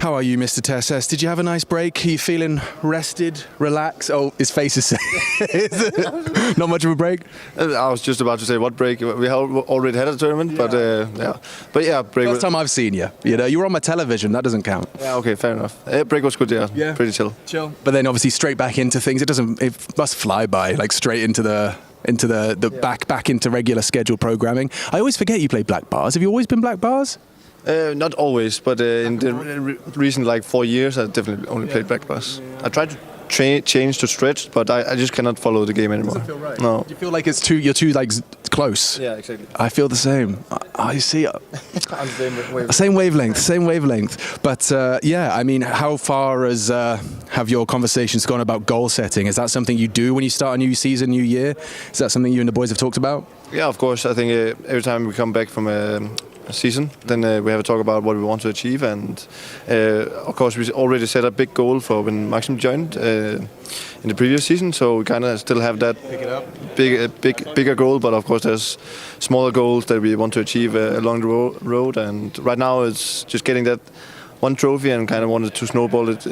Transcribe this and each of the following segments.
How are you, Mr. Tesses? Did you have a nice break? Are you feeling rested, relaxed? Oh, his face is saying not much of a break. I was just about to say what break. We already had a tournament, but yeah, break. First time I've seen you. You know, you were on my television. That doesn't count. Yeah, okay, fair enough. Break was good. Yeah, pretty chill. But then obviously straight back into things. It must fly by, like straight into the back into regular scheduled programming. I always forget you play black bars. Have you always been black bars? Not always, but in the recent 4 years, I definitely only played black bars. I tried to change to stretch, but I just cannot follow the game anymore. Doesn't feel right. No. Do you feel like you're too close? Yeah, exactly. I feel the same. I see. Same wavelength. But yeah, I mean, how far have your conversations gone about goal setting? Is that something you do when you start a new season, new year? Is that something you and the boys have talked about? Yeah, of course. I think every time we come back from a season, then we have a talk about what we want to achieve, and of course we already set a big goal for when Maxim joined in the previous season, so we kind of still have that bigger goal, but of course there's smaller goals that we want to achieve along the road, and right now it's just getting that one trophy and kind of wanted to snowball it.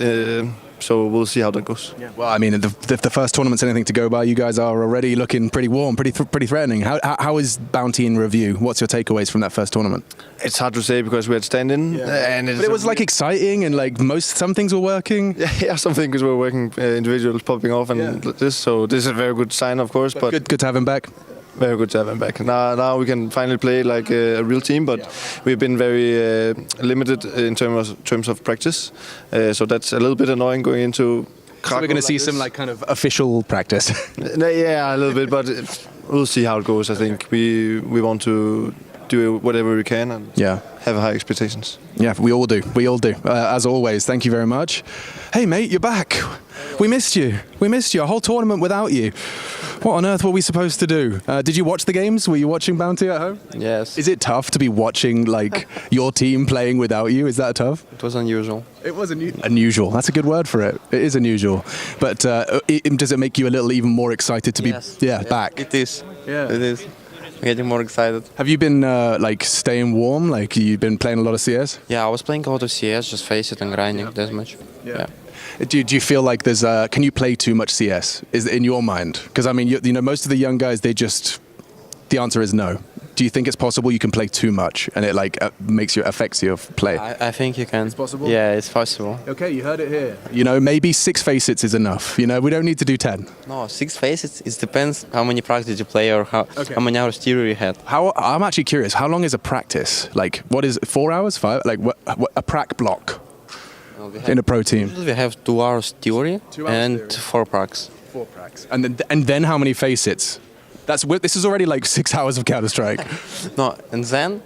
So we'll see how that goes. Yeah. Well, I mean, if the first tournament's anything to go by, you guys are already looking pretty warm, pretty threatening. How is Bounty in review? What's your takeaways from that first tournament? It's hard to say because we had stand-in, and but it was exciting and some things were working. Yeah, some things were working. Individuals popping off and this. So this is a very good sign, of course. But good to have him back. Very good to have him back. Now we can finally play like a real team, but we've been very limited in terms of practice. So that's a little bit annoying going into Krakow. So we're going to see some kind of official practice. Yeah, a little bit, but we'll see how it goes. I think we want to do whatever we can and have high expectations. Yeah, we all do. As always, thank you very much. Hey mate, you're back. We missed you. A whole tournament without you. What on earth were we supposed to do? Did you watch the games? Were you watching Bounty at home? Yes. Is it tough to be watching your team playing without you? Is that tough? It was unusual. It was unusual. That's a good word for it. It is unusual. But does it make you a little even more excited to be back? It is. Yeah. It is. I'm getting more excited. Have you been staying warm? You've been playing a lot of CS? Yeah, I was playing a lot of CS, just face it and grinding deathmatch. Yeah. Do you feel like there's can you play too much CS? Is it in your mind? Because I mean, you know, most of the young guys, the answer is no. Do you think it's possible you can play too much and it affects your play? I think you can. It's possible? Yeah, it's possible. Okay, you heard it here. You know, maybe 6 facets is enough. You know, we don't need to do 10. No, 6 facets, it depends how many practice you play or how many hours theory you had. I'm actually curious, how long is a practice? What is it, 4 hours, 5? What a prac block in a pro team? Usually we have 2 hours theory and 4 pracs. 4 pracs. And then how many facets? This is already 6 hours of Counter-Strike. No, and then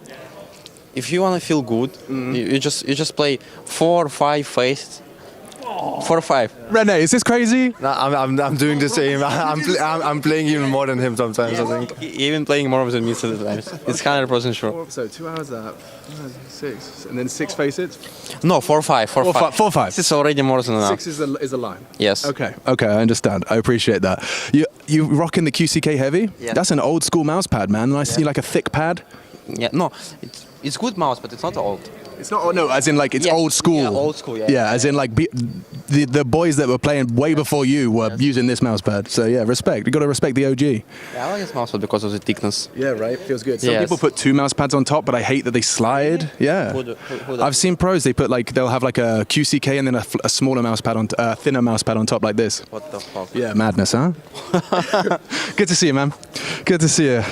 if you want to feel good, you just play 4 or 5 facets. 4 or 5. Rene, is this crazy? No, I'm doing the same. I'm playing even more than him sometimes. I think even playing more than me sometimes. It's 100% sure. So 2 hours that, 6, and then 6 facets. No, 4 or 5. 4 or 5. This is already more than enough. 6 is a line. Yes. Okay, I understand. I appreciate that. You rocking the QCK heavy? Yeah. That's an old school mouse pad, man. And I see a thick pad. Yeah. No, it's good mouse, but it's not old. It's not. No, as in it's old school. Yeah, old school. Yeah. Yeah, as in the boys that were playing way before you were using this mouse pad. So yeah, respect. You got to respect the OG. Yeah, I like this mouse pad because of the thickness. Yeah, right. Feels good. Some people put 2 mouse pads on top, but I hate that they slide. Yeah. I've seen pros. They put they'll have a QCK and then a smaller mouse pad on, thinner mouse pad on top like this. What the fuck? Yeah, madness, huh? Good to see you, man. Good to see you.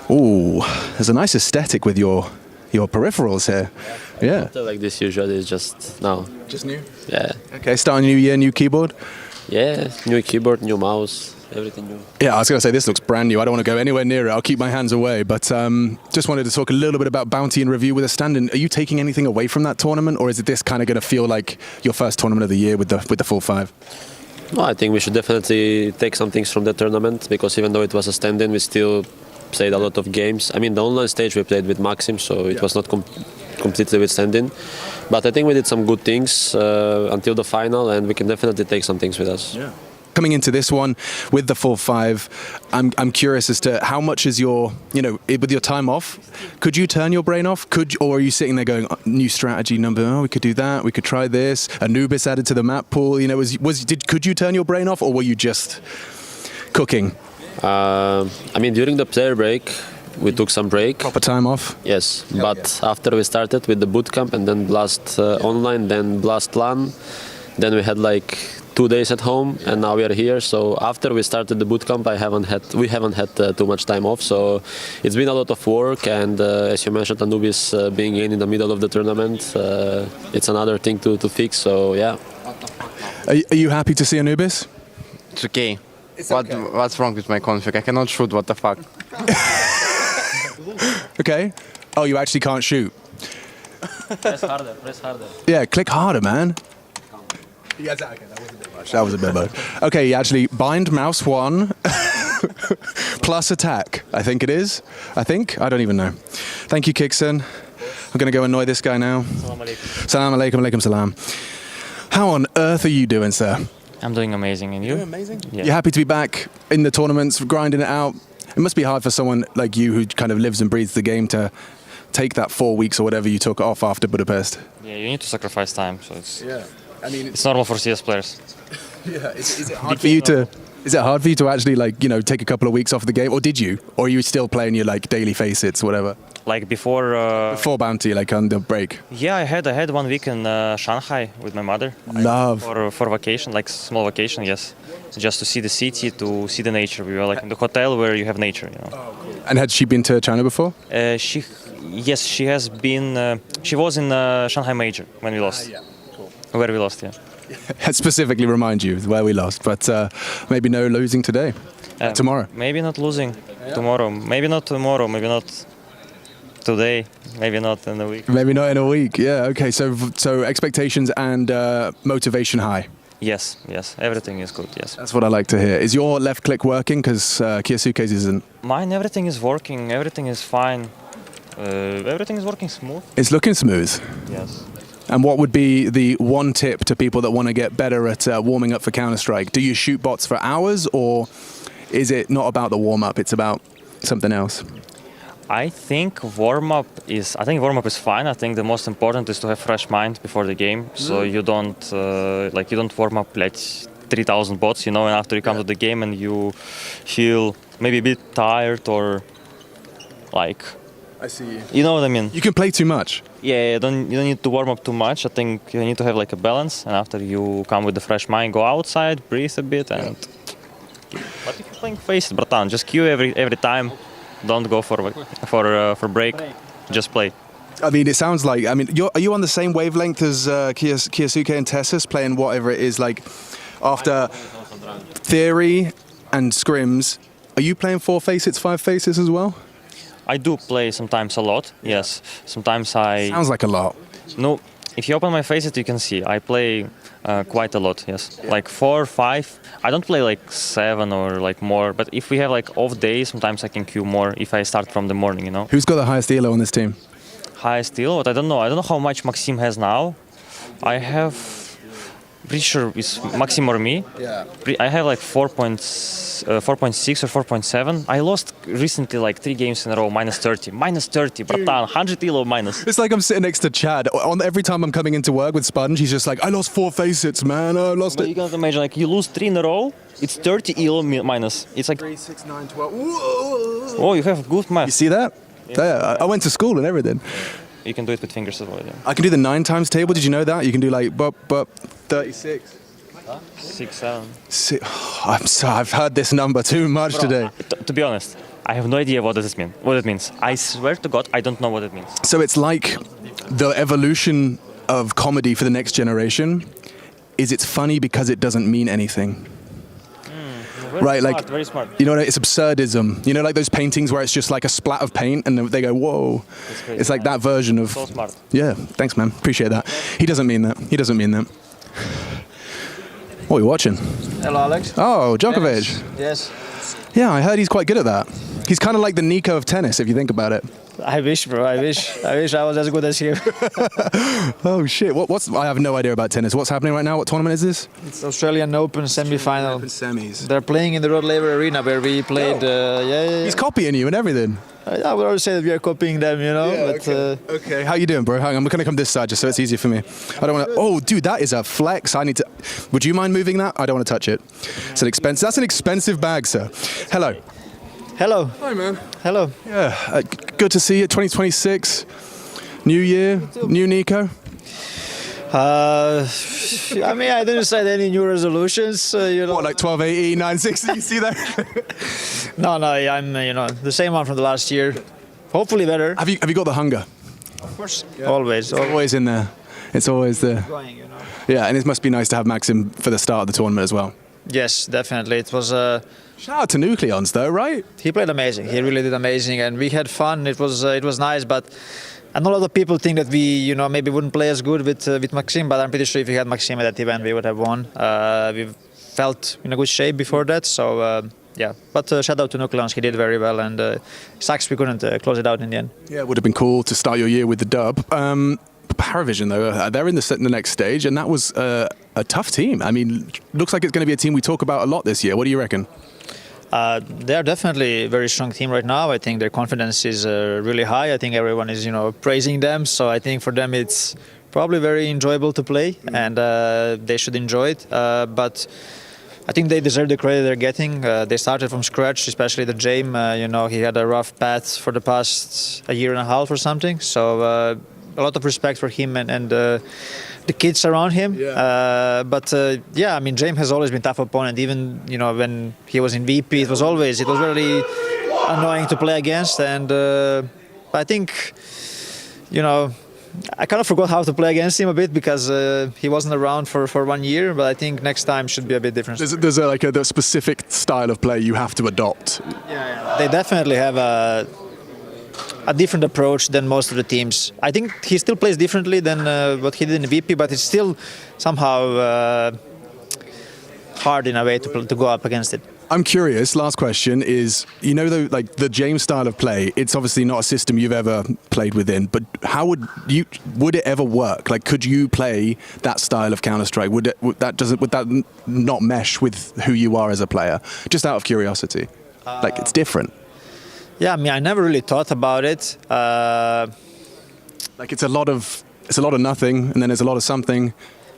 Ooh, there's a nice aesthetic with your peripherals here. Yeah. Like this usually is just now. Just new? Yeah. Okay, starting new year, new keyboard? Yeah, new keyboard, new mouse, everything new. Yeah, I was going to say this looks brand new. I don't want to go anywhere near it. I'll keep my hands away. But just wanted to talk a little bit about Bounty in review with a stand-in. Are you taking anything away from that tournament, or is it this kind of going to feel like your first tournament of the year with the full 5? No, I think we should definitely take some things from the tournament, because even though it was a stand-in, we still played a lot of games. I mean, the online stage we played with Maxim, so it was not completely with stand-in. But I think we did some good things until the final, and we can definitely take some things with us. Yeah. coming into this one with the 4-5, I'm curious as to how much is your, with your time off, could you turn your brain off? Or are you sitting there going, new strategy number, we could do that, we could try this, Anubis added to the map pool, could you turn your brain off, or were you just cooking? During the player break, we took some break. Proper time off? Yes, but after we started with the bootcamp and then Blast online, then Blast LAN, then we had like 2 days at home, and now we are here. So after we started the bootcamp, we haven't had too much time off. So it's been a lot of work, and as you mentioned, Anubis being in the middle of the tournament, it's another thing to fix. So yeah. Are you happy to see Anubis? It's okay. Okay. What's wrong with my config? I cannot shoot, what the fuck? Okay. Oh, you actually can't shoot. Press harder. Yeah, click harder, man. Yeah, okay, that wasn't a bit much. That was a bit much. Okay, you actually bind mouse 1 plus attack. I think it is. I don't even know. Thank you, Kixon. I'm going to go annoy this guy now. Salam alaikum, alaikum salam. How on earth are you doing, sir? I'm doing amazing, and you? You're amazing. Yeah. You're happy to be back in the tournaments, grinding it out. It must be hard for someone like you who kind of lives and breathes the game to take that 4 weeks or whatever you took off after Budapest. Yeah, you need to sacrifice time, so it's I it's normal for CS players. Yeah, is it hard for you to? Is it hard for you to actually take a couple of weeks off the game, or did you, or are you still playing your daily facets, whatever? Like before Bounty, on the break. Yeah, I had 1 week in Shanghai with my mother. Love. For vacation, like small vacation, yes. Just to see the city, to see the nature. We were in the hotel where you have nature, Oh, cool. And had she been to China before? She has been. She was in Shanghai Major when we lost. Yeah. Cool. Where we lost, yeah. Specifically remind you where we lost, but maybe no losing today. Tomorrow. Maybe not losing tomorrow. Maybe not tomorrow. Maybe not today. Maybe not in a week. Maybe not in a week. Yeah. Okay. So expectations and motivation high. Yes. Everything is good. Yes. That's what I like to hear. Is your left click working? Because Kiyosuke's isn't. Mine, everything is working. Everything is fine. Everything is working smooth. It's looking smooth. Yes. And what would be the one tip to people that want to get better at warming up for Counter-Strike? Do you shoot bots for hours, or is it not about the warm-up, it's about something else? I think warm-up is fine. I think the most important is to have fresh mind before the game, so you don't warm up like 3,000 bots, and after you come to the game and you feel maybe a bit tired or like. I see you. You know what I mean? You can play too much. Yeah, you don't need to warm up too much. I think you need to have like a balance, and after you come with the fresh mind, go outside, breathe a bit, and. But if you're playing Faces, bratan, just queue every time. Don't go for break. Just play. I mean, it sounds like. I mean, are you on the same wavelength as Kiyosuke and Tessus, playing whatever it is like after Theory and Scrims? Are you playing 4 Faces, 5 Faces as well? I do play sometimes a lot, yes. Sometimes I... Sounds like a lot. No, if you open my Faces, you can see. I play quite a lot, yes. Yeah. Like 4, 5. I don't play like 7 or like more, but if we have like off days, sometimes I can queue more if I start from the morning, Who's got the highest elo on this team? Highest elo? I don't know. I don't know how much Maxim has now. I have... Pretty sure it's Maxim or me. Yeah. I have like 4.6 or 4.7. I lost recently like 3 games in a row, minus 30. Minus 30, bratan, 100 elo minus. It's like I'm sitting next to Chad. Every time I'm coming into work with Sponge, he's just like, I lost 4 Facets, man. I lost but it. You can't imagine, like you lose 3 in a row, it's 30 elo minus. It's like 3, 6, 9, 12. Whoa. Oh, you have good math. You see that? Yeah. There, I went to school and everything. You can do it with fingers as well. Yeah. I can do the 9 times table. Did you know that? You can do like 36. 6, 7. I've heard this number too much today. To be honest, I have no idea what it means. I swear to God, I don't know what it means. So it's like the evolution of comedy for the next generation is it's funny because it doesn't mean anything. Very smart, very smart. It's absurdism. Like those paintings where it's just like a splat of paint and they go, whoa. It's like that version of... So smart. Yeah, thanks, man. Appreciate that. He doesn't mean that. What are we watching? Hello, Alex. Oh, Djokovic. Yes. Yeah, I heard he's quite good at that. He's kind of like the Nico of tennis, if you think about it. I wish, bro. I wish I was as good as him. Oh shit! What's? I have no idea about tennis. What's happening right now? What tournament is this? It's Australian Open semi-final. Semis. They're playing in the Rod Laver Arena where we played. Yeah. He's copying you and everything. I would always say that we are copying them, you know. Yeah, but okay. How you doing, bro? Hang on, I'm gonna come this side just so it's easier for me. I don't want to. Oh, dude, that is a flex. I need to. Would you mind moving that? I don't want to touch it. It's an expensive. That's an expensive bag, sir. Hello. Hello. Hi, man. Hello. Yeah. Good to see you. 2026. New year. New Nico. I mean, I didn't set any new resolutions. You know. What, like 12, 18, 9, 60? You see that? No, I'm the same one from the last year. Hopefully better. Have you got the hunger? Of course. Yeah. Always. It's always in there. It's always there. Going, you know. Yeah, and it must be nice to have Maxim for the start of the tournament as well. Yes, definitely. It was. Shout out to Nucleons though, right? He played amazing. He really did amazing, and we had fun. It was nice, but. And a lot of people think that we, maybe wouldn't play as good with Maxim, but I'm pretty sure if we had Maxim at that event, we would have won. We felt in a good shape before that, so yeah. But shout out to Nucleons, he did very well, and sucks we couldn't close it out in the end. Yeah, it would have been cool to start your year with the dub. Paravision, though, they're in the next stage, and that was a tough team. I mean, looks like it's going to be a team we talk about a lot this year. What do you reckon? They are definitely a very strong team right now. I think their confidence is really high. I think everyone is, praising them. So I think for them it's probably very enjoyable to play, and they should enjoy it. But I think they deserve the credit they're getting. They started from scratch, especially the James. He had a rough path for the past a year and a half or something. So a lot of respect for him and the kids around him. Yeah. I mean, James has always been a tough opponent. Even when he was in VP, it was really annoying to play against. And I think I kind of forgot how to play against him a bit because he wasn't around for 1 year. But I think next time should be a bit different. There's a specific style of play you have to adopt. Yeah. They definitely have a different approach than most of the teams. I think he still plays differently than what he did in VP, but it's still somehow hard in a way to go up against it. I'm curious, last question is, the James style of play, it's obviously not a system you've ever played within, but how would it ever work? Like, could you play that style of Counter-Strike? Would that not mesh with who you are as a player? Just out of curiosity. It's different. Yeah, I mean, I never really thought about it. It's a lot of nothing, and then there's a lot of something.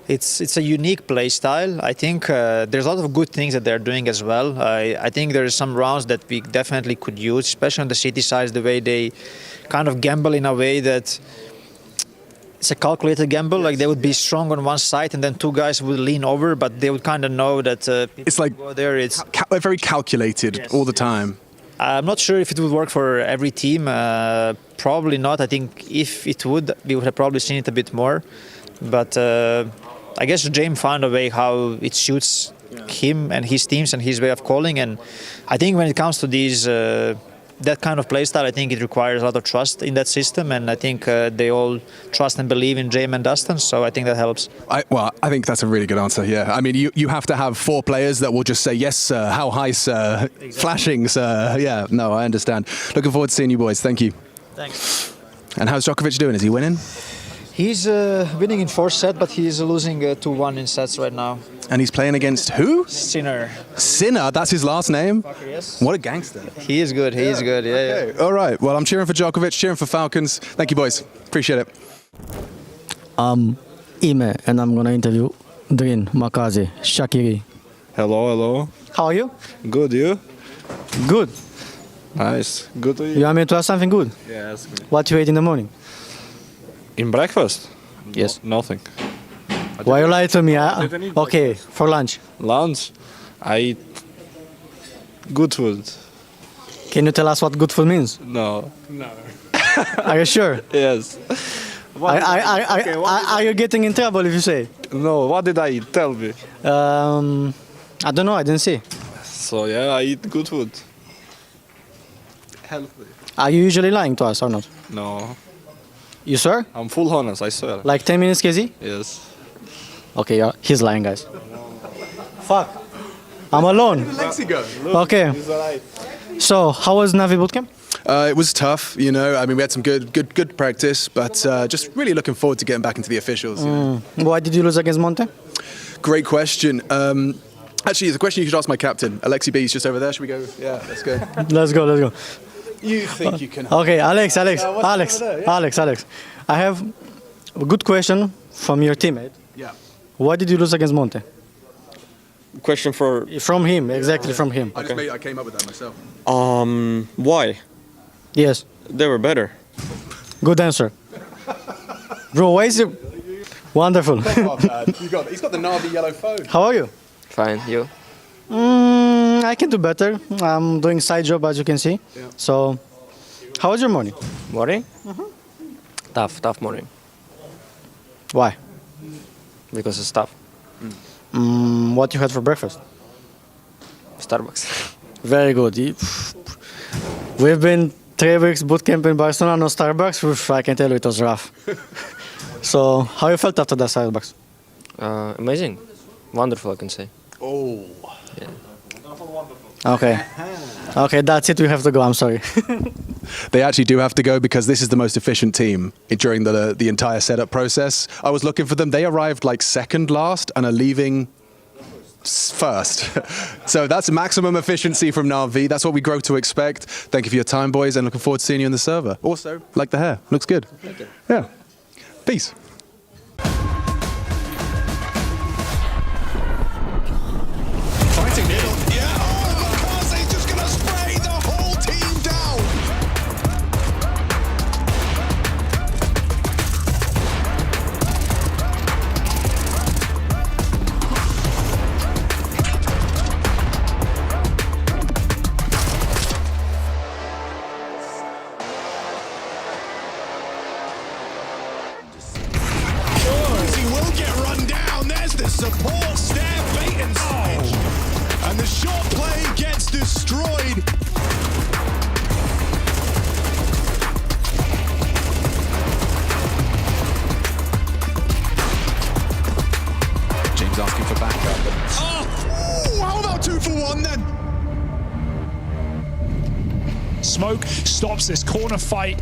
It's a unique play style. I think there's a lot of good things that they're doing as well. I think there's some rounds that we definitely could use, especially on the city side, the way they kind of gamble in a way that it's a calculated gamble. Like they would be strong on one side, and then two guys would lean over, but they would kind of know that it's like go there. It's very calculated. Yes, all the time. I'm not sure if it would work for every team. Probably not. I think if it would, we would have probably seen it a bit more. But I guess James found a way how it suits him and his teams and his way of calling. And I think when it comes to these that kind of play style, I think it requires a lot of trust in that system. And I think they all trust and believe in James and Dustin. So I think that helps. I think that's a really good answer, yeah. I mean, you have to have 4 players that will just say, yes, sir, how high, sir, exactly. Flashing, sir. Yeah, no, I understand. Looking forward to seeing you boys. Thank you. Thanks. And how's Djokovic doing? Is he winning? He's winning in 4 sets, but he's losing 2-1 in sets right now. And he's playing against who? Sinner. Sinner? That's his last name? Fucker, yes. What a gangster. He is good. He is good. Yeah, okay. Yeah. All right. Well, I'm cheering for Djokovic, cheering for Falcons. Thank you, boys. Appreciate it. I'm Ime, and I'm going to interview Drin, Makazi, Shakiri. Hello. How are you? Good, you? Good. Nice. Good to you. You want me to ask something good? Yes. What you ate in the morning? In breakfast? Yes. No, nothing. Why you lie to me? Okay, for lunch. Lunch? I eat good food. Can you tell us what good food means? No. Are you sure? Yes. Are you getting in trouble if you say? No, what did I eat? Tell me. I don't know, I didn't see. So yeah, I eat good food. Healthy. Are you usually lying to us or not? No. You sure? I'm full honest, I swear. Like 10 minutes, KZ? Yes. Okay, yeah, he's lying, guys. Fuck. I'm alone. Okay. So, how was Navi bootcamp? It was tough, you know. I mean, we had some good practice, but just really looking forward to getting back into the officials. You know? Why did you lose against Monte? Great question. Actually, it's a question you should ask my captain. Alexi B is just over there. Should we go? Yeah, let's go. Let's go. You think you can? Okay, Alex. there, yeah. Alex. I have a good question from your teammate. Yeah. Why did you lose against Monte? Question for From him, exactly from him. I came up with that myself. why? Yes. They were better. Good answer. Bro, why is it wonderful? He's got the Navi yellow phone. How are you? Fine, you? I can do better. I'm doing side job, as you can see. Yeah. So, how was your morning? Morning? Tough morning. Why? Because it's tough. What you had for breakfast? Starbucks. Very good. We've been 3 weeks boot camp in Barcelona, no Starbucks. Oof, I can tell you it was rough. So, how you felt after that Starbucks? Amazing. Wonderful, I can say. Oh. Okay, that's it. We have to go. I'm sorry. They actually do have to go because this is the most efficient team during the entire setup process. I was looking for them. They arrived like second last and are leaving first. So that's maximum efficiency from Navi. That's what we grow to expect. Thank you for your time, boys, and looking forward to seeing you in the server. Also, like the hair. Looks good. Thank you. Yeah. Peace. Support snare bait and switch, and the short play gets destroyed. James asking for backup. Oh, how about 2 for 1 then? Smoke stops this corner fight.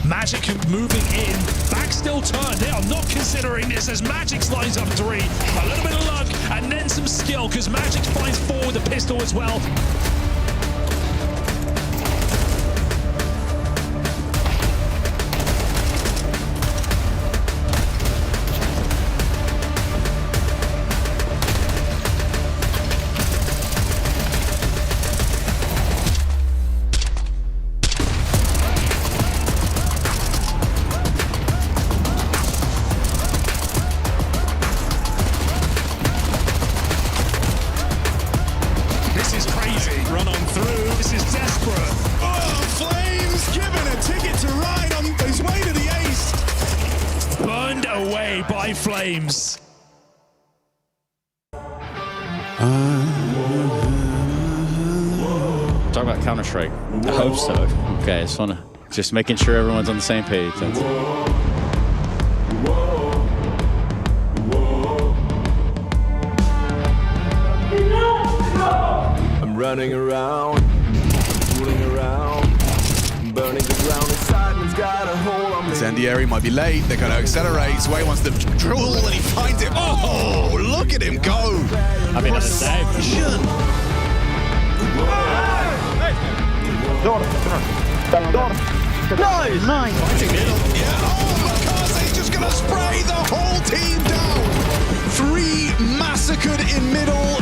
Magic moving in, back still turned. They are not considering this as Magic's lines up 3. A little bit of luck and then some skill because Magic finds 4 with the pistol as well. By flames. Talk about Counter-Strike. I hope so. Okay, just making sure everyone's on the same page. That's I'm running around, fooling around, burning the ground. Excitement's got a hold on me. Zendieri might be late. They're going to accelerate. Sway wants to drool and he finds it. Oh, look at him go. I mean, that's a save. Nice. Fighting middle. Yeah, MongolZ's just going to spray the whole team down. 3 massacred in middle.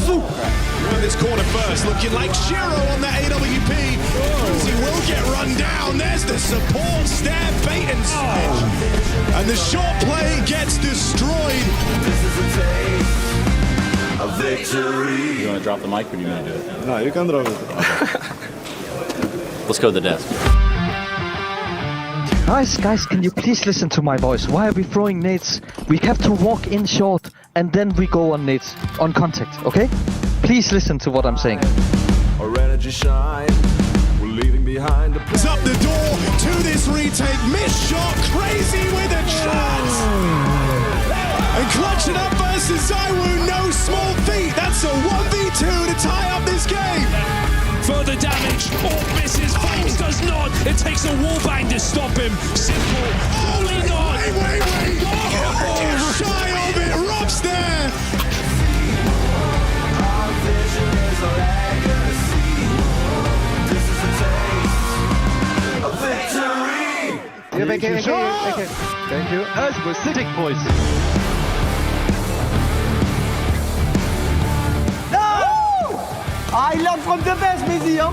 In this corner first, looking like Shiro on the AWP. He will get run down. There's the support snare, bait and switch. And the short play gets destroyed. This is a taste of victory. You want to drop the mic or do you want to do it? No, you can drop it. Let's go to the desk. Guys, can you please listen to my voice? Why are we throwing nades? We have to walk in short and then we go on nades, on contact, okay? Please listen to what I'm saying. Our energy shine, we're leaving behind the play. Up the door to this retake, missed shot, crazy with a shot! And clutching up versus Zywoo, no small feat, that's a 1v2 to tie up this game! Further damage, or misses, Flames does not It takes a wallbang to stop him. Simple. Holy God! Wait! Oh, shy of it, Rob's there! Thank you. As pathetic boys. I learned from the best, Vincere.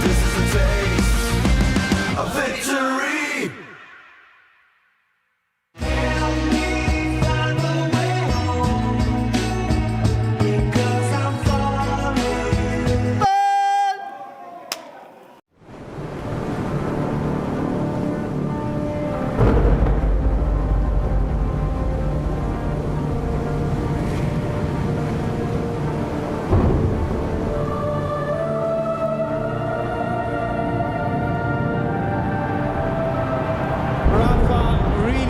This is a taste of victory.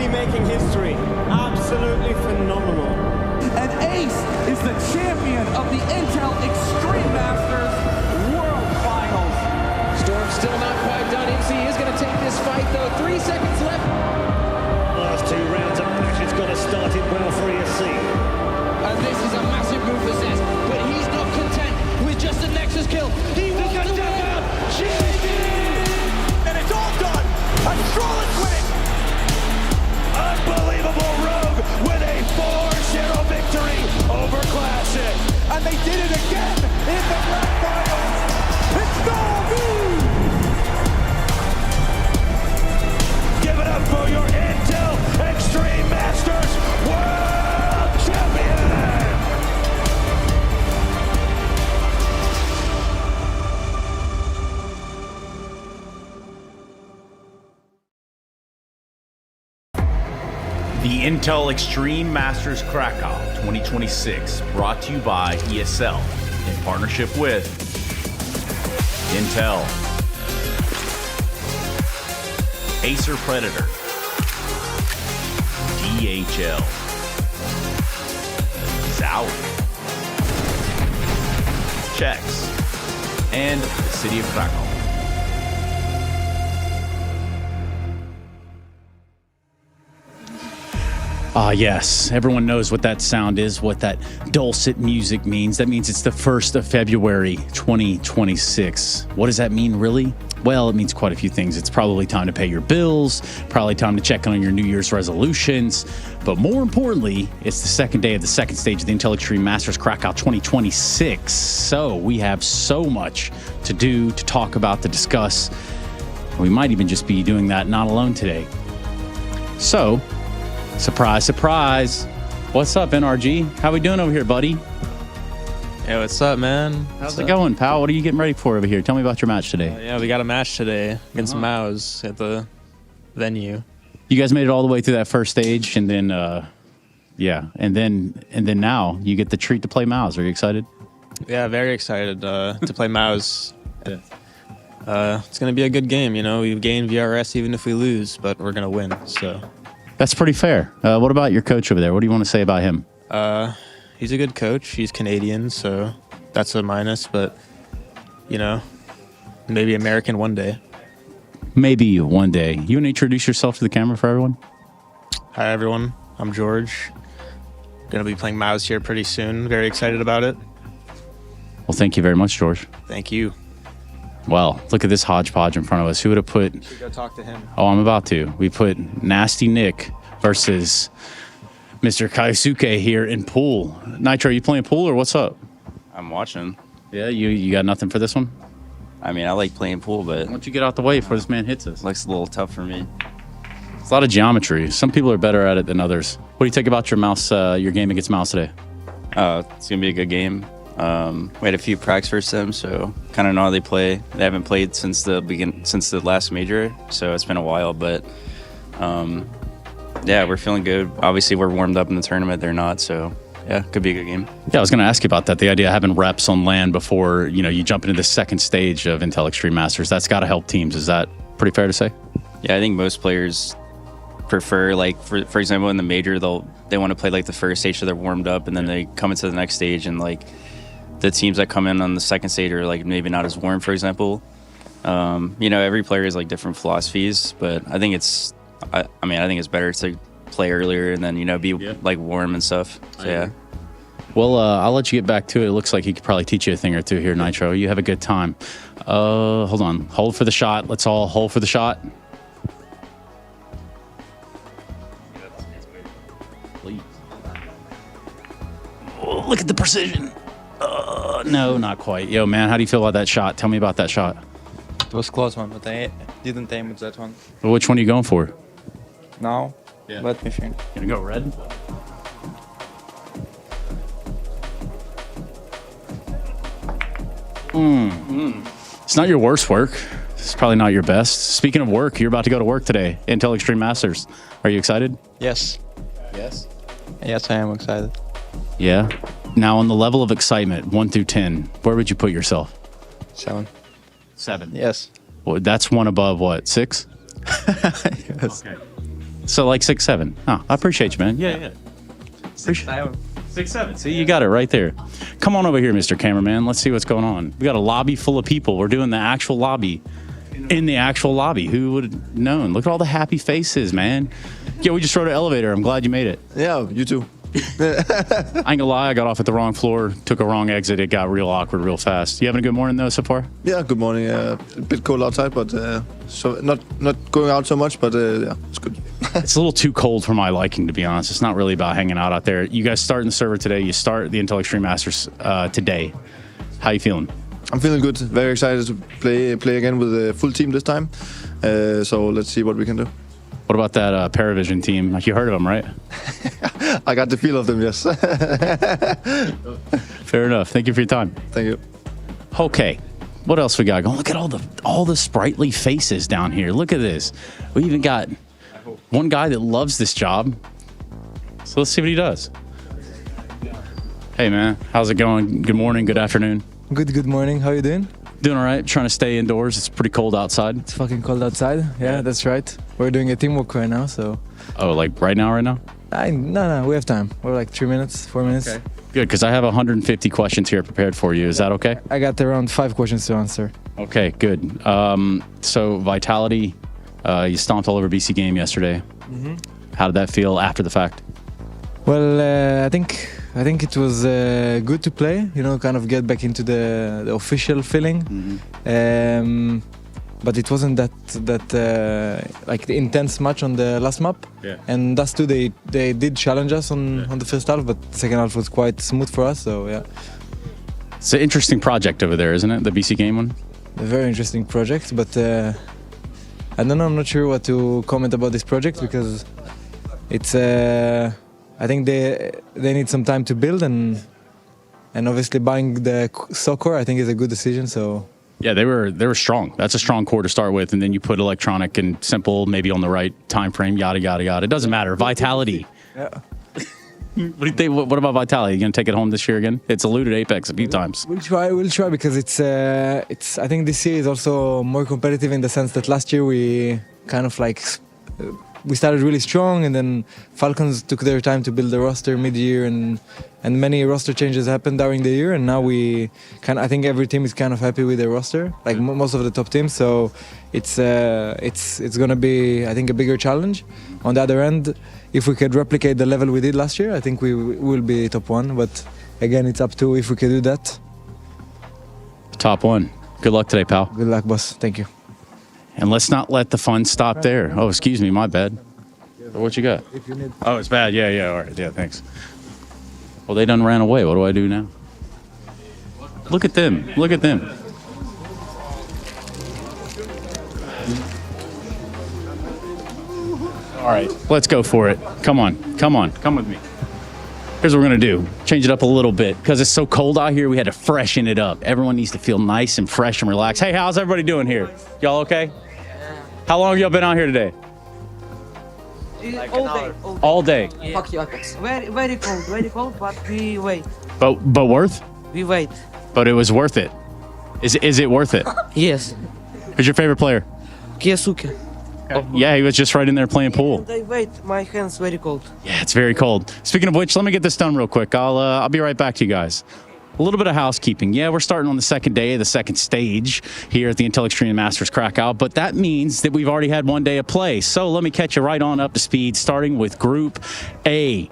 Making history. Absolutely phenomenal. And Ace is the champion of the Intel Extreme Masters World Finals. Storm's still not quite done. MC is going to take this fight, though. 3 seconds left. Last 2 rounds of passion's got to start it well for ESC. And this is a massive move for Zez, but he's not content with just a Nexus kill. He wants to win. And it's all done. A flawless win. Unbelievable Rogue with a 4-0 victory over Classic. And they did it again in the Grand Finals. It's Natus! Give it up for your Intel Extreme Masters World Champion! The Intel Extreme Masters Krakow 2026, brought to you by ESL in partnership with Intel, Acer Predator, DHL, Zowie, Checks, and the City of Krakow. Ah, yes. Everyone knows what that sound is, what that dulcet music means. That means it's the 1st of February, 2026. What does that mean, really? Well, it means quite a few things. It's probably time to pay your bills, probably time to check on your New Year's resolutions. But more importantly, it's the second day of the second stage of the Intel Extreme Masters Krakow 2026. So we have so much to do, to talk about, to discuss. We might even just be doing that not alone today. So, surprise, surprise. What's up, NRG? How we doing over here, buddy? Hey, what's up, man? How's it going, pal? What are you getting ready for over here? Tell me about your match today. Yeah, we got a match today against MongolZ at the venue. You guys made it all the way through that first stage, and then, and then now you get the treat to play MongolZ. Are you excited? Yeah, very excited to play MongolZ. It's gonna be a good game. You know, we've gained VRS even if we lose, but we're gonna win. So. That's pretty fair. What about your coach over there? What do you want to say about him? He's a good coach. He's Canadian, so that's a minus, but, you know, maybe American one day. Maybe one day. You want to introduce yourself to the camera for everyone? Hi, everyone. I'm George. Going to be playing MongolZ here pretty soon. Very excited about it. Well, thank you very much, George. Thank you. Well, look at this hodgepodge in front of us. Who would have put... You should go talk to him. Oh, I'm about to. We put Nasty Nick versus Mr. Kaisuke here in pool. Nitro, are you playing pool or what's up? I'm watching. Yeah, you got nothing for this one? I mean, I like playing pool, but... Why don't you get out the way before this man hits us? Looks a little tough for me. It's a lot of geometry. Some people are better at it than others. What do you think about your your game against MongolZ today? It's going to be a good game. We had a few pracs versus them, so kind of know how they play. They haven't played since the last major, so it's been a while, but yeah, we're feeling good. Obviously, we're warmed up in the tournament. They're not, so yeah, could be a good game. Yeah, I was going to ask you about that. The idea of having reps on land before you jump into the second stage of Intel Extreme Masters, that's got to help teams. Is that pretty fair to say? Yeah, I think most players prefer, like for example, in the major, they want to play like the first stage so they're warmed up, and then they come into the next stage, and like the teams that come in on the second stage are like maybe not as warm, for example. You know, every player has like different philosophies, but I think it's I think it's better to play earlier and then, you know, be like warm and stuff. So yeah. Well, I'll let you get back to it. It looks like he could probably teach you a thing or two here, Nitro. You have a good time. Hold on. Hold for the shot. Let's all hold for the shot. Please. Oh, look at the precision. No, not quite. Yo, man, how do you feel about that shot? Tell me about that shot. It was a close one, but I didn't aim with that one. Well, which one are you going for? Now, let me think. Gonna go red? It's not your worst work. It's probably not your best. Speaking of work, you're about to go to work today. Intel Extreme Masters. Are you excited? Yes. Yes. Yes, I am excited. Yeah. Now, on the level of excitement, 1 through 10, where would you put yourself? 7. 7. Yes. Well, that's one above what? 6? Yes. Okay. So like 6, 7. Oh, I appreciate you, man. Yeah. 6, 7. 6, 7. See, you got it right there. Come on over here, Mr. Cameraman. Let's see what's going on. We got a lobby full of people. We're doing the actual lobby. In the actual lobby. Who would have known? Look at all the happy faces, man. Yeah, we just rode an elevator. I'm glad you made it. Yeah, you too. I ain't gonna lie, I got off at the wrong floor, took a wrong exit. It got real awkward real fast. You having a good morning though so far? Yeah, good morning. A bit cold outside, but so not going out so much, but yeah, it's good. It's a little too cold for my liking, to be honest. It's not really about hanging out there. You guys start in the server today. You start the Intel Extreme Masters today. How you feeling? I'm feeling good. Very excited to play again with the full team this time. So let's see what we can do. What about that Paravision team? Like, you heard of them, right? I got the feel of them, yes. Fair enough. Thank you for your time. Thank you. Okay. What else we got going? Look at all the sprightly faces down here. Look at this. We even got one guy that loves this job. So let's see what he does. Hey, man. How's it going? Good morning. Good afternoon. Good morning. How you doing? Doing all right. Trying to stay indoors. It's pretty cold outside. It's fucking cold outside. Yeah, that's right. We're doing a teamwork right now, so. Oh, like right now? No, we have time. We're like 3 minutes, 4 minutes. Okay. Good, because I have 150 questions here prepared for you. Is that okay? I got around 5 questions to answer. Okay, good. So Vitality, you stomped all over BC Game yesterday. Mm-hmm. How did that feel after the fact? Well, I think it was good to play. You know, kind of get back into the official feeling. Mm-hmm. But it wasn't that like the intense match on the last map. Yeah. And that's too. They did challenge us on the first half, but the second half was quite smooth for us. So yeah. It's an interesting project over there, isn't it? The BC Game one. A very interesting project, but I don't know. I'm not sure what to comment about this project because it's. I think they need some time to build and obviously buying the soccer I think is a good decision. So yeah, they were strong. That's a strong core to start with, and then you put electronic and simple maybe on the right time frame. Yada yada yada. It doesn't matter. Vitality. Yeah. What do you think? What about Vitality? You gonna take it home this year again? It's eluded Apex a few times. We'll try because it's. I think this year is also more competitive in the sense that last year we kind of like. We started really strong, and then Falcons took their time to build the roster mid-year, and many roster changes happened during the year. And now I think every team is kind of happy with their roster, like most of the top teams. So it's gonna be, I think, a bigger challenge. On the other end, if we could replicate the level we did last year, I think we will be top 1. But again, it's up to if we could do that. Top 1. Good luck today, pal. Good luck, boss. Thank you. And let's not let the fun stop there. Oh, excuse me, my bad. What you got? If you need. Oh, it's bad. Yeah, all right. Yeah, thanks. Well, they done ran away. What do I do now? Look at them. Look at them. All right, let's go for it. Come on. Come with me. Here's what we're going to do. Change it up a little bit. Because it's so cold out here, we had to freshen it up. Everyone needs to feel nice and fresh and relaxed. Hey, how's everybody doing here? Y'all okay? How long have y'all been out here today? Like All day. Yeah. Fuck you, Apex. Very cold, but we wait. But worth? We wait. But it was worth it. Is it worth it? Yes. Who's your favorite player? Kiyasuke. Yeah, he was just right in there playing pool. And I wait, my hands very cold. Yeah, it's very cold. Speaking of which, let me get this done real quick. I'll be right back to you guys. A little bit of housekeeping. Yeah, we're starting on the second day of the second stage here at the Intel Extreme Masters Krakow, but that means that we've already had one day of play. So let me catch you right on up to speed, starting with Group A.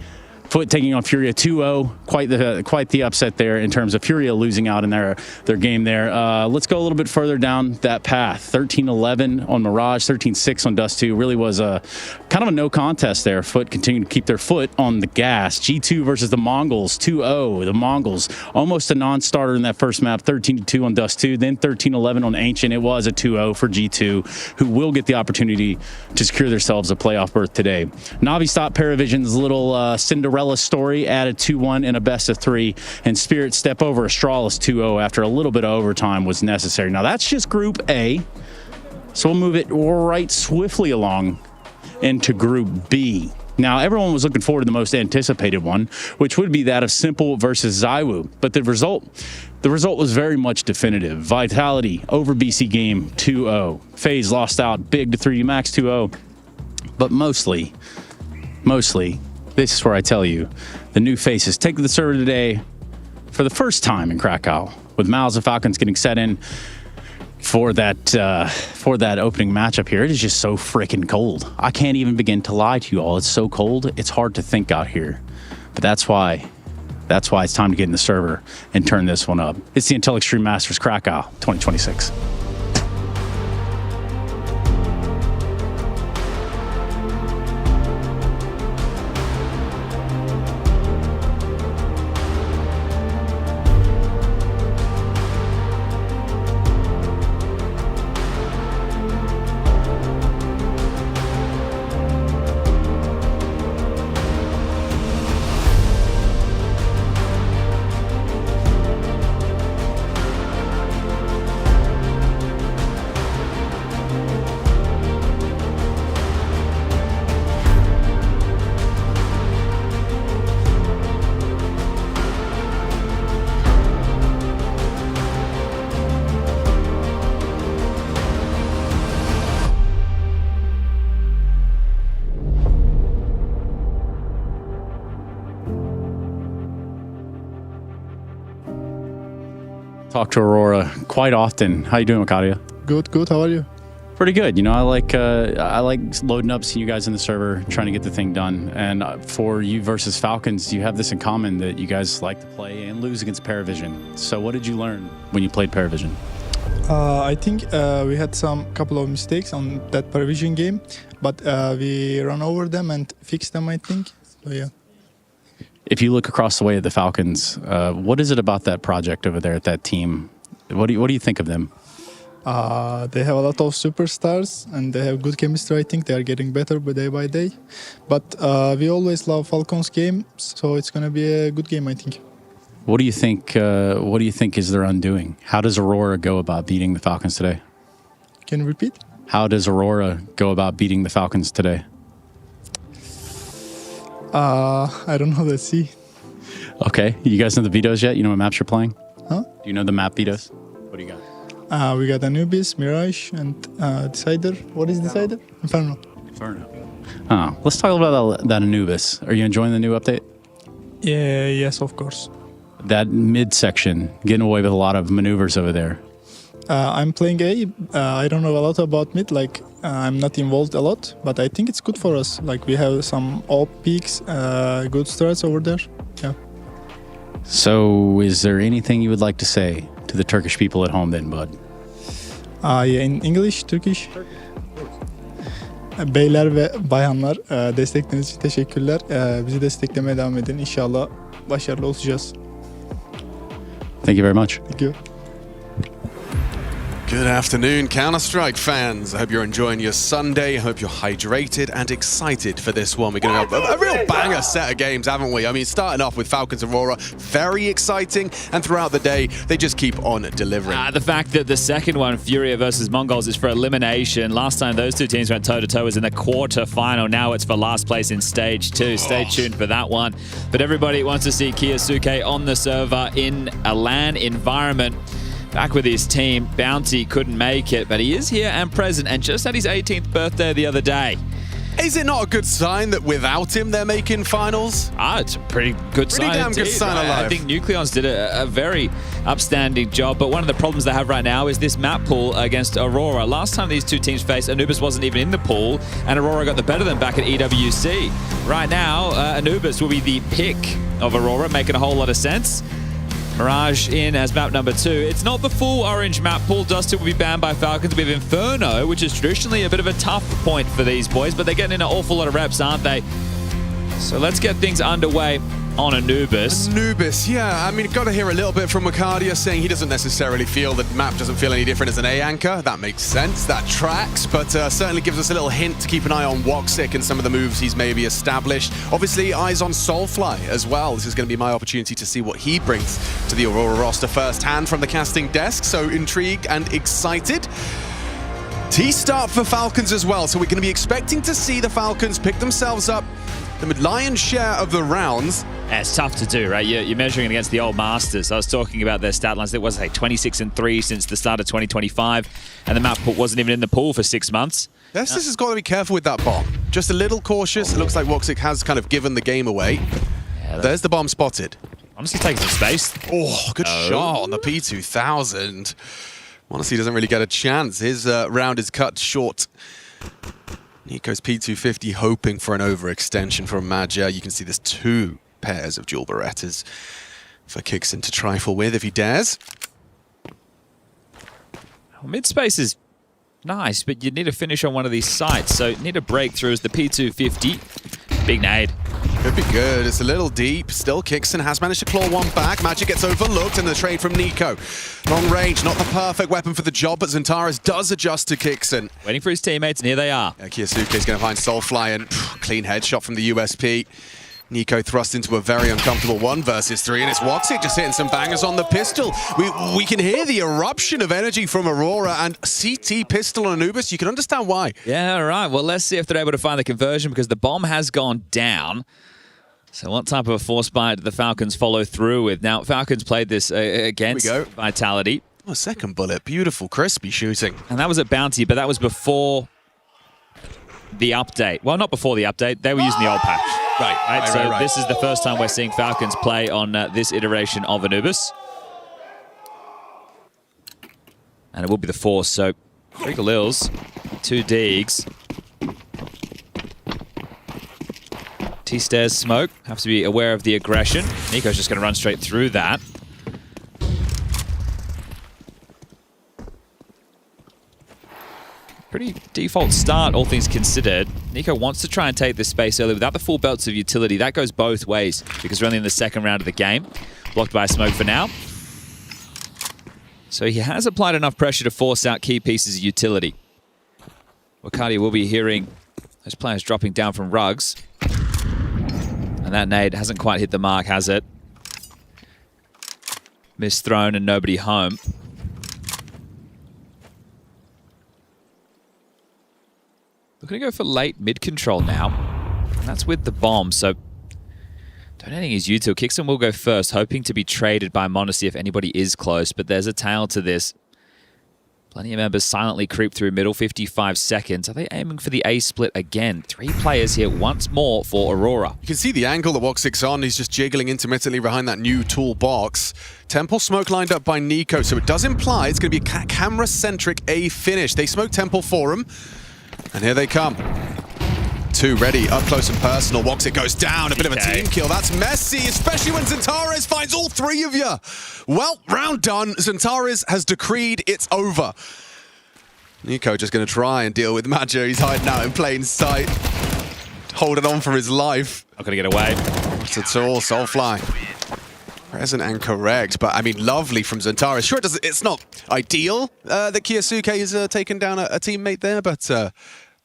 Foot taking on FURIA 2-0. Quite the upset there in terms of FURIA losing out in their game there. Let's go a little bit further down that path. 13-11 on Mirage, 13-6 on Dust 2. Really was a kind of a no contest there. Foot continued to keep their foot on the gas. G2 versus the MongolZ, 2-0. The MongolZ almost a non-starter in that first map, 13-2 on Dust 2. Then 13-11 on Ancient. It was a 2-0 for G2, who will get the opportunity to secure themselves a playoff berth today. Navi stopped Paravision's little Cinderella story, added 2-1 in a best of 3, and Spirit step over Astralis 2-0 after a little bit of overtime was necessary. Now that's just Group A, so we'll move it right swiftly along into Group B. Now everyone was looking forward to the most anticipated one, which would be that of Simple versus Zywoo, but the result was very much definitive. Vitality over BC Game 2-0. FaZe lost out big to 3D Max 2-0, but mostly this is where I tell you the new faces take the server today for the first time in Krakow, with MongolZ and Falcons getting set in for that opening matchup here. It is just so freaking cold. I can't even begin to lie to you all. It's so cold, it's hard to think out here. But that's why it's time to get in the server and turn this one up. It's the Intel Extreme Masters Krakow 2026. Talk to Aurora quite often. How you doing, Makadia? Good. How are you? Pretty good. You know, I like loading up, seeing you guys in the server, trying to get the thing done. And for you versus Falcons, you have this in common that you guys like to play and lose against Paravision. So what did you learn when you played Paravision? I think we had some couple of mistakes on that Paravision game, but we ran over them and fixed them, I think. So yeah. If you look across the way at the Falcons, what is it about that project over there at that team? What do you think of them? They have a lot of superstars and they have good chemistry. I think they are getting better day by day. But we always love Falcons game, so it's going to be a good game, I think. What do you think? What do you think is their undoing? How does Aurora go about beating the Falcons today? Can you repeat? How does Aurora go about beating the Falcons today? I don't know. Let's see. Okay. You guys know the vetoes yet? You know what maps you're playing? Huh? Do you know the map vetoes? What do you got? We got Anubis, Mirage, and Decider. What is Decider? Inferno. Inferno. Oh, let's talk about that Anubis. Are you enjoying the new update? Yeah. Yes, of course. That mid-section, getting away with a lot of maneuvers over there. I'm playing A. I don't know a lot about mid. I'm not involved a lot, but I think it's good for us. We have some AWP peaks, good strats over there. Yeah. So, is there anything you would like to say to the Turkish people at home then, bud? Yeah, in English, Turkish. Beyler ve bayanlar, destekleriniz için teşekkürler. Bizi desteklemeye devam edin. İnşallah başarılı olacağız. Thank you very much. Thank you. Good afternoon, Counter-Strike fans. I hope you're enjoying your Sunday. I hope you're hydrated and excited for this one. We're going to have a real banger set of games, haven't we? I mean, starting off with Falcons Aurora, very exciting, and throughout the day, they just keep on delivering. The fact that the second one, FURIA versus MongolZ, is for elimination. Last time those two teams went toe-to-toe was in the quarter-final. Now it's for last place in Stage 2. Stay tuned for that one. But everybody wants to see Kiyosuke on the server in a LAN environment. back with his team. Bounty couldn't make it, but he is here and present and just had his 18th birthday the other day. Is it not a good sign that without him they're making finals? It's a pretty good sign. Pretty damn good sign of life. I think Nucleons did a very upstanding job, but one of the problems they have right now is this map pool against Aurora. Last time these two teams faced, Anubis wasn't even in the pool, and Aurora got the better of them back at EWC. Right now, Anubis will be the pick of Aurora, making a whole lot of sense. Mirage in as map number 2. It's not the full orange map pool. Dusted will be banned by Falcons. We have Inferno, which is traditionally a bit of a tough point for these boys, but they're getting in an awful lot of reps, aren't they? So let's get things underway on Anubis. Anubis, yeah. I mean, got to hear a little bit from Wakadia saying he doesn't necessarily feel the map doesn't feel any different as an A anchor. That makes sense. That tracks, but certainly gives us a little hint to keep an eye on Woxic and some of the moves he's maybe established. Obviously, eyes on Soulfly as well. This is going to be my opportunity to see what he brings to the Aurora roster firsthand from the casting desk. So intrigued and excited. T-start for Falcons as well. So we're going to be expecting to see the Falcons pick themselves up the lion's share of the rounds. Yeah, it's tough to do, right? You're measuring against the old masters. I was talking about their stat lines. It was like 26-3 since the start of 2025, and the map wasn't even in the pool for 6 months. This has got to be careful with that bomb. Just a little cautious. It looks like Woxic has kind of given the game away. Yeah, there's the bomb spotted. Honestly, taking some space. Oh, good shot on the P2000. Honestly, doesn't really get a chance. His round is cut short. Nico's P250 hoping for an overextension from Maja. You can see there's 2 pairs of dual Berettas for Kixon to trifle with if he dares. Well, mid-space is nice, but you need to finish on one of these sites, so you need a breakthrough as the P250. Big nade. Could be good. It's a little deep. Still, Kixon has managed to claw one back. Magic gets overlooked in the trade from Nico. Long range, not the perfect weapon for the job, but Xantares does adjust to Kixon. Waiting for his teammates, and here they are. Kiyosuke is going to find Soulfly, and clean headshot from the USP. Nico thrust into a very uncomfortable 1 versus 3, and it's Woxic just hitting some bangers on the pistol. We can hear the eruption of energy from Aurora, and CT pistol on Anubis. You can understand why. Yeah, all right. Well, let's see if they're able to find the conversion, because the bomb has gone down. So what type of a force bite do the Falcons follow through with? Now, Falcons played this against Vitality. Oh, second bullet. Beautiful, crispy shooting. And that was at Bounty, but that was before the update. Well, not before the update. They were using the old patch. Right. So this is the first time we're seeing Falcons play on this iteration of Anubis. And it will be the force. So 3 Galils, 2 Deegs. T-stairs smoke. Have to be aware of the aggression. Nico's just going to run straight through that. Pretty default start, all things considered. Nico wants to try and take this space early without the full belts of utility. That goes both ways because we're only in the second round of the game. Blocked by a smoke for now. So he has applied enough pressure to force out key pieces of utility. Wakadia will be hearing those players dropping down from rugs. And that nade hasn't quite hit the mark, has it? Misthrown and nobody home. We're going to go for late mid-control now. And that's with the bomb, so donating his util. Kixon will go first, hoping to be traded by Monacy if anybody is close, but there's a tail to this. Plenty of members silently creep through middle, 55 seconds. Are they aiming for the A split again? 3 players here once more for Aurora. You can see the angle that Woxic's on. He's just jiggling intermittently behind that new toolbox. Temple smoke lined up by Nico, so it does imply it's going to be a camera-centric A finish. They smoke Temple for him, and here they come. 2 ready, up close and personal. Woxic goes down, a bit of a team kill. That's messy, especially when Xantares finds all 3 of you. Well, round done. Xantares has decreed it's over. Nico just going to try and deal with Maja. He's hiding out in plain sight, holding on for his life. Not going to get away. Not at all, Soulfly. Present and correct, but I mean, lovely from Xantares. Sure, it's not ideal that Kiyosuke has taken down a teammate there, but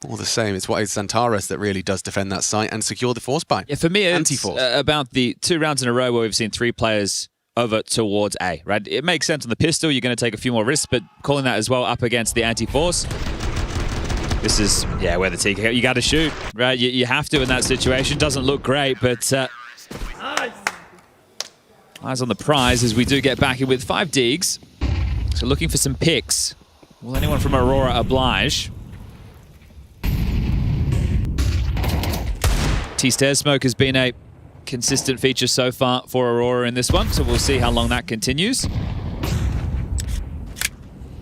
all the same, it's Xantares that really does defend that site and secure the force buy. Yeah, for me, it's about the 2 rounds in a row where we've seen 3 players over towards A, right? It makes sense on the pistol. You're going to take a few more risks, but calling that as well up against the anti-force. This is, yeah, where the TK, you got to shoot, right? You have to in that situation. Doesn't look great, but eyes on the prize as we do get back in with 5 Deegs. So looking for some picks. Will anyone from Aurora oblige? T-Stairs smoke has been a consistent feature so far for Aurora in this one, so we'll see how long that continues.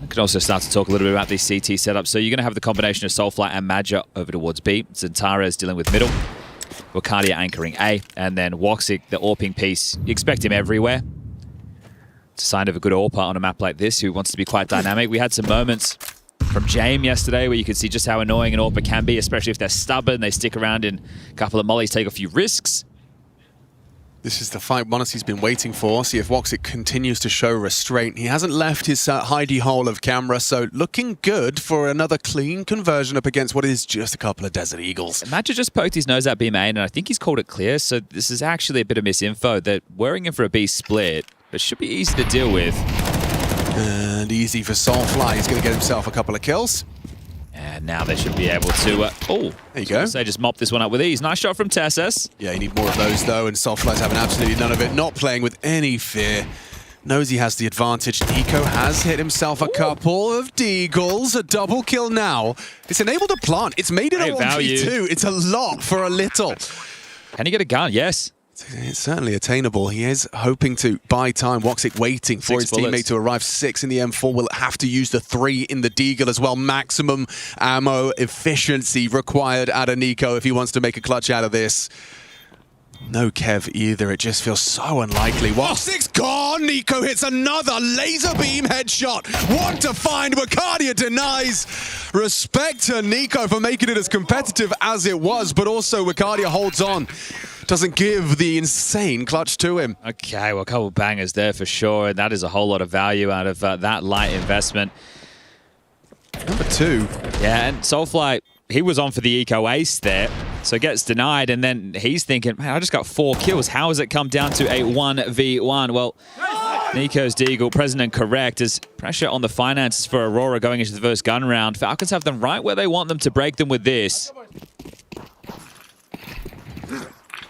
I could also start to talk a little bit about these CT setups. So you're going to have the combination of Soulfly and Madja over towards B. Zentares dealing with middle. Wakadia anchoring A. And then Woxic, the AWPing piece. You expect him everywhere. It's a sign of a good AWPer on a map like this who wants to be quite dynamic. We had some moments from Jame yesterday where you could see just how annoying an AWPer can be, especially if they're stubborn, they stick around in a couple of mollies, take a few risks. This is the fight Monacy's been waiting for. See if Woxic continues to show restraint. He hasn't left his hidey hole of camera, so looking good for another clean conversion up against what is just a couple of Desert Eagles. Madja just poked his nose at B main, and I think he's called it clear, so this is actually a bit of misinfo. They're worrying him for a B split, but should be easy to deal with. And easy for Soulfly. He's going to get himself a couple of kills. And now they should be able to... oh, there you go. So just mop this one up with ease. Nice shot from Tessus. Yeah, you need more of those, though, and Soulfly's having absolutely none of it. Not playing with any fear. Knows he has the advantage. Nico has hit himself a couple of deagles. A double kill now. It's enabled a plant. It's made it a 1v2. It's a lot for a little. Can he get a gun? Yes. It's certainly attainable. He is hoping to buy time. Woxic waiting for his teammate to arrive. 6 in the M4. Will have to use the 3 in the Deagle as well. Maximum ammo efficiency required out of Nico if he wants to make a clutch out of this. No Kev either. It just feels so unlikely. Woxic's gone. Nico hits another laser beam headshot. One to find. Wakadia denies. Respect to Nico for making it as competitive as it was, but also Wakadia holds on. Doesn't give the insane clutch to him. Okay, well, a couple bangers there for sure, and that is a whole lot of value out of that light investment. Number 2. Yeah, and Soulfly, he was on for the eco ace there, so gets denied, and then he's thinking, man, I just got 4 kills. How has it come down to a 1v1? Well, Nico's Deagle, present and correct, as pressure on the finances for Aurora going into the first gun round. Falcons have them right where they want them to break them with this.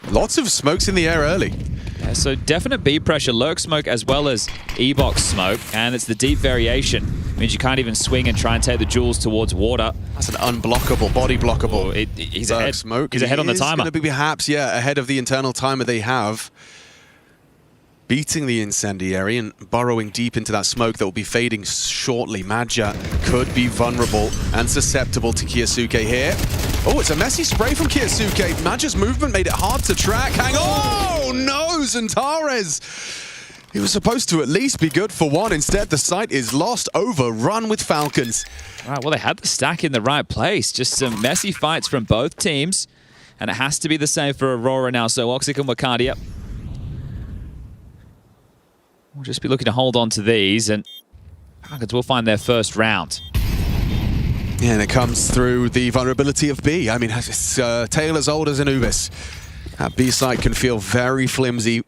Lots of smokes in the air early. Yeah, so definite B pressure, lurk smoke as well as E-box smoke, and it's the deep variation. It means you can't even swing and try and take the jewels towards water. That's an unblockable, body blockable. He's ahead. Smoke. He's ahead on the timer. Going to be perhaps, yeah, ahead of the internal timer they have. Beating the incendiary and burrowing deep into that smoke that will be fading shortly. Madja could be vulnerable and susceptible to Kiyosuke here. Oh, it's a messy spray from Kiyosuke. Madja's movement made it hard to track. Hang on! Oh, no, Zentares! He was supposed to at least be good for 1. Instead, the site is lost, overrun with Falcons. All right, well, they had the stack in the right place. Just some messy fights from both teams. And it has to be the same for Aurora now. So Woxic and Wakadia we'll just be looking to hold on to these, and Falcons will find their first round. Yeah, and it comes through the vulnerability of B. I mean, it's a tale as old as Anubis. That B site can feel very flimsy,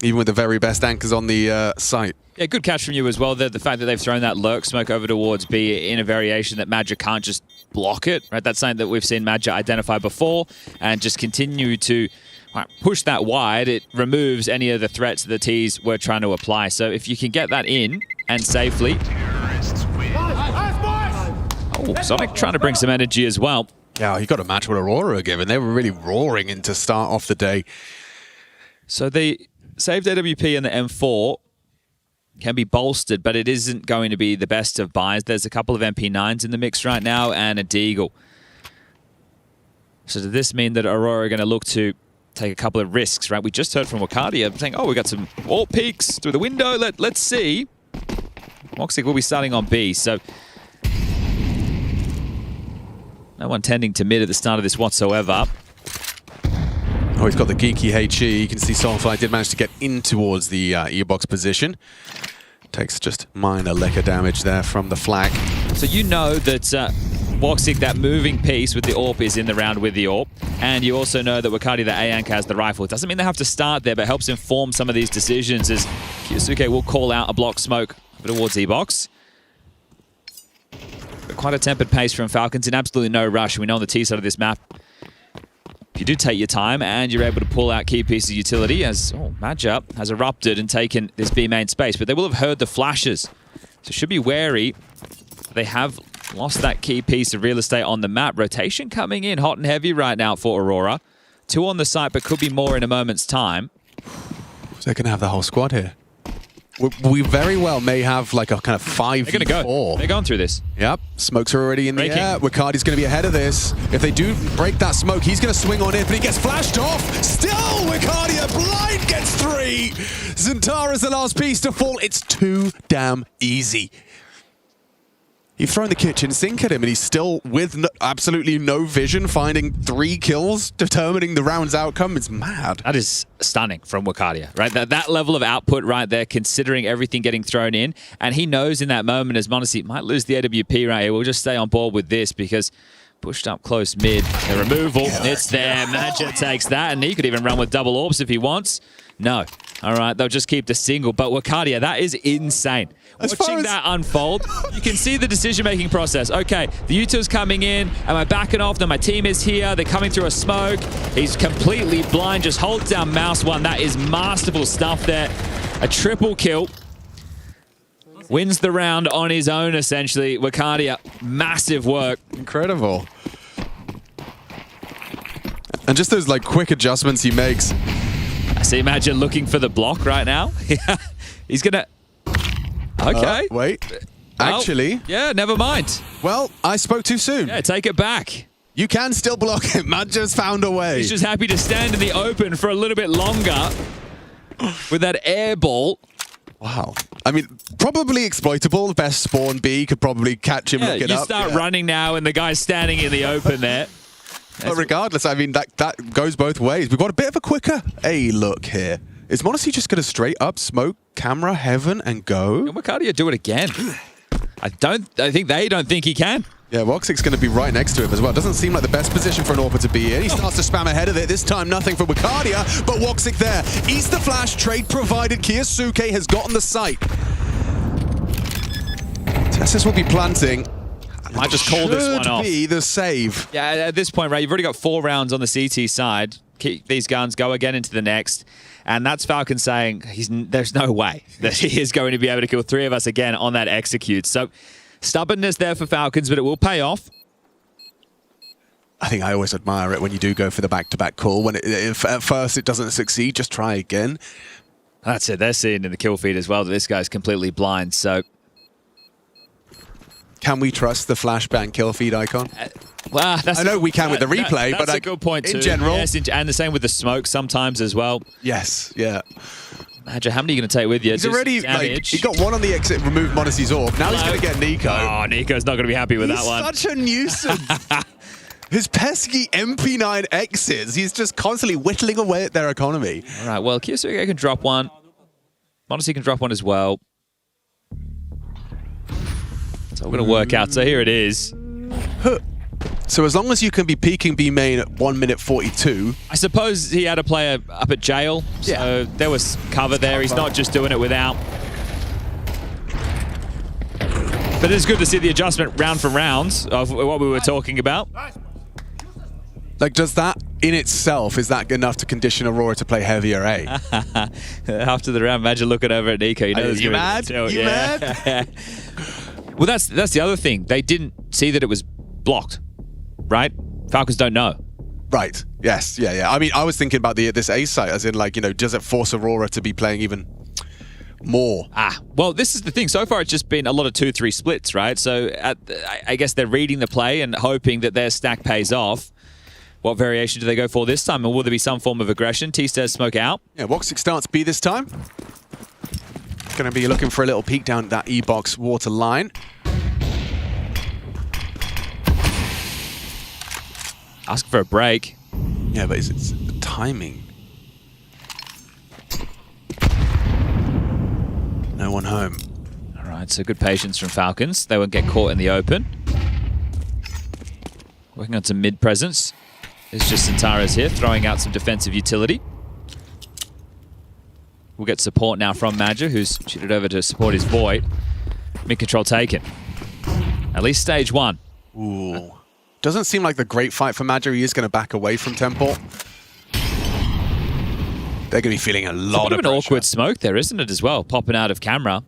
even with the very best anchors on the site. Yeah, good catch from you as well. The fact that they've thrown that lurk smoke over towards B in a variation that Madja can't just block it, right? That's something that we've seen Madja identify before and just continue to push that wide. It removes any of the threats that the T's were trying to apply. So if you can get that in and safely. Oh, Sonic trying to bring some energy as well. Yeah, he got a match with Aurora given. They were really roaring in to start off the day. So the saved AWP and the M4 can be bolstered, but it isn't going to be the best of buys. There's a couple of MP9s in the mix right now and a Deagle. So does this mean that Aurora are going to look to take a couple of risks, right? We just heard from Wakadia saying, oh, we got some all peeks through the window. Let's see. Woxic will be starting on B, so no one tending to mid at the start of this whatsoever. Oh, he's got the geeky HE. You can see Soulfly did manage to get in towards the E-box position. Takes just minor liquor damage there from the flag. So you know that Woxic, that moving piece with the AWP is in the round with the AWP. And you also know that Wakadia, the A-anchor, has the rifle. It doesn't mean they have to start there, but helps inform some of these decisions as Kiyosuke will call out a block smoke towards E-box. But quite a tempered pace from Falcons in absolutely no rush. We know on the T side of this map, you do take your time and you're able to pull out key pieces of utility as Madja has erupted and taken this B main space, but they will have heard the flashes. So should be wary. They have lost that key piece of real estate on the map. Rotation coming in hot and heavy right now for Aurora. 2 on the site, but could be more in a moment's time. So they're going to have the whole squad here. We very well may have like a kind of 5v4. They're going to go. They're going through this. Yep. Smokes are already in the air. Wicardi's going to be ahead of this. If they do break that smoke, he's going to swing on it, but he gets flashed off. Still, Wicardi, blind gets 3. Zentara's the last piece to fall. It's too damn easy. You've thrown the kitchen sink at him, and he's still with absolutely no vision, finding 3 kills, determining the round's outcome. It's mad. That is stunning from Wicardia, right? That level of output right there, considering everything getting thrown in. And he knows in that moment, as MongolZ might lose the AWP right here, we'll just stay on board with this because pushed up close mid. The removal, it's there. Madja takes that, and he could even run with double orbs if he wants. No. All right, they'll just keep the single. But Wicardia, that is insane. Watching that unfold, you can see the decision-making process. Okay, the U2's coming in. Am I backing off? No, my team is here. They're coming through a smoke. He's completely blind. Just holds down mouse 1. That is masterful stuff there. A triple kill. Wins the round on his own, essentially. Wicardia, massive work. Incredible. And just those like quick adjustments he makes. I see Madja looking for the block right now. He's going to... Okay. Wait. Actually... yeah, never mind. Well, I spoke too soon. Yeah, take it back. You can still block him. Madja's found a way. He's just happy to stand in the open for a little bit longer with that air ball. Wow. I mean, probably exploitable. Best spawn B could probably catch him, look it up. You start running now and the guy's standing in the open there. But regardless, I mean, that goes both ways. We've got a bit of a quicker look here. Is MongolZ just going to straight up smoke camera heaven and go? Can Wicardia do it again? I think they don't think he can. Yeah, Woxic's going to be right next to him as well. Doesn't seem like the best position for an AWPer to be in. He starts to spam ahead of it. This time, nothing for Wicardia, but Woxic there. Eats the flash, trade provided. Kiyasuke has gotten the site. Tessus will be planting. Might just call this one off. Should be the save. Yeah, at this point, right, you've already got 4 rounds on the CT side. Keep these guns, go again into the next. And that's Falcon saying there's no way that he is going to be able to kill 3 of us again on that execute. So stubbornness there for Falcons, but it will pay off. I think I always admire it when you do go for the back-to-back call. When if at first it doesn't succeed, just try again. That's it. They're seeing in the kill feed as well that this guy's completely blind. So can we trust the flashbang kill feed icon? Well, I know we can with the replay, but that's a good point too. In general. Yes, and the same with the smoke sometimes as well. Yes, yeah. Madja, how many are you going to take with you? He's already, like, he got 1 on the exit, removed MongolZ's orb. Now he's going to get Nico. Oh, Nico's not going to be happy with that one. He's such a nuisance. His pesky MP9 exits, he's just constantly whittling away at their economy. All right, well, Kiyasuke can drop 1. MongolZ can drop 1 as well. So we're going to work out. So here it is. So as long as you can be peeking B main at 1 minute 42. I suppose he had a player up at jail. Yeah. So there was cover there. He's not just doing it without. But it's good to see the adjustment round for round of what we were talking about. Like, does that in itself, is that enough to condition Aurora to play heavier A? After the round, imagine looking over at Nico. You know, you mad? You mad? Well, that's the other thing. They didn't see that it was blocked, right? Falcons don't know. Right. Yes. Yeah. Yeah. I mean, I was thinking about this A site, as in, like, you know, does it force Aurora to be playing even more? Well, this is the thing. So far, it's just been a lot of 2-3 splits, right? So I guess they're reading the play and hoping that their stack pays off. What variation do they go for this time? And will there be some form of aggression? T-Stairs smoke out. Yeah, Woxic starts B this time. Going to be looking for a little peek down that E-box water line. Ask for a break. Yeah, but it's the timing. No one home. All right, so good patience from Falcons. They won't get caught in the open. Working on some mid presence. It's just Zentara's here, throwing out some defensive utility. We'll get support now from Madja, who's shooted over to support his Void. Mid control taken. At least stage 1. Ooh. Doesn't seem like the great fight for Magi. He is going to back away from Temple. They're going to be feeling a lot of pressure. an awkward smoke there, isn't it, as well, popping out of camera.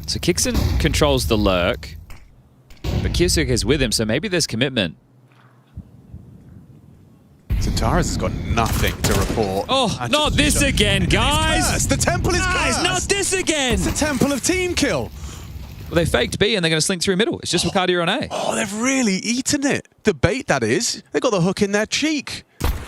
So Kixon controls the lurk, but Kyosuke is with him, so maybe there's commitment. Zentaris has got nothing to report. Oh, not this again, guys! The Temple is cursed! Not this again! It's the Temple of team kill. Well, they faked B and they're going to slink through middle. It's just Wakadia on A. Oh, they've really eaten it. The bait, that is. They got the hook in their cheek.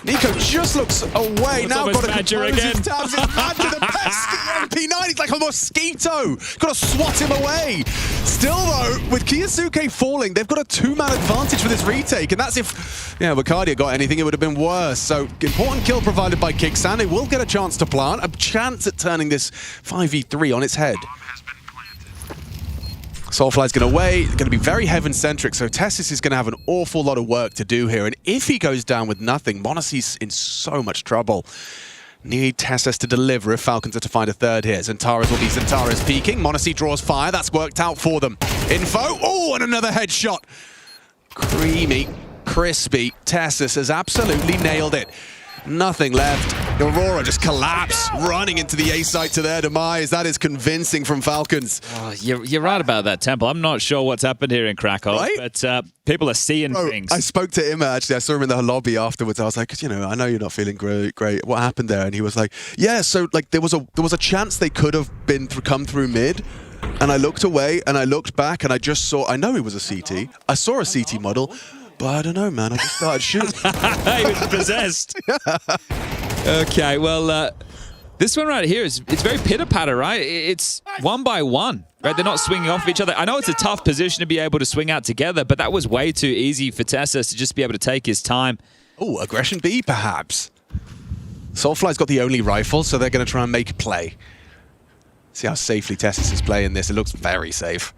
Nico just looks away. It's now almost got to Badger compose again. his tabs. It's Badger, the best MP9. He's like a mosquito. Got to swat him away. Still, though, with Kyosuke falling, they've got a 2-man advantage for this retake. And that's if, Wakadia got anything, it would have been worse. So, important kill provided by Kixan. They will get a chance to plant, a chance at turning this 5v3 on its head. Soulfly's going to wait, going to be very heaven-centric, so Tessis is going to have an awful lot of work to do here, and if he goes down with nothing, m0NESY's in so much trouble. Need Tessis to deliver if Falcons are to find a third here. Zentaris will be Zentaris peeking, m0NESY draws fire, that's worked out for them. Info, oh, and another headshot. Creamy, crispy, Tessis has absolutely nailed it. Nothing left. Aurora just collapse, running into the A site to their demise. That is convincing from Falcons. Oh, you're right about that, Temple. I'm not sure what's happened here in Krakow, right? But people are seeing things. I spoke to him, actually. I saw him in the lobby afterwards. I was like, I know you're not feeling great. What happened there? And he was like, yeah, so like there was a chance they could have come through mid. And I looked away and I looked back and I just saw, I know he was a CT. I saw a CT model. But I don't know, man. I just started shooting. He was possessed. Okay, well, this one right here it's very pitter-patter, right? It's 1 by 1, right? They're not swinging off of each other. I know it's a tough position to be able to swing out together, but that was way too easy for Tessis to just be able to take his time. Oh, aggression B, perhaps. Soulfly's got the only rifle, so they're going to try and make play. See how safely Tessis is playing this. It looks very safe.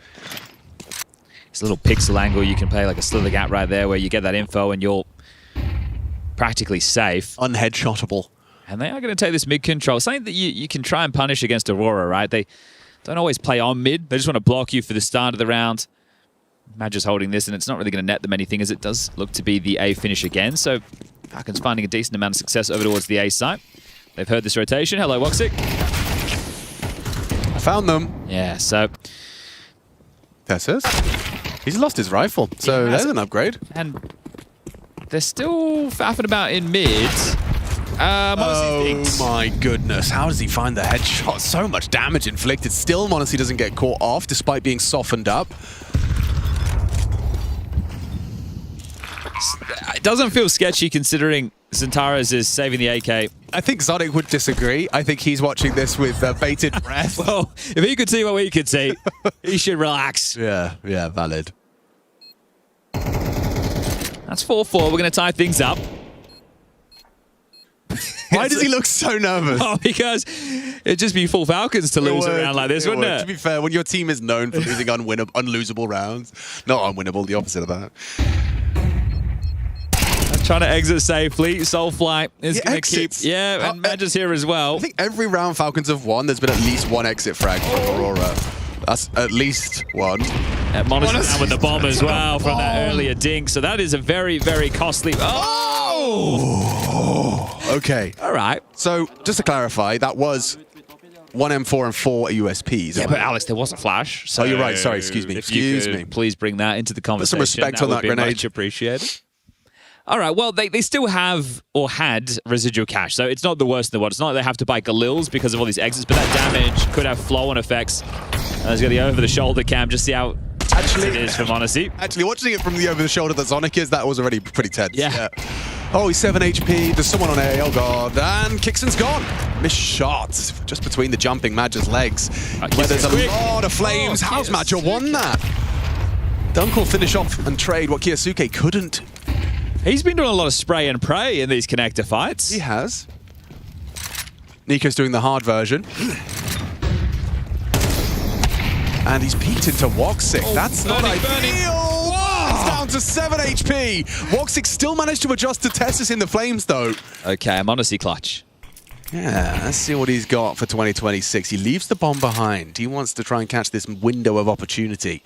It's a little pixel angle you can play, like a slither gap right there, where you get that info and you're practically safe. Unheadshotable. And they are going to take this mid control. Something that you can try and punish against Aurora, right? They don't always play on mid. They just want to block you for the start of the round. Madge's holding this, and it's not really going to net them anything, as it does look to be the A finish again. So Falcons finding a decent amount of success over towards the A site. They've heard this rotation. Hello, Woxic. I found them. Yeah, so... Tessis. He's lost his rifle, so there's an upgrade. And they're still faffing about in mid. Oh my goodness, how does he find the headshot? So much damage inflicted. Still, m0NESY doesn't get caught off, despite being softened up. It doesn't feel sketchy considering Zentaris is saving the AK. I think Zonic would disagree. I think he's watching this with bated breath. Well, if he could see what we could see, he should relax. Yeah, valid. That's 4-4. We're going to tie things up. Why does he look so nervous? Oh, because it'd just be full Falcons to lose around like this, wouldn't it? To be fair, when your team is known for losing unlosable rounds, not unwinnable, the opposite of that. Trying to exit safely. Soulfly is going to keep... Yeah, and Madge's here as well. I think every round Falcons have won, there's been at least one exit frag from Aurora. That's at least one. m0NESY down with the bomb as well from that earlier dink. So that is a very, very costly... Oh! Okay. All right. So, just to clarify, that was 1 M4 and 4 USPs. Yeah, but Alex, there was a flash. So you're right. Sorry, excuse me. Excuse me. Please bring that into the conversation. Put some respect on that grenade. Much appreciated. All right, well, they still have, or had, residual cash, so it's not the worst in the world. It's not like they have to buy Galils because of all these exits, but that damage could have flow-on effects. There's going to be over-the-shoulder cam, just see how it is for m0NESY. Actually, watching it from the over-the-shoulder that Zonic is, that was already pretty tense. Yeah. Oh, he's 7 HP. There's someone on A. Oh, God. And Kixon's gone. Missed shot just between the jumping Madge's legs. Where there's a lot of flames. How's Madge won that? Dunk will finish off and trade what Kyosuke couldn't. He's been doing a lot of spray and pray in these connector fights. He has. Nico's doing the hard version. And he's peeked into Woxic. That's not ideal. It's down to 7 HP. Woxic still managed to adjust to Tessis in the flames, though. Okay, m0NESY clutch. Yeah, let's see what he's got for 2026. He leaves the bomb behind. He wants to try and catch this window of opportunity.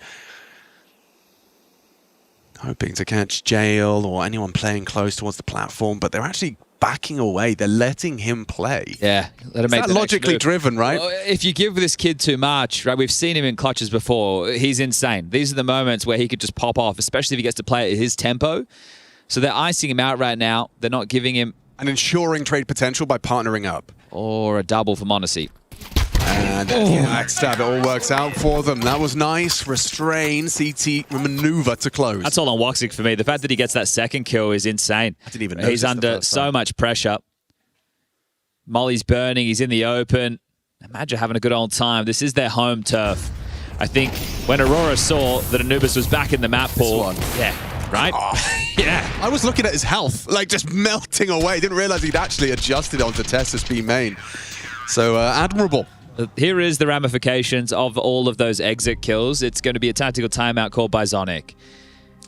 Hoping to catch Jail or anyone playing close towards the platform, but they're actually backing away. They're letting him play. Yeah, let him make that the logically next move. driven, right? Well, if you give this kid too much, right? We've seen him in clutches before. He's insane. These are the moments where he could just pop off, especially if he gets to play at his tempo. So they're icing him out right now. They're not giving him... And ensuring trade potential by partnering up. Or a double for MongolZ. And backstab, it all works out for them. That was nice. Restrain, CT maneuver to close. That's all on Woxic for me. The fact that he gets that second kill is insane. I didn't even notice. He's under so much pressure. Molly's burning. He's in the open. Imagine having a good old time. This is their home turf. I think when Aurora saw that Anubis was back in the map pool, right? Yeah. I was looking at his health, like just melting away. Didn't realize he'd actually adjusted onto Tessus B main. So admirable. Here is the ramifications of all of those exit kills. It's going to be a tactical timeout called by Zonic.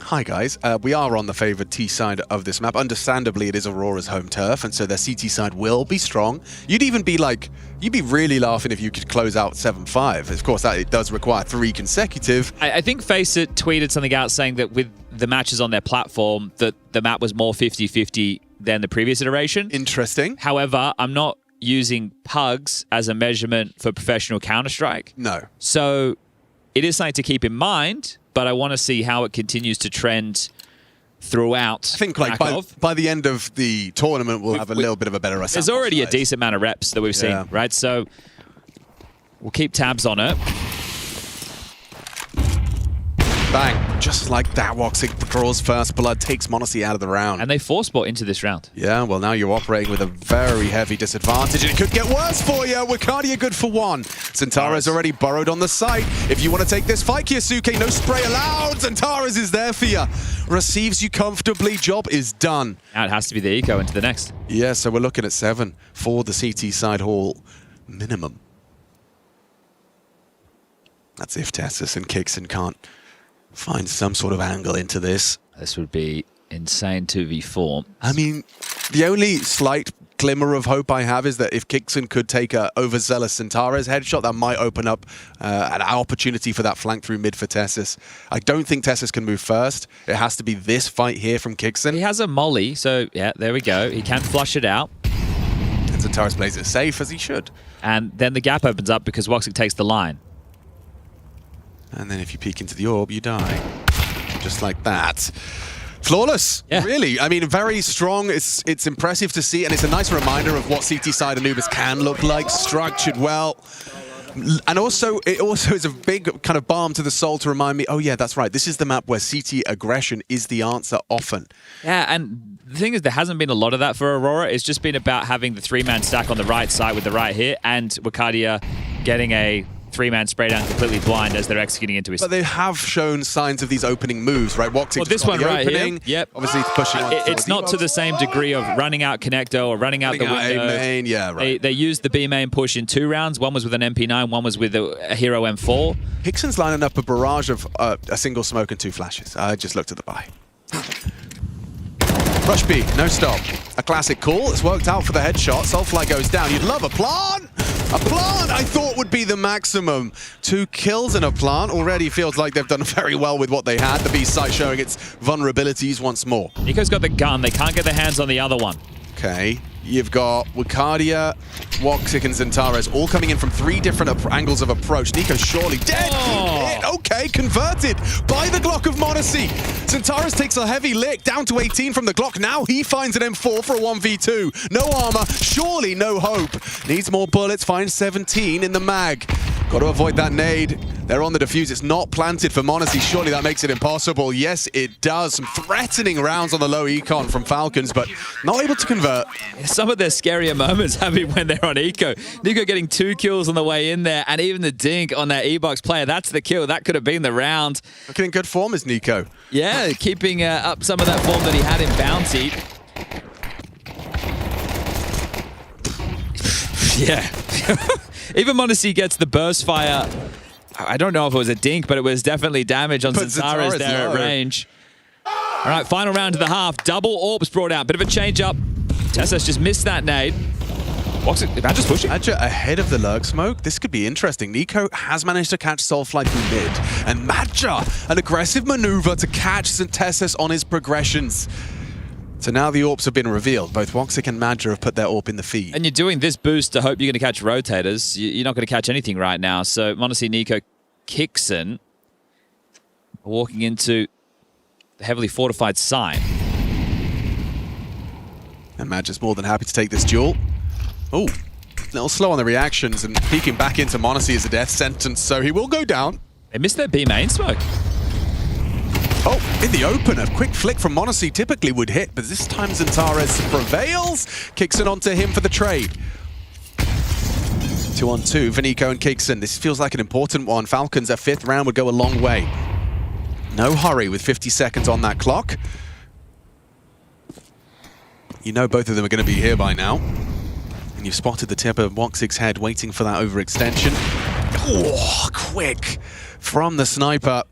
Hi guys, we are on the favored T side of this map. Understandably, it is Aurora's home turf, and so their CT side will be strong. You'd even be like, you'd be really laughing if you could close out 7-5. Of course, that it does require 3 consecutive. I think Faceit tweeted something out saying that with the matches on their platform, that the map was more 50-50 than the previous iteration. Interesting. However, I'm not using pugs as a measurement for professional Counter-Strike. No. So it is something to keep in mind, but I want to see how it continues to trend throughout. I think like by the end of the tournament, we'll have a little bit of a better sample There's already size. a decent amount of reps that we've seen, right? So we'll keep tabs on it. Bang. Just like that, Woxic draws first blood, takes MongolZ out of the round. And they force bot into this round. Yeah, well, now you're operating with a very heavy disadvantage, and it could get worse for you. Wakadia good for 1. Centaurus already burrowed on the site. If you want to take this fight, Kyosuke, no spray allowed. Centaurus is there for you. Receives you comfortably. Job is done. Now it has to be the eco into the next. Yeah, so we're looking at 7 for the CT side hall minimum. That's if Tessus and Kixon can't find some sort of angle into this. This would be insane 2v4. I mean, the only slight glimmer of hope I have is that if Kixon could take a overzealous Centaurus headshot, that might open up an opportunity for that flank through mid for Tessus. I don't think Tessus can move first. It has to be this fight here from Kixon. He has a molly, so yeah, there we go. He can flush it out. And Centaurus plays it safe, as he should. And then the gap opens up because Woxic takes the line. And then if you peek into the orb, you die. Just like that. Flawless, really. I mean, very strong. It's impressive to see, and it's a nice reminder of what CT side Anubis can look like. Structured well. And also, it also is a big kind of balm to the soul to remind me, oh yeah, that's right. This is the map where CT aggression is the answer often. Yeah, and the thing is, there hasn't been a lot of that for Aurora. It's just been about having the 3-man stack on the right side with the right hit, and Wakadia getting a 3-man spray down completely blind as they're executing into his... But they have shown signs of these opening moves, right? Woxic well, this one right opening. here, yep. Obviously it's pushing on. It's not to the same degree of running out Connector or running out the window. A main, yeah, right. They used the B main push in 2 rounds. One was with an MP9, one was with a Hero M4. Hickson's lining up a barrage of a single smoke and 2 flashes. I just looked at the buy. Rush B, no stop. A classic call. It's worked out for the headshot. Soulfly goes down. You'd love a plant. A plant, I thought, would be the maximum. 2 kills in a plant already feels like they've done very well with what they had. The B site showing its vulnerabilities once more. Nico's got the gun. They can't get their hands on the other one. Okay. You've got Wakadia, Woxic, and Centaurus all coming in from 3 different angles of approach. Nico surely dead. Okay, converted by the Glock of MongolZ. Centaurus takes a heavy lick down to 18 from the Glock. Now he finds an M4 for a 1v2. No armor, surely no hope. Needs more bullets, finds 17 in the mag. Got to avoid that nade. They're on the defuse. It's not planted for MongolZ. Surely that makes it impossible. Yes, it does. Some threatening rounds on the low econ from Falcons, but not able to convert. Some of their scarier moments have been when they're on eco. Nico getting 2 kills on the way in there, and even the dink on that E-Box player. That's the kill. That could have been the round. Looking in good form is Nico. Yeah, keeping up some of that form that he had in Bounty. Yeah. Even MongolZ gets the burst fire. I don't know if it was a dink, but it was definitely damage on Centaurus there at range. All right, final round of the half. Double orbs brought out. Bit of a change up. Tessus just missed that nade. Badger's pushing. Badger ahead of the lurk smoke. This could be interesting. Nico has managed to catch Soulfly through mid. And Badger, an aggressive maneuver to catch Synthesis on his progressions. So now the AWPs have been revealed. Both Woxic and Badger have put their AWP in the feed. And you're doing this boost to hope you're going to catch rotators. You're not going to catch anything right now. So m0NESY, Nico, Kixen walking into the heavily fortified site. And Badger's more than happy to take this duel. Oh, a little slow on the reactions, and peeking back into m0NESY is a death sentence, so he will go down. They missed their B main smoke. Oh, in the open, a quick flick from m0NESY typically would hit, but this time Xantares prevails. Kixen onto him for the trade. 2-on-2, Vinico and Kixen. This feels like an important one. Falcons, a 5th round would go a long way. No hurry with 50 seconds on that clock. You know both of them are going to be here by now. And you've spotted the tip of Woxic's head waiting for that overextension. Oh, quick from the sniper.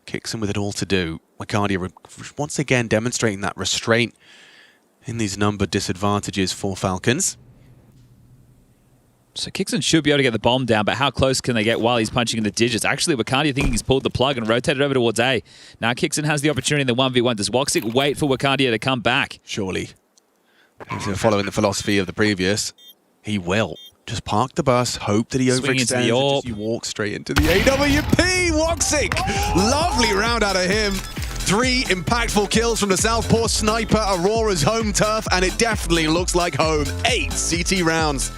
Kixen with it all to do. Wicardia once again demonstrating that restraint in these number disadvantages for Falcons. So Kixen should be able to get the bomb down, but how close can they get while he's punching in the digits? Actually, Wicardia thinking he's pulled the plug and rotated over towards A. Now Kixen has the opportunity in the 1v1. Does Woxic wait for Wicardia to come back? Surely. He's following the philosophy of the previous. He will. Just park the bus, hope that he overextends, and just you walk straight into the AWP. Woxic! Lovely round out of him. 3 impactful kills from the Southpaw sniper, Aurora's home turf, and it definitely looks like home. 8 CT rounds.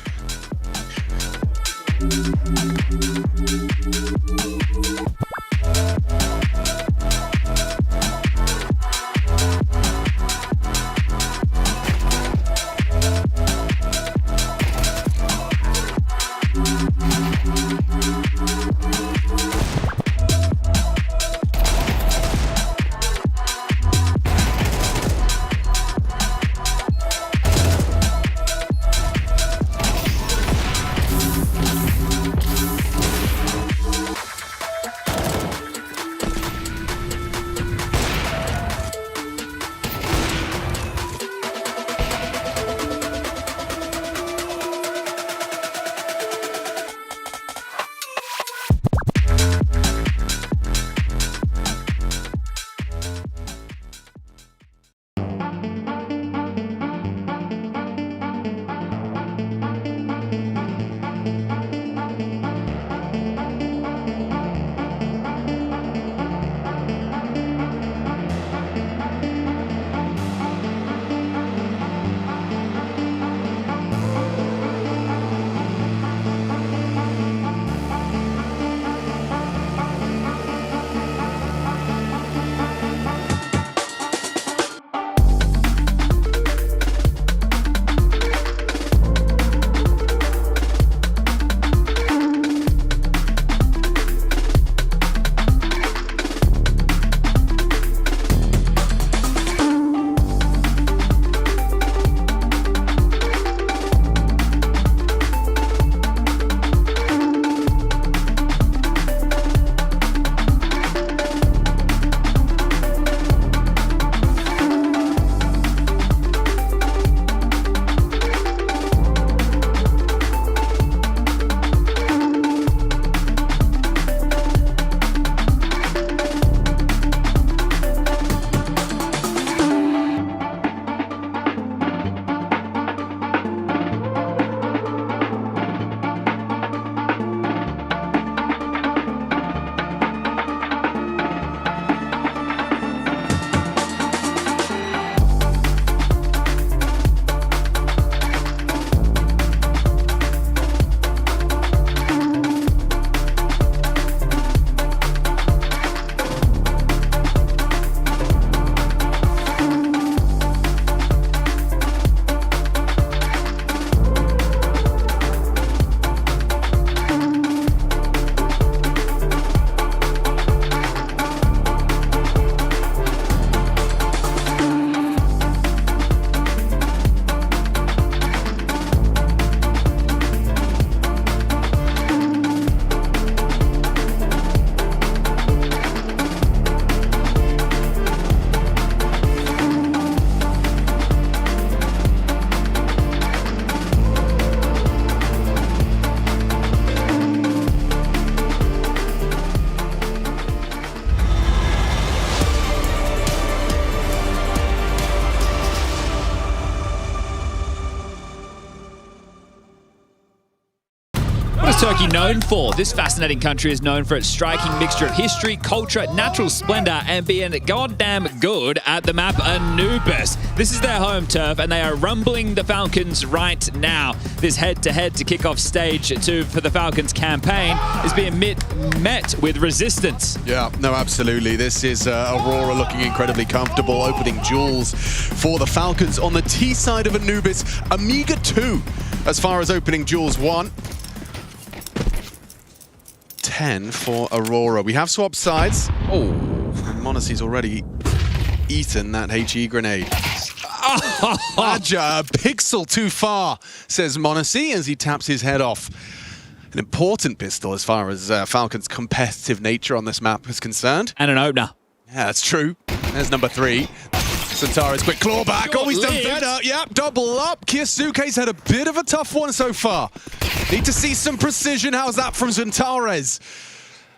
Turkey known for? This fascinating country is known for its striking mixture of history, culture, natural splendor, and being goddamn good at the map Anubis. This is their home turf, and they are rumbling the Falcons right now. This head-to-head to kick off stage 2 for the Falcons campaign is being met with resistance. Yeah, no, absolutely. This is Aurora looking incredibly comfortable, opening duels for the Falcons on the T side of Anubis. Amiga 2 as far as opening duels 1. 10 for Aurora. We have swapped sides. Oh, and MongolZ's already eaten that HE grenade. Badger, a pixel too far, says MongolZ as he taps his head off. An important pistol as far as Falcon's competitive nature on this map is concerned. And an opener. Yeah, that's true. There's number 3. Centaur's quick clawback. Oh, he's done better. Yep, double up. Kiyosuke's had a bit of a tough one so far. Need to see some precision. How's that from Centaur's?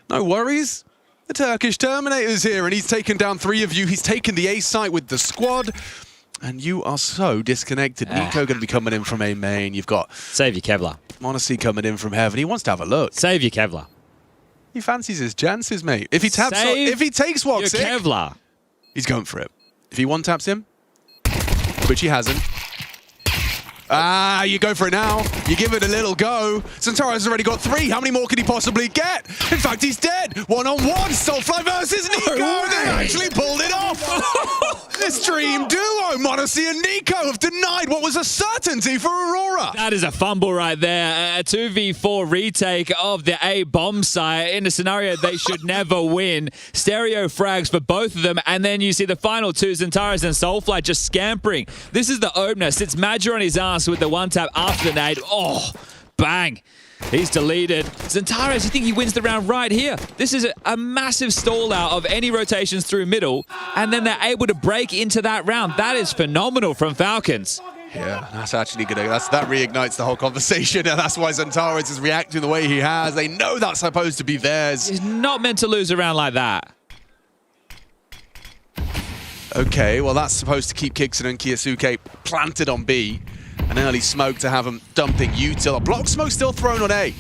No worries. The Turkish Terminator's here, and he's taken down 3 of you. He's taken the A site with the squad. And you are so disconnected. Nico going to be coming in from A main. You've got... Save your Kevlar. MongolZ coming in from heaven. He wants to have a look. Save your Kevlar. He fancies his chances, mate. If he taps, if he takes what's your Kevlar, he's going for it. If he one-taps him, which he hasn't. You go for it now. You give it a little go. Centaur's already got 3. How many more can he possibly get? In fact, he's dead. One-on-one. Soulfly versus Nico. They actually pulled it off. This dream duo, MongolZ and Nico, have denied what was a certainty for Aurora. That is a fumble right there. A 2v4 retake of the A bomb site in a scenario they should never win. Stereo frags for both of them, and then you see the final 2, Centaur's and Soulfly just scampering. This is the opener. Sits Major on his ass with the one tap after the nade. Oh, bang. He's deleted. Centaur's, you think he wins the round right here? This is a massive stall out of any rotations through middle, and then they're able to break into that round. That is phenomenal from Falcons. Yeah, that's actually good. That reignites the whole conversation, and that's why Centaur's is reacting the way he has. They know that's supposed to be theirs. He's not meant to lose a round like that. Okay, well, that's supposed to keep Kixon and Kiyosuke planted on B. An early smoke to have them dumping util. A block smoke still thrown on A.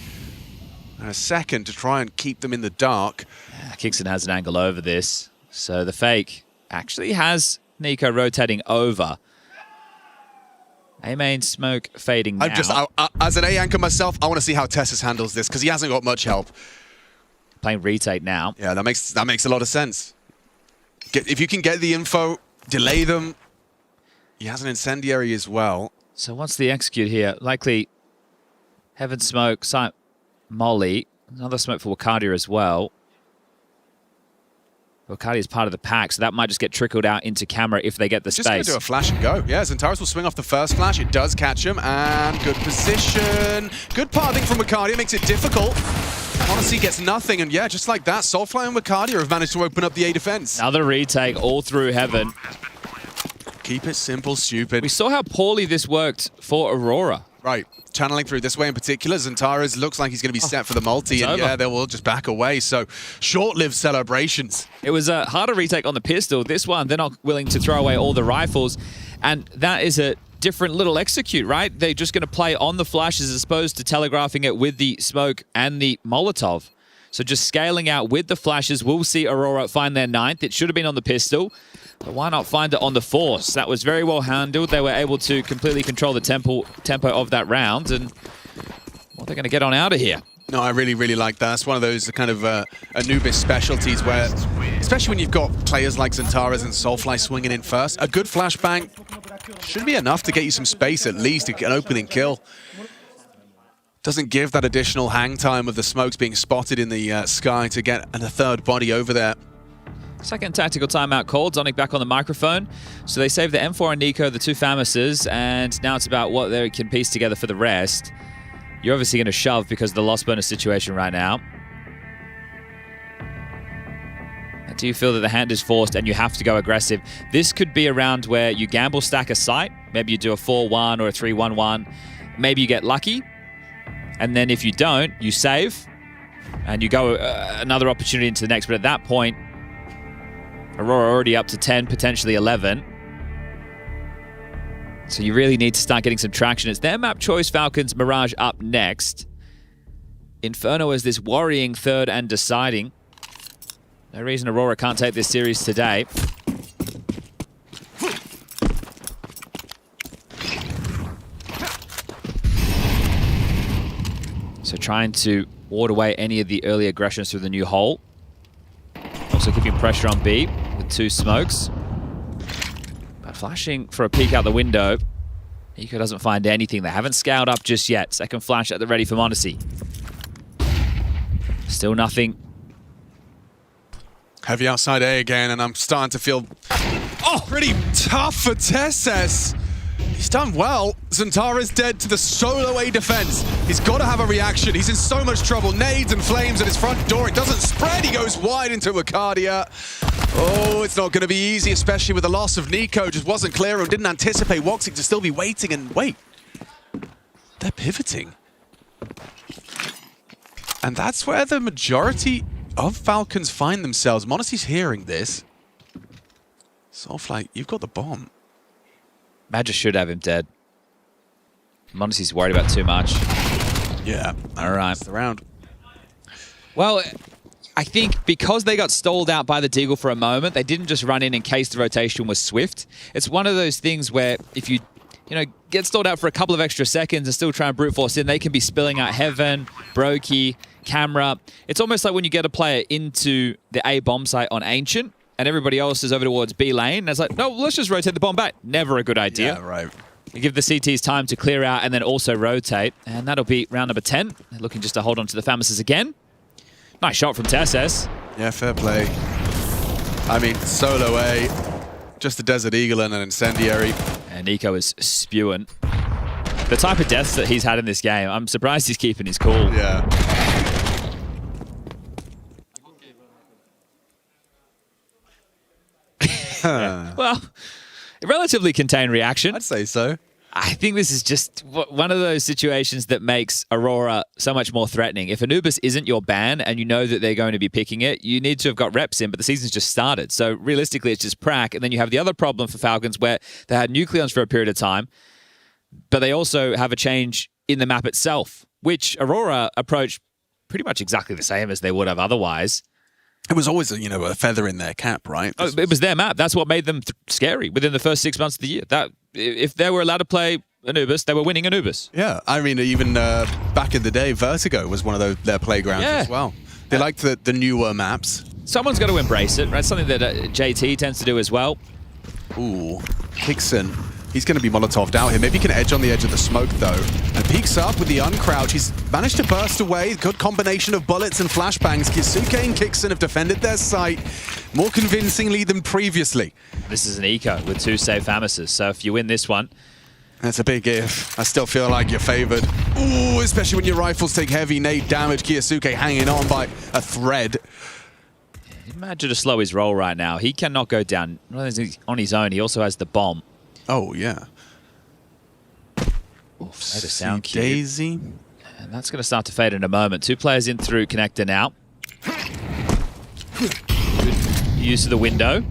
And a second to try and keep them in the dark. Kixon has an angle over this. So the fake actually has Nico rotating over. A main smoke fading now. As an A anchor myself, I want to see how Tessus handles this because he hasn't got much help. Playing retake now. Yeah, that makes a lot of sense. If you can get the info, delay them. He has an incendiary as well. So what's the execute here? Likely Heaven Smoke, Molly. Another smoke for Wakadia as well. Wakadia is part of the pack, so that might just get trickled out into camera if they get the space. Just going to do a flash and go. Yeah, Centaur's will swing off the first flash. It does catch him, and good position. Good pathing from Wakadia, makes it difficult. MongolZ gets nothing, and yeah, just like that, Soulfly and Wakadia have managed to open up the A defense. Another retake all through Heaven. Keep it simple, stupid. We saw how poorly this worked for Aurora. Right. Channeling through this way in particular, Centaur's looks like he's going to be set for the multi, and yeah, they will just back away. So short-lived celebrations. It was a harder retake on the pistol. This one, they're not willing to throw away all the rifles, and that is a different little execute, right? They're just going to play on the flashes as opposed to telegraphing it with the smoke and the Molotov. So just scaling out with the flashes. We'll see Aurora find their 9th. It should have been on the pistol. But why not find it on the force? That was very well handled. They were able to completely control the tempo of that round. And well, they're going to get on out of here. No, I really, really like that. It's one of those kind of Anubis specialties where, especially when you've got players like Centaur's and Soulfly swinging in first, a good flashbang should be enough to get you some space at least to get an opening kill. Doesn't give that additional hang time of the smokes being spotted in the sky to get a third body over there. Second tactical timeout called. Zonic back on the microphone. So they saved the M4 and Nico, the 2 Famouses, and now it's about what they can piece together for the rest. You're obviously going to shove because of the lost bonus situation right now. Do you feel that the hand is forced and you have to go aggressive? This could be a round where you gamble stack a site. Maybe you do a 4-1 or a 3-1-1. Maybe you get lucky. And then if you don't, you save. And you go another opportunity into the next. But at that point, Aurora already up to 10, potentially 11. So you really need to start getting some traction. It's their map choice, Falcons, Mirage up next. Inferno is this worrying third and deciding. No reason Aurora can't take this series today. So trying to ward away any of the early aggressions through the new hole. Also keeping pressure on B with 2 smokes. But flashing for a peek out the window. Eco doesn't find anything. They haven't scaled up just yet. Second flash at the ready for MongolZ. Still nothing. Heavy outside A again, and I'm starting to feel pretty tough for Tesses. He's done well. Zantara's dead to the solo A defense. He's got to have a reaction. He's in so much trouble. Nades and flames at his front door. It doesn't spread. He goes wide into Arcadia. Oh, it's not going to be easy, especially with the loss of Nico. Just wasn't clear and didn't anticipate Woxic to still be waiting. And wait, they're pivoting. And that's where the majority of Falcons find themselves. MongolZ's hearing this. Soulfly, you've got the bomb. Magic should have him dead. MongolZ's worried about too much. Yeah. All right. That's the round. Well, I think because they got stalled out by the Deagle for a moment, they didn't just run in case the rotation was swift. It's one of those things where if you get stalled out for a couple of extra seconds and still try and brute force in, they can be spilling out Heaven, Brokey, Camera. It's almost like when you get a player into the A bomb site on Ancient, and everybody else is over towards B lane, and it's like, no, let's just rotate the bomb back. Never a good idea. Yeah, right. You give the CTs time to clear out and then also rotate, and that'll be round number 10. They're looking just to hold on to the Famis's again. Nice shot from Tesses. Yeah, fair play. I mean, solo A, just a Desert Eagle and an Incendiary. And Nico is spewing. The type of deaths that he's had in this game, I'm surprised he's keeping his cool. Yeah. Well, a relatively contained reaction. I'd say so. I think this is just one of those situations that makes Aurora so much more threatening. If Anubis isn't your ban and you know that they're going to be picking it, you need to have got reps in, but the season's just started. So realistically, it's just prac. And then you have the other problem for Falcons where they had Nucleons for a period of time, but they also have a change in the map itself, which Aurora approached pretty much exactly the same as they would have otherwise. It was always, a feather in their cap, right? It was their map. That's what made them scary within the first 6 months of the year. That if they were allowed to play Anubis, they were winning Anubis. Yeah, I mean, even back in the day, Vertigo was one of their playgrounds as well. They liked the newer maps. Someone's got to embrace it, right? Something that JT tends to do as well. Ooh, Hickson. He's going to be Molotov'd out here. Maybe he can edge on the edge of the smoke, though. And peeks up with the uncrouch. He's managed to burst away. Good combination of bullets and flashbangs. Kisuke and Kixon have defended their site more convincingly than previously. This is an eco with 2 safe Famises. So if you win this one... That's a big if. I still feel like you're favored. Ooh, especially when your rifles take heavy nade damage. Kisuke hanging on by a thread. Imagine to slow his roll right now. He cannot go down. Not only is he on his own, he also has the bomb. Oh, yeah. Oof, made a sound cue. Daisy. And that's going to start to fade in a moment. 2 players in through connector now. Good use of the window.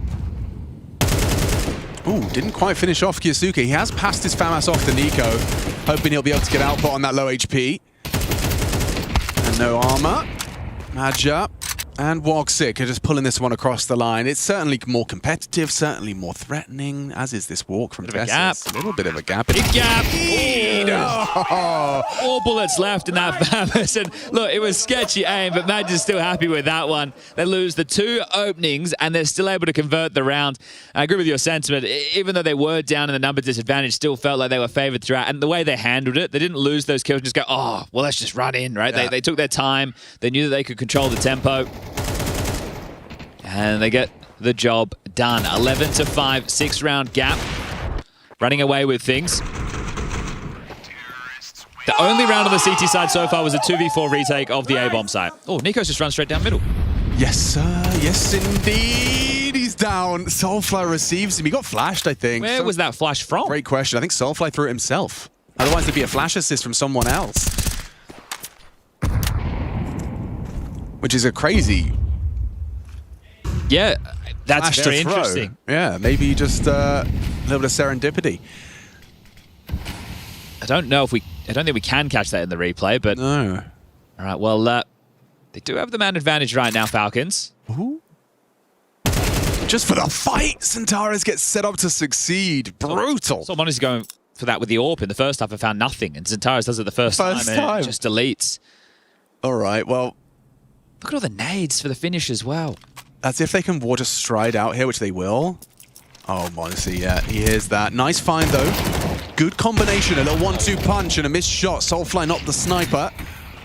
Ooh, didn't quite finish off Kisuke. He has passed his FAMAS off to Nico, hoping he'll be able to get output on that low HP. And no armor. Madja and Woxic are just pulling this one across the line. It's certainly more competitive, certainly more threatening, as is this walk from Tessus. A little bit of a gap. Big gap. Oh. 4 bullets left in that Famis. And look, it was sketchy aim, but Madge is still happy with that one. They lose the 2 openings, and they're still able to convert the round. I agree with your sentiment. Even though they were down in the number disadvantage, still felt like they were favored throughout. And the way they handled it, they didn't lose those kills and just go, oh, well, let's just run in, right? Yeah. They took their time. They knew that they could control the tempo. And they get the job done. 11-5, 6-round gap. Running away with things. The only round on the CT side so far was a 2v4 retake of the A-bomb site. Oh, Nico's just run straight down middle. Yes, sir. Yes, indeed. He's down. Soulfly receives him. He got flashed, I think. Where was that flash from? Great question. I think Soulfly threw it himself. Otherwise, there'd be a flash assist from someone else. Which is a crazy... Yeah, that's very interesting. Yeah, maybe just a little bit of serendipity. I don't think we can catch that in the replay, but no. All right, well, they do have the man advantage right now, Falcons. Ooh. Just for the fight, Centaurus gets set up to succeed. Brutal. So Mona's going for that with the AWP in the first half and found nothing, and Centaurus does it the first time and just deletes. All right, well. Look at all the nades for the finish as well. As if they can water stride out here, which they will. Oh, MongolZ, yeah, he hears that. Nice find, though. Good combination, a little 1-2 punch and a missed shot. Soulfly not the sniper.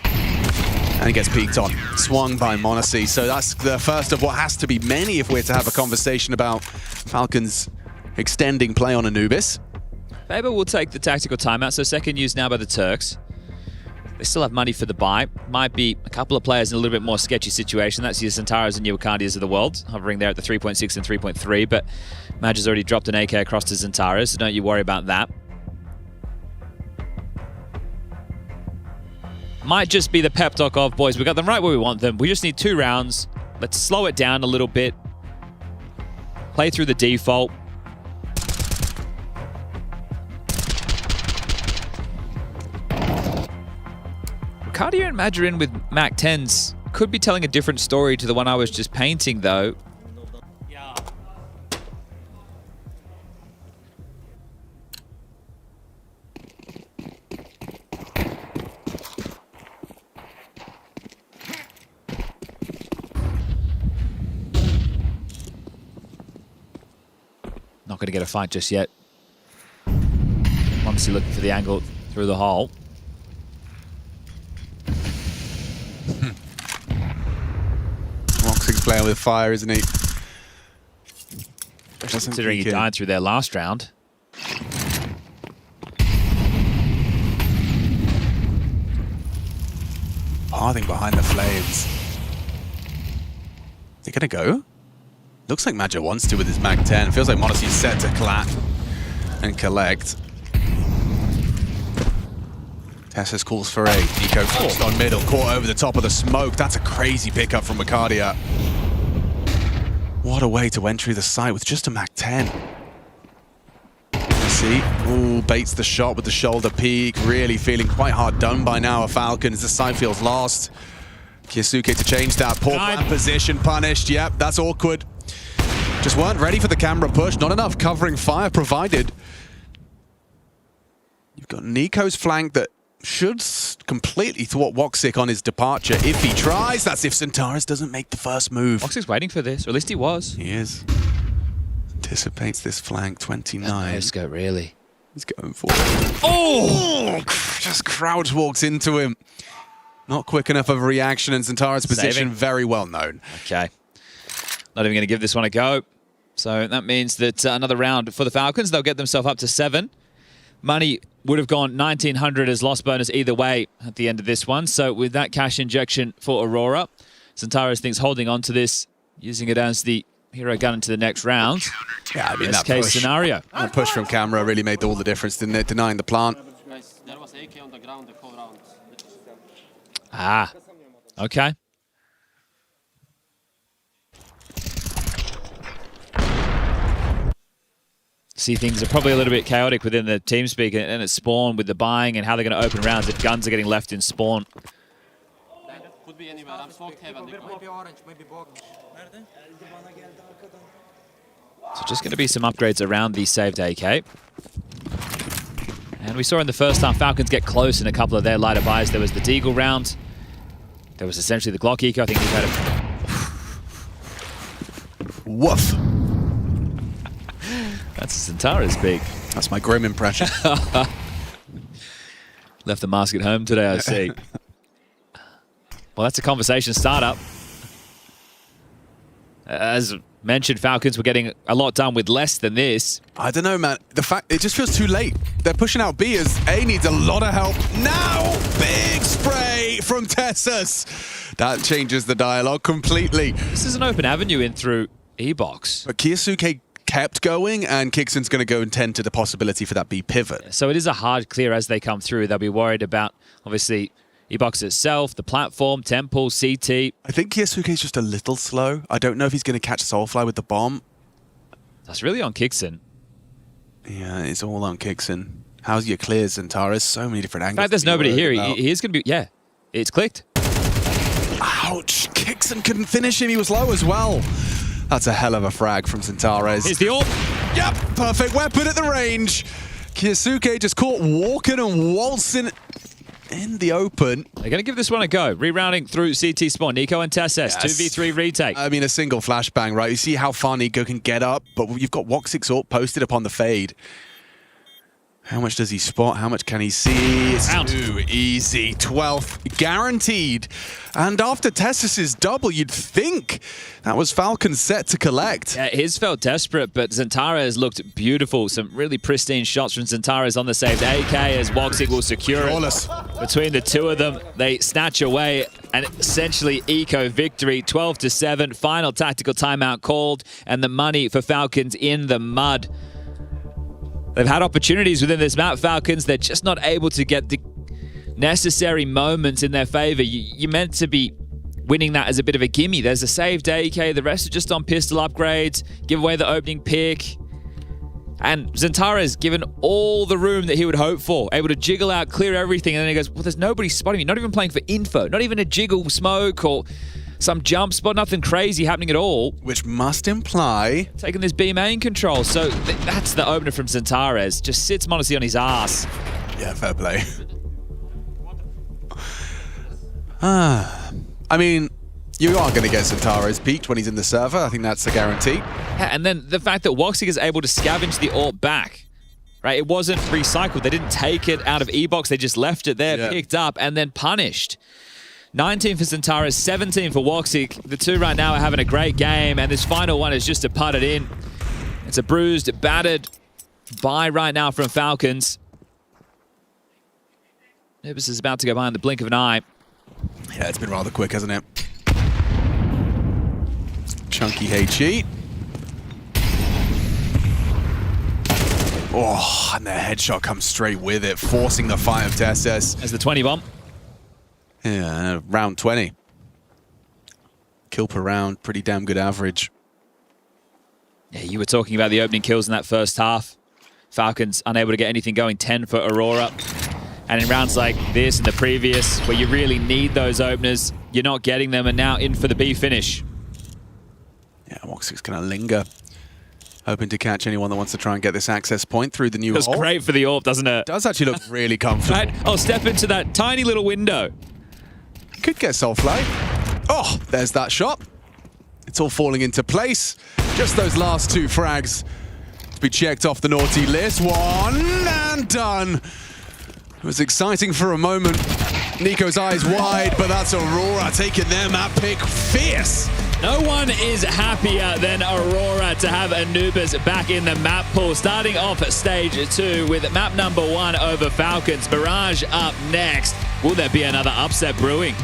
And he gets peeked on. Swung by MongolZ. So that's the first of what has to be many if we're to have a conversation about Falcons extending play on Anubis. Faber will take the tactical timeout, so second use now by the Turks. They still have money for the buy. Might be a couple of players in a little bit more sketchy situation. That's your Centauros and your Wakandias of the world, hovering there at the 3.6 and 3.3, but Madge has already dropped an AK across to Centauros, so don't you worry about that. Might just be the pep talk of, boys, we got them right where we want them. We just need 2 rounds. Let's slow it down a little bit. Play through the default. Cardio and Madge with Mac 10s could be telling a different story to the one I was just painting, though. Not going to get a fight just yet. Obviously looking for the angle through the hole. Moxie's playing with fire, isn't he? Considering he died through their last round. Parting behind the flames. Is he gonna go? Looks like Madge wants to with his Mag 10. Feels like MongolZ's set to clap and collect. Tessus calls for A. Nico forced on middle, caught over the top of the smoke. That's a crazy pickup from Wakandia. What a way to entry the site with just a Mag 10. See, ooh, baits the shot with the shoulder peak. Really feeling quite hard done by now. A Falcons, the side feels lost. Kiyasuke to change that. Poor plant position punished. Yep, that's awkward. Just weren't ready for the camera push. Not enough covering fire provided. You've got Nico's flank that should completely thwart Woxic on his departure. If he tries, that's if Centaurus doesn't make the first move. Woxic's waiting for this, or at least he was. He is. Anticipates this flank, 29. Let's go, really. He's going for it. Oh! Just crouch walks into him. Not quick enough of a reaction, and Centaurus' position very well known. Okay. Not even going to give this one a go. So that means that another round for the Falcons. They'll get themselves up to 7. Money would have gone 1,900 as loss bonus either way at the end of this one. So with that cash injection for Aurora, Centaurus thinks holding on to this, using it as the hero gun into the next round. Yeah, I mean, best that case push, scenario. That push from camera really made all the difference, didn't it? Denying the plant. Ah, okay. See, things are probably a little bit chaotic within the TeamSpeak and it's Spawn with the buying and how they're going to open rounds if guns are getting left in Spawn. Could be anywhere. I'm smoked heaven. Maybe orange, maybe box. So just going to be some upgrades around the saved AK. And we saw in the first half Falcons get close in a couple of their lighter buys. There was the Deagle round. There was essentially the Glock Eco. I think he had a... Woof. That's Centaurus big. That's my Grim impression. Left the mask at home today, I see. Well, that's a conversation startup. As mentioned, Falcons were getting a lot done with less than this. I don't know, man. The fact, it just feels too late. They're pushing out B as A needs a lot of help. Now, big spray from Tessus. That changes the dialogue completely. This is an open avenue in through E-Box. But Kiyasuke kept going, and Kickson's going to go and tend to the possibility for that B pivot. So it is a hard clear as they come through. They'll be worried about, obviously, E-Box itself, the platform, Temple, CT. I think Kiyasuke's just a little slow. I don't know if he's going to catch Soulfly with the bomb. That's really on Kickson. Yeah, it's all on Kickson. How's your clears, Centaurus? So many different angles. In fact, there's nobody here. He is going to be... Yeah, it's clicked. Ouch. Kicks and couldn't finish him. He was low as well. That's a hell of a frag from Centares. Here's the AWP. Yep, perfect weapon at the range. Kyosuke just caught walking and waltzing in the open. They're going to give this one a go. Rerouting through CT spawn. Nico and Tesses, yes. 2v3 retake. I mean, a single flashbang, right? You see how far Nico can get up, but you've got Woxic's AWP posted upon the fade. How much does he spot? How much can he see? It's too easy. 12th guaranteed. And after Tessis' double, you'd think that was Falcons set to collect. Yeah, his felt desperate, but Centares looked beautiful. Some really pristine shots from Centares on the saved AK as Woxic will secure it. Between the two of them, they snatch away an essentially eco victory. 12-7, final tactical timeout called, and the money for Falcons in the mud. They've had opportunities within this map, Falcons. They're just not able to get the necessary moments in their favor. You're meant to be winning that as a bit of a gimme. There's a saved AK. The rest are just on pistol upgrades. Give away the opening pick. And Centares given all the room that he would hope for. Able to jiggle out, clear everything. And then he goes, well, there's nobody spotting me. Not even playing for info. Not even a jiggle smoke or some jump spot, nothing crazy happening at all. Which must imply taking this B main control. So that's the opener from Centares. Just sits modestly on his ass. Yeah, fair play. I mean, you are going to get Centares peaked when he's in the server. I think that's a guarantee. Yeah, and then the fact that Woxic is able to scavenge the AWP back. Right, it wasn't recycled. They didn't take it out of E-Box. They just left it there, picked up, and then punished. 19 for Centares, 17 for Woxic. The two right now are having a great game, and this final one is just to put it in. It's a bruised, battered buy right now from Falcons. Anubis is about to go by in the blink of an eye. Yeah, it's been rather quick, hasn't it? Chunky HE. Oh, and the headshot comes straight with it, forcing the fight of Tesses. As the 20 bomb. Yeah, round 20. Kill per round, pretty damn good average. Yeah, you were talking about the opening kills in that first half. Falcons unable to get anything going, 10 for Aurora. And in rounds like this and the previous, where you really need those openers, you're not getting them, and now in for the B finish. Yeah, Woxic's going to linger. Hoping to catch anyone that wants to try and get this access point through the new hole. That's great for the AWP, doesn't it? It does actually look really comfortable. Right, I'll step into that tiny little window. Could get Soulfly. Oh, there's that shot. It's all falling into place. Just those last two frags to be checked off the naughty list. One and done. It was exciting for a moment. Nico's eyes wide, but that's Aurora taking their map pick fierce. No one is happier than Aurora to have Anubis back in the map pool. Starting off at stage 2 with map number 1 over Falcons. Mirage up next. Will there be another upset brewing?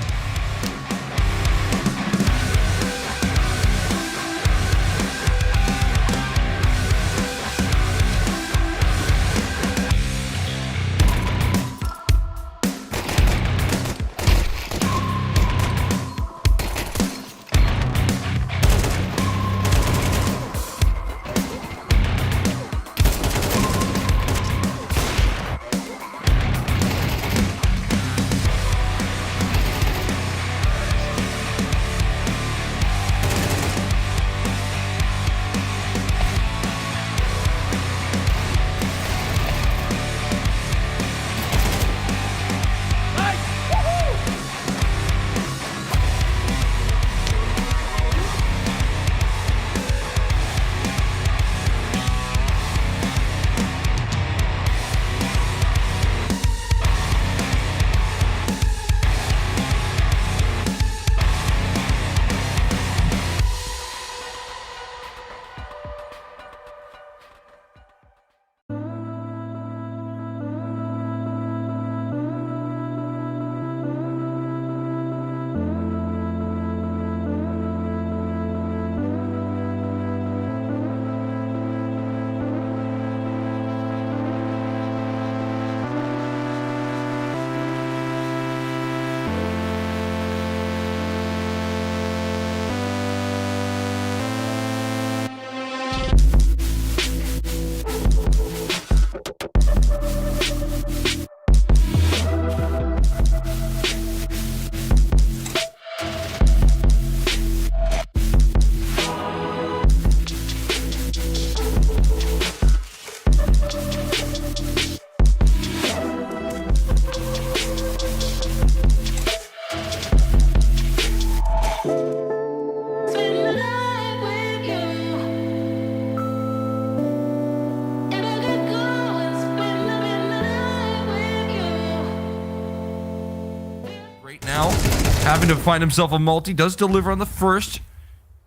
having to find himself a multi. Does deliver on the first.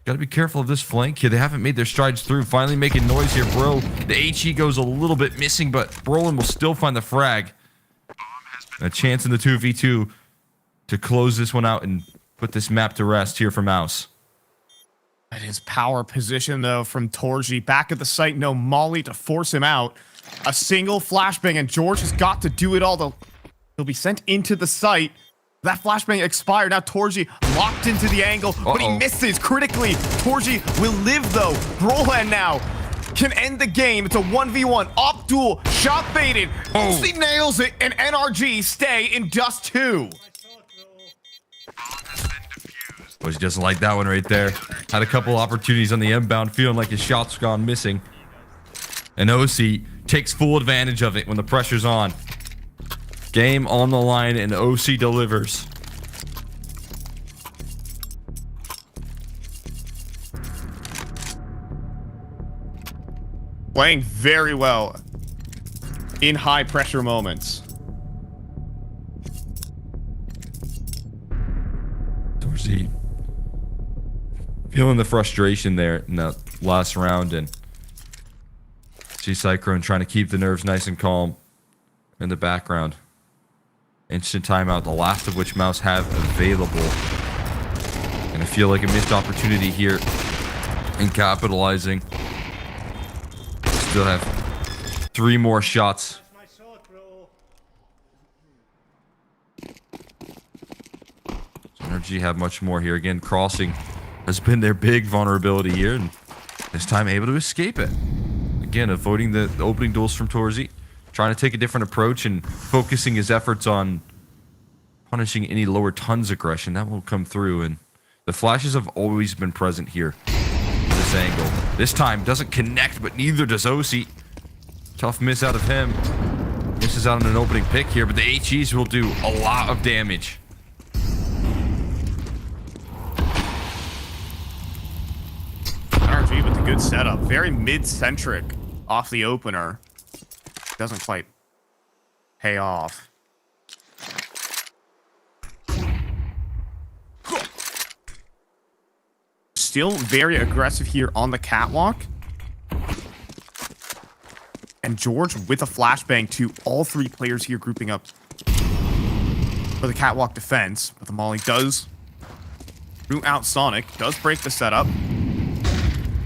Got to be careful of this flank here. They haven't made their strides through. Finally making noise here, bro. The HE goes a little bit missing, but Brolin will still find the frag. A chance in the 2v2 to close this one out and put this map to rest here for Mouse. That is power position, though, from Torji. Back at the site, no Molly to force him out. A single flashbang, and George has got to do it all, though. He'll be sent into the site. That flashbang expired. Now Torji locked into the angle, but he misses critically. Torji will live, though. Brolan now can end the game. It's a 1v1. Op duel, shot baited. He nails it, and NRG stay in Dust 2. He doesn't like that one right there. Had a couple opportunities on the inbound, feeling like his shot's gone missing. And OC takes full advantage of it when the pressure's on. Game on the line, and OC delivers. Playing very well in high pressure moments. Dorsey feeling the frustration there in that last round, and see Cyclone trying to keep the nerves nice and calm in the background. Instant timeout, the last of which Mouse have available. And I feel like a missed opportunity here in capitalizing. Still have 3 more shots. Energy have much more here. Again, crossing has been their big vulnerability here, and this time able to escape it. Again, avoiding the opening duels from Torzi, trying to take a different approach and focusing his efforts on punishing any lower tons aggression. That will come through, and the flashes have always been present here. This angle. This time doesn't connect, but neither does OC. Tough miss out of him. Misses out on an opening pick here, but the HEs will do a lot of damage. NRG with a good setup. Very mid-centric off the opener. Doesn't quite pay off. Still very aggressive here on the catwalk. And George with a flashbang to all 3 players here grouping up for the catwalk defense. But the Molly does root out Sonic, does break the setup.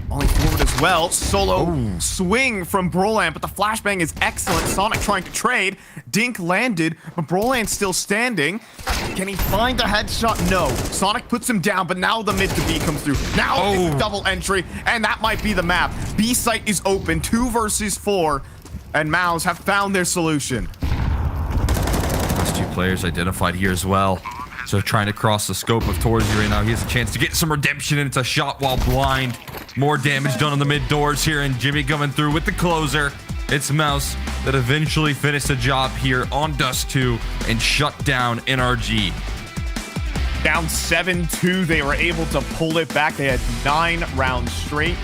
Molly forward as well. Solo swing from Brolan, but the flashbang is excellent. Sonic trying to trade. Dink landed, but Brolan's still standing. Can he find the headshot? No. Sonic puts him down, but now the mid to B comes through. Now it's double entry, and that might be the map. B site is open, 2 versus 4, and Mouse have found their solution. Those 2 players identified here as well. So trying to cross the scope of Torzi right now. He has a chance to get some redemption, and it's a shot while blind. More damage done on the mid doors here, and Jimmy coming through with the closer. It's Mouse that eventually finished the job here on Dust 2 and shut down NRG. Down 7-2, they were able to pull it back. They had 9 rounds straight.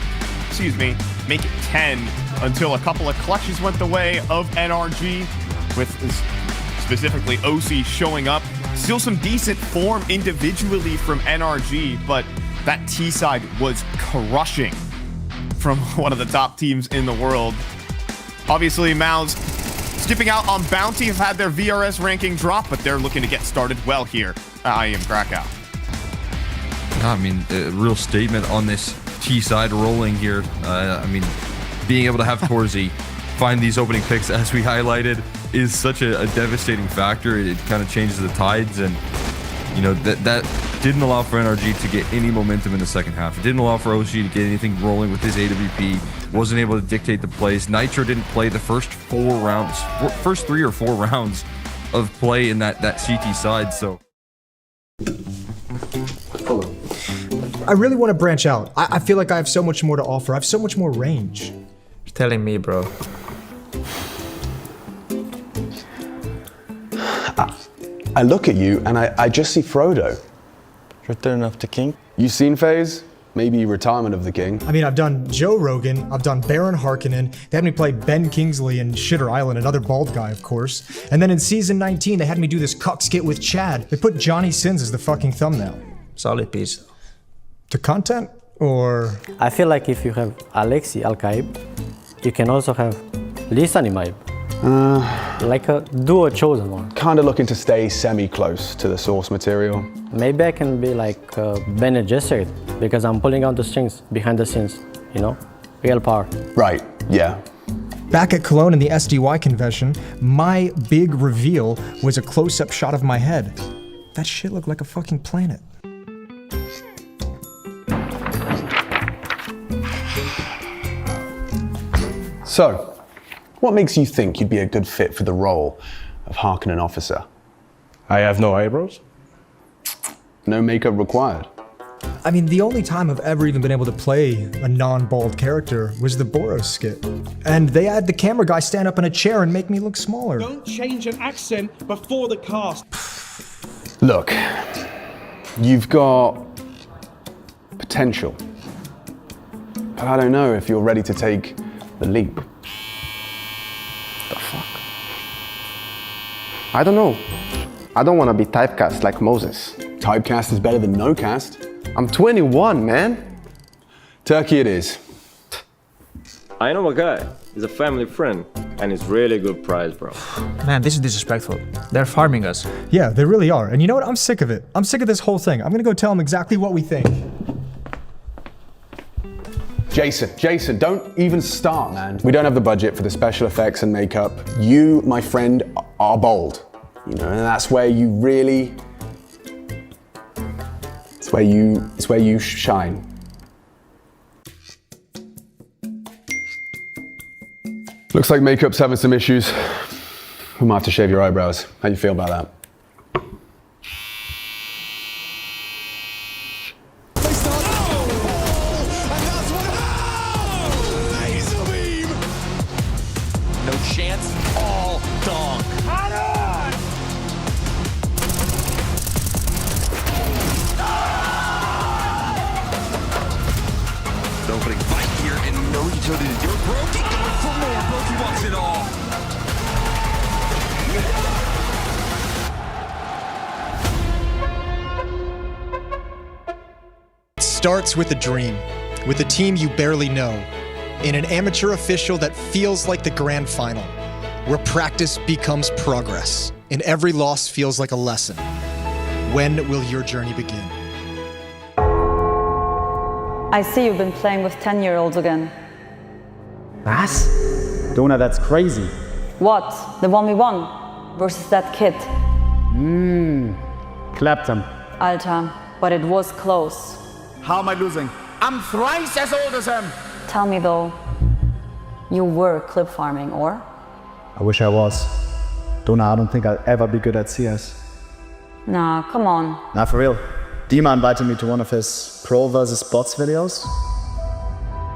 Excuse me, make it 10 until a couple of clutches went the way of NRG, with specifically OC showing up. Still some decent form individually from NRG, but that T side was crushing from one of the top teams in the world. Obviously, Mouse skipping out on Bounty have had their VRS ranking drop, but they're looking to get started well here at IEM Krakow. I mean, a real statement on this T side rolling here. I mean, being able to have Torzi find these opening picks, as we highlighted, is such a devastating factor. It kind of changes the tides, and you know that didn't allow for NRG to get any momentum in the second half. It didn't allow for OC to get anything rolling with his AWP. Wasn't able to dictate the plays. Nitro didn't play the first 4 rounds, first 3 or 4 rounds of play in that CT side. So I really want to branch out. I feel like I have so much more to offer. I have so much more range. You're telling me, bro. I look at you and I just see Frodo. Return of the King. You seen FaZe? maybe retirement of the king. I mean, I've done Joe Rogan, I've done Baron Harkonnen, they had me play Ben Kingsley in Shitter Island, another bald guy, of course. And then in season 19, they had me do this cuck skit with Chad. They put Johnny Sins as the fucking thumbnail. Solid piece. The content, or? I feel like if you have Alexi Alkaib, you can also have Lisa Nimaib. Like a duo chosen one. Kind of looking to stay semi-close to the source material. Maybe I can be like Bene Gesserit, because I'm pulling out the strings behind the scenes, you know? Real power. Right, yeah. Back at Cologne in the SDY convention, my big reveal was a close-up shot of my head. That shit looked like a fucking planet. So, what makes you think you'd be a good fit for the role of Harkonnen officer? I have no eyebrows. No makeup required. I mean, the only time I've ever even been able to play a non-bald character was the Boros skit. And they had the camera guy stand up in a chair and make me look smaller. Don't change an accent before the cast. Look, you've got potential. But I don't know if you're ready to take the leap. The fuck? I don't know. I don't want to be typecast like Moses. Typecast is better than no cast. I'm 21, man. Turkey it is. I know a guy. He's a family friend. And it's really good price, bro. Man, this is disrespectful. They're farming us. Yeah, they really are. And you know what? I'm sick of it. I'm sick of this whole thing. I'm gonna go tell them exactly what we think. Jason, don't even start, man. We don't have the budget for the special effects and makeup. You, my friend, are bold. You know, and that's where you really... It's where you shine. Looks like makeup's having some issues. We might have to shave your eyebrows. How do you feel about that? No chance, all dog. Opening fight here and no utility to do it. Brokey going for more. Brokey wants it all. It starts with a dream, with a team you barely know, in an amateur official that feels like the grand final, where practice becomes progress, and every loss feels like a lesson. When will your journey begin? I see you've been playing with 10-year-olds again. Was? Dona, that's crazy. What? The 1v1 versus that kid? Clapped him. Alter, but it was close. How am I losing? I'm thrice as old as him. Tell me though, you were clip farming, or? I wish I was. Dona, I don't think I'll ever be good at CS. Nah, come on. Nah, for real. Dima invited me to one of his pro versus bots videos.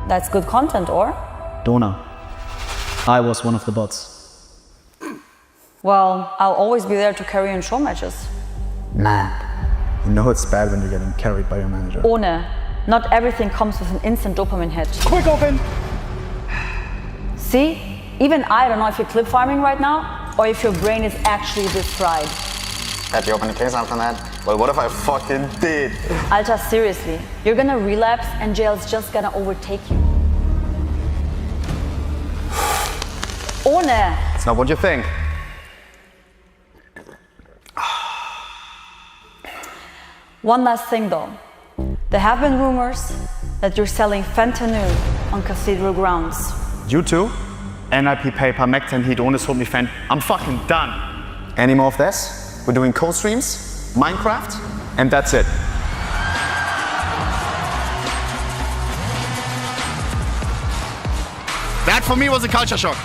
That's good content, or? Dona, I was one of the bots. Well, I'll always be there to carry in show matches. Man, you know it's bad when you're getting carried by your manager. Ohne. Not everything comes with an instant dopamine hit. Quick open! See? Even I don't know if you're clip farming right now, or if your brain is actually this fried. Have you opened a case after that? Well, what if I fucking did? Alter, seriously. You're gonna relapse and jail's just gonna overtake you. Ohne! It's not what you think. One last thing though. There have been rumors that you're selling fentanyl on Cathedral grounds. You too? NIP paper, Mectin heat, ohne hold me fan. I'm fucking done. Any more of this? We're doing co-streams, Minecraft, and that's it. That for me was a culture shock.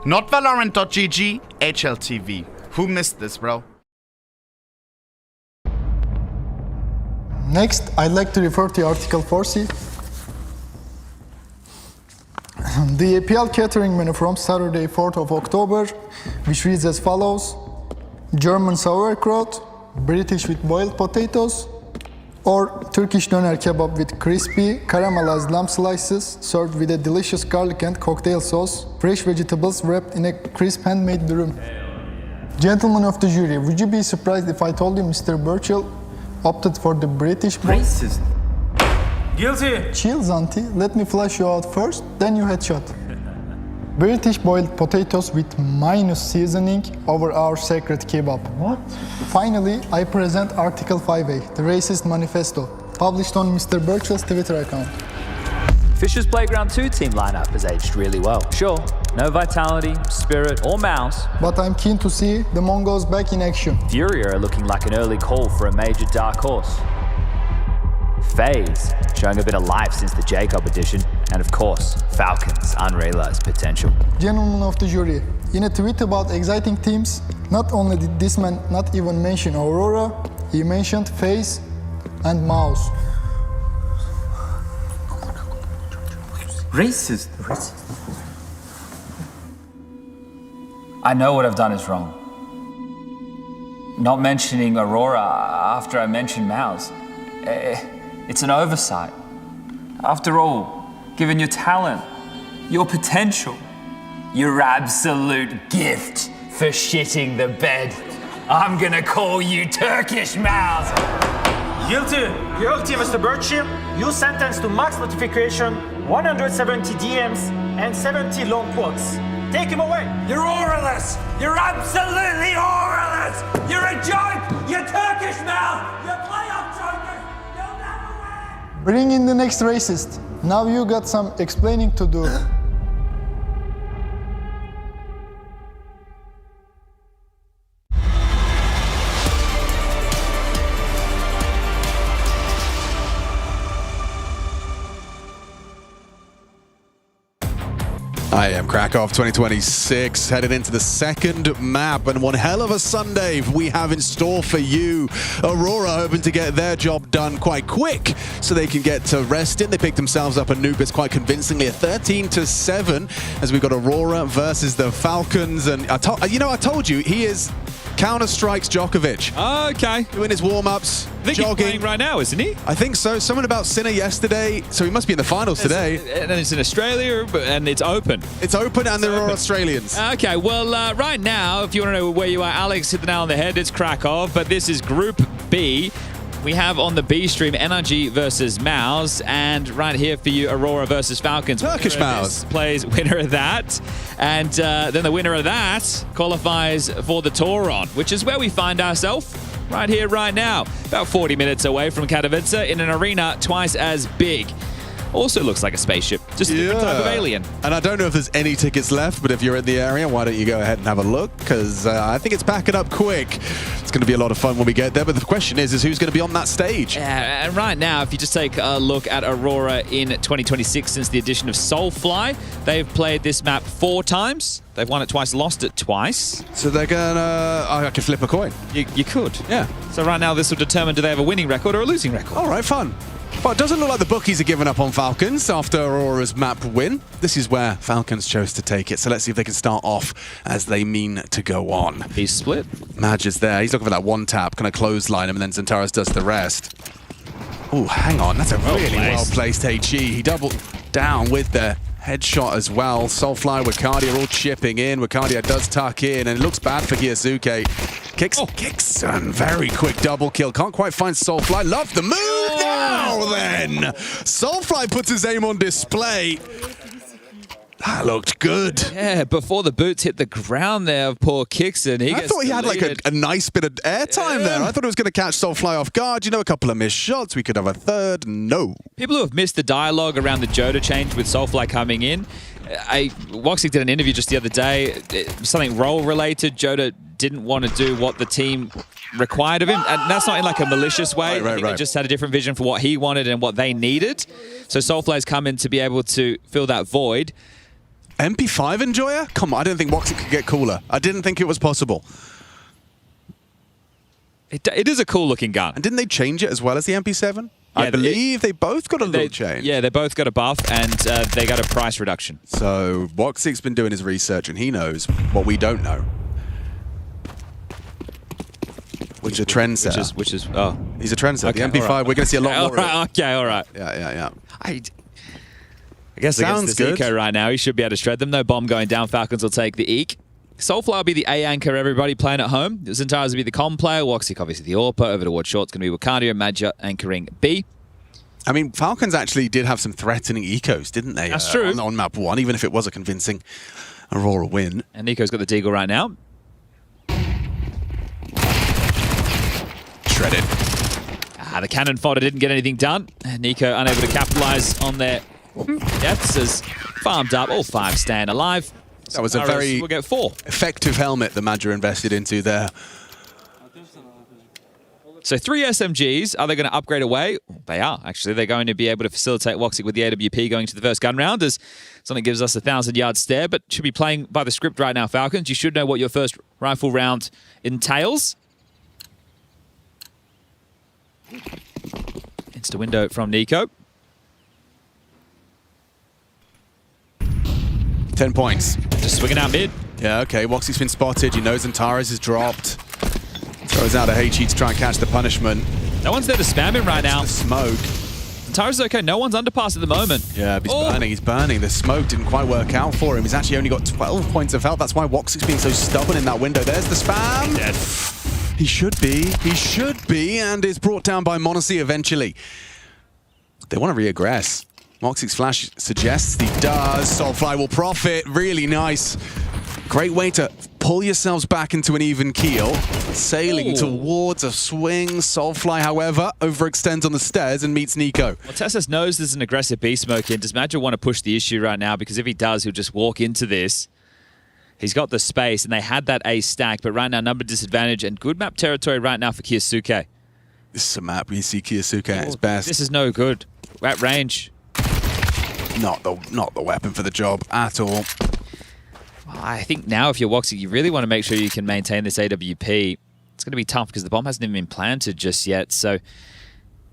Not Valorant.gg, HLTV. Who missed this, bro? Next, I'd like to refer to Article 4C. The APL catering menu from Saturday, 4th of October, which reads as follows: German sauerkraut, British with boiled potatoes, Or Turkish doner kebab with crispy, caramelized lamb slices served with a delicious garlic and cocktail sauce, fresh vegetables wrapped in a crisp handmade dürüm. Gentlemen of the jury, would you be surprised if I told you Mr. Burchill opted for the British... Racist. Guilty. Chill, Zanti. Let me flush you out first, then you headshot. British boiled potatoes with minus seasoning over our sacred kebab. What? Finally, I present Article 5A, the Racist Manifesto, published on Mr. Burchill's Twitter account. Fisher's Playground 2 team lineup has aged really well. Sure, no vitality, spirit, or mouse. But I'm keen to see the MongolZ back in action. FURIA are looking like an early call for a major dark horse. FaZe showing a bit of life since the Jacob edition. And of course, Falcons' unrealized potential. Gentlemen of the jury, in a tweet about exciting teams, not only did this man not even mention Aurora, he mentioned FaZe and Mouse. Racist. I know what I've done is wrong. Not mentioning Aurora after I mentioned Mouse. It's an oversight. After all, given your talent, your potential, your absolute gift for shitting the bed, I'm gonna call you Turkish Mouse. Guilty. Guilty, Mr. Burchill. You sentenced to max notification, 170 DMs, and 70 long quotes. Take him away. You're auraless. You're absolutely auraless. You're a joke. You're Turkish Mouse. You're playoff jokers. You'll never win. Bring in the next racist. Now you got some explaining to do. IEM Krakow 2026, headed into the second map, and one hell of a Sunday we have in store for you. Aurora hoping to get their job done quite quick so they can get to resting. They picked themselves up Anubis quite convincingly, a 13-7, as we got Aurora versus the Falcons. And I told you, he is Counter-Strike's Djokovic. Okay. Doing his warm-ups, I think jogging. He's playing right now, isn't he? I think so. Someone about Sinner yesterday, so he must be in the finals today. And it's in Australia, and it's open. It's open, and there are Australians. Okay, well, right now, if you want to know where you are, Alex hit the nail on the head. It's Krakow, but this is Group B. We have on the B stream NRG versus MongolZ, and right here for you, Aurora versus Falcons. Turkish MongolZ plays winner of that, and then the winner of that qualifies for the Toron, which is where we find ourselves right here, right now. About 40 minutes away from Katowice in an arena twice as big. Also looks like a spaceship, just a different type of alien. And I don't know if there's any tickets left, but if you're in the area, why don't you go ahead and have a look? Because I think it's packing up quick. It's going to be a lot of fun when we get there, but the question is who's going to be on that stage? Yeah, and right now, if you just take a look at Aurora in 2026, since the addition of Soulfly, they've played this map 4 times. They've won it twice, lost it twice. So they're gonna... I can flip a coin. You could. Yeah. So right now, this will determine do they have a winning record or a losing record. All right, fun. But it doesn't look like the bookies are giving up on Falcons after Aurora's map win. This is where Falcons chose to take it. So let's see if they can start off as they mean to go on. He's split. Madge is there. He's looking for that one tap, kind of clothesline him, and then Zentaris does the rest. Oh, hang on. That's a really well-placed HE. He doubled down with the headshot as well. Soulfly, Wakadia all chipping in. Wakadia does tuck in, and it looks bad for Giyasuke. Kicks, and very quick double kill. Can't quite find Soulfly. Love the move now then. Soulfly puts his aim on display. That looked good. Yeah, before the boots hit the ground there, poor Kixon. I thought he had like a nice bit of airtime there. I thought it was going to catch Soulfly off guard. You know, a couple of missed shots. We could have a third. No. People who have missed the dialogue around the Joda change with Soulfly coming in. Woxic did an interview just the other day, something role-related. Joda didn't want to do what the team required of him, and that's not in like a malicious way. I think they just had a different vision for what he wanted and what they needed. So Soulfly's come in to be able to fill that void. MP5 enjoyer? Come on, I didn't think Woxic could get cooler. I didn't think it was possible. It is a cool-looking gun. And didn't they change it as well as the MP7? Yeah, I believe they both got a look change. Yeah, they both got a buff, and they got a price reduction. So Woxic's been doing his research, and he knows what we don't know. Which is a trendsetter. Which is oh, he's a trendsetter. Okay, the MP5, right. we're going to see a lot more. All right, okay, all right. Yeah. I guess Sounds against this good. eco right now, he should be able to shred them. No bomb going down. Falcons will take the Eek. Soulfly will be the A anchor, everybody playing at home. Zentara's will be the com player. Woxic, obviously, the AWPer. Over towards short, it's going to be Wakadio and Madja anchoring B. I mean, Falcons actually did have some threatening ecos, didn't they? That's true. On map 1, even if it was a convincing Aurora win. And Nico's got the Deagle right now. Shredded. The cannon fodder didn't get anything done. Nico unable to capitalize on their deaths as farmed up. All 5 staying alive. That was a very we'll get 4. effective helmet the Madja invested into there. So 3 SMGs. Are they going to upgrade away? They are, actually. They're going to be able to facilitate Woxic with the AWP going to the first gun round as something gives us a 1,000-yard stare, but should be playing by the script right now, Falcons. You should know what your first rifle round entails. Insta window from Nico. 10 points. Just swinging out mid. Yeah, okay. Woxic's been spotted. You know Zentaris is dropped. Throws out a HE to try and catch the punishment. No one's there to spam him right now. The smoke. Zentaris is okay. No one's underpass at the moment. Yeah, but he's burning. He's burning. The smoke didn't quite work out for him. He's actually only got 12 points of health. That's why Woxic's being so stubborn in that window. There's the spam. Dead. He should be. He should be, and is brought down by MongolZ eventually. They want to reaggress. Woxic's flash suggests he does. Soulfly will profit. Really nice. Great way to pull yourselves back into an even keel. Sailing towards a swing. Soulfly, however, overextends on the stairs and meets Nico. Well, Tessus knows there's an aggressive B smoke in. Does Madja want to push the issue right now? Because if he does, he'll just walk into this. He's got the space, and they had that A stack, but right now, number disadvantage and good map territory right now for Kiyosuke. This is a map where you see Kiyosuke at his best. This is no good. At range. Not the weapon for the job at all. Well, I think now if you're Woxic, you really want to make sure you can maintain this AWP. It's going to be tough because the bomb hasn't even been planted just yet, so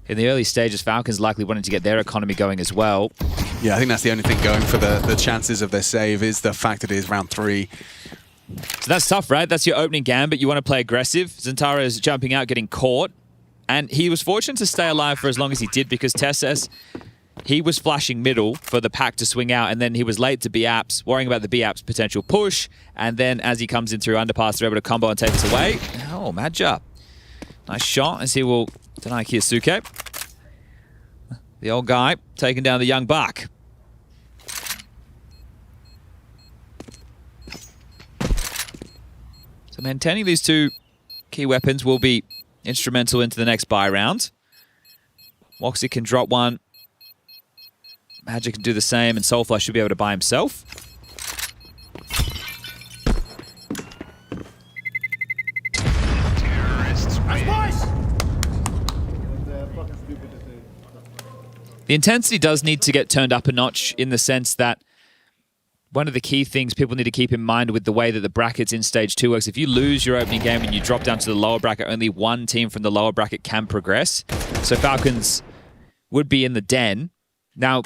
in the early stages, Falcons likely wanting to get their economy going as well. Yeah, I think that's the only thing going for the chances of their save is the fact that it is round 3. So that's tough, right? That's your opening gambit. You want to play aggressive. Zentara is jumping out, getting caught. And he was fortunate to stay alive for as long as he did because Tessus, he was flashing middle for the pack to swing out, and then he was late to B-Apps, worrying about the B-Apps potential push. And then as he comes in through underpass, they're able to combo and take this away. Oh, Madja. Nice shot as he will deny Kiyosuke. The old guy taking down the young buck. So maintaining these 2 key weapons will be instrumental into the next buy round. Woxic can drop one. Madja can do the same, and Soulfly should be able to buy himself. The intensity does need to get turned up a notch in the sense that one of the key things people need to keep in mind with the way that the brackets in Stage 2 works, if you lose your opening game and you drop down to the lower bracket, only one team from the lower bracket can progress. So Falcons would be in the den. Now,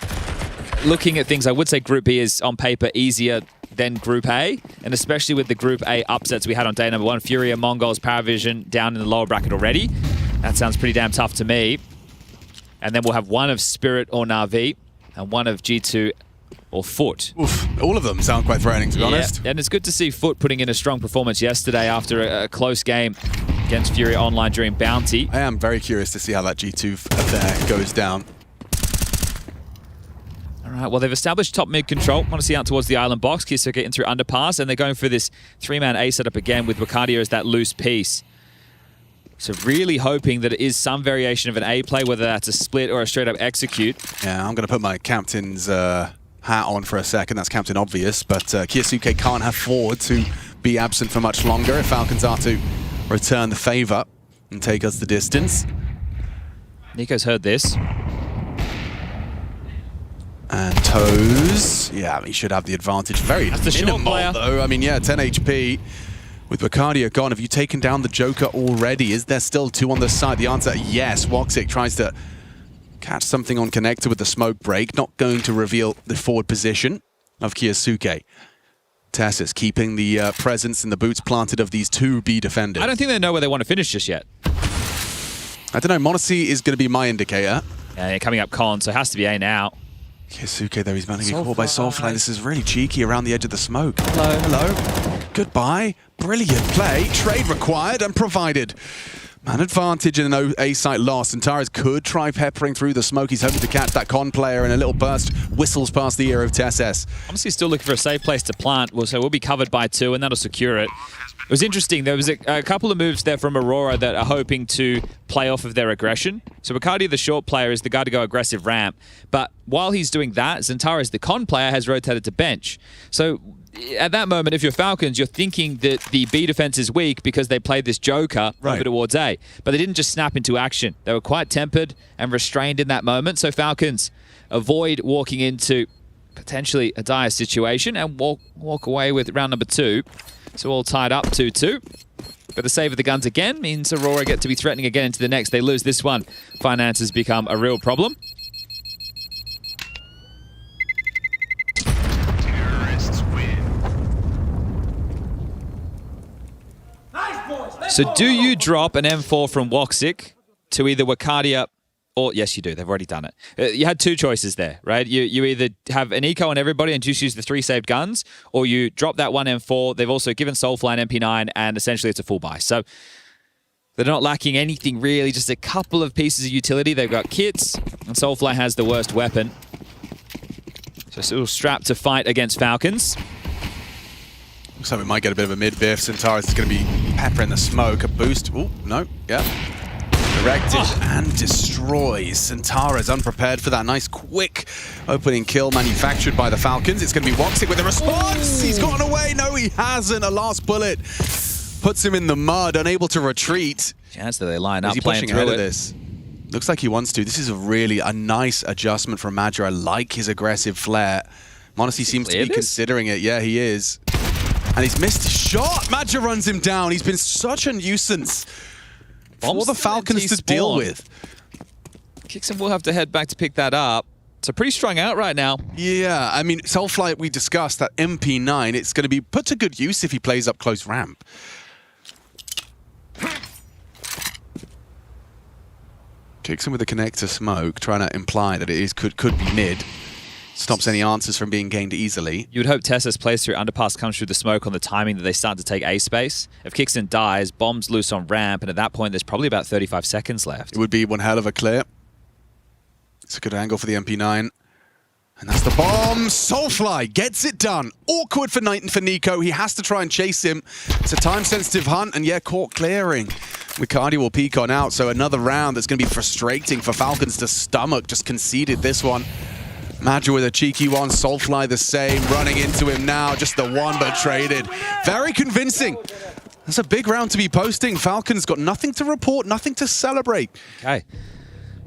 looking at things, I would say Group B is on paper easier than Group A, and especially with the Group A upsets we had on day number 1, FURIA, MongolZ, Paravision down in the lower bracket already. That sounds pretty damn tough to me. And then we'll have one of Spirit or Na'Vi and one of G2 or Foot. Oof, all of them sound quite threatening, to be honest. And it's good to see Foot putting in a strong performance yesterday after a close game against FURIA Online during Bounty. I am very curious to see how that G2 affair goes down. All right, well, they've established top mid control. Want to see out towards the island box. Kiyosuke getting through underpass, and they're going for this 3-man A setup again with Wakadio as that loose piece. So really hoping that it is some variation of an A play, whether that's a split or a straight up execute. Yeah, I'm going to put my captain's hat on for a second. That's Captain Obvious, but Kiyosuke can't afford to be absent for much longer if Falcons are to return the favor and take us the distance. Nico's heard this. And Toes, yeah, he should have the advantage. Very minimal, though. I mean, yeah, 10 HP. With Wakadio gone, have you taken down the Joker already? Is there still 2 on the side? The answer, yes. Woxic tries to catch something on connector with the smoke break. Not going to reveal the forward position of Kiyosuke. Tessus, keeping the presence and the boots planted of these two B defenders. I don't think they know where they want to finish just yet. I don't know. MongolZ is going to be my indicator. Yeah, coming up con, so it has to be A now. Kiyosuke, though, he's about to get caught by Soulfly. This is really cheeky around the edge of the smoke. Hello. Hello. Goodbye. Brilliant play. Trade required and provided. Man advantage in an A site loss. And Taras could try peppering through the smoke. He's hoping to catch that con player in a little burst. Whistles past the ear of Tessus. Honestly, still looking for a safe place to plant. So we'll be covered by 2, and that'll secure it. It was interesting. There was a couple of moves there from Aurora that are hoping to play off of their aggression. So Bacardi, the short player, is the guy to go aggressive ramp. But while he's doing that, Xantares, the con player, has rotated to bench. So at that moment, if you're Falcons, you're thinking that the B defense is weak because they played this joker over towards A. But they didn't just snap into action. They were quite tempered and restrained in that moment. So Falcons avoid walking into potentially a dire situation and walk away with round number 2. So all tied up 2-2. But the save of the guns again means Aurora get to be threatening again into the next. They lose this one. Finances become a real problem. Terrorists win. So do you drop an M4 from Woxic to either Wakadia or... Yes, you do. They've already done it. You had 2 choices there, right? You either have an eco on everybody and just use the 3 saved guns, or you drop that one M4. They've also given Soulfly an MP9, and essentially it's a full buy. So they're not lacking anything really, just a couple of pieces of utility. They've got kits, and Soulfly has the worst weapon. So still strapped to fight against Falcons. Looks like we might get a bit of a mid-biff. Xantares is going to be peppering the smoke. A boost. Oh, no. Yeah. Directed and destroys. Xantares unprepared for that nice, quick opening kill manufactured by the Falcons. It's going to be Woxic with a response. He's gotten away. No, he hasn't. A last bullet puts him in the mud, unable to retreat. Chance that they line up. Is he pushing ahead of this? Looks like he wants to. This is a nice adjustment from Madra. I like his aggressive flair. MongolZ seems to be considering it. Yeah, he is. And he's missed his shot. Madra runs him down. He's been such a nuisance for the Falcons to deal with. Kixon will have to head back to pick that up. It's a pretty strung out right now. Yeah, I mean, Soulfly, we discussed that MP9. It's going to be put to good use if he plays up close ramp. Kixon with the connector smoke, trying to imply that it is could be mid. Stops any answers from being gained easily. You would hope Tessus plays through underpass, comes through the smoke on the timing that they start to take A space. If Kixon dies, bombs loose on ramp, and at that point there's probably about 35 seconds left. It would be one hell of a clear. It's a good angle for the MP9. And that's the bomb. Soulfly gets it done. Awkward for Knight and for Nico. He has to try and chase him. It's a time-sensitive hunt, and yeah, caught clearing. Wakadia will peek on out, so another round that's going to be frustrating for Falcons to stomach. Just conceded this one. Madra with a cheeky one, Soulfly the same, running into him now, just the one but traded. Very convincing. That's a big round to be posting. Falcons got nothing to report, nothing to celebrate. Okay,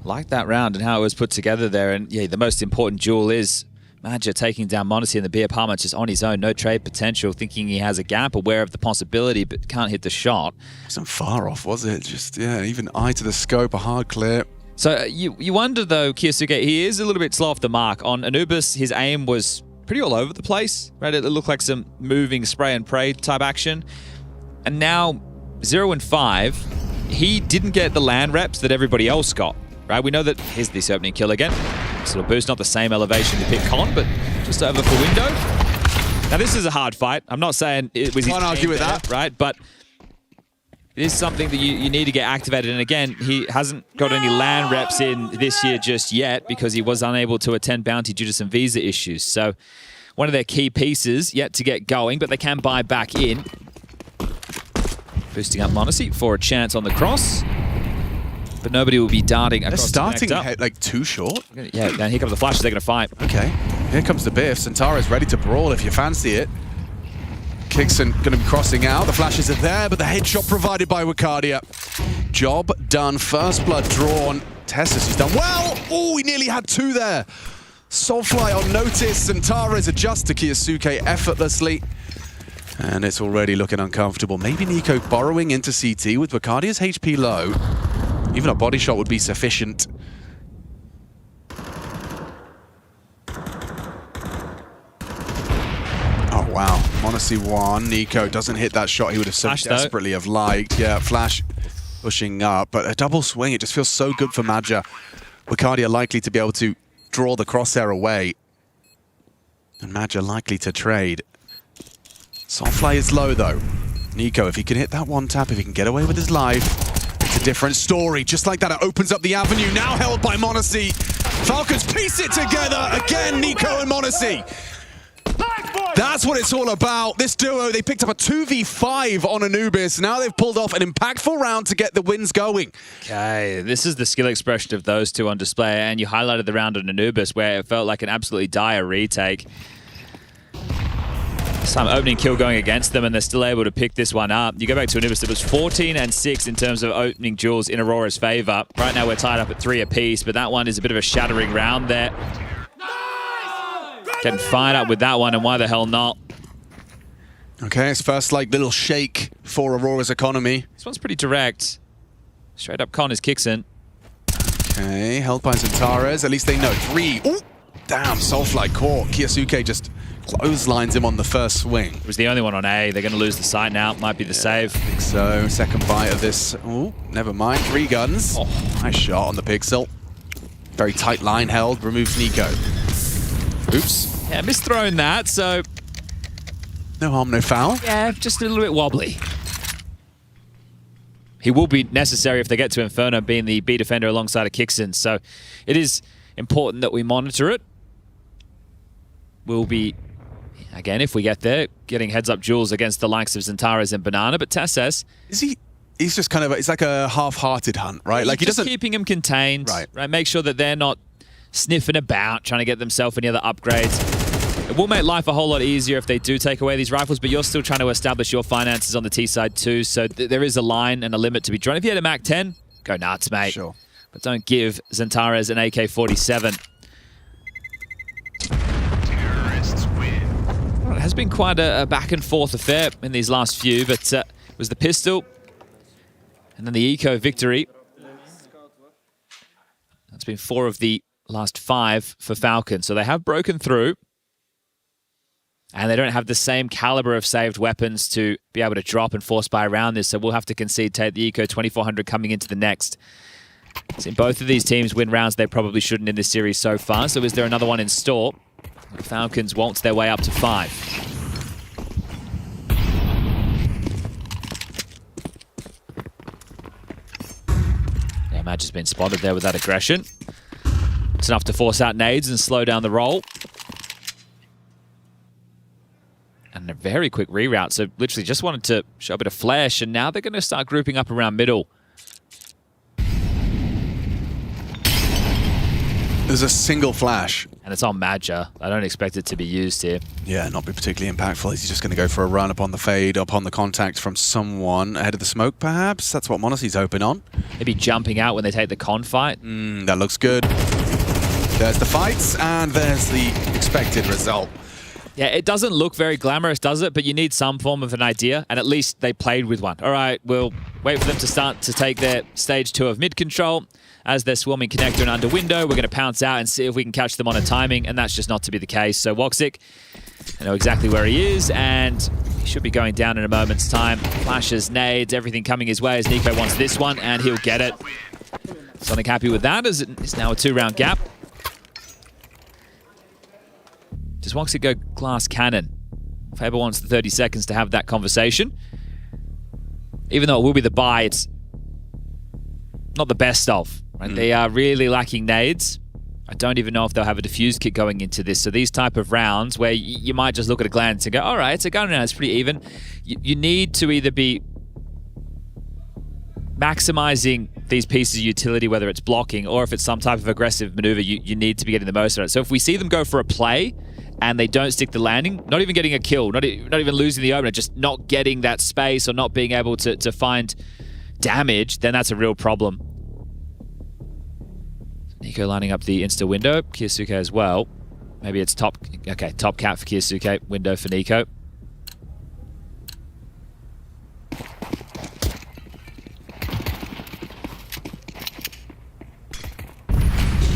like that round and how it was put together there, and yeah, the most important jewel is Madra taking down MongolZ in the B apartment just on his own, no trade potential, thinking he has a gap, aware of the possibility, but can't hit the shot. Wasn't far off, was it? Just, yeah, even eye to the scope, a hard clear. So you wonder, though, Kiyosuke, he is a little bit slow off the mark. On Anubis, his aim was pretty all over the place, right? It looked like some moving spray and pray type action. And now, 0 and 5, he didn't get the land reps that everybody else got, right? We know that here's this opening kill again. Sort of boost, not the same elevation to pick con, but just over for window. Now, this is a hard fight. I'm not saying it was his Can't argue with that, right? But it is something that you need to get activated. And again, he hasn't got any land reps in this year just yet because he was unable to attend Bounty due to some visa issues. So one of their key pieces yet to get going, but they can buy back in. Boosting up MongolZ for a chance on the cross. But nobody will be darting across. They're starting like too short. Yeah, now here come the flashes. They're going to fight. Okay, here comes the biff. Xantares ready to brawl if you fancy it. Kixon going to be crossing out. The flashes are there, but the headshot provided by Wakadia. Job done. First blood drawn. Tessus has done well. Oh, he nearly had 2 there. Soulfly on notice. Xantares adjusts to Kiyosuke effortlessly. And it's already looking uncomfortable. Maybe Nico borrowing into CT with Wakadia's HP low. Even a body shot would be sufficient. Oh, wow. MongolZ 1. Nico doesn't hit that shot he would have so Flash, desperately have liked. Yeah, Flash pushing up, but a double swing, it just feels so good for Madja. Bacardi are likely to be able to draw the crosshair away. And Madja likely to trade. Soulfly is low though. Nico, if he can hit that one tap, if he can get away with his life, it's a different story. Just like that, it opens up the avenue, now held by MongolZ. Falcons piece it together. Again, Nico and MongolZ. That's what it's all about. This duo, they picked up a 2v5 on Anubis. Now they've pulled off an impactful round to get the wins going. Okay, this is the skill expression of those two on display, and you highlighted the round on Anubis where it felt like an absolutely dire retake. Some opening kill going against them, and they're still able to pick this one up. You go back to Anubis, it was 14-6 in terms of opening duels in Aurora's favor. Right now we're tied up at 3 apiece, but that one is a bit of a shattering round there. Getting fired up with that one, and why the hell not? Okay, it's first like little shake for Aurora's economy. This one's pretty direct. Straight up Con is kicks in. Okay, held by Zantares. At least they know. 3. Ooh, damn, Soulfly caught. Kiyasuke just clotheslines him on the first swing. It was the only one on A. They're going to lose the site now. Might be the save. I think so. Second bite of this. Ooh, never mind. 3 guns. Oh, nice shot on the pixel. Very tight line held. Removes Nico. Oops. Yeah, misthrown that, so... No harm, no foul. Yeah, just a little bit wobbly. He will be necessary if they get to Inferno, being the B defender alongside of Kixon. So it is important that we monitor it. We'll be, again, if we get there, getting heads-up duels against the likes of Zantares and Banana. But Tesses... He's just kind of... It's like a half-hearted hunt, right? Like he just doesn't... keeping him contained. Right. Make sure that they're not sniffing about, trying to get themselves any other upgrades. It will make life a whole lot easier if they do take away these rifles, but you're still trying to establish your finances on the T side too, so there is a line and a limit to be drawn. If you had a Mac 10, go nuts, mate. Sure. But don't give Zantares an AK-47. Terrorists win. Well, it has been quite a back and forth affair in these last few, but it was the pistol and then the eco victory. That's been 4 of the last 5 for Falcons, so they have broken through. And they don't have the same caliber of saved weapons to be able to drop and force buy around this, so we'll have to concede take the Eco 2400 coming into the next. Seen both of these teams win rounds they probably shouldn't in this series so far, so is there another one in store? The Falcons waltz their way up to 5. Yeah, Madge has been spotted there with that aggression. It's enough to force out nades and slow down the roll. And a very quick reroute, so literally just wanted to show a bit of flash, and now they're going to start grouping up around middle. There's a single flash. And it's on Madja. I don't expect it to be used here. Yeah, not be particularly impactful. He's just going to go for a run upon the fade, upon the contact from someone ahead of the smoke, perhaps? That's what MongolZ's hoping on. Maybe jumping out when they take the con fight. That looks good. There's the fights, and there's the expected result. Yeah, it doesn't look very glamorous, does it? But you need some form of an idea, and at least they played with one. All right, we'll wait for them to start to take their stage 2 of mid control. As they're swarming connector and under window, we're going to pounce out and see if we can catch them on a timing, and that's just not to be the case. So Woxic, I know exactly where he is, and he should be going down in a moment's time. Flashes, nades, everything coming his way as Nico wants this one, and he'll get it. Sonic happy with that, as it's now a 2-round gap. Does Woxic go glass cannon? Faber wants the 30 seconds to have that conversation. Even though it will be the buy, it's not the best of. Right? They are really lacking nades. I don't even know if they'll have a defuse kit going into this. So these type of rounds where you might just look at a glance and go, all right, it's a gun round, it's pretty even. You need to either be maximizing these pieces of utility, whether it's blocking or if it's some type of aggressive maneuver, you need to be getting the most of it. So if we see them go for a play and they don't stick the landing, not even getting a kill, not even losing the opener, just not getting that space or not being able to find damage, then that's a real problem. Nico lining up the insta window, Kiyasuke as well. Maybe it's top cap for Kiyasuke, window for Nico.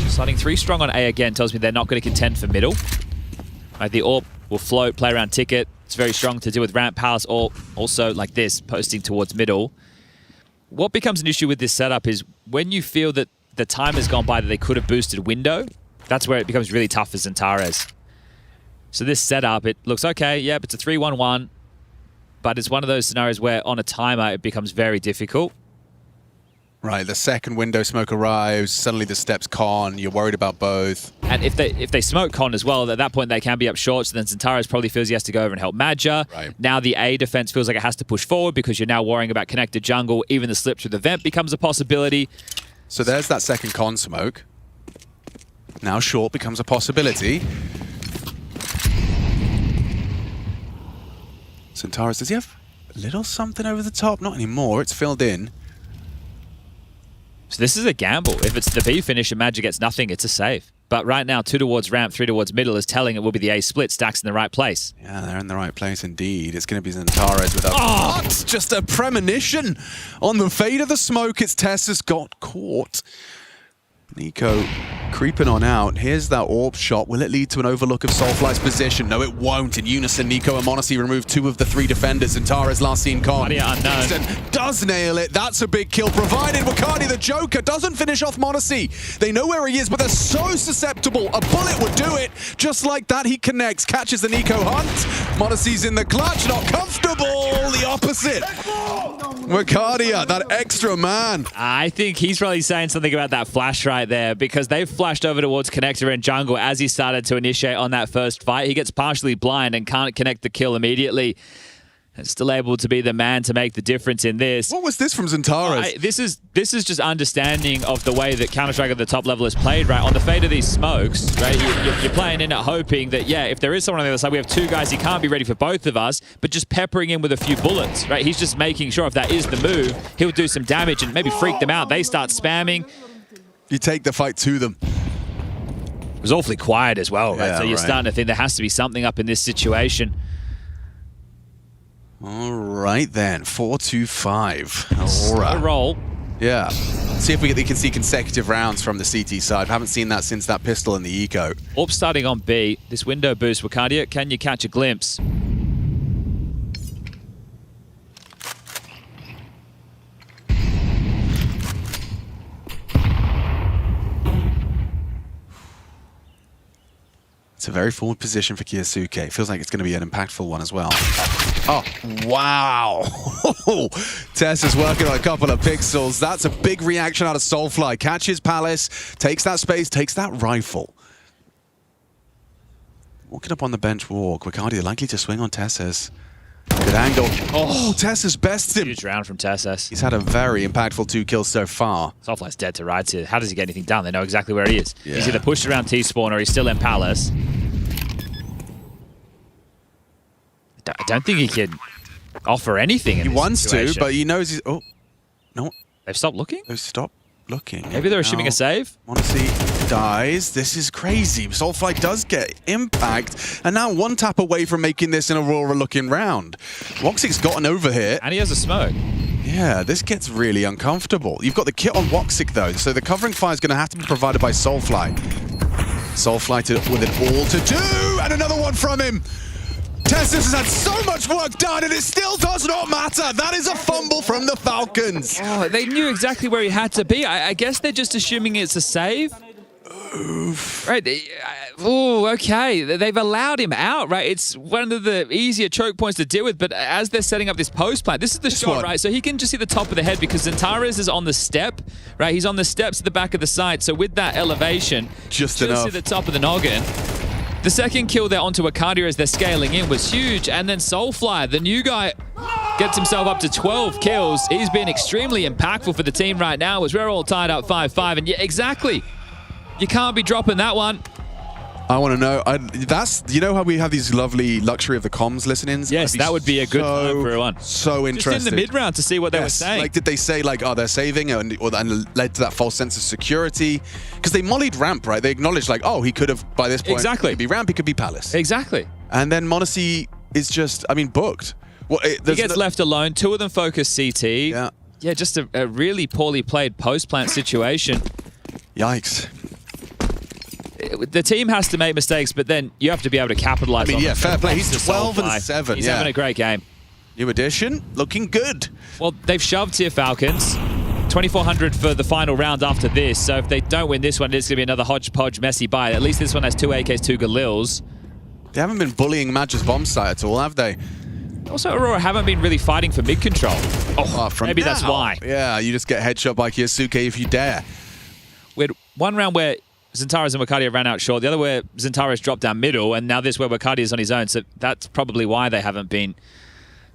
Sliding 3 strong on A again tells me they're not going to contend for middle. Right, the AWP will float, play around ticket, looks very strong to deal with ramp palace, or also like this, posting towards middle. What becomes an issue with this setup is when you feel that the time has gone by that they could have boosted window, that's where it becomes really tough for Xantares. So this setup, it looks okay, yep, it's a 3-1-1, but it's one of those scenarios where on a timer it becomes very difficult. Right, the second window smoke arrives, suddenly the steps con, you're worried about both. And if they smoke con as well, at that point they can be up short, so then Xantares probably feels he has to go over and help Madja. Right. Now the A defense feels like it has to push forward because you're now worrying about connected jungle. Even the slip through the vent becomes a possibility. So there's that second con smoke. Now short becomes a possibility. Xantares, does he have a little something over the top? Not anymore, it's filled in. So this is a gamble. If it's the B finish and Madja gets nothing, it's a save. But right now, 2 towards ramp, 3 towards middle is telling it will be the A split. Stacks in the right place. Yeah, they're in the right place indeed. It's going to be Xantares with a... Oh! What? Just a premonition on the fade of the smoke. It's Tessa's got caught. Nico creeping on out. Here's that orb shot. Will it lead to an overlook of Soulfly's position? No, it won't. In unison, Nico and m0NESY remove 2 of the 3 defenders. Xantares last seen con. Unknown. Does nail it. That's a big kill provided. Wakadi the Joker doesn't finish off m0NESY. They know where he is, but they're so susceptible. A bullet would do it. Just like that, he connects. Catches the Nico hunt. m0NESY's in the clutch. Not comfortable. The opposite. Wakadi, that extra man. I think he's probably saying something about that flash right there, because they've flashed over towards Connector and jungle as he started to initiate on that first fight. He gets partially blind and can't connect the kill immediately. And still able to be the man to make the difference in this. What was this from Xantares? This is just understanding of the way that Counter-Strike at the top level is played, right? On the fade of these smokes, right? You're playing in it hoping that, yeah, if there is someone on the other side, we have 2 guys, he can't be ready for both of us, but just peppering in with a few bullets, right? He's just making sure if that is the move, he'll do some damage and maybe freak them out. They start spamming. You take the fight to them. It was awfully quiet as well, right? Yeah, so you're starting to think there has to be something up in this situation. All right then, 4-2-5. Aurora. A roll. Yeah. See if they can see consecutive rounds from the CT side. Haven't seen that since that pistol in the eco. Orb starting on B. This window boost, Wakadia, can you catch a glimpse? It's a very forward position for Kyosuke. Feels like it's going to be an impactful one as well. Oh, wow. Tess is working on a couple of pixels. That's a big reaction out of Soulfly. Catches Palace, takes that space, takes that rifle. Walking up on the bench walk. Wakadi likely to swing on Tess's. Good angle. Oh, Tess's bested him. Huge round from Tess's. He's had a very impactful 2 kills so far. Soulfly's dead to rights here. How does he get anything done? They know exactly where he is. Yeah. He's either pushed around T-spawn or he's still in Palace. I don't think he can offer anything in He this wants situation. to, but he knows he's... Oh, no. They've stopped looking? They've stopped looking. Maybe they're assuming a save? m0NESY dies. This is crazy. Soulfly does get impact, and now 1 tap away from making this an Aurora-looking round. Woxic's gotten over here. And he has a smoke. Yeah, this gets really uncomfortable. You've got the kit on Woxic, though, so the covering fire is going to have to be provided by Soulfly. Soulfly with it all to do, and another one from him. Tessus has had so much work done, and it still does not matter. That is a fumble from the Falcons. Oh, they knew exactly where he had to be. I guess they're just assuming it's a save. Oof. Right. Oh, okay. They've allowed him out, right? It's one of the easier choke points to deal with, but as they're setting up this post plant, this is the shot, right? So he can just see the top of the head because Xantares is on the step, right? He's on the steps at the back of the site. So with that elevation, just enough. See the top of the noggin. The second kill there onto Akadia as they're scaling in was huge. And then Soulfly, the new guy, gets himself up to 12 kills. He's been extremely impactful for the team right now as we're all tied up 5-5. And yeah, exactly. You can't be dropping that one. I want to know. You know how we have these lovely luxury of the comms listenings? Yes, that would be a good time for everyone. So interesting. Just in the mid-round to see what they were saying. Like, did they say, like, oh, they're saving, and led to that false sense of security? Because they mollied ramp, right? They acknowledged, like, oh, he could have, by this point, he could be ramp, he could be Palace. Exactly. And then m0NESY is just, I mean, booked. Well, he gets left alone. 2 of them focus CT. Yeah. Yeah, just a really poorly played post-plant situation. Yikes. the team has to make mistakes, but then you have to be able to capitalize on them. Fair play. He's To 12 and Soulfly. 7. He's having a great game. New addition, looking good. Well, they've shoved here, Falcons. 2,400 for the final round after this, so if they don't win this one, it's going to be another hodgepodge messy buy. At least this one has 2 AKs, 2 Galils. They haven't been bullying Madge's bomb site at all, have they? Also, Aurora haven't been really fighting for mid control. Maybe that's why. Yeah, you just get headshot by Kiyasuke if you dare. We had one round where Zentaris and Wakadia ran out short, the other where Zentaris dropped down middle, and now this where Wakadia is on his own, so that's probably why they haven't been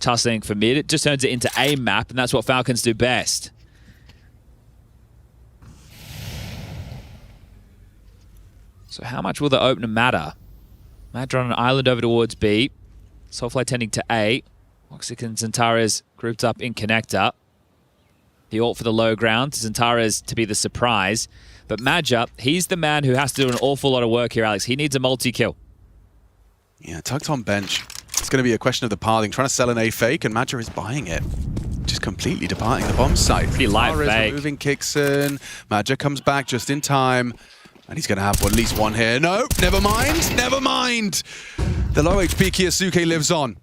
tussling for mid. It just turns it into a map, and that's what Falcons do best. So how much will the opener matter? Madge on an island over towards B. Soulfly tending to A. Oxic and Zentaris grouped up in connector. The ult for the low ground. Zentaris to be the surprise. But Madja, he's the man who has to do an awful lot of work here, Alex. He needs a multi-kill. Yeah, tucked on bench. It's going to be a question of the pathing. Trying to sell an A fake, and Madja is buying it. Just completely departing the bomb site. Pretty light fake. Removing Kixon. Madja comes back just in time. And he's going to have at least one here. No, never mind. Never mind. The low HP Kiyasuke lives on.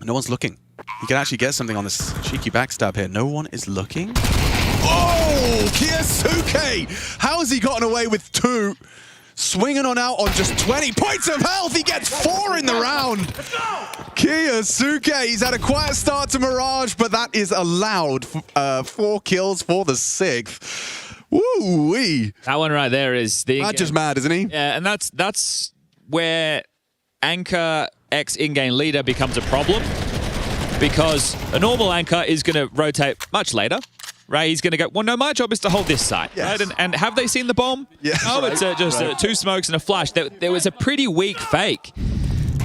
No one's looking. He can actually get something on this cheeky backstab here. No one is looking. Oh, Kiyasuke! How has he gotten away with 2? Swinging on out on just 20 points of health. He gets 4 in the round. Kiyasuke, he's had a quiet start to Mirage, but that is allowed. 4 kills for the 6th. Woo-wee. That one right there is the... Just mad, isn't he? Yeah, and that's where Anchor X in-game leader becomes a problem, because a normal Anchor is going to rotate much later, right? He's going to go, well, no, my job is to hold this side, right? And have they seen the bomb? Yes. No, it's just 2 smokes and a flash. There was a pretty weak fake.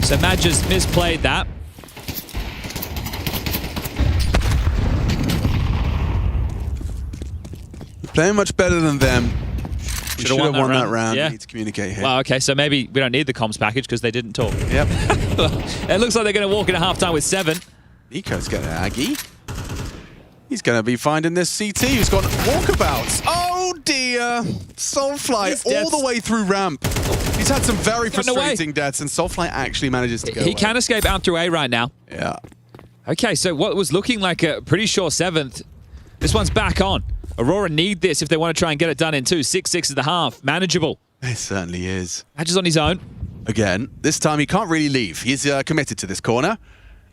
So Matt just misplayed that. Playing much better than them. We Should have won that round. Yeah. We need to communicate here. Well, okay, so maybe we don't need the comms package because they didn't talk. Yep. It looks like they're going to walk in at halftime with 7. Nico's got an Aggie. He's going to be finding this CT who's got walkabouts. Oh dear. Soulfly all the way through ramp. He's had some very frustrating deaths, and Soulfly actually manages to go He can escape out through A right now. Yeah. Okay, so what was looking like a pretty sure 7th, this one's back on. Aurora need this if they want to try and get it done in 2. 6-6 at the half. Manageable. It certainly is. Match is on his own. Again, this time he can't really leave. He's committed to this corner.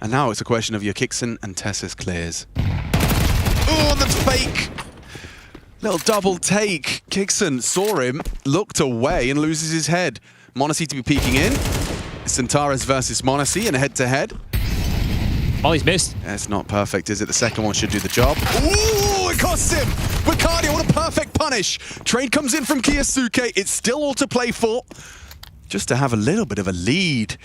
And now it's a question of your Kixon and Tessus clears. Oh, that's fake. Little double take. Kixon saw him, looked away, and loses his head. m0NESY to be peeking in. Zentaris versus m0NESY in a head-to-head. Molly's missed. Yeah, it's not perfect, is it? The second one should do the job. Ooh, it costs him! Wakadia, what a perfect punish! Trade comes in from Kiyasuke. It's still all to play for. Just to have a little bit of a lead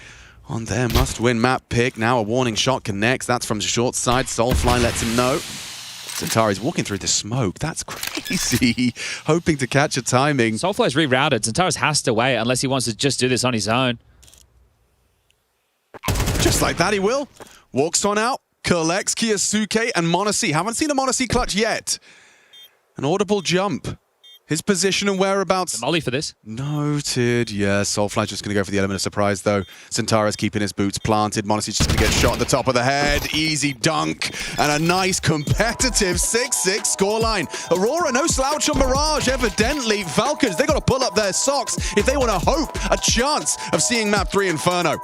on their must-win map pick. Now a warning shot connects. That's from the short side. Soulfly lets him know. Zentari's walking through the smoke. That's crazy. Hoping to catch a timing. Soulfly's rerouted. Zentaris has to wait unless he wants to just do this on his own. Just like that, he will. Walks on out, collects Kiyasuke and m0NESY. Haven't seen a m0NESY clutch yet. An audible jump. His position and whereabouts. The molly for this. Noted. Yeah, Soulfly's just going to go for the element of surprise, though. Zentara's keeping his boots planted. m0NESY's just going to get shot at the top of the head. Easy dunk. And a nice competitive 6-6 scoreline. Aurora, no slouch on Mirage, evidently. Falcons, they got to pull up their socks if they want to hope a chance of seeing map 3 Inferno.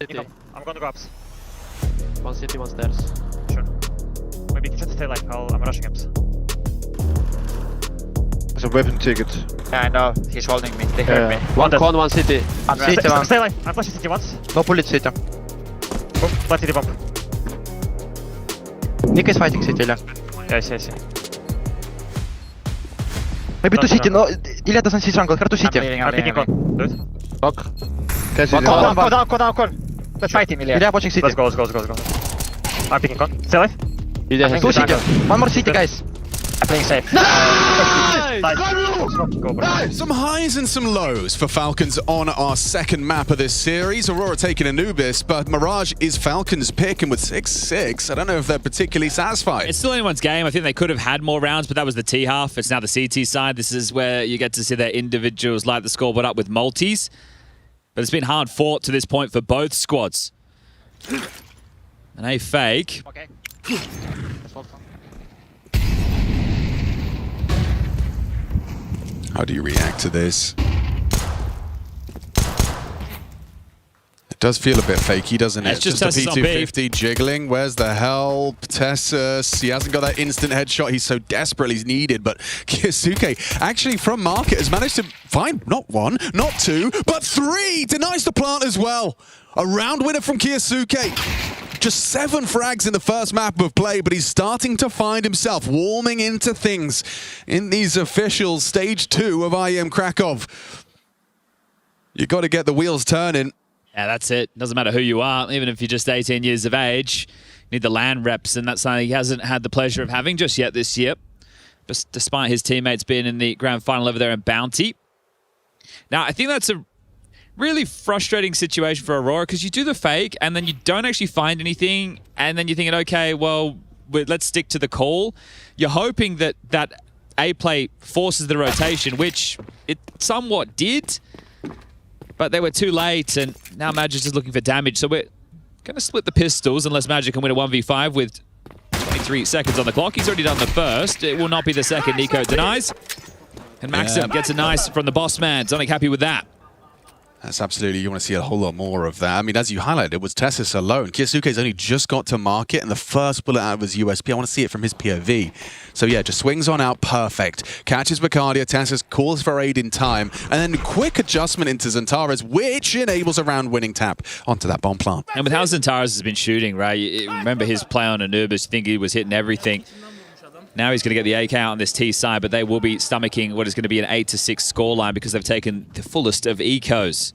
city. I'm going to go ups. One city, one stairs. Sure. Maybe you can stay like I'm rushing ups. There's a weapon ticket. Yeah, I know. He's holding me. They hurt me. One con, one city. City one. Stay like. I'm flashing city once. No bullet city. Boom. Flash city bomb. Nick is fighting city, Ilya. Yes, yes, yes. Maybe to city, no. Ilya doesn't see jungle, her to city. I'm picking con. Do it. Fuck. Go down. Let's fight him, Ilya. Ilya watching city. Let's go. I'm picking con. Stay alive. Two city. One more city, guys. I'm playing safe. Nice! Some highs and some lows for Falcons on our second map of this series. Aurora taking Anubis, but Mirage is Falcons' pick, and with 6-6, I don't know if they're particularly satisfied. It's still anyone's game. I think they could have had more rounds, but that was the T half. It's now the CT side. This is where you get to see their individuals light the scoreboard up with multis. But it's been hard fought to this point for both squads. And a fake. Okay. How do you react to this? It does feel a bit fakey, doesn't it? It's just a Tessus on B. P250 jiggling. Where's the help? Tessus, he hasn't got that instant headshot. He's so desperately needed, but Kyosuke, actually from market, has managed to find not one, not two, but three. Denies the plant as well. A round winner from Kyosuke. Just 7 frags in the first map of play, but he's starting to find himself warming into things in these official stage 2 of IEM Krakow. You got to get the wheels turning. Yeah, that's it. Doesn't matter who you are, even if you're just 18 years of age. You need the LAN reps, and that's something he hasn't had the pleasure of having just yet this year, but despite his teammates being in the grand final over there in Bounty. Now, I think that's a really frustrating situation for Aurora, because you do the fake and then you don't actually find anything, and then you're thinking, okay, well, let's stick to the call. You're hoping that that A play forces the rotation, which it somewhat did, but they were too late, and now Magic is looking for damage. So we're going to split the pistols unless Magic can win a 1v5 with 23 seconds on the clock. He's already done the first. It will not be the second. Nico denies. And Maxim gets a nice from the boss man. Sonic happy with that. That's absolutely, you want to see a whole lot more of that. I mean, as you highlighted, it was Tessus alone. Kyosuke's only just got to market, and the first bullet out of his USP, I want to see it from his POV. So yeah, just swings on out, perfect. Catches Bacardia, Tessus calls for aid in time, and then quick adjustment into Xantares, which enables a round-winning tap onto that bomb plant. And with how Xantares has been shooting, right, you remember his play on Anubis, you think he was hitting everything. Now he's going to get the AK out on this T side, but they will be stomaching what is going to be an 8-6 scoreline because they've taken the fullest of ecos.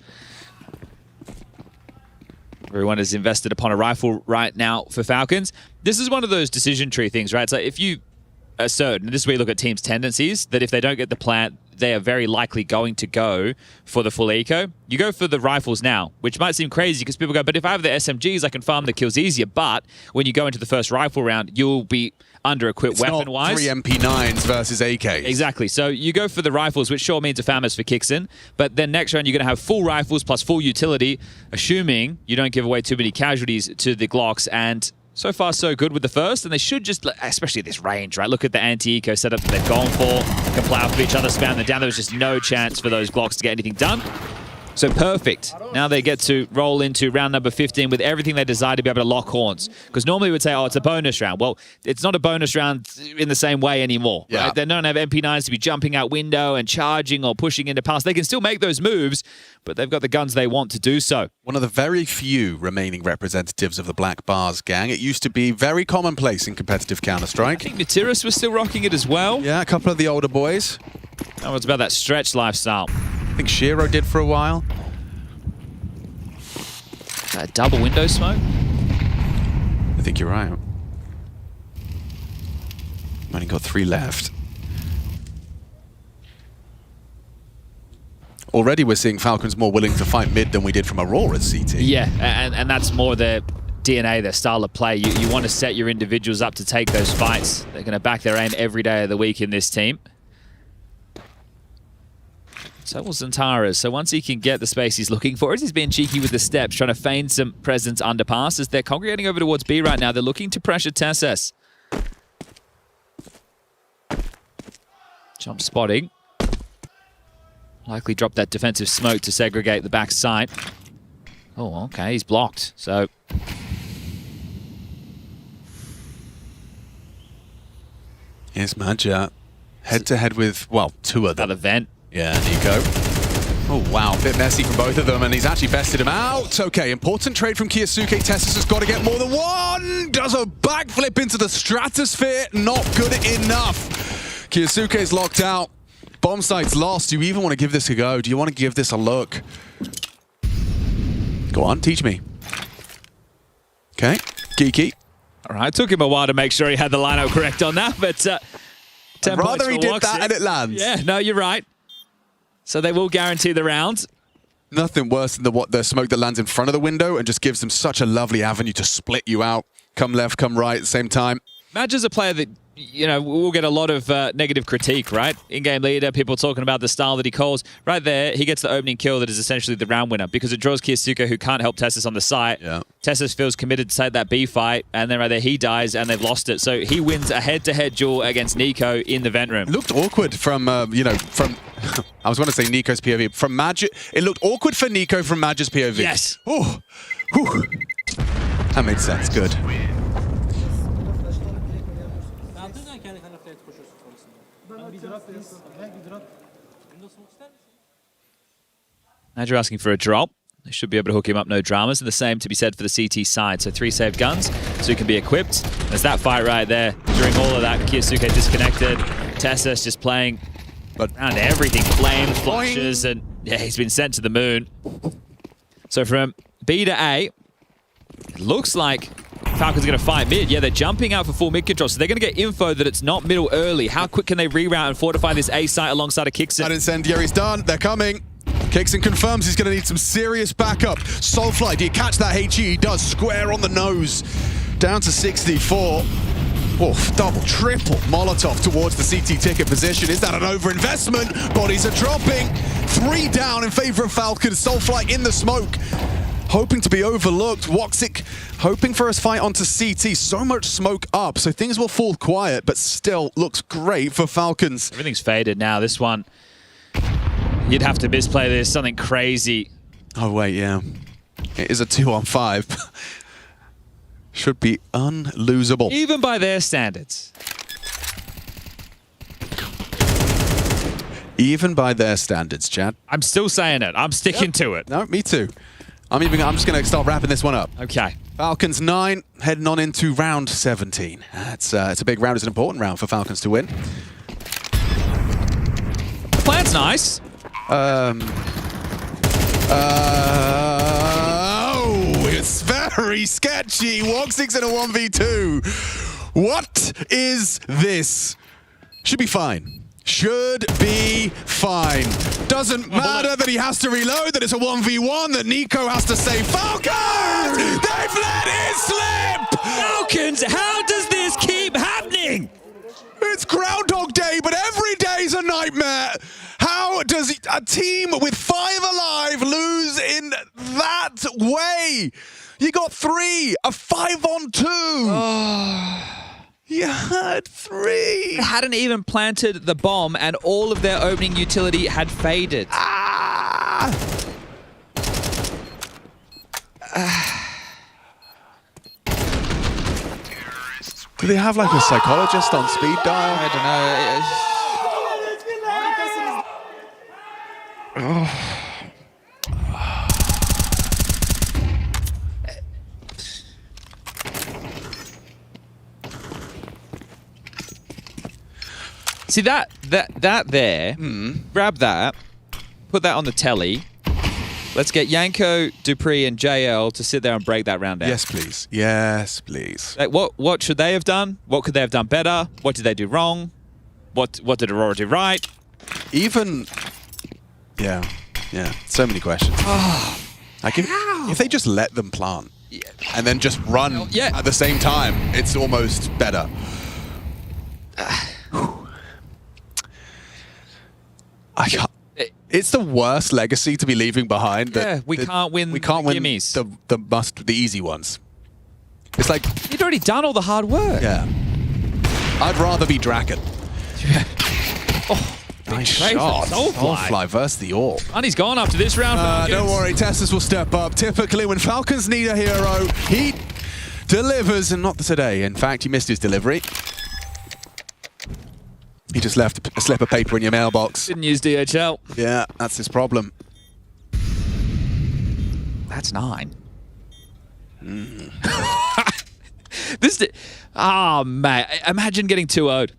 Everyone is invested upon a rifle right now for Falcons. This is one of those decision tree things, right? So if you are certain, and this is where you look at teams' tendencies, that if they don't get the plant, they are very likely going to go for the full eco. You go for the rifles now, which might seem crazy because people go, but if I have the SMGs, I can farm the kills easier. But when you go into the first rifle round, you'll be under-equipped weapon-wise. It's not 3 MP9s versus AKs. Exactly. So you go for the rifles, which sure means a FAMAS for kicks in. But then next round, you're going to have full rifles plus full utility, assuming you don't give away too many casualties to the Glocks. And so far, so good with the first. And they should just, especially at this range, right? Look at the anti-eco setup that they've gone for. Can plow for each other, spam them down. There was just no chance for those Glocks to get anything done. So perfect. Now they get to roll into round number 15 with everything they desire to be able to lock horns. Because normally we would say, oh, it's a bonus round. Well, it's not a bonus round in the same way anymore. Yeah. Right? They don't have MP9s to be jumping out window and charging or pushing into pass. They can still make those moves, but they've got the guns they want to do so. One of the very few remaining representatives of the Black Bars gang. It used to be very commonplace in competitive Counter-Strike. I think Vincere was still rocking it as well. Yeah, a couple of the older boys. That was about that stretch lifestyle. I think Shiro did for a while. Double window smoke? I think you're right. Only got 3 left. Already we're seeing Falcons more willing to fight mid than we did from Aurora's CT. Yeah, and that's more their DNA, their style of play. You want to set your individuals up to take those fights. They're going to back their aim every day of the week in this team. So will Xantares. So once he can get the space he's looking for, as he's being cheeky with the steps, trying to feign some presence under pass. As they're congregating over towards B right now, they're looking to pressure Tessus. Jump spotting. Likely drop that defensive smoke to segregate the back side. Oh, okay, he's blocked. So here's Madja head to head with, well, two of them. Another vent. Yeah, Nico. Oh, wow, a bit messy from both of them, and he's actually bested him out. Okay, important trade from Kyosuke. Tessus has got to get more than one. Does a backflip into the stratosphere. Not good enough. Kyosuke's locked out. Bomb site's lost. Do you even want to give this a go? Do you want to give this a look? Go on, teach me. Okay, Geeky. All right, took him a while to make sure he had the lineup correct on that, but 10 points Rather he for did Woxic. that and it lands. Yeah, no, you're right. So they will guarantee the round. Nothing worse than the smoke that lands in front of the window and just gives them such a lovely avenue to split you out. Come left, come right at the same time. Madge is a player that, you know, will get a lot of negative critique, right? In-game leader, people talking about the style that he calls. Right there, he gets the opening kill that is essentially the round winner because it draws Kyosuke, who can't help Tessus on the site. Yeah. Tessus feels committed to save that B fight, and then right there he dies and they've lost it. So he wins a head-to-head duel against Nico in the vent room. Looked awkward from, you know, from... I was going to say Nico's POV. From Madge, it looked awkward for Nico from Madge's POV. Yes. Oh, whew. That makes sense. Good. Madge asking for a drop. They should be able to hook him up, no dramas. And the same to be said for the CT side. So 3 saved guns, so he can be equipped. There's that fight right there. During all of that, Kyosuke disconnected. Tessus just playing around everything. Flames, flashes, and yeah, he's been sent to the moon. So from B to A, it looks like Falcons are going to fight mid. Yeah, they're jumping out for full mid control, so they're going to get info that it's not middle early. How quick can they reroute and fortify this A site alongside a Kixon? That incendiary's done. They're coming. Kixon confirms he's going to need some serious backup. Soulfly, do you catch that HE? He does. Square on the nose. Down to 64. Oof, double, triple Molotov towards the CT ticket position. Is that an overinvestment? Bodies are dropping. 3 down in favor of Falcons. Soulfly in the smoke. Hoping to be overlooked. Woxic hoping for a fight onto CT. So much smoke up, so things will fall quiet, but still looks great for Falcons. Everything's faded now. This one, you'd have to misplay this, something crazy. Oh, wait, yeah. It is a 2-on-5. Should be unlosable. Even by their standards. Even by their standards, Chad. I'm still saying it. I'm sticking to it. No, me too. I'm just going to start wrapping this one up. Okay. Falcons 9, heading on into round 17. It's a big round. It's an important round for Falcons to win. The plan's nice. It's very sketchy. Woxic's in a 1v2. What is this? Should be fine. Should be fine. Doesn't matter that he has to reload, that it's a 1v1, that Nico has to save Falcons! They've let it slip! Falcons, how does this keep happening? It's Groundhog Day, but every day's a nightmare. How does a team with 5 alive lose in that way? You got 3, a 5-on-2. You had 3. They hadn't even planted the bomb, and all of their opening utility had faded. Do they have like a psychologist on speed dial? I don't know. See that there, grab that, put that on the telly. Let's get Yanko, Dupree, and JL to sit there and break that round down. Yes, please. Yes, please. Like, what should they have done? What could they have done better? What did they do wrong? What did Aurora do right? Even, yeah, so many questions. Like if they just let them plant and then just run at the same time, it's almost better. I can't. It's the worst legacy to be leaving behind. We can't win. We can't win gimmies. the easy ones. It's like you'd already done all the hard work. Yeah. I'd rather be Draken. Nice shot. Soulfly versus the AWP. And he's gone after this round. Don't worry, Tessus will step up. Typically, when Falcons need a hero, he delivers, and not today. In fact, he missed his delivery. He just left a slip of paper in your mailbox. Didn't use DHL. Yeah, that's his problem. That's 9. Mm. Mate, imagine getting 2-0'd.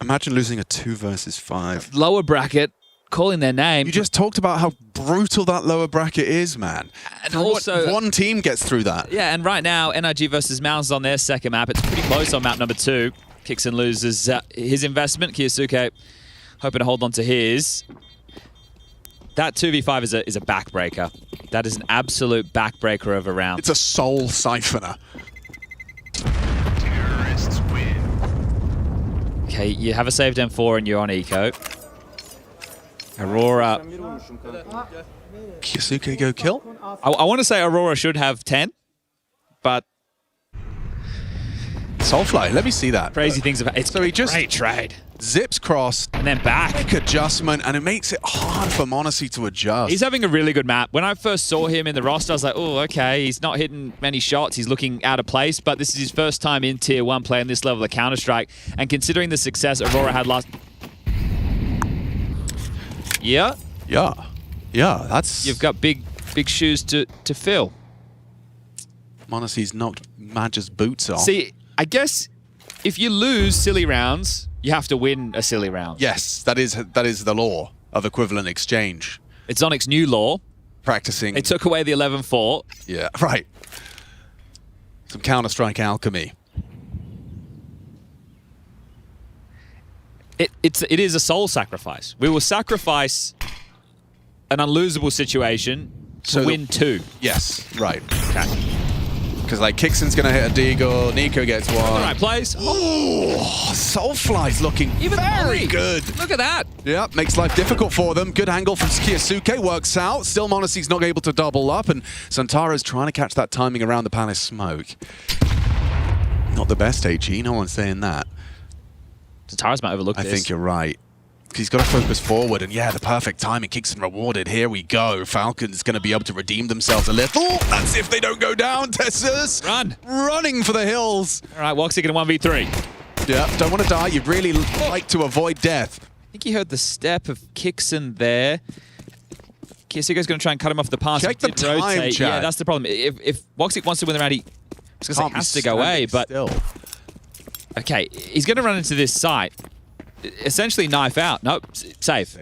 Imagine losing a 2 versus 5. Lower bracket, calling their name. You just talked about how brutal that lower bracket is, man. And also, one team gets through that. Yeah, and right now, NRG versus MongolZ on their second map. It's pretty close on map number 2. Kixon loses his investment. Kiyosuke hoping to hold on to his. That 2v5 is a backbreaker. That is an absolute backbreaker of a round. It's a soul siphoner. Terrorists win. Okay, you have a saved M4 and you're on eco. Aurora. Kiyosuke go kill? I want to say Aurora should have 10, but Soulfly, let me see that. Crazy things about it. So he just great trade. Zips cross and then back. Quick adjustment, and it makes it hard for MongolZ to adjust. He's having a really good map. When I first saw him in the roster, I was like, oh, okay, he's not hitting many shots. He's looking out of place, but this is his first time in Tier 1 playing this level of Counter-Strike. And considering the success Aurora had last... Yeah? Yeah. Yeah, that's... You've got big shoes to fill. MongolZ's knocked Madge's boots off. See, I guess if you lose silly rounds, you have to win a silly round. Yes, that is the law of equivalent exchange. It's Onyx's new law. Practicing. It took away the 11-4. Yeah, right. Some Counter-Strike alchemy. It is a soul sacrifice. We will sacrifice an unlosable situation to win 2. Yes, right. Okay. Because like Kixon's gonna hit a deagle, Nico gets one. All right, plays. Oh, Soulfly's looking very good. Look at that. Yeah, makes life difficult for them. Good angle from Kiyosuke, works out. Still MongolZ's not able to double up, and Santara's trying to catch that timing around the palace smoke. Not the best HE, no one's saying that. Santara's might overlook this. I think you're right. He's got to focus forward, and yeah, the perfect timing. Kixon rewarded. Here we go. Falcons going to be able to redeem themselves a little. That's if they don't go down, Tessus. Run. Running for the hills. All right, Woxy going to 1v3. Yeah, don't want to die. You'd really like to avoid death. I think he heard the step of Kixon there. Kiyosuke's going to try and cut him off the pass. Check the time, Chad. Yeah, that's the problem. If Woxy wants to win the round, he has to go away, but... Still. Okay, he's going to run into this site. Essentially knife out. Nope, save.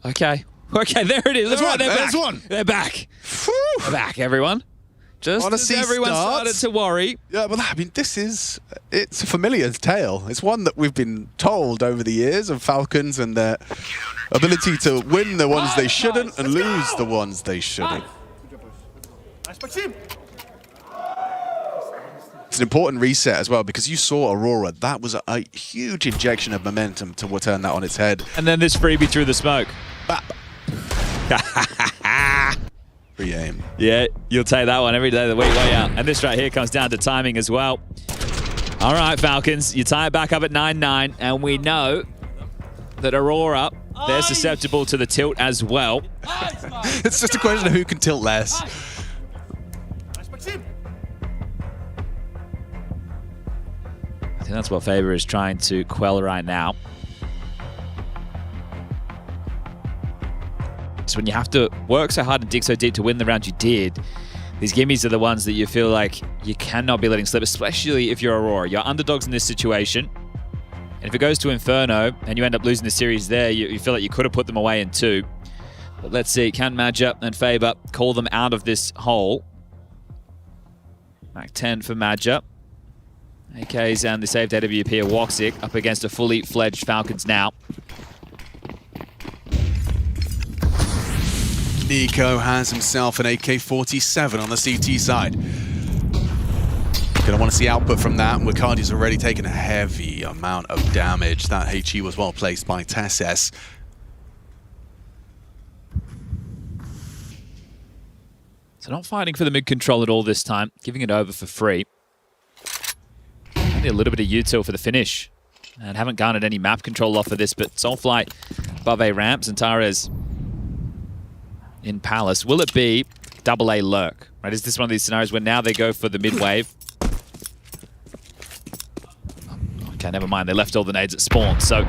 Okay. Okay, there it is. There's right, one. There's one. They're back. They're back, everyone. Just Honestly, as everyone started to worry. Yeah, well, I mean, it's a familiar tale. It's one that we've been told over the years of Falcons and their ability to win the ones they shouldn't and lose the ones they shouldn't. It's an important reset as well, because you saw Aurora. That was a huge injection of momentum to turn that on its head. And then this freebie through the smoke. Free aim. Yeah, you'll take that one every day of the week, way out. And this right here comes down to timing as well. All right, Falcons, you tie it back up at 9-9, and we know that Aurora, they're susceptible to the tilt as well. It's just a question of who can tilt less. I think that's what Faber is trying to quell right now. So when you have to work so hard and dig so deep to win the round you did, these gimmies are the ones that you feel like you cannot be letting slip, especially if you're Aurora. You're underdogs in this situation. And if it goes to Inferno and you end up losing the series there, you feel like you could have put them away in 2. But let's see, can Madja and Faber call them out of this hole? Back 10 for Madja. AKs and the saved AWP of Woxic up against a fully fledged Falcons now. Nico has himself an AK-47 on the CT side. Gonna want to see output from that. Wicardi's already taken a heavy amount of damage. That HE was well placed by Tessus. So not fighting for the mid control at all this time, giving it over for free. Only a little bit of util for the finish. and haven't garnered any map control off of this, but Soulfly above A ramp, Zantares in Palace. Will it be double A lurk? Right? Is this one of these scenarios where now they go for the mid wave? Okay, never mind. They left all the nades at spawn, so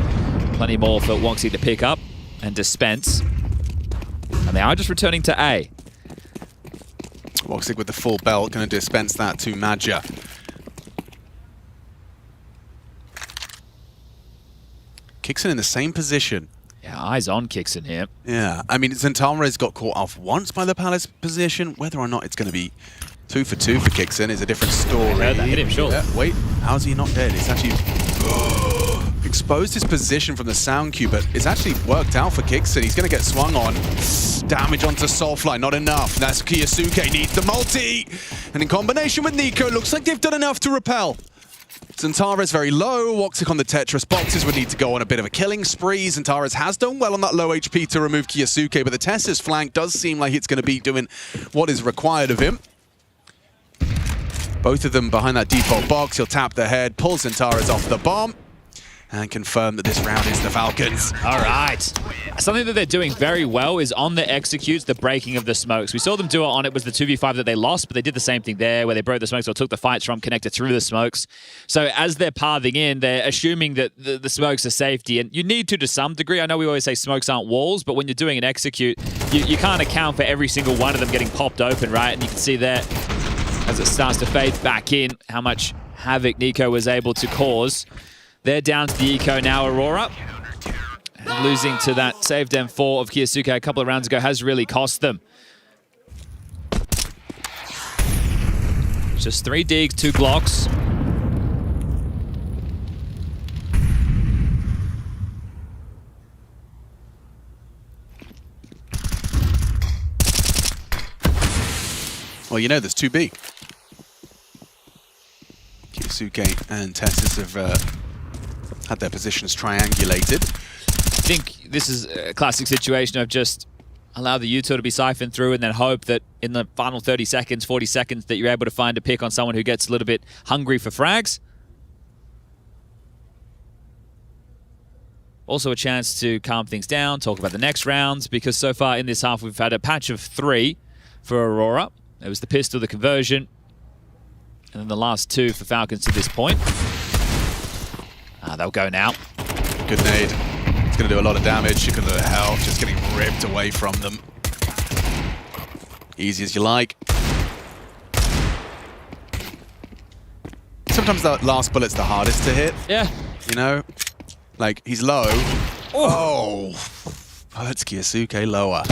plenty more for Woxy to pick up and dispense. And they are just returning to A. Woxy with the full belt, going to dispense that to Madja. Kixon in the same position. Yeah, eyes on Kixon here. Yeah, I mean, Zantares got caught off once by the Palace position. Whether or not it's going to be 2 for 2 for Kixon is a different story. I heard that. Hit him short. Yeah, wait, how's he not dead? It's actually exposed his position from the sound cube, but it's actually worked out for Kixon. He's going to get swung on. Damage onto Soulfly, not enough. That's Kiyosuke, needs the multi. And in combination with Nico, looks like they've done enough to repel. Zantares very low. Woxic on the Tetris boxes would need to go on a bit of a killing spree. Zantares has done well on that low HP to remove Kiyosuke, but the Tessa's flank does seem like it's going to be doing what is required of him. Both of them behind that default box. He'll tap the head, pull Zantares off the bomb, and confirm that this round is the Falcons. All right. Something that they're doing very well is on the executes, the breaking of the smokes. We saw them do it on, it was the 2v5 that they lost, but they did the same thing there where they broke the smokes or took the fights from connected through the smokes. So as they're pathing in, they're assuming that the smokes are safety, and you need to some degree. I know we always say smokes aren't walls, but when you're doing an execute, you can't account for every single one of them getting popped open, right? And you can see there, as it starts to fade back in, how much havoc Nico was able to cause. They're down to the eco now, Aurora. And losing to that saved M4 of Kiyosuke a couple of rounds ago has really cost them. Just 3 digs, 2 blocks. Well, you know there's 2B. Kiyosuke and Tessus have had their positions triangulated. I think this is a classic situation of just allow the util to be siphoned through and then hope that in the final 30 seconds, 40 seconds, that you're able to find a pick on someone who gets a little bit hungry for frags. Also a chance to calm things down, talk about the next rounds, because so far in this half we've had a patch of 3 for Aurora. It was the pistol, the conversion, and then the last 2 for Falcons to this point. They'll go now. Good nade. It's going to do a lot of damage. Look at the health just getting ripped away from them. Easy as you like. Sometimes the last bullet's the hardest to hit. Yeah. You know? Like, he's low. Oh! Hurts Kiyosuke lower.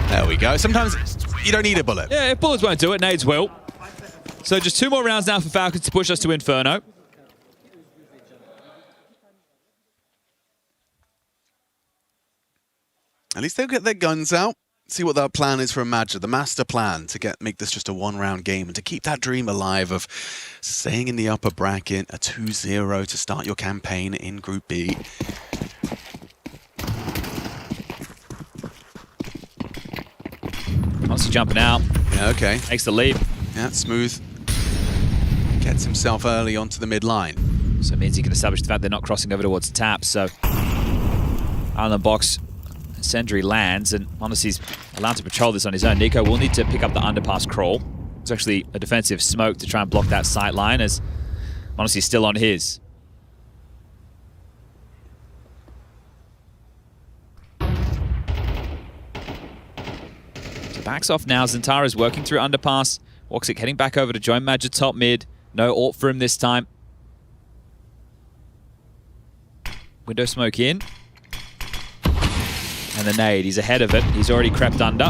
There we go. Sometimes you don't need a bullet. Yeah, if bullets won't do it, nades will. So just 2 more rounds now for Falcons to push us to Inferno. At least they'll get their guns out, see what their plan is for Madja, the master plan to make this just a 1-round game and to keep that dream alive of staying in the upper bracket, a 2-0 to start your campaign in Group B. Honestly jumping out. Yeah, okay. Makes the leap. Yeah, smooth. Gets himself early onto the mid-line. So it means he can establish the fact they're not crossing over towards the tap, so Island box. Sendry lands, and Honestly's allowed to patrol this on his own. Nico will need to pick up the underpass crawl. It's actually a defensive smoke to try and block that sight line, as Honestly's still on his. So backs off now. Zantares working through underpass. Woxic heading back over to join Madja top mid. No ult for him this time. Window smoke in. And the nade, he's ahead of it. He's already crept under.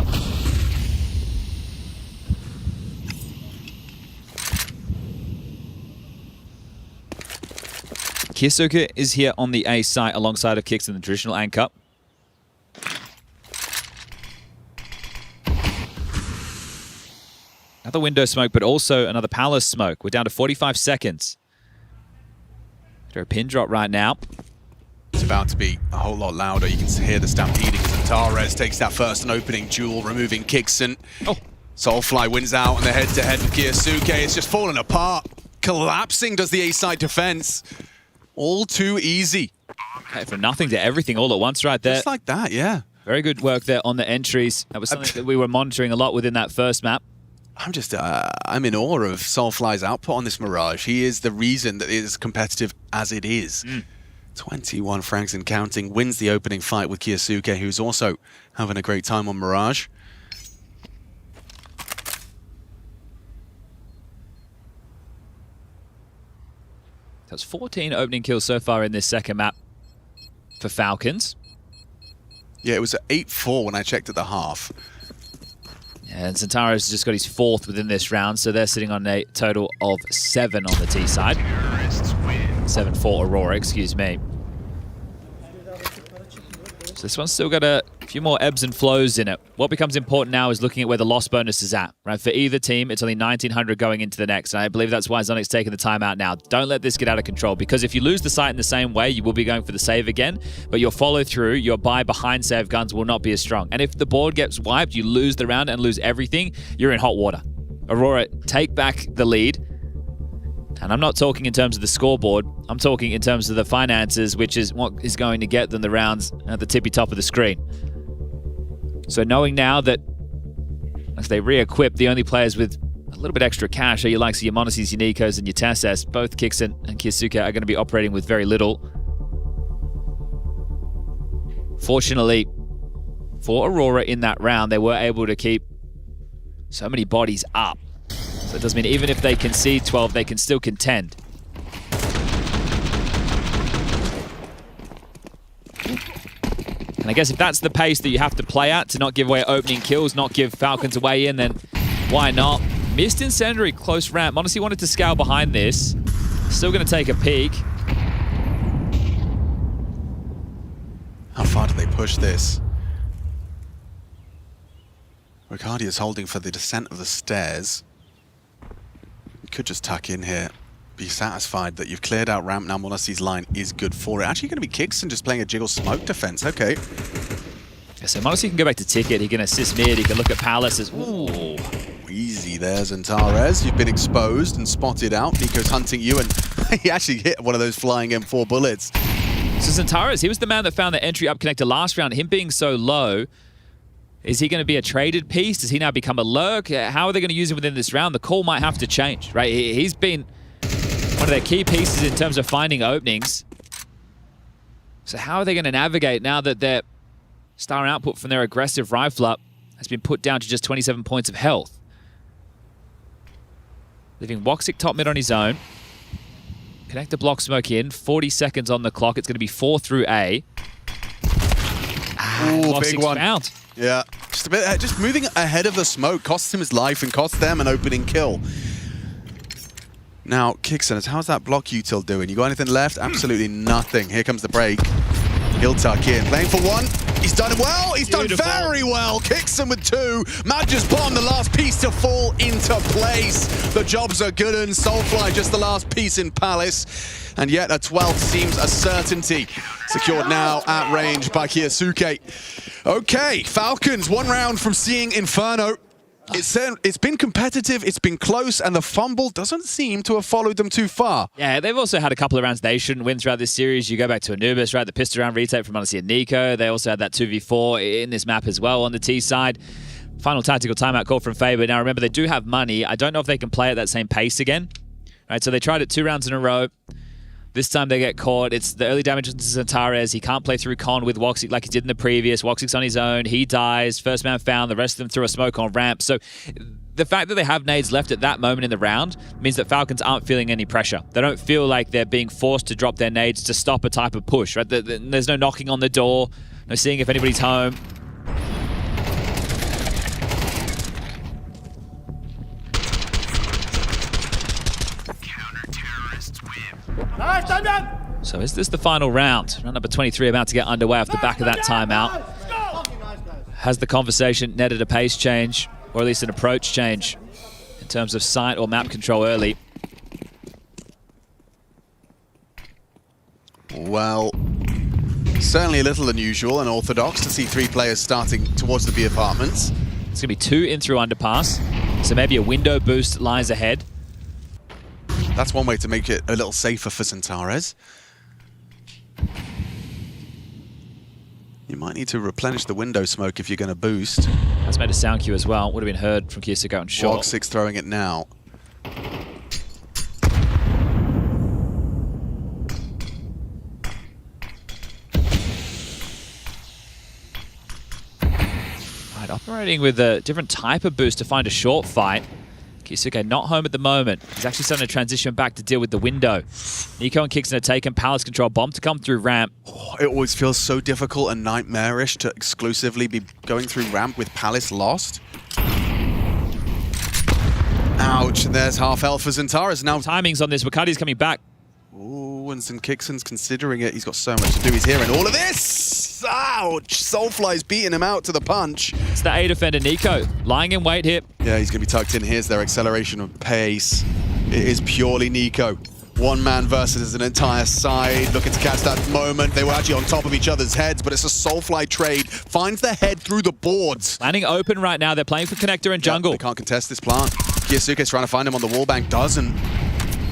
Kiyosuke is here on the A site alongside of Kix in the traditional anchor. Another window smoke, but also another palace smoke. We're down to 45 seconds. After a pin drop right now. It's about to be a whole lot louder. You can hear the stampeding as Zantares takes that first and opening duel, removing Kixon. Oh. Soulfly wins out on the head-to-head with Kiyosuke. It's just falling apart. Collapsing does the A-side defense. All too easy. Okay, from nothing to everything all at once right there. Just like that, yeah. Very good work there on the entries. That was something that we were monitoring a lot within that first map. I'm in awe of Soulfly's output on this Mirage. He is the reason that it is competitive as it is. 21 frags and counting, wins the opening fight with Kyosuke, who's also having a great time on Mirage. That's 14 opening kills so far in this second map for Falcons. Yeah, it was at 8-4 when I checked at the half. Yeah, and Zantaro's just got his 4th within this round, so they're sitting on a total of 7 on the T side. 7 for Aurora, excuse me. So this one's still got a few more ebbs and flows in it. What becomes important now is looking at where the loss bonus is at, right? For either team, it's only 1,900 going into the next, and I believe that's why Zonic's taking the timeout now. Don't let this get out of control, because if you lose the site in the same way, you will be going for the save again, but your follow-through, your buy behind save guns will not be as strong. And if the board gets wiped, you lose the round and lose everything, you're in hot water. Aurora, take back the lead. And I'm not talking in terms of the scoreboard, I'm talking in terms of the finances, which is what is going to get them the rounds at the tippy top of the screen. So knowing now that as they re-equip, the only players with a little bit extra cash are your likes of your MongolZs, your Nikos, and your Tesses. Both Kixen and Kyosuke are going to be operating with very little. Fortunately for Aurora in that round, they were able to keep so many bodies up. So it does mean even if they concede 12, they can still contend. And I guess if that's the pace that you have to play at, to not give away opening kills, not give Falcons a way in, then why not? Missed Incendiary, close ramp. Honestly wanted to scale behind this. Still going to take a peek. How far do they push this? Ricardia's holding for the descent of the stairs. You could just tuck in here. Be satisfied that you've cleared out ramp now. MongolZ's line is good for it. Actually going to be Kixen just playing a jiggle smoke defense. Okay. Yeah, so MongolZ can go back to ticket. He can assist mid. He can look at Palace. Ooh. Easy there, Zantares. You've been exposed and spotted out. Nico's hunting you, and he actually hit one of those flying M4 bullets. So Zantares, he was the man that found the entry up connector last round. Him being so low, is he going to be a traded piece? Does he now become a lurk? How are they going to use him within this round? The call might have to change, right? He's been one of their key pieces in terms of finding openings. So how are they going to navigate now that their star output from their aggressive rifler has been put down to just 27 points of health? Leaving Woxic top mid on his own. Connect the block smoke in. 40 seconds on the clock. It's going to be 4 through A. Ooh, big one. Found. Yeah, just a bit, just moving ahead of the smoke costs him his life and costs them an opening kill. Now, Kixen, how's that block util doing? You got anything left? Absolutely nothing. Here comes the break. He'll tuck in. Playing for one. He's done well. He's done very well. Kixen with 2. Matt just bombed the last piece to fall into place. The jobs are good, and Soulfly just the last piece in Palace. And yet a 12th seems a certainty. Secured now at range by Kyosuke. Okay, Falcons, 1 round from seeing Inferno. It's been competitive, it's been close, and the fumble doesn't seem to have followed them too far. Yeah, they've also had a couple of rounds they shouldn't win throughout this series. You go back to Anubis, right? The pistol round retake from MongolZ and Nico. They also had that 2v4 in this map as well on the T side. Final tactical timeout call from Faber. Now remember, they do have money. I don't know if they can play at that same pace again. Right, so they tried it 2 rounds in a row. This time they get caught. It's the early damage to Zantares. He can't play through con with Woxic like he did in the previous. Woxic's on his own. He dies. First man found. The rest of them threw a smoke on ramp. So the fact that they have nades left at that moment in the round means that Falcons aren't feeling any pressure. They don't feel like they're being forced to drop their nades to stop a type of push. Right? There's no knocking on the door. No seeing if anybody's home. So is this the final round? Round number 23 about to get underway off the back of that timeout. Has the conversation netted a pace change, or at least an approach change, in terms of site or map control early? Well, certainly a little unusual and orthodox to see 3 players starting towards the B apartments. It's going to be 2 in through underpass, so maybe a window boost lies ahead. That's one way to make it a little safer for Zantares. You might need to replenish the window smoke if you're going to boost. That's made a sound cue as well. Would have been heard from Kiyasuke on short. Wog6 throwing it now. Right, operating with a different type of boost to find a short fight. Kiyasuke not home at the moment. He's actually starting to transition back to deal with the window. Nico and Kixon are taken. Palace control. Bomb to come through ramp. Oh, it always feels so difficult and nightmarish to exclusively be going through ramp with Palace lost. Ouch, and there's half health for Zentaras now. Timings on this. Wakadi's coming back. Ooh, and Kixon's considering it. He's got so much to do. He's hearing all of this. Ouch! Soulfly's beating him out to the punch. It's the A defender, Nico. Lying in wait here. Yeah, he's going to be tucked in. Here's their acceleration of pace. It is purely Nico. One man versus an entire side. Looking to catch that moment. They were actually on top of each other's heads, but it's a Soulfly trade. Finds the head through the boards. Landing open right now. They're playing for Connector and Jungle. They can't contest this plant. Kiyasuke's trying to find him on the wall bank. Doesn't.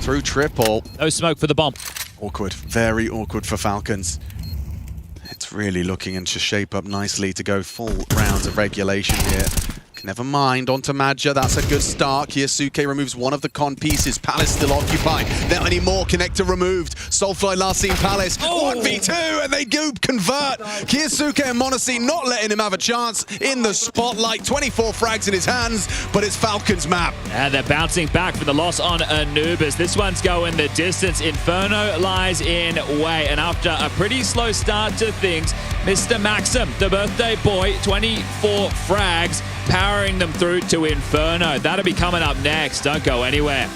Through triple. No smoke for the bomb. Awkward. Very awkward for Falcons. It's really looking to shape up nicely to go full rounds of regulation here. Never mind, onto Madja, that's a good start. Kiyasuke removes one of the con pieces. Palace still occupied. Not anymore, Connector removed. Soulfly last seen Palace. 1v2, and they do convert. Kiyasuke and Monacy not letting him have a chance in the spotlight. 24 frags in his hands, but it's Falcons map. And they're bouncing back for the loss on Anubis. This one's going the distance. Inferno lies in way. And after a pretty slow start to things, Mr. Maxim, the birthday boy, 24 frags, powering them through to Inferno. That'll be coming up next. Don't go anywhere.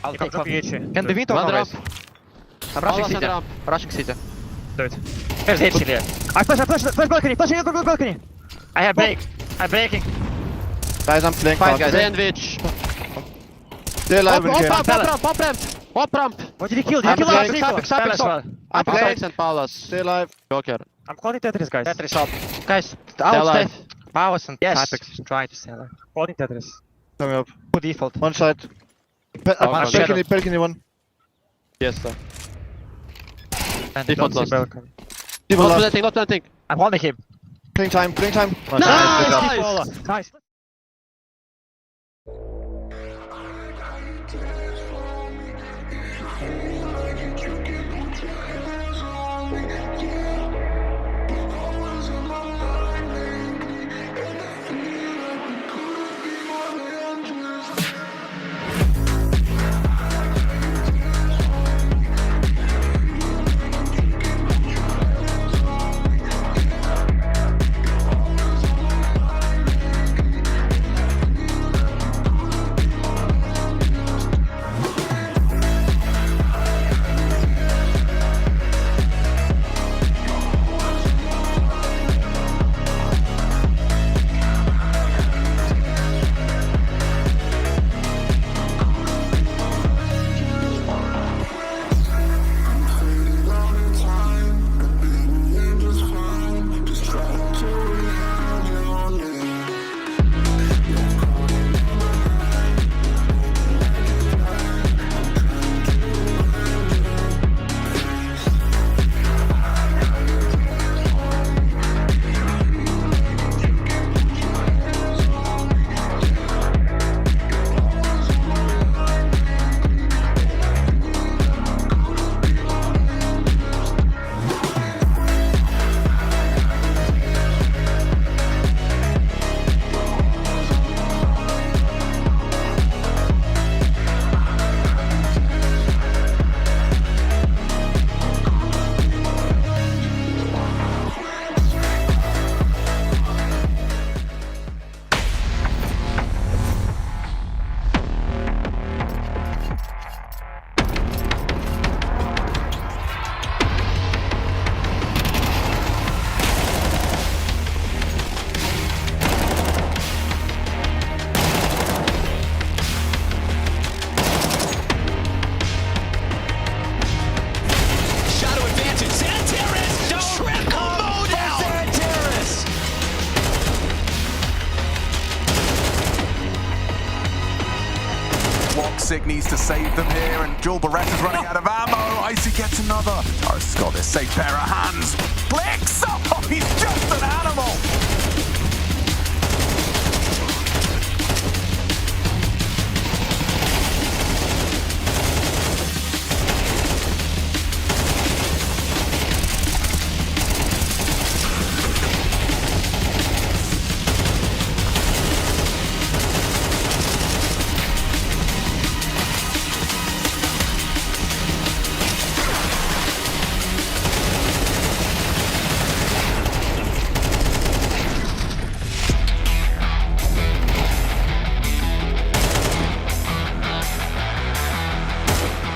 I'll take coffee. Can the window One go, ramp. guys? I'm rushing All city. ramp. Rushing city. Do it. There's H here. I flash balcony, balcony. I have break. I'm breaking. Guys, I'm playing Fight, guys. sandwich. Stay alive in here. Pop ramp. What did he kill? I'm Did he playing kill us? I'm playing St. Paulus. Stay alive. Joker. I'm calling Tetris, guys. Tetris up. Guys, Stay out alive. stay. Powers and Typex try to stay alive. Calling Tetris. Coming up. Who default? One side. Balcony one. Yes, sir. And Default don't see lost. balcony. Not planting. I'm holding him. Playing time. Nice! Nice! Sig needs to save them here, and Jewel Beretta's running out of ammo. Icy gets another. Taurus has got this safe pair of hands. Flicks up! Oh, he's just an animal!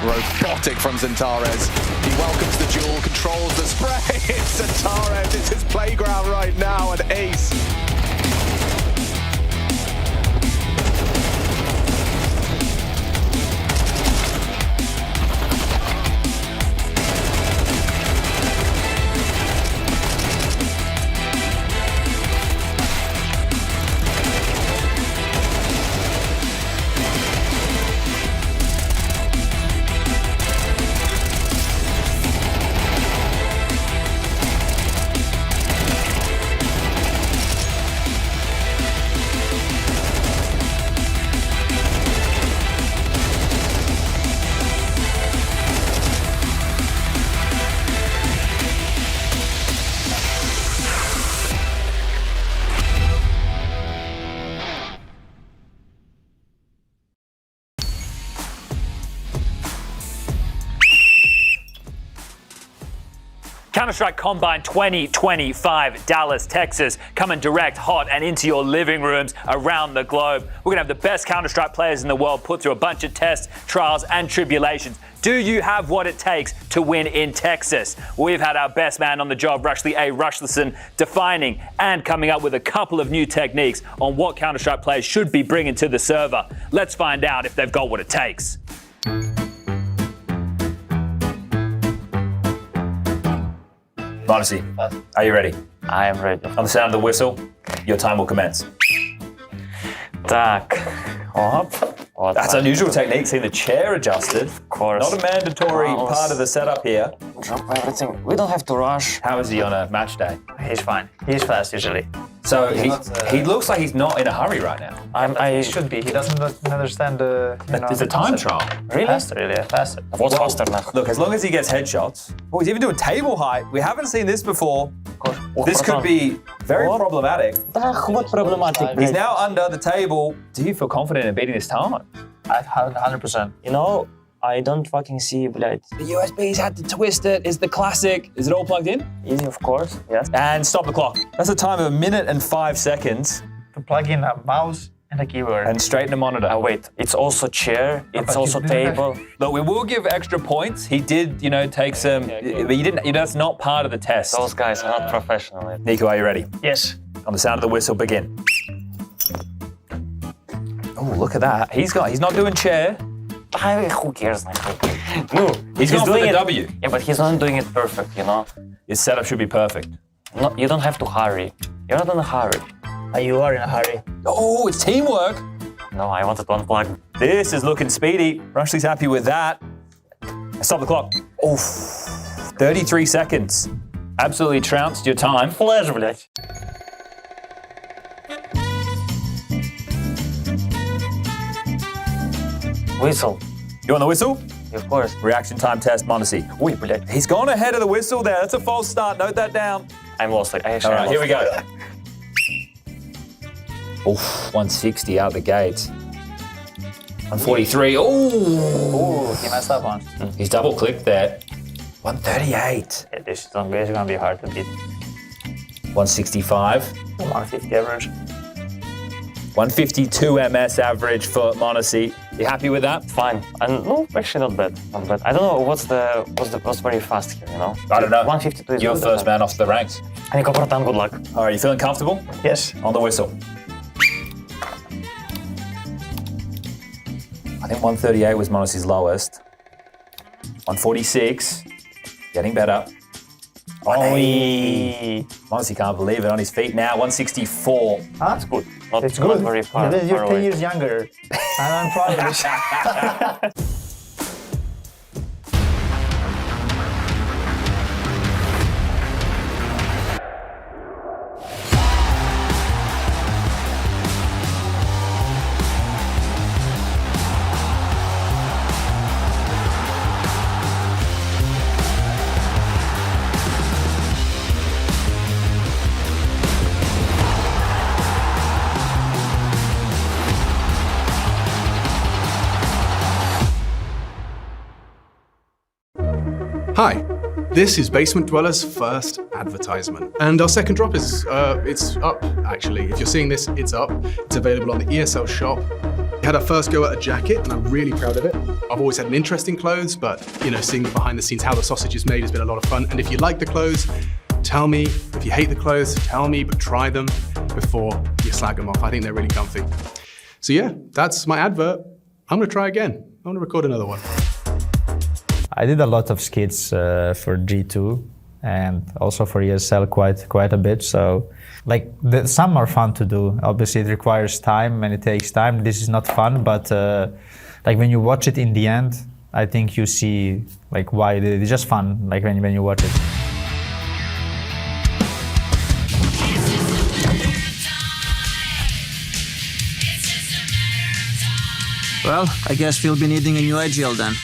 Robotic from Zentares. He welcomes the duel, controls the spray. It's Zentares, it's his playground right now, and Ace. Counter-Strike Combine 2025, Dallas, Texas, coming direct, hot, and into your living rooms around the globe. We're going to have the best Counter-Strike players in the world put through a bunch of tests, trials, and tribulations. Do you have what it takes to win in Texas? We've had our best man on the job, Rushley A. Rushlison, defining and coming up with a couple of new techniques on what Counter-Strike players should be bringing to the server. Let's find out if they've got what it takes. MongolZ, are you ready? I am ready. On the sound of the whistle, your time will commence. Так. Оп. That's unusual technique, seeing the chair adjusted. Of course. Not a mandatory part of the setup here. Drop everything. We don't have to rush. How is he on a match day? He's fine. He's fast usually. So he looks like he's not in a hurry right now. He should be. He doesn't understand the. It's a time trial. Really? Faster, really. Faster. What's faster now? Look, as long as he gets headshots. Oh, he's even doing table height. We haven't seen this before. This could be very problematic. What problematic? He's now under the table. Do you feel confident in beating this time? 100%. You know, I don't fucking see, blядь. The USB's had to twist it. Is the classic. Is it all plugged in? Easy, of course. Yes. And stop the clock. That's a time of 1 minute and 5 seconds. To plug in a mouse and a keyboard. And straighten the monitor. Oh, wait. It's also chair. It's also table. Look, we will give extra points. He did, take some, but you didn't. That's not part of the test. Those guys are not professional. Nico, are you ready? Yes. On the sound of the whistle, begin. Oh, look at that. He's not doing chair. Who cares? No, he's going for the W. Yeah, but he's not doing it perfect, His setup should be perfect. No, you don't have to hurry. You're not in a hurry. You are in a hurry. Oh, it's teamwork. No, I wanted to unplug. This is looking speedy. Rushley's happy with that. Stop the clock. Oh, 33 seconds. Absolutely trounced your time. Flash, блядь. Whistle. You want the whistle? Of course. Reaction time test, MongolZ. Ой, блядь. He's gone ahead of the whistle there. That's a false start. Note that down. I'm lost. All right, here we go. Oof, 160 out the gate. 143. Ooh, he messed up on. He's double clicked there. 138. Yeah, this is gonna be hard to beat. 165. 150 average. 152 MS average for MongolZ. You happy with that? Fine. And no, actually not bad. Not bad. I don't know what's very fast here, I don't know. 152 is You're good. first man off the ranks. Nico, bratан, good luck. All right, you feeling comfortable? Yes. On the whistle. I think 138 was MongolZ's lowest. 146. Getting better. Monty can't believe it, on his feet now, 164. That's good. It's good. Very far. You're 10 years younger. I'm proud of this. Hi, this is Basement Dweller's first advertisement. And our second drop is, it's up, actually. If you're seeing this, it's up. It's available on the ESL shop. We had our first go at a jacket, and I'm really proud of it. I've always had an interest in clothes, but, you know, seeing behind the scenes how the sausage is made has been a lot of fun. And if you like the clothes, tell me. If you hate the clothes, tell me, but try them before you slag them off. I think they're really comfy. So yeah, that's my advert. I'm gonna try again. I'm gonna record another one. I did a lot of skits for G2 and also for ESL quite a bit. So like some are fun to do. Obviously it requires time and it takes time. This is not fun, but like when you watch it in the end, I think you see like why it's just fun. Like when you watch it. Well, I guess we'll be needing a new AGL then.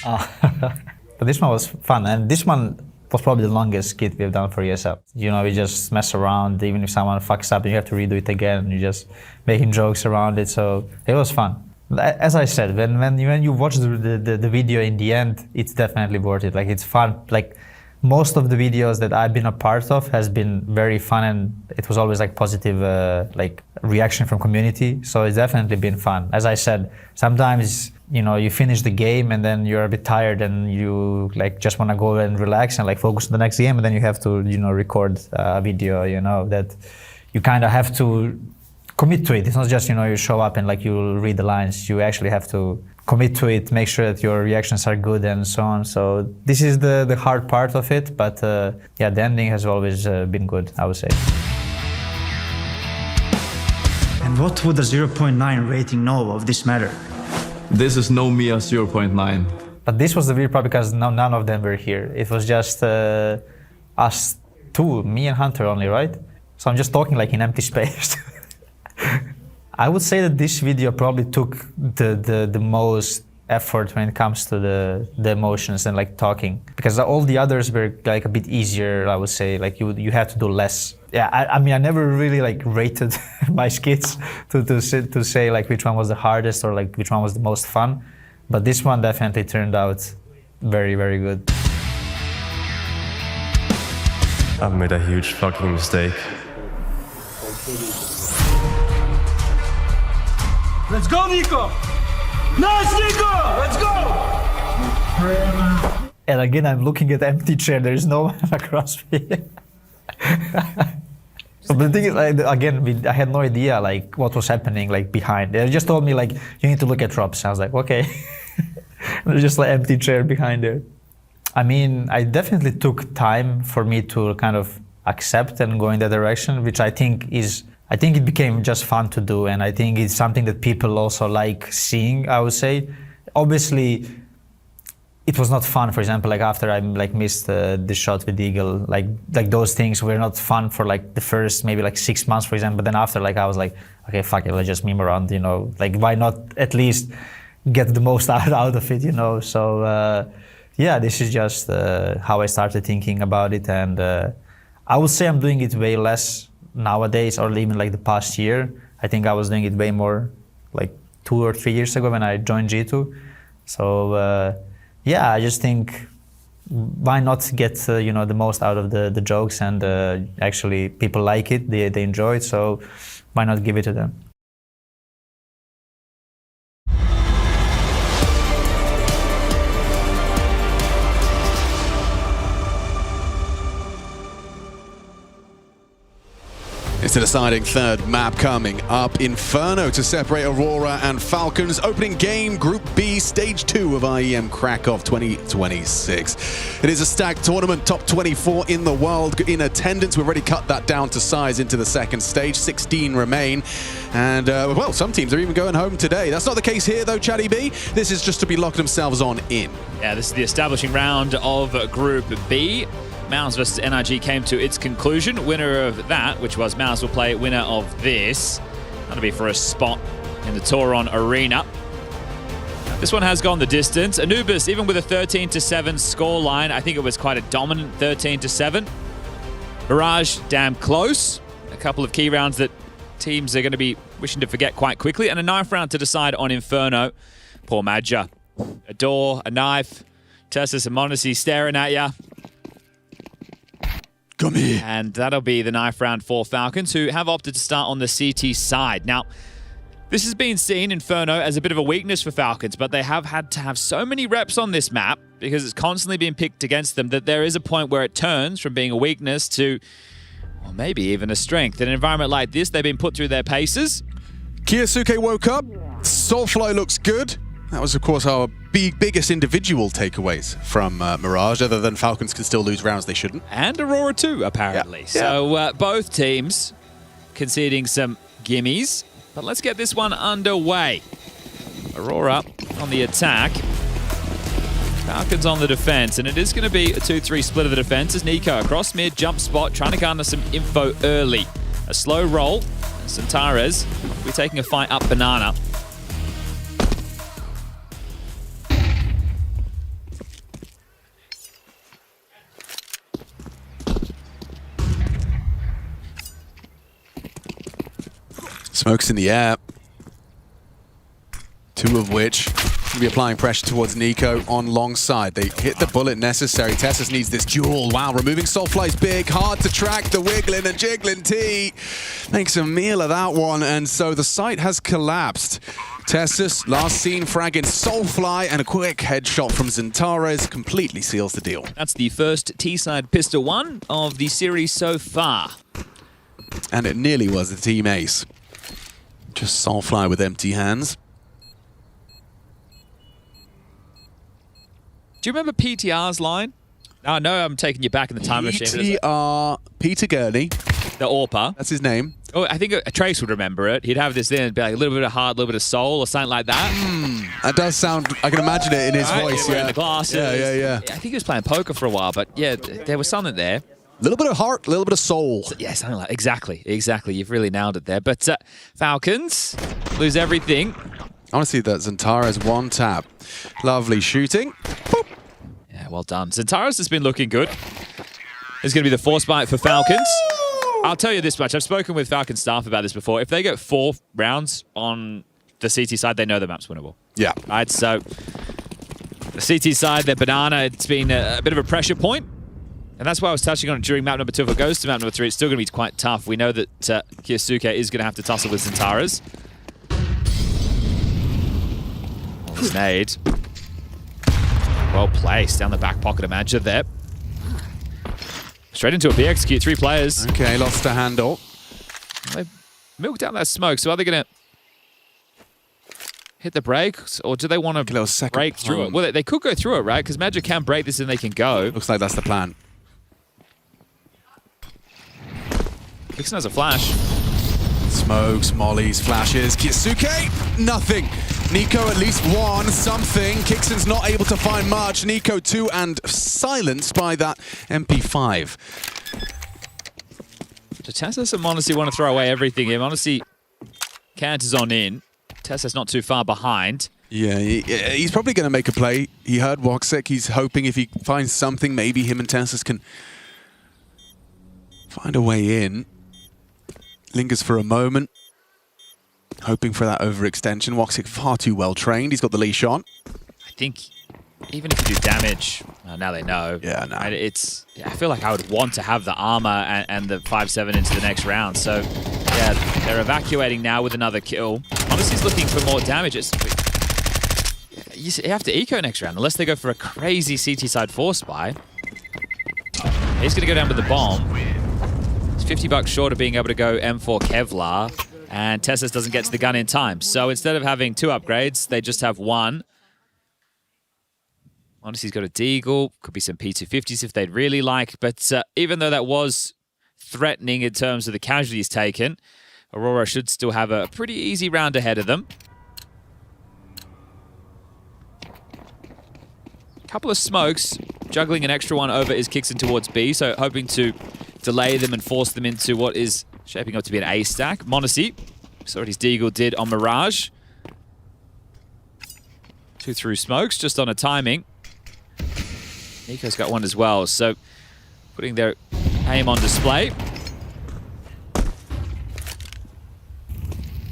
But this one was fun, and this one was probably the longest skit we've done for ESL. You know, we just mess around, even if someone fucks up, you have to redo it again, and you're just making jokes around it, so it was fun. As I said, when you watch the video in the end, it's definitely worth it. Like, it's fun. Like, most of the videos that I've been a part of has been very fun, and it was always like positive like reaction from community, so it's definitely been fun. As I said, sometimes, you know, you finish the game and then you're a bit tired and you like just want to go and relax and like focus on the next game, and then you have to, you know, record a video, you know, that you kind of have to commit to it. It's not just, you know, you show up and like you read the lines. You actually have to commit to it, make sure that your reactions are good and so on. So this is the hard part of it, but yeah, the ending has always been good, I would say. And what would a 0.9 rating know of this matter? This is no Mia 0.9. But this was the weird part because none of them were here. It was just us two, me and Hunter only, right? So I'm just talking like in empty space. I would say that this video probably took the most effort when it comes to the emotions and like talking, because all the others were like a bit easier, I would say. Like you had to do less. Yeah, I mean, I never really like rated my skits to say like which one was the hardest or like which one was the most fun, but this one definitely turned out very, very good. I've made a huge fucking mistake. Let's go, Nico! Nice, Nico! Let's go! And again, I'm looking at the empty chair. There is no one across me. So the thing is, like, again, I had no idea like what was happening like behind. They just told me like you need to look at drops. I was like, okay. There's just like empty chair behind there. I mean, I definitely took time for me to kind of accept and go in that direction, which I think it became just fun to do, and I think it's something that people also like seeing, I would say. Obviously, it was not fun, for example, like after I like missed the shot with Eagle, like those things were not fun for like the first maybe like 6 months, for example, but then after like I was like, okay, fuck it, let's just meme around, you know, like why not at least get the most out of it, you know? So yeah, this is just how I started thinking about it, and I would say I'm doing it way less nowadays, or even like the past year. I think I was doing it way more like 2 or 3 years ago when I joined G2. So yeah, I just think why not get you know, the most out of the jokes, and actually people like it, they enjoy it, so why not give it to them? It's a deciding third map coming up. Inferno to separate Aurora and Falcons. Opening game, Group B, Stage 2 of IEM Krakow 2026. It is a stacked tournament, top 24 in the world in attendance. We've already cut that down to size into the second stage. 16 remain. And, well, some teams are even going home today. That's not the case here, though, Chatty B. This is just to be locking themselves on in. Yeah, this is the establishing round of Group B. MongolZ versus NRG came to its conclusion. Winner of that, which was MongolZ, will play winner of this. That'll be for a spot in the Toron Arena. This one has gone the distance. Anubis, even with a 13-7 scoreline, I think it was quite a dominant 13-7. Mirage, damn close. A couple of key rounds that teams are going to be wishing to forget quite quickly. And a knife round to decide on Inferno. Poor Madja. A door, a knife. Tessus and MongolZ staring at ya. Come here. And that'll be the knife round for Falcons, who have opted to start on the CT side. Now, this has been seen, Inferno, as a bit of a weakness for Falcons, but they have had to have so many reps on this map, because it's constantly being picked against them, that there is a point where it turns from being a weakness to, well, maybe even a strength. In an environment like this, they've been put through their paces. Kyosuke woke up. Soulfly looks good. That was, of course, our biggest individual takeaways from Mirage, other than Falcons can still lose rounds they shouldn't. And Aurora too, apparently. Yeah. So both teams conceding some gimmies. But let's get this one underway. Aurora on the attack. Falcons on the defense. And it is going to be a 2-3 split of the defense as Nico across mid, jump spot, trying to garner some info early. A slow roll. Centaurez will be taking a fight up Banana. Smokes in the air. Two of which will be applying pressure towards Nico on long side. They hit the bullet necessary. Tessus needs this duel. Wow, removing Soulfly's big. Hard to track the wiggling and jiggling T. Makes a meal of that one. And so the site has collapsed. Tessus, last seen fragging Soulfly, and a quick headshot from Centaurez completely seals the deal. That's the first T-side pistol one of the series so far. And it nearly was the team ace. Just Soulfly with empty hands. Do you remember PTR's line? I know I'm taking you back in the time machine. PTR, Peter Gurney. The AWPer. That's his name. Oh, I think a Trace would remember it. He'd have this in, be like a little bit of heart, a little bit of soul, or something like that. That does sound, I can imagine it in his voice. Yeah, the glasses. Yeah. I think he was playing poker for a while, but yeah, there was something there. A little bit of heart, a little bit of soul. Yeah, something like exactly. You've really nailed it there. But Falcons lose everything. I want to see that Centaurez one tap. Lovely shooting. Boop. Yeah, well done. Centaurez has been looking good. It's going to be the force bite for Falcons. I'll tell you this much. I've spoken with Falcon staff about this before. If they get 4 rounds on the CT side, they know the map's winnable. Yeah. Right, so the CT side, their Banana, it's been a bit of a pressure point. And that's why I was touching on it during map number 2. If it goes to map number 3, it's still going to be quite tough. We know that Kyosuke is going to have to tussle with Centaurez. Oh, nade. Well placed down the back pocket of Madja there. Straight into a B execute, 3 players. Okay, lost a handle. They milked out that smoke, so are they going to hit the brakes, or do they want to break through it? Well, they could go through it, right? Because Madja can break this and they can go. Looks like that's the plan. Vixen has a flash. Smokes, mollies, flashes. Kyosuke, nothing. Nico at least one, something. Kixon's not able to find much. Nico 2 and silenced by that MP5. So Tessus and MongolZ want to throw away everything here. MongolZ canters on in. Tessus not too far behind. Yeah, he's probably going to make a play. He heard Woxic. He's hoping if he finds something, maybe him and Tessus can find a way in. Lingers for a moment. Hoping for that overextension. Woxic far too well trained. He's got the leash on. I think even if you do damage, now they know. Yeah, no. I feel like I would want to have the armor and the 5-7 into the next round. So, yeah, they're evacuating now with another kill. MongolZ's looking for more damage. You have to eco next round, unless they go for a crazy CT side force buy. He's going to go down with the bomb. $50 short of being able to go M4 Kevlar, and Tessus doesn't get to the gun in time. So instead of having 2 upgrades, they just have 1. Honestly, he's got a Deagle. Could be some P250s if they'd really like. But even though that was threatening in terms of the casualties taken, Aurora should still have a pretty easy round ahead of them. Couple of smokes, juggling an extra one over is Kixon towards B, so hoping to delay them and force them into what is shaping up to be an A stack. MongolZ, saw what his Deagle did on Mirage. 2 through smokes, just on a timing. Nico's got one as well, so putting their aim on display.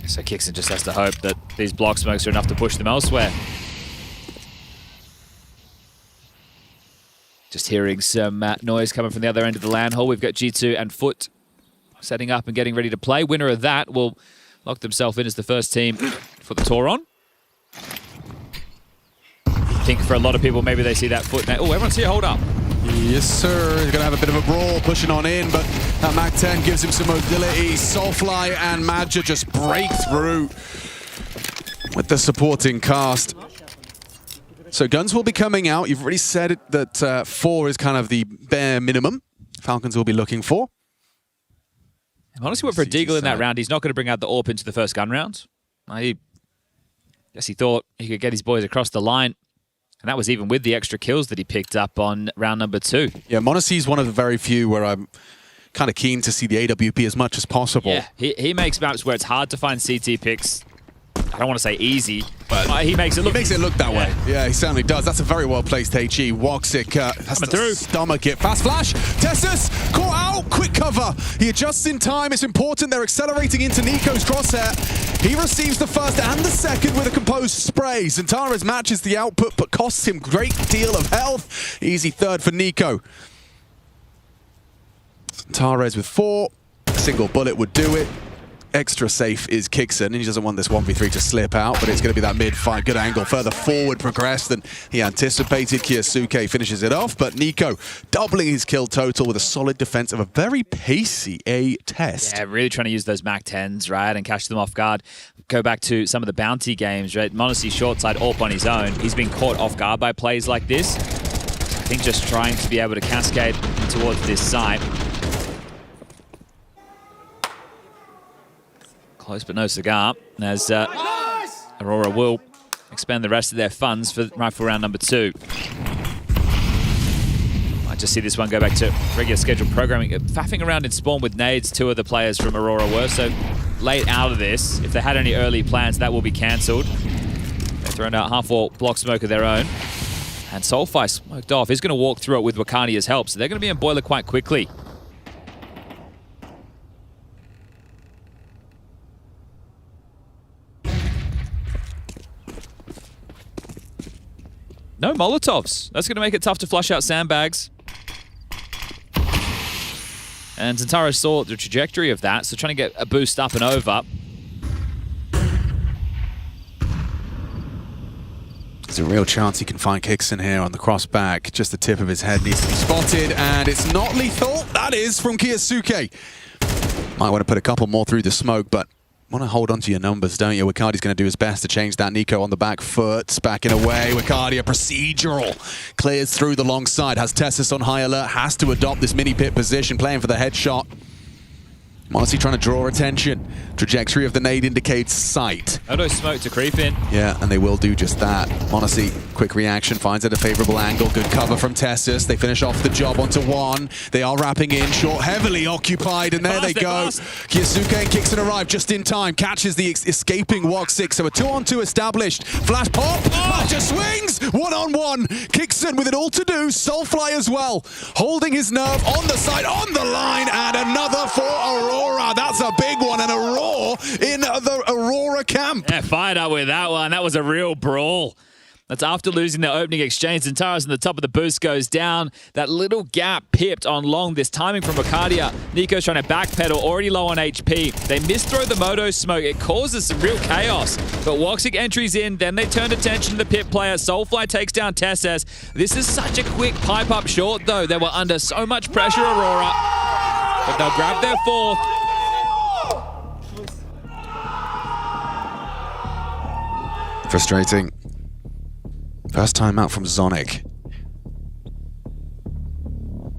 So Kixon just has to hope that these block smokes are enough to push them elsewhere. Just hearing some noise coming from the other end of the LAN hole. We've got G2 and Foot setting up and getting ready to play. Winner of that will lock themselves in as the first team for the Tauron. I think for a lot of people, maybe they see that Foot now. Oh, everyone's here, hold up. Yes, sir. He's going to have a bit of a brawl, pushing on in, but that MAC-10 gives him some mobility. Soulfly and Madja just break through with the supporting cast. So guns will be coming out. You've already said that 4 is kind of the bare minimum Falcons will be looking for. I honestly went for a Deagle in that round. He's not going to bring out the AWP into the first gun round. I guess he thought he could get his boys across the line. And that was even with the extra kills that he picked up on round number 2. Yeah, MongolZ is one of the very few where I'm kind of keen to see the AWP as much as possible. Yeah, he makes maps where it's hard to find CT picks. I don't want to say easy, but he makes it look that way. Yeah, he certainly does. That's a very well-placed HE. Woxic has to stomach it. Fast flash. Tessus caught out. Quick cover. He adjusts in time. It's important. They're accelerating into Nico's crosshair. He receives the first and the second with a composed spray. Zentares matches the output, but costs him a great deal of health. Easy third for Nico. Zentares with 4. A single bullet would do it. Extra safe is Kixon, and he doesn't want this 1v3 to slip out, but it's going to be that mid-fight. Good angle, further forward progress than he anticipated. Kyosuke finishes it off, but Nico doubling his kill total with a solid defense of a very pacey A test. Yeah, really trying to use those MAC-10s, right, and catch them off guard. Go back to some of the bounty games, right? MongolZ short side AWP on his own. He's been caught off guard by plays like this. I think just trying to be able to cascade towards this site. Close but no cigar, as Aurora will expend the rest of their funds for rifle round number 2. Might just see this one go back to regular scheduled programming. Faffing around in spawn with nades, 2 of the players from Aurora were, so late out of this. If they had any early plans, that will be cancelled. They've thrown out half-wall block smoke of their own. And Soulfly smoked off. He's going to walk through it with Wakania's help, so they're going to be in boiler quite quickly. No Molotovs. That's going to make it tough to flush out sandbags. And Zentares saw the trajectory of that, so trying to get a boost up and over. There's a real chance he can find Kixon here on the crossback. Just the tip of his head needs to be spotted, and it's not lethal. That is from Kyosuke. Might want to put a couple more through the smoke, but want to hold on to your numbers, don't you? Wakardi's going to do his best to change that. Nico on the back foot, backing away. Wakardi, a procedural. Clears through the long side, has Tessus on high alert, has to adopt this mini-pit position, playing for the headshot. MongolZ trying to draw attention. Trajectory of the nade indicates sight. No smoke to creep in. Yeah, and they will do just that. MongolZ, quick reaction, finds it a favorable angle. Good cover from Tessus. They finish off the job onto 1. They are wrapping in. Short, heavily occupied, and there they go. Kyosuke and Kixon arrive just in time. Catches the escaping Woxic. So a 2-on-2 established. Flash pop. Just swings. 1-on-1. Kixon with it all to do. Soulfly as well. Holding his nerve on the side, on the line, and another for Aurora. That's a big one, and a roar in the Aurora camp. Yeah, fired up with that one. That was a real brawl. That's after losing their opening exchange. Zentares in the top of the boost goes down. That little gap pipped on long. This timing from Wakardia. Nico's trying to backpedal, already low on HP. They misthrow the Moto smoke. It causes some real chaos. But Woxic entries in, then they turned attention to the pit player. Soulfly takes down Tessus. This is such a quick pipe up short, though. They were under so much pressure, Aurora. but they'll grab their fourth. Frustrating. First time out from Zonic.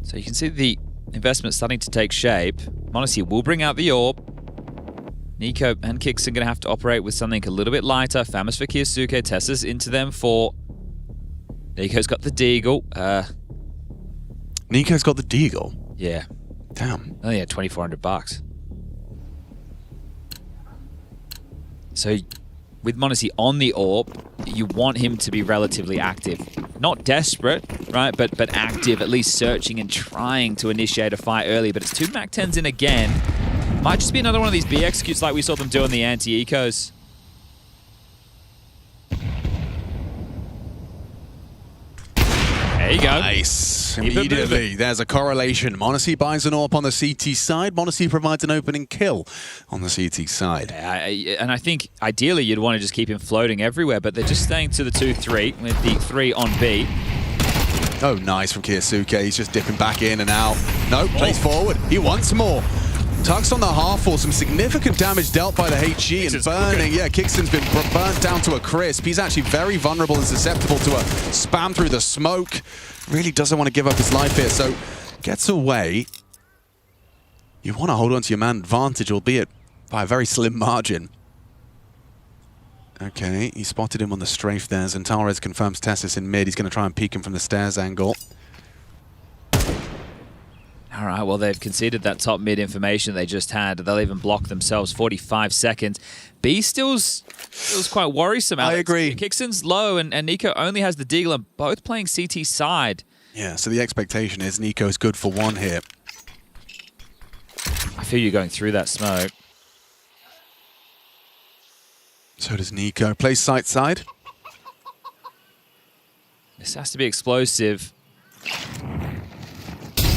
So you can see the investment starting to take shape. MongolZ will bring out the orb. Nico and Kixon going to have to operate with something a little bit lighter. Famous for Kyosuke. Tessa's into them for... Nico's got the Deagle. Nico's got the Deagle? Yeah. Damn. Only had $2,400. So with MongolZ on the orb, you want him to be relatively active. Not desperate, right? But active, at least searching and trying to initiate a fight early. But it's 2 MAC-10s in again. Might just be another one of these B executes like we saw them do in the anti-ecos. There you go. Nice. Immediately, there's a correlation. MongolZ buys an AWP on the CT side. MongolZ provides an opening kill on the CT side. And I think ideally you'd want to just keep him floating everywhere, but they're just staying to the 2-3 with the 3 on B. Oh, nice from Kyosuke. He's just dipping back in and out. Nope, plays forward. He wants more. Tucks on the half for some significant damage dealt by the HG and burning. Yeah, Kixon's been burnt down to a crisp. He's actually very vulnerable and susceptible to a spam through the smoke. Really doesn't want to give up his life here, so gets away. You want to hold on to your man advantage, albeit by a very slim margin. Okay, he spotted him on the strafe there. Zantares confirms Tessus in mid. He's going to try and peek him from the stairs angle. All right, well, they've conceded that top mid information they just had. They'll even block themselves 45 seconds. B still's quite worrisome. Alex. I agree. Kixon's low, and Nico only has the Deagle, and both playing CT side. Yeah, so the expectation is Nico's good for one here. I feel you going through that smoke. So does Nico. Plays side. This has to be explosive.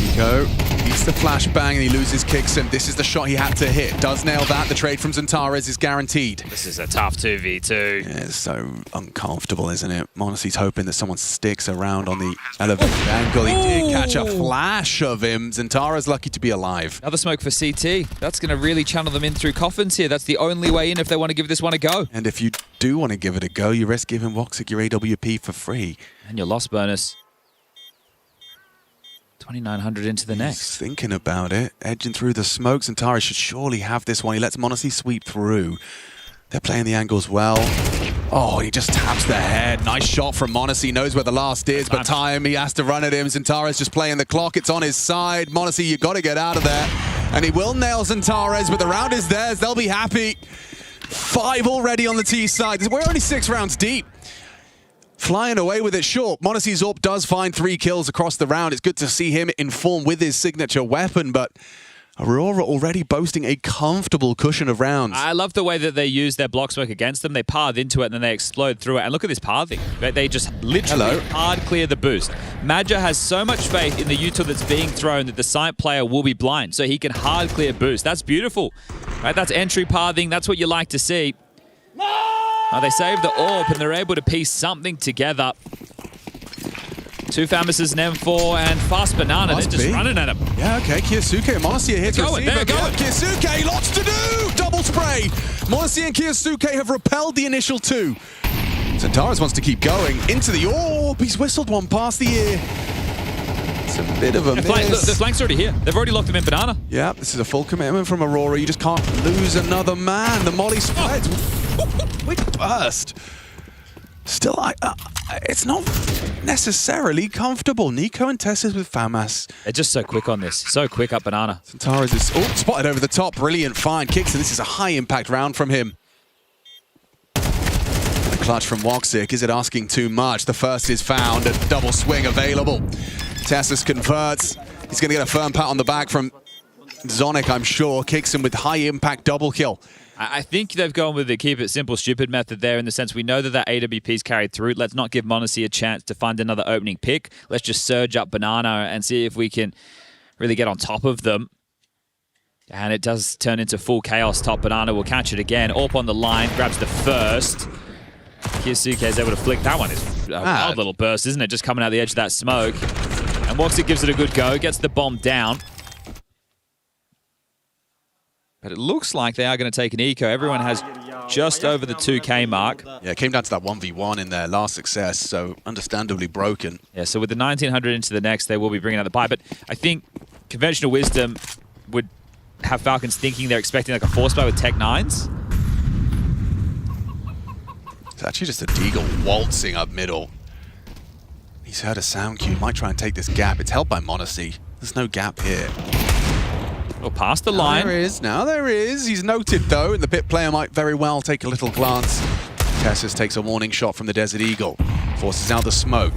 Nico beats the flashbang and he loses Kixon. This is the shot he had to hit. Does nail that. The trade from Zantares is guaranteed. This is a tough 2v2. Yeah, it's so uncomfortable, isn't it? MongolZ's hoping that someone sticks around on the elevated angle. He did catch a flash of him. Zantares lucky to be alive. Another smoke for CT. That's going to really channel them in through coffins here. That's the only way in if they want to give this one a go. And if you do want to give it a go, you risk giving Woxic your AWP for free. And your loss bonus. 2,900 into the next. He's thinking about it. Edging through the smokes, and Tara should surely have this one. He lets MongolZ sweep through. They're playing the angles well. Oh, he just taps the head. Nice shot from MongolZ. Knows where the last is, but time he has to run at him. Zantares just playing the clock. It's on his side. MongolZ, you got to get out of there. And he will nail Zantares, but the round is theirs. They'll be happy. 5 already on the T side. We're only 6 rounds deep. Flying away with it short. MongolZ's AWP does find 3 kills across the round. It's good to see him in form with his signature weapon, but Aurora already boasting a comfortable cushion of rounds. I love the way that they use their block smoke against them. They path into it and then they explode through it. And look at this pathing. They just literally hard clear the boost. Madja has so much faith in the util that's being thrown that the site player will be blind, so he can hard clear boost. That's beautiful. Right, that's entry pathing. That's what you like to see. They saved the AWP and they're able to piece something together. 2 Famouses, an M4, and Fast Banana. They're just running at him. Yeah, okay. Kyosuke and MongolZ are here to receive. They're going. Kyosuke, lots to do! Double spray! MongolZ and Kyosuke have repelled the initial 2. Zantares wants to keep going. Into the AWP. He's whistled one past the ear. It's a bit of a miss. Look, the flank's already here. They've already locked him in Banana. Yeah, this is a full commitment from Aurora. You just can't lose another man. The molly spreads. Which burst. Still, it's not necessarily comfortable. Nico and Tessus with FAMAS. They're just so quick on this. So quick up Banana. Zantares is spotted over the top. Brilliant find. Kicks, and this is a high-impact round from him. The clutch from Woxic. Is it asking too much? The first is found. A double swing available. Tessus converts. He's going to get a firm pat on the back from Zonic, I'm sure. Kicks him with high-impact double kill. I think they've gone with the keep it simple, stupid method there in the sense we know that AWP's carried through. Let's not give MongolZ a chance to find another opening pick. Let's just surge up Banana and see if we can really get on top of them. And it does turn into full chaos. Top Banana will catch it again. AWP on the line, grabs the first. Kyosuke is able to flick. That one is a wild little burst, isn't it? Just coming out the edge of that smoke. And Woxic gives it a good go, gets the bomb down. But it looks like they are going to take an eco. Everyone has just over the 2K mark. Yeah, it came down to that 1v1 in their last success, so understandably broken. Yeah, so with the 1900 into the next, they will be bringing out the buy. But I think conventional wisdom would have Falcons thinking they're expecting like a force buy with Tech 9s. It's actually just a Deagle waltzing up middle. He's heard a sound cue, might try and take this gap. It's held by MongolZ. There's no gap here. Well, past the line. Now there is. He's noted though, and the pit player might very well take a little glance. Tessus takes a warning shot from the Desert Eagle. Forces out the smoke.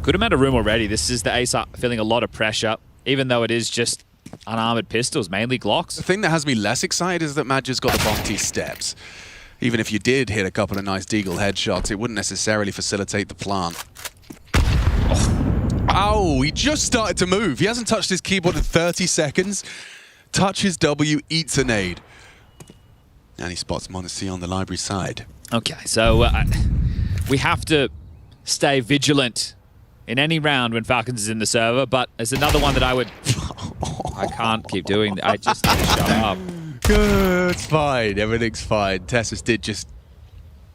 Good amount of room already. This is the Ace feeling a lot of pressure, even though it is just unarmored pistols, mainly Glocks. The thing that has me less excited is that Madge's got the Bounty steps. Even if you did hit a couple of nice Deagle headshots, it wouldn't necessarily facilitate the plant. Oh, he just started to move. He hasn't touched his keyboard in 30 seconds. Touches W, eats a nade. And he spots MongolZ on the library side. Okay, so we have to stay vigilant in any round when Falcons is in the server, but there's another one that I would... I can't keep doing that. I just need to shut up. Good, it's fine. Everything's fine. Tessus did just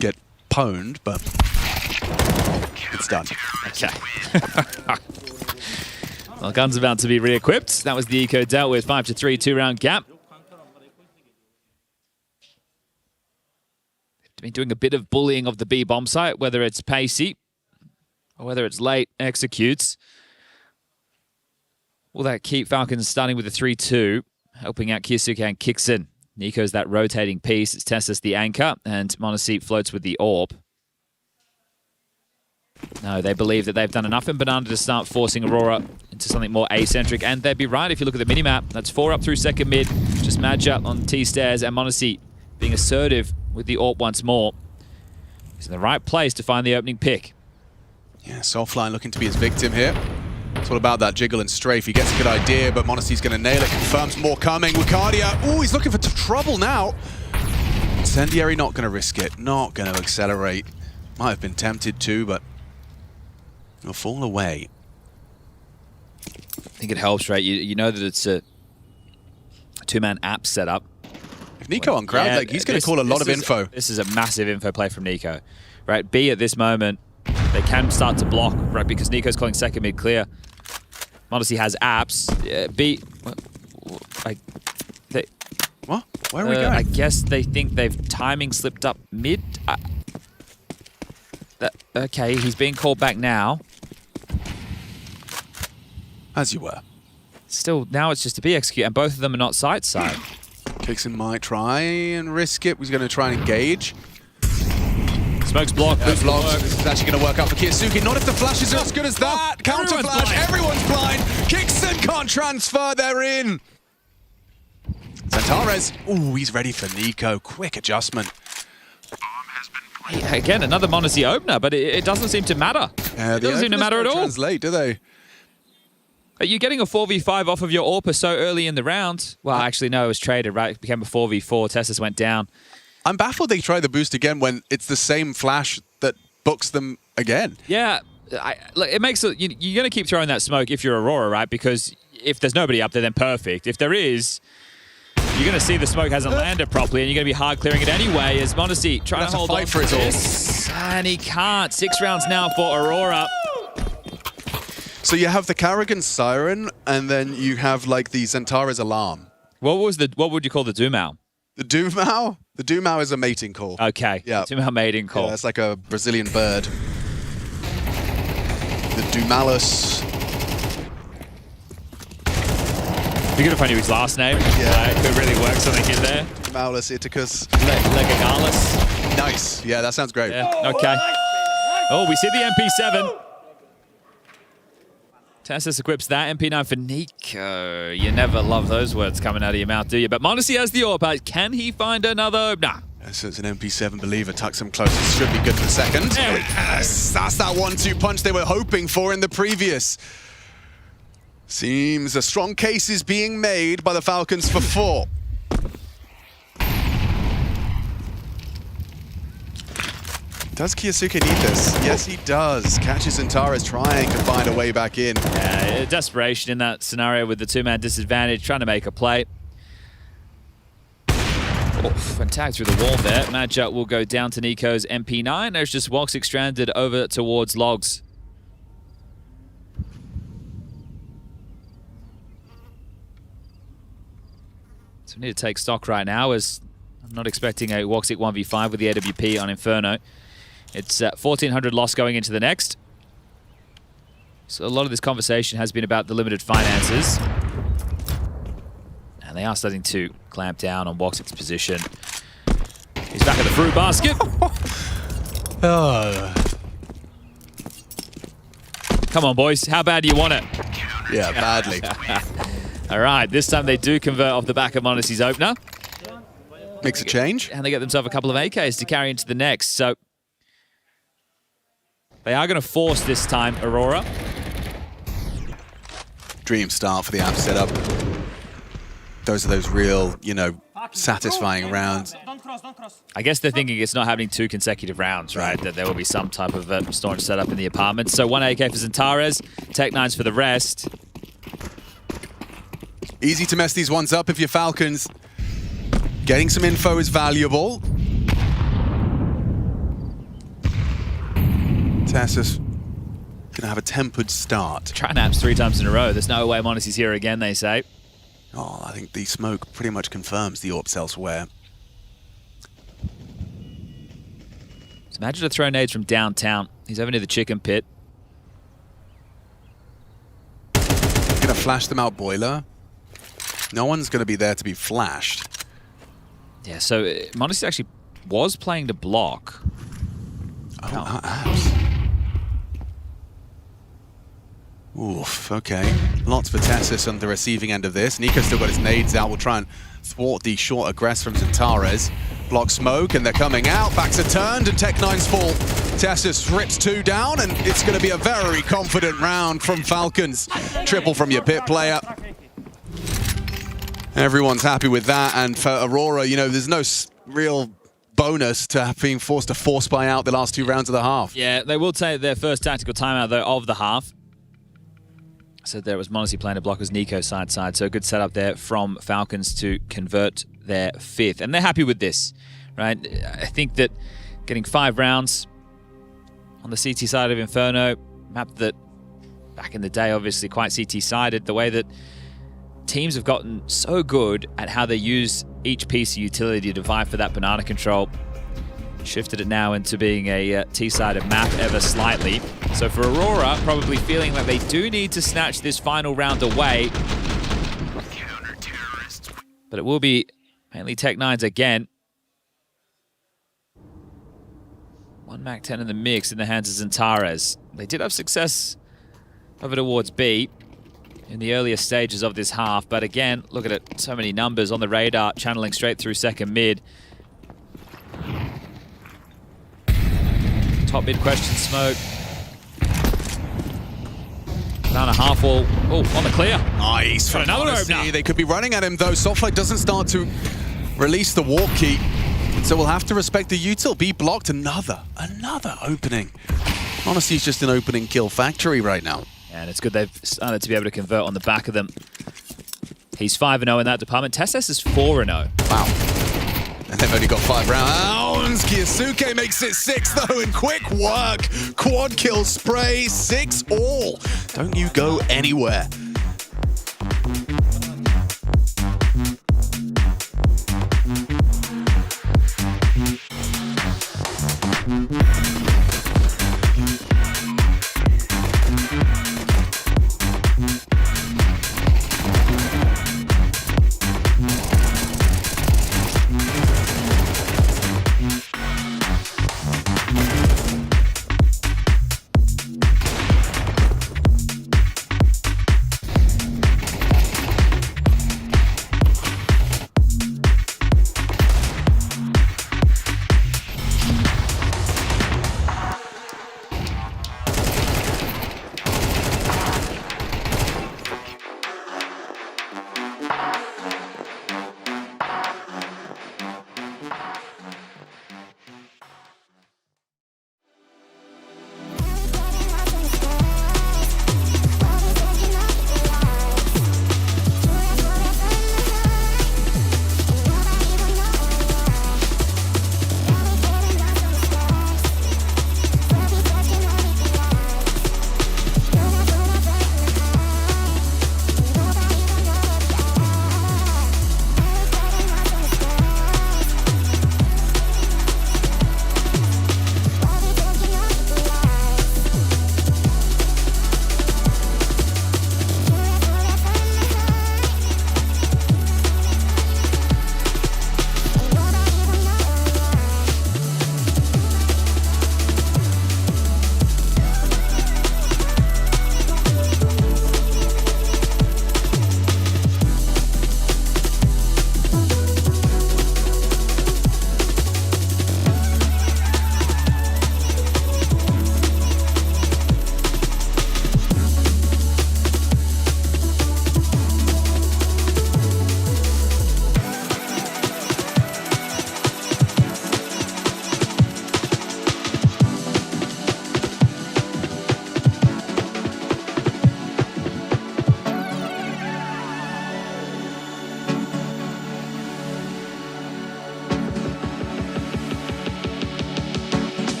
get pwned, but it's done. Okay. Well, gun's about to be re-equipped. That was the eco dealt with. 5-3, 2-round gap. Been doing a bit of bullying of the B bomb site, whether it's pacey or whether it's late executes. Will that keep Falcons starting with a 3-2, helping out Kyosuke and Kixon? Nico's that rotating piece. It's Tessus the anchor, and MongolZ floats with the orb. No, they believe that they've done enough in Banana to start forcing Aurora into something more asymmetric, and they'd be right if you look at the minimap. That's 4 up through second mid, just match up on T-stairs, and MongolZ being assertive with the AWP once more. He's in the right place to find the opening pick. Yeah, Softline looking to be his victim here. It's all about that jiggle and strafe. He gets a good idea, but MongolZ's going to nail it. Confirms more coming. Wicardia, oh, he's looking for trouble now. Incendiary not going to risk it. Not going to accelerate. Might have been tempted to, but he'll fall away. I think it helps, right? You know that it's a two-man app setup. If Nico on crowd, like, he's going to call a lot of info. This is a massive info play from Nico, right? B at this moment, they can start to block, right? Because Nico's calling second mid clear. MongolZ has apps. B, what? Where are we going? I guess they think they've timing slipped up mid. Okay, he's being called back now. As you were. Still, now it's just a B execute, and both of them are not side. Kixon might try and risk it. He's going to try and engage. Smoke's blocked. This is actually going to work out for Kyosuke. Not if the flashes are as good as that. Counter flash. Everyone's blind. Kixon can't transfer. They're in. Centaurez. Ooh, he's ready for Nico. Quick adjustment. Again, another MongolZ opener, but it doesn't seem to matter. It doesn't seem to matter at all. Translate, do they? Are you getting a 4v5 off of your AWP so early in the round? Well, actually, no, it was traded, right? It became a 4v4. Tessus went down. I'm baffled they try the boost again when it's the same flash that books them again. Yeah, it makes it, you're going to keep throwing that smoke if you're Aurora, right? Because if there's nobody up there, then perfect. If there is, you're going to see the smoke hasn't landed properly, and you're going to be hard clearing it anyway as MongolZ trying to hold on for this. And he can't. 6 rounds now for Aurora. So you have the Karrigan Siren, and then you have like the Centaur's alarm. What would you call the Dumao? The Dumao? The Dumao is a mating call. Okay. Yeah. Dumao mating call. Yeah, it's like a Brazilian bird. The Dumalus. It'd be good if I knew his last name. Yeah. It could really work something in there. Dumalus Iticus. Legagalis. Nice. Yeah, that sounds great. Yeah. Okay. Oh, we see the MP7. Tessus equips that MP9 for Nico. You never love those words coming out of your mouth, do you? But MongolZ has the AWP. Can he find another? Nah. So it's an MP7 believer. Tucks him close. This should be good for the second. Yes, that's that 1-2 punch they were hoping for in the previous. Seems a strong case is being made by the Falcons for 4. Does Kyosuke need this? Yes, he does. Catches Antares trying to find a way back in. Yeah, desperation in that scenario with the two-man disadvantage, trying to make a play. Oof, and tagged through the wall there. Matchup will go down to Nico's MP9. There's just Woxic stranded over towards Logs. So we need to take stock right now, as I'm not expecting a Woxic 1v5 with the AWP on Inferno. It's 1,400 loss going into the next. So a lot of this conversation has been about the limited finances. And they are starting to clamp down on Woxic's position. He's back at the fruit basket. Come on, boys. How bad do you want it? Yeah, badly. All right, this time they do convert off the back of MongolZ's opener. Makes a change. And they get themselves a couple of AKs to carry into the next. So they are going to force this time Aurora. Dream start for the app setup. Those are those real, you know, satisfying rounds. I guess they're thinking it's not happening 2 consecutive rounds, right? That there will be some type of staunch setup in the apartment. So 1 AK for Zentarez, Tech9's for the rest. Easy to mess these ones up if you're Falcons. Getting some info is valuable. Natus gonna have a tempered start. Tri-naps 3 times in a row. There's no way MongolZ's here again, they say. Oh, I think the smoke pretty much confirms the AWP's elsewhere. So imagine to throw nades from downtown. He's over near the chicken pit. Gonna flash them out boiler. No one's gonna be there to be flashed. Yeah, so MongolZ actually was playing to block. Oh, apps. Oof, okay. Lots for Natus on the receiving end of this. Nico's still got his nades out. We'll try and thwart the short aggress from Zentarez. Block smoke, and they're coming out. Backs are turned, and Tech9's full. Natus rips 2 down, and it's going to be a very confident round from Falcons. Triple from your pit player. Everyone's happy with that, and for Aurora, you know, there's no real bonus to being forced to force buy out the last 2 rounds of the half. Yeah, they will take their first tactical timeout, though, of the half. So there was MongolZ playing to block as Nico side. So a good setup there from Falcons to convert their 5th. And they're happy with this, right? I think that getting 5 rounds on the CT side of Inferno, map that back in the day, obviously quite CT-sided, the way that teams have gotten so good at how they use each piece of utility to vie for that banana control. Shifted it now into being a T-sided map ever slightly. So for Aurora, probably feeling like they do need to snatch this final round away. But it will be mainly Tech9's again. 1 MAC-10 in the mix in the hands of Zentarez. They did have success over towards B in the earlier stages of this half, but again, look at it, so many numbers on the radar, channeling straight through second mid. Top mid question smoke. Down a half wall. Oh, on the clear. Nice. Got another opener. They could be running at him though. Softlight doesn't start to release the warp key. So we'll have to respect the util. Be blocked. Another opening. Honestly, it's just an opening kill factory right now. And it's good they've started to be able to convert on the back of them. He's 5-0 in that department. Natus is 4-0. Wow. And they've only got 5 rounds. Kiyasuke makes it 6 though in quick work. Quad kill spray, 6 all. Don't you go anywhere.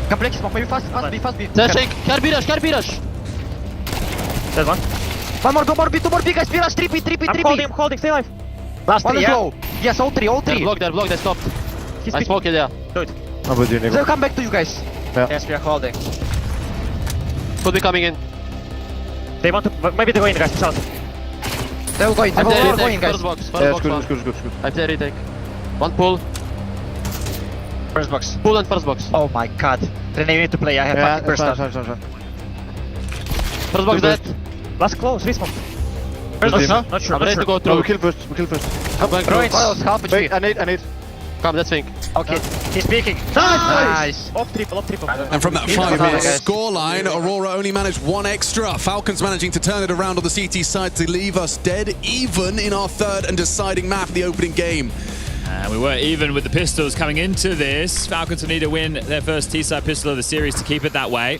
Come flex, smoke, maybe fast, be fast, be. Flashing. Carry rush. There's one. One more, two more, guys, be rush, 3P. I'm holding, stay alive. Last One three, is yeah? low. Yes, all three. They're blocked, they stopped. I smoke it, yeah. Do it. I'm with you, They'll come back to you guys. Yeah. Yes, we are holding. Could be coming in. They want to, maybe they go in, guys, push out. They'll go in, I'm there, go in, guys. First box, Good. I'm there, retake. One pull. First box. Pull and first box. Oh my god. Rene, you need to play, I have fucking burst up. First box dead. Last close, respawn. First box, not sure. I'm ready to go through. No, we kill first. Come back Ruins. Half HP. Wait, I need. Come, let's think. Okay, he's peeking. Nice. Off triple. And from that 5-minute scoreline, Aurora only managed one extra. Falcons managing to turn it around on the CT side to leave us dead even in our third and deciding map of the opening game. And we were even with the pistols coming into this. Falcons will need to win their first T-side pistol of the series to keep it that way.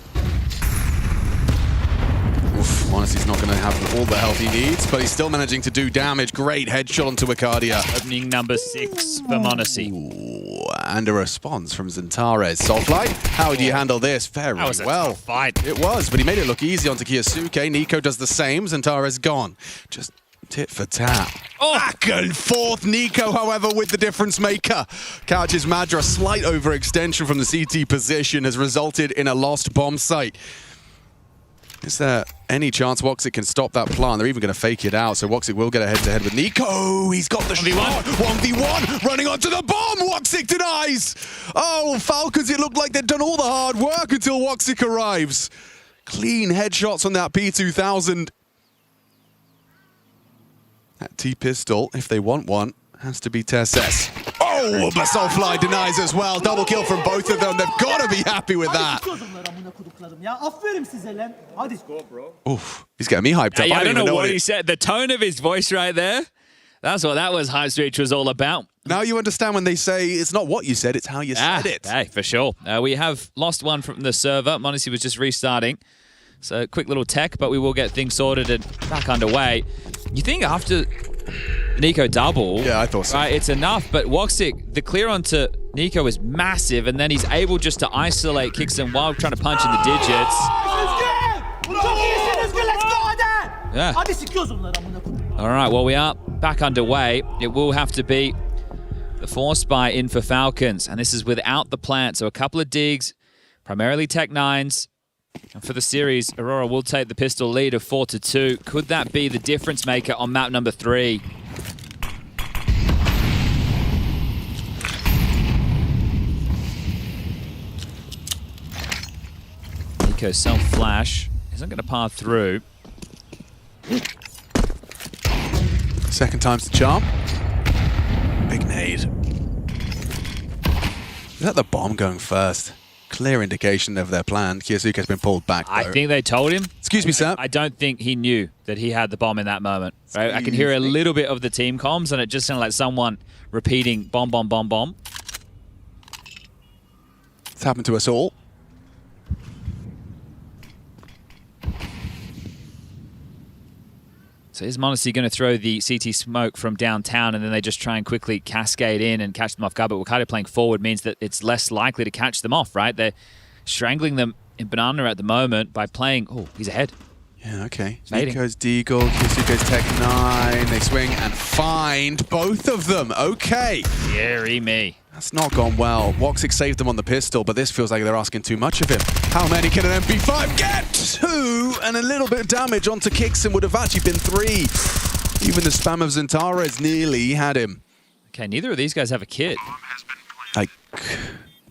Oof, Monesi's not going to have all the health he needs, but he's still managing to do damage. Great headshot onto Arcadia. Opening number 6 for Monesi. And a response from Zentares. Soulflight, how do you handle this? Very well. That was a tough fight. It was, but he made it look easy onto Kiyosuke. Nico does the same. Zentares gone. Just tit for tat. Back and forth. Nico, however, with the difference maker. Catches Madra. Slight overextension from the CT position has resulted in a lost bomb site. Is there any chance Woxic can stop that plant? They're even going to fake it out, so Woxic will get a head-to-head with Nico. He's got the shot. 1v1, running onto the bomb. Woxic denies. Oh, Falcons, it looked like they'd done all the hard work until Woxic arrives. Clean headshots on that P2000. That T-pistol, if they want one, has to be Tesses. Oh, but Soulfly denies as well. Double kill from both of them. They've got to be happy with that. Oof, he's getting me hyped up. I don't know what he said. The tone of his voice right there, that's what that was High Street was all about. Now you understand when they say it's not what you said, it's how you said it. Hey, for sure. We have lost one from the server. Monesi was just restarting. So quick little tech, but we will get things sorted and back underway. You think after Nico double, yeah, I thought so. Right, it's enough, but Woxic, the clear onto Nico is massive, and then he's able just to isolate Kixon while trying to punch in the digits. Yeah. All right, well, we are back underway. It will have to be the force buy in for Falcons, and this is without the plant, so a couple of digs, primarily Tech 9s. And for the series, Aurora will take the pistol lead of 4-2. Could that be the difference maker on map number 3? Nico self-flash. Isn't going to par through. Second time's the charm. Big nade. Is that the bomb going first? Clear indication of their plan. Kiyosuke's been pulled back, though. I think they told him. Excuse me, sir. I don't think he knew that he had the bomb in that moment. Right? I can hear a little bit of the team comms, and it just sounded like someone repeating bomb, bomb, bomb, bomb. It's happened to us all. So is Monesi going to throw the CT smoke from downtown, and then they just try and quickly cascade in and catch them off guard? But Wakata playing forward means that it's less likely to catch them off, right? They're strangling them in Banana at the moment by playing... Oh, he's ahead. Yeah, okay. Fading. Nico's Deagle, Kiyosuke's Tech 9. They swing and find both of them. Okay. Deary me. That's not gone well. Woxic saved them on the pistol, but this feels like they're asking too much of him. How many can an MP5 get? 2, and a little bit of damage onto Kixon would have actually been 3. Even the spam of Zentares nearly had him. Okay, neither of these guys have a kit. Like,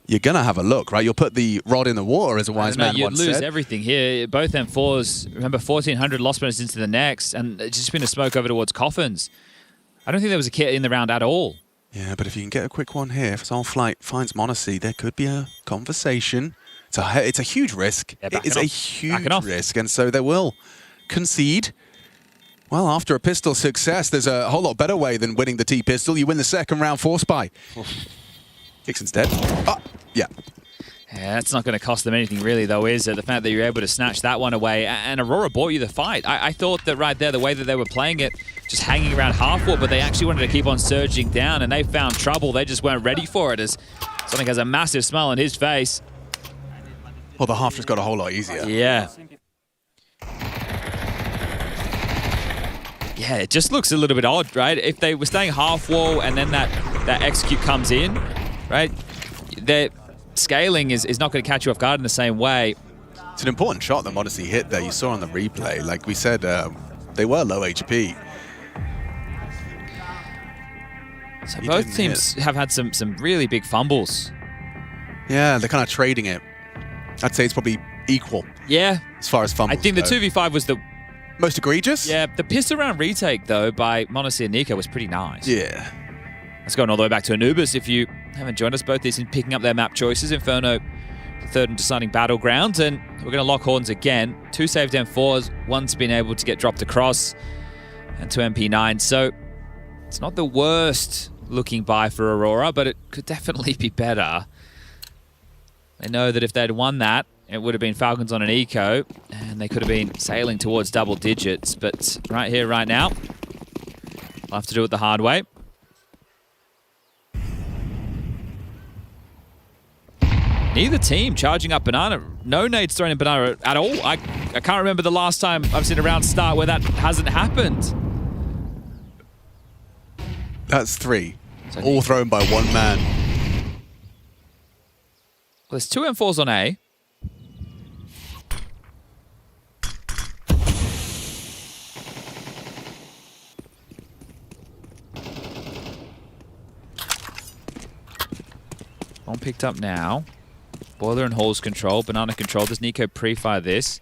you're going to have a look, right? You'll put the rod in the water, as a wise man you'd once lose said. everything here. Both M4s, remember, 1,400 lost bonus into the next, and it's just been a smoke over towards Coffins. I don't think there was a kit in the round at all. Yeah, but if you can get a quick one here, if Soulflight finds Monesi, there could be a conversation. It's a huge risk. Yeah, it is a huge risk, and so they will concede. Well, after a pistol success, there's a whole lot better way than winning the T-pistol. You win the second round force buy. Kixon's dead. Oh, yeah. Yeah, that's not going to cost them anything really, though, is it? The fact that you're able to snatch that one away. And Aurora bought you the fight. I thought that right there, the way that they were playing it, just hanging around half-wall, but they actually wanted to keep on surging down, and they found trouble. They just weren't ready for it, as Sonic has a massive smile on his face. Well, the half just got a whole lot easier. Yeah. Yeah, it just looks a little bit odd, right? If they were staying half wall and then that execute comes in, right? Their scaling is not going to catch you off guard in the same way. It's an important shot that MongolZ hit there. You saw on the replay. Like we said, they were low HP. So both teams have had some really big fumbles. Yeah, they're kind of trading it. I'd say it's probably equal. Yeah. As far as fumbles I think the go. 2v5 was the most egregious? Yeah, the piss around retake, though, by MongolZ and Nico was pretty nice. Yeah. Let's go all the way back to Anubis. If you haven't joined us, both these in picking up their map choices. Inferno, the third and deciding battleground. And we're going to lock horns again. 2 saved M4s. One's been able to get dropped across. And 2 MP9. So it's not the worst looking buy for Aurora, but it could definitely be better. They know that if they'd won that, it would have been Falcons on an eco, and they could have been sailing towards double digits. But right here, right now, we'll have to do it the hard way. Neither team charging up Banana. No nades thrown in Banana at all. I can't remember the last time I've seen a round start where that hasn't happened. That's 3. All thrown by one man. Well, there's 2 M4s on A. One picked up now. Boiler and Hall's control. Banana control. Does Nico pre-fire this?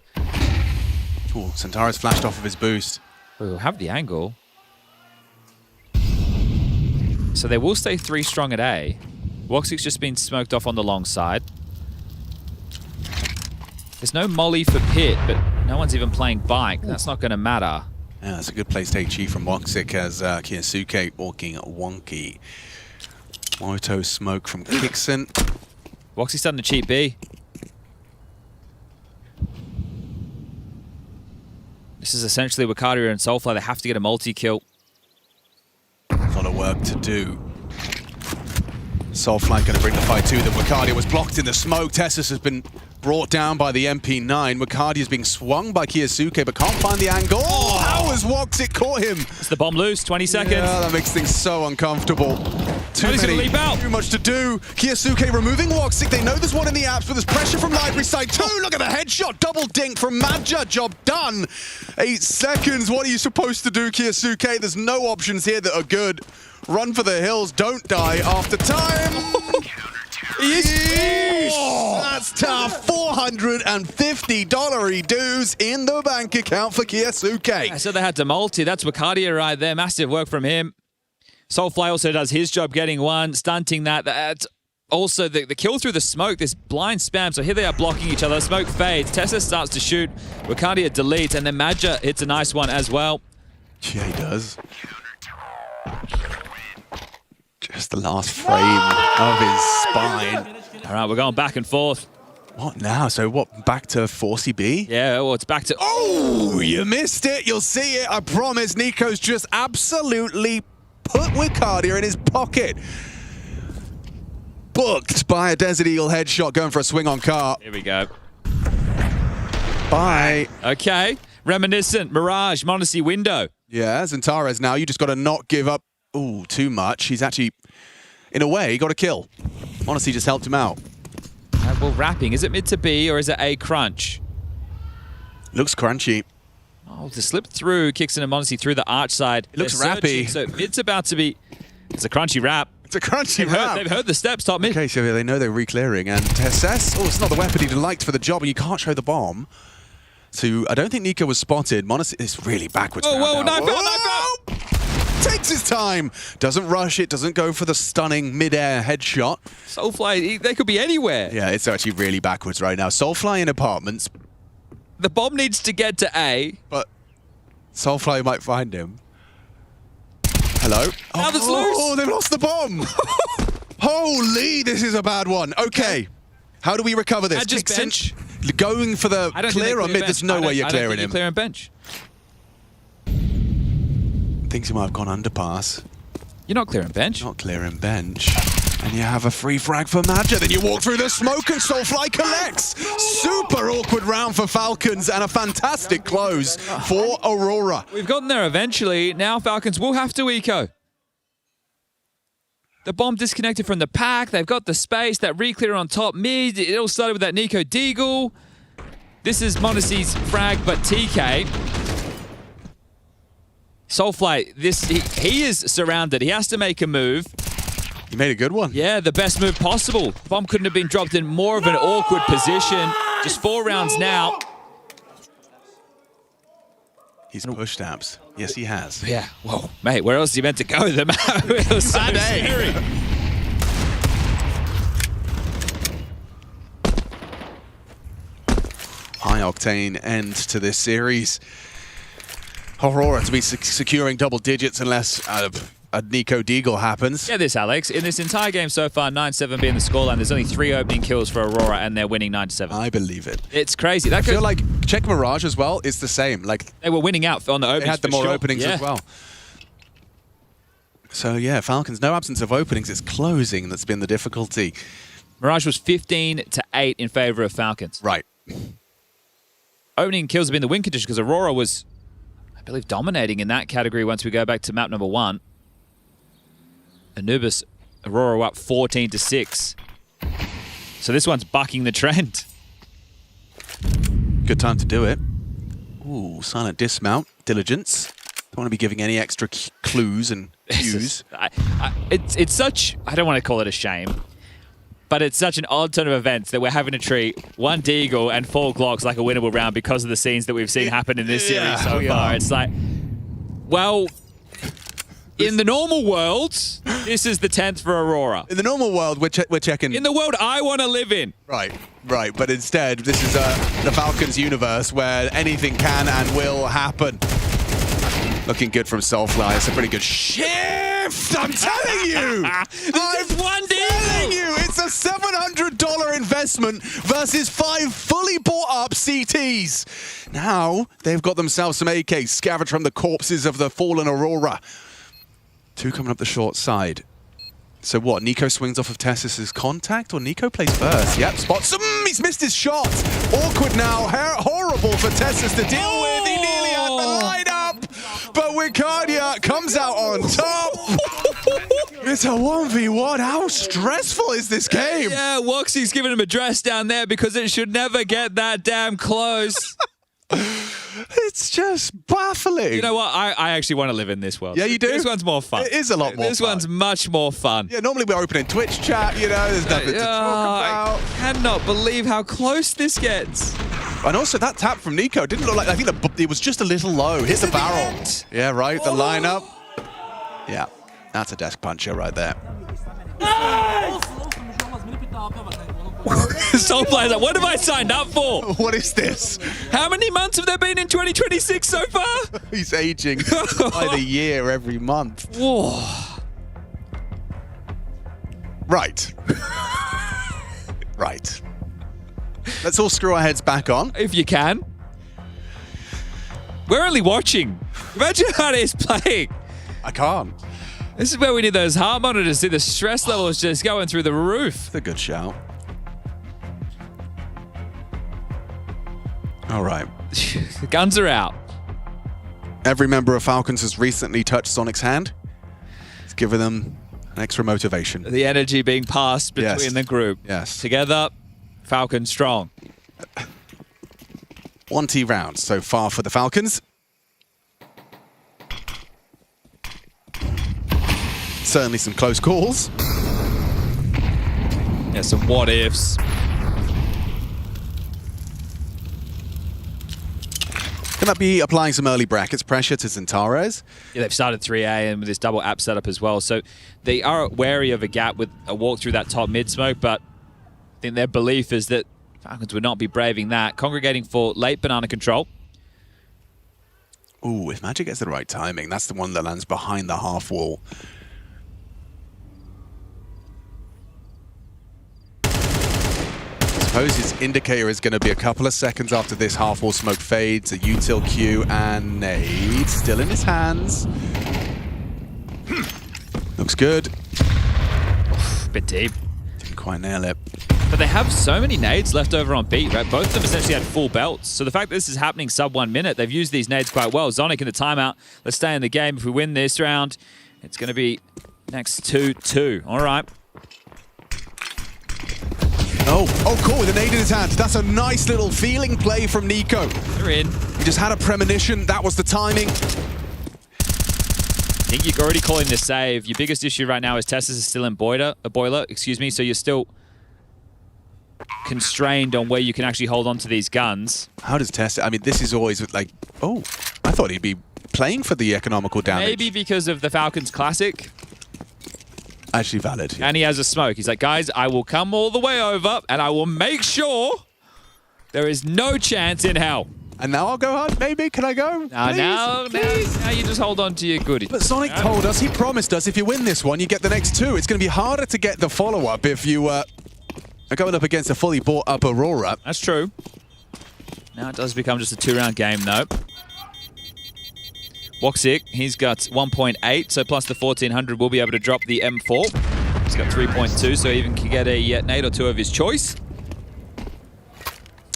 Oh, Centaurus flashed off of his boost. We'll have the angle. So they will stay 3 strong at A. Woxic's just been smoked off on the long side. There's no molly for pit, but no one's even playing bike. That's not going to matter. Yeah, that's a good place to take Chi from Woxic as Kiyasuke walking wonky. Moto smoke from Kixon. Woxic's starting to cheat B. This is essentially Wakadia and Soulfly. They have to get a multi-kill. A lot of work to do. Soulfly going to bring the fight to them. Wakadia was blocked in the smoke. Tessus has been brought down by the MP9. Wakadia is being swung by Kiyasuke, but can't find the angle. Oh, how has Woxic caught him? It's the bomb loose, 20 seconds. Yeah, that makes things so uncomfortable. Too much to do. Kiyasuke removing Woxic. They know there's one in the apps, but there's pressure from library side 2. Look at the headshot. Double dink from Madja. Job done. 8 seconds. What are you supposed to do, Kiyasuke? There's no options here that are good. Run for the hills. Don't die after time. That's tough. $450 dues in the bank account for Kiyasuke. I said they had to multi. That's Wakadia right there. Massive work from him. Soulfly also does his job getting one, stunting that. That's also the kill through the smoke, this blind spam. So here they are blocking each other. Smoke fades. Tessa starts to shoot. Wakadia deletes, and then Madja hits a nice one as well. Yeah, he does. Just the last frame of his spine. All right, we're going back and forth. What now? So what, back to 4CB? Yeah, well, it's back to... Oh, you missed it. You'll see it. I promise. Nico's just absolutely put Wakadia in his pocket. Booked by a Desert Eagle headshot going for a swing on car. Here we go. Bye. Okay. Reminiscent. Mirage. MongolZ window. Yeah, Zentares now. You just got to not give up. Ooh, too much. He's actually, in a way, got a kill. Honestly, just helped him out. Well, wrapping. Is it mid to B or is it A crunch? Looks crunchy. Oh, to slip through, kicks in and MongolZ through the arch side. It looks rappy. So mid's about to be... It's a crunchy wrap. It's a crunchy wrap. They've heard the steps, top mid. Okay, so they know they're re-clearing. And Tesses, oh, it's not the weapon he'd liked for the job, and you can't show the bomb. So I don't think Nico was spotted. MongolZ is really backwards now. Whoa, knife out. Takes his time. Doesn't rush it. Doesn't go for the stunning mid-air headshot. Soulfly, they could be anywhere. Yeah, it's actually really backwards right now. Soulfly in apartments. The bomb needs to get to A. But Soulfly might find him. Hello? Now that's loose. Oh, they've lost the bomb. Holy, this is a bad one. Okay. How do we recover this? Just bench. Going for the clear on mid, there's no way you're clearing him. Clear on bench. Thinks he might have gone underpass. You're not clearing bench. Not clearing bench. And you have a free frag for Madja. Then you walk through the smoke and Soulfly collects. Super awkward round for Falcons and a fantastic close for Aurora. We've gotten there eventually. Now Falcons will have to eco. The bomb disconnected from the pack. They've got the space. That re-clear on top mid. It all started with that Nico Deagle. This is MongolZ's frag, but TK. Soulfly, he is surrounded. He has to make a move. He made a good one. Yeah, the best move possible. Bomb couldn't have been dropped in more of an awkward position. Just 4 rounds now. He's pushed abs. Yes, he has. Yeah. Whoa, mate, where else is he meant to go? The map was so scary. High octane end to this series. Aurora to be securing double digits unless a Nico Deagle happens. Yeah, this, Alex. In this entire game so far, 9-7 being the scoreline, there's only 3 opening kills for Aurora, and they're winning 9-7. I believe it. It's crazy. I feel like check Mirage as well. It's the same. Like they were winning out on the openings. They had the more openings as well. So yeah, Falcons, no absence of openings. It's closing that's been the difficulty. Mirage was 15-8 in favor of Falcons. Right. Opening kills have been the win condition because Aurora was, I believe, dominating in that category once we go back to map number 1. Anubis, Aurora up 14-6. So this one's bucking the trend. Good time to do it. Ooh, silent dismount, diligence. Don't want to be giving any extra clues and cues. It's such, I don't want to call it a shame, but it's such an odd turn of events that we're having to treat 1 Deagle and 4 Glocks like a winnable round because of the scenes that we've seen happen in this series so far. It's like, well, in the normal world, this is the 10th for Aurora. In the normal world, we're checking. In the world I want to live in. Right. But instead, this is the Falcons universe where anything can and will happen. Looking good from Soulfly. It's a pretty good shift. I'm telling you. I'm telling you. It's a $700 investment versus 5 fully bought up CTs. Now they've got themselves some AKs scavenged from the corpses of the fallen Aurora. 2 coming up the short side. So what, Nico swings off of Tessus's contact, or Nico plays first? Yep, spots him, he's missed his shot. Awkward now, horrible for Tessus to deal with. He nearly had the lineup, but Wicardia comes out on top. It's a 1v1, how stressful is this game? Yeah, Woxie's giving him a dress down there because it should never get that damn close. It's just baffling. You know what? I actually want to live in this world. Yeah, you do? This one's more fun. It is a lot more This fun. one's much more fun. Yeah, normally we're opening Twitch chat, you know, there's nothing to talk about. I cannot believe how close this gets. And also that tap from Nico didn't look like, I think it was just a little low. Hit the barrel. Yeah, right, the lineup. Yeah, that's a desk puncher right there. Soulfly's like, what have I signed up for? What is this? How many months have there been in 2026 so far? He's aging by the year every month. Whoa. Right. Right. Let's all screw our heads back on. If you can. We're only watching. Imagine how it is playing. I can't. This is where we need those heart monitors. See the stress levels just going through the roof. It's a good shout. All right. The guns are out. Every member of Falcons has recently touched Sonic's hand. It's given them an extra motivation. The energy being passed between the group. Yes. Together, Falcons strong. 1T rounds so far for the Falcons. Certainly some close calls. Yeah, some what ifs. Can that be applying some early brackets pressure to Zentares? Yeah, they've started 3A and with this double app setup as well. So they are wary of a gap with a walk through that top mid smoke, but I think their belief is that Falcons would not be braving that. Congregating for late banana control. Ooh, if Magic gets the right timing, that's the one that lands behind the half wall. I suppose his indicator is going to be a couple of seconds after this half wall smoke fades, a util Q and nade still in his hands. The Looks good. Bit deep. Didn't quite nail it. But they have so many nades left over on B, right? Both of them essentially had full belts. So the fact that this is happening sub 1 minute, they've used these nades quite well. Zonic in the timeout. Let's stay in the game. If we win this round, it's going to be next 2-2. All right. Oh, cool, with a nade in his hand. That's a nice little feeling play from Nico. They're in. He just had a premonition. That was the timing. I think you're already calling this save. Your biggest issue right now is Tessus is still in boiler, so you're still constrained on where you can actually hold on to these guns. How does Tessus... I mean, this is always like... Oh, I thought he'd be playing for the economical damage. Maybe because of the Falcons Classic. Actually valid. Yeah. And he has a smoke. He's like, guys, I will come all the way over and I will make sure there is no chance in hell. And now I'll go hard, maybe? Can I go? Now you just hold on to your goodies. But Sonic told us, he promised us, if you win this one, you get the next 2. It's going to be harder to get the follow-up if you are going up against a fully bought-up Aurora. That's true. Now it does become just a 2-round game, though. Woxic, he's got 1.8, so plus the 1400 will be able to drop the M4. He's got 3.2, so he even can get a nade or 2 of his choice.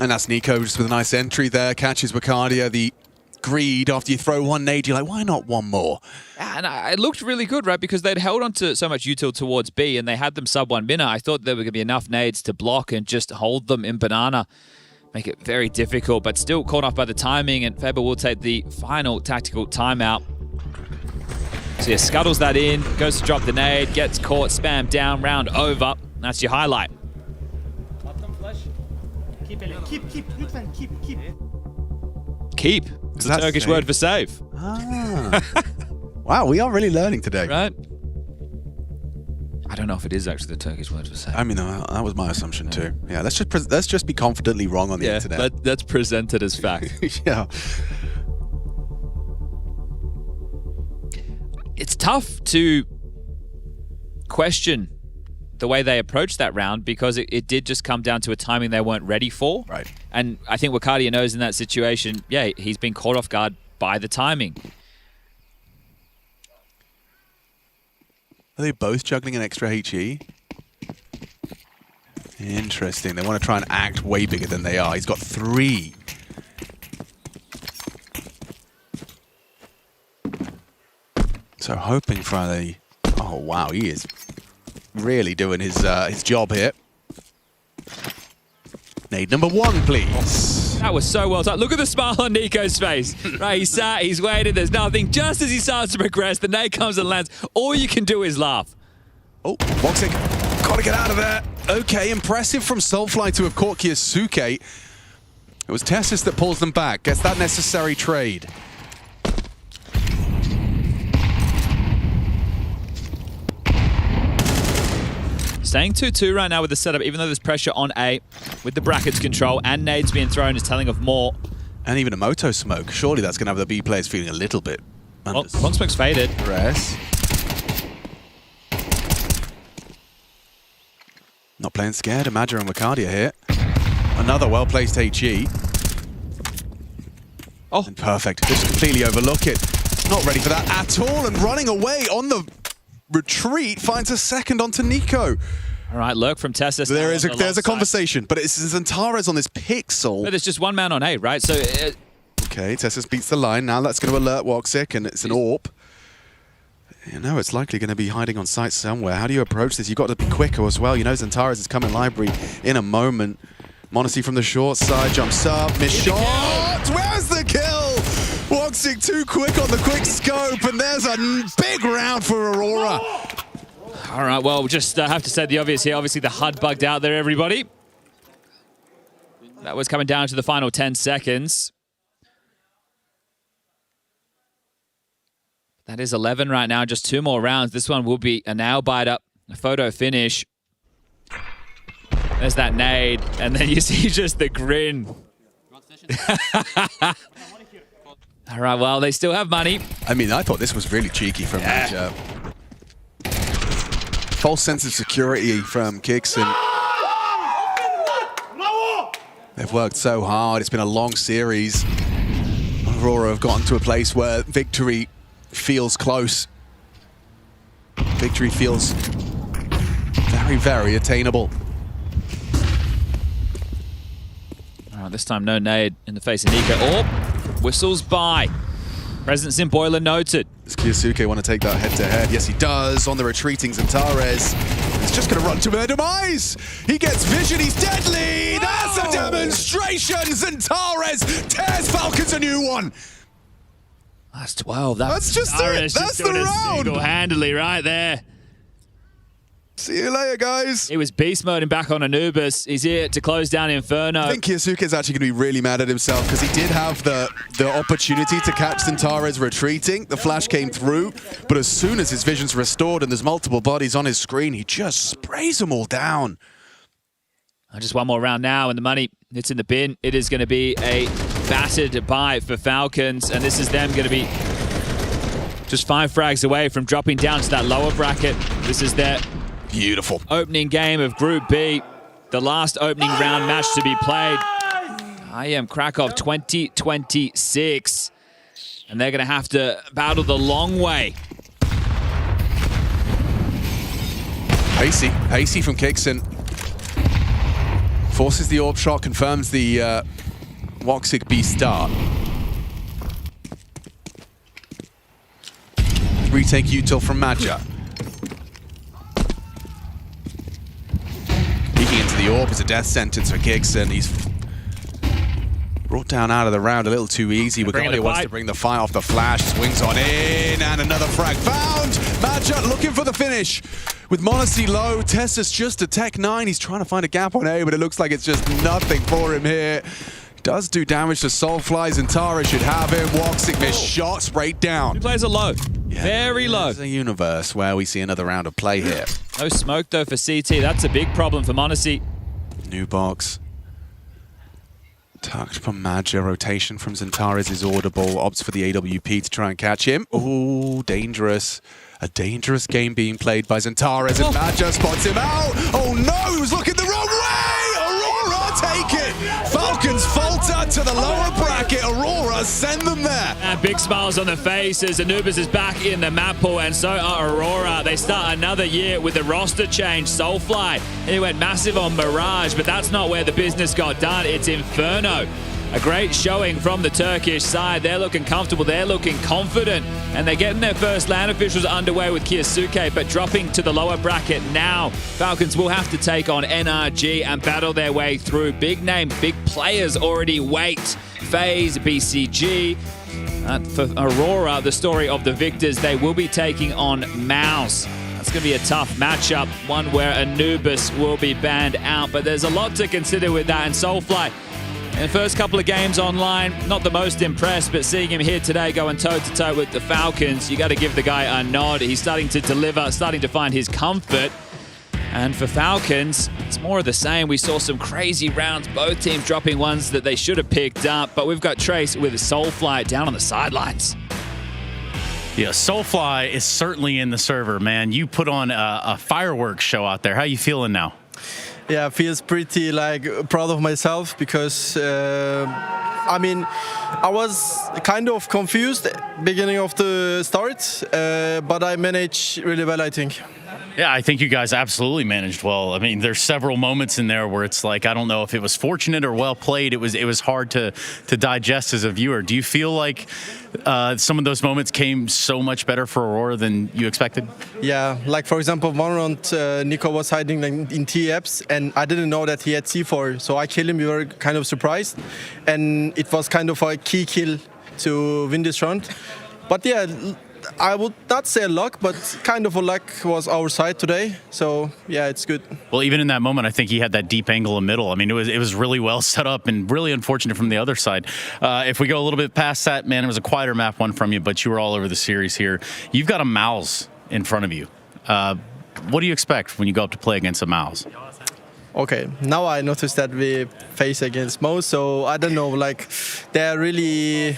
And that's Nico just with a nice entry there. Catches Wacardia. The greed after you throw one nade, you're like, why not one more? And it looked really good, right? Because they'd held on to so much util towards B and they had them sub 1 minute. I thought there were going to be enough nades to block and just hold them in banana. Make it very difficult, but still caught off by the timing, and Faber will take the final tactical timeout. So yeah, scuttles that in, goes to drop the nade, gets caught, spammed down, round over. That's your highlight. Keep. It's a Turkish word for save. Ah. Wow, we are really learning today. Right? I don't know if it is actually the Turkish word for save. I mean, that was my assumption too. Yeah, let's just be confidently wrong on the internet. Let's present it as fact. Yeah. It's tough to question the way they approached that round because it did just come down to a timing they weren't ready for. Right. And I think Wacardia knows in that situation, yeah, he's been caught off guard by the timing. Are they both juggling an extra HE? Interesting. They want to try and act way bigger than they are. He's got 3. So hoping for the... Oh, wow. He is really doing his job here. Nade number 1, please. That was so well done. Look at the smile on Nico's face. Right, he's sat, he's waited, there's nothing. Just as he starts to progress, the nade comes and lands. All you can do is laugh. Oh, Woxic, gotta get out of there. Okay, impressive from Soulfly to have caught Kyosuke. It was Tessus that pulls them back, gets that necessary trade. Staying 2-2 right now with the setup, even though there's pressure on A, with the brackets control and nades being thrown is telling of more. And even a Moto smoke. Surely that's going to have the B players feeling a little bit. Well, one smoke's faded. Press. Not playing scared. Imager and Wacardia here. Another well-placed HE. Oh. And perfect. Just completely overlook it. Not ready for that at all. And running away on the retreat finds a second onto Nico. All right, lurk from Tessus. There's a conversation, but it's Zantares on this pixel. But there's just one man on A, right? So okay, Tessus beats the line. Now that's going to alert Woxic, and it's an AWP. You know, it's likely going to be hiding on site somewhere. How do you approach this? You've got to be quicker as well. You know, Zantares is coming library in a moment. Monacy from the short side jumps up. Missed shot. Where's the kill? Woxic too quick on the quick scope, and there's a big round for Aurora. All right, well, we'll just have to say the obvious here. Obviously, the HUD bugged out there, everybody. That was coming down to the final 10 seconds. That is 11 right now, just 2 more rounds. This one will be a nail bite up, a photo finish. There's that nade, and then you see just the grin. All right, well, they still have money. I mean, I thought this was really cheeky from Major. False sense of security from Kicks, and they've worked so hard. It's been a long series. Aurora have gotten to a place where victory feels close. Victory feels very, very attainable. All right, this time no nade in the face of Nico. Oh, whistles by. Presence in Boiler noted. Does Kyosuke want to take that head-to-head? Yes, he does. On the retreating Zantares. He's just going to run to their demise. He gets vision. He's deadly. Oh! That's a demonstration. Zantares tears Falcons a new one. That's 12. That's just it. That's the round. Single-handedly right there. See you later, guys. He was beast moding back on Anubis. He's here to close down Inferno. I think Kyosuke is actually going to be really mad at himself because he did have the opportunity to catch Zantares retreating. The flash came through, but as soon as his vision's restored and there's multiple bodies on his screen, he just sprays them all down. Just one more round now, and the money, it's in the bin. It is going to be a battered buy for Falcons, and this is them going to be just 5 frags away from dropping down to that lower bracket. This is their beautiful opening game of Group B. The last opening round match to be played. IEM Krakow 2026. And they're going to have to battle the long way. Hasty from Kixon. Forces the orb shot, confirms the Woxic B start. Retake util from Madja. Peeking into the orb is a death sentence for Kixon. He's brought down out of the round a little too easy. Wigalia wants to bring the fight off the flash. Swings on in, and another frag found. Madja looking for the finish. With MongolZ low, Tessus just a Tech 9. He's trying to find a gap on A, but it looks like it's just nothing for him here. Does do damage to Soulflies, and Tara should have him. Woxic missed shot, sprayed down. Two players are low. Yeah, very low. There's a universe where we see another round of play here. No smoke, though, for CT. That's a big problem for MongolZ. New box. Touch from Madja. Rotation from Zantares is audible. Opts for the AWP to try and catch him. Ooh, dangerous. A dangerous game being played by Zantares, and Madja spots him out. Oh no, he was looking the wrong way! Aurora, take it! Falcons falter to the lower bracket. Aurora, send them there. And big smiles on the faces. Anubis is back in the map pool, and so are Aurora. They start another year with the roster change. Soulfly, he went massive on Mirage, but that's not where the business got done. It's Inferno. A great showing from the Turkish side. They're looking comfortable, they're looking confident, and they're getting their first land officials underway with Kyosuke, but dropping to the lower bracket now. Falcons will have to take on NRG and battle their way through. Big name, big players already wait. FaZe, BCG. For Aurora, the story of the victors, they will be taking on MongolZ. That's going to be a tough matchup, one where Anubis will be banned out, but there's a lot to consider with that, and Soulfly, in the first couple of games online, not the most impressed, but seeing him here today going toe-to-toe with the Falcons, you got to give the guy a nod. He's starting to deliver, starting to find his comfort. And for Falcons, it's more of the same. We saw some crazy rounds, both teams dropping ones that they should have picked up, but we've got Trace with Soulfly down on the sidelines. Yeah, Soulfly is certainly in the server, man. You put on a fireworks show out there. How you feeling now? Yeah, I feel pretty proud of myself because I mean, I was kind of confused beginning of the start, but I managed really well, I think. Yeah, I think you guys absolutely managed well. I mean, there's several moments in there where it's like, I don't know if it was fortunate or well played. It was hard to digest as a viewer. Do you feel like some of those moments came so much better for Aurora than you expected? Yeah, like for example, one round Nico was hiding in T-Apps and I didn't know that he had C4. So I killed him, we were kind of surprised. And it was kind of a key kill to win this round. But yeah, I would not say luck, but kind of a luck was our side today. So yeah, it's good. Well, even in that moment, I think he had that deep angle in middle. I mean, it was really well set up and really unfortunate from the other side. If we go a little bit past that, man, it was a quieter map one from you, but you were all over the series here. You've got a MongolZ in front of you. What do you expect when you go up to play against a MongolZ? Okay, now I noticed that we face against MongolZ, so I don't know, like they're really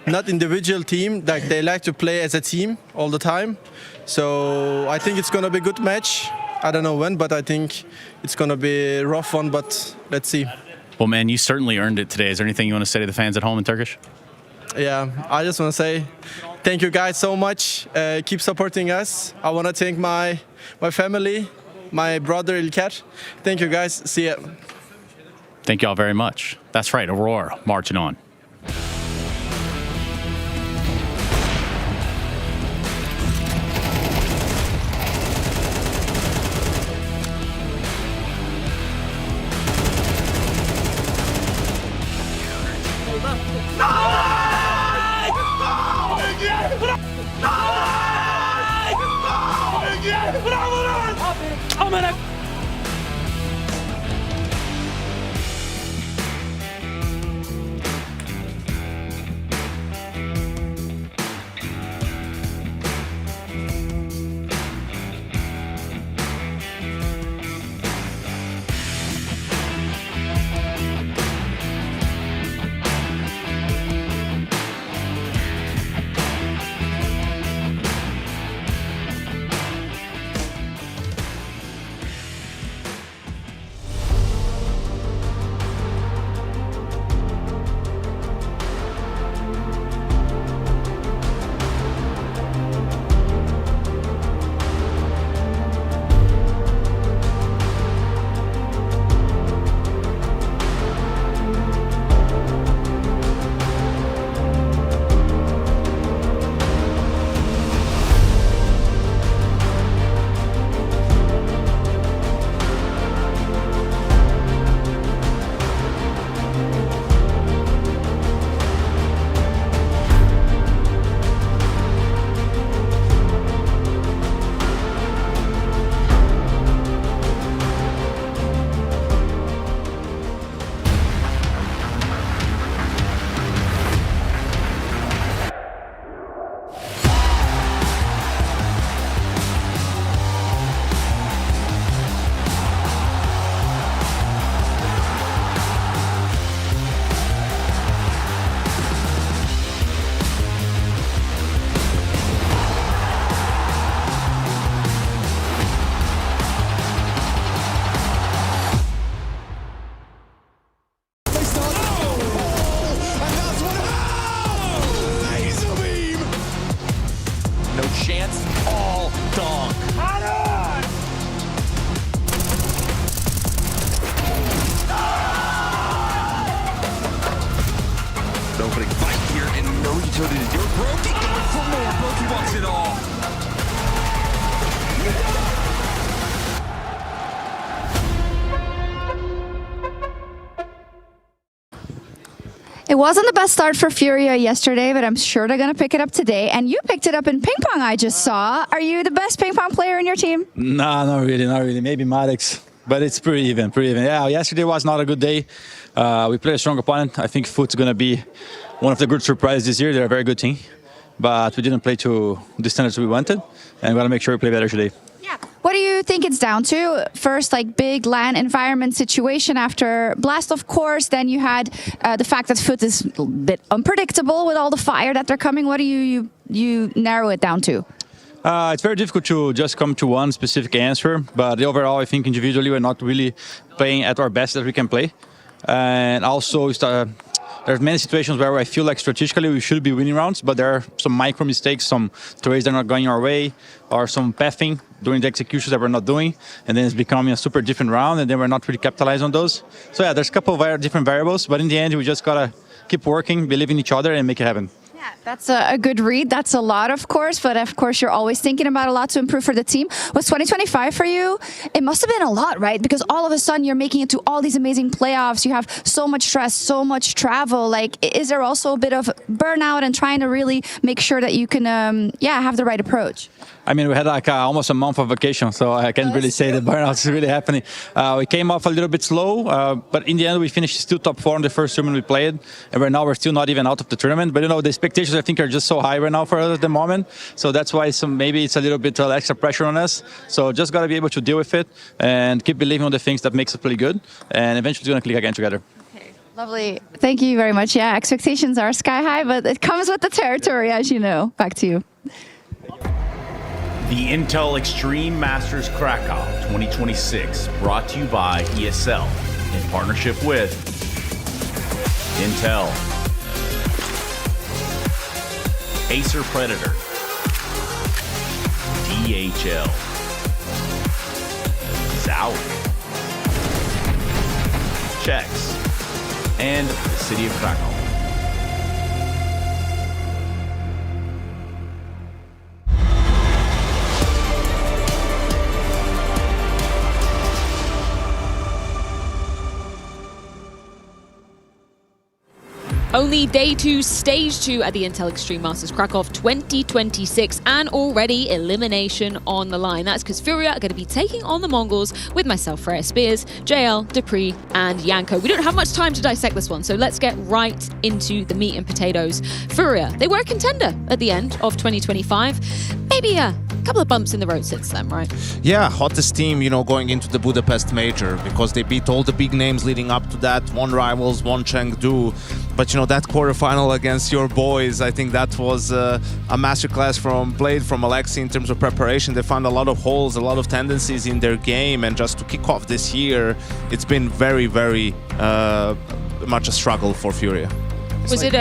not individual team, like they like to play as a team all the time. So I think it's gonna be a good match. I don't know when, but I think it's gonna be a rough one, but let's see. Well, man, you certainly earned it today. Is there anything you want to say to the fans at home in Turkish? Yeah, I just want to say thank you guys so much. Keep supporting us. I want to thank my family, my brother Ilker. Thank you guys. See ya. Thank you all very much. That's right, Aurora marching on. Opening fight here, and no utility to do it. Brokey going for more. Brokey wants it all. It wasn't the best start for FURIA yesterday, but I'm sure they're going to pick it up today. And you picked it up in ping pong, I just saw. Are you the best ping pong player in your team? No, not really. Maybe Maddox, but it's pretty even. Yeah, yesterday was not a good day. We played a strong opponent. I think Foot's going to be one of the good surprises this year. They're a very good team, but we didn't play to the standards we wanted, and we got to make sure we play better today. What do you think it's down to? First, like big LAN environment situation after Blast, of course. Then you had the fact that Foot is a bit unpredictable with all the fire that they're coming. What do you narrow it down to? It's very difficult to just come to one specific answer, but overall, I think individually we're not really playing at our best that we can play. And also, there's many situations where I feel like strategically we should be winning rounds, but there are some micro mistakes, some trades that are not going our way, or some pathing during the executions that we're not doing, and then it's becoming a super different round, and then we're not really capitalizing on those. So yeah, there's a couple of different variables, but in the end, we just gotta keep working, believe in each other, and make it happen. Yeah, that's a good read. That's a lot, of course, but of course you're always thinking about a lot to improve for the team. Was 2025 for you? It must have been a lot, right? Because all of a sudden you're making it to all these amazing playoffs. You have so much stress, so much travel. Like, is there also a bit of burnout and trying to really make sure that you can, have the right approach? I mean, we had like almost a month of vacation, so I can't really say that burnout is really happening. We came off a little bit slow, but in the end, we finished still top 4 in the first tournament we played, and right now we're still not even out of the tournament. But you know, the expectations I think are just so high right now for us at the moment, so that's why maybe it's a little bit extra pressure on us. So just got to be able to deal with it and keep believing on the things that makes us play good, and eventually it's going to click again together. Lovely. Thank you very much. Yeah, expectations are sky high, but it comes with the territory, as you know. Back to you. The Intel Extreme Masters Krakow 2026, brought to you by ESL in partnership with Intel. Acer Predator, DHL, Zowie, Checks, and the City of Krakow. Only day 2, stage 2 at the Intel Extreme Masters Krakow 2026, and already elimination on the line. That's because FURIA are going to be taking on the MongolZ with myself, Freya Spears, JL, Dupree, and Yanko. We don't have much time to dissect this one, so let's get right into the meat and potatoes. FURIA, they were a contender at the end of 2025. Maybe a couple of bumps in the road since then, right? Yeah, hottest team, you know, going into the Budapest Major, because they beat all the big names leading up to that. One Rivals, one Chengdu. But, you know, that quarterfinal against your boys, I think that was a masterclass from Alexi in terms of preparation. They found a lot of holes, a lot of tendencies in their game, and just to kick off this year, it's been very, very much a struggle for FURIA. Was it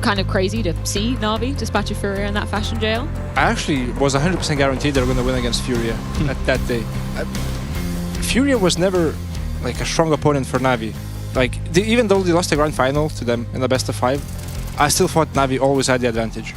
kind of crazy to see Na'Vi dispatch a FURIA in that fashion, JL? I actually was 100% guaranteed they were going to win against FURIA at that day. FURIA was never like a strong opponent for Na'Vi. Like, even though they lost the grand final to them in the best of 5, I still thought Na'Vi always had the advantage.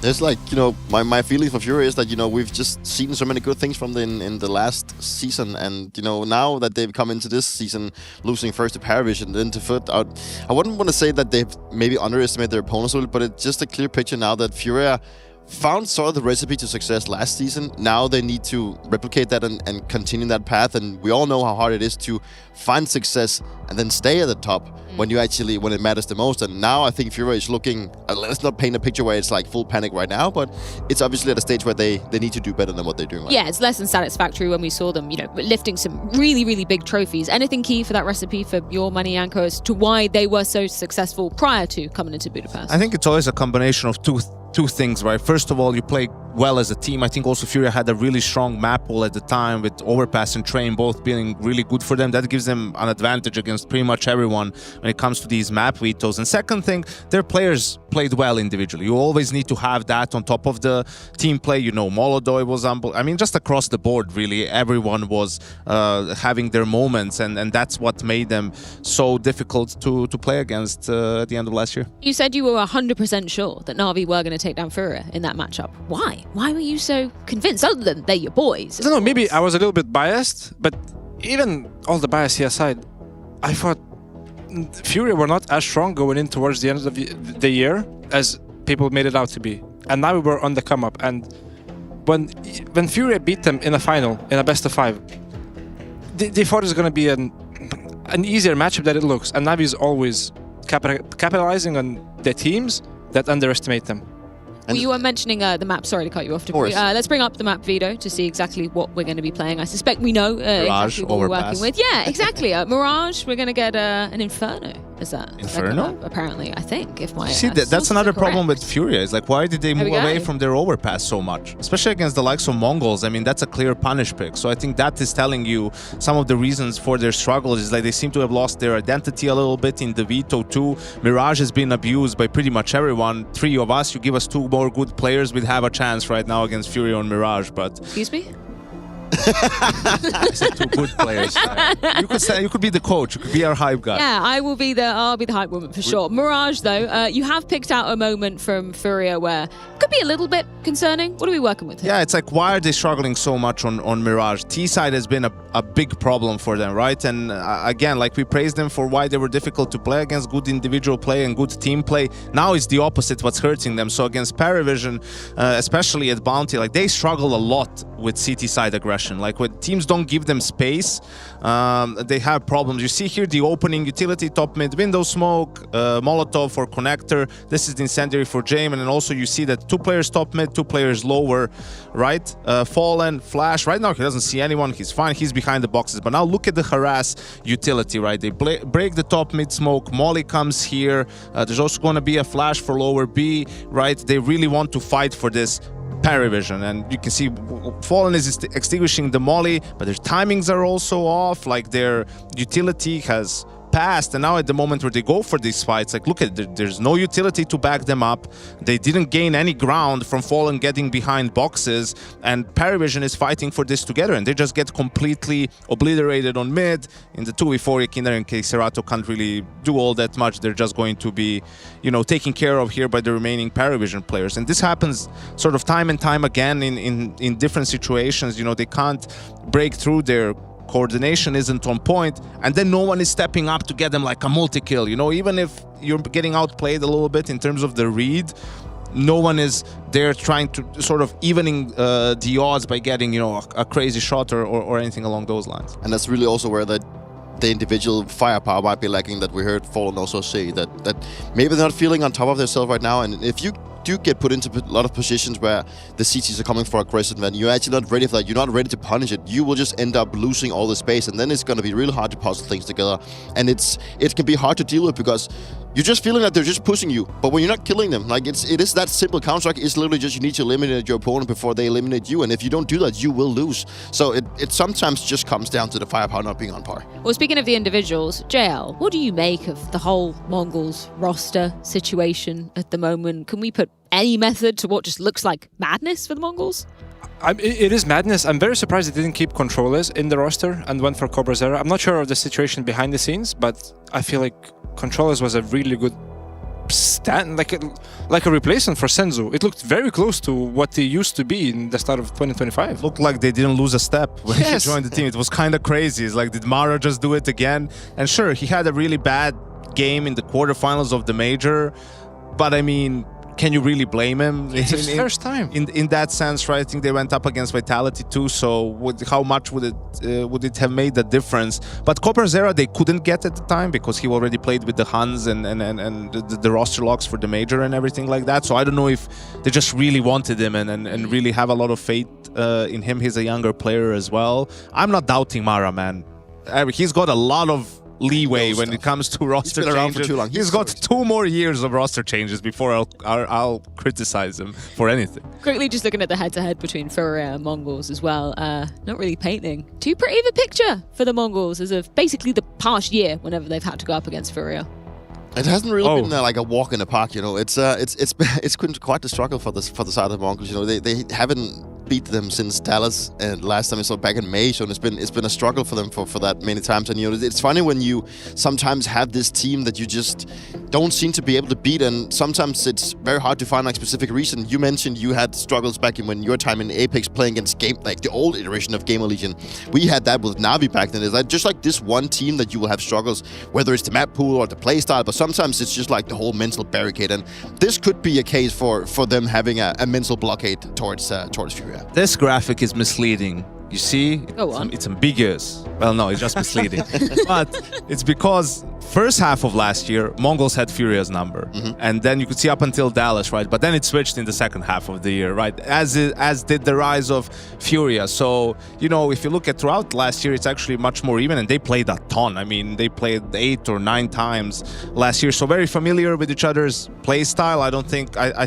There's like, you know, my feeling for FURIA is that, you know, we've just seen so many good things from them in the last season, and, you know, now that they've come into this season losing first to Paravision, then to FUT out, I wouldn't want to say that they've maybe underestimated their opponents a little, but it's just a clear picture now that FURIA found sort of the recipe to success last season. Now they need to replicate that and continue that path, and we all know how hard it is to find success and then stay at the top when it matters the most. And now I think FURIA is looking, let's not paint a picture where it's like full panic right now, but it's obviously at a stage where they need to do better than what they're doing right now. Yeah, it's less than satisfactory when we saw them, you know, lifting some really, really big trophies. Anything key for that recipe for your money, Yanko, as to why they were so successful prior to coming into Budapest? I think it's always a combination of two things, right? First of all, you play well as a team. I think also FURIA had a really strong map pool at the time, with Overpass and Train both being really good for them. That gives them an advantage against pretty much everyone when it comes to these map vetoes. And second thing, their players played well individually. You always need to have that on top of the team play. You know, MongolZ was I mean, just across the board, really, everyone was having their moments, and that's what made them so difficult to play against at the end of last year. You said you were 100% sure that Na'Vi were going to take down FURIA in that matchup. Why? Why were you so convinced, other than they're your boys? I don't know, maybe I was a little bit biased, but even all the bias here aside, I thought FURIA were not as strong going in towards the end of the year as people made it out to be. And now we were on the come up. And when FURIA beat them in a final, in a best of 5, they thought it was going to be an easier matchup than it looks. And Na'Vi is always capitalizing on their teams that underestimate them. Well, you were mentioning the map. Sorry to cut you off. Let's bring up the map, Vito, to see exactly what we're going to be playing. I suspect we know Mirage, exactly what we're working Overpass. with. Yeah, exactly. Mirage, we're going to get an Inferno. Is that Inferno? Apparently, I think. If my See, that's another problem with FURIA. It's like, why did they There we move away go. from their Overpass so much? Especially against the likes of MongolZ. I mean, that's a clear punish pick. So I think that is telling you some of the reasons for their struggles. Is like they seem to have lost their identity a little bit in the veto too. Mirage has been abused by pretty much everyone. 3 of us, you give us 2 more good players, we'd have a chance right now against FURIA on Mirage. But Excuse me? I said 2 good players. You could be the coach. You could be our hype guy. Yeah, I'll be the hype woman for sure. Mirage, though, you have picked out a moment from FURIA where could be a little bit concerning. What are we working with here? Yeah, it's like, why are they struggling so much on Mirage? T-side has been a big problem for them, right? And again, like, we praised them for why they were difficult to play against, good individual play and good team play. Now it's the opposite what's hurting them. So against Paravision, especially at Bounty, like, they struggle a lot with CT side aggression. Like, when teams don't give them space, they have problems. You see here the opening utility, top mid, window smoke, Molotov for connector. This is the incendiary for Jame, and then also you see that 2 players top mid, 2 players lower, right? Fallen, Flash. Right now he doesn't see anyone. He's fine. He's behind the boxes. But now look at the harass utility, right? They break the top mid smoke. Molly comes here. There's also going to be a flash for lower B, right? They really want to fight for this Paravision, and you can see Fallen is extinguishing the molly, but their timings are also off. Like, their utility has past, and now at the moment where they go for these fights, like look at it, there's no utility to back them up. They didn't gain any ground from Fallen getting behind boxes, and Paravision is fighting for this together, and they just get completely obliterated on mid. In the 2v4, Kinder and Keiserato can't really do all that much. They're just going to be, you know, taken care of here by the remaining Paravision players, and this happens sort of time and time again in different situations. You know, they can't break through, their coordination isn't on point, and then no one is stepping up to get them like a multi-kill. You know, even if you're getting outplayed a little bit in terms of the read, no one is there trying to sort of evening the odds by getting, you know, a crazy shot or anything along those lines. And that's really also where the individual firepower might be lacking, that we heard Fallen also say that maybe they're not feeling on top of themselves right now. And if you do get put into a lot of positions where the CTs are coming for aggression, then you're actually not ready for that, you're not ready to punish it, you will just end up losing all the space, and then it's going to be really hard to puzzle things together. And it can be hard to deal with because you're just feeling that they're just pushing you, but when you're not killing them, like it is that simple. Counter-Strike is literally just you need to eliminate your opponent before they eliminate you, and if you don't do that, you will lose. So it sometimes just comes down to the firepower not being on par. Well, speaking of the individuals, JL, what do you make of the whole MongolZ roster situation at the moment? Can we put any method to what just looks like madness for the MongolZ? It is madness. I'm very surprised they didn't keep controllers in the roster and went for CobraZera. I'm not sure of the situation behind the scenes, but I feel like controllers was a really good stand, like a replacement for Senzu. It looked very close to what they used to be in the start of 2025. Looked like they didn't lose a step when he joined the team. It was kind of crazy. It's like, did Mara just do it again? And sure, he had a really bad game in the quarterfinals of the major, but I mean, can you really blame him? It's his first time. In that sense, right? I think they went up against Vitality too, so how much would it have made a difference? But CobraZera they couldn't get at the time because he already played with the Huns and the roster locks for the major and everything like that. So I don't know if they just really wanted him and really have a lot of faith in him. He's a younger player as well. I'm not doubting Mara, man. He's got a lot of leeway when it comes to roster changes. Around for too long. He's got 2 more years of roster changes before I'll criticize him for anything. Quickly just looking at the head-to-head between FURIA and MongolZ as well, not really painting too pretty of a picture for the MongolZ as of basically the past year whenever they've had to go up against FURIA. It hasn't really been like a walk in the park, you know. It's quite the struggle for the side of the MongolZ. You know, they haven't beat them since Dallas, and last time we saw back in May. So it's been a struggle for them for that many times. And you know, it's funny when you sometimes have this team that you just don't seem to be able to beat, and sometimes it's very hard to find like specific reason. You mentioned you had struggles back in when your time in Apex playing against like the old iteration of Gamer Legion. We had that with Navi back then. It's like just like this one team that you will have struggles, whether it's the map pool or the playstyle, but sometimes it's just like the whole mental barricade, and this could be a case for them having a mental blockade towards FURIA. This graphic is misleading. You see, Go on. It's ambiguous. Well, no, it's just misleading. But it's because first half of last year, MongolZ had FURIA's number. And then you could see up until Dallas, right? But then it switched in the second half of the year, right? As did the rise of FURIA. So, you know, if you look at throughout last year, it's actually much more even, and they played a ton. I mean, they played 8 or 9 times last year. So very familiar with each other's play style. I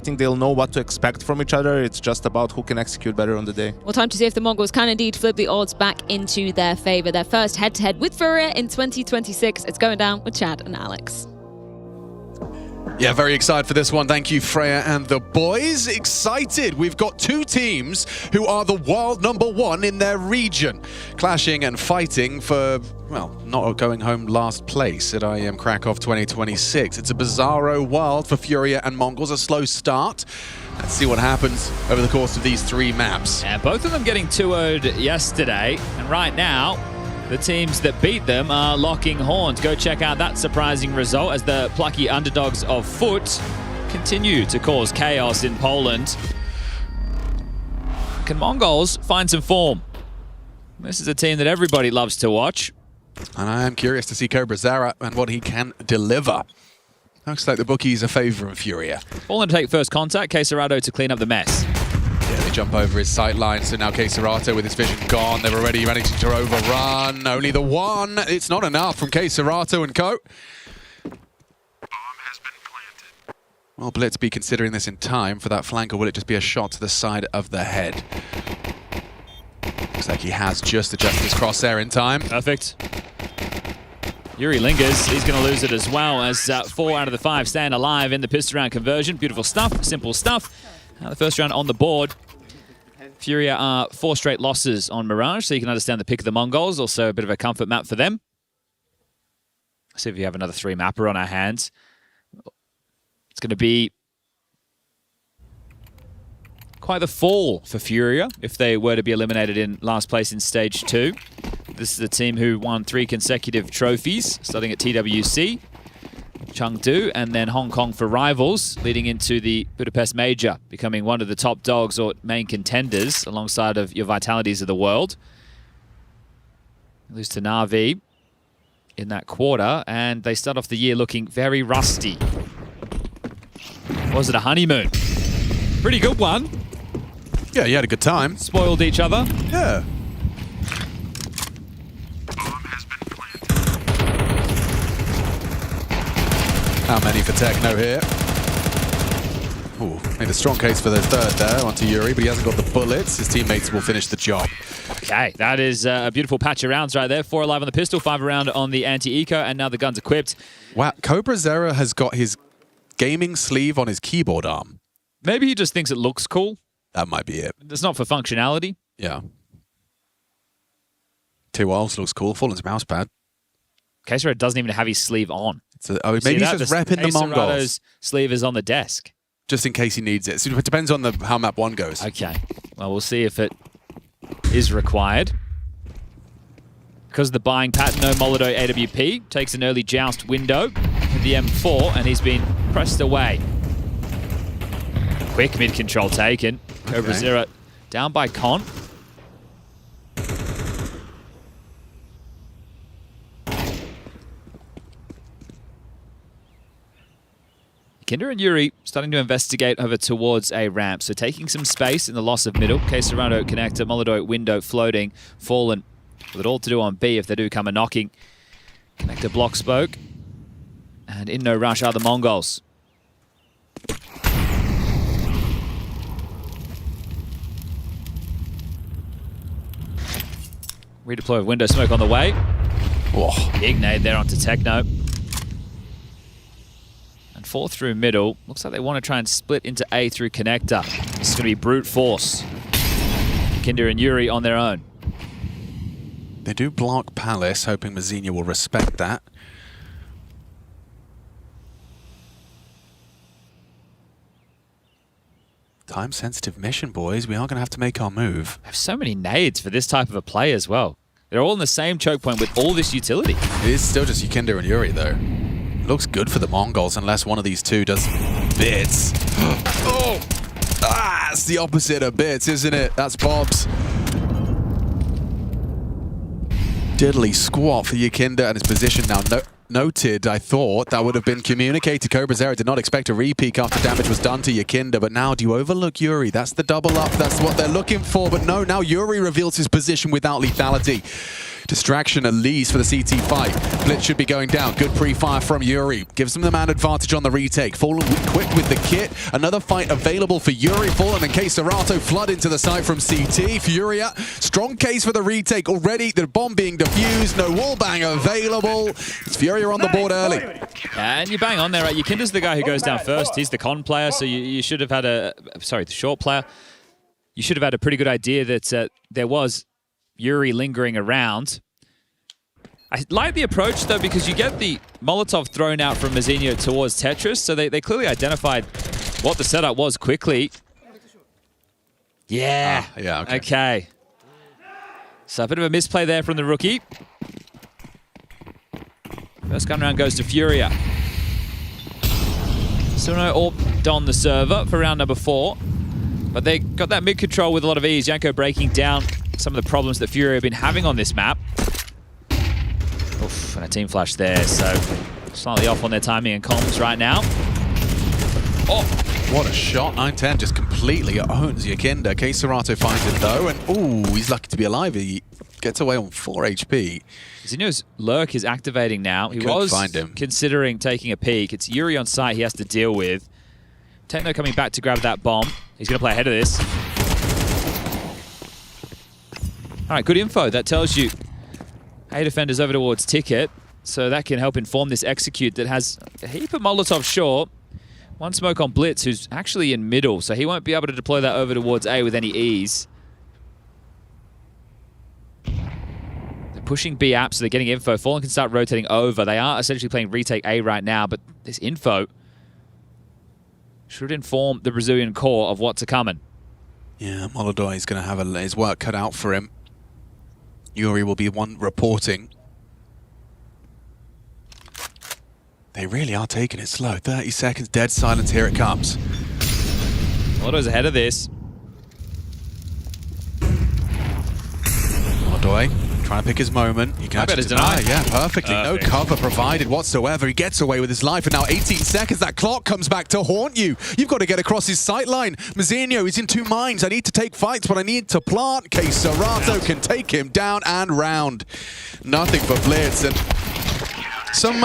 think they'll know what to expect from each other. It's just about who can execute better on the day. Well, time to see if the MongolZ can indeed flip the odds back into their favor. Their first head-to-head with FURIA in 2026. It's going down with Chad and Alex. Yeah, very excited for this one. Thank you, Freya and the boys. Excited. We've got 2 teams who are the world #1 in their region, clashing and fighting for, well, not going home last place at IEM Krakow 2026. It's a bizarro world for FURIA and MongolZ. A slow start. Let's see what happens over the course of these 3 maps. Yeah, both of them getting 2-0'd yesterday, and right now, the teams that beat them are locking horns. Go check out that surprising result as the plucky underdogs of FUT continue to cause chaos in Poland. Can MongolZ find some form? This is a team that everybody loves to watch. And I am curious to see CobraZera and what he can deliver. Looks like the bookies are favouring FURIA. Fallen to take first contact, Keiserato to clean up the mess. Yeah, they jump over his sight line, so now Keiserato with his vision gone. They're already managing to overrun. Only the one. It's not enough from Keiserato and co. Will Blitz be considering this in time for that flank, or will it just be a shot to the side of the head? Looks like he has just adjusted his crosshair in time. Perfect. Yuri lingers. He's going to lose it as well as 4 out of the 5 staying alive in the pistol round conversion. Beautiful stuff, simple stuff. The first round on the board. FURIA are 4 straight losses on Mirage, so you can understand the pick of the Mongols. Also a bit of a comfort map for them. Let's see if we have another 3-mapper on our hands. It's going to be quite the fall for FURIA if they were to be eliminated in last place in Stage 2. This is a team who won 3 consecutive trophies, starting at TWC, Chengdu, and then Hong Kong for Rivals, leading into the Budapest Major, becoming one of the top dogs or main contenders alongside of your Vitalities of the world. Lose to Na'Vi in that quarter, and they start off the year looking very rusty. Was it a honeymoon? Pretty good one. Yeah, you had a good time. Spoiled each other. Yeah. How many for Techno here? Ooh, made a strong case for the third there onto Yuri, but he hasn't got the bullets. His teammates will finish the job. Okay, that is a beautiful patch of rounds right there. 4 alive on the pistol, 5 around on the anti-eco, and now the gun's equipped. Wow, MongolZ has got his gaming sleeve on his keyboard arm. Maybe he just thinks it looks cool. That might be it. It's not for functionality. Yeah. Two Wilds looks cool. Fallen's mouse pad. Red doesn't even have his sleeve on. Maybe he's just repping the Mongols. Sleeve is on the desk. Just in case he needs it. So it depends on how map 1 goes. Okay. Well, we'll see if it is required. Because of the buying pattern, no MongolZ AWP. Takes an early joust window with the M4, and he's been pressed away. Quick mid-control taken. MongolZ down by Con. Kinder and Yuri starting to investigate over towards a ramp, so taking some space in the loss of middle. K-Serrano connector, MongolZ window floating, Fallen with it all to do on B if they do come a knocking. Connector block spoke, and in no rush are the Mongols. Redeploy of window smoke on the way. Oh, big nade there onto Techno. And 4 through middle. Looks like they want to try and split into A through connector. This is going to be brute force. Kinder and Yuri on their own. They do block Palace, hoping Mazinha will respect that. Time-sensitive mission, boys. We are going to have to make our move. I have so many nades for this type of a play as well. They're all in the same choke point with all this utility. It is still just Kinder and Yuri, though. Looks good for the Mongols, unless one of these two does bits. Oh! Ah! It's the opposite of bits, isn't it? That's Bob's. Diddly squat for Kinder, and his position now noted. I thought that would have been communicated. MongolZ did not expect a repeat after damage was done to Kinder, but now do you overlook Yuri? That's the double up. That's what they're looking for, but no, now Yuri reveals his position without lethality. Distraction at least for the CT fight. Blitz should be going down. Good pre-fire from Yuri. Gives them the man advantage on the retake. Fallen quick with the kit. Another fight available for Yuri. Fallen and K-Serrano flood into the site from CT. FURIA, strong case for the retake already. The bomb being defused. No wallbang available. It's FURIA on the board early. And you bang on there, right? Kinder's the guy who goes down first. He's the con player, so you should have had the short player. You should have had a pretty good idea that there was Yuri lingering around. I like the approach, though, because you get the Molotov thrown out from Mazinha towards Tetris, so they clearly identified what the setup was quickly. Yeah. Yeah, okay. So a bit of a misplay there from the rookie. First gun round goes to FURIA. Still no AWP on the server for round number 4. But they got that mid-control with a lot of ease. Janko breaking down some of the problems that FURIA have been having on this map. Oof, and a team flash there, so slightly off on their timing and comms right now. Oh, what a shot. 9-10 just completely owns Kinder. K-Serrano finds it though, and ooh, he's lucky to be alive. He gets away on 4 HP. Zinho's lurk is activating now. He was find him. Considering taking a peek. It's Yuri on site he has to deal with. Techno coming back to grab that bomb. He's going to play ahead of this. All right, good info. That tells you A defenders over towards Ticket. So that can help inform this execute that has a heap of Molotov short. One smoke on Blitz, who's actually in middle, so he won't be able to deploy that over towards A with any ease. They're pushing B app, so they're getting info. Fallen can start rotating over. They are essentially playing retake A right now, but this info should inform the Brazilian core of what's a-coming. Yeah, MongolZ is going to have his work cut out for him. Yuri will be one reporting. They really are taking it slow. 30 seconds, dead silence, here it comes. MongolZ's ahead of this. MongolZ trying to pick his moment. He can actually deny. Yeah, perfectly. No cover provided whatsoever. He gets away with his life, and now 18 seconds. That clock comes back to haunt you. You've got to get across his sight line. Mazinho is in two minds. I need to take fights, but I need to plant. Serato can take him down and round. Nothing for Blitz, and some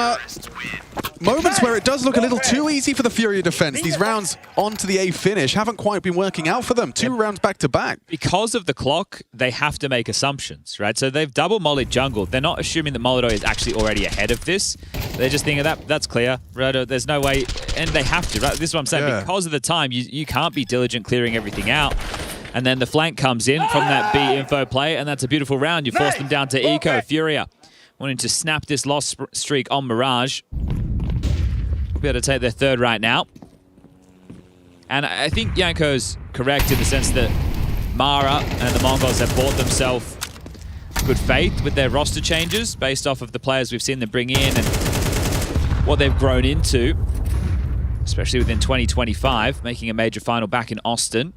moments where it does look a little too easy for the FURIA defense. These rounds onto the A finish haven't quite been working out for them. Two rounds back to back. Because of the clock, they have to make assumptions, right? So they've double mollied jungle. They're not assuming that MongolZ is actually already ahead of this. They're just thinking that's clear, right? There's no way, and they have to, right? This is what I'm saying. Yeah. Because of the time, you can't be diligent clearing everything out. And then the flank comes in from that B info play, and that's a beautiful round. You force them down to Eco. FURIA wanting to snap this loss streak on Mirage. We'll be able to take their third right now. And I think Yanko's correct in the sense that Mara and the MongolZ have bought themselves good faith with their roster changes based off of the players we've seen them bring in and what they've grown into, especially within 2025, making a major final back in Austin.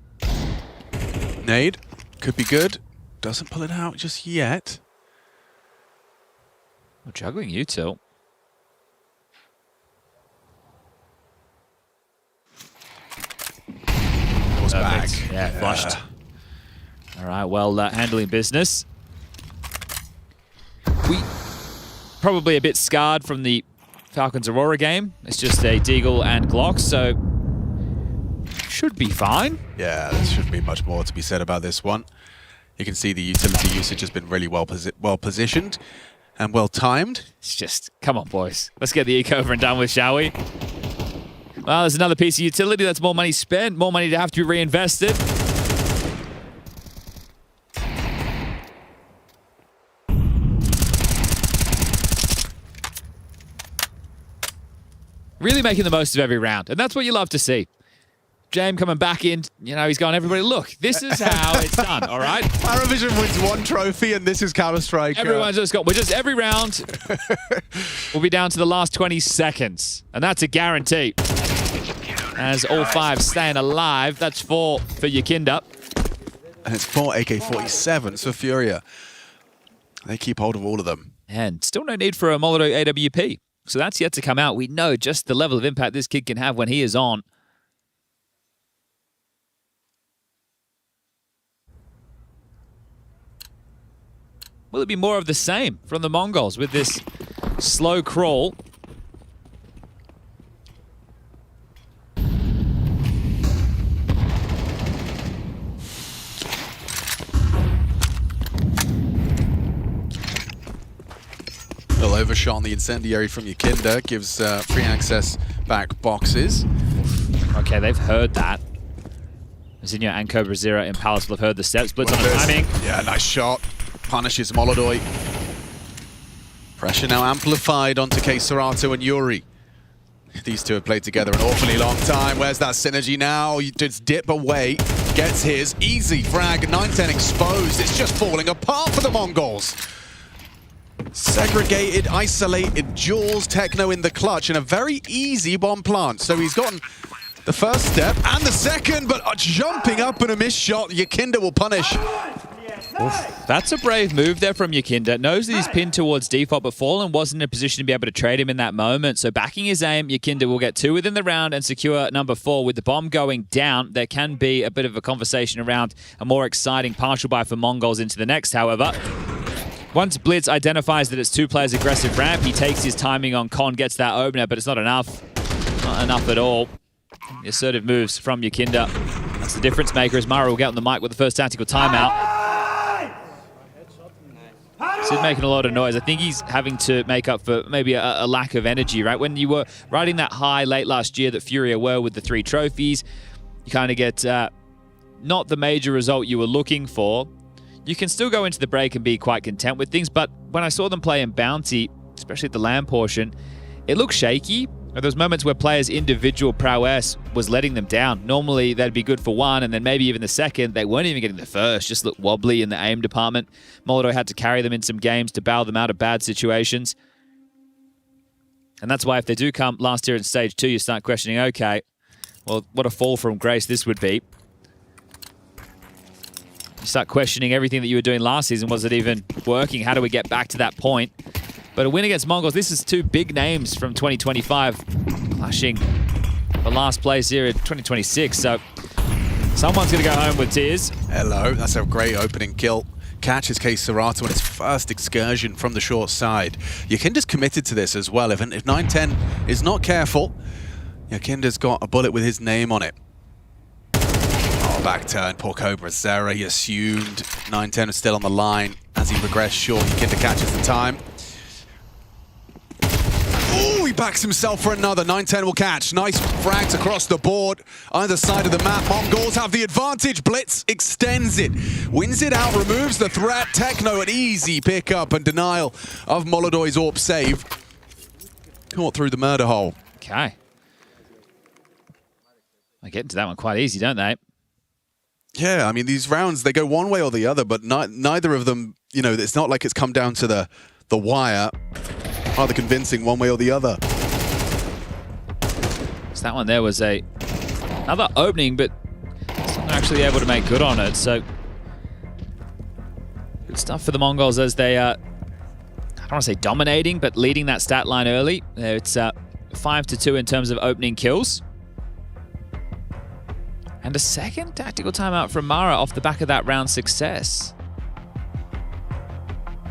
Nade could be good. Doesn't pull it out just yet. Well, juggling you two. Back. Yeah, flushed. All right, well, handling business. We probably a bit scarred from the Falcons Aurora game. It's just a Deagle and Glock, so should be fine. Yeah, there shouldn't be much more to be said about this one. You can see the utility usage has been really well positioned and well timed. It's just, come on, boys. Let's get the eco over and done with, shall we? Well, there's another piece of utility. That's more money spent, more money to have to be reinvested. Really making the most of every round, and that's what you love to see. James coming back in, you know, he's going, everybody, look, this is how it's done, all right? Paravision wins one trophy, and this is Counter-Strike. Everyone's just got, every round will be down to the last 20 seconds, and that's a guarantee. As all five staying alive, that's 4 for Yakinda. And it's 4 AK-47s for FURIA. They keep hold of all of them. And still no need for a MongolZ AWP. So that's yet to come out. We know just the level of impact this kid can have when he is on. Will it be more of the same from the MongolZ with this slow crawl? Little overshot on the incendiary from Yakinda gives free access back boxes. Okay, they've heard that. Mazinho and Cobra Zero in Palace will have heard the steps. Blitz on the timing. Yeah, nice shot. Punishes MongolZ. Pressure now amplified onto Serato and Yuri. These two have played together an awfully long time. Where's that synergy now? You just dip away. Gets his. Easy frag. 9-10 exposed. It's just falling apart for the MongolZ. Segregated, isolated, Jaws, Techno in the clutch, and a very easy bomb plant. So he's gotten the first step and the second, but jumping up and a missed shot. Yakinda will punish. Oof. That's a brave move there from Yakinda. Knows that he's pinned towards default, but Fallen wasn't in a position to be able to trade him in that moment. So backing his aim, Yakinda will get 2 within the round and secure number 4. With the bomb going down, there can be a bit of a conversation around a more exciting partial buy for MongolZ into the next, however. Once Blitz identifies that it's 2 players aggressive ramp, he takes his timing on Con, gets that opener, but it's not enough. Not enough at all. The assertive moves from Yakinda. That's the difference maker as Mara will get on the mic with the first tactical timeout. Sid making a lot of noise. I think he's having to make up for maybe a lack of energy, right? When you were riding that high late last year that FURIA were with the 3 trophies, you kind of get not the major result you were looking for. You can still go into the break and be quite content with things, but when I saw them play in Bounty, especially at the LAN portion, it looked shaky. There was moments where players' individual prowess was letting them down. Normally, they'd be good for 1, and then maybe even the second. They weren't even getting the first, just looked wobbly in the aim department. MongolZ had to carry them in some games to bail them out of bad situations. And that's why if they do come last year in Stage 2, you start questioning, okay, well, what a fall from grace this would be. You start questioning everything that you were doing last season. Was it even working? How do we get back to that point? But a win against MongolZ, this is 2 big names from 2025 clashing for last place here in 2026. So someone's going to go home with tears. Hello, that's a great opening kill. Catches KScerato on his first excursion from the short side. Yakinda's committed to this as well. If 910 is not careful, Yakinda's got a bullet with his name on it. Oh, back turn, poor CobraZera. He assumed 910 was still on the line. As he progressed short, Yakinda catches the time. Oh, he backs himself for another. 910 will catch. Nice frags across the board. Either side of the map. MongolZ have the advantage. Blitz extends it. Wins it out, removes the threat. Techno an easy pickup and denial of MongolZ's AWP save. Caught through the murder hole. Okay. They get into that one quite easy, don't they? Yeah, I mean, these rounds, they go one way or the other, but neither of them, you know, it's not like it's come down to the wire. Either convincing one way or the other. So that one there was another opening, but still not actually able to make good on it. So good stuff for the MongolZ as they I don't want to say dominating, but leading that stat line early. It's 5-2 in terms of opening kills. And a second tactical timeout from Mara off the back of that round success.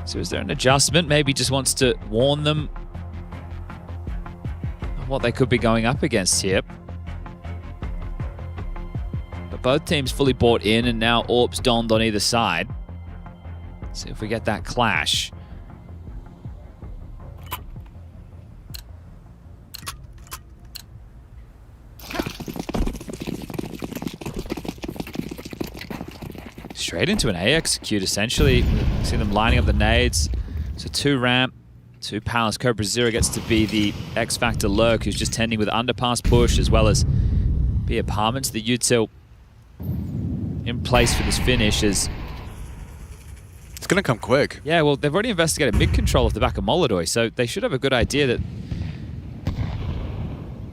So is there an adjustment? Maybe just wants to warn them of what they could be going up against here. But both teams fully bought in, and now AWP's donned on either side. Let's see if we get that clash. Straight into an A execute, essentially. See them lining up the nades. So 2 ramp, 2 palace. CobraZera gets to be the X-Factor lurk, who's just tending with underpass push, as well as be apartments. The util in place for this finish is... It's going to come quick. Yeah, well, they've already investigated mid-control off the back of MongolZ, so they should have a good idea that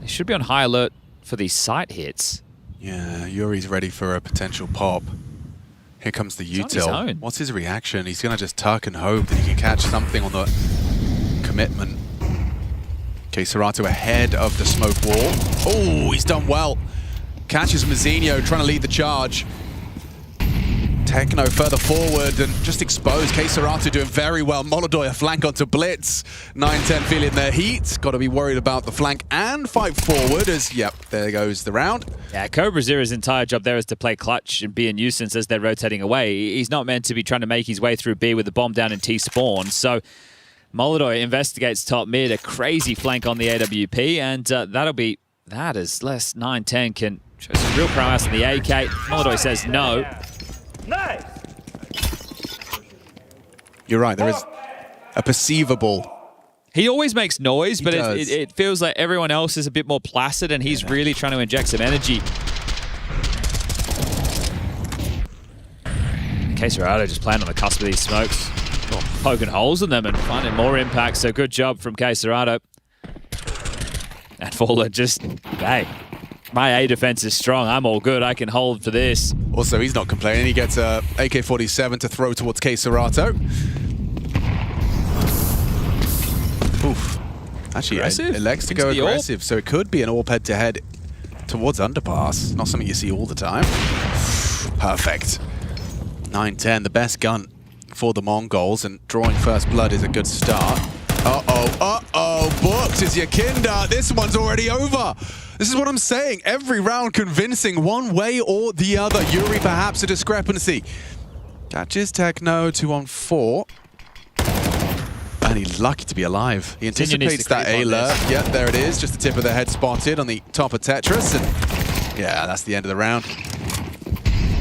they should be on high alert for these site hits. Yeah, Yuri's ready for a potential pop. Here comes the util. What's his reaction? He's going to just tuck and hope that he can catch something on the commitment. KScerato ahead of the smoke wall. Oh, he's done well. Catches Mazinho trying to lead the charge. Techno further forward and just exposed. KScerato doing very well. MongolZ a flank onto Blitz. 910 feeling their heat. Got to be worried about the flank and fight forward as, yep, there goes the round. Yeah, CobraZera's entire job there is to play clutch and be a nuisance as they're rotating away. He's not meant to be trying to make his way through B with the bomb down in T spawn. So MongolZ investigates top mid, a crazy flank on the AWP, and that'll be that as less 910 can show some real prowess in the AK. MongolZ says no. Nice. You're right, there is a perceivable... He always makes noise, but it feels like everyone else is a bit more placid and he's really trying to inject some energy. KScerato just playing on the cusp of these smokes. Poking holes in them and finding more impact, so good job from KScerato. And Fuller just, hey, my A defense is strong. I'm all good. I can hold for this. Also, he's not complaining. He gets a AK-47 to throw towards KScerato. Oof. Actually, elects to go aggressive, so it could be an AWP head-to-head towards underpass. Not something you see all the time. Perfect. 910, the best gun for the MongolZ, and drawing first blood is a good start. Booked is Yakinda. This one's already over. This is what I'm saying. Every round convincing one way or the other. Yuri perhaps a discrepancy. Catches Techno 2-on-4. And he's lucky to be alive. He Vincere needs anticipates to that creep A on alert. this. Yeah, there it is. Just the tip of the head spotted on the top of Tetris. And yeah, that's the end of the round.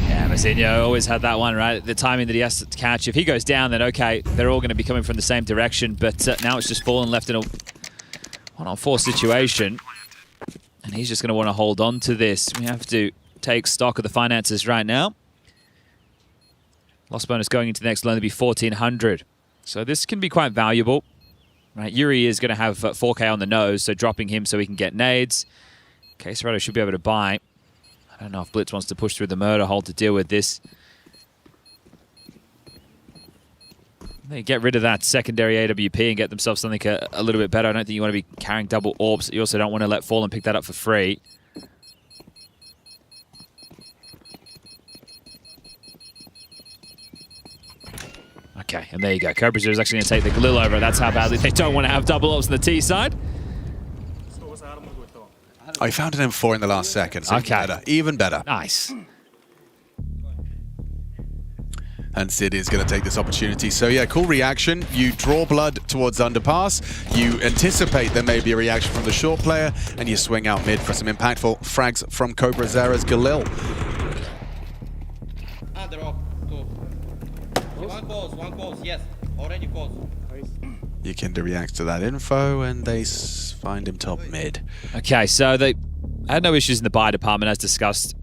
Yeah, Vincere always had that one, right? The timing that he has to catch. If he goes down, then okay, they're all going to be coming from the same direction. But now it's just Fallen left in a 1-on-4 situation. And he's just going to want to hold on to this. We have to take stock of the finances right now. Loss bonus going into the next will only be 1,400. So this can be quite valuable. Right, Yuri is going to have 4K on the nose, so dropping him so he can get nades. Caserado should be able to buy. I don't know if Blitz wants to push through the murder hole to deal with this. They get rid of that secondary AWP and get themselves something a little bit better. I don't think you want to be carrying double orbs. You also don't want to let Fallen pick that up for free. Okay, and there you go. Cobra is actually going to take the Galil over. That's how badly they don't want to have double ops on the T side. I found an M4 in the last second. So Okay. Even better. Nice. And Sid is going to take this opportunity. So yeah, cool reaction. You draw blood towards underpass. You anticipate there may be a reaction from the short player, and you swing out mid for some impactful frags from CobraZera's Galil. They're off. One close, yes. Already close. Yakinda reacts to that info, and they find him top mid. Okay, so they had no issues in the buy department, as discussed.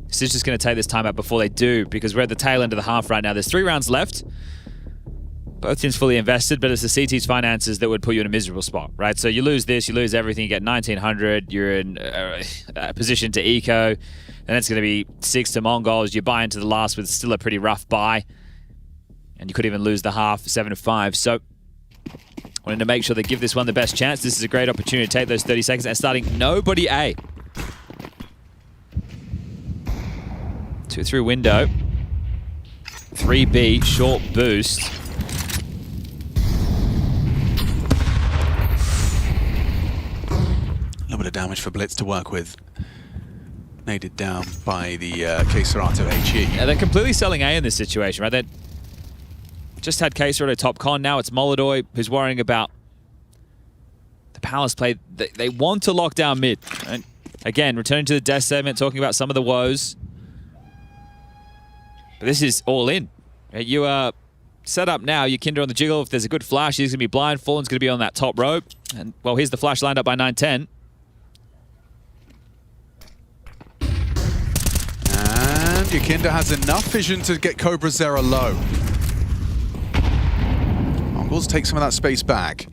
Sid's just going to take this time out before they do, because we're at the tail end of the half right now. There's 3 rounds left. Both teams fully invested, but it's the CT's finances that would put you in a miserable spot, right? So you lose this, you lose everything, you get 1,900, you're in a position to eco, and it's going to be 6 to MongolZ. You buy into the last with still a pretty rough buy, and you could even lose the half, 7 to 5. So wanted to make sure they give this one the best chance. This is a great opportunity to take those 30 seconds and starting nobody A. 2 through window. 3B, short boost. A little bit of damage for Blitz to work with. Naded down by the Caserado HE. Yeah, they're completely selling A in this situation, right? They just had Caserado top con. Now it's Molodoi who's worrying about the Palace play. They want to lock down mid. Right? Again, returning to the death segment, talking about some of the woes. But this is all in. Right? You are set up now. Yakinda on the jiggle. If there's a good flash, he's going to be blind. Fallen's going to be on that top rope. And, well, here's the flash lined up by 9-10. And Yakinda has enough vision to get CobraZera low. MongolZ take some of that space back.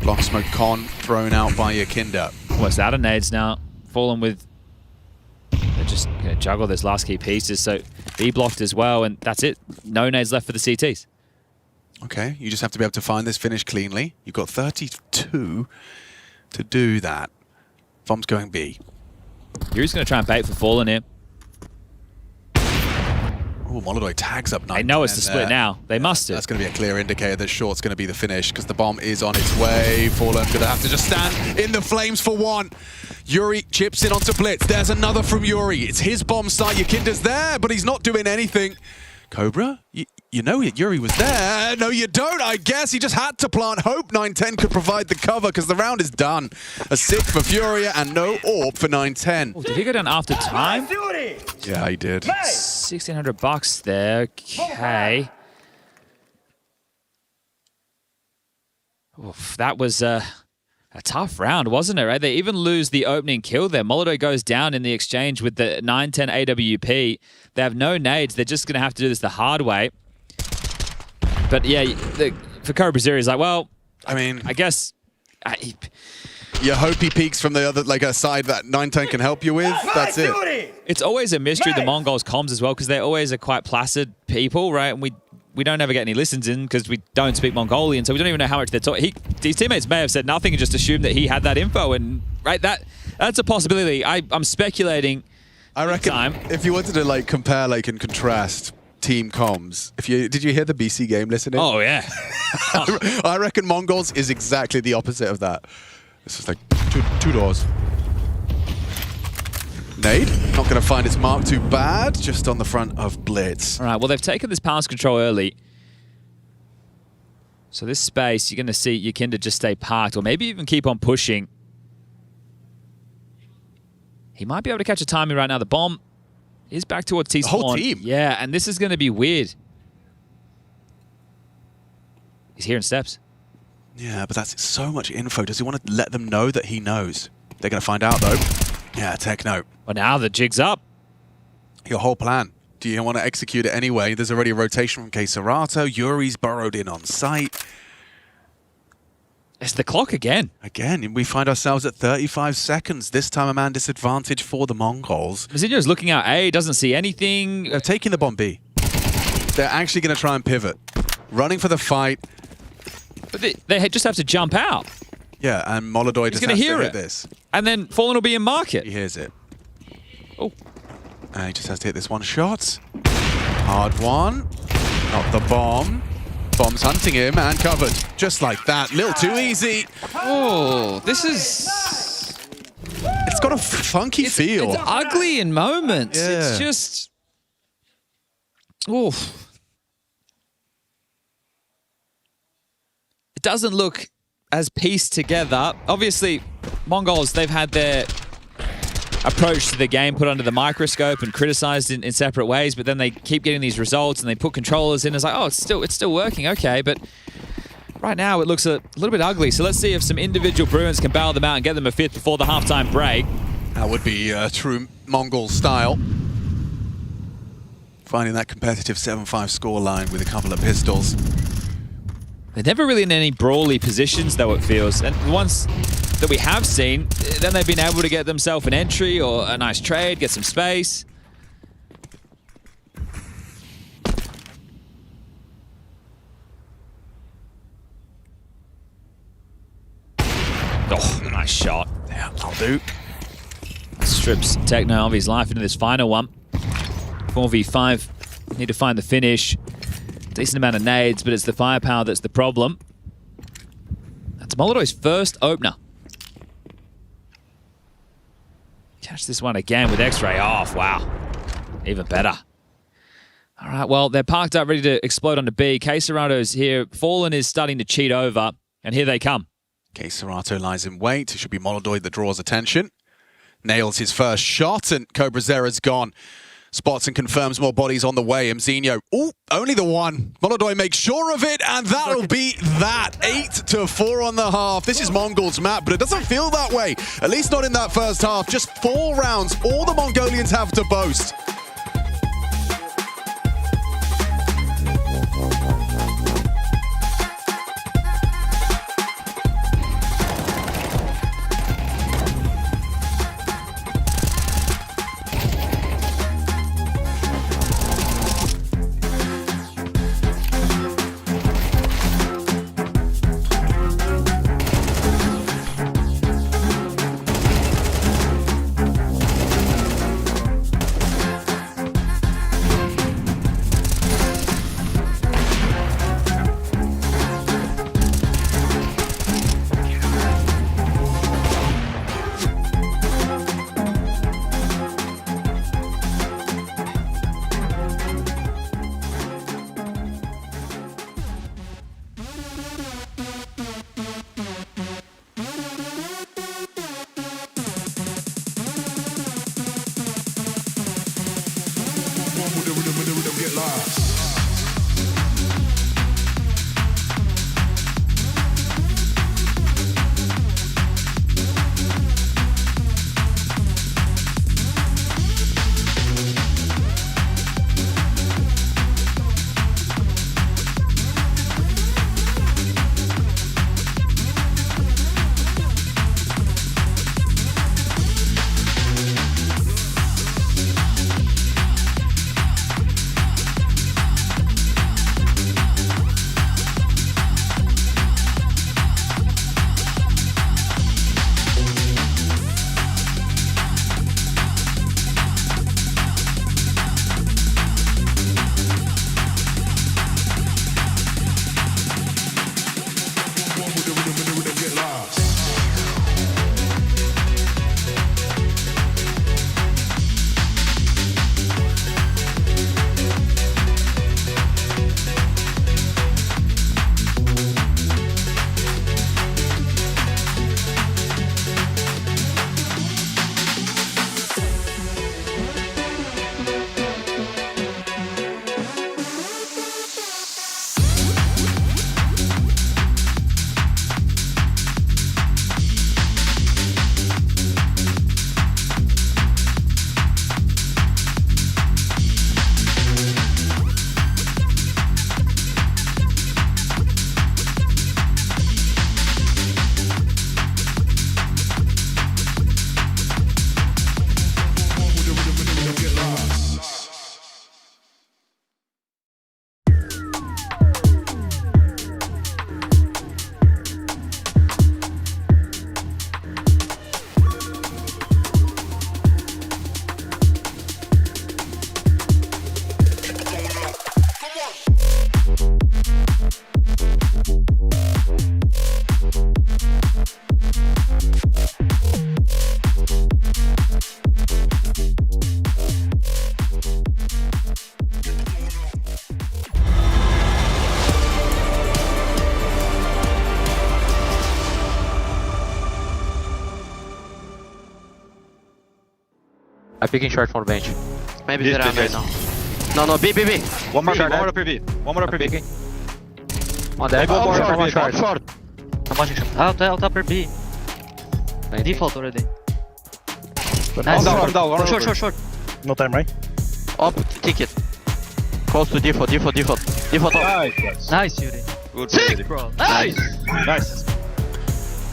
Block smoke con thrown out by Yakinda. What's out of nades now? Fallen with... They're just going to juggle those last key pieces. So B blocked as well, and that's it. No nades left for the CTs. Okay, you just have to be able to find this finish cleanly. You've got 32 to do that. Vom's going B. Yuri's going to try and bait for Fallen here. Oh, MongolZ tags up 9. They know it's the split now. They must have. That's going to be a clear indicator that short's going to be the finish because the bomb is on its way. Fallen going to have to just stand in the flames for one. Yuri chips in onto Blitz. There's another from Yuri. It's his bomb site. Yakinda's there, but he's not doing anything. Cobra? You know Yuri was there. No, you don't, I guess. He just had to plant hope 9-10 could provide the cover because the round is done. A 6 for FURIA and no AWP for 9-10. Oh, did he go down after time? Yeah, he did. $1,600 there. Okay. Oof, that was a tough round, wasn't it, right? They even lose the opening kill there. MongolZ goes down in the exchange with the 9-10 AWP. They have no nades. They're just going to have to do this the hard way. But yeah, for CobraZera, he's like, well, I mean, I guess... you hope he peeks from the other, like a side that 9-10 can help you with. That's it. It's always a mystery, the MongolZ comms as well, because they always are quite placid people, right? And we don't ever get any listens in because we don't speak Mongolian, so we don't even know how much they're talking. His teammates may have said nothing and just assumed that he had that info, and right, that's a possibility. I'm speculating. I reckon if you wanted to like compare like and contrast team comms, did you hear the BC game listening? Oh yeah. I reckon MongolZ is exactly the opposite of that. It's just like two doors. Nade, not going to find its mark too bad, just on the front of Blitz. All right, well, they've taken this pass control early. So this space, you're going to see Yakinda just stay parked, or maybe even keep on pushing. He might be able to catch a timing right now. The bomb is back towards T-Spawn. The whole team. Yeah, and this is going to be weird. He's hearing steps. Yeah, but that's so much info. Does he want to let them know that he knows? They're going to find out, though. Yeah, Techno. Well, now the jig's up. Your whole plan. Do you want to execute it anyway? There's already a rotation from K-Serato. Yuri's burrowed in on site. It's the clock again. Again, we find ourselves at 35 seconds. This time a man disadvantage for the Mongols. Mizinho's looking out A, doesn't see anything. They're taking the bomb B. They're actually going to try and pivot. Running for the fight. But they just have to jump out. Yeah, and MongolZ just has to hit this. And then Fallen will be in market. He hears it. Oh. And he just has to hit this one shot. Hard one. Not the bomb. Bomb's hunting him and covered. Just like that. Little too easy. Oh, this is... It's got a funky feel. It's ugly in moments. Yeah. It's just... Oof. It doesn't look as pieced together. Obviously, MongolZ, they've had their approach to the game put under the microscope and criticized in separate ways, but then they keep getting these results and they put controllers in. It's like, oh, it's still working, okay, but right now it looks a little bit ugly. So let's see if some individual Bruins can bail them out and get them a fifth before the halftime break. That would be true Mongol style. Finding that competitive 7-5 scoreline with a couple of pistols. They're never really in any brawly positions, though, it feels. And the ones that we have seen, then they've been able to get themselves an entry or a nice trade, get some space. Oh, nice shot. Yeah, that'll do. Strips Techno of his life into this final one. 4v5. Need to find the finish. Decent amount of nades, but it's the firepower that's the problem. That's MongolZ's first opener. Catch this one again with X-ray off. Wow. Even better. All right, well, they're parked up, ready to explode onto B. K-Serato's here. Fallen is starting to cheat over, and here they come. K-Serato lies in wait. It should be MongolZ that draws attention. Nails his first shot, and CobraZera's gone. Spots and confirms more bodies on the way. Mzinho, ooh, only the one. MongolZ makes sure of it, and that'll be that. 8-4 on the half. This is MongolZ map, but it doesn't feel that way. At least not in that first half. Just 4 rounds, all the Mongolians have to boast. picking short from bench. Maybe This they're on right guys. now. No, B. One more Short, P, one more upper B. One more upper B. One there. One Short, more short. short. I'm watching short. Out upper B. Default already. One down. Short. No time, right? Up, ticket. Close to default. Default up. Nice, Yuri. Good. Sick, bro. Nice. Nice.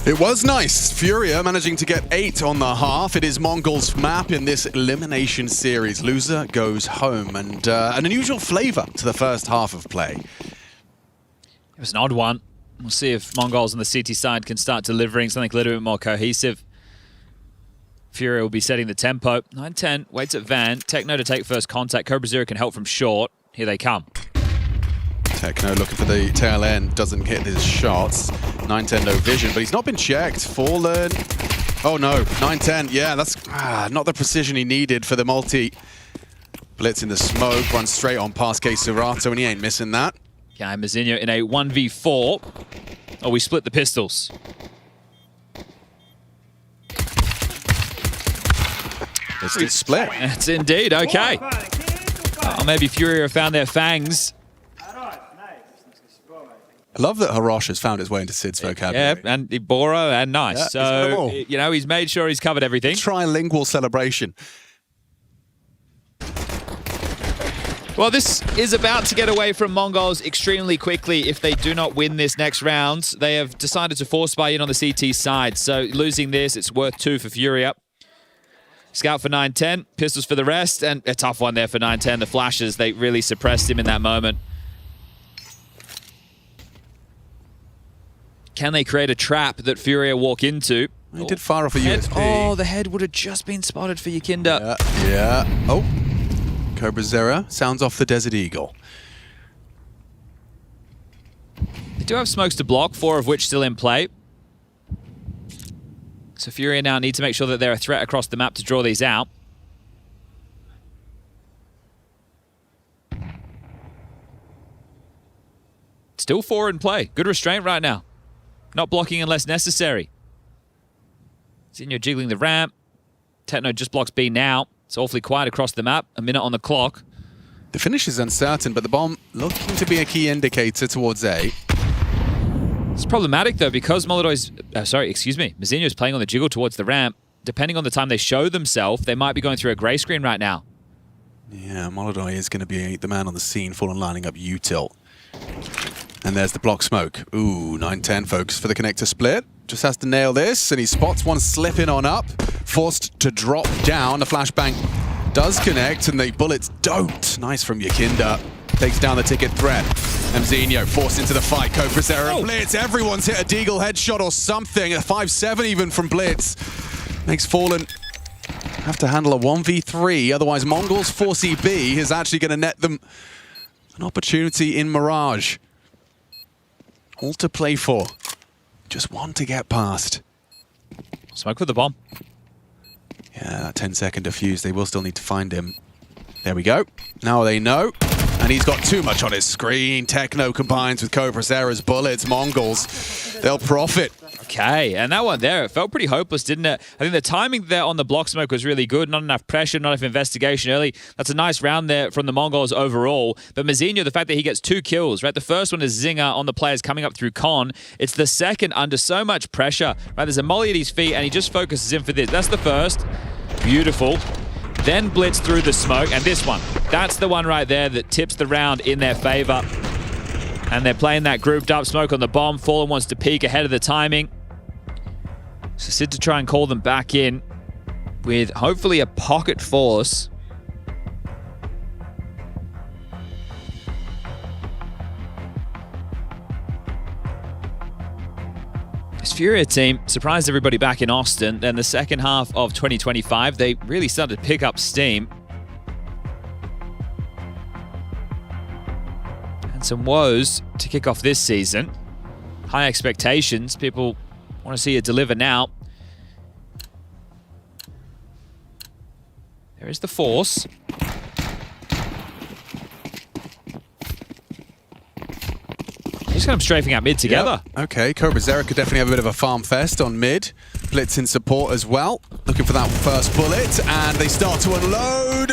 It was nice. FURIA managing to get 8 on the half. It is MongolZ map in this elimination series. Loser goes home, and an unusual flavor to the first half of play. It was an odd one. We'll see if MongolZ on the CT side can start delivering something a little bit more cohesive. FURIA will be setting the tempo. 9-10, waits at Van. Techno to take first contact. CobraZero can help from short. Here they come. Techno looking for the tail end, doesn't hit his shots. 9-10 no vision, but he's not been checked. Fallen. Oh no, 9-10, yeah, that's not the precision he needed for the multi. Blitz in the smoke, runs straight on past Serato, and he ain't missing that. Yeah, Mizinho in a 1v4. Oh, we split the pistols. It's split. It's indeed, okay. Oh, maybe FURIA found their fangs. I love that Hirosh has found his way into Sid's vocabulary. Yeah, and Bora and nice. Yeah, so, you know, he's made sure he's covered everything. Trilingual celebration. Well, this is about to get away from MongolZ extremely quickly if they do not win this next round. They have decided to force buy in on the CT side. So losing this, it's worth 2 for FURIA. Scout for 9-10, pistols for the rest, and a tough one there for 9-10. The flashes, they really suppressed him in that moment. Can they create a trap that FURIA walk into? He did fire off a USP. Oh, the head would have just been spotted for Yakinda. Yeah. Oh, CobraZero sounds off the Desert Eagle. They do have smokes to block, 4 of which still in play. So FURIA now need to make sure that they're a threat across the map to draw these out. Still 4 in play. Good restraint right now. Not blocking unless necessary. Zinho jiggling the ramp. Techno just blocks B now. It's awfully quiet across the map. A minute on the clock. The finish is uncertain, but the bomb looking to be a key indicator towards A. It's problematic though because Mizinho is playing on the jiggle towards the ramp. Depending on the time they show themselves, they might be going through a grey screen right now. Yeah, MongolZ is going to be the man on the scene, Fallen lining up U-tilt. And there's the block smoke. Ooh, 9-10 focus for the connector split. Just has to nail this, and he spots one slipping on up. Forced to drop down. The flashbang does connect, and the bullets don't. Nice from Yakinda. Takes down the ticket threat. Mzinho forced into the fight. CobraZero, Blitz. Everyone's hit a Deagle headshot or something. A 5-7 even from Blitz. Makes Fallen have to handle a 1v3. Otherwise, MongolZ 4CB is actually going to net them an opportunity in Mirage. All to play for. Just one to get past. Smoke with the bomb. Yeah, that 10-second defuse. They will still need to find him. There we go. Now they know. And he's got too much on his screen. Techno combines with CobraZero's bullets. MongolZ, they'll profit. Okay, and that one there, it felt pretty hopeless, didn't it? I think the timing there on the block smoke was really good. Not enough pressure, not enough investigation early. That's a nice round there from the MongolZ overall. But Mizinho, the fact that he gets 2 kills, right? The first one is Zinger on the players coming up through Con. It's the second under so much pressure, right? There's a molly at his feet, and he just focuses in for this. That's the first. Beautiful. Then Blitz through the smoke, and this one. That's the one right there that tips the round in their favor. And they're playing that grouped up smoke on the bomb. Fallen wants to peek ahead of the timing. So Sid to try and call them back in with hopefully a pocket force. This FURIA team surprised everybody back in Austin. Then the second half of 2025, they really started to pick up steam. And some woes to kick off this season. High expectations. People want to see it deliver now. There is the force. He's kind of strafing out mid together. Yep. Okay, CobraZero could definitely have a bit of a farm fest on mid. Blitz in support as well. Looking looking for that first bullet, and they start to unload.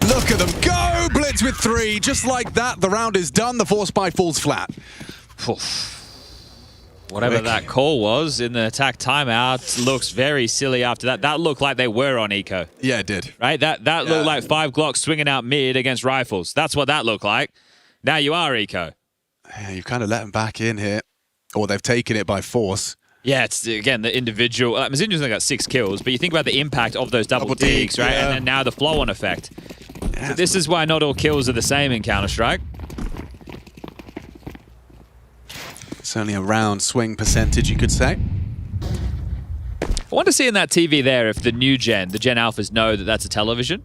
Look at them go! Blitz with 3. Just like that, the round is done. The force buy falls flat. Whatever that call was in the attack timeout looks very silly after that. That looked like they were on Eco. Yeah, it did. Right? That looked like 5 Glocks swinging out mid against rifles. That's what that looked like. Now you are Eco. Yeah, you've kind of let them back in here. Or they've taken it by force. Yeah, it's, again, the individual... Mazinho's only got 6 kills, but you think about the impact of those double digs, right? Yeah. And then now the flow-on effect. Yeah, this is why not all kills are the same in Counter-Strike. Certainly a round swing percentage, you could say. I want to see in that TV there if the new gen, the Gen Alphas, know that that's a television.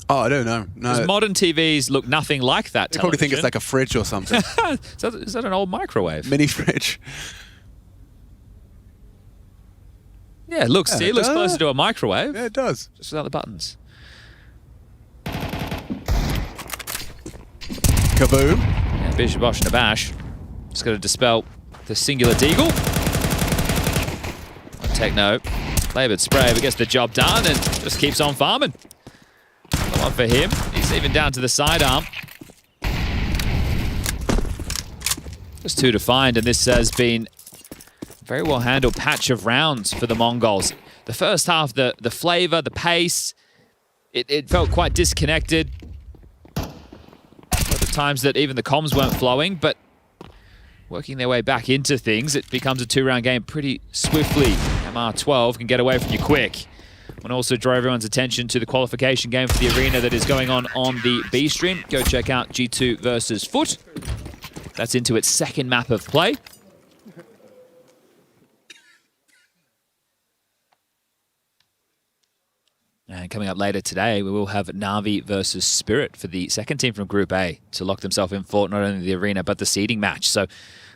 Oh, I don't know. No. Because modern TVs look nothing like that They television. probably think it's like a fridge or something. Is that an old microwave? Mini fridge. Yeah, it looks closer to a microwave. Yeah, it does. Just without the buttons. Kaboom. Yeah, Bishop Bosh and a bash. Just got to dispel the singular deagle. Techno. Laboured spray, but gets the job done and just keeps on farming. Another one for him. He's even down to the sidearm. Just 2 to find, and this has been a very well handled patch of rounds for the Mongols. The first half, the flavor, the pace, it felt quite disconnected. At the times that even the comms weren't flowing, but working their way back into things, it becomes a 2-round game pretty swiftly. MR12 can get away from you quick. And also draw everyone's attention to the qualification game for the arena that is going on the B stream. Go check out G2 versus Foot. That's into its 2nd map of play. And coming up later today, we will have Na'Vi versus Spirit for the 2nd team from Group A to lock themselves in for not only the arena, but the seeding match. So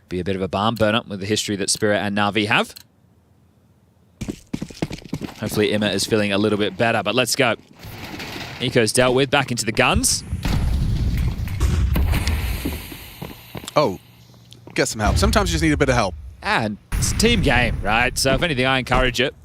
be a bit of a barn burner with the history that Spirit and Na'Vi have. Hopefully Imma is feeling a little bit better, but let's go. Eco's dealt with, back into the guns. Oh, get some help. Sometimes you just need a bit of help. And it's a team game, right? So if anything, I encourage it.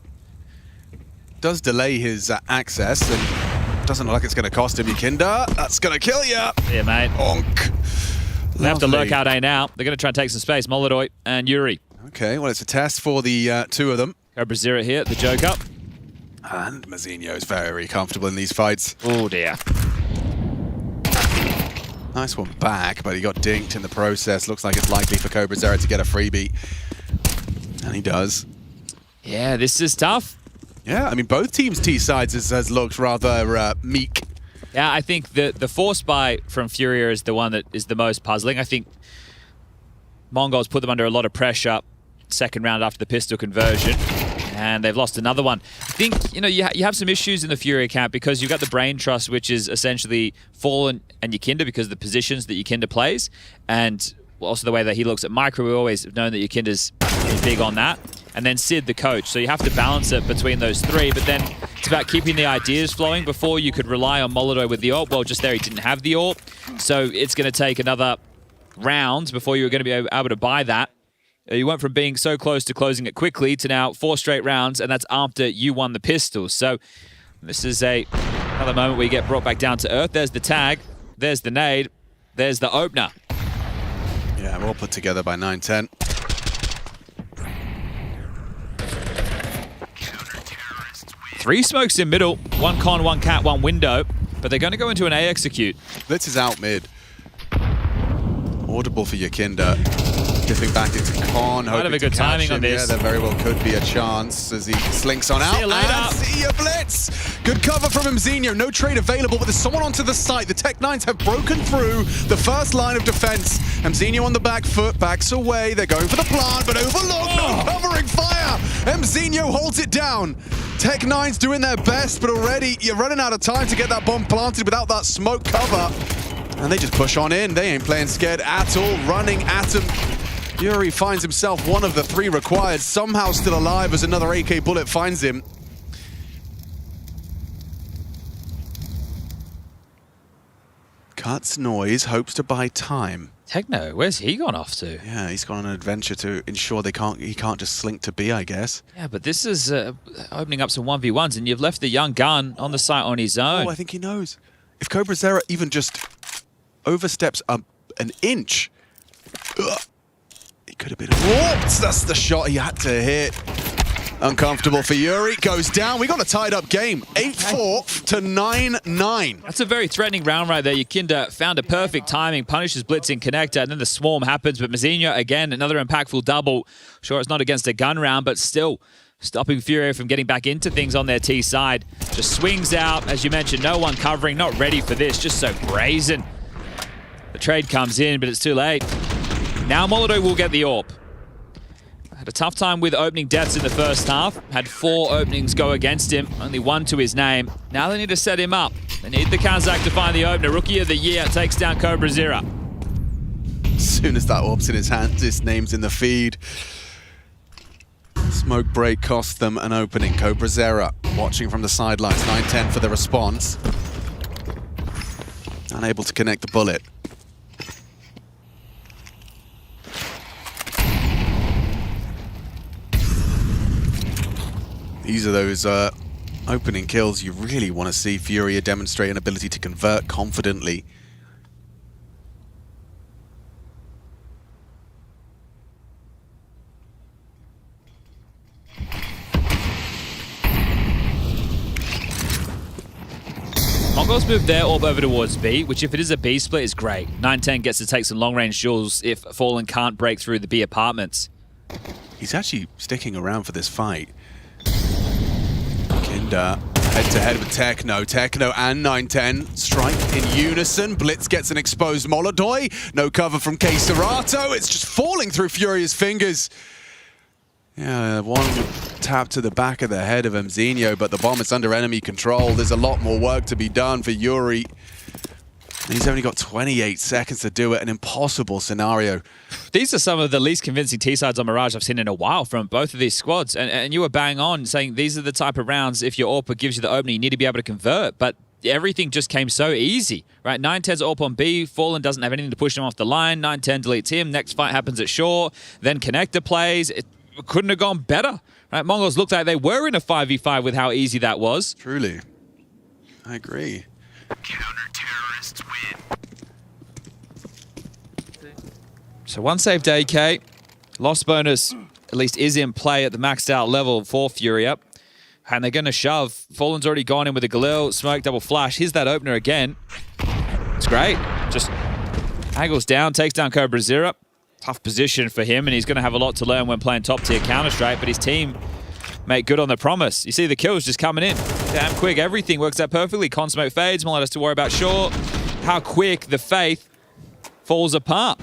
Does delay his access, and doesn't look like it's going to cost him. Yakinda, that's going to kill you. Yeah, mate. Bonk. They have to lurk out A now. They're going to try and take some space. MongolZ and Yuri. Okay, well, it's a test for the 2 of them. Cobra Zero here, the joke up. And Mazinho's very comfortable in these fights. Oh, dear. Nice one back, but he got dinked in the process. Looks like it's likely for Cobra Zero to get a freebie. And he does. Yeah, this is tough. Yeah, I mean, both teams' T sides has looked rather meek. Yeah, I think the force buy from FURIA is the one that is the most puzzling. I think Mongols put them under a lot of pressure 2nd round after the pistol conversion, and they've lost another one. I think, you have some issues in the FURIA camp because you've got the brain trust, which is essentially Fallen and Yakinda because of the positions that Yakinda plays, and also the way that he looks at micro. We've always known that Yakinda's big on that. And then Sid, the coach. So you have to balance it between those 3, but then it's about keeping the ideas flowing. Before you could rely on MongolZ with the AWP. Well, just there he didn't have the AWP. So it's going to take another round before you're going to be able to buy that. You went from being so close to closing it quickly to now 4 straight rounds, and that's after you won the pistols. So this is another moment where you get brought back down to earth. There's the tag, there's the nade, there's the opener. Yeah, we're all put together by 9-10. Three smokes in middle, 1 con, 1 cat, 1 window, but they're going to go into an A execute. Blitz is out mid. Audible for Yakinda. Dipping back into con. Might have a good timing on this. Yeah, there very well could be a chance as he slinks on out. See you later. And see ya, Blitz! Good cover from Mazinho. No trade available, but there's someone onto the site. The Tech-9s have broken through the first line of defense. Mazinho on the back foot, backs away. They're going for the plant, but overlooked. No covering fire. Mazinho holds it down. Tech-9's doing their best, but already you're running out of time to get that bomb planted without that smoke cover. And they just push on in. They ain't playing scared at all, running at him. Yuri finds himself one of the 3 required, somehow still alive as another AK bullet finds him. Cuts noise, hopes to buy time. Techno, where's he gone off to? Yeah, he's gone on an adventure to ensure he can't just slink to B, I guess. Yeah, but this is opening up some 1v1s, and you've left the young gun on the site on his own. Oh, I think he knows. If CobraZera even just oversteps an inch, he could have been whoops, that's the shot he had to hit. Uncomfortable for Yuri, goes down. We got a tied up game, 8-4 to 9-9. That's a very threatening round right there. Yukinda found a perfect timing, punishes blitzing connector, and then the swarm happens. But Mazinho, again, another impactful double. Sure, it's not against a gun round, but still stopping FURIA from getting back into things on their T side. Just swings out, as you mentioned, no one covering, not ready for this, just so brazen. The trade comes in, but it's too late. Now MongolZ will get the AWP. Had a tough time with opening deaths in the first half. Had 4 openings go against him, only 1 to his name. Now they need to set him up. They need the Kazakh to find the opener. Rookie of the year takes down CobraZera. As soon as that AWP's in his hands, his name's in the feed. Smoke break cost them an opening. CobraZera watching from the sidelines. 9-10 for the response. Unable to connect the bullet. These are those opening kills you really want to see FURIA demonstrate an ability to convert confidently. MongolZ moved their AWP over towards B, which if it is a B split is great. 9-10 gets to take some long-range duels if Fallen can't break through the B apartments. He's actually sticking around for this fight. Kinder head-to-head with Techno. Techno and 9-10 strike in unison. Blitz gets an exposed MongolZ. No cover from K-Serato. It's just falling through FURIA's fingers. Yeah, one tap to the back of the head of Mzinho, but the bomb is under enemy control. There's a lot more work to be done for Yuri. He's only got 28 seconds to do it, an impossible scenario. These are some of the least convincing T-sides on Mirage I've seen in a while from both of these squads. And you were bang on saying these are the type of rounds, if your AWP gives you the opening, you need to be able to convert. But everything just came so easy, right? 9-10's AWP on B. Fallen doesn't have anything to push him off the line. 9-10 deletes him. Next fight happens at shore. Then connector plays. It couldn't have gone better, right? MongolZ looked like they were in a 5v5 with how easy that was. Truly. I agree. Counter-terrorists win. So 1 saved AK. Lost bonus at least is in play at the maxed out level for FURIA. And they're going to shove. Fallen's already gone in with a Galil. Smoke, double flash. Here's that opener again. It's great. Just angles down, takes down CobraZera. Tough position for him, and he's going to have a lot to learn when playing top-tier Counter-Strike, but his team make good on the promise. You see the kills just coming in. Damn quick. Everything works out perfectly. Consmoke fades. MongolZ has to worry about shore. How quick the faith falls apart.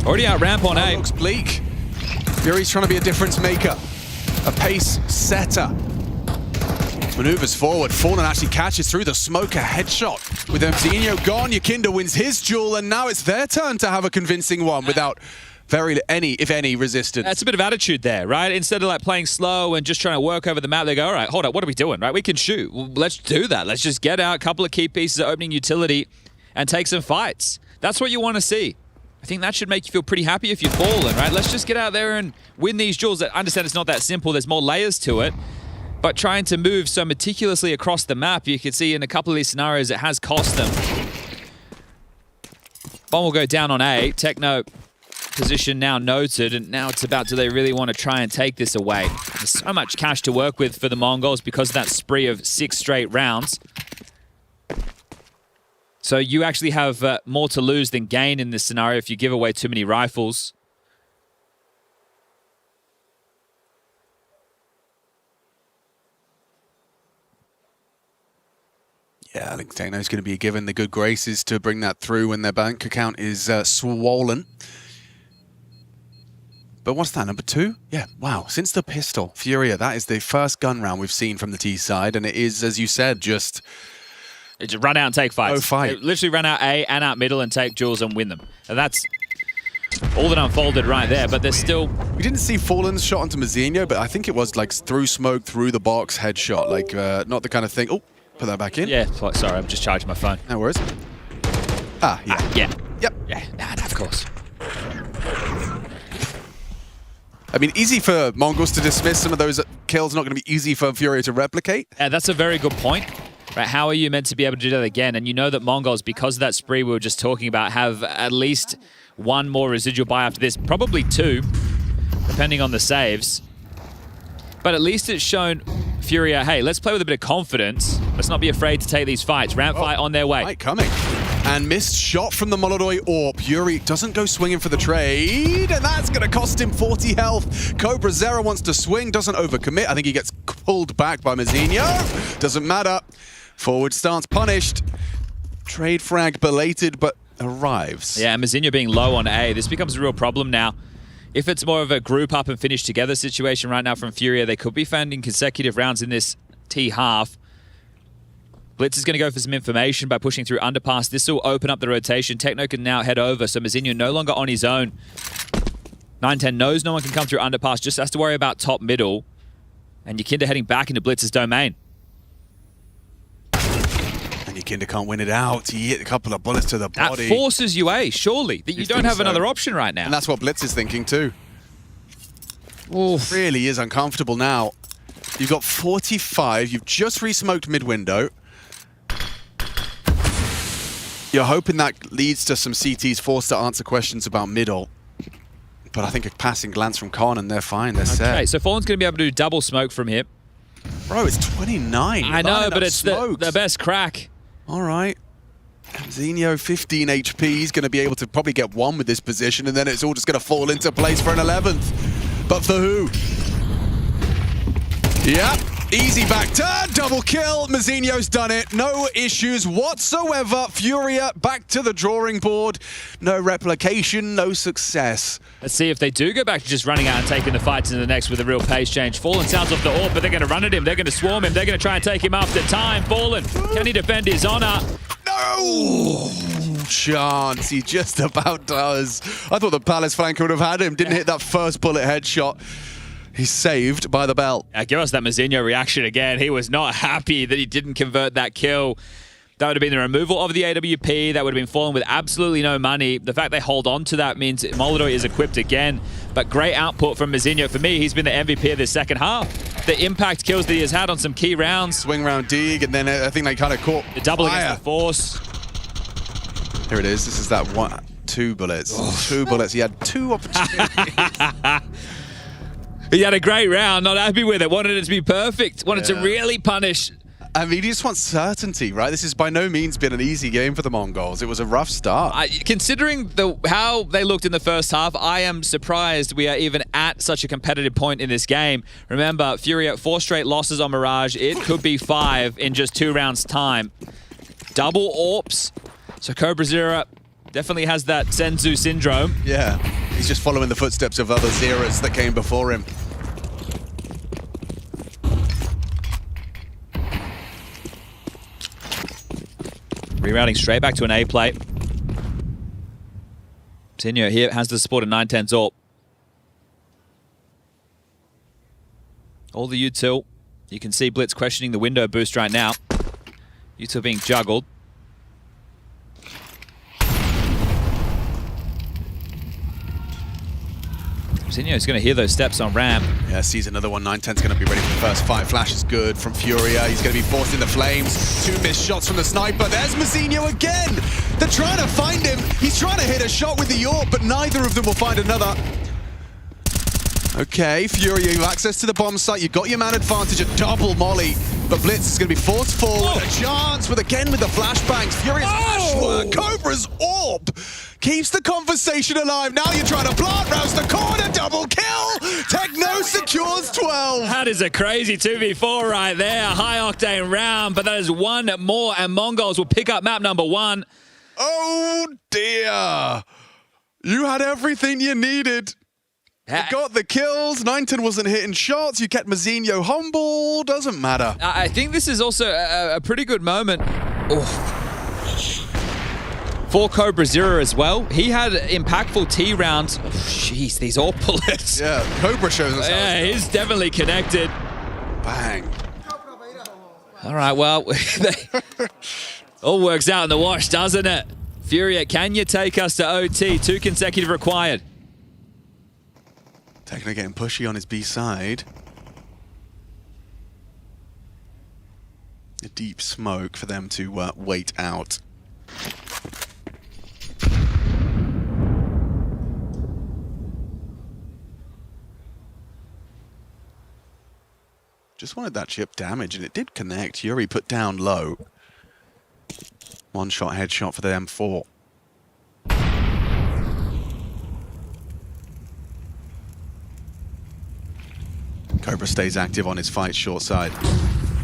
Already out ramp on A. Looks bleak. Yuri's trying to be a difference maker. A pace setter. Maneuvers forward. Fallen actually catches through the smoke. A headshot. With Mzinho gone, Yukinda wins his duel, and now it's their turn to have a convincing one without if any, resistance. That's a bit of attitude there, right? Instead of like playing slow and just trying to work over the map, they go, all right, hold up, what are we doing, right? We can shoot. Well, let's do that. Let's just get out a couple of key pieces of opening utility and take some fights. That's what you want to see. I think that should make you feel pretty happy if you're Fallen, right? Let's just get out there and win these duels. I understand it's not that simple. There's more layers to it. But trying to move so meticulously across the map, you can see in a couple of these scenarios, it has cost them. Bomb will go down on A. Techno position now noted, and now it's about, do they really want to try and take this away? There's so much cash to work with for the MongolZ because of that spree of 6 straight rounds. So you actually have more to lose than gain in this scenario if you give away too many rifles. Yeah, I think Techno's going to be given the good graces to bring that through when their bank account is swollen. But what's that, number 2? Yeah, wow. Since the pistol, FURIA, that is the first gun round we've seen from the T side, and it is, as you said, just... It just run out and take fights. Oh, fight. They literally run out A and out middle and take duels and win them. And that's all that unfolded right there, but there's still... We didn't see Fallen's shot onto Mazinho, but I think it was like through smoke, through the box, headshot. Like, not the kind of thing... Oh, Put that back in. Yeah, sorry, I'm just charging my phone. No worries. Ah, yeah. Yeah. Yep. Yeah, nah, of course. I mean, easy for MongolZ to dismiss some of those kills, not going to be easy for FURIA to replicate. Yeah, that's a very good point. Right, how are you meant to be able to do that again? And you know that MongolZ, because of that spree we were just talking about, have at least one more residual buy after this, probably two, depending on the saves. But at least it's shown FURIA, hey, let's play with a bit of confidence. Let's not be afraid to take these fights. Ramp fight on their way. Fight coming. And missed shot from the Molodoi Orb. Yuri doesn't go swinging for the trade, and that's going to cost him 40 health. CobraZero wants to swing, doesn't overcommit. I think he gets pulled back by Mazinho. Doesn't matter. Forward stance punished. Trade frag belated, but arrives. Yeah, Mazinho being low on A. This becomes a real problem now. If it's more of a group up and finish together situation right now from FURIA, they could be finding consecutive rounds in this T half. Blitz is going to go for some information by pushing through underpass. This will open up the rotation. Techno can now head over, so Mazinho no longer on his own. 910 knows no one can come through underpass, just has to worry about top middle. And Yakinda heading back into Blitz's domain. And Yakinda can't win it out. He hit a couple of bullets to the body. That forces you A, surely, that you don't have another option right now. And that's what Blitz is thinking too. Oof. Really is uncomfortable now. You've got 45. You've just re-smoked mid-window. You're hoping that leads to some CTs forced to answer questions about middle. But I think a passing glance from Khan and they're fine, they're set. Okay, so Fallen's going to be able to do double smoke from here. Bro, it's 29. I know, but it's the best crack. All right. Zinho, 15 HP. He's going to be able to probably get one with this position, and then it's all just going to fall into place for an 11th. But for who? Yep. Easy back turn, double kill. Mazinho's done it. No issues whatsoever. FURIA back to the drawing board. No replication, no success. Let's see if they do go back to just running out and taking the fight to the next with a real pace change. Fallen sounds off the AWP, but they're going to run at him. They're going to swarm him. They're going to try and take him after time. Fallen, can he defend his honor? No! Chance, he just about does. I thought the Palace flanker would have had him. Didn't hit that first bullet headshot. He's saved by the belt. Give us that Mazinho reaction again. He was not happy that he didn't convert that kill. That would have been the removal of the AWP. That would have been Fallen with absolutely no money. The fact they hold on to that means MongolZ is equipped again. But great output from Mazinho. For me, he's been the MVP of this second half. The impact kills that he has had on some key rounds. Swing round dig, and then I think they kind of caught the double against the force. Here it is. This is that one, 2 bullets. Oh. 2 bullets. He had 2 opportunities. He had a great round, not happy with it, wanted it to be perfect, wanted to really punish. I mean, he just wants certainty, right? This has by no means been an easy game for the MongolZ. It was a rough start. Considering how they looked in the first half, I am surprised we are even at such a competitive point in this game. Remember, FURIA 4 straight losses on Mirage. It could be 5 in just 2 rounds' time. Double AWPs. So CobraZero definitely has that Senzu syndrome. Yeah, he's just following the footsteps of other Zeras that came before him. Rerouting straight back to an A plate. Mazinho here has the support of 910's AWP. All the util. You can see Blitz questioning the window boost right now. Util being juggled. Mazinho's going to hear those steps on ramp. Yeah, sees another one. 910's going to be ready for the first fight. Flash is good from FURIA. He's going to be forced in the flames. 2 missed shots from the sniper. There's Mazinho again. They're trying to find him. He's trying to hit a shot with the AWP, but neither of them will find another. Okay, FURIA, you have access to the bomb site. You've got your man advantage, a double molly. But Blitz is going to be forced forward. A chance with again with the flashbangs. FURIA's flash work. Cobra's AWP keeps the conversation alive. Now you're trying to plant rouse the corner. Double kill. Techno secures 12. That is a crazy 2v4 right there. High octane round, but that is one more, and MongolZ will pick up map number 1. Oh dear. You had everything you needed. You got the kills. 910 wasn't hitting shots. You kept Mazinho humble. Doesn't matter. I think this is also a pretty good moment. For CobraZero as well. He had impactful T rounds. Jeez, these all bullets. Yeah, Cobra shows us. Yeah, he's definitely connected. Bang. All right, well, all works out in the wash, doesn't it? FURIA, can you take us to OT? 2 consecutive required. Techno getting pushy on his B side. A deep smoke for them to wait out. Just wanted that chip damage, and it did connect. Yuri put down low. One shot headshot for the M4. Cobra stays active on his fight short side.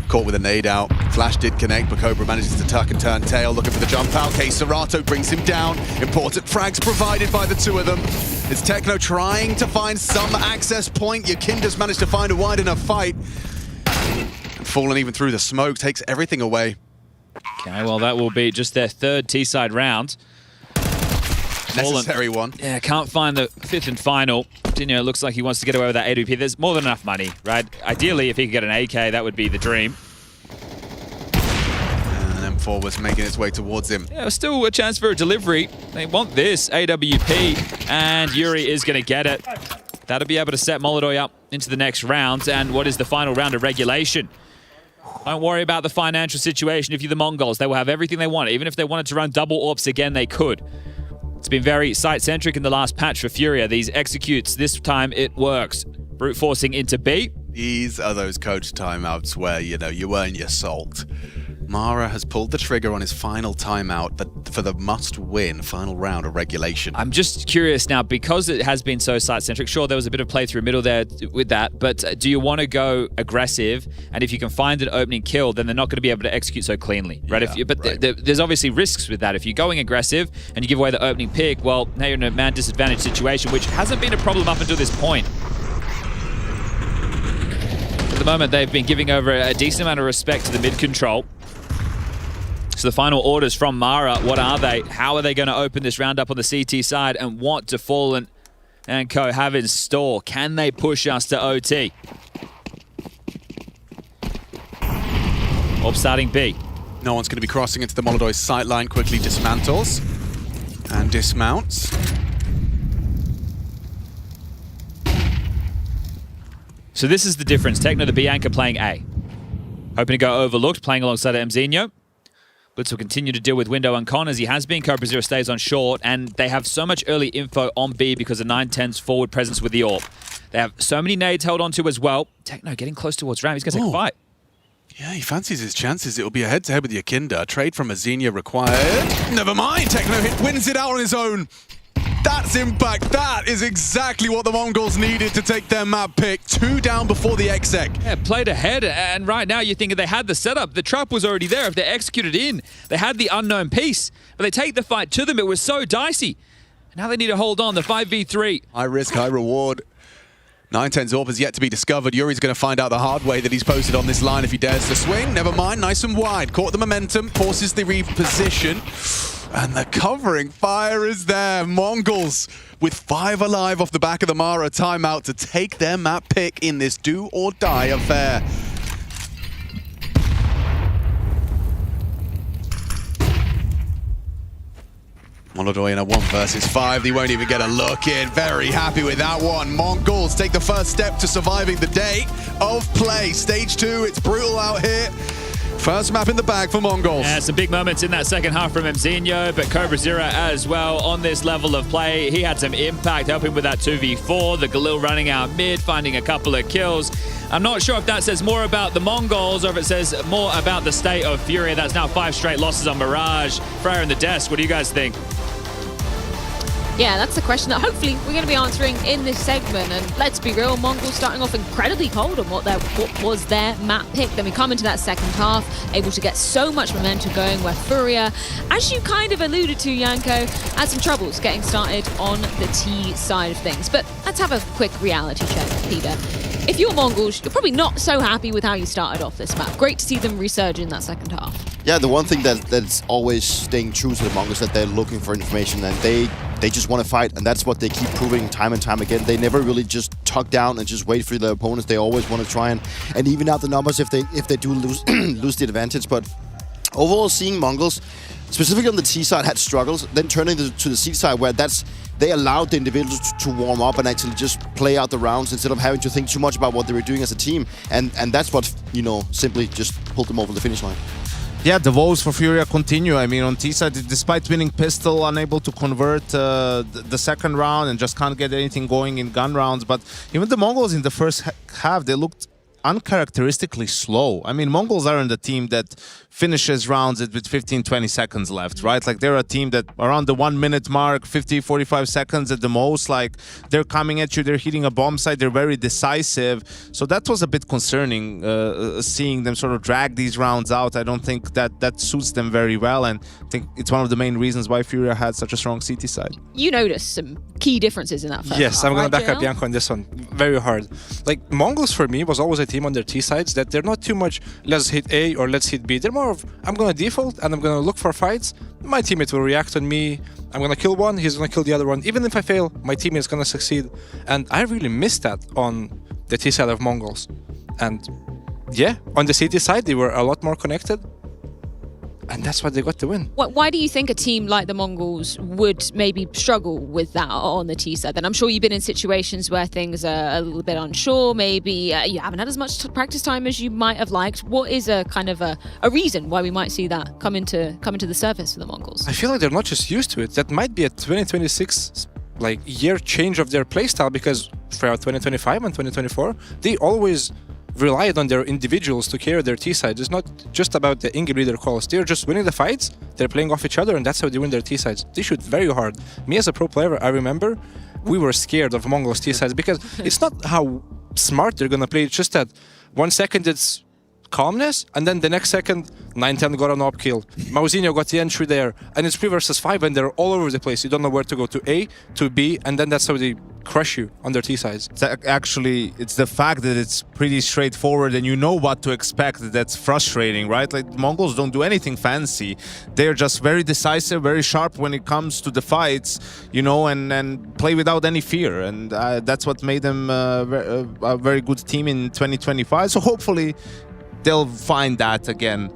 Caught with a nade out. Flash did connect, but Cobra manages to tuck and turn tail, looking for the jump out. K Serato brings him down. Important frags provided by the two of them. It's Techno trying to find some access point. Yakinda's managed to find a wide enough fight. And falling even through the smoke takes everything away. Okay, well, that will be just their 3rd T-side round. Necessary one. Yeah, can't find the 5th and final. Dino looks like he wants to get away with that AWP. There's more than enough money, right? Ideally, if he could get an AK, that would be the dream. And M4 was making its way towards him. Yeah, still a chance for a delivery. They want this AWP, and Yuri is going to get it. That'll be able to set MongolZ up into the next round, and what is the final round of regulation. Don't worry about the financial situation if you're the Mongols. They will have everything they want. Even if they wanted to run double AWPs again, they could. It's been very site-centric in the last patch for FURIA. These executes, this time it works. Brute forcing into B. These are those coach timeouts where, you know, you earn your salt. Mara has pulled the trigger on his final timeout for the must-win final round of regulation. I'm just curious now, because it has been so site-centric, sure, there was a bit of play through middle there with that, but do you want to go aggressive? And if you can find an opening kill, then they're not going to be able to execute so cleanly, right? Yeah, there's obviously risks with that. If you're going aggressive and you give away the opening pick, well, now you're in a man disadvantage situation, which hasn't been a problem up until this point. At the moment, they've been giving over a decent amount of respect to the mid control. So the final orders from Mara, what are they? How are they going to open this round up on the CT side, and what do Fallen and co have in store? Can they push us to OT? Orb starting B. No one's going to be crossing into the MongolZ sight line. Quickly dismantles and dismounts. So this is the difference. Techno, the B anchor, playing A. Hoping to go overlooked, playing alongside MZinho. Blitz will continue to deal with Window and Con as he has been. Cobra0 stays on short, and they have so much early info on B because of 910's forward presence with the AWP. They have so many nades held onto as well. Techno getting close towards Ram. He's going to take a fight. Yeah, he fancies his chances. It'll be a head-to-head with Yakinda. Trade from Azenia required. Never mind. Techno wins it out on his own. That's impact. That is exactly what the Mongols needed to take their map pick. 2 down before the exec. Yeah, played ahead, and right now you're thinking they had the setup. The trap was already there. If they executed in, they had the unknown piece. But they take the fight to them. It was so dicey. Now they need to hold on. The 5v3. High risk, high reward. 910's AWP has yet to be discovered. Yuri's going to find out the hard way that he's posted on this line if he dares to swing. Never mind, nice and wide. Caught the momentum, forces the reposition. And the covering fire is there. Mongols with 5 alive off the back of the Mara timeout to take their map pick in this do-or-die affair. MongolZ in a 1 versus 5. They won't even get a look in. Very happy with that one. Mongols take the first step to surviving the day of play. Stage 2, it's brutal out here. First map in the bag for Mongols. Yeah, some big moments in that second half from MZinho, but Cobra0 as well on this level of play. He had some impact, helping with that 2v4. The Galil running out mid, finding a couple of kills. I'm not sure if that says more about the Mongols or if it says more about the state of FURIA. That's now 5 straight losses on Mirage. Freya in the desk, what do you guys think? Yeah, that's the question that hopefully we're going to be answering in this segment. And let's be real, Mongols starting off incredibly cold on what was their map pick. Then we come into that second half, able to get so much momentum going, where FURIA, as you kind of alluded to, Yanko, had some troubles getting started on the T side of things. But let's have a quick reality check, Peter. if you're Mongols, you're probably not so happy with how you started off this map. Great to see them resurge in that second half. Yeah, the one thing that's always staying true to the Mongols that they're looking for information, and they just want to fight, and that's what they keep proving time and time again. They never really just tuck down and just wait for their opponents. They always want to try and even out the numbers if they do lose lose the advantage. But overall, seeing Mongols, specifically on the T side, had struggles, then turning to the C side where they allowed the individuals to warm up and actually just play out the rounds instead of having to think too much about what they were doing as a team. And that's what, you know, simply just pulled them over the finish line. Yeah, the woes for FURIA continue. I mean, on T-side, despite winning pistol, unable to convert the second round and just can't get anything going in gun rounds. But even the Mongols in the first half, they looked uncharacteristically slow. I mean, Mongols aren't the team that finishes rounds with 15-20 seconds left, right? Like, they're a team that around the 1 minute mark, 50-45 seconds at the most, like, they're coming at you, they're hitting a bomb site, they're very decisive. So that was a bit concerning, seeing them sort of drag these rounds out. I don't think that suits them very well, and I think it's one of the main reasons why FURIA had such a strong CT side. You noticed some key differences in that first Yes, half, I'm going right, to back up JL? Bianco on this one. Very hard. Like, Mongols for me was always a team on their T sides that they're not too much let's hit A or let's hit B. They're more of I'm going to default and I'm going to look for fights. My teammate will react on me. I'm going to kill one, he's going to kill the other one. Even if I fail, my teammate is going to succeed. And I really missed that on the T side of Mongols. And yeah, on the CT side, they were a lot more connected. And that's why they got the win. Why do you think a team like the Mongols would maybe struggle with that on the T side? Then I'm sure you've been in situations where things are a little bit unsure. Maybe you haven't had as much practice time as you might have liked. What is a kind of a reason why we might see that come into the surface for the Mongols? I feel like they're not just used to it. That might be a 2026 year change of their playstyle, because throughout 2025 and 2024, they always relied on their individuals to carry their T-sides. It's not just about the in-game leader calls. They're just winning the fights, they're playing off each other, and that's how they win their T-sides. They shoot very hard. Me as a pro player, I remember we were scared of Mongols T-sides because it's not how smart they're gonna play, it's just that 1 second it's calmness, and then the next second 9-10 got an op kill. MongolZ got the entry there, and it's 3 versus 5, and they're all over the place. You don't know where to go, to A, to B, and then that's how they crush you on their T sides. Actually, it's the fact that it's pretty straightforward and you know what to expect that's frustrating, right? Like, Mongols don't do anything fancy. They're just very decisive, very sharp when it comes to the fights, you know, and play without any fear. And that's what made them a very good team in 2025. So hopefully they'll find that again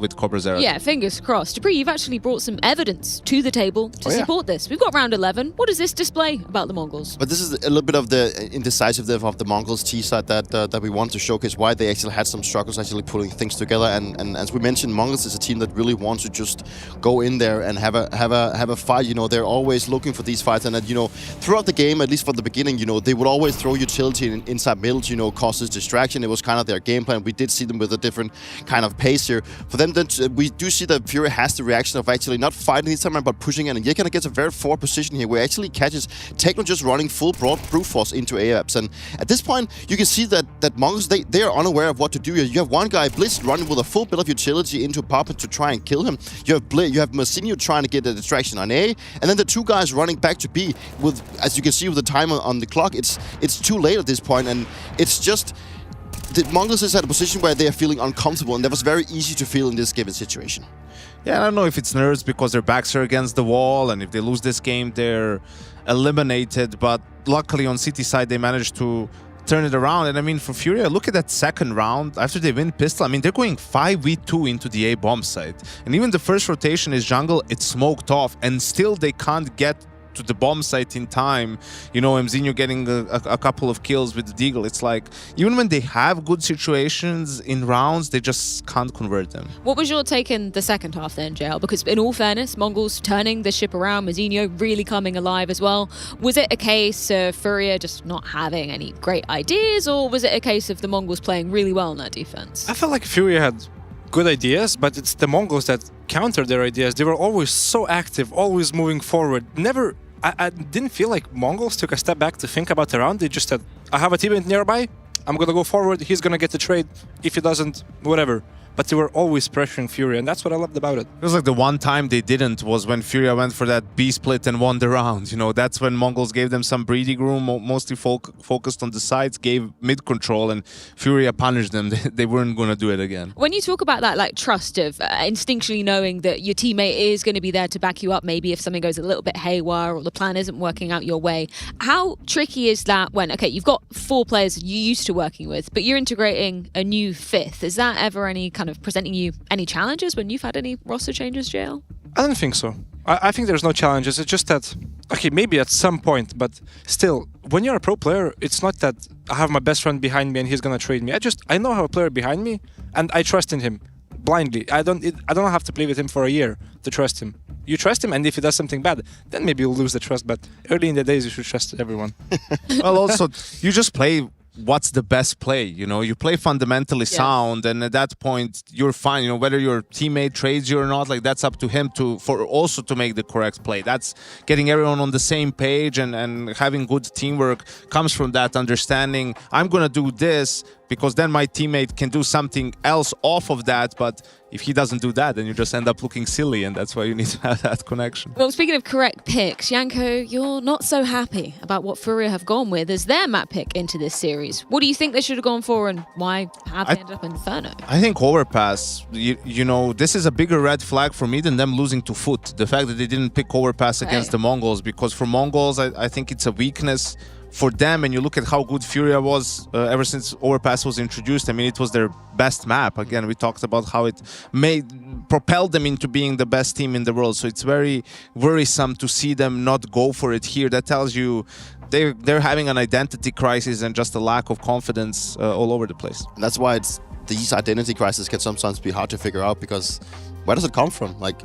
with Cobra Zero. Yeah, fingers crossed. Dupree, you've actually brought some evidence to the table to support this. We've got round 11. What does this display about the Mongols? But this is a little bit of the indecisiveness of the Mongols T side that we want to showcase why they actually had some struggles actually putting things together. And as we mentioned, Mongols is a team that really wants to just go in there and have a fight. You know, they're always looking for these fights, and you know, throughout the game, at least from the beginning, you know, they would always throw utility inside middle, you know, causes distraction. It was kind of their game plan. We did see them with a different kind of pace here. For them, we do see that FURIA has the reaction of actually not fighting this time, but pushing in. And Yekana gets a very forward position here, where he actually catches Techno just running full broad brute force into AWPs. And at this point, you can see that Mongols, they are unaware of what to do here. You have one guy, Blitz, running with a full bit of utility into Papa to try and kill him. You have MongolZ trying to get a distraction on A, and then the 2 guys running back to B. With, as you can see with the timer on the clock, it's too late at this point, and it's just the Mongols is at a position where they are feeling uncomfortable, and that was very easy to feel in this given situation. Yeah, I don't know if it's nerves because their backs are against the wall, and if they lose this game, they're eliminated. But luckily on City side, they managed to turn it around. And I mean, for FURIA, look at that second round. After they win pistol, I mean, they're going 5v2 into the A bomb site. And even the first rotation is jungle, it's smoked off, and still they can't get to the bomb site in time. You know, MongolZ getting a couple of kills with the Deagle. It's like, even when they have good situations in rounds, they just can't convert them. What was your take in the second half then, JL? Because in all fairness, Mongols turning the ship around, MongolZ really coming alive as well. Was it a case of FURIA just not having any great ideas, or was it a case of the Mongols playing really well in that defense? I felt like FURIA had good ideas, but it's the Mongols that countered their ideas. They were always so active, always moving forward. Never, I didn't feel like Mongols took a step back to think about the round. They just said, I have a teammate nearby, I'm gonna go forward, he's gonna get the trade. If he doesn't, whatever. but they were always pressuring FURIA, and that's what I loved about it. It was like the one time they didn't was when FURIA went for that B split and won the round. You know, that's when MongolZ gave them some breathing room, mostly focused on the sides, gave mid control, and FURIA punished them. They weren't going to do it again. When you talk about that, like trust of instinctually knowing that your teammate is going to be there to back you up, maybe if something goes a little bit haywire or the plan isn't working out your way, how tricky is that when, okay, you've got 4 players you're used to working with, but you're integrating a new 5th? Is that ever any kind of presenting you any challenges when you've had any roster changes, JL? I don't think so. I think there's no challenges. It's just that, okay, maybe at some point, but still, when you're a pro player, it's not that I have my best friend behind me and he's gonna trade me. I know I have a player behind me and I trust in him blindly. I don't have to play with him for a year to trust him. You trust him, and if he does something bad, then maybe you'll lose the trust. But early in the days, you should trust everyone. Well, also, you just play what's the best play, you know? You play fundamentally sound, and at that point, you're fine. You know, whether your teammate trades you or not, like, that's up to him to make the correct play. That's getting everyone on the same page, and having good teamwork comes from that understanding. I'm gonna do this because then my teammate can do something else off of that, but if he doesn't do that, then you just end up looking silly, and that's why you need to have that connection. Well, speaking of correct picks, Janko, you're not so happy about what FURIA have gone with as their map pick into this series. What do you think they should have gone for, and why have they ended up in Inferno? I think Overpass, you know, this is a bigger red flag for me than them losing to Foot. The fact that they didn't pick Overpass against the MongolZ, because for MongolZ, I think it's a weakness for them, and you look at how good FURIA was ever since Overpass was introduced. I mean, it was their best map. Again, we talked about how it propelled them into being the best team in the world. So it's very worrisome to see them not go for it here. That tells you they're having an identity crisis and just a lack of confidence all over the place. And that's why these identity crises can sometimes be hard to figure out, because where does it come from? Like,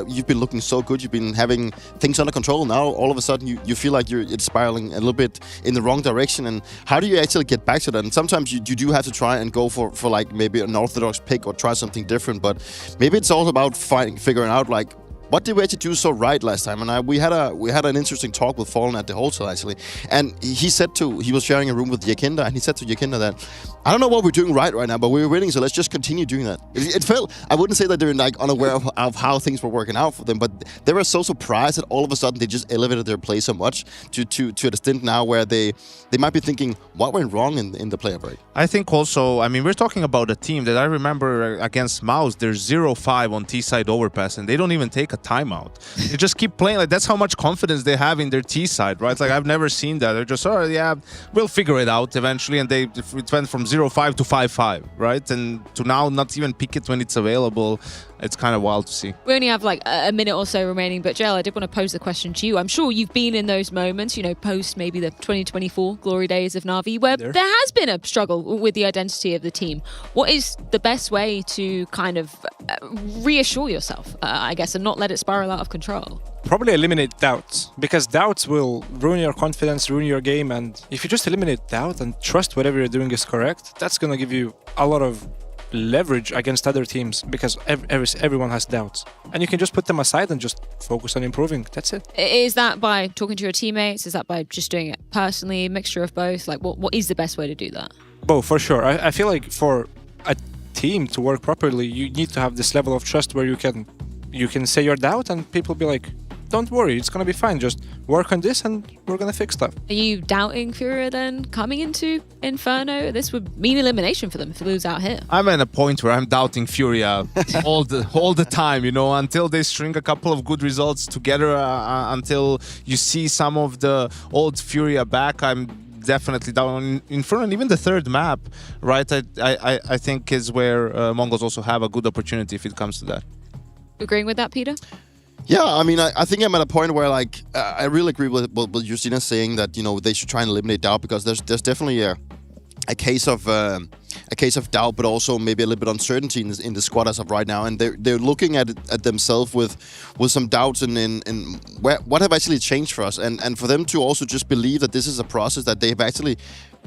you've been looking so good, you've been having things under control. Now, all of a sudden, you feel like it's spiraling a little bit in the wrong direction. And how do you actually get back to that? And sometimes you do have to try and go for like maybe an orthodox pick or try something different. But maybe it's also about figuring out, like, what did we actually do so right last time? And we had an interesting talk with Fallen at the hotel, actually. And he was sharing a room with Yakinda, and he said to Yakinda that, I don't know what we're doing right now, but we're winning, so let's just continue doing that. It felt, I wouldn't say that they're like unaware of how things were working out for them, but they were so surprised that all of a sudden they just elevated their play so much to a extent now where they might be thinking, what went wrong in the player break? I think also, I mean, we're talking about a team that I remember against MongolZ, they're 0-5 on T-side Overpass, and they don't even take a timeout. They just keep playing. Like, that's how much confidence they have in their T-side, right? Like, I've never seen that. They're just, oh, yeah, we'll figure it out eventually, and it went from 0-5 to 5-5, right? And to now not even pick it when it's available. It's kind of wild to see. We only have like a minute or so remaining, but JL, I did want to pose the question to you. I'm sure you've been in those moments, you know, post maybe the 2024 glory days of Na'Vi, where there has been a struggle with the identity of the team. What is the best way to kind of reassure yourself, I guess, and not let it spiral out of control? Probably eliminate doubts, because doubts will ruin your confidence, ruin your game. And if you just eliminate doubt and trust whatever you're doing is correct, that's going to give you a lot of leverage against other teams, because everyone has doubts, and you can just put them aside and just focus on improving. That's it. Is that by talking to your teammates? Is that by just doing it personally? Mixture of both? Like, what is the best way to do that? Both, for sure. I feel like for a team to work properly, you need to have this level of trust where you can say your doubt and people be like, don't worry, it's gonna be fine, just work on this and we're gonna fix stuff. Are you doubting FURIA then coming into Inferno? This would mean elimination for them if they lose out here. I'm at a point where I'm doubting FURIA all the time, you know, until they string a couple of good results together, until you see some of the old FURIA back. I'm definitely down in front, and even the third map, right? I think is where MongolZ also have a good opportunity if it comes to that. Agreeing with that, Peter? Yeah, I mean, I think I'm at a point where, like, I really agree with Justina saying that, you know, they should try and eliminate doubt, because there's definitely a case of doubt, but also maybe a little bit uncertainty in the squad as of right now, and they're looking at themselves with some doubts in what have actually changed for us, and for them to also just believe that this is a process that they've actually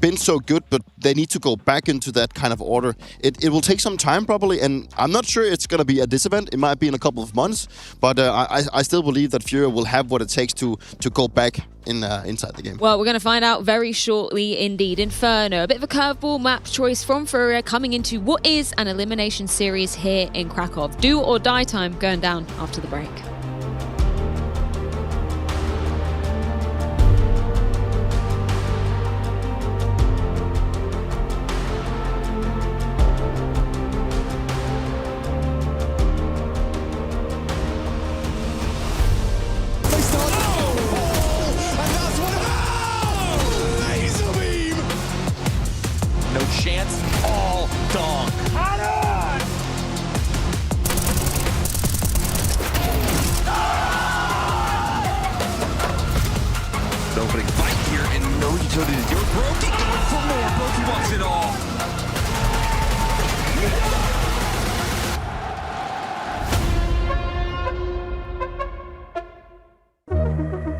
been so good, but they need to go back into that kind of order. It will take some time probably, and I'm not sure it's going to be at this event. It might be in a couple of months, but I still believe that FURIA will have what it takes to go back inside the game. Well, we're going to find out very shortly indeed. Inferno, a bit of a curveball map choice from FURIA coming into what is an elimination series here in Krakow. Do or die time going down after the break. Chance, all dong. An opening fight here and no utility to do it. Brokey going for more. Brokey wants it all.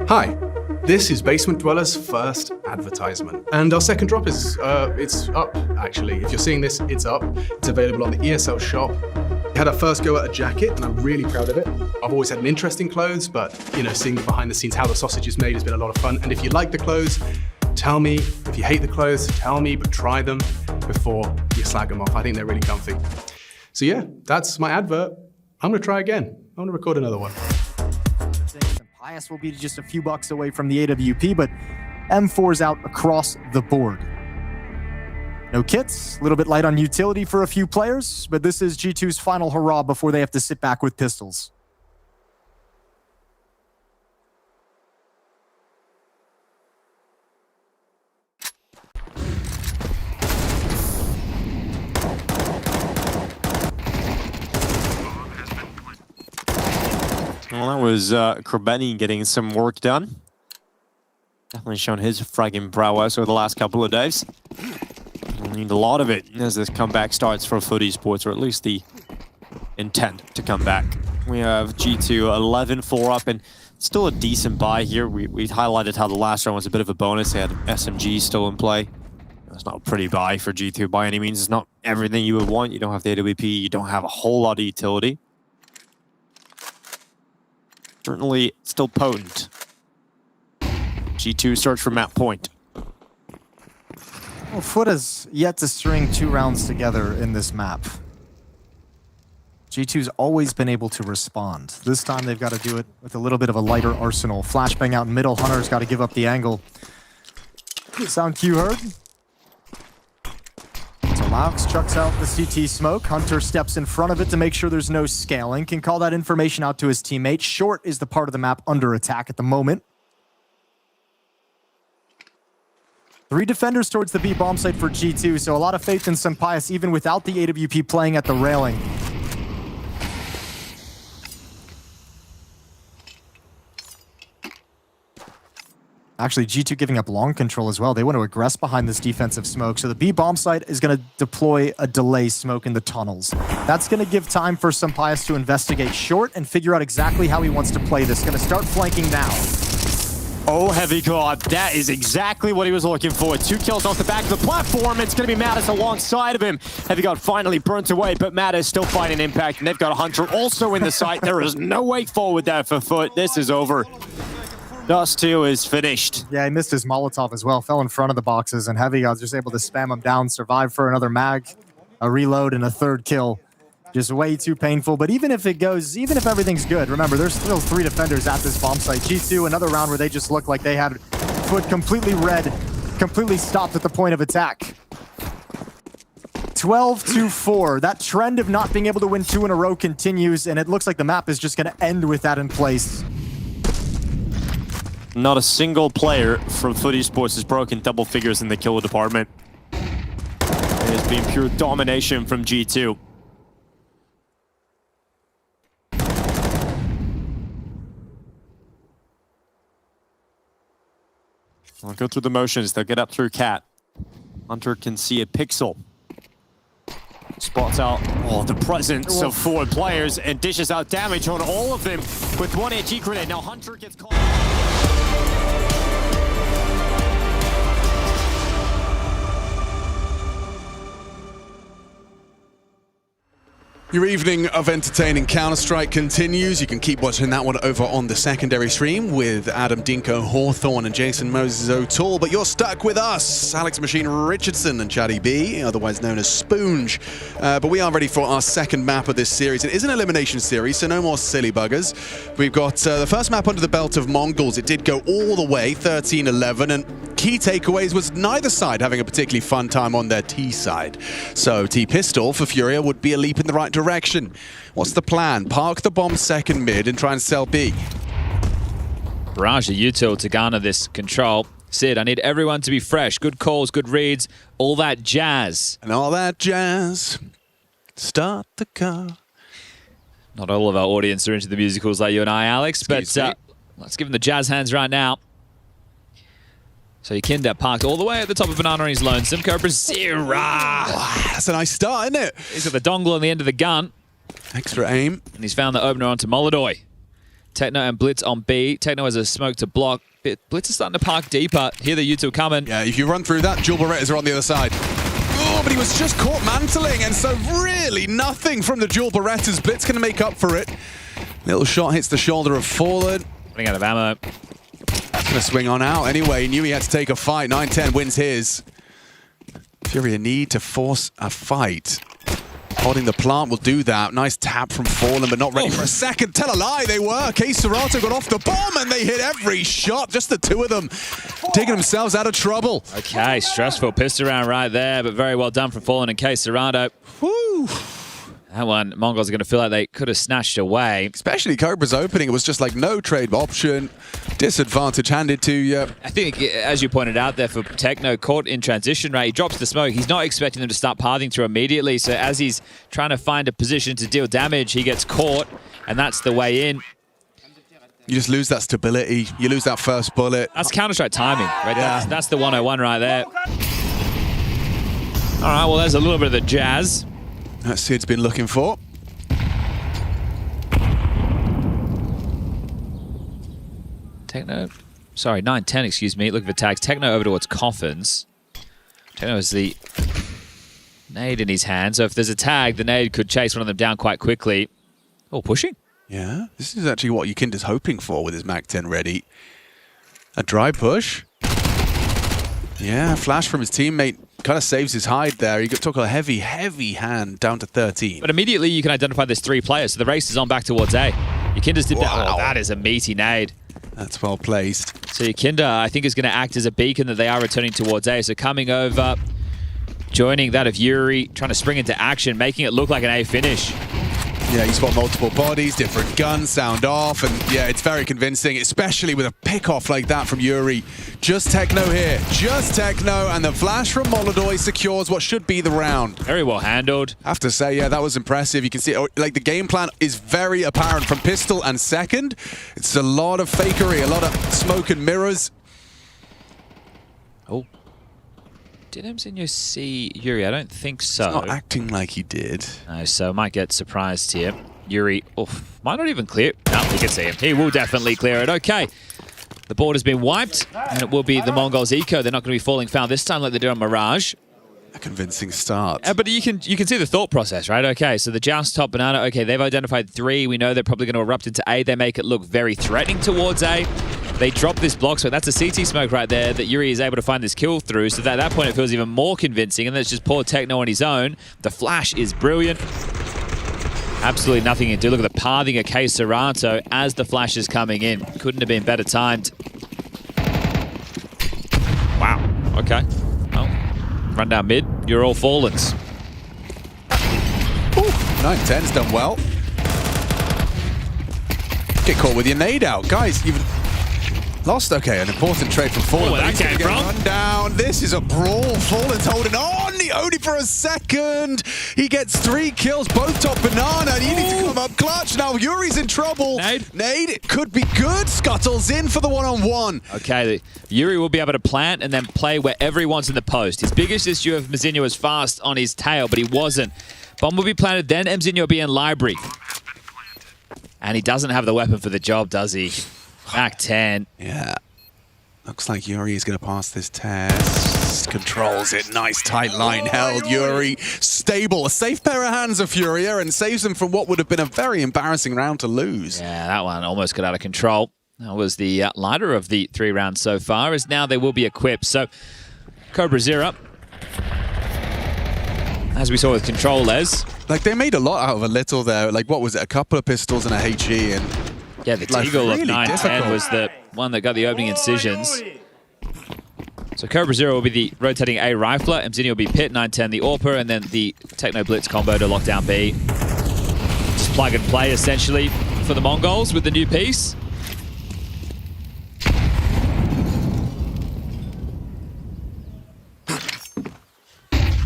Hi, this is Basement Dweller's first advertisement. And our second drop is, it's up, actually. If you're seeing this, it's up. It's available on the ESL shop. We had our first go at a jacket, and I'm really proud of it. I've always had an interest in clothes, but, you know, seeing behind the scenes how the sausage is made has been a lot of fun. And if you like the clothes, tell me. If you hate the clothes, tell me, but try them before you slag them off. I think they're really comfy. So yeah, that's my advert. I'm gonna try again. I'm gonna record another one. Pius will be just a few bucks away from the AWP, but M4's out across the board. No kits, a little bit light on utility for a few players, but this is G2's final hurrah before they have to sit back with pistols. Well, that was Krabeni getting some work done. Definitely shown his fragging prowess over the last couple of days. We'll need a lot of it as this comeback starts for FUT Esports, or at least the intent to come back. We have G2 11-4 up, and still a decent buy here. We highlighted how the last round was a bit of a bonus. They had SMG still in play. It's not a pretty buy for G2 by any means. It's not everything you would want. You don't have the AWP. You don't have a whole lot of utility. Certainly still potent. G2 search for map point. Well, FUT has yet to string 2 rounds together in this map. G2's always been able to respond. This time they've got to do it with a little bit of a lighter arsenal. Flashbang out in middle. Hunter's got to give up the angle. Sound cue heard? So Laux chucks out the CT smoke. Hunter steps in front of it to make sure there's no scaling. Can call that information out to his teammate. Short is the part of the map under attack at the moment. 3 defenders towards the B bomb site for G2, so a lot of faith in Sampaius even without the AWP playing at the railing. Actually, G2 giving up long control as well. They want to aggress behind this defensive smoke. So the B bomb site is going to deploy a delay smoke in the tunnels. That's going to give time for Sampaius to investigate short and figure out exactly how he wants to play this. Going to start flanking now. Oh, Heavy God, that is exactly what he was looking for. 2 kills off the back of the platform. It's going to be Natus alongside of him. Heavy God finally burnt away, but Natus still finding impact, and they've got a Hunter also in the site. There is no way forward there for FUT. This is over. Dust 2 is finished. Yeah, he missed his Molotov as well. Fell in front of the boxes, and Heavy God's just able to spam him down, survive for another mag, a reload, and a 3rd kill. Just way too painful, but even if it goes, even if everything's good, remember, there's still 3 defenders at this bomb site. G2, another round where they just look like they had FUT completely red, completely stopped at the point of attack. 12-4. That trend of not being able to win 2 in a row continues, and it looks like the map is just going to end with that in place. Not a single player from FUT Esports has broken double figures in the kill department. It has been pure domination from G2. They'll go through the motions. They'll get up through Cat. Hunter can see a pixel. Spots out the presence of 4 players and dishes out damage on all of them with 1 AG grenade. Now Hunter gets caught. Your evening of entertaining Counter-Strike continues. You can keep watching that one over on the secondary stream with Adam Dinko Hawthorne and Jason Moses O'Toole. But you're stuck with us, Alex Machine Richardson and Chatty B, otherwise known as Spoonge. But we are ready for our second map of this series. It is an elimination series, so no more silly buggers. We've got the first map under the belt of MongolZ. It did go all the way, 13-11, and key takeaways was neither side having a particularly fun time on their T side. So T-Pistol for FURIA would be a leap in the right direction. What's the plan? Park the bomb second mid and try and sell B. Mirage, a util to garner this control. Sid, I need everyone to be fresh. Good calls, good reads, all that jazz. And all that jazz. Start the car. Not all of our audience are into the musicals like you and I, Alex, but let's give him the jazz hands right now. So Yakinda parked all the way at the top of Banana and he's lonesome. Vincere. That's a nice start, isn't it? He's got the dongle on the end of the gun. Extra aim. And he's found the opener onto MongolZ. Techno and Blitz on B. Techno has a smoke to block. Blitz is starting to park deeper. Here the U2 coming. Yeah, if you run through that, Jewel Berettas are on the other side. Oh, but he was just caught mantling, and so really nothing from the Jewel Berettas. Blitz going to make up for it. Little shot hits the shoulder of Fallen. Running out of ammo. That's going to swing on out anyway. He knew he had to take a fight. 9-10 wins his. FURIA need to force a fight. Holding the plant will do that. Nice tap from Fallen, but not ready for a second. Tell a lie, they were. Serato got off the bomb and they hit every shot. Just the two of them digging themselves out of trouble. Okay, stressful pistol round right there, but very well done from Fallen and Serato. Woo! That one, MongolZ are going to feel like they could have snatched away. Especially Cobra's opening. It was just like no trade option. Disadvantage handed to you. I think, as you pointed out there, for Techno, caught in transition, right? He drops the smoke. He's not expecting them to start pathing through immediately. So as he's trying to find a position to deal damage, he gets caught, and that's the way in. You just lose that stability. You lose that first bullet. That's Counter-Strike timing, right? Yeah. That's the 101 right there. All right, well, there's a little bit of the jazz. That Sid's been looking for. Techno, sorry, 9-10, excuse me. Looking for tags. Techno over towards Coffins. Techno has the nade in his hand, so if there's a tag, the nade could chase one of them down quite quickly. Oh, pushing. Yeah, this is actually what Yakinda's hoping for with his Mac-10 ready. A dry push. Yeah, flash from his teammate kind of saves his hide there. He took a heavy, heavy hand down to 13. But immediately you can identify there's 3 players, so the race is on back towards A. Yakinda's dipped down. Oh, that is a meaty nade. That's well placed. So Yakinda, I think, is going to act as a beacon that they are returning towards A. So coming over, joining that of Yuri, trying to spring into action, making it look like an A finish. Yeah, you spot multiple bodies, different guns, sound off, and yeah, it's very convincing, especially with a pick-off like that from Yuri. Just Techno here, just Techno, and the flash from MongolZ secures what should be the round. Very well handled. I have to say, yeah, that was impressive. You can see, like, the game plan is very apparent from Pistol and Second. It's a lot of fakery, a lot of smoke and mirrors. Oh. Did Mzinho see Yuri? I don't think so. He's not acting like he did. No, so might get surprised here. Yuri, might not even clear. No, he can see him. He will definitely clear it. Okay. The board has been wiped, and it will be the MongolZ eco. They're not going to be falling foul this time like they did on Mirage. A convincing start. But you can see the thought process, right? Okay, so the Joust top Banana, okay, they've identified 3. We know they're probably going to erupt into A. They make it look very threatening towards A. They drop this block, so that's a CT smoke right there that Yuri is able to find this kill through. So at that point, it feels even more convincing, and that's just poor Techno on his own. The flash is brilliant. Absolutely nothing to do. Look at the pathing of Serato as the flash is coming in. Couldn't have been better timed. Wow. Okay. Well, run down mid. You're all Fallens. 9-10's done well. Get caught with your nade out. Guys, you've lost. Okay, an important trade from Fallen. Where that came from? Run down. This is a brawl. Fallen's holding on. Only for a second. He gets 3 kills, both top Banana. And he needs to come up clutch. Now Yuri's in trouble. Nade. It could be good. Scuttles in for the one-on-one. Okay, Yuri will be able to plant and then play wherever he wants in the post. His biggest issue of Mzinho was fast on his tail, but he wasn't. Bomb will be planted, then Mzinho will be in library. And he doesn't have the weapon for the job, does he? Mac-10. Yeah. Looks like Yuri is going to pass this test. Controls it. Nice tight line held. Yuri. Stable. A safe pair of hands. hands of FURIA and saves them from what would have been a very embarrassing round to lose. Yeah, that one almost got out of control. That was the lighter of the 3 rounds so far, as now they will be equipped. So, CobraZero, as we saw with controllers. Like, they made a lot out of a little there. Like, what was it? A couple of pistols and a HE. And yeah, the Deagle of 910 was the one that got the opening incisions. So CobraZero will be the rotating A rifler, Mzini will be Pit, 910 the AWPer, and then the Techno Blitz combo to lock down B. Just plug and play, essentially, for the Mongols with the new piece.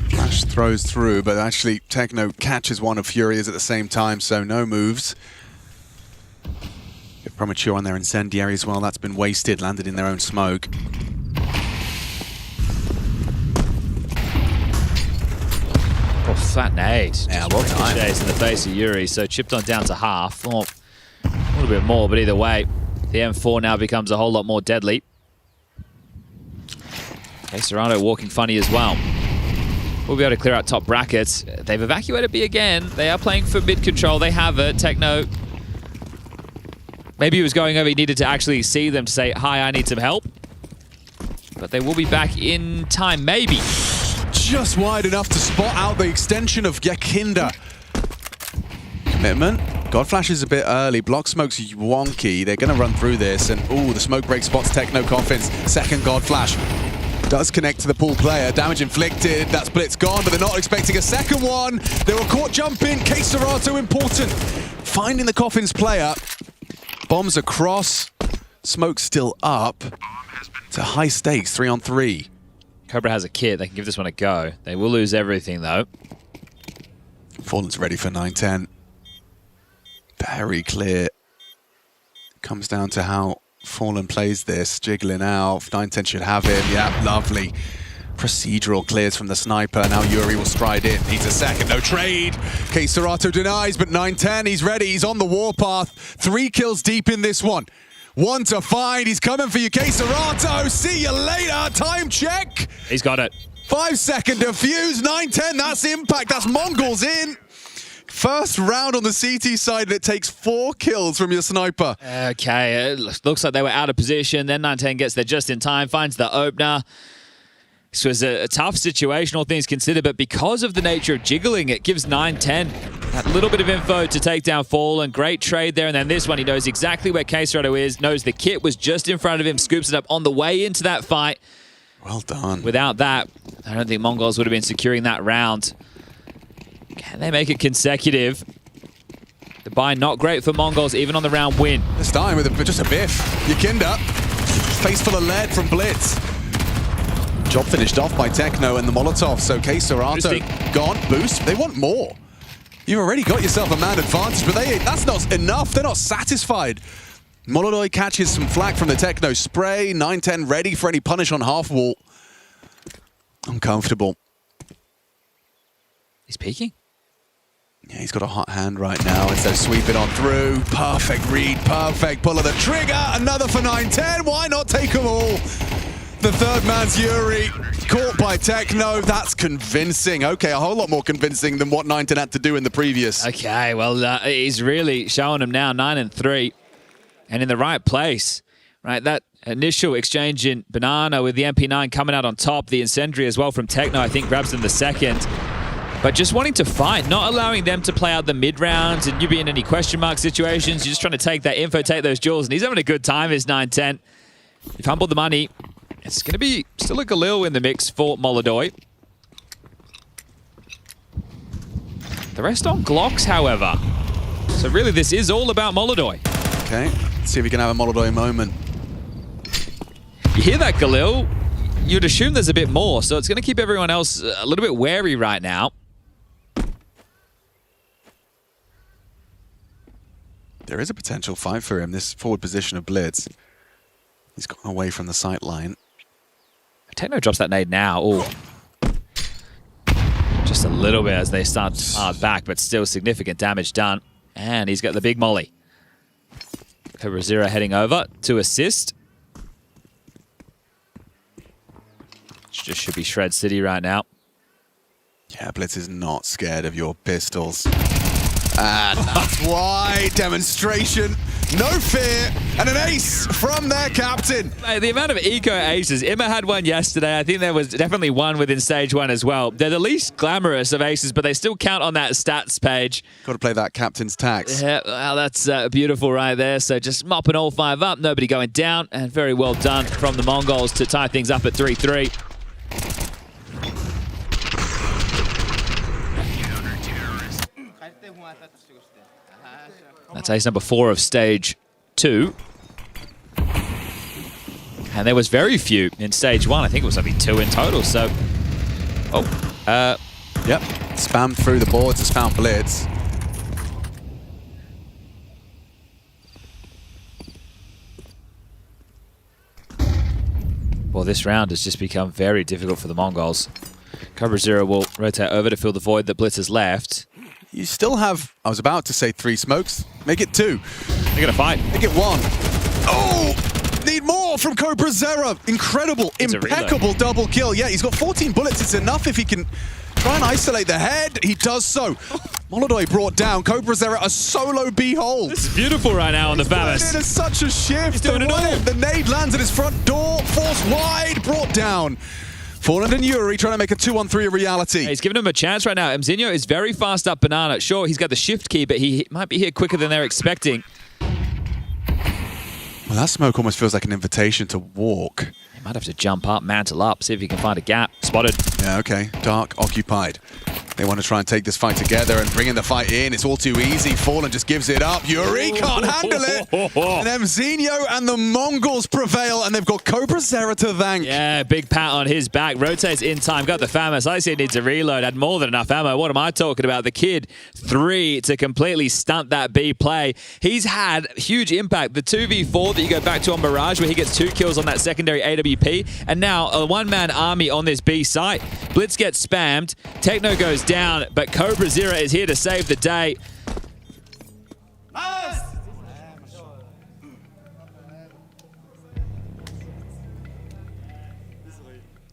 Flash throws through, but actually Techno catches one of FURIA's at the same time, so no moves. Bit premature on their incendiary as well, that's been wasted, landed in their own smoke. Oh, flat nade. Yeah, well done. Chase in the face of Yuri, so chipped on down to half. Oh, a little bit more, but either way, the M4 now becomes a whole lot more deadly. Okay, Serrano walking funny as well. We'll be able to clear out top brackets. They've evacuated B again. They are playing for mid control. They have it. Techno, maybe he was going over. He needed to actually see them to say, hi, I need some help. But they will be back in time, maybe. Just wide enough to spot out the extension of Yakinda. Commitment. Godflash is a bit early. Block smoke's wonky. They're going to run through this. And, ooh, the smoke break spots Techno Coffins. Second Godflash. Does connect to the pool player. Damage inflicted. That split's gone, but they're not expecting a second one. They were caught jumping. Case Serato important. Finding the Coffins player. Bombs across. Smoke still up. To high stakes, 3-on-3. Cobra has a kit. They can give this one a go. They will lose everything, though. Fallen's ready for 910. Very clear. Comes down to how Fallen plays this. Jiggling out. 910 should have him. Yeah, lovely. Procedural clears from the sniper. Now Yuri will stride in. Needs a second. No trade. Case Serato denies, but 910, he's ready. He's on the warpath. 3 kills deep in this one. 1 to find. He's coming for you, Case Serato. See you later. Time check. He's got it. 5-second defuse. 910. That's impact. That's MongolZ in. First round on the CT side, and it takes 4 kills from your sniper. Okay, it looks like they were out of position. Then 910 gets there just in time, finds the opener. This was a tough situation, all things considered, but because of the nature of jiggling, it gives 910 that little bit of info to take down Fallen. Great trade there, and then this one, he knows exactly where Case Serato is, knows the kit was just in front of him, scoops it up on the way into that fight. Well done. Without that, I don't think MongolZ would have been securing that round. Can they make it consecutive? The buy not great for MongolZ, even on the round win. This time with just a biff. Yakinda, face full of lead from Blitz. Job finished off by Techno and the Molotov, so Case Serato gone. Boost, they want more. You've already got yourself a man advantage, but that's not enough. They're not satisfied. MongolZ catches some flack from the Techno spray. 910 ready for any punish on half wall. Uncomfortable. He's peeking. Yeah, he's got a hot hand right now, and so sweep it on through. Perfect read, perfect pull of the trigger. Another for 910. Why not take them all? The third man's Yuri, caught by Techno. That's convincing. Okay, a whole lot more convincing than what 910 had to do in the previous. Okay, well, he's really showing them now, 9-3, and in the right place. Right, that initial exchange in Banana with the MP9 coming out on top, the incendiary as well from Techno, I think grabs them the second. But just wanting to fight, not allowing them to play out the mid-rounds and you be in any question mark situations. You're just trying to take that info, take those jewels, and he's having a good time, is 910. You've humbled the money. It's going to be still a Galil in the mix for MongolZ. The rest on Glocks, however. So really, this is all about MongolZ. Okay, let's see if we can have a MongolZ moment. You hear that, Galil? You'd assume there's a bit more, so it's going to keep everyone else a little bit wary right now. There is a potential fight for him, this forward position of Blitz. He's gone away from the sight line. Techno drops that nade now. Ooh. Just a little bit as they start hard back, but still significant damage done. And he's got the big molly. CobraZero heading over to assist. Just should be Shred City right now. Yeah, Blitz is not scared of your pistols. And that's why. Demonstration, no fear, and an ace from their captain. Mate, the amount of eco aces. Emma had one yesterday. I think there was definitely one within stage 1 as well. They're the least glamorous of aces, but they still count on that stats page. Got to play that captain's tax. Yeah, well, that's beautiful right there. So just mopping all 5 up, nobody going down, and very well done from the Mongols to tie things up at 3-3. That's ace number 4 of stage 2. And there was very few in stage 1. I think it was only 2 in total, so... Yep, spam through the board to spam Blitz. Well, this round has just become very difficult for the Mongols. CobraZero will rotate over to fill the void that Blitz has left. You still have, I was about to say 3 smokes. Make it 2. They're going to fight. Make it 1. Oh! Need more from CobraZero. Incredible, impeccable double kill. Yeah, he's got 14 bullets. It's enough if he can try and isolate the head. He does so. MongolZ brought down. CobraZero a solo B hole. This is beautiful right now on the Famas. It is such a shift. He's doing it all. The nade lands at his front door. Force wide, brought down. Fallen and Yuri trying to make a 2-on-3 a reality. He's giving him a chance right now. Mzinho is very fast up Banana. Sure, he's got the shift key, but he might be here quicker than they're expecting. Well, that smoke almost feels like an invitation to walk. He might have to jump up, mantle up, see if he can find a gap. Spotted. Yeah, okay. Dark occupied. They want to try and take this fight together and bring in the fight in. It's all too easy. Fallen just gives it up. Yuri can't handle it. And Mzinho and the Mongols prevail, and they've got CobraZero to thank. Yeah, big pat on his back. Rotates in time. Got the Famas. I see it needs a reload. Had more than enough ammo. What am I talking about? The kid, 3 to completely stunt that B play. He's had huge impact. The 2v4 that you go back to on Mirage, where he gets 2 kills on that secondary AWP. And now a one-man army on this B site. Blitz gets spammed. Techno goes down, but CobraZero is here to save the day.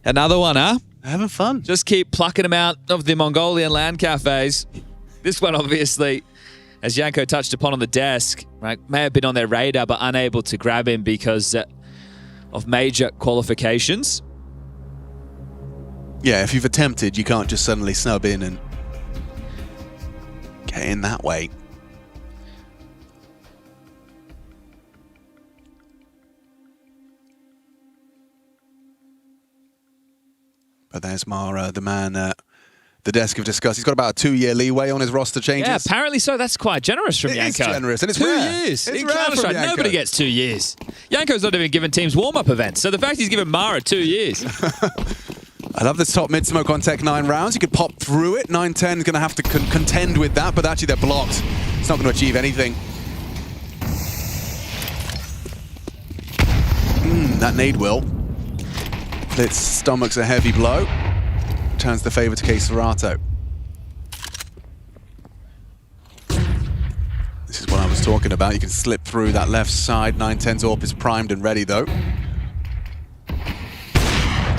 Another one, huh? Having fun. Just keep plucking them out of the Mongolian land cafes. This one, obviously, as Janko touched upon on the desk, right, may have been on their radar, but unable to grab him because of major qualifications. Yeah, if you've attempted, you can't just suddenly snub in and get in that way. But there's Mara, the man the desk have discussed. He's got about a 2-year leeway on his roster changes. Yeah, apparently so. That's quite generous from Janko. It is generous, and it's 2 rare. years. It's In rare Counter-Strike, from Janko. nobody gets 2 years. Janko's not even giving teams warm-up events. So the fact he's given Mara 2 years. I love this top mid smoke on Tech 9 rounds. You could pop through it. 9-10 is going to have to contend with that, but actually they're blocked. It's not going to achieve anything. That nade will. Blitz stomachs a heavy blow. Turns the favor to K-Serato. This is what I was talking about. You can slip through that left side. 9-10's AWP is primed and ready though.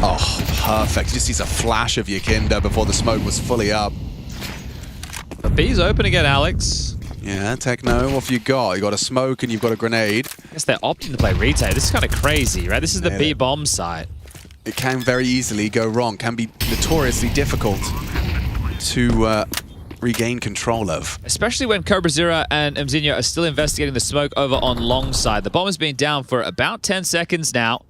Oh, perfect. Just sees a flash of Yakinda before the smoke was fully up. But B's open again, Alex. Yeah, Techno, what have you got? You got a smoke and you've got a grenade. I guess they're opting to play retail. This is kind of crazy, right? This is the B bomb site. It can very easily go wrong. Can be notoriously difficult to regain control of. Especially when CobraZero and Mzinho are still investigating the smoke over on long side. The bomb has been down for about 10 seconds now.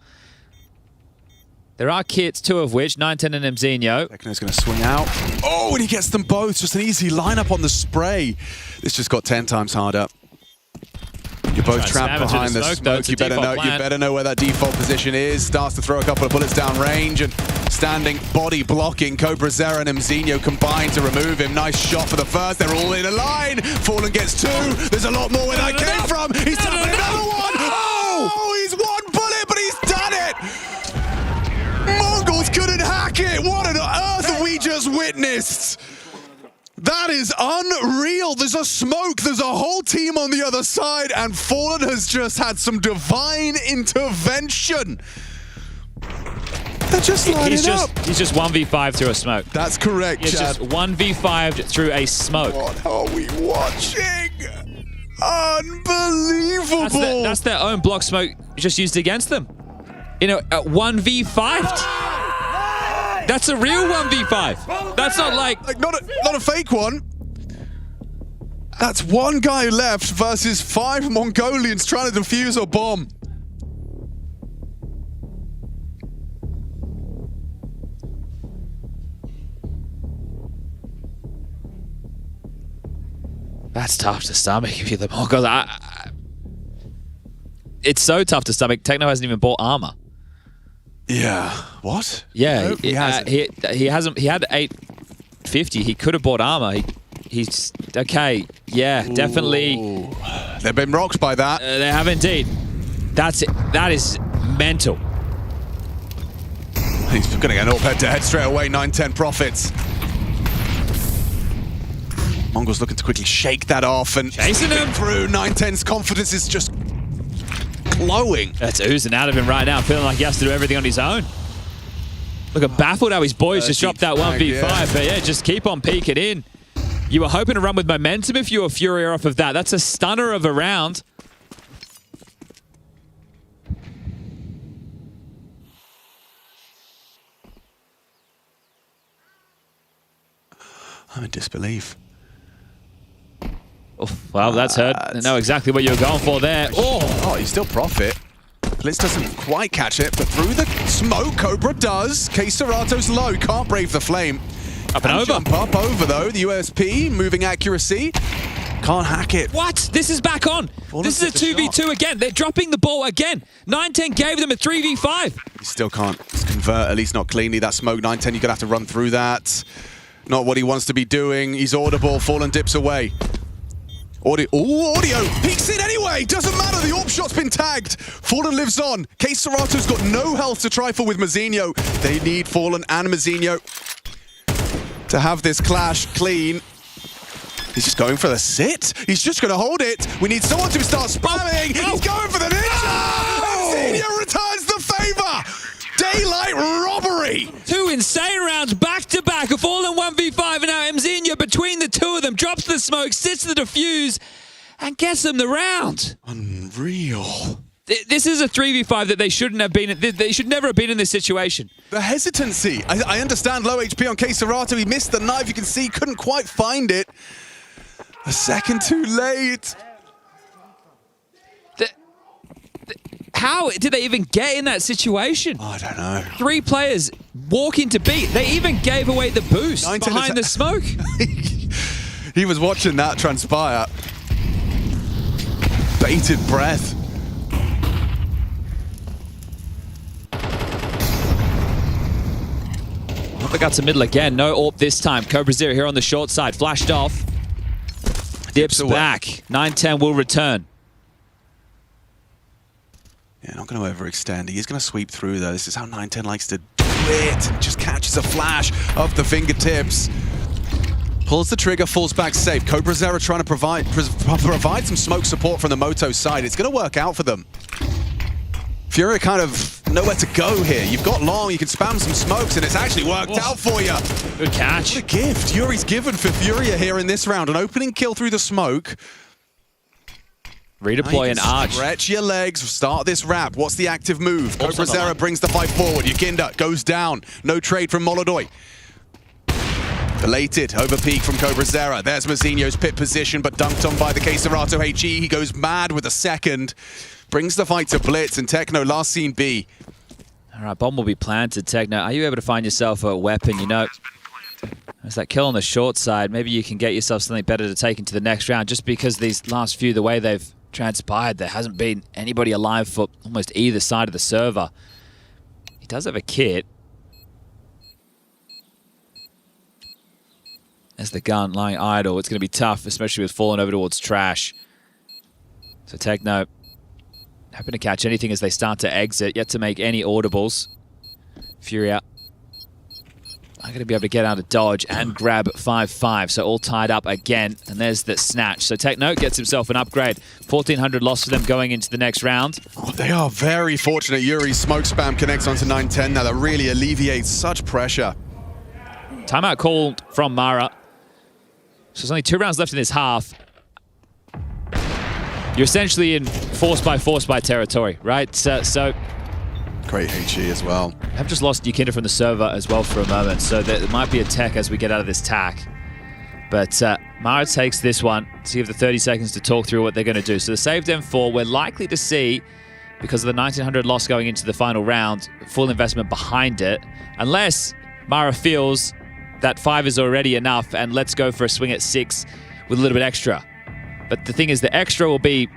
There are kits, 2 of which, 9-10 and Mzinho. Techno's going to swing out. Oh, and he gets them both. Just an easy lineup on the spray. This just got 10 times harder. You're both trapped behind the smoke. You better know where that default position is. Starts to throw a couple of bullets down range and standing body blocking. CobraZero and Mzinho combine to remove him. Nice shot for the first. They're all in a line. Fallen gets 2. There's a lot more where that came from. He's tapping another one. Oh, he's 1 bullet, but he's done it. Mongols couldn't hack it. What on earth have we just witnessed? That is unreal. There's a smoke. There's a whole team on the other side, and Fallen has just had some divine intervention. They're just lining up. He's just 1v5 through a smoke. That's correct, He's Chad. just 1v5 through a smoke. What are we watching? Unbelievable. That's their own block smoke just used against them. You know, 1v5'd. That's a real 1v5. That's not like not a fake one. That's one guy left versus 5 Mongolians trying to defuse a bomb. That's tough to stomach if you're the Mongols. It's so tough to stomach. Techno hasn't even bought armor. Yeah. What? Yeah, Nope, he hasn't. He hasn't. He had 850. He could have bought armor. He's okay. Yeah, definitely. They've been rocked by that. They have indeed. That's it. That is mental. He's going to get up head-to-head straight away. 9-10 profits. Mongols looking to quickly shake that off and chasing him through. 9-10's confidence is just glowing. That's oozing out of him right now, feeling like he has to do everything on his own. Look at baffled how his boys just dropped that 1v5, but yeah, just keep on peeking in. You were hoping to run with momentum if you were FURIA off of that. That's a stunner of a round. I'm in disbelief. Oh, well, that's hurt. I know exactly what you were going for there. Oh, you still profit. Blitz doesn't quite catch it, but through the smoke, Cobra does. K-Serato's low, can't brave the flame. Up and over. Jump up over, though. The USP, moving accuracy. Can't hack it. What? This is back on. This is a 2v2 again. They're dropping the ball again. 9-10 gave them a 3v5. He still can't convert, at least not cleanly. That smoke, 9-10, you're going to have to run through that. Not what he wants to be doing. He's audible. Fallen dips away. Audio. Ooh, audio. Peeks in anyway. Doesn't matter. The AWP shot's been tagged. Fallen lives on. K-Serato's got no health to trifle with Mazinho. They need Fallen and Mazinho to have this clash clean. He's just going for the sit. He's just going to hold it. We need someone to start spamming. He's going for the ninja. Mazinho returns the favor. Daylight robbery! 2 insane rounds back-to-back. A Fallen 1v5, and now Mzinho between the two of them drops the smoke, sits the defuse, and gets them the round. Unreal. This is a 3v5 that they shouldn't have been. They should never have been in this situation. The hesitancy. I understand low HP on K-Serato. He missed the knife. You can see, couldn't quite find it. A second too late. How did they even get in that situation? I don't know. 3 players walk into B. They even gave away the boost behind the smoke. He was watching that transpire. Bated breath. They got to middle again. No AWP this time. MongolZ here on the short side. Flashed off. Dips back. 9-10 will return. Yeah, not going to overextend. He is going to sweep through, though. This is how 9-10 likes to do it. Just catches a flash of the fingertips. Pulls the trigger, falls back safe. MongolZ trying to provide some smoke support from the Moto side. It's going to work out for them. FURIA kind of nowhere to go here. You've got long, you can spam some smokes, and it's actually worked out for you. Good catch. What a gift Yuri's given for FURIA here in this round. An opening kill through the smoke. Redeploy an arch. Stretch your legs, start this wrap. What's the active move? MongolZ brings the fight forward. Yukinda goes down. No trade from Molodoi. Belated over peak from MongolZ. There's Mazinho's pit position, but dunked on by the K-Serato HE. He goes mad with a second. Brings the fight to Blitz, and Techno last seen B. All right, bomb will be planted. Techno, are you able to find yourself a weapon? You know, there's that kill on the short side. Maybe you can get yourself something better to take into the next round, just because these last few, the way they've transpired, there hasn't been anybody alive for almost either side of the server. He does have a kit. There's the gun lying idle. It's going to be tough, especially with falling over towards trash. So Techno hoping to catch anything as they start to exit. Yet to make any audibles. FURIA are going to be able to get out of dodge and grab 5-5. So all tied up again. And there's the snatch. So Techno gets himself an upgrade. 1,400 loss for them going into the next round. Oh, they are very fortunate. Yuri's smoke spam connects onto 910 now. That really alleviates such pressure. Timeout called from Mara. So there's only 2 rounds left in this half. You're essentially in force by territory, right? So great HE as well. I've just lost Yukinda from the server as well for a moment, so there might be a tech as we get out of this tack. But Mara takes this one, so you have the 30 seconds to talk through what they're going to do. So the saved M4, we're likely to see, because of the 1900 loss going into the final round, full investment behind it, unless Mara feels that 5 is already enough and let's go for a swing at 6 with a little bit extra. But the thing is, the extra will be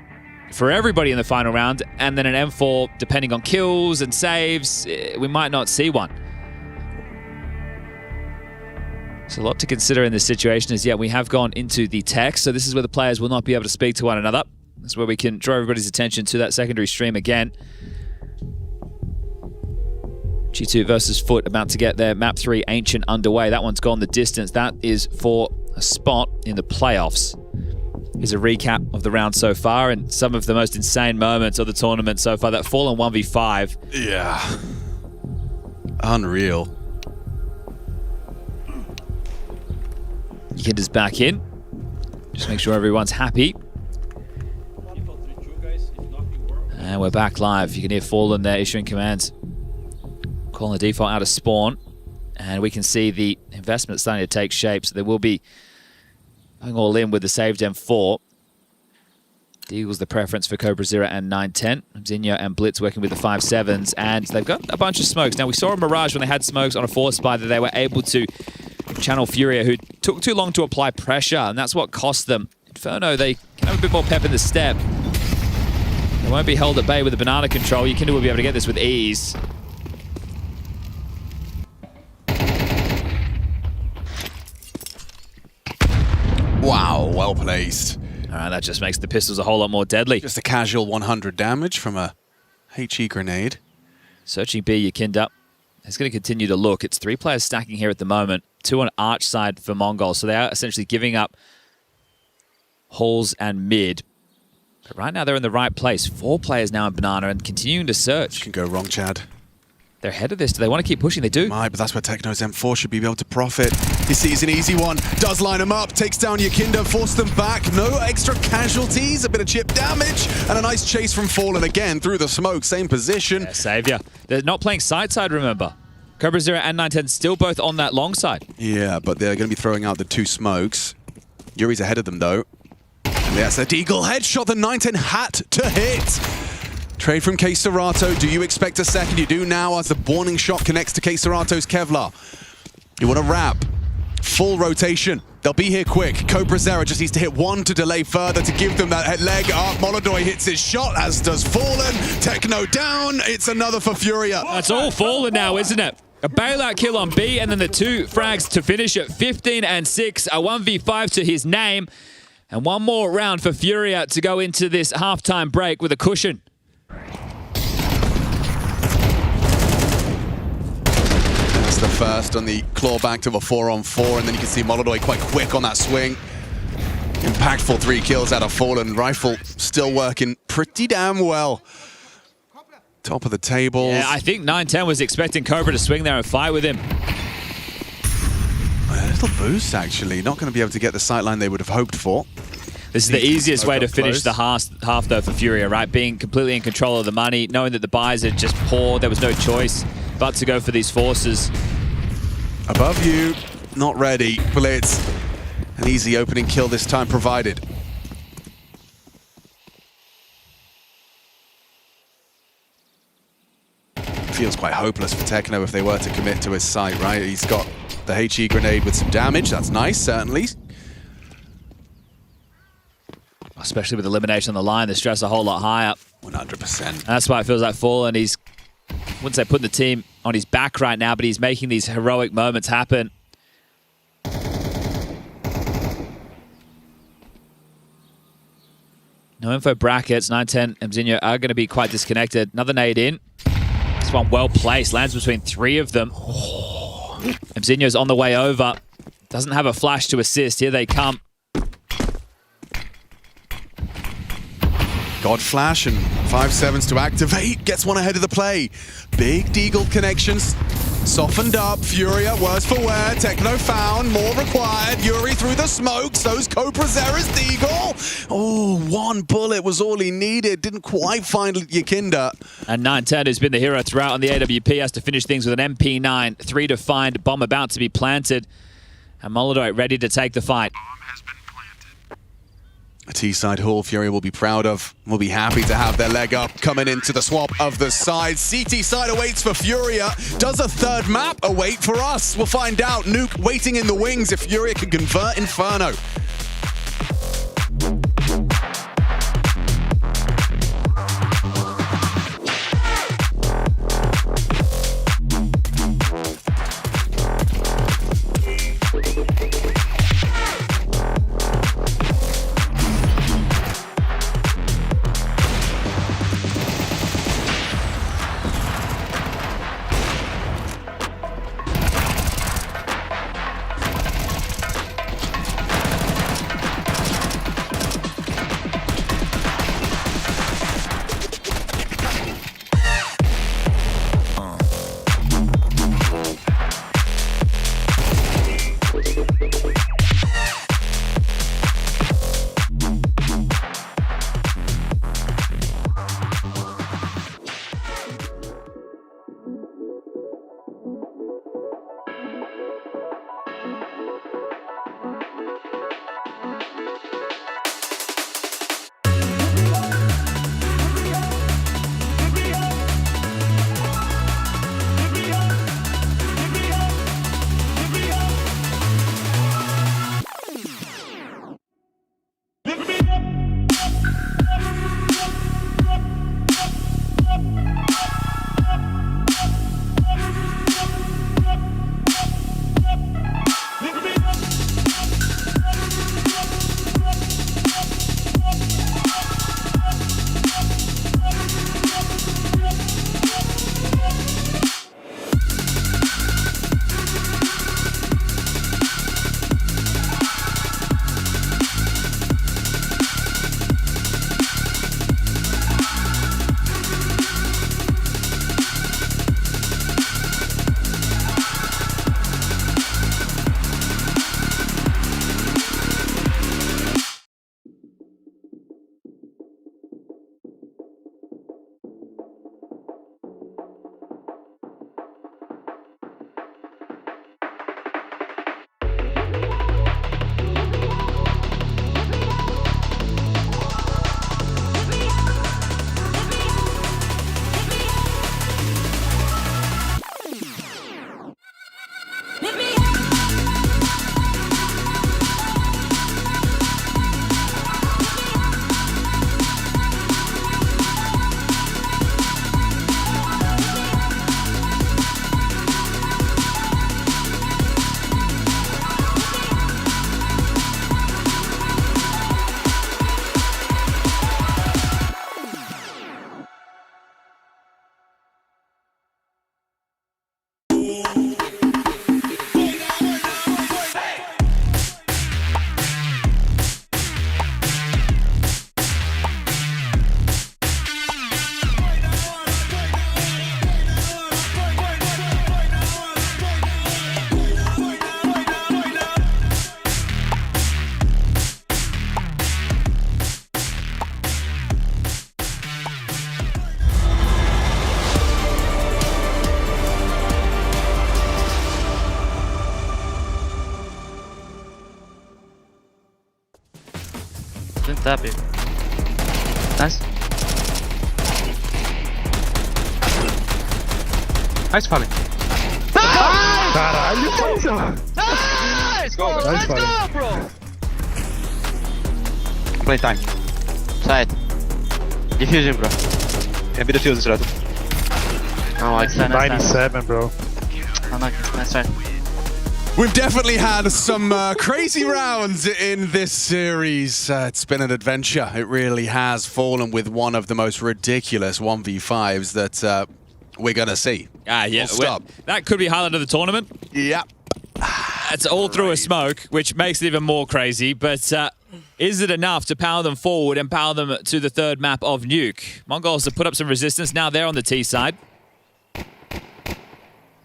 for everybody in the final round, and then an M4, depending on kills and saves, we might not see one. So a lot to consider in this situation is, yeah, we have gone into the tech, so this is where the players will not be able to speak to one another. This is where we can draw everybody's attention to that secondary stream again. G2 versus Foot about to get their Map 3 Ancient underway. That one's gone the distance. That is for a spot in the playoffs. Here's a recap of the round so far and some of the most insane moments of the tournament so far. That Fallen 1v5. Yeah. Unreal. Yukinda's back in. Just make sure everyone's happy. And we're back live. You can hear Fallen there issuing commands. Calling the default out of spawn. And we can see the investment starting to take shape. So there will be going all in with the saved M4. The Eagles the preference for Cobra Zero and 910. Zinho and Blitz working with the 5-7s. And they've got a bunch of smokes. Now we saw a Mirage when they had smokes on a force spy that they were able to channel FURIA, who took too long to apply pressure. And that's what cost them. Inferno, they can have a bit more pep in the step. They won't be held at bay with the banana control. Yukinda will be able to get this with ease. Wow, well placed. All right, that just makes the pistols a whole lot more deadly. Just a casual 100 damage from a HE grenade. Searching B, Yukinda. He's going to continue to look. It's 3 players stacking here at the moment. 2 on arch side for MongolZ. So they are essentially giving up halls and mid. But right now they're in the right place. 4 players now in banana and continuing to search. Can go wrong, Chad. They're ahead of this. Do they want to keep pushing? They do. Might, but that's where Techno's M4 should be able to profit. He sees an easy one, does line him up, takes down Yukinda, force them back. No extra casualties, a bit of chip damage, and a nice chase from Fallen again through the smoke, same position. Yeah, savior. They're not playing side, remember. Cobra Zero and 910 still both on that long side. Yeah, but they're going to be throwing out the 2 smokes. Yuri's ahead of them, though. And that's a deagle headshot the 910 had to hit. Trade from K-Serato. Do you expect a second? You do now as the warning shot connects to K-Serato's Kevlar. You want to wrap. Full rotation. They'll be here quick. Cobra Zero just needs to hit 1 to delay further to give them that leg up. MongolZ hits his shot, as does Fallen. Techno down. It's another for FURIA. That's all Fallen now, isn't it? A bailout kill on B, and then the 2 frags to finish at 15 and 6. A 1v5 to his name. And one more round for FURIA to go into this halftime break with a cushion. That's the first on the clawback to a 4-on-4, and then you can see MongolZ quite quick on that swing. Impactful 3 kills out of Fallen. Rifle still working pretty damn well. Top of the tables. Yeah, I think 910 was expecting Cobra to swing there and fight with him. A little boost, actually. Not going to be able to get the sightline they would have hoped for. This is the easiest way to finish the half, though, for FURIA, right? Being completely in control of the money, knowing that the buys are just poor. There was no choice but to go for these forces. Above you, not ready. Blitz. An easy opening kill this time provided. Feels quite hopeless for Techno if they were to commit to his site, right? He's got the HE grenade with some damage. That's nice, certainly. Especially with elimination on the line, the stress a whole lot higher. 100%. And that's why it feels like Fallen. He's, I wouldn't say putting the team on his back right now, but he's making these heroic moments happen. No info brackets. 910 and Zinho are going to be quite disconnected. Another nade in. This one well placed. Lands between 3 of them. Mzinho's on the way over. Doesn't have a flash to assist. Here they come. God Flash and 5/7s to activate. Gets one ahead of the play. Big Deagle connections. Softened up. Furia, worse for wear. Techno found. More required. Yuri through the smokes. Those Cobras there is Deagle. Oh, one bullet was all he needed. Didn't quite find Yakinda. And 910, who's been the hero throughout on the AWP, has to finish things with an MP9. 3 to find. Bomb about to be planted. And MongolZ ready to take the fight. A T-side haul Furia will be proud of. Will be happy to have their leg up coming into the swap of the sides. CT side awaits for Furia. Does a third map await for us? We'll find out. Nuke waiting in the wings if Furia can convert Inferno. Didn't tap you. Nice. Nice falling. Caralho, nice! Go, let's go, bro! Playtime. Side. Diffusing, bro. Can be defused, right? Oh, like 97, bro. Nice try. We've definitely had some crazy rounds in this series. It's been an adventure. It really has. Fallen with one of the most ridiculous 1v5s that we're going to see. Yeah. Stop. That could be highlight of the tournament. Yep. That's all through a smoke, which makes it even more crazy. But is it enough to power them forward and power them to the third map of Nuke? MongolZ have put up some resistance. Now they're on the T side.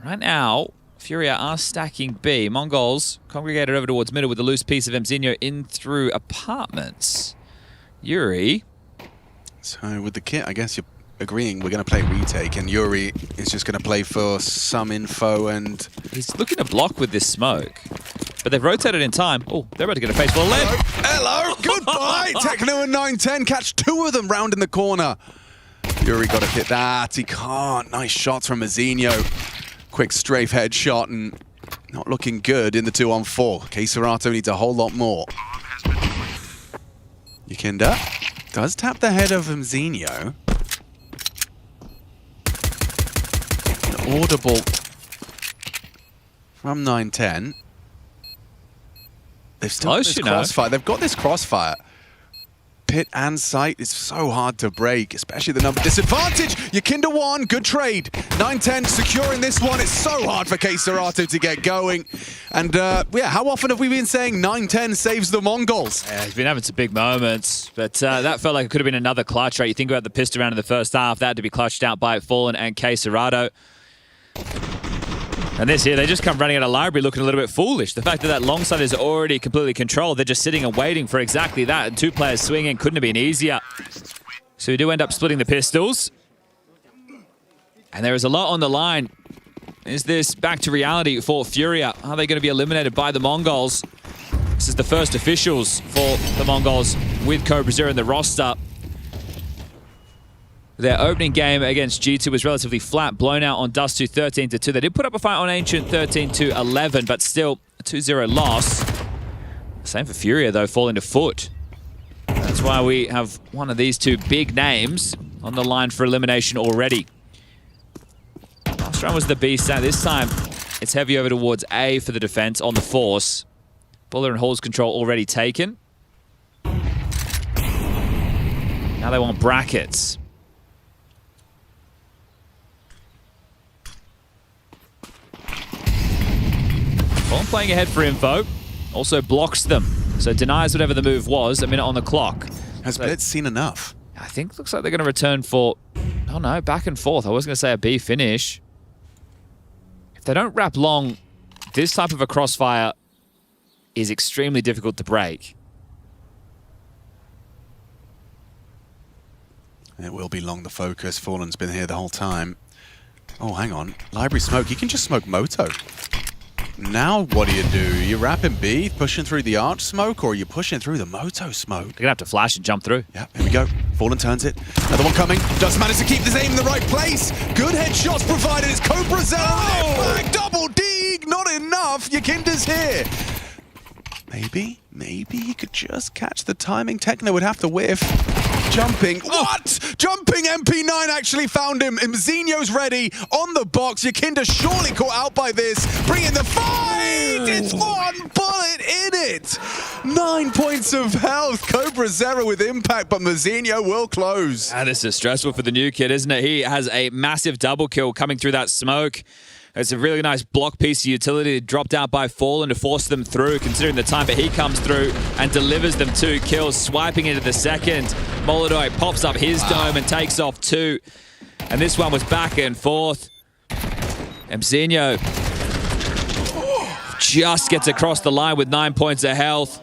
Right now, FURIA are stacking B. MongolZ congregated over towards middle with a loose piece of Mzinho in through apartments. Yuri. So with the kit, I guess you're agreeing we're going to play retake, and Yuri is just going to play for some info, and he's looking to block with this smoke. But they've rotated in time. Oh, they're about to get a face full of lead. Hello, goodbye. Techno and 910 catch two of them round in the corner. Yuri got to hit that. He can't. Nice shots from Mzinho. Quick strafe headshot and not looking good in the 2-on-4. Keserato needs a whole lot more. Yukinda does tap the head of Mzinho. An audible from 910. They've still got this crossfire. They've got this crossfire. Pit and sight is so hard to break, especially the number disadvantage. Yukinda won, good trade. 910 securing this one. It's so hard for Keserato to get going. And yeah, how often have we been saying 910 saves the Mongols? Yeah, he's been having some big moments, but that felt like it could have been another clutch, right? You think about the pistol round in the first half, that had to be clutched out by Fallen and Keserato. And this here, they just come running out of library looking a little bit foolish. The fact that that long side is already completely controlled, they're just sitting and waiting for exactly that. And two players swinging couldn't have been easier. So we do end up splitting the pistols. And there is a lot on the line. Is this back to reality for FURIA? Are they going to be eliminated by the MongolZ? This is the first officials for the MongolZ with CobraZero in the roster. Their opening game against G2 was relatively flat, blown out on Dust2 13-2. They did put up a fight on Ancient 13-11, but still a 2-0 loss. Same for FURIA, though, falling to foot. That's why we have one of these two big names on the line for elimination already. Last round was the B stat. This time, it's heavy over towards A for the defense on the Force. Buller and Hall's control already taken. Now they want brackets. Fallen playing ahead for info, also blocks them, so denies whatever the move was, a minute on the clock. Has Blitz seen enough? I think looks like they're going to return for, oh no, back and forth. I was going to say a B finish. If they don't wrap long, this type of a crossfire is extremely difficult to break. It will be long, the focus. Fallen's been here the whole time. Oh, hang on. Library smoke. You can just smoke Moto. Now what do? You wrapping B, pushing through the arch smoke, or are you pushing through the Moto smoke? They're gonna have to flash and jump through. Yeah, here we go. Fallen turns it. Another one coming. Does manage to keep this aim in the right place. Good headshots provided. It's CobraZero. Oh! Double dig. Not enough. Yukinda's here. Maybe he could just catch the timing. Techno would have to whiff. Jumping. What? Jumping MP9 actually found him. Mzinho's ready on the box. Yukinda surely caught out by this. Bring in the fight. It's one bullet in it. 9 points of health. CobraZero with impact, but Mzinho will close. And this is stressful for the new kid, isn't it? He has a massive double kill coming through that smoke. It's a really nice block piece of utility dropped out by Fallen to force them through, considering the time, but he comes through and delivers them 2 kills, swiping into the second. MongolZ pops up his dome and takes off 2. And this one was back and forth. Mzinho just gets across the line with 9 points of health.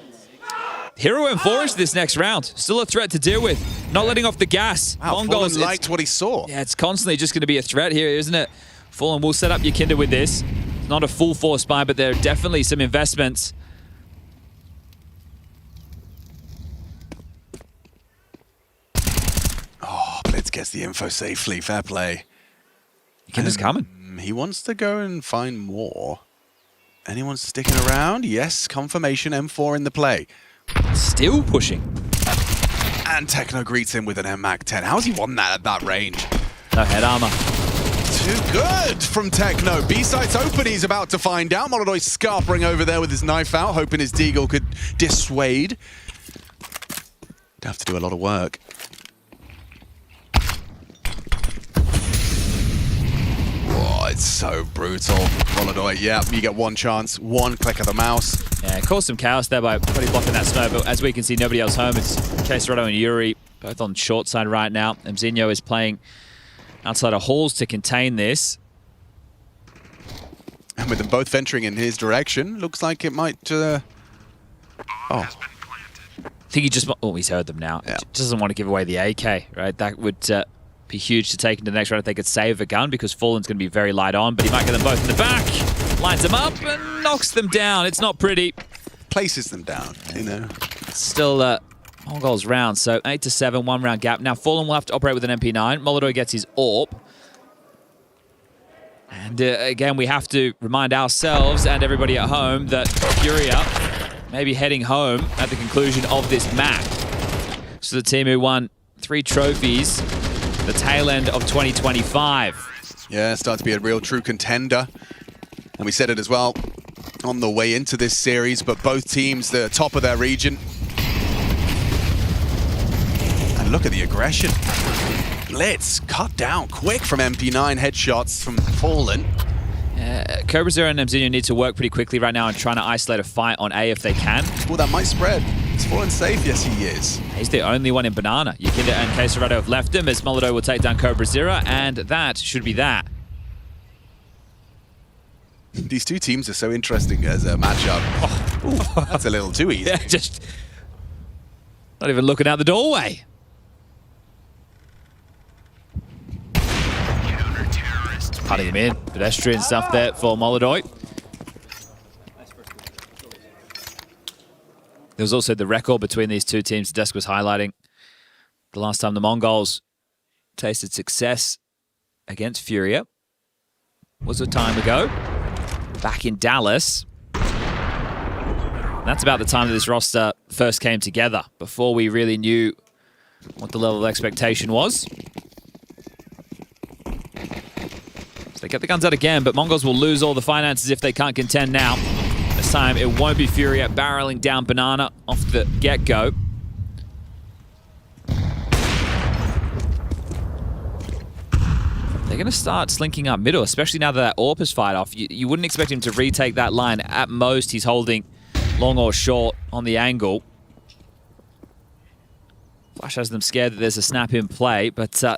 Hero M4 into this next round. Still a threat to deal with. Not letting off the gas. Wow, Fallen liked what he saw. Yeah, it's constantly just going to be a threat here, isn't it? Fallen will set up Yukinda with this. It's not a full force buy, but there are definitely some investments. Oh, Blitz gets the info safely. Fair play. Yukinda's coming. He wants to go and find more. Anyone sticking around? Yes, confirmation. M4 in the play. Still pushing. And Techno greets him with an MAC 10. How's he won that at that range? No head armor. Too good from Techno. B-site's open, he's about to find out. MongolZ scarpering over there with his knife out, hoping his deagle could dissuade. He'd have to do a lot of work. Oh, it's so brutal. MongolZ, yeah, you get one chance, one click of the mouse. Yeah, it caused some chaos there by pretty blocking that smoke, but as we can see, nobody else home. It's Vincere and Yuri, both on short side right now. Mzinho is playing outside of halls to contain this. And with them both venturing in his direction, looks like it might... Oh. I think he just... Oh, he's heard them now. Yeah. Just doesn't want to give away the AK, right? That would be huge to take into the next round if they could save a gun, because Fallen's going to be very light on, but he might get them both in the back. Lines them up and knocks them down. It's not pretty. Places them down, you know. Still MongolZ round, so 8-7, 1 round gap. Now Fallen will have to operate with an MP9. MongolZ gets his AWP. And again, we have to remind ourselves and everybody at home that FURIA may be heading home at the conclusion of this map. So the team who won 3 trophies, the tail end of 2025. Yeah, start to be a real true contender. And we said it as well on the way into this series, but both teams, the top of their region. And look at the aggression. Blitz cut down quick from MP9, headshots from Fallen. CobraZero and Mzinho need to work pretty quickly right now and trying to isolate a fight on A if they can. Well, that might spread. Is Fallen safe? Yes, he is. He's the only one in Banana. Yakinda and Vincere have left him as MongolZ will take down CobraZero, and that should be that. These two teams are so interesting as a matchup. Oh, that's a little too easy. Yeah, just not even looking out the doorway. Cutting him in. Pedestrian stuff there for MongolZ. There was also the record between these two teams. The desk was highlighting the last time the Mongols tasted success against FURIA was a time ago, back in Dallas. And that's about the time that this roster first came together, before we really knew what the level of expectation was. They get the guns out again, but MongolZ will lose all the finances if they can't contend now. This time, it won't be FURIA barreling down Banana off the get-go. They're going to start slinking up middle, especially now that that AWP is fired off. You wouldn't expect him to retake that line. At most, he's holding long or short on the angle. Flash has them scared that there's a snap in play, but they're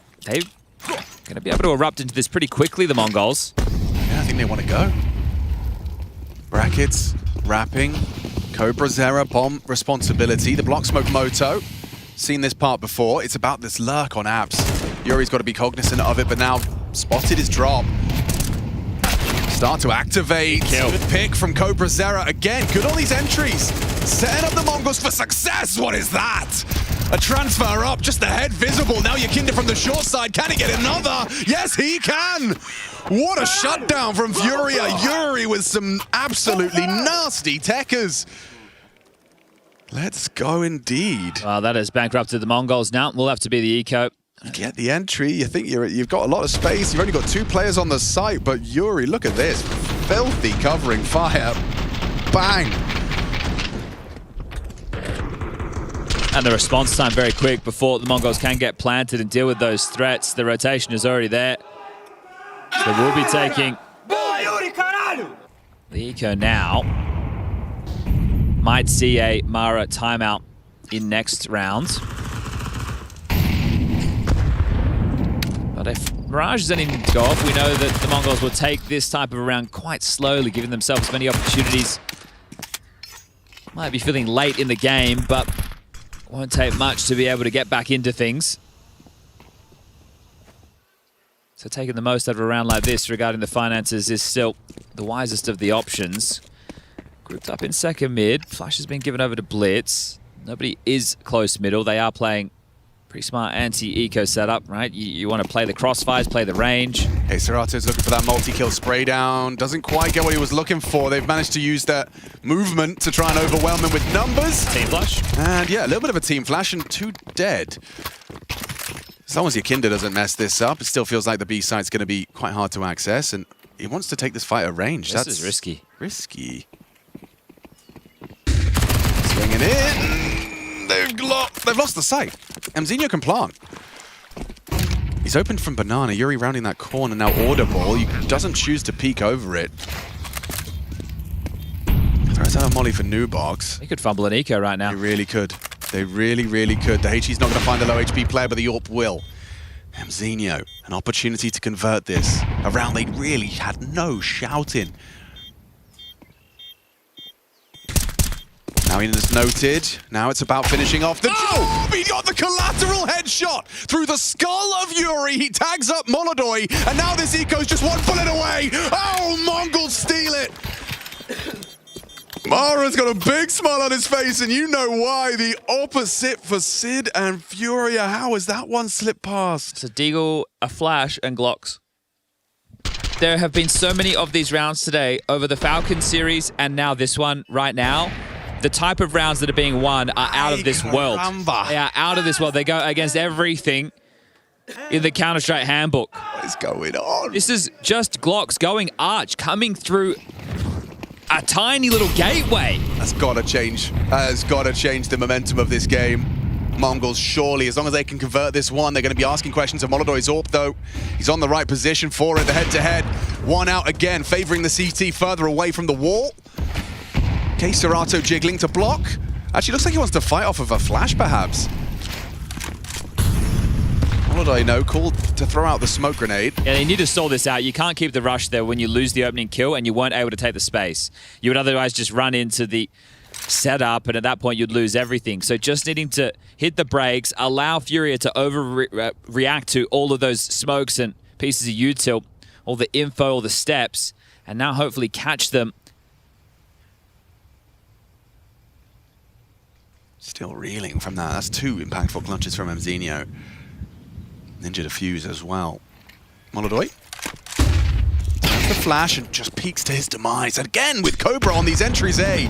going to be able to erupt into this pretty quickly, the Mongols. Yeah, I think they want to go. Brackets, wrapping, CobraZero, bomb responsibility, the block smoke moto. Seen this part before. It's about this lurk on apps. Yuri's got to be cognizant of it, but now spotted his drop. Start to activate. Kill. Good pick from CobraZero. Again, good on these entries. Setting up the Mongols for success. What is that? A transfer up, just the head visible. Now Yakinda from the short side. Can he get another? Yes, he can. What a shutdown from FURIA. Yuri with some absolutely nasty techers. Let's go indeed. Well, that has bankrupted the Mongols now. Will have to be the eco. You get the entry. You think you've got a lot of space. You've only got 2 players on the site, but Yuri, look at this. Filthy covering fire. Bang. And the response time very quick before the Mongols can get planted and deal with those threats. The rotation is already there. So we'll be taking the eco now. Might see a Mara timeout in next round. But if Mirage is anything to go off, we know that the Mongols will take this type of a round quite slowly, giving themselves many opportunities. Might be feeling late in the game, but won't take much to be able to get back into things. So taking the most out of a round like this regarding the finances is still the wisest of the options. Grouped up in second mid. Flash has been given over to Blitz. Nobody is close middle. They are playing pretty smart anti-eco setup, right? You want to play the crossfires, play the range. Hey, Serato's looking for that multi-kill spray down. Doesn't quite get what he was looking for. They've managed to use that movement to try and overwhelm him with numbers. Team flash. And yeah, a little bit of a team flash and 2 dead. As long as Yakinda doesn't mess this up, it still feels like the B site's going to be quite hard to access, and he wants to take this fight at range. This is risky. Risky. Swinging in. They've lost the sight. Mzinho can plant. He's opened from Banana. Yuri rounding that corner, now audible. He doesn't choose to peek over it. Throws out a molly for Nubox. He could fumble an eco right now. They really could. They really, really could. The HE's not going to find the low HP player, but the AWP will. Mzinho, an opportunity to convert this. A round they really had no shout in. Now Ian has noted. Now it's about finishing off the job. He got the collateral headshot through the skull of Yuri. He tags up MongolZ, and now this eco's just one bullet away. Oh, Mongol steal it. Mara's got a big smile on his face, and you know why. The opposite for Sid and Furia. How has that one slipped past? It's a Deagle, a Flash, and Glocks. There have been so many of these rounds today over the Falcons series, and now this one right now. The type of rounds that are being won are out of this world. They are out of this world. They go against everything in the Counter-Strike handbook. What is going on? This is just Glocks going arch, coming through a tiny little gateway. That's got to change. Has got to change the momentum of this game. Mongols, surely, as long as they can convert this one, they're going to be asking questions of MongolZ's AWP, though. He's on the right position for it, the head-to-head. One out again, favoring the CT further away from the wall. Serato jiggling to block. Actually, looks like he wants to fight off of a flash, perhaps. MongolZ, no, called to throw out the smoke grenade. Yeah, you need to stall this out. You can't keep the rush there when you lose the opening kill and you weren't able to take the space. You would otherwise just run into the setup, and at that point, you'd lose everything. So just needing to hit the brakes, allow Furia to overreact to all of those smokes and pieces of util, all the info, all the steps, and now hopefully catch them. Still reeling from that. That's two impactful clutches from Mzinho. Ninja defuse as well. MongolZ. Turns the flash and just peeks to his demise. And again with Cobra on these entries, eh?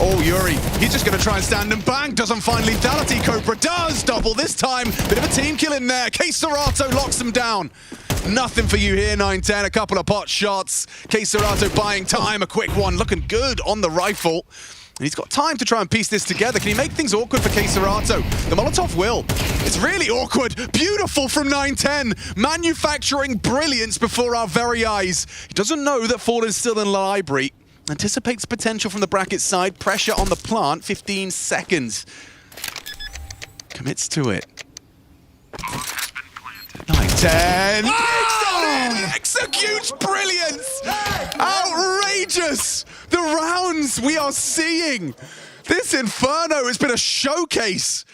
Oh, Yuri, he's just going to try and stand and bang. Doesn't find lethality. Cobra does. Double this time. Bit of a team kill in there. Serato locks them down. Nothing for you here, 9-10. A couple of pot shots. Serato buying time. A quick one. Looking good on the rifle. And he's got time to try and piece this together. Can he make things awkward for Serato? The Molotov will. It's really awkward. Beautiful from 9-10. Manufacturing brilliance before our very eyes. He doesn't know that Ford is still in the library. Anticipates potential from the bracket side. Pressure on the plant. 15 seconds. Commits to it. 9-10. Oh! Executes brilliance. Outrageous. The rounds we are seeing. This Inferno has been a showcase.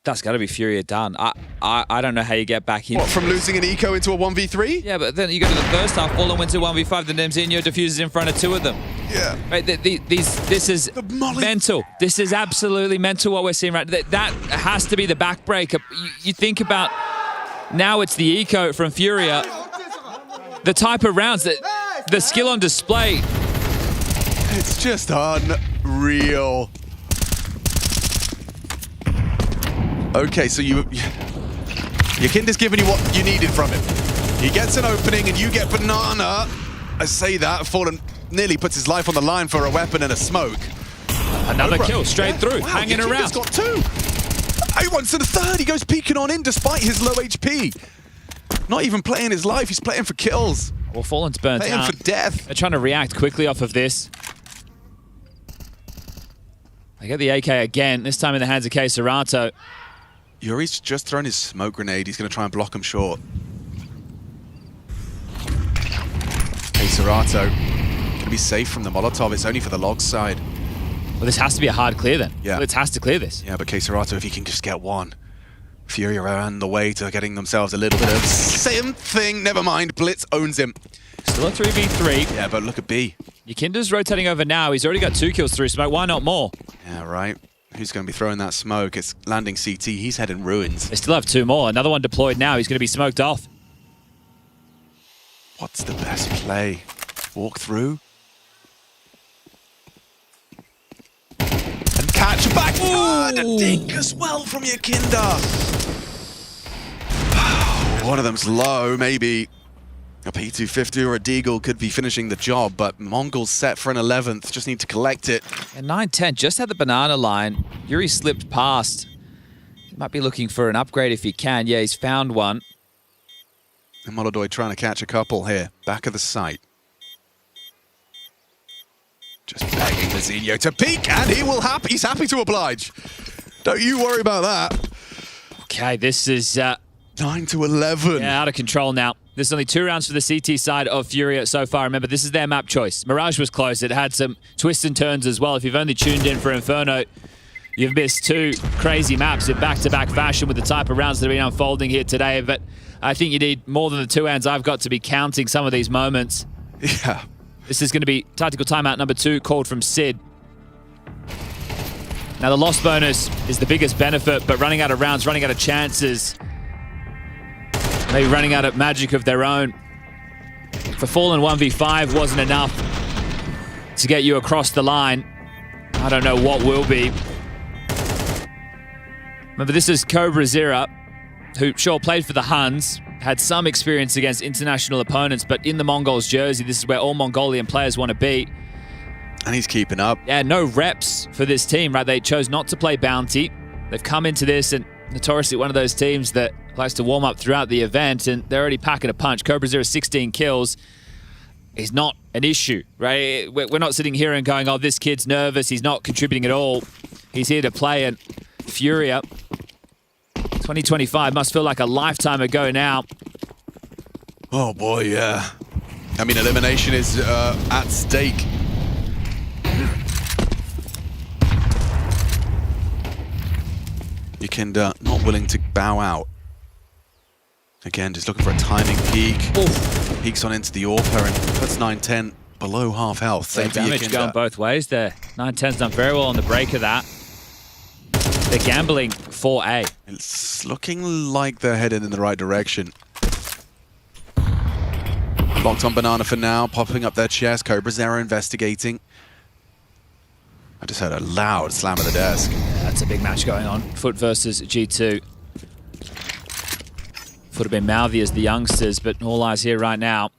That's got to be Furia done. I don't know how you get back in. What, from losing an eco into a 1v3? Yeah, but then you go to the first half, Fallen wins a 1v5, then Mzinho diffuses in front of two of them. Yeah. Right, this is mental. This is absolutely mental what we're seeing right now. That has to be the backbreaker. You think about, now it's the eco from Furia. The type of rounds, the skill on display. It's just unreal. Okay, so your Kinder's giving you what you needed from him. He gets an opening and you get banana. I say that, Fallen nearly puts his life on the line for a weapon and a smoke. Another kill straight through, wow, hanging around. He's got two. He wants to the third. He goes peeking on in despite his low HP. Not even playing his life, he's playing for kills. Well, Fallen's burnt out. Playing for death. They're trying to react quickly off of this. They get the AK again, this time in the hands of Serato. Yuri's just thrown his smoke grenade. He's going to try and block him short. Serato going to be safe from the Molotov. It's only for the log side. Well, this has to be a hard clear then. Yeah. Blitz has to clear this. Yeah, but Serato, if he can just get one. Furia are on the way to getting themselves a little bit of something. Never mind, Blitz owns him. Still a 3v3. Yeah, but look at B. Yakinda's rotating over now. He's already got 2 kills through smoke. Why not more? Yeah, right. Who's going to be throwing that smoke? It's landing CT. He's heading ruins. They still have 2 more. Another one deployed now. He's going to be smoked off. What's the best play? Walk through. And catch back. And a dink as well from Yakinda. One of them's low. Maybe a P250 or a Deagle could be finishing the job, but MongolZ set for an 11th. Just need to collect it. And 9-10 just had the banana line. Yuri slipped past. Might be looking for an upgrade if he can. Yeah, he's found one. And MongolZ trying to catch a couple here. Back of the site. Just begging Vincere to peek, and he's happy to oblige. Don't you worry about that. Okay, this is 9 to 11. Yeah, out of control now. There's only 2 rounds for the CT side of FURIA so far. Remember, this is their map choice. Mirage was close. It had some twists and turns as well. If you've only tuned in for Inferno, you've missed 2 crazy maps in back-to-back fashion with the type of rounds that have been unfolding here today. But I think you need more than the 2 hands I've got to be counting some of these moments. Yeah. This is going to be tactical timeout number 2 called from Sid. Now, the loss bonus is the biggest benefit, but running out of rounds, running out of chances, maybe running out of magic of their own. For Fallen 1v5 wasn't enough to get you across the line. I don't know what will be. Remember, this is CobraZera, who sure played for the Huns, had some experience against international opponents, but in the MongolZ jersey, this is where all Mongolian players want to be. And he's keeping up. Yeah, no reps for this team, right? They chose not to play Bounty. They've come into this and notoriously one of those teams that likes to warm up throughout the event, and they're already packing a punch. CobraZera 16 kills is not an issue, right? We're not sitting here and going, oh, this kid's nervous. He's not contributing at all. He's here to play, and FURIA 2025 must feel like a lifetime ago now. Oh boy, yeah. I mean, elimination is at stake. Yukinda not willing to bow out. Again, just looking for a timing peek. Oof. Peeks on into the AWPer and puts 9-10 below half health. Same damage going both ways there. 9-10's done very well on the break of that. They're gambling for A. It's looking like they're headed in the right direction. Locked on Banana for now, popping up their chest. CobraZera investigating. I just heard a loud slam of the desk. Yeah, that's a big match going on. Foot versus G2. Foot have been mouthy as the youngsters, but all eyes here right now.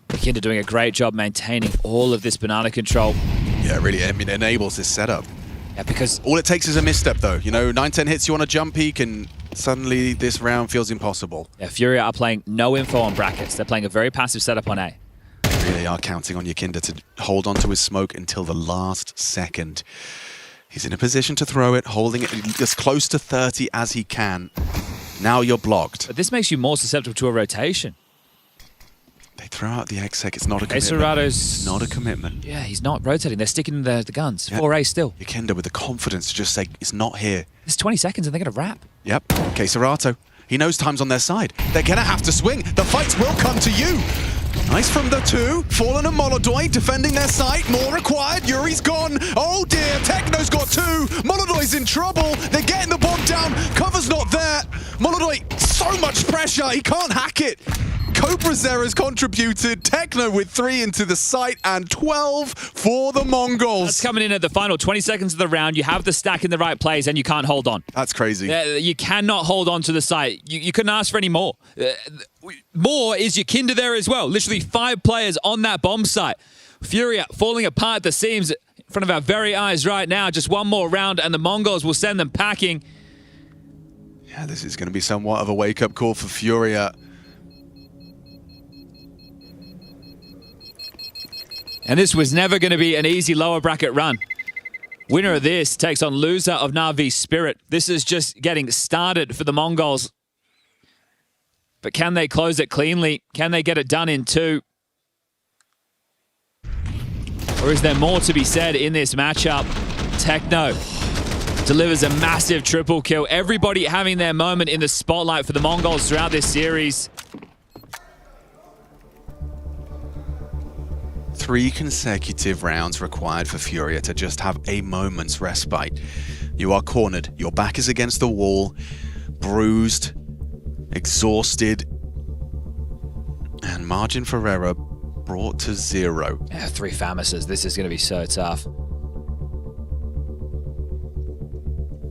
Yukinda doing a great job maintaining all of this banana control. Yeah, really, I mean, it enables this setup. Yeah, because all it takes is a misstep, though. You know, 9-10 hits you on a jump peak, and suddenly this round feels impossible. Yeah, FURIA are playing no info on brackets. They're playing a very passive setup on A. They really are counting on Yukinda to hold on to his smoke until the last second. He's in a position to throw it, holding it as close to 30 as he can. Now you're blocked. But this makes you more susceptible to a rotation. They throw out the exec. It's not a commitment. Cerato's not a commitment. Yeah, he's not rotating. They're sticking the guns. Yeah. 4A still. Yukinda with the confidence to just say, it's not here. It's 20 seconds and they're going to wrap. Yep. Okay, Cerato. He knows time's on their side. They're going to have to swing. The fights will come to you. Nice from the 2. Fallen and MongolZ defending their site. More required. Yuri's gone. Oh dear. Techno's got 2. MongolZ's in trouble. They're getting the bomb down. Cover's not there. MongolZ, so much pressure. He can't hack it. CobraZera's contributed. Techno with 3 into the site and 12 for the Mongols. That's coming in at the final 20 seconds of the round. You have the stack in the right place and you can't hold on. That's crazy. You cannot hold on to the site. You couldn't ask for any more. More is Yukinda there as well. Literally 5 players on that bomb site. FURIA falling apart at the seams in front of our very eyes right now. Just one more round and the Mongols will send them packing. Yeah, this is going to be somewhat of a wake-up call for FURIA. And this was never going to be an easy lower bracket run. Winner of this takes on loser of Navi's Spirit. This is just getting started for the Mongols. But can they close it cleanly? Can they get it done in 2? Or is there more to be said in this matchup? Techno delivers a massive triple kill. Everybody having their moment in the spotlight for the Mongols throughout this series. 3 consecutive rounds required for FURIA to just have a moment's respite. You are cornered, your back is against the wall, bruised, exhausted, and margin for error brought to 0. Yeah, 3 Famises. This is going to be so tough.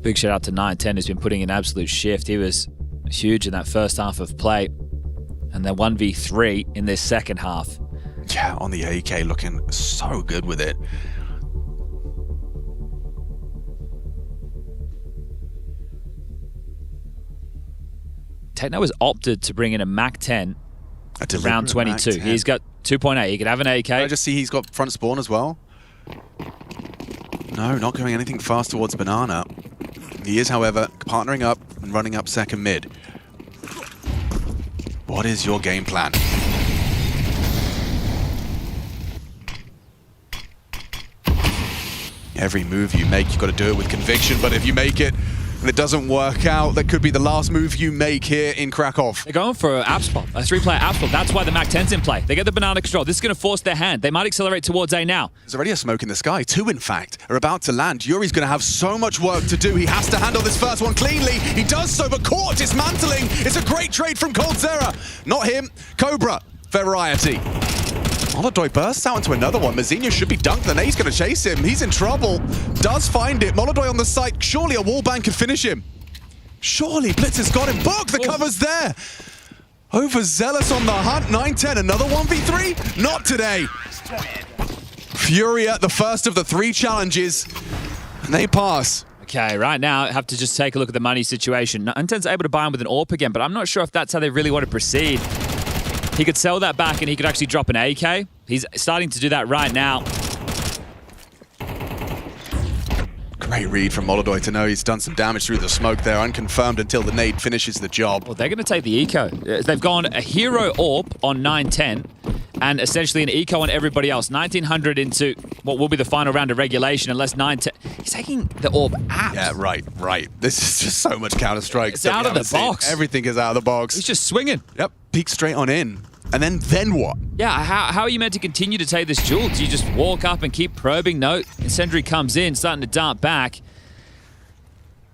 Big shout out to 9-10, who's been putting in absolute shift. He was huge in that first half of play. And then 1v3 in this second half. Yeah, on the AK, looking so good with it. Techno has opted to bring in a Mac 10 to round 22. Mac 10. He's got 2.8. He could have an AK. I just see he's got front spawn as well. No, not going anything fast towards Banana. He is, however, partnering up and running up second mid. What is your game plan? Every move you make, you've got to do it with conviction, but if you make it and it doesn't work out, that could be the last move you make here in Krakow. They're going for an app spot, a 3-player app spot. That's why the Mac 10's in play. They get the Banana control. This is going to force their hand. They might accelerate towards A now. There's already a smoke in the sky. 2, in fact, are about to land. Yuri's going to have so much work to do. He has to handle this first one cleanly. He does so, but caught dismantling. It's a great trade from MongolZ. Not him. Cobra. Variety. MongolZ bursts out into another one. Mazinho should be dunked. The nade's going to chase him. He's in trouble. Does find it. MongolZ on the site. Surely a wallbang could finish him. Surely Blitz has got him. Book, the cover's there. Overzealous on the hunt. 9-10, another 1v3? Not today. FURIA, the first of the 3 challenges. And they pass. Okay, right now, I have to just take a look at the money situation. Unten's able to buy him with an AWP again, but I'm not sure if that's how they really want to proceed. He could sell that back and he could actually drop an AK. He's starting to do that right now. Great read from MongolZ to know he's done some damage through the smoke there, unconfirmed until the nade finishes the job. Well, they're going to take the eco. They've gone a hero AWP on 9-10 and essentially an eco on everybody else. 1900 into what will be the final round of regulation unless 9-10... He's taking the AWP apps. Yeah, right. This is just so much Counter-Strike. It's out of the box. Everything is out of the box. He's just swinging. Yep, peek straight on in. And then what? Yeah, how are you meant to continue to take this duel? Do you just walk up and keep probing? No, Incendiary comes in, starting to dart back.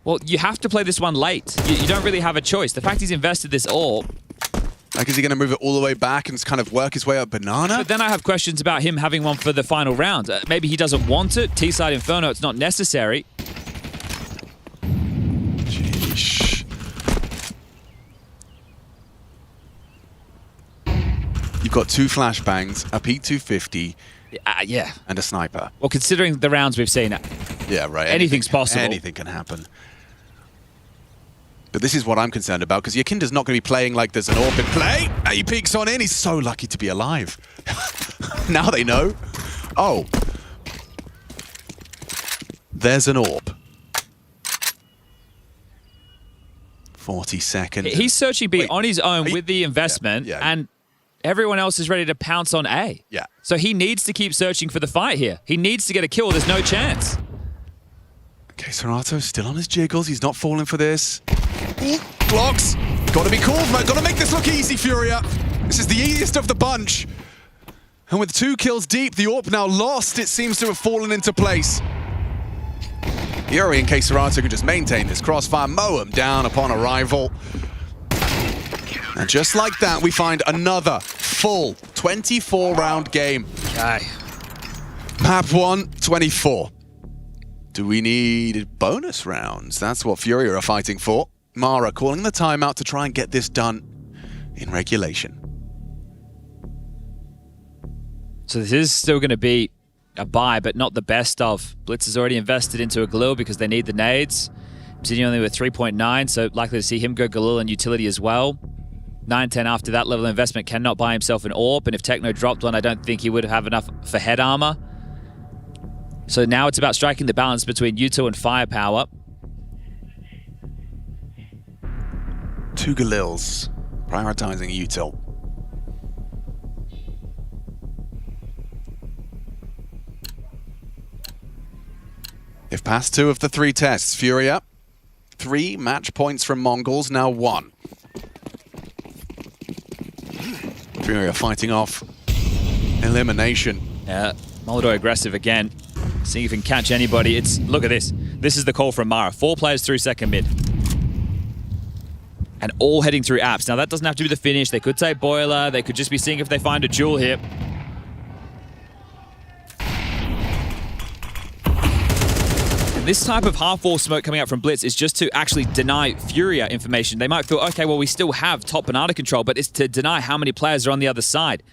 Well, you have to play this one late. You don't really have a choice. The fact he's invested this all... Like, is he going to move it all the way back and kind of work his way up Banana? But then I have questions about him having one for the final round. Maybe he doesn't want it. T-side Inferno, it's not necessary. Sheesh. You've got 2 flashbangs, a Peak 250, yeah, and a sniper. Well, considering the rounds we've seen, yeah, right. Anything's possible. Anything can happen. But this is what I'm concerned about, because Yakinda's not going to be playing like there's an AWP in play. He peeks on in. He's so lucky to be alive. Now they know. Oh. There's an AWP. 40 seconds. He's searching B on his own with the investment, and everyone else is ready to pounce on A. Yeah. So he needs to keep searching for the fight here. He needs to get a kill. There's no chance. Okay, Serato's still on his jiggles. He's not falling for this. Blocks. Got to be cool, man. Got to make this look easy, FURIA. This is the easiest of the bunch. And with 2 kills deep, the AWP now lost. It seems to have fallen into place. Yuri and Serato can just maintain this crossfire, mow him down upon arrival. And just like that, we find another full 24-round game. Okay. Map 1, 24. Do we need bonus rounds? That's what FURIA are fighting for. Mara calling the timeout to try and get this done in regulation. So this is still going to be a buy, but not the best of. Blitz has already invested into a Galil because they need the nades. Sitting only with 3.9, so likely to see him go Galil and utility as well. 9-10 after that level of investment cannot buy himself an AWP, and if Techno dropped one, I don't think he would have enough for head armor. So now it's about striking the balance between util and firepower. 2 Galils, prioritizing util. They've passed 2 of the 3 tests. FURIA, 3 match points from MongolZ, now 1. FURIA fighting off elimination. Yeah, MongolZ aggressive again. Seeing if he can catch anybody. Look at this. This is the call from Mara. 4 players through second mid. And all heading through apps. Now that doesn't have to be the finish. They could say boiler. They could just be seeing if they find a jewel here. And this type of half-wall smoke coming out from Blitz is just to actually deny FURIA information. They might feel, okay, well, we still have top banana control, but it's to deny how many players are on the other side.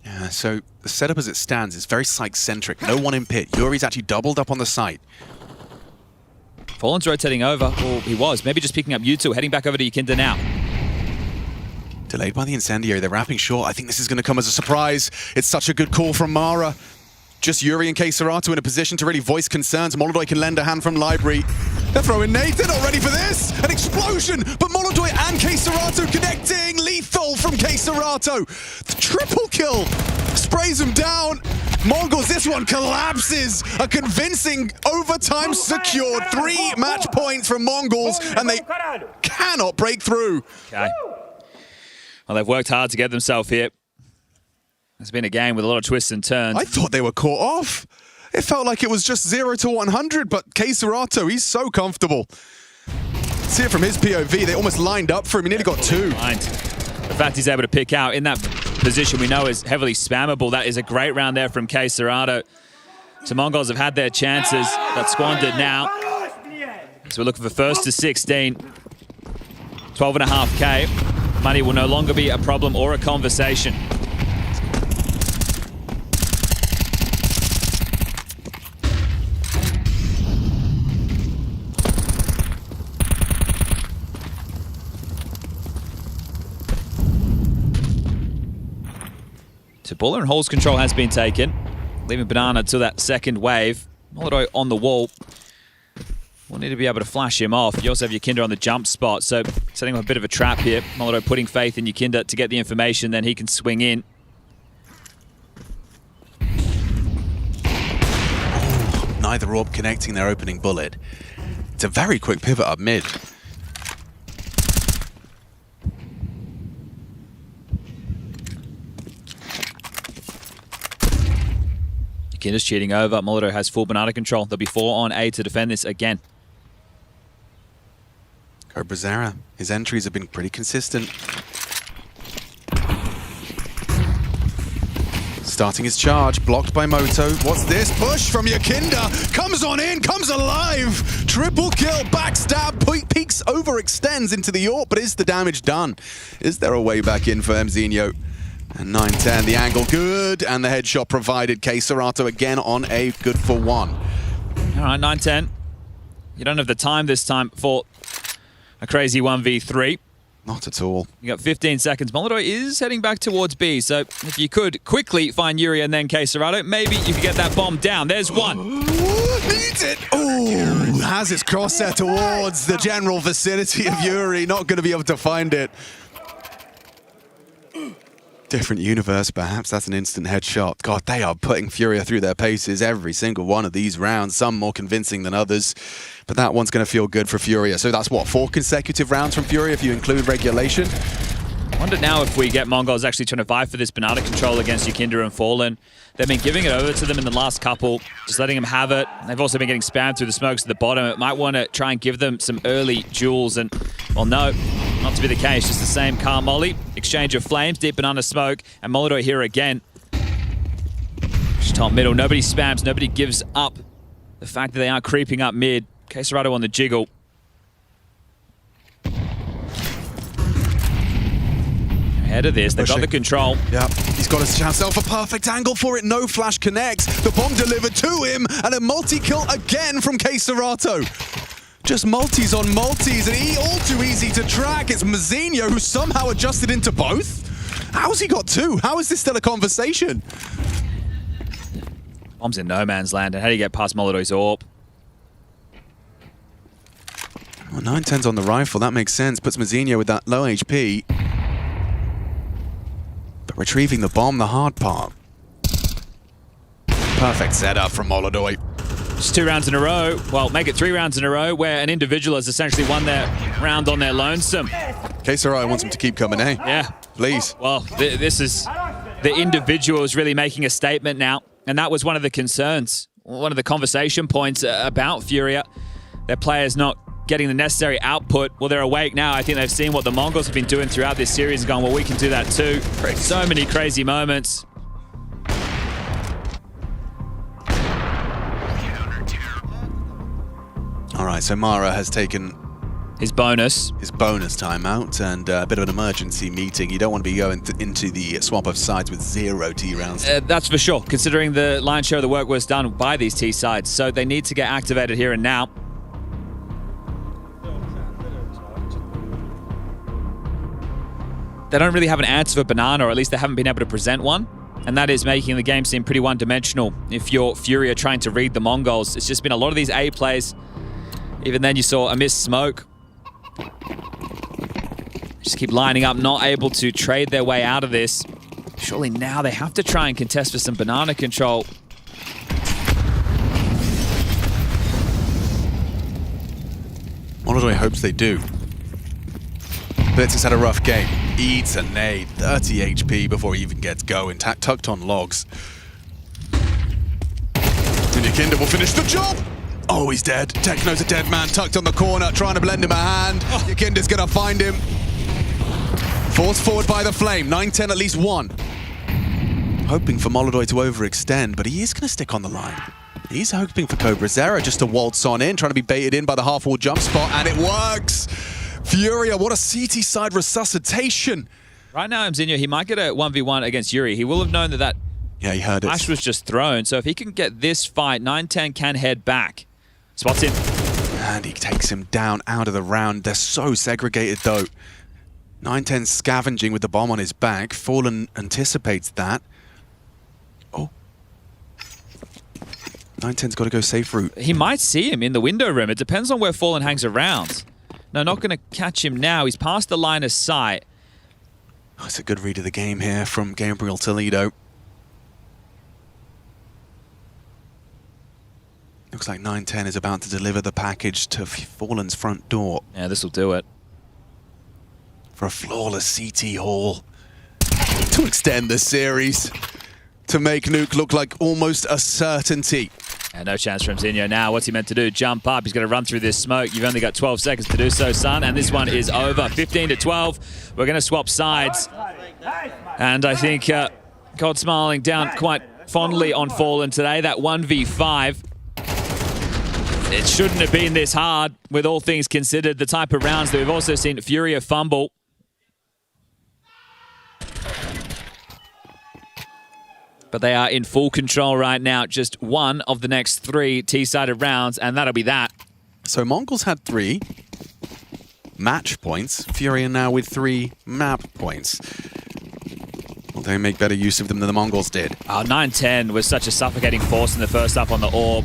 Yeah, so the setup as it stands is very site-centric. No one in pit. Yuri's actually doubled up on the site. Fallen's rotating over. Well, he was. Maybe just picking up util, heading back over to Yakinda now. Delayed by the incendiary, they're wrapping short. I think this is going to come as a surprise. It's such a good call from Mara. Just Yuri and KScerato in a position to really voice concerns. MongolZ can lend a hand from library. They're throwing nades. They're not ready for this. An explosion, but MongolZ and KScerato connecting. Lethal from KScerato. The triple kill sprays him down. MongolZ, this one collapses. A convincing overtime secured. 3 match points from MongolZ, and they cannot break through. Okay. Well, they've worked hard to get themselves here. It's been a game with a lot of twists and turns. I thought they were caught off. It felt like it was just 0 to 100, but KScerato, he's so comfortable. See it from his POV. They almost lined up for him. He nearly got 2. The fact he's able to pick out in that position we know is heavily spammable. That is a great round there from KScerato. So MongolZ have had their chances, but squandered now. So we're looking for first to 16. 12.5K. Money will no longer be a problem or a conversation. So baller and holes control has been taken, leaving Banana to that second wave. MongolZ on the wall. We'll need to be able to flash him off. You also have Yakinda on the jump spot, so setting up a bit of a trap here. MongolZ putting faith in Yakinda to get the information, then he can swing in. Oh, neither orb connecting their opening bullet. It's a very quick pivot up mid. Yakinda's cheating over. MongolZ has full Banana control. There'll be 4 on A to defend this again. Cobrazera, his entries have been pretty consistent. Starting his charge, blocked by Moto. What's this? Push from Yakinda. Comes on in, comes alive. Triple kill, backstab, peeks, overextends into the AWP, but is the damage done? Is there a way back in for Mzinho? And 9-10, the angle good, and the headshot provided. KScerato again on A, good for 1. All right, 9-10. You don't have the time this time for a crazy 1v3. Not at all. You got 15 seconds. MongolZ is heading back towards B, so if you could quickly find Yuri and then KScerato, maybe you could get that bomb down. There's one. Needs it. Oh, has his crosshair towards the general vicinity of Yuri. Not going to be able to find it. Different universe, perhaps. That's an instant headshot. God, they are putting FURIA through their paces every single one of these rounds, some more convincing than others. But that one's going to feel good for FURIA. So that's, what, 4 consecutive rounds from FURIA if you include regulation? Wonder now if we get MongolZ actually trying to vie for this Banana control against Yakinda and Fallen. They've been giving it over to them in the last couple, just letting them have it. They've also been getting spammed through the smokes at the bottom. It might want to try and give them some early jewels, and, well, no, not to be the case. Just the same car molly, exchange of flames, deep Banana smoke, and MongolZ here again. Just top middle. Nobody spams, nobody gives up the fact that they are creeping up mid. KScerato on the jiggle. Ahead of this, they've got the control. Yeah, he's got himself a perfect angle for it. No flash connects. The bomb delivered to him, and a multi-kill again from KScerato. Just multis on multis, and all too easy to track. It's Mzinho who somehow adjusted into both. How's he got 2? How is this still a conversation? Bomb's in no man's land, and how do you get past MongolZ's AWP? Well, 9-10's on the rifle, that makes sense. Puts Mzinho with that low HP. But retrieving the bomb, the hard part. Perfect setup from MongolZ. Just 2 rounds in a row. Well, make it 3 rounds in a row where an individual has essentially won their round on their lonesome. KScerato wants him to keep coming, eh? Yeah. Please. Well, this is... The individual is really making a statement now, and that was one of the concerns, one of the conversation points about FURIA. Their players not getting the necessary output. Well, they're awake now. I think they've seen what the MongolZ have been doing throughout this series and gone, well, we can do that too. So many crazy moments. All right, so Mara has taken his bonus timeout and a bit of an emergency meeting. You don't want to be going into the swap of sides with 0 T rounds. That's for sure, considering the lion's share of the work was done by these T sides. So they need to get activated here and now. they don't really have an answer for Banana, or at least they haven't been able to present one. And that is making the game seem pretty one-dimensional. If you're FURIA trying to read the Mongols, it's just been a lot of these A plays. Even then you saw a missed smoke. Just keep lining up, not able to trade their way out of this. Surely now they have to try and contest for some Banana control. MongolZ hopes they do. Blitz has had a rough game. Eats a nade, 30 HP before he even gets going. Tucked on logs. And Yakinda will finish the job! Oh, he's dead. Techno's a dead man, tucked on the corner, trying to blend him a hand. Yakinda's gonna find him. Forced forward by the flame. 9-10 at least one. Hoping for MongolZ to overextend, but he is gonna stick on the line. He's hoping for CobraZera just to waltz on in, trying to be baited in by the half-wall jump spot, and it works! FURIA, what a CT side resuscitation! Right now, Mzinho, he might get a 1v1 against Yuri. He will have known that yeah, he heard it. flash was just thrown, so if he can get this fight, 9-10 can head back. Spots him. And he takes him down out of the round. They're so segregated, though. 9-10 scavenging with the bomb on his back. Fallen anticipates that. Oh. 9-10's got to go safe route. He might see him in the window room. It depends on where Fallen hangs around. No, not going to catch him now. He's past the line of sight. Oh, it's a good read of the game here from Gabriel Toledo. Looks like 9-10 is about to deliver the package to Fallen's front door. Yeah, this will do it. For a flawless CT haul. To extend the series. To make Nuke look like almost a certainty. And no chance from Mzinho now. What's he meant to do? Jump up. He's going to run through this smoke. You've only got 12 seconds to do so, son. And this one is over. 15-12. We're going to swap sides. And I think God smiling down quite fondly on Fallen today. That 1v5. It shouldn't have been this hard, with all things considered. The type of rounds that we've also seen FURIA fumble. But they are in full control right now. Just one of the next 3 T-sided rounds, and that'll be that. So MongolZ had 3 match points. FURIA now with 3 map points. Will they make better use of them than the Mongols did? 9-10 was such a suffocating force in the first up on the orb.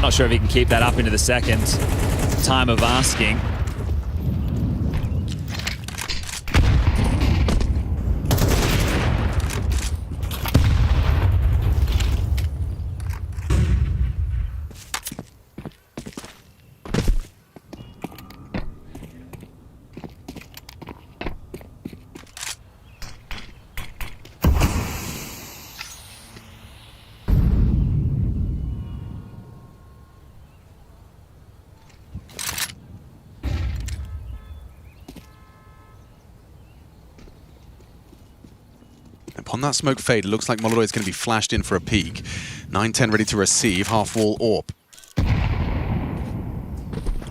Not sure if he can keep that up into the second. Time of asking. Upon that smoke fade, it looks like MongolZ is going to be flashed in for a peek. 9-10 ready to receive, half-wall AWP.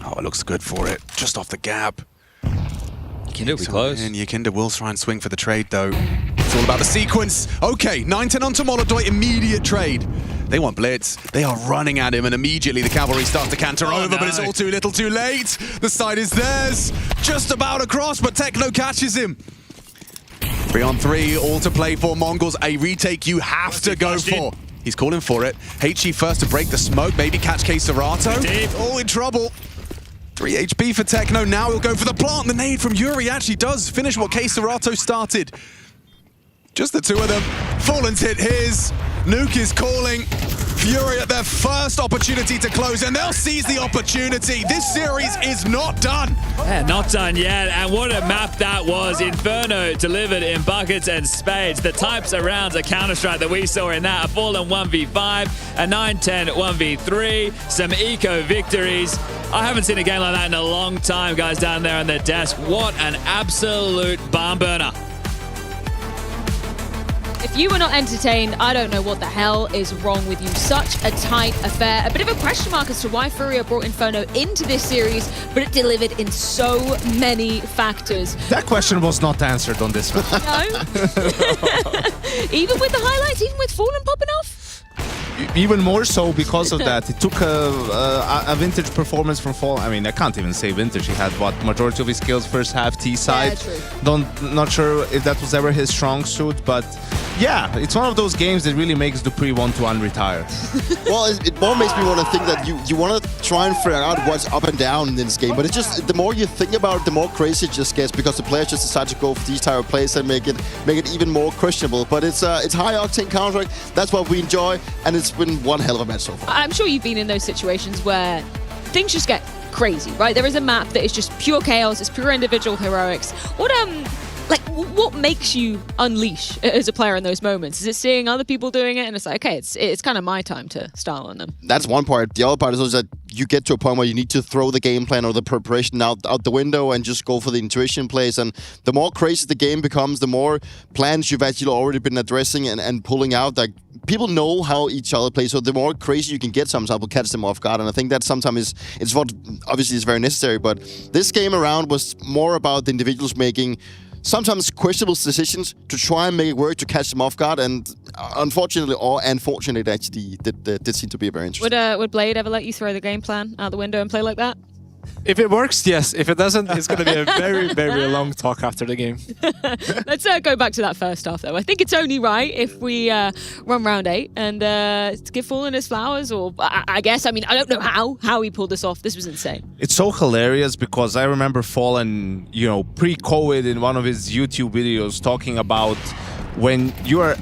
Oh, it looks good for it. Just off the gap. Yakinda will be close. Yakinda will try and swing for the trade, though. It's all about the sequence. Okay, 9-10 onto MongolZ, immediate trade. They want blitz. They are running at him, and immediately the cavalry starts to canter over, but it's all too little too late. The side is theirs. Just about across, but Techno catches him. 3-on-3, all to play for MongolZ. A retake you have to go for. He's calling for it. HE first to break the smoke, maybe catch Serato. Oh, in trouble. 3 HP for Techno. Now he'll go for the plant. The nade from Yuri actually does finish what Serato started. Just the two of them. Fallen's hit his. Nuke is calling. FURIA their first opportunity to close, and they'll seize the opportunity. This series is not done. Yeah, not done yet, and what a map that was. Inferno delivered in buckets and spades. The types of rounds of Counter-Strike that we saw in that, a Fallen 1v5, a 9-10 1v3, some eco victories. I haven't seen a game like that in a long time, guys down there on their desk. What an absolute barn burner. If you were not entertained, I don't know what the hell is wrong with you. Such a tight affair. A bit of a question mark as to why FURIA brought Inferno into this series, but it delivered in so many factors. That question was not answered on this one. No. Even with the highlights, even with Fallen popping off? even more so because of that. It took a vintage performance from Fall. I mean, I can't even say vintage. He had what majority of his kills first half T side. Not sure if that was ever his strong suit, but yeah, it's one of those games that really makes Dupree want to unretire. Well, it more makes me want to think that you want to try and figure out what's up and down in this game, but it's just the more you think about it, the more crazy it just gets because the players just decide to go for these type of plays and make it even more questionable. But it's high octane Counter-Strike. That's what we enjoy, and it's been one hell of a match so far. I'm sure you've been in those situations where things just get crazy, right? There is a map that is just pure chaos. It's pure individual heroics. What makes you unleash as a player in those moments? Is it seeing other people doing it and it's like, okay, it's kind of my time to style on them? That's one part. The other part is also that you get to a point where you need to throw the game plan or the preparation out the window and just go for the intuition plays. And the more crazy the game becomes, the more plans you've actually already been addressing and pulling out. Like, people know how each other plays, so the more crazy you can get, sometimes will catch them off guard. And I think that sometimes it's what obviously is very necessary. But this game around was more about the individuals making sometimes questionable decisions to try and make it work to catch them off guard, and unfortunately it actually did seem to be very interesting. Would Blade ever let you throw the game plan out the window and play like that? If it works, yes. If it doesn't, it's going to be a very, very long talk after the game. Let's go back to that first half, though. I think it's only right if we run round 8 and give Fallen his flowers, or I guess, I mean, I don't know how he pulled this off. This was insane. It's so hilarious because I remember Fallen, pre-COVID in one of his YouTube videos talking about when you're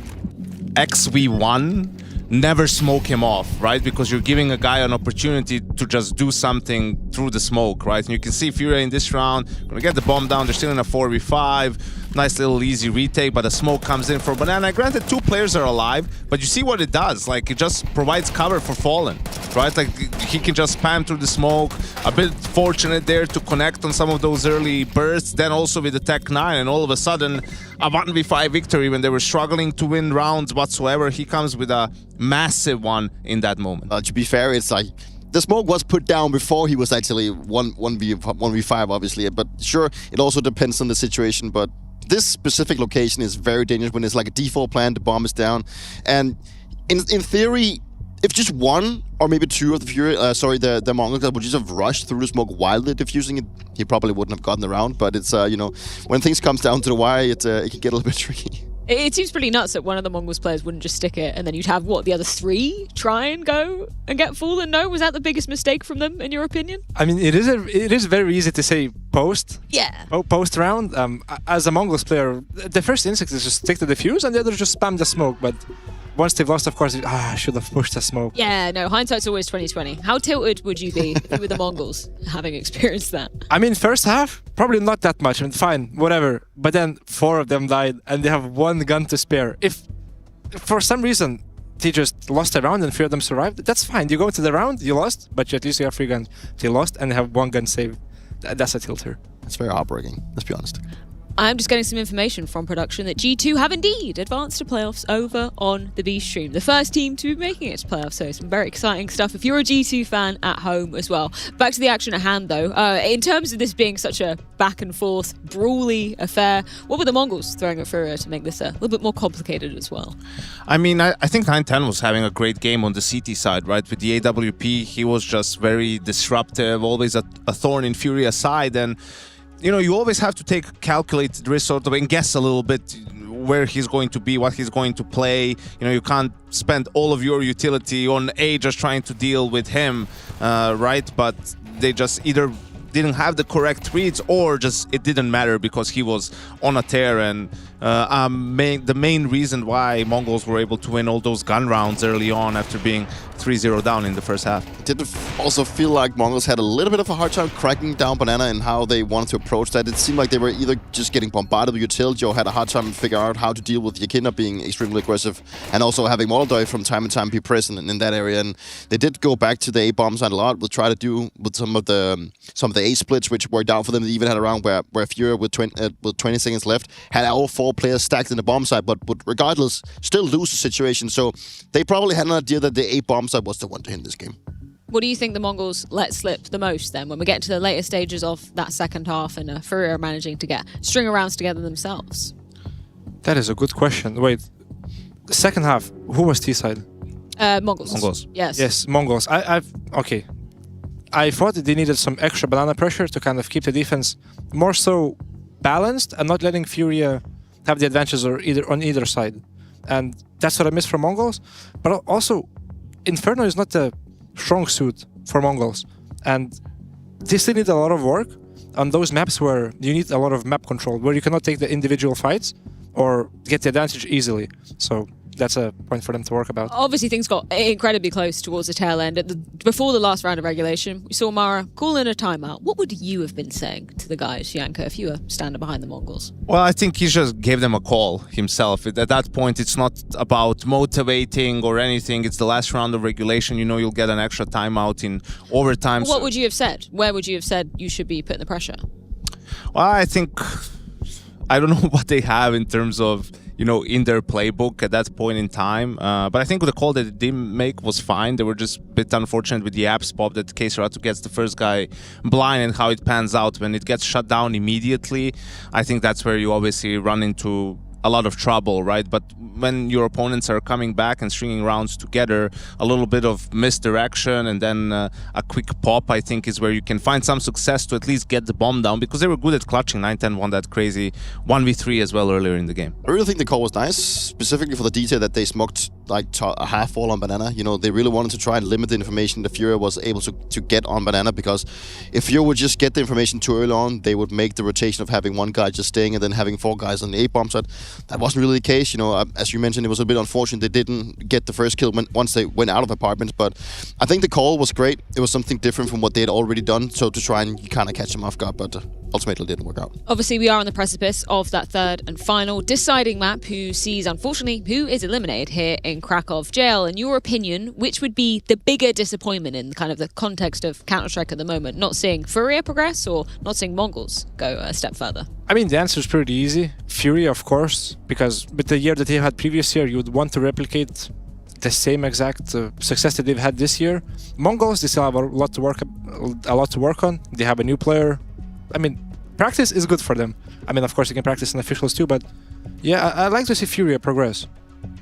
XV1, never smoke him off, right? Because you're giving a guy an opportunity to just do something through the smoke, right? And you can see FURIA in this round, gonna get the bomb down, they're still in a 4v5, nice little easy retake, but the smoke comes in for Banana. Granted, 2 players are alive, but you see what it does. Like, it just provides cover for Fallen, right? Like, he can just spam through the smoke, a bit fortunate there to connect on some of those early bursts, then also with the Tech 9, and all of a sudden, a 1v5 victory when they were struggling to win rounds whatsoever. He comes with a massive one in that moment. To be fair, it's like the smoke was put down before he was actually 1v5, obviously. But sure, it also depends on the situation. But this specific location is very dangerous when it's like a default plan, the bomb is down. And in theory, if just one or maybe 2 of the FURIA, the MongolZ would just have rushed through the smoke while they're diffusing it, he probably wouldn't have gotten around. But it's, when things comes down to the wire, it can get a little bit tricky. It seems pretty nuts that one of the MongolZ players wouldn't just stick it, and then you'd have, the other 3 try and go and get Fallen? No? Was that the biggest mistake from them, in your opinion? I mean, it is very easy to say post. Yeah. Post round. As a MongolZ player, the first instinct is just stick to the fuse, and the other just spam the smoke, but once they've lost, of course, I should have pushed the smoke. Yeah, no, hindsight's always 20/20. How tilted would you be if you were the MongolZ, having experienced that? I mean, first half, probably not that much. I mean, fine, whatever. But then 4 of them died, and they have 1 gun to spare. If for some reason they just lost a round and 3 of them survived, that's fine. You go into the round, you lost, but at least you have 3 guns. They lost and they have 1 gun saved. That's a tilter. That's very heartbreaking, let's be honest. I'm just getting some information from production that G2 have indeed advanced to playoffs over on the B stream. The first team to be making it to playoffs, so some very exciting stuff if you're a G2 fan at home as well. Back to the action at hand though, in terms of this being such a back and forth, brawly affair, what were the MongolZ throwing at FURIA to make this a little bit more complicated as well? I mean, I think 910 was having a great game on the CT side, right? With the AWP, he was just very disruptive, always a thorn in FURIA's side, and you always have to take calculated risk sort of and guess a little bit where he's going to be, what he's going to play. You can't spend all of your utility on A just trying to deal with him, right? But they just either didn't have the correct reads or just it didn't matter because he was on a tear. And the main reason why MongolZ were able to win all those gun rounds early on after being 3-0 down in the first half. Did it also feel like MongolZ had a little bit of a hard time cracking down Banana and how they wanted to approach that? It seemed like they were either just getting bombarded with utility or had a hard time figuring out how to deal with Yakina being extremely aggressive and also having MongolZ from time to time be present in that area. And they did go back to the A bomb side a lot. We'll try to do with some of the A splits which worked out for them. They even had a round where FURIA with 20 seconds left had all 4 players stacked in the bomb side, but would regardless still lose the situation. So they probably had an idea that the A bomb side was the one to hit this game. What do you think the MongolZ let slip the most then when we get to the later stages of that second half and FURIA are managing to get string of rounds together themselves? That is a good question. Wait, the second half, who was T-side? MongolZ. Yes. Yes, MongolZ. Okay. I thought that they needed some extra banana pressure to kind of keep the defense more so balanced and not letting FURIA have the advantages on either side. And that's what I missed from MongolZ. But also, Inferno is not a strong suit for MongolZ. And they still need a lot of work on those maps where you need a lot of map control, where you cannot take the individual fights or get the advantage easily. So that's a point for them to work about. Obviously, things got incredibly close towards the tail end. Before the last round of regulation, we saw Mara call in a timeout. What would you have been saying to the guys, Janko, if you were standing behind the Mongols? Well, I think he just gave them a call himself. At that point, it's not about motivating or anything. It's the last round of regulation. You know you'll get an extra timeout in overtime. What would you have said? Where would you have said you should be putting the pressure? Well, I think... I don't know what they have in terms of, in their playbook at that point in time. But I think the call that they didn't make was fine. They were just a bit unfortunate with the apps pop that K-Serato gets the first guy blind and how it pans out. When it gets shut down immediately, I think that's where you obviously run into a lot of trouble, right? But when your opponents are coming back and stringing rounds together, a little bit of misdirection and then a quick pop, I think, is where you can find some success to at least get the bomb down, because they were good at clutching. 9-10 won that crazy 1v3 as well earlier in the game. I really think the call was nice, specifically for the detail that they smoked like a half wall on banana. They really wanted to try and limit the information that FURIA was able to get on banana, because if FURIA would just get the information too early on, they would make the rotation of having one guy just staying and then having 4 guys on the A-bomb side. That wasn't really the case. As you mentioned, it was a bit unfortunate they didn't get the first kill once they went out of apartments, but I think the call was great. It was something different from what they had already done, so to try and kind of catch them off guard, but ultimately it didn't work out. Obviously, we are on the precipice of that third and final deciding map, who sees, unfortunately, who is eliminated here in Krakow jail. In your opinion, which would be the bigger disappointment in kind of the context of Counter-Strike at the moment? Not seeing FURIA progress or not seeing MongolZ go a step further? I mean, the answer is pretty easy. FURIA, of course, because with the year that they had previous year, you would want to replicate the same exact success that they've had this year. MongolZ, they still have a lot to work on. They have a new player. I mean, practice is good for them. I mean, of course, you can practice in officials too, but yeah, I'd like to see FURIA progress.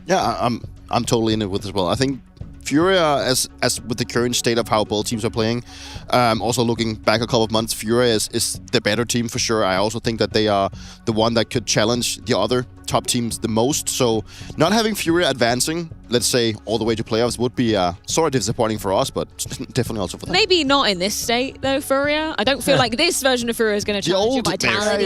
Yeah, I'm totally in it with as well. I think FURIA, as with the current state of how both teams are playing, also looking back a couple of months, FURIA is the better team for sure. I also think that they are the one that could challenge the other top teams the most. So not having FURIA advancing, let's say, all the way to playoffs would be sort of disappointing for us, but definitely also for them. Maybe not in this state, though, FURIA. I don't feel like this version of FURIA is going to challenge your vitality.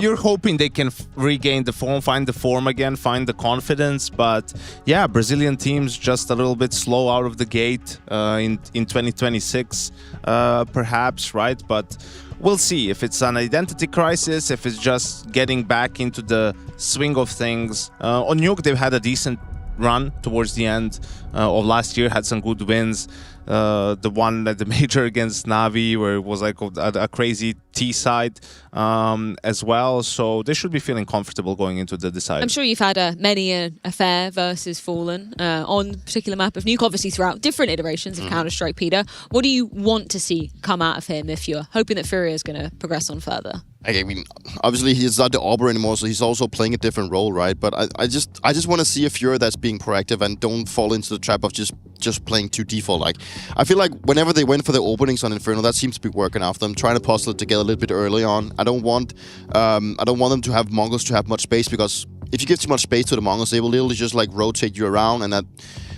You're hoping they can regain the form, find the form again, find the confidence. But yeah, Brazilian teams just a little bit slow out of the gate in 2026, perhaps, right? But we'll see if it's an identity crisis, if it's just getting back into the swing of things. On Nuke, they've had a decent run towards the end of last year, had some good wins. The one at the major against Navi, where it was like a crazy T side as well. So they should be feeling comfortable going into the decider. I'm sure you've had many an affair versus Fallen on the particular map of Nuke, obviously throughout different iterations of Counter-Strike. Peter, what do you want to see come out of him if you're hoping that FURIA is going to progress on further? I mean, obviously he's not the Arbor anymore, so he's also playing a different role, right? But I just want to see a FURIA that's being proactive and don't fall into the trap of just playing too default. Like, I feel like whenever they went for their openings on Inferno, that seems to be working out for them, trying to puzzle it together a little bit early on. I don't want them to have MongolZ to have much space, because if you give too much space to the MongolZ, they will literally just like rotate you around, and that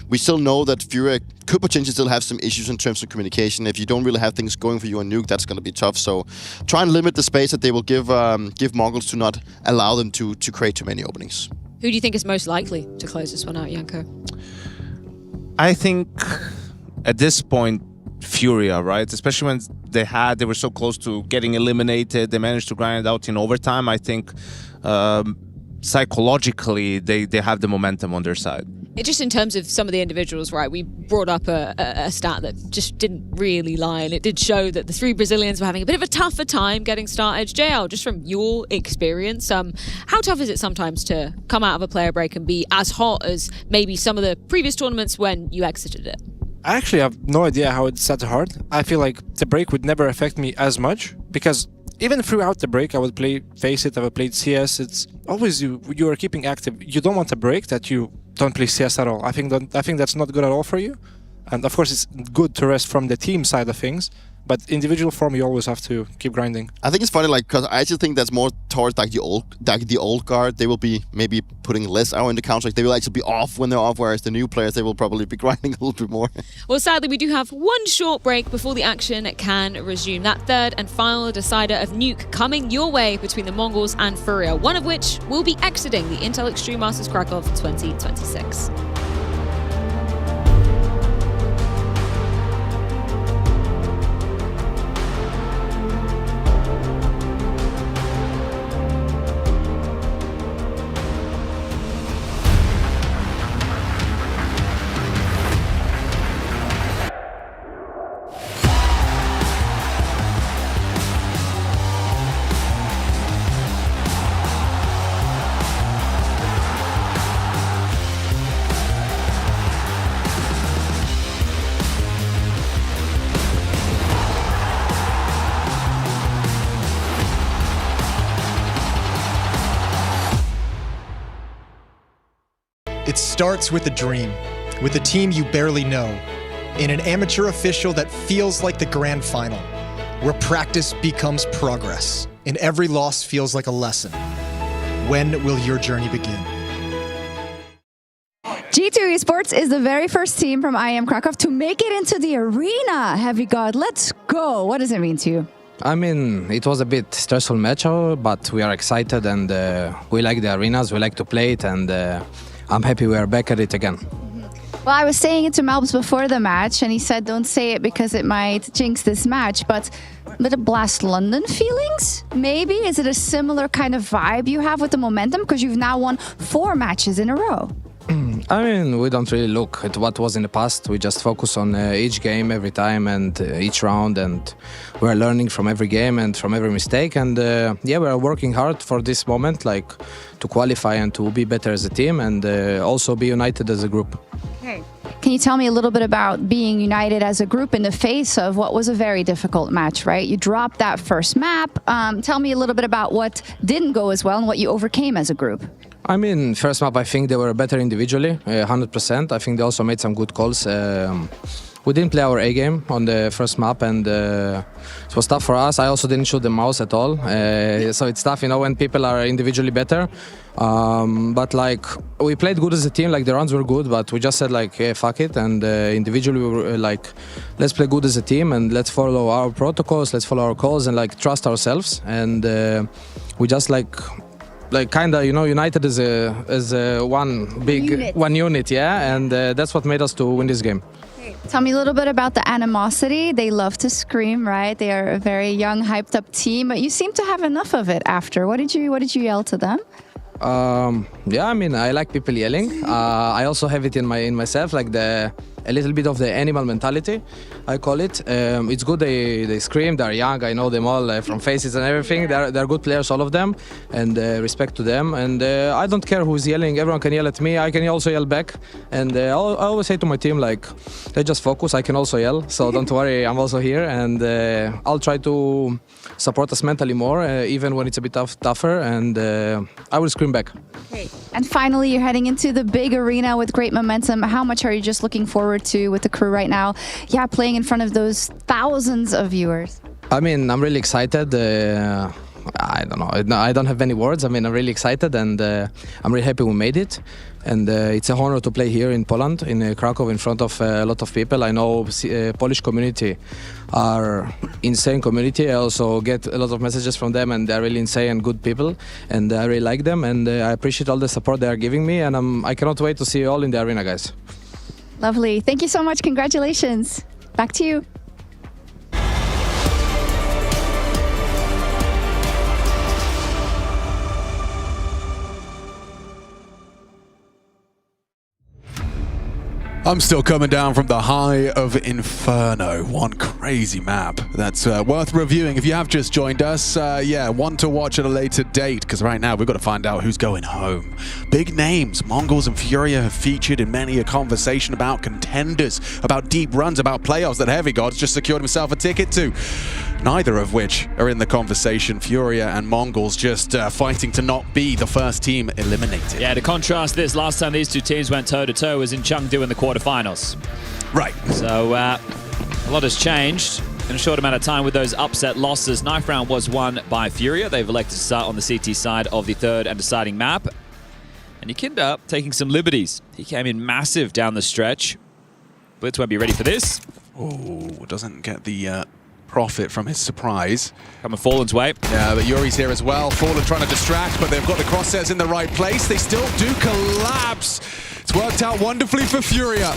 we still know that FURIA could potentially still have some issues in terms of communication. If you don't really have things going for you on Nuke, that's going to be tough. So try and limit the space that they will give MongolZ to not allow them to create too many openings. Who do you think is most likely to close this one out, Janko? I think at this point, FURIA, right? Especially when they were so close to getting eliminated, they managed to grind it out in overtime. I think psychologically they have the momentum on their side. Just in terms of some of the individuals, right, we brought up a stat that just didn't really lie, and it did show that the 3 Brazilians were having a bit of a tougher time getting started. JL, just from your experience, how tough is it sometimes to come out of a player break and be as hot as maybe some of the previous tournaments when you exited it? I actually have no idea how it's that hard. I feel like the break would never affect me as much, because even throughout the break, I would play Face It, I would play CS. It's always you are keeping active. You don't want a break that you don't play CS at all. I think that's not good at all for you. And of course, it's good to rest from the team side of things. But individual form, you always have to keep grinding. I think it's funny, like, because I actually think that's more towards like the old guard. They will be maybe putting less hour into Counter-Strike. They will actually be off when they're off, whereas the new players, they will probably be grinding a little bit more. Well, sadly, we do have one short break before the action can resume. That third and final decider of Nuke coming your way between the MongolZ and FURIA, one of which will be exiting the Intel Extreme Masters Krakow 2026. It starts with a dream, with a team you barely know, in an amateur official that feels like the grand final, where practice becomes progress, and every loss feels like a lesson. When will your journey begin? G2 Esports is the very first team from IEM Krakow to make it into the arena. Heavy God, let's go. What does it mean to you? I mean, it was a bit stressful match, but we are excited and we like the arenas, we like to play it, and I'm happy we are back at it again. Well, I was saying it to Malbs before the match, and he said don't say it because it might jinx this match, but little Blast London feelings? Maybe? Is it a similar kind of vibe you have with the momentum? Because you've now won 4 matches in a row. I mean, we don't really look at what was in the past. We just focus on each game every time and each round, and we're learning from every game and from every mistake. And yeah, we're working hard for this moment, like to qualify and to be better as a team, and also be united as a group. Okay. Can you tell me a little bit about being united as a group in the face of what was a very difficult match, right? You dropped that first map. Tell me a little bit about what didn't go as well and what you overcame as a group. I mean, first map, I think they were better individually, 100%. I think they also made some good calls. We didn't play our A game on the first map, and it was tough for us. I also didn't shoot the mouse at all, so it's tough, you know, when people are individually better. But like, we played good as a team. Like, the rounds were good, but we just said like, yeah, fuck it, and individually we were like, let's play good as a team and let's follow our protocols, let's follow our calls, and like trust ourselves. And we just like kind of, you know, united as a one unit, yeah, and that's what made us to win this game. Tell me a little bit about the animosity. They love to scream, right? They are a very young, hyped up team, but you seem to have enough of it after. What did you yell to them? Yeah, I mean, I like people yelling. I also have it in myself, like a little bit of the animal mentality, I call it. It's good they scream, they're young, I know them all from faces and everything. They're good players, all of them, and respect to them. And I don't care who's yelling, everyone can yell at me, I can also yell back. And I always say to my team, like, they just focus, I can also yell, so don't worry, I'm also here. And I'll try to support us mentally more, even when it's a bit tougher, and I will scream back. Okay. And finally, you're heading into the big arena with great momentum. How much are you just looking forward to with the crew right now? Yeah, playing in front of those thousands of viewers. I mean, I'm really excited. I don't know. I don't have any words. I mean, I'm really excited, and I'm really happy we made it. And it's an honor to play here in Poland, in Krakow, in front of a lot of people. I know Polish community are insane community. I also get a lot of messages from them, and they're really insane and good people, and I really like them, and I appreciate all the support they are giving me, and I cannot wait to see you all in the arena, guys. Lovely. Thank you so much. Congratulations. Back to you. I'm still coming down from the high of Inferno. One crazy map that's worth reviewing. If you have just joined us, yeah, one to watch at a later date, because right now we've got to find out who's going home. Big names, MongolZ and FURIA have featured in many a conversation about contenders, about deep runs, about playoffs that Heavy God's just secured himself a ticket to. neither of which are in the conversation. FURIA and MongolZ just fighting to not be the first team eliminated. Yeah, to contrast this, last time these two teams went toe-to-toe was in Chengdu in the quarterfinals. Right. So a lot has changed in a short amount of time with those upset losses. Knife round was won by FURIA. They've elected to start on the CT side of the third and deciding map. And Yakinda taking some liberties. He came in massive down the stretch. Blitz won't be ready for this. Oh, doesn't get the profit from his surprise. Coming Fallen's way. Yeah, but Yuri's here as well. Fallen trying to distract, but they've got the crosshairs in the right place. They still do collapse. It's worked out wonderfully for FURIA.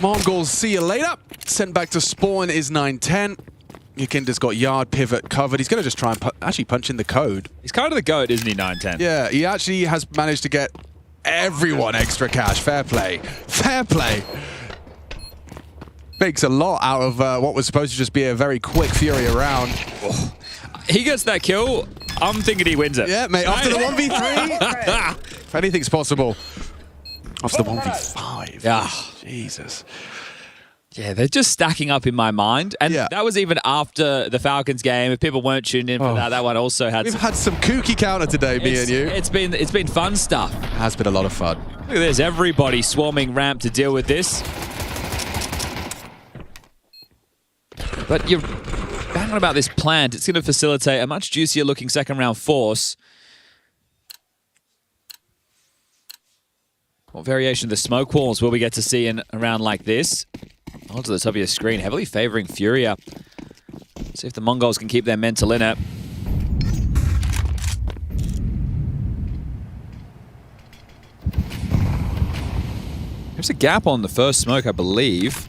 MongolZ, see you later. Sent back to spawn is 9-10. Yakinda's got yard pivot covered. He's going to just try and actually punch in the code. He's kind of the GOAT, isn't he, 9-10? Yeah, he actually has managed to get everyone extra cash. Fair play. Fair play. Makes a lot out of what was supposed to just be a very quick FURIA round. Oh. He gets that kill. I'm thinking he wins it. Yeah, mate. After the 1v3, if anything's possible. After the 1v5. Yeah. Jesus. Yeah, they're just stacking up in my mind. And that was even after the Falcons game. If people weren't tuned in for that one also had We've had some kooky counter today, me and you. It's been fun stuff. It has been a lot of fun. Look at this. Everybody swarming ramp to deal with this. But you're banging about this plant. It's going to facilitate a much juicier looking second round force. What variation of the smoke walls will we get to see in a round like this? Onto the top of your screen, heavily favoring FURIA. See if the MongolZ can keep their mental in it. There's a gap on the first smoke, I believe.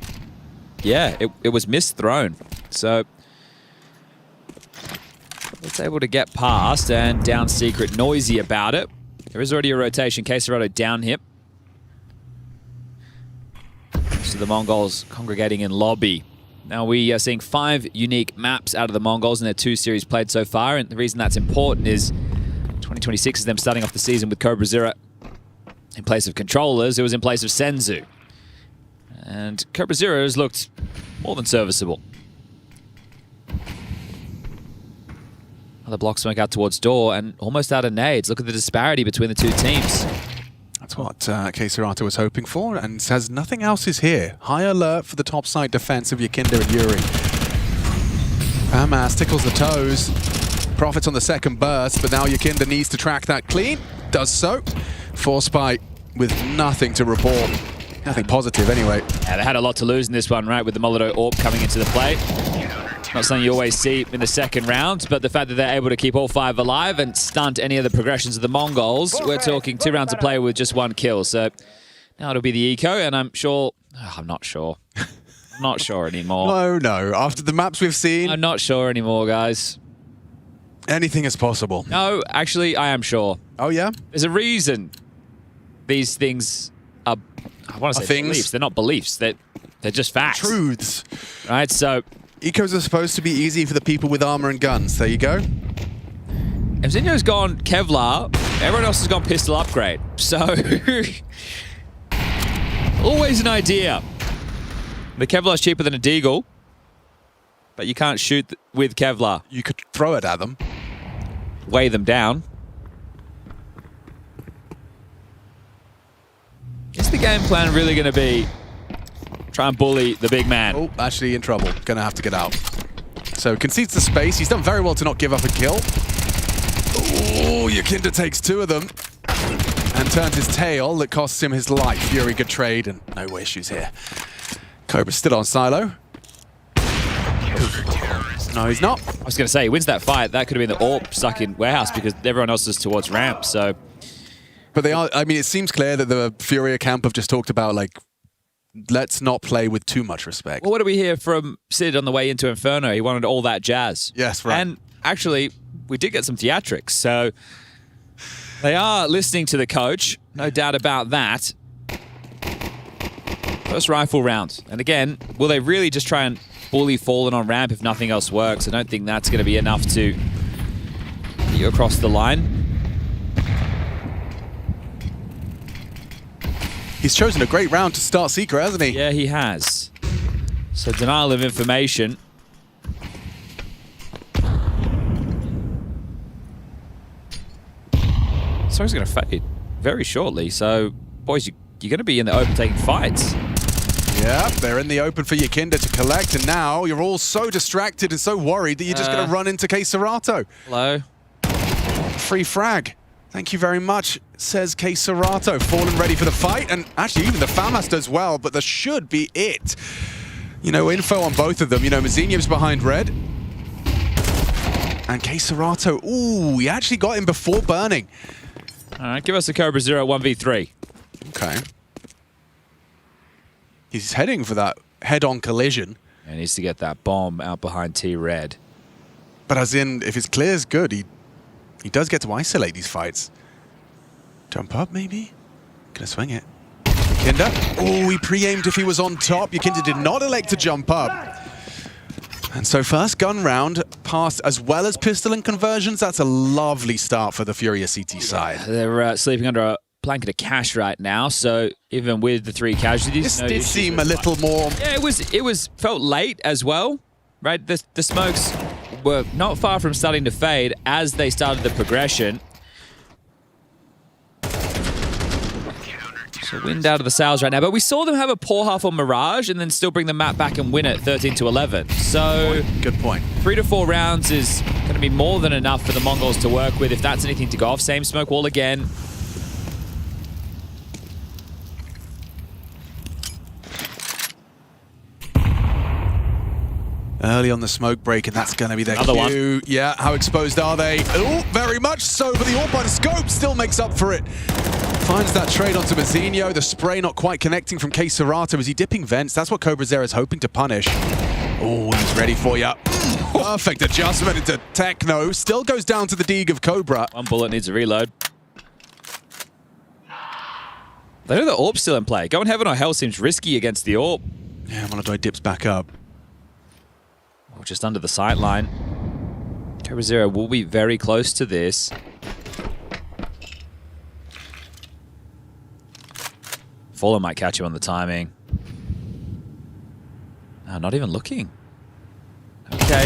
Yeah, it was misthrown. So it's able to get past and down secret, noisy about it. There is already a rotation. Caserado down hip. So the MongolZ congregating in lobby. Now we are seeing 5 unique maps out of the MongolZ in their 2 series played so far. And the reason that's important is 2026 is them starting off the season with CobraZero in place of controllers. It was in place of Senzu. And CobraZero has looked more than serviceable. Another block smoke out towards door and almost out of nades. Look at the disparity between the two teams. That's what Caserado was hoping for, and says nothing else is here. High alert for the topside defense of Yakinda and Yuri. Amas tickles the toes. Profits on the second burst, but now Yakinda needs to track that clean. Does so. Force bite with nothing to report. Nothing positive anyway. Yeah, they had a lot to lose in this one, right? With the Molotov AWP coming into the play. Not something you always see in the second round, but the fact that they're able to keep all 5 alive and stunt any of the progressions of the MongolZ, we're talking 2 rounds of play with just 1 kill. So now it'll be the eco, and I'm sure... Oh, I'm not sure. I'm not sure anymore. No. After the maps we've seen... I'm not sure anymore, guys. Anything is possible. No, actually, I am sure. Oh, yeah? There's a reason these things are... I want to say beliefs. They're not beliefs. They're just facts. Truths. Right, so... Ecos are supposed to be easy for the people with armor and guns. There you go. Mzinho's gone Kevlar. Everyone else has gone pistol upgrade. So... always an idea. The Kevlar's cheaper than a Deagle. But you can't shoot with Kevlar. You could throw it at them. Weigh them down. Is the game plan really going to be try and bully the big man? Oh, actually in trouble. Gonna have to get out. So concedes the space. He's done very well to not give up a kill. Oh, Yakinda takes 2 of them. And turns his tail that costs him his life. Fury, good trade, and no issues here. Cobra's still on silo. No, he's not. I was going to say, he wins that fight. That could have been the AWP stuck in warehouse because everyone else is towards ramp, so... But they are, I mean, it seems clear that the FURIA camp have just talked about, like, let's not play with too much respect. Well, what did we hear from Sid on the way into Inferno? He wanted all that jazz. Yes, right. And actually, we did get some theatrics, so they are listening to the coach. No doubt about that. First rifle round. And again, will they really just try and bully Fallen on ramp if nothing else works? I don't think that's going to be enough to get you across the line. He's chosen a great round to start Secret, hasn't he? Yeah, he has. So denial of information. Smoke's going to fade very shortly. So, boys, you're going to be in the open taking fights. Yeah, they're in the open for Yakinda to collect, and now you're all so distracted and so worried that you're just going to run into Serato. Hello. Free frag. Thank you very much, says Serato. Fallen ready for the fight, and actually even the FAMAS as well, but there should be it. You know, info on both of them. You know, Mazinev's behind red. And Serato, ooh, he actually got him before burning. All right, give us a Cobra Zero 1v3. Okay. He's heading for that head-on collision. And needs to get that bomb out behind T-Red. But as in, if his clear's good, he does get to isolate these fights. Jump up, maybe? Gonna swing it. Yakinda. Oh, he pre-aimed if he was on top. Yakinda did not elect to jump up. And so first gun round passed as well as pistol and conversions. That's a lovely start for the FURIA CT side. They're sleeping under a blanket of cash right now, so even with the 3 casualties, this did seem a little more. Yeah, it felt late as well, right? The smokes were not far from starting to fade as they started the progression. So wind out of the sails right now, but we saw them have a poor half on Mirage and then still bring the map back and win it 13-11. So good point. 3 to 4 rounds is going to be more than enough for the Mongols to work with if that's anything to go off. Same smoke wall again. Early on the smoke break, and that's going to be their Another cue. one. Yeah, how exposed are they? Oh, very much so, but the AWP by the scope still makes up for it. Finds that trade onto Mazinho. The spray not quite connecting from Serato. Is he dipping vents? That's what CobraZero is hoping to punish. Oh, he's ready for you. Perfect adjustment into Techno. Still goes down to the Deeg of Cobra. One bullet needs a reload. They know the AWP's still in play. Going heaven or hell seems risky against the AWP. Yeah, MongolZ dips back up. Oh, just under the sight line. CobraZero will be very close to this. Fallen might catch him on the timing. No, not even looking. Okay.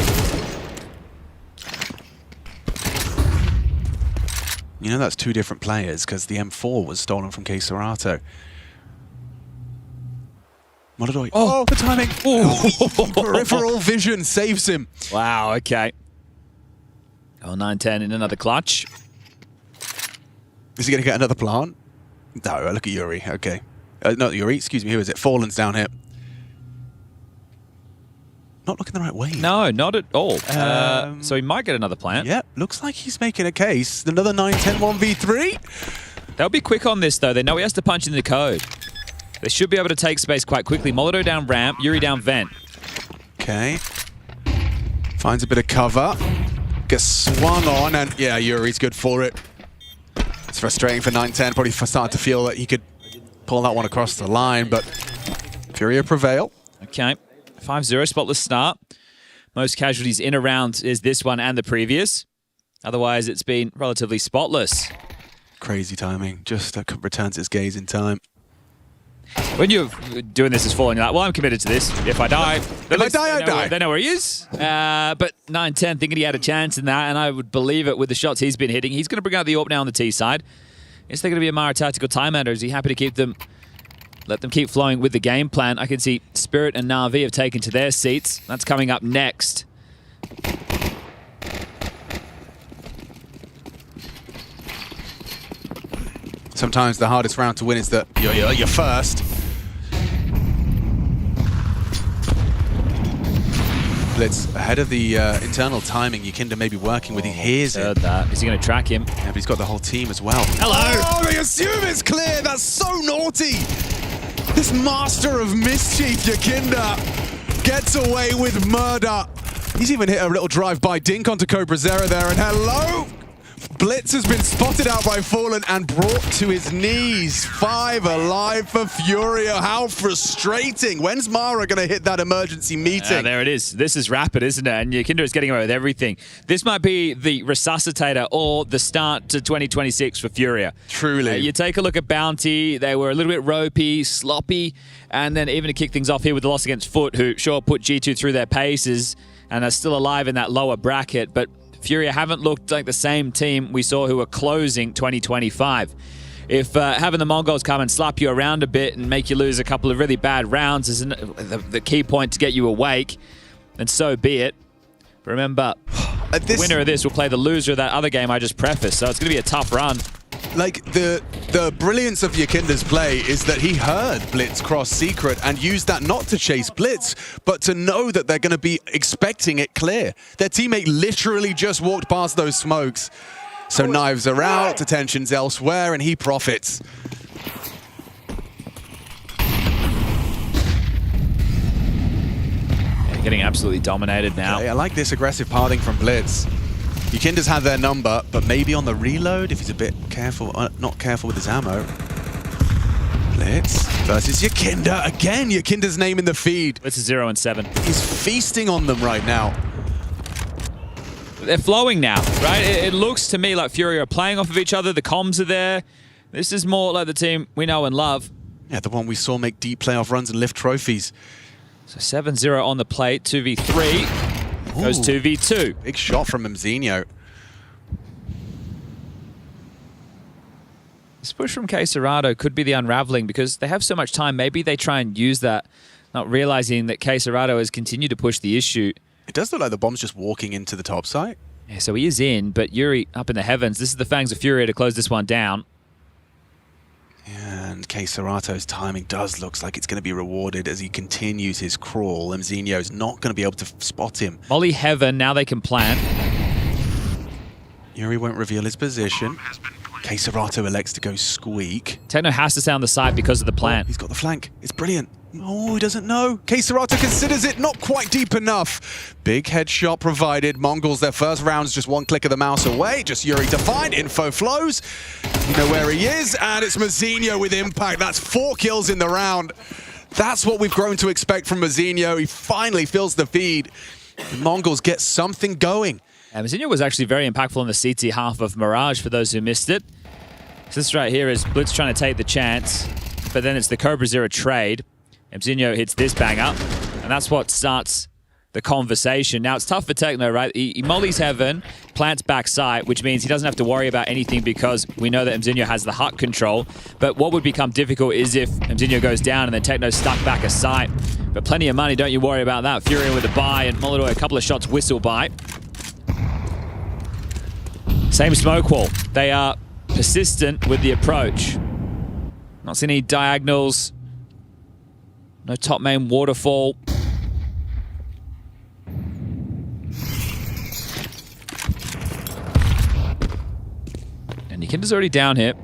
You know that's 2 different players because the M4 was stolen from Serato. Oh, the timing. Peripheral vision saves him. Wow, okay. Oh, 9-10 in another clutch. Is he going to get another plant? No, look at Yuri. Okay. Not Yuri, excuse me. Who is it? Fallen's down here. Not looking the right way. No, not at all. So he might get another plant. Yep, looks like he's making a case. Another 9-10 1v3. They'll be quick on this, though. They know he has to punch in the code. They should be able to take space quite quickly. MongolZ down ramp, Yuri down vent. Okay. Finds a bit of cover. Gets swung on, and yeah, Yuri's good for it. It's frustrating for 9-10. Probably starting to feel that he could pull that one across the line, but FURIA prevail. Okay. 5-0, spotless start. Most casualties in a round is this one and the previous. Otherwise, it's been relatively spotless. Crazy timing. Just returns its gaze in time. When you're doing this as falling, you're like, well, I'm committed to this. If I die, I die. They know where he is. But 9-10, thinking he had a chance in that, and I would believe it with the shots he's been hitting. He's going to bring out the AWP now on the T side. Is there going to be a Mara tactical timeout, or is he happy to keep them, let them keep flowing with the game plan? I can see Spirit and Na'Vi have taken to their seats. That's coming up next. Sometimes the hardest round to win is that you're first. Blitz ahead of the internal timing Yakinda may be working with. He hears it. Heard that. Is he going to track him? Yeah, but he's got the whole team as well. Hello! Oh, they assume it's clear. That's so naughty. This master of mischief, Yakinda, gets away with murder. He's even hit a little drive-by dink onto CobraZero there, and hello! Blitz has been spotted out by Fallen and brought to his knees. 5 alive for FURIA. How frustrating. When's Mara going to hit that emergency meeting? There it is. This is rapid, isn't it? And Yakinda is getting away with everything. This might be the resuscitator or the start to 2026 for FURIA. Truly. You take a look at Bounty. They were a little bit ropey, sloppy, and then even to kick things off here with the loss against Foot, who sure put G2 through their paces and are still alive in that lower bracket, but FURIA haven't looked like the same team we saw who were closing 2025. If having the Mongols come and slap you around a bit and make you lose a couple of really bad rounds is the key point to get you awake, then so be it. But remember, the winner of this will play the loser of that other game I just prefaced, so it's going to be a tough run. Like, the brilliance of Yakinda's play is that he heard Blitz cross secret and used that not to chase Blitz, but to know that they're going to be expecting it clear. Their teammate literally just walked past those smokes. So knives are out, attention's elsewhere, and he profits. Yeah, getting absolutely dominated now. Okay, I like this aggressive parting from Blitz. Yakinda's had their number, but maybe on the reload, if he's a bit careful, not careful with his ammo. Blitz versus Yakinda. Again, Yakinda's name in the feed. Blitz is 0 and 7. He's feasting on them right now. They're flowing now, right? It looks to me like FURIA are playing off of each other. The comms are there. This is more like the team we know and love. Yeah, the one we saw make deep playoff runs and lift trophies. So 7-0 on the plate, 2v3. Goes 2v2. Big shot from Mzinho. This push from Queserado could be the unraveling because they have so much time. Maybe they try and use that, not realizing that Queserado has continued to push the issue. It does look like the bomb's just walking into the top site. Yeah, so he is in, but Yuri up in the heavens. This is the Fangs of FURIA to close this one down. And Queserato's timing does look like it's going to be rewarded as he continues his crawl. Mzinho's not going to be able to spot him. Molly heaven, now they can plant. Yuri won't reveal his position. Queserato elects to go squeak. Techno has to stay on the side because of the plant. He's got the flank. It's brilliant. Oh, he doesn't know. Queserato considers it not quite deep enough. Big headshot provided. MongolZ, their first round's just one click of the mouse away. Just Yuri to find. Info flows. You know where he is. And it's Mzinho with impact. That's 4 kills in the round. That's what we've grown to expect from Mzinho. He finally fills the feed. The MongolZ get something going. Mzinho was actually very impactful on the CT half of Mirage for those who missed it. So this right here is Blitz trying to take the chance, but then it's the Cobra Zero trade. Mzinho hits this bang up, and that's what starts the conversation. Now, it's tough for Techno, right? He mollies heaven, plants back sight, which means he doesn't have to worry about anything because we know that Mzinho has the hut control. But what would become difficult is if Mzinho goes down and then Techno's stuck back a sight. But plenty of money, don't you worry about that. FURIA with a buy, and Molotov a couple of shots whistle by. Same smoke wall. They are persistent with the approach. Not seeing any diagonals. No top main waterfall. And Yakinda's already down here.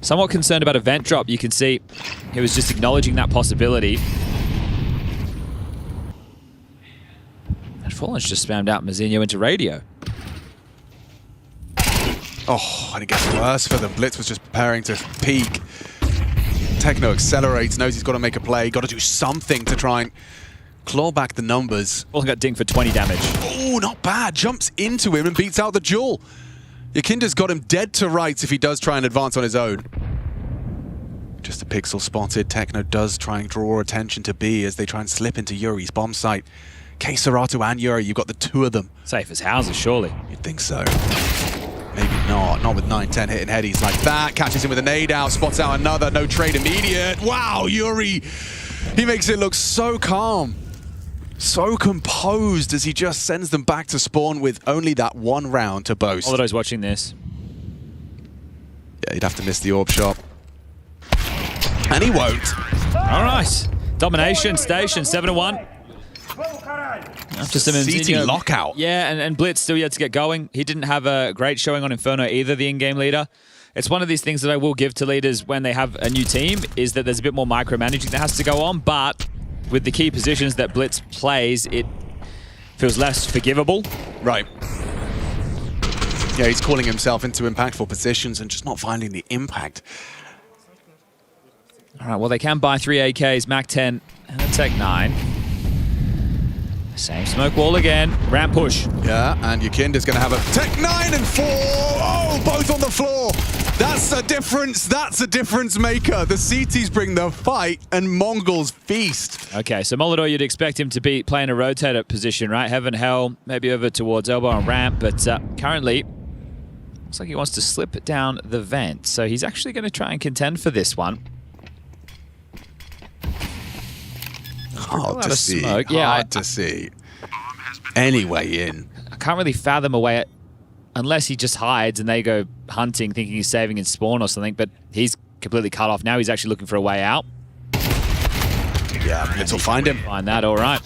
Somewhat concerned about a vent drop. You can see he was just acknowledging that possibility. And Fallen's just spammed out Mzinho into radio. Oh, and it gets worse for them. Blitz was just preparing to peek. Techno accelerates, knows he's got to make a play, got to do something to try and claw back the numbers. Fallen got dinged for 20 damage. Oh, not bad. Jumps into him and beats out the Jewel. Yakinda's got him dead to rights if he does try and advance on his own. Just a pixel spotted. Techno does try and draw attention to B as they try and slip into Yuri's bomb site. Queserato and Yuri, you've got the two of them. Safe as houses, surely. You'd think so. Maybe not. Not with 9-10 hitting headies like that. Catches him with a nade out, spots out another. No trade immediate. Wow, Yuri. He makes it look so calm. So composed as he just sends them back to spawn with only that one round to boast. Molotow's watching this. Yeah, he'd have to miss the orb shot. And he won't. All right. Domination station, 7-1. After some CT lockout. Yeah, and Blitz still yet to get going. He didn't have a great showing on Inferno either, the in-game leader. It's one of these things that I will give to leaders when they have a new team, is that there's a bit more micromanaging that has to go on, but with the key positions that Blitz plays, it feels less forgivable. Right. Yeah, he's calling himself into impactful positions and just not finding the impact. All right, well, they can buy 3 AKs, Mac 10, and a Tech 9. Same smoke wall again. Ramp push. Yeah, and Yakinda's going to have a Tech 9 and 4. Oh, both on the floor. That's a difference. That's a difference maker. The CTs bring the fight and MongolZ feast. Okay, so MongolZ, you'd expect him to be playing a rotator position, right? Heaven, hell, maybe over towards elbow and ramp, but currently looks like he wants to slip it down the vent. So he's actually going to try and contend for this one. Hard to see. Smoke. Yeah, hard to see. Anyway, in. I can't really fathom a way, unless he just hides and they go hunting thinking he's saving in spawn or something, but he's completely cut off. Now he's actually looking for a way out. Yeah, Blitz will find him. Find that, all right.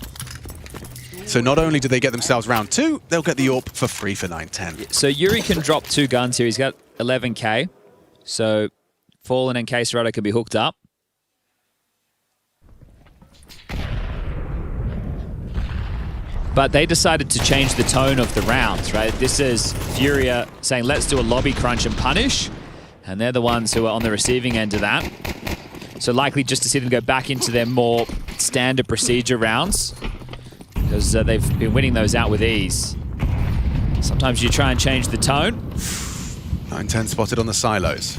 So not only do they get themselves round 2, they'll get the AWP for free for 9-10. So Yuri can drop 2 guns here. He's got 11k. So Fallen and K-Serrato can be hooked up. But they decided to change the tone of the rounds, right? This is FURIA saying, let's do a lobby crunch and punish. And they're the ones who are on the receiving end of that. So likely just to see them go back into their more standard procedure rounds, because they've been winning those out with ease. Sometimes you try and change the tone. 9-10 spotted on the silos.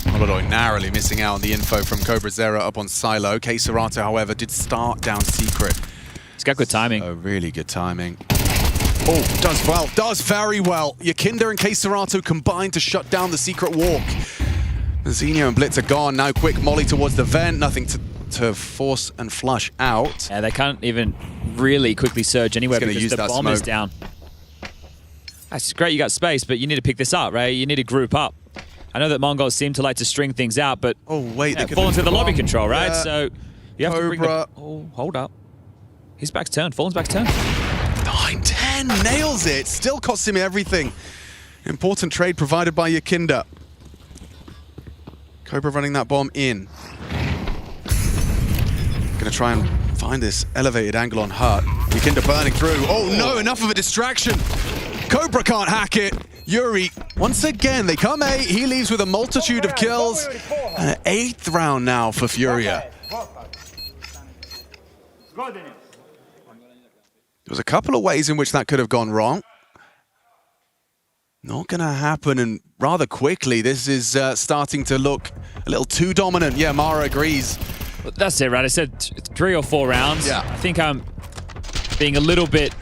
MongolZ narrowly missing out on the info from CobraZera up on silo. K-Serrato, however, did start down secret. He's got good timing. Oh, really good timing. Oh, does well, does very well. Yakinda and K-Serrato combined to shut down the secret walk. Zinio and Blitz are gone. Now quick molly towards the vent. Nothing to force and flush out. Yeah, they can't even really quickly surge anywhere because use the that bomb smoke. is down. That's great, you got space, but you need to pick this up, right? You need to group up. I know that MongolZ seem to like to string things out, but oh wait, yeah, fall into the lobby control, right? Yeah. So you have to bring the... Oh, hold up. His back's turned. Fallen's back's turned. 9-10 nails it. Still costs him everything. Important trade provided by Yakinda. Cobra running that bomb in. Gonna try and find this elevated angle on Hut. Yakinda burning through. Oh no, enough of a distraction. Cobra can't hack it. Yuri, once again, they come 8. He leaves with a multitude of kills. And an 8th round now for FURIA. There was a couple of ways in which that could have gone wrong. Not going to happen, and rather quickly. This is starting to look a little too dominant. Yeah, Mara agrees. Well, that's it, right? I said 3 or 4 rounds. Yeah. I think I'm being a little bit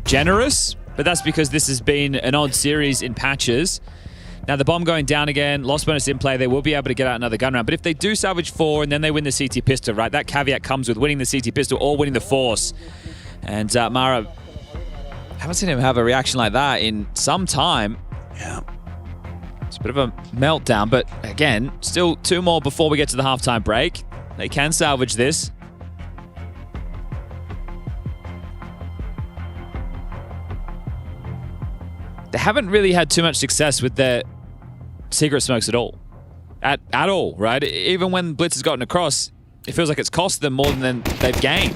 generous, but that's because this has been an odd series in patches. Now, the bomb going down again, lost bonus in play, they will be able to get out another gun round. But if they do salvage 4 and then they win the CT pistol, right, that caveat comes with winning the CT pistol or winning the force. And Mara, I haven't seen him have a reaction like that in some time. Yeah. It's a bit of a meltdown, but again, still 2 more before we get to the halftime break. They can salvage this. They haven't really had too much success with their secret smokes at all. At all, right? Even when Blitz has gotten across, it feels like it's cost them more than they've gained.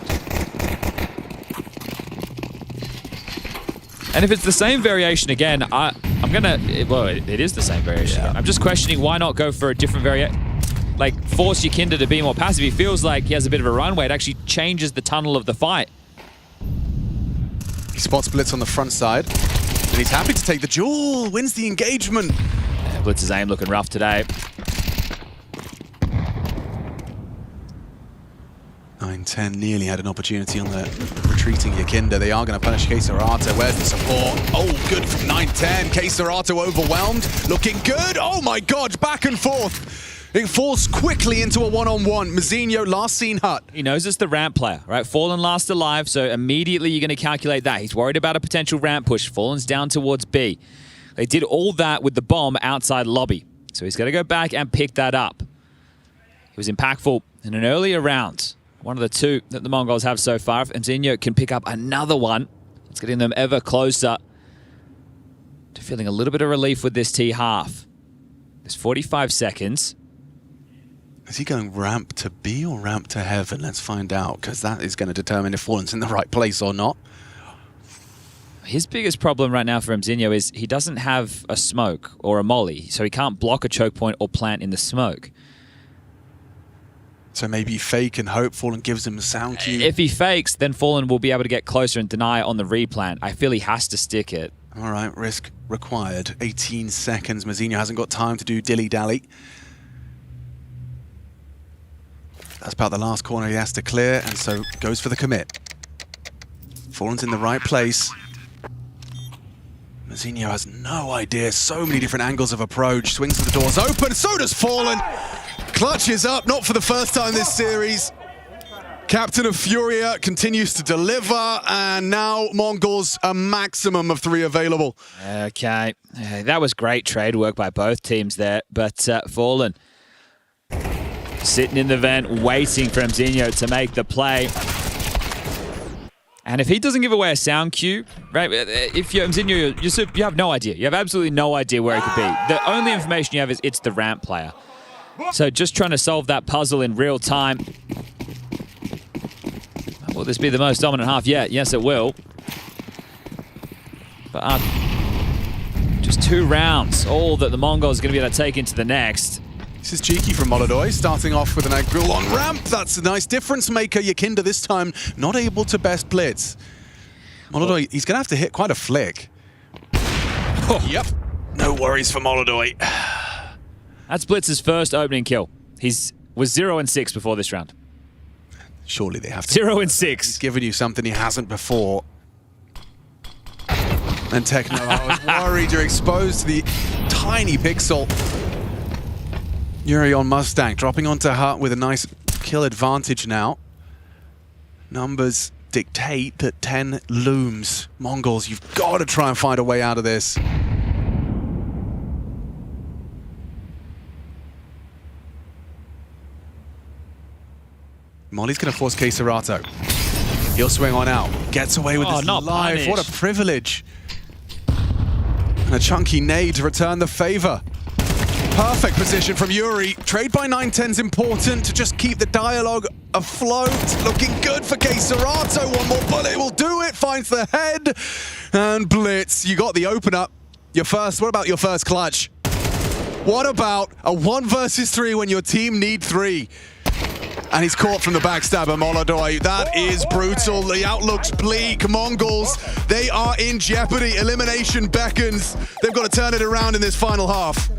And if it's the same variation again, I'm gonna... Well, it is the same variation. Yeah. I'm just questioning why not go for a different variation. Like, force Yakinda to be more passive. He feels like he has a bit of a runway. It actually changes the tunnel of the fight. He spots Blitz on the front side. And he's happy to take the duel. Wins the engagement. Yeah, Blitz's aim looking rough today. 9-10 nearly had an opportunity on the retreating Yakinda. They are going to punish K-Serrato. Where's the support? Oh, good from 9-10. K-Serrato overwhelmed. Looking good. Oh my god, back and forth. It falls quickly into a one-on-one. Mazinho last seen Hut. He knows it's the ramp player, right? Fallen last alive, so immediately you're going to calculate that. He's worried about a potential ramp push. Fallen's down towards B. They did all that with the bomb outside lobby. So he's got to go back and pick that up. He was impactful in an earlier round. One of the 2 that the MongolZ have so far. If Zinio can pick up another one, it's getting them ever closer to feeling a little bit of relief with this T half. There's 45 seconds. Is he going ramp to B or ramp to heaven? Let's find out, because that is going to determine if Fallen's in the right place or not. His biggest problem right now for Zinio is he doesn't have a smoke or a molly, so he can't block a choke point or plant in the smoke. So maybe fake and hope Fallen gives him a sound cue. If he fakes, then Fallen will be able to get closer and deny it on the replant. I feel he has to stick it. All right, risk required. 18 seconds. Mazzinho hasn't got time to do dilly-dally. That's about the last corner he has to clear, and so goes for the commit. Fallen's in the right place. Mazzinho has no idea. So many different angles of approach. Swings for the doors open. So does Fallen. Clutches up, not for the first time this series. Captain of FURIA continues to deliver, and now MongolZ a maximum of 3 available. Okay, that was great trade work by both teams there, but Fallen sitting in the vent, waiting for Mazzinho to make the play. And if he doesn't give away a sound cue, right, if you're Mazzinho, you have no idea. You have absolutely no idea where he could be. The only information you have is it's the ramp player. So just trying to solve that puzzle in real time. Will this be the most dominant half yet? Yes, it will. But just 2 rounds, all that the MongolZ is going to be able to take into the next. This is cheeky from MongolZ, starting off with an Agril on ramp. That's a nice difference maker. Yakinda this time not able to best blitz. MongolZ, he's going to have to hit quite a flick. Oh. Yep, no worries for MongolZ. That's Blitz's first opening kill. Was 0 and 6 before this round. Surely they have to. 0 and 6. He's given you something he hasn't before. And Techno, I was worried you're exposed to the tiny pixel. Yuri on Mustang, dropping onto Hut with a nice kill advantage now. Numbers dictate that 10 looms. MongolZ, you've got to try and find a way out of this. Molly's going to force Queserato. He'll swing on out. Gets away with his life. Punished. What a privilege. And a chunky nade to return the favor. Perfect position from Yuri. Trade by 9-10's important to just keep the dialogue afloat. Looking good for Queserato. One more bullet will do it. Finds the head. And Blitz, you got the open up. What about your first clutch? What about a 1 versus 3 when your team need 3? And he's caught from the backstabber, MongolZ. That is brutal. The outlook's bleak. MongolZ, they are in jeopardy. Elimination beckons. They've got to turn it around in this final half.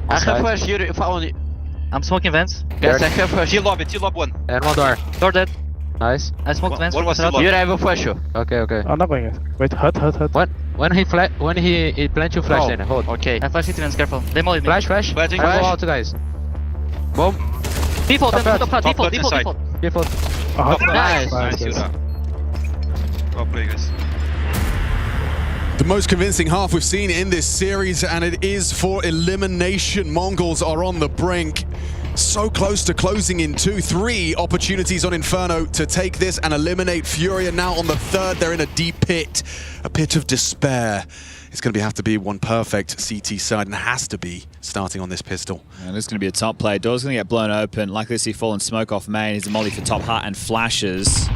I have flash here if I only. I'm smoking vents. Guys, I have flash. T-lob, T-lob one. And one door. Door dead. Nice. I smoked vents. One was T-lob. Here I have a flash you. Okay, okay. I'm not going it. Wait, hut. When he plant you flash then hold. Okay. I flash it vents, careful. They molly me. Flash. I go out guys. Boom. Default, default. Default. Nice. Well played, guys. The most convincing half we've seen in this series, and it is for elimination. MongolZ are on the brink. So close to closing in 2-3 opportunities on Inferno to take this and eliminate FURIA. Now on the third, they're in a deep pit. A pit of despair. It's going to have to be one perfect CT side, and has to be starting on this pistol. And this is going to be a top play. Door's going to get blown open. Likely to see fallen smoke off main. He's a molly for top hut and flashes.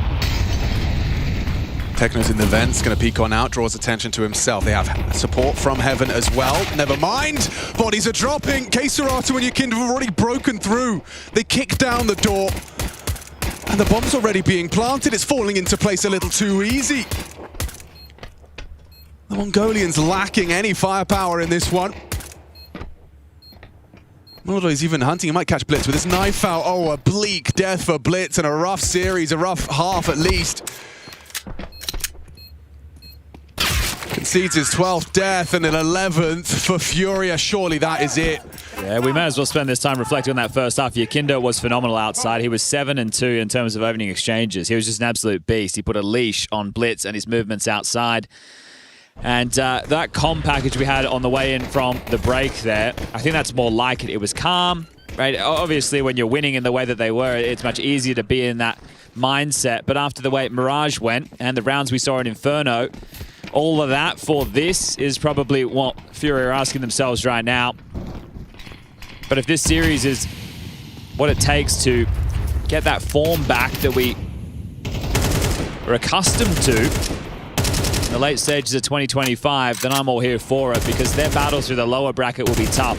Techno's in the vents, going to peek on out, draws attention to himself. They have support from Heaven as well. Never mind. Bodies are dropping. Kayserato and Yakinda have already broken through. They kick down the door. And the bomb's already being planted. It's falling into place a little too easy. The Mongolians lacking any firepower in this one. MongolZ is even hunting. He might catch Blitz with his knife out. Oh, a bleak death for Blitz and a rough series, a rough half at least. Concedes his 12th death and an 11th for FURIA. Surely that is it. Yeah, we may as well spend this time reflecting on that first half. Yakinda was phenomenal outside. He was 7-2 in terms of opening exchanges. He was just an absolute beast. He put a leash on Blitz and his movements outside. And that comm package we had on the way in from the break there, I think that's more like it. It was calm, right? Obviously, when you're winning in the way that they were, it's much easier to be in that mindset. But after the way Mirage went and the rounds we saw in Inferno, all of that for this is probably what FURIA are asking themselves right now. But if this series is what it takes to get that form back that we are accustomed to in the late stages of 2025, then I'm all here for it, because their battles through the lower bracket will be tough.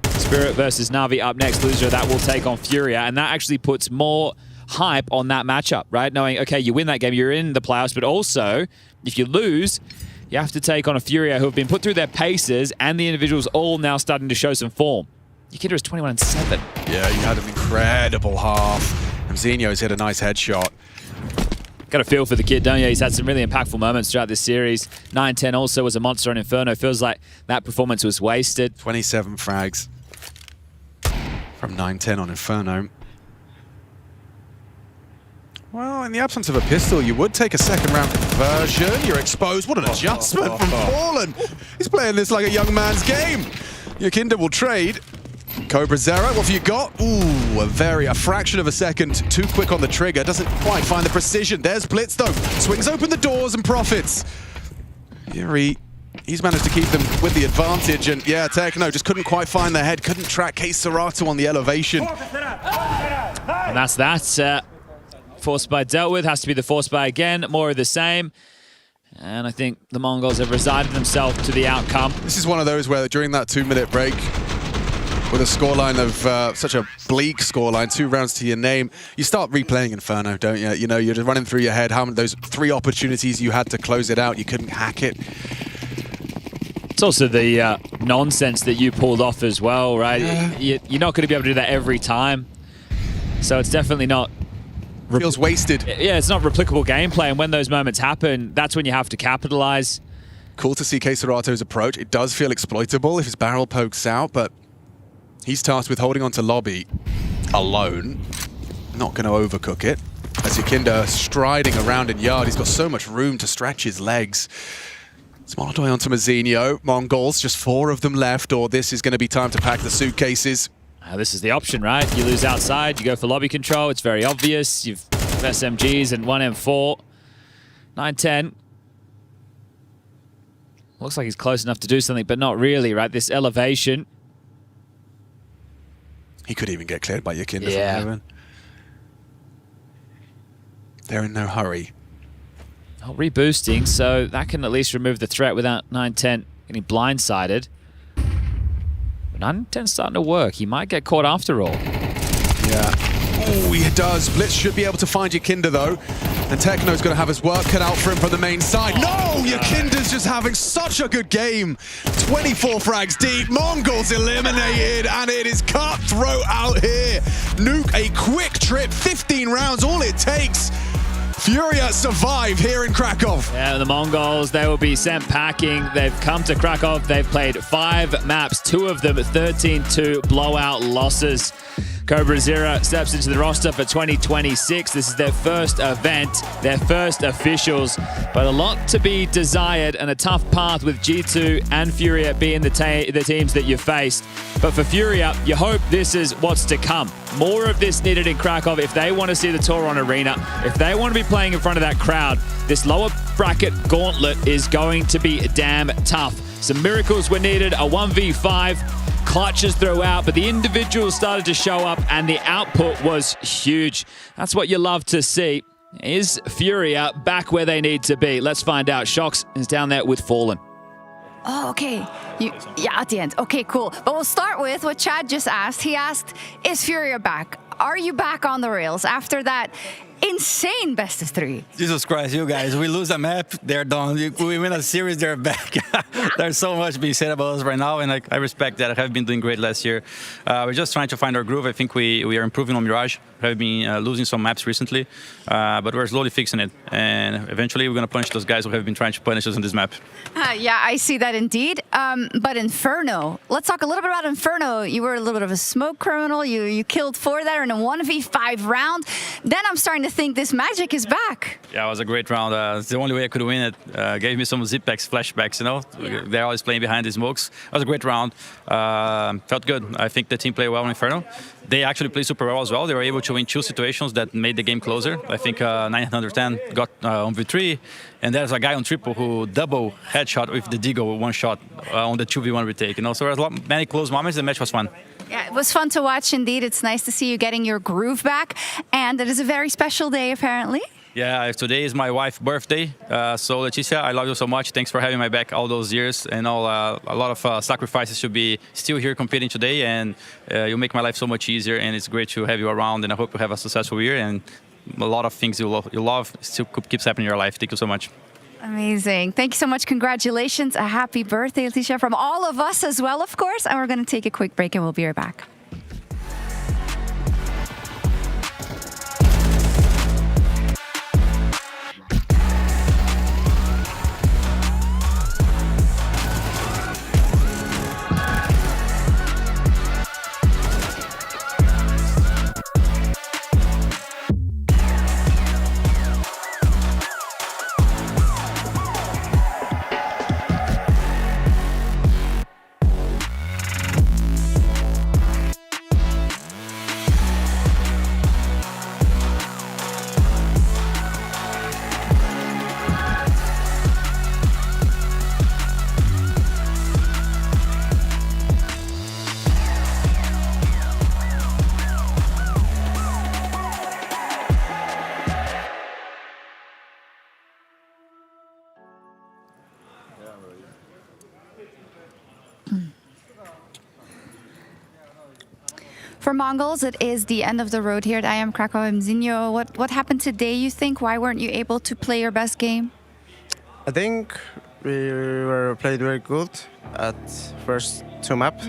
Spirit versus Na'Vi up next. Loser that will take on FURIA, and that actually puts more hype on that matchup, right? Knowing, okay, you win that game, you're in the playoffs, but also, if you lose, you have to take on a FURIA who have been put through their paces, and the individuals all now starting to show some form. Yakinda is 21-7. Yeah, you had an incredible half. And Zinho's hit a nice headshot. Got a feel for the kid, don't you? He's had some really impactful moments throughout this series. 9-10 also was a monster on Inferno. Feels like that performance was wasted. 27 frags from 9-10 on Inferno. Well, in the absence of a pistol, you would take a second round conversion. You're exposed. What an adjustment from Fallen. He's playing this like a young man's game. Yakinda will trade. Cobra Zero, what have you got? Ooh, a fraction of a second too quick on the trigger. Doesn't quite find the precision. There's Blitz though. Swings open the doors and profits. Yuri, he's managed to keep them with the advantage. And yeah, Techno just couldn't quite find the head. Couldn't track Kayserato on the elevation. And that's that. Force buy dealt with, has to be the force buy again. More of the same. And I think the MongolZ have resigned themselves to the outcome. This is one of those where during that 2-minute break, with a scoreline of such a bleak scoreline, 2 rounds to your name, you start replaying Inferno, don't you? You know, you're just running through your head how those 3 opportunities you had to close it out, you couldn't hack it. It's also the nonsense that you pulled off as well, right? Yeah. You're not going to be able to do that every time. So it's definitely not... Feels wasted. Yeah, it's not replicable gameplay, and when those moments happen, that's when you have to capitalize. Cool to see Kayserato's approach. It does feel exploitable if his barrel pokes out, but he's tasked with holding on to lobby alone. Not going to overcook it. As Yakinda striding around in yard, he's got so much room to stretch his legs. Smolodoi onto Mazinho. MongolZ, just 4 of them left, or this is going to be time to pack the suitcases. This is the option, right? You lose outside, you go for lobby control. It's very obvious. You've SMGs and 1 M4. 9-10. Looks like he's close enough to do something, but not really, right? This elevation. He could even get cleared by Yakinda from heaven. they're in no hurry. Oh, reboosting, so that can at least remove the threat without 9-10 getting blindsided. But 9-10 starting to work. He might get caught after all. Yeah. Oh, he does. Blitz should be able to find Yakinda, though. And Techno's going to have his work cut out for him from the main side. No! Yakinda's just having such a good game. 24 frags deep. MongolZ eliminated, and it is cutthroat out here. Nuke, a quick trip. 15 rounds, all it takes. FURIA survive here in Krakow. Yeah, the MongolZ, they will be sent packing. They've come to Krakow. They've played 5 maps, 2 of them 13-2 blowout losses. Vincere steps into the roster for 2026. This is their first event, their first officials, but a lot to be desired and a tough path with G2 and FURIA being the teams that you faced. But for FURIA, you hope this is what's to come. More of this needed in Krakow if they want to see the Toron Arena, if they want to be playing in front of that crowd. This lower bracket gauntlet is going to be damn tough. Some miracles were needed, a 1v5. Clutches throughout, but the individuals started to show up and the output was huge. That's what you love to see. Is FURIA back where they need to be? Let's find out. Shox is down there with Fallen. Oh, okay. Yeah, at the end. Okay, cool. But we'll start with what Chad just asked. He asked, is FURIA back? Are you back on the rails after that insane best of 3? Jesus Christ, you guys. We lose a map, they're done. We win a series, they're back. There's so much being said about us right now, and I respect that. I have been doing great last year. We're just trying to find our groove. I think we are improving on Mirage. We have been losing some maps recently, but we're slowly fixing it. And eventually we're going to punish those guys who have been trying to punish us on this map. Yeah, I see that indeed. But Inferno, let's talk a little bit about Inferno. You were a little bit of a smoke criminal. You killed 4 there in a 1v5 round. Then I'm starting to think this magic is back. Yeah, it was a great round. It's the only way I could win it. Gave me some Zipex flashbacks, you know. Yeah. They're always playing behind the smokes. It was a great round. Felt good. I think the team played well in Inferno. They actually played super well as well. They were able to win 2 situations that made the game closer. I think 910 got on V3, and there's a guy on triple who double headshot with the Deagle 1 shot on the 2v1 retake. You know, so there was many close moments. The match was fun. Yeah, it was fun to watch indeed. It's nice to see you getting your groove back, and it is a very special day apparently. Yeah, today is my wife's birthday. So Leticia, I love you so much. Thanks for having my back all those years. And a lot of sacrifices to be still here competing today. And you make my life so much easier. And it's great to have you around. And I hope you have a successful year. And a lot of things you love still keeps happening in your life. Thank you so much. Amazing. Thank you so much. Congratulations. A happy birthday, Leticia, from all of us as well, of course. And we're going to take a quick break and we'll be right back. For MongolZ, it is the end of the road here at IEM Krakow. Zinho, what happened today, you think? Why weren't you able to play your best game? I think we were played very good at first 2 maps,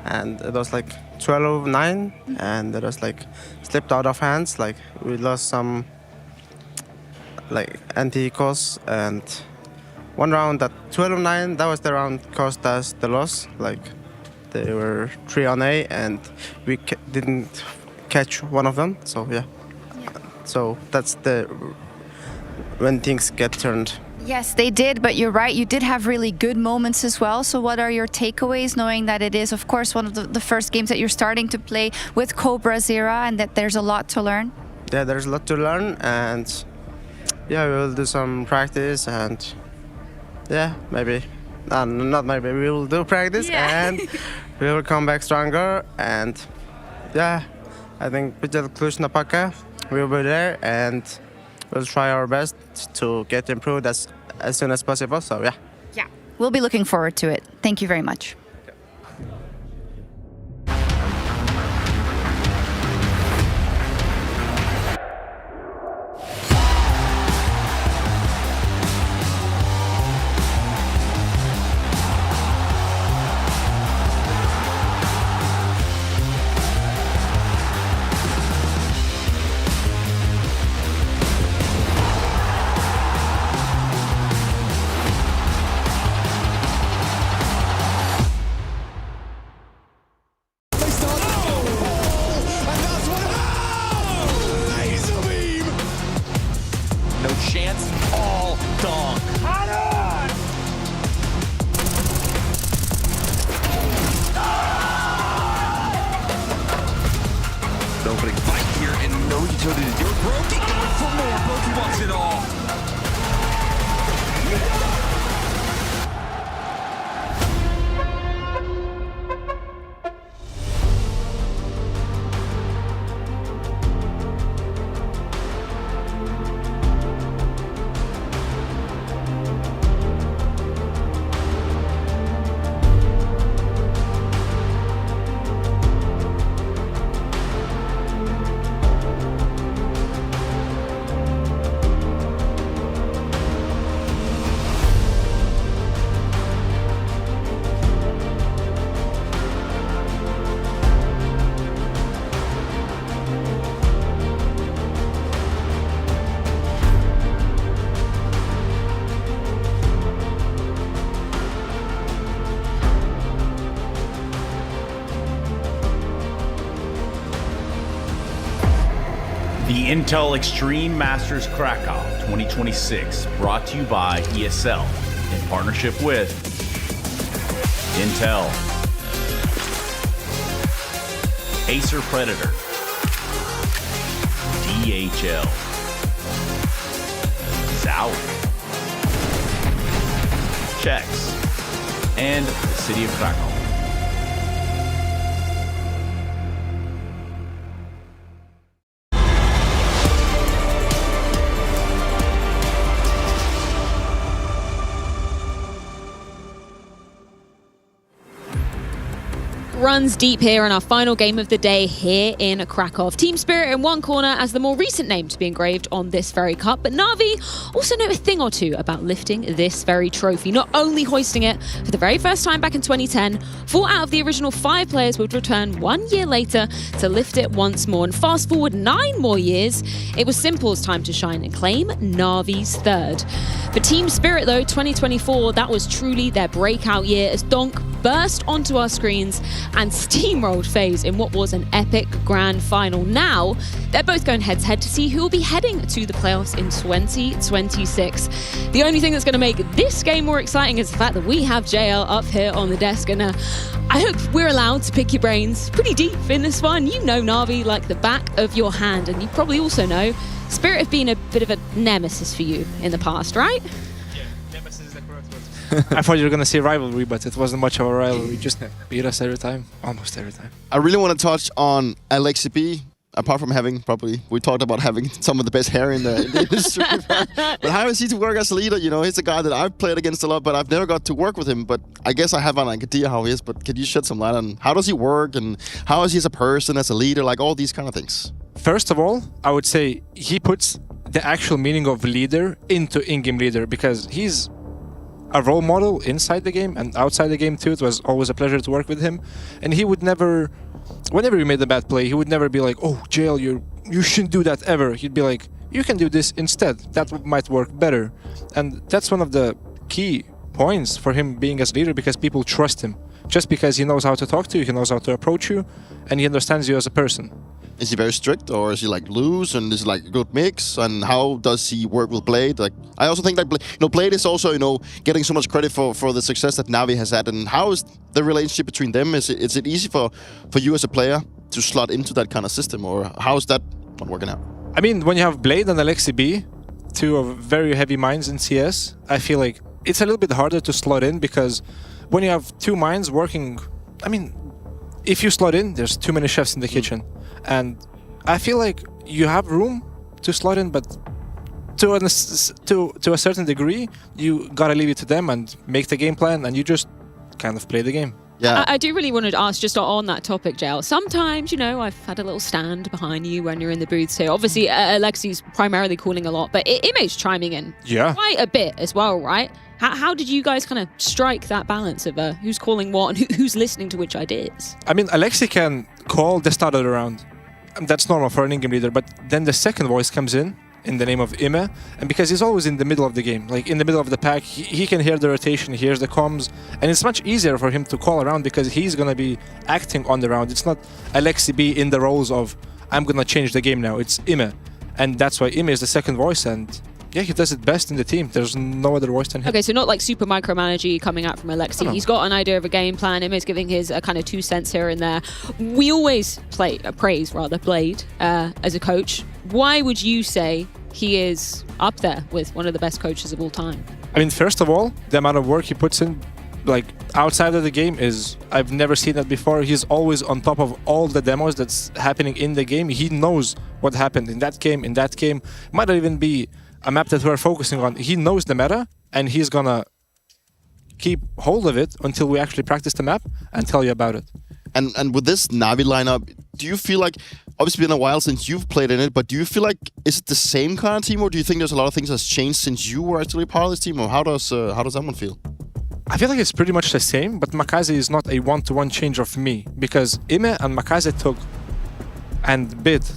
and it was like 12-9, and it was like slipped out of hands. Like we lost some like anti-ecos, and one round at 12-9, that was the round caused us the loss. Like they were 3 on A, and we didn't catch one of them. So yeah. So that's when things get turned. Yes, they did, but you're right. You did have really good moments as well. So what are your takeaways, knowing that it is, of course, one of the first games that you're starting to play with Cobra Zera, and that there's a lot to learn? Yeah, there's a lot to learn, and yeah, we will do some practice, and yeah, maybe. Not maybe, we will do practice, and we will come back stronger, and yeah, I think Pijal Cluj-Napoca will be there, and we'll try our best to get improved as soon as possible. So yeah. Yeah, we'll be looking forward to it. Thank you very much. No chance, all donk. An opening fight here and no utility to do it. Brokey going for more. Brokey wants it all. The Intel Extreme Masters Krakow 2026, brought to you by ESL in partnership with Intel, Acer Predator, DHL, Zowie, Chex, and the City of Krakow. Runs deep here in our final game of the day here in Krakow. Team Spirit in one corner as the more recent name to be engraved on this very cup, but Na'Vi also know a thing or two about lifting this very trophy, not only hoisting it for the very first time back in 2010, 4 out of the original 5 players would return 1 year later to lift it once more, and fast forward 9 more years, it was Simple's time to shine and claim Na'Vi's third. For Team Spirit though, 2024, that was truly their breakout year as Donk burst onto our screens and steamrolled FaZe in what was an epic grand final. Now, they're both going head-to-head to see who will be heading to the playoffs in 2026. The only thing that's going to make this game more exciting is the fact that we have JL up here on the desk, and I hope we're allowed to pick your brains pretty deep in this one. You know Na'Vi like the back of your hand, and you probably also know Spirit have been a bit of a nemesis for you in the past, right? I thought you were going to say rivalry, but it wasn't much of a rivalry. Just beat us every time, almost every time. I really want to touch on LXCB. Apart from we talked about having some of the best hair in the industry. But how is he to work as a leader? You know, he's a guy that I've played against a lot, but I've never got to work with him. But I guess I have an idea how he is. But could you shed some light on how does he work and how is he as a person, as a leader, like all these kind of things? First of all, I would say he puts the actual meaning of leader into in-game leader, because he's a role model inside the game and outside the game too. It was always a pleasure to work with him, and he would never, whenever he made a bad play, he would never be like, "Oh, JL, you shouldn't do that ever." He'd be like, "You can do this instead. That might work better." And that's one of the key points for him being as leader, because people trust him just because he knows how to talk to you, he knows how to approach you, and he understands you as a person. Is he very strict, or is he like loose, and is it like a good mix? And how does he work with Blade? Like, I also think that Blade is also getting so much credit for the success that Na'Vi has had. And how is the relationship between them? Is it easy for you as a player to slot into that kind of system, or how is that not working out? I mean, when you have Blade and LXCB, two of very heavy minds in CS, I feel like it's a little bit harder to slot in, because when you have 2 minds working, I mean, if you slot in, there's too many chefs in the kitchen. And I feel like you have room to slot in, but to a certain degree, you gotta leave it to them and make the game plan, and you just kind of play the game. Yeah. I do really want to ask just on that topic, JL. Sometimes, you know, I've had a little stand behind you when you're in the booths here. Obviously, Alexi's primarily calling a lot, but Ime's chiming in quite a bit as well, right? How did you guys kind of strike that balance of who's calling what and who's listening to which ideas? I mean, Alexi can call the start of the round. That's normal for an in-game leader, but then the second voice comes in the name of Ime, and because he's always in the middle of the game, like in the middle of the pack, he can hear the rotation, he hears the comms, and it's much easier for him to call around because he's gonna be acting on the round. It's not Alexi B in the roles of, I'm gonna change the game now, it's Ime. And that's why Ime is the second voice, and yeah, he does it best in the team. There's no other voice than him. Okay, so not like super micromanaging coming out from Alexi. He's got an idea of a game plan. Ime's giving his kind of 2 cents here and there. We always praise Blade as a coach. Why would you say he is up there with one of the best coaches of all time? I mean, first of all, the amount of work he puts in, like outside of the game, is I've never seen that before. He's always on top of all the demos that's happening in the game. He knows what happened in that game, Might not even be a map that we're focusing on. He knows the meta, and he's gonna keep hold of it until we actually practice the map and tell you about it. And with this Navi lineup, do you feel like, obviously been a while since you've played in it, but do you feel like, is it the same kind of team, or do you think there's a lot of things that's changed since you were actually part of this team, or how does that one feel? I feel like it's pretty much the same, but Makaze is not a one-to-one change of me, because Ime and Makaze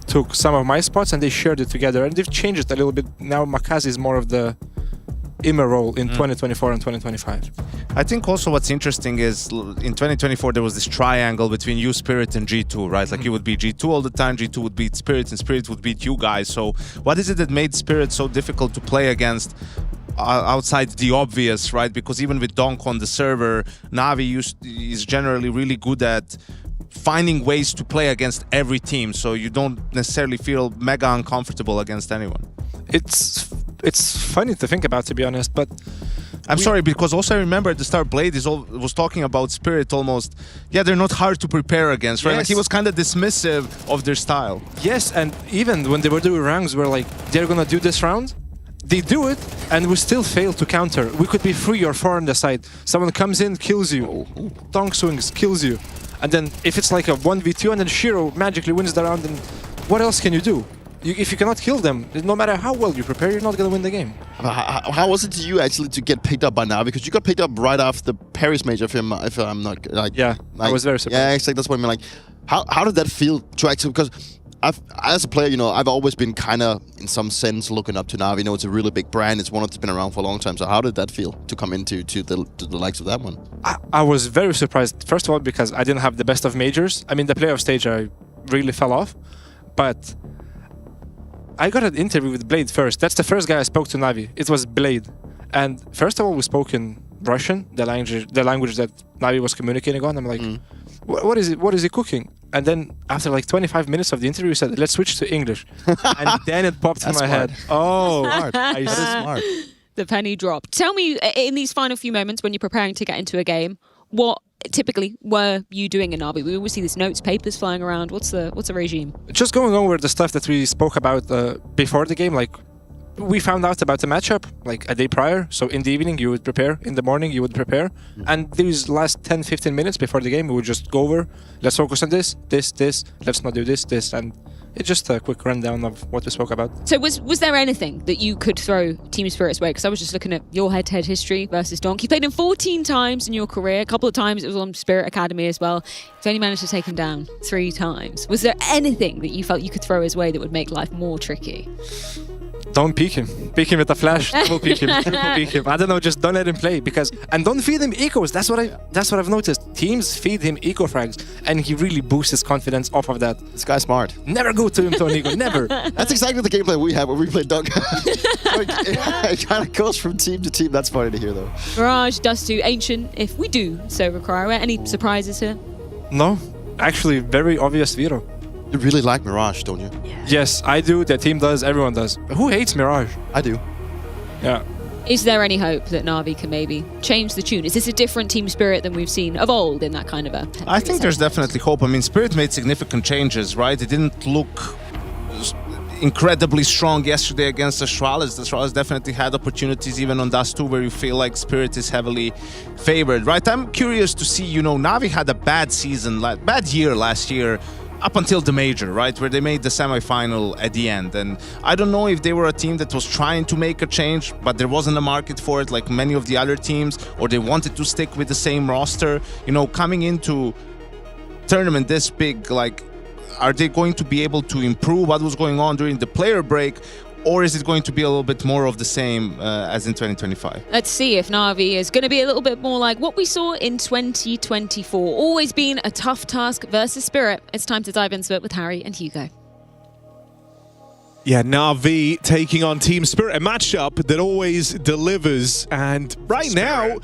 took some of my spots and they shared it together, and they've changed it a little bit. Now Makaze is more of the Ime role in 2024 and 2025. I think also what's interesting is in 2024 there was this triangle between you, Spirit, and G2, right? Like you would beat G2 all the time, G2 would beat Spirit, and Spirit would beat you guys. So what is it that made Spirit so difficult to play against outside the obvious, right? Because even with Donk on the server, Navi is generally really good at finding ways to play against every team, so you don't necessarily feel mega uncomfortable against anyone. It's funny to think about, to be honest, but I'm sorry, because also I remember at the start Blade was talking about Spirit almost, they're not hard to prepare against, right? Yes. Like he was kind of dismissive of their style. Yes, and even when they were doing rounds, we're like, they're gonna do this round, they do it, and we still fail to counter. We could be 3 or 4 on the side. Someone comes in, kills you, Donk swings, kills you. And then if it's like a 1v2 and then Shiro magically wins the round, then what else can you do? If you cannot kill them, no matter how well you prepare, you're not going to win the game. How was it to you actually to get picked up by Navi? Because you got picked up right after the Paris major, if I'm not like... Yeah, I was very surprised. Yeah, exactly. That's what I mean. Like, how did that feel to actually... Because as a player, you know, I've always been kind of, in some sense, looking up to Navi. You know, it's a really big brand. It's one that's been around for a long time. So how did that feel to come into the likes of that one? I was very surprised. First of all, because I didn't have the best of majors. I mean, the playoff stage, I really fell off. But I got an interview with Blade first. That's the first guy I spoke to Navi. It was Blade. And first of all, we spoke in Russian, the language that Navi was communicating on. I'm like, what is he cooking? And then after like 25 minutes of the interview, he said, let's switch to English. And then it popped in my head. Oh, that is smart. The penny dropped. Tell me, in these final few moments when you're preparing to get into a game, what typically were you doing in Navi? We always see these notes, papers flying around. What's the regime? Just going over the stuff that we spoke about before the game. Like, we found out about the matchup like a day prior. So in the evening you would prepare, in the morning you would prepare, and these last 10-15 minutes before the game we would just go over, let's focus on this, let's not do this, and it's just a quick rundown of what we spoke about. So was there anything that you could throw Team Spirit's way? Because I was just looking at your head-to-head history versus Donk. You played him 14 times in your career. A couple of times it was on Spirit Academy as well. You've only managed to take him down 3 times. Was there anything that you felt you could throw his way that would make life more tricky? Don't peek him. Peek him with a flash. Double peek him. Triple peek him. I don't know. Just don't let him play and don't feed him ecos. That's what I've noticed. Teams feed him eco frags, and he really boosts his confidence off of that. This guy's smart. Never go to him to an ego. Never. That's exactly the gameplay we have when we play Dunk. It kind of goes from team to team. That's funny to hear, though. Mirage, Dust 2, Ancient. If we do so require it, any surprises here? No, actually, very obvious Vero. You really like Mirage, don't you? Yes, I do. The team does. Everyone does. Who hates Mirage? I do. Yeah. Is there any hope that Navi can maybe change the tune? Is this a different Team Spirit than we've seen of old in that kind of a... I think there's definitely hope. I mean, Spirit made significant changes, right? It didn't look... incredibly strong yesterday against Astralis. Astralis definitely had opportunities even on Dust 2 where you feel like Spirit is heavily favored, right? I'm curious to see, you know, Na'Vi had a bad season, bad year last year up until the major, right? Where they made the semi-final at the end. And I don't know if they were a team that was trying to make a change, but there wasn't a market for it like many of the other teams, or they wanted to stick with the same roster. You know, coming into tournament this big, like, are they going to be able to improve what was going on during the player break, or is it going to be a little bit more of the same as in 2025? Let's see if Na'Vi is going to be a little bit more like what we saw in 2024. Always been a tough task versus Spirit. It's time to dive into it with Harry and Hugo. Yeah, Na'Vi taking on Team Spirit, a matchup that always delivers. And right now,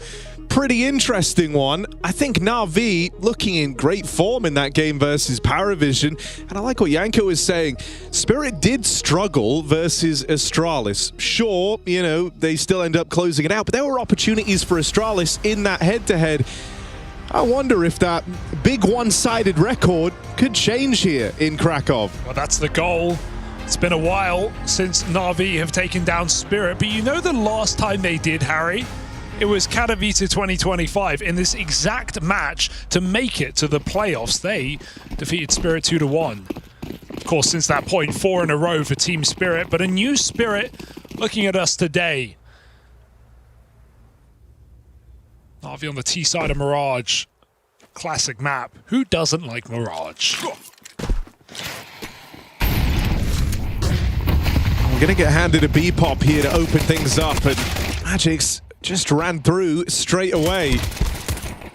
pretty interesting one. I think Na'Vi looking in great form in that game versus Paravision. And I like what Yanko was saying. Spirit did struggle versus Astralis. Sure, you know, they still end up closing it out, but there were opportunities for Astralis in that head-to-head. I wonder if that big one-sided record could change here in Krakow. Well, that's the goal. It's been a while since Na'Vi have taken down Spirit, but you know the last time they did, Harry? It was Katowice 2025 in this exact match to make it to the playoffs. They defeated Spirit 2-1. Of course, since that point, 4 in a row for Team Spirit, but a new Spirit looking at us today. Na'Vi on the T side of Mirage. Classic map. Who doesn't like Mirage? We're going to get handed a B-pop here to open things up, and Magic's just ran through straight away.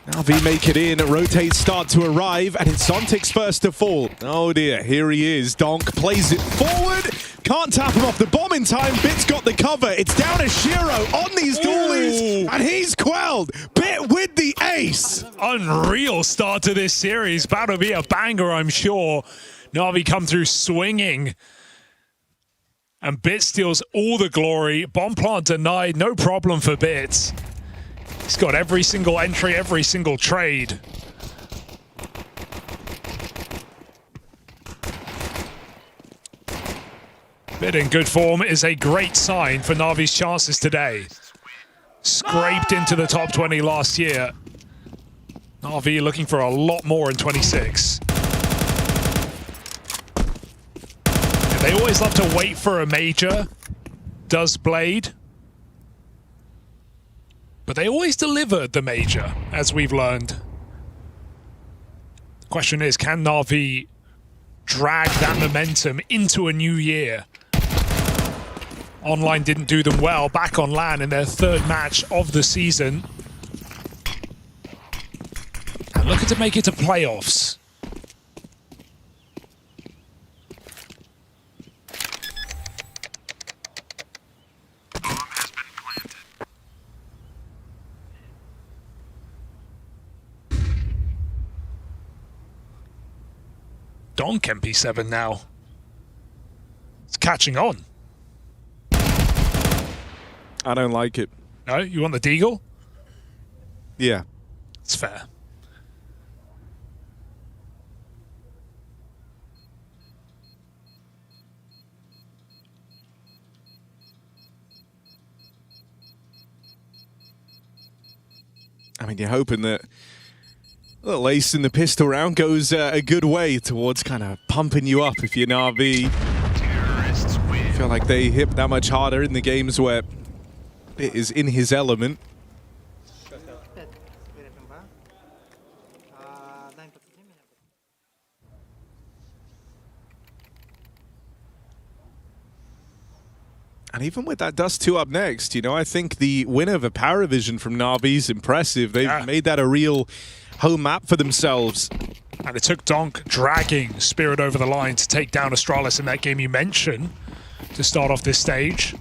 Na'Vi make it in, rotates start to arrive, and it's Zontic's first to fall. Oh dear, here he is. Donk plays it forward, can't tap him off the bomb in time. Bit's got the cover, it's down to Shiro on these dualies, and he's quelled. Bit with the ace. Unreal start to this series, about to be a banger, I'm sure. Na'Vi come through swinging. And Bit steals all the glory. Bomb plant denied, no problem for Bit. He's got every single entry, every single trade. Bit in good form is a great sign for Na'Vi's chances today. Scraped into the top 20 last year. Na'Vi looking for a lot more in 26. They always love to wait for a major, does Blade. But they always deliver the major, as we've learned. The question is, can Na'Vi drag that momentum into a new year? Online didn't do them well, back on LAN in their third match of the season. And looking to make it to playoffs. Donk MP7 now. It's catching on. I don't like it. No? You want the Deagle? Yeah. It's fair. I mean, you're hoping that a little ace in the pistol round goes a good way towards kind of pumping you up if you're Na'Vi. I feel like they hit that much harder in the games where it is in his element. And even with that Dust 2 up next, you know, I think the winner of a Paravision from Na'Vi is impressive. They've made that a real home map for themselves. And it took Donk dragging Spirit over the line to take down Astralis in that game you mentioned to start off this stage.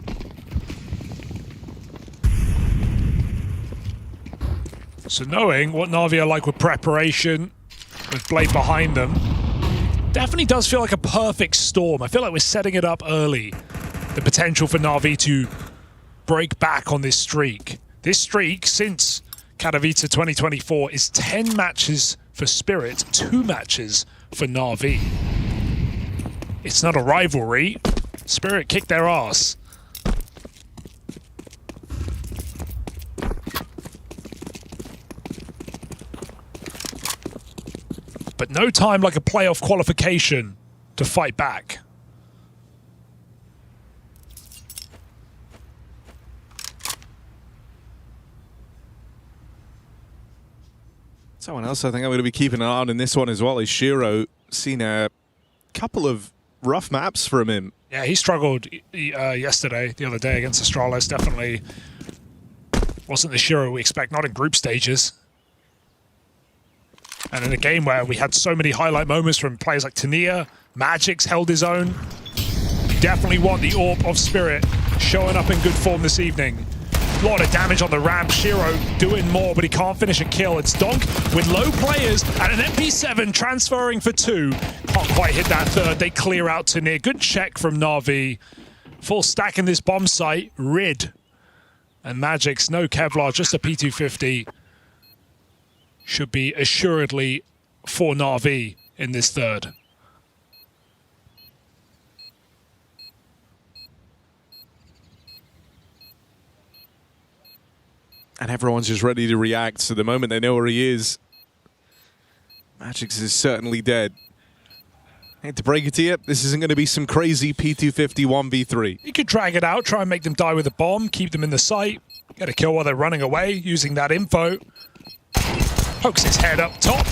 So knowing what Na'Vi are like with preparation, with Blade behind them, definitely does feel like a perfect storm. I feel like we're setting it up early. The potential for Na'Vi to break back on this streak. This streak, since Katowice 2024, is 10 matches for Spirit, 2 matches for Na'Vi. It's not a rivalry, Spirit kicked their ass. But no time like a playoff qualification to fight back. Someone else I think I'm going to be keeping an eye on in this one as well is Shiro. Seen a couple of rough maps from him. Yeah, he struggled the other day against Astralis. Definitely wasn't the Shiro we expect, not in group stages. And in a game where we had so many highlight moments from players like Tania, Magic's held his own. Definitely want the Orb of Spirit showing up in good form this evening. A lot of damage on the ramp. Shiro doing more, but he can't finish a kill. It's Donk with low players and an MP7 transferring for 2. Can't quite hit that third. They clear out Tania. Good check from Na'Vi. Full stack in this bomb site. Rid. And Magic's no Kevlar, just a P250. Should be assuredly for Na'Vi in this third. And everyone's just ready to react. So the moment they know where he is, Magix is certainly dead. I hate to break it to you, this isn't going to be some crazy P250 1v3. You could drag it out, try and make them die with a bomb, keep them in the site, get a kill while they're running away using that info. Pokes his head up top.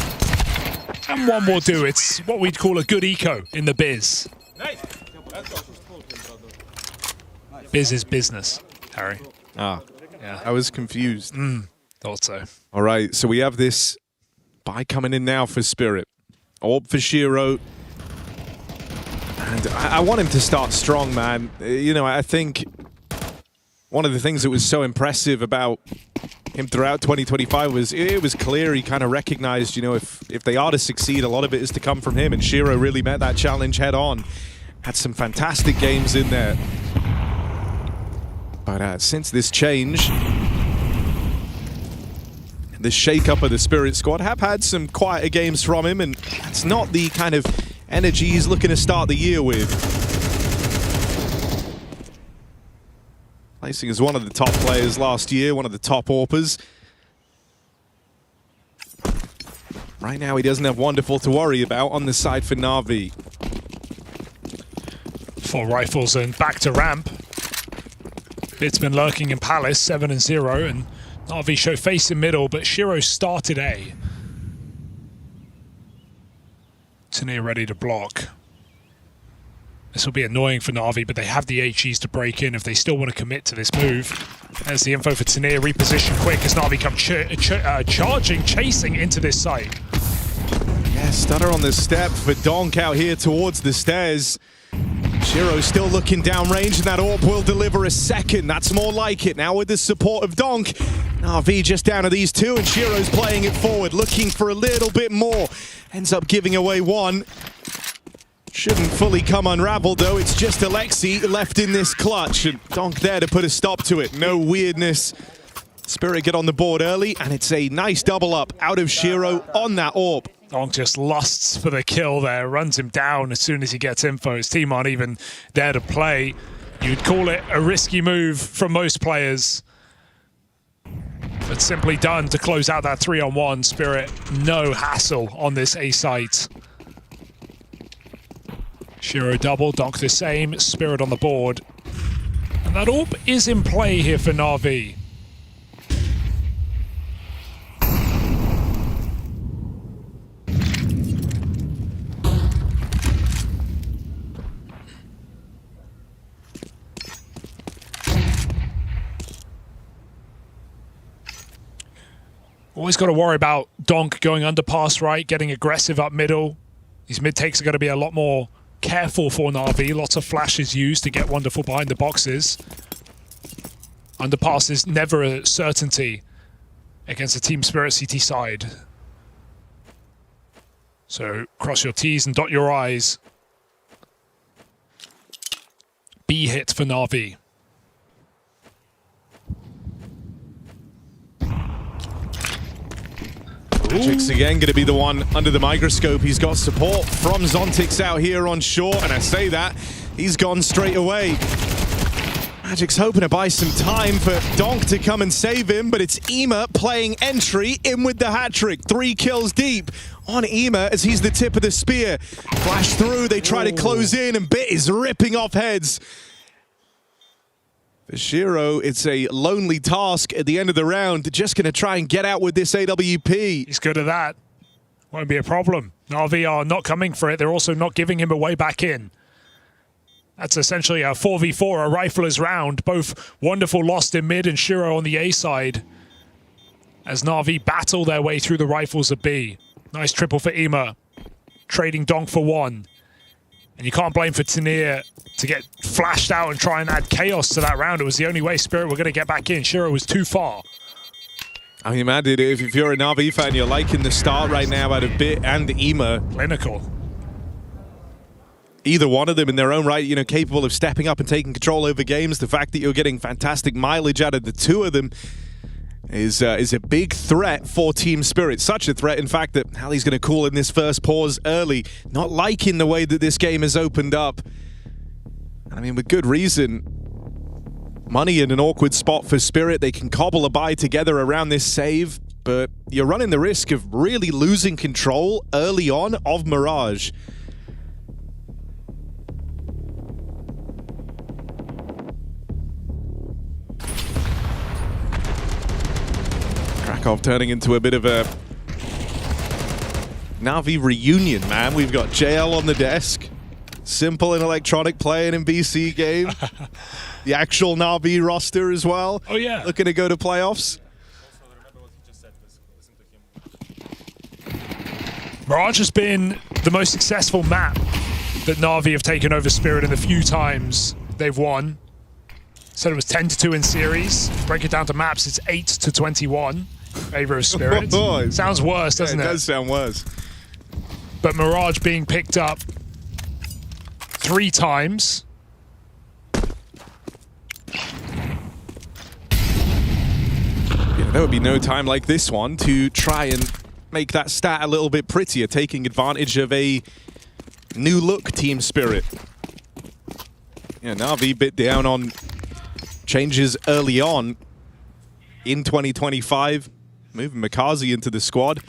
And one will do. It's what we'd call a good eco in the biz. Biz is business, Harry. Ah. Yeah. I was confused. Thought so. All right, so we have this buy coming in now for Spirit. Orb for Shiro. And I want him to start strong, man. You know, I think one of the things that was so impressive about him throughout 2025 was it was clear he kind of recognized, you know, if they are to succeed, a lot of it is to come from him. And Shiro really met that challenge head on. Had some fantastic games in there. But since this change, this shake-up of the Spirit squad, have had some quieter games from him, and it's not the kind of energy he's looking to start the year with. Placing as one of the top players last year, one of the top AWPers. Right now, he doesn't have Wonderful to worry about on the side for Na'Vi. 4 rifles and back to ramp. It's been lurking in Palace, 7-0, and Na'Vi show face in middle, but Shiro started A. Tania ready to block. This will be annoying for Na'Vi, but they have the HEs to break in if they still want to commit to this move. There's the info for Tania, reposition quick as Na'Vi come charging, chasing into this site. Yeah, stutter on the step for Donk out here towards the stairs. Shiro still looking downrange, and that AWP will deliver a second. That's more like it now with the support of Donk. Na'Vi just down to these 2, and Shiro's playing it forward, looking for a little bit more. Ends up giving away 1. Shouldn't fully come unraveled, though. It's just Alexi left in this clutch, and Donk there to put a stop to it. No weirdness. Spirit get on the board early, and it's a nice double up out of Shiro on that AWP. Donk just lusts for the kill there, runs him down as soon as he gets info. His team aren't even there to play. You'd call it a risky move from most players. But simply done to close out that 3-on-1. Spirit, no hassle on this A site. Shiro double, Donk the same, Spirit on the board. And that AWP is in play here for Na'Vi. Always got to worry about Donk going underpass right, getting aggressive up middle. These mid takes are going to be a lot more careful for Na'Vi. Lots of flashes used to get Wonderful behind the boxes. Underpass is never a certainty against a Team Spirit CT side. So cross your T's and dot your I's. B hit for Na'Vi. Magic's again going to be the one under the microscope. He's got support from Zontix out here on shore, and I say that He's gone straight away. Magic's hoping to buy some time for Donk to come and save him, but it's Ema playing entry in with the hat-trick. 3 kills deep on Ema as he's the tip of the spear. Flash through, they try to close in, and Bit is ripping off heads. For Shiro, it's a lonely task at the end of the round. Just going to try and get out with this AWP. He's good at that. Won't be a problem. Na'Vi are not coming for it. They're also not giving him a way back in. That's essentially a 4v4, a rifler's round. Both wonderful lost in mid and Shiro on the A side. As Na'Vi battle their way through the rifles of B. Nice triple for Ema. Trading Donk for 1. And you can't blame for Tanir to get flashed out and try and add chaos to that round. It was the only way Spirit were going to get back in. Shiro was too far. I mean, man, if you're a Na'Vi fan, you're liking the start right now out of Bit and Ema. Clinical. Either one of them in their own right, you know, capable of stepping up and taking control over games. The fact that you're getting fantastic mileage out of the two of them is a big threat for Team Spirit. Such a threat, in fact, that Hallie's going to call in this first pause early. Not liking the way that this game has opened up. I mean, with good reason. Money in an awkward spot for Spirit. They can cobble a buy together around this save, but you're running the risk of really losing control early on of Mirage. Krakow turning into a bit of a Na'Vi reunion, man. We've got JL on the desk. Simple and electronic playing in BC game. The actual Na'Vi roster as well. Oh, yeah. Looking to go to playoffs. Mirage has been the most successful map that Na'Vi have taken over Spirit in the few times they've won. Said it was 10-2 in series. Break it down to maps, it's 8-21. Favor of Spirit. Sounds worse, doesn't it? It does sound worse. But Mirage being picked up 3 times. Yeah, there would be no time like this one to try and make that stat a little bit prettier, taking advantage of a new look Team Spirit. Yeah, Na'Vi bit down on changes early on in 2025, moving MongolZ into the squad.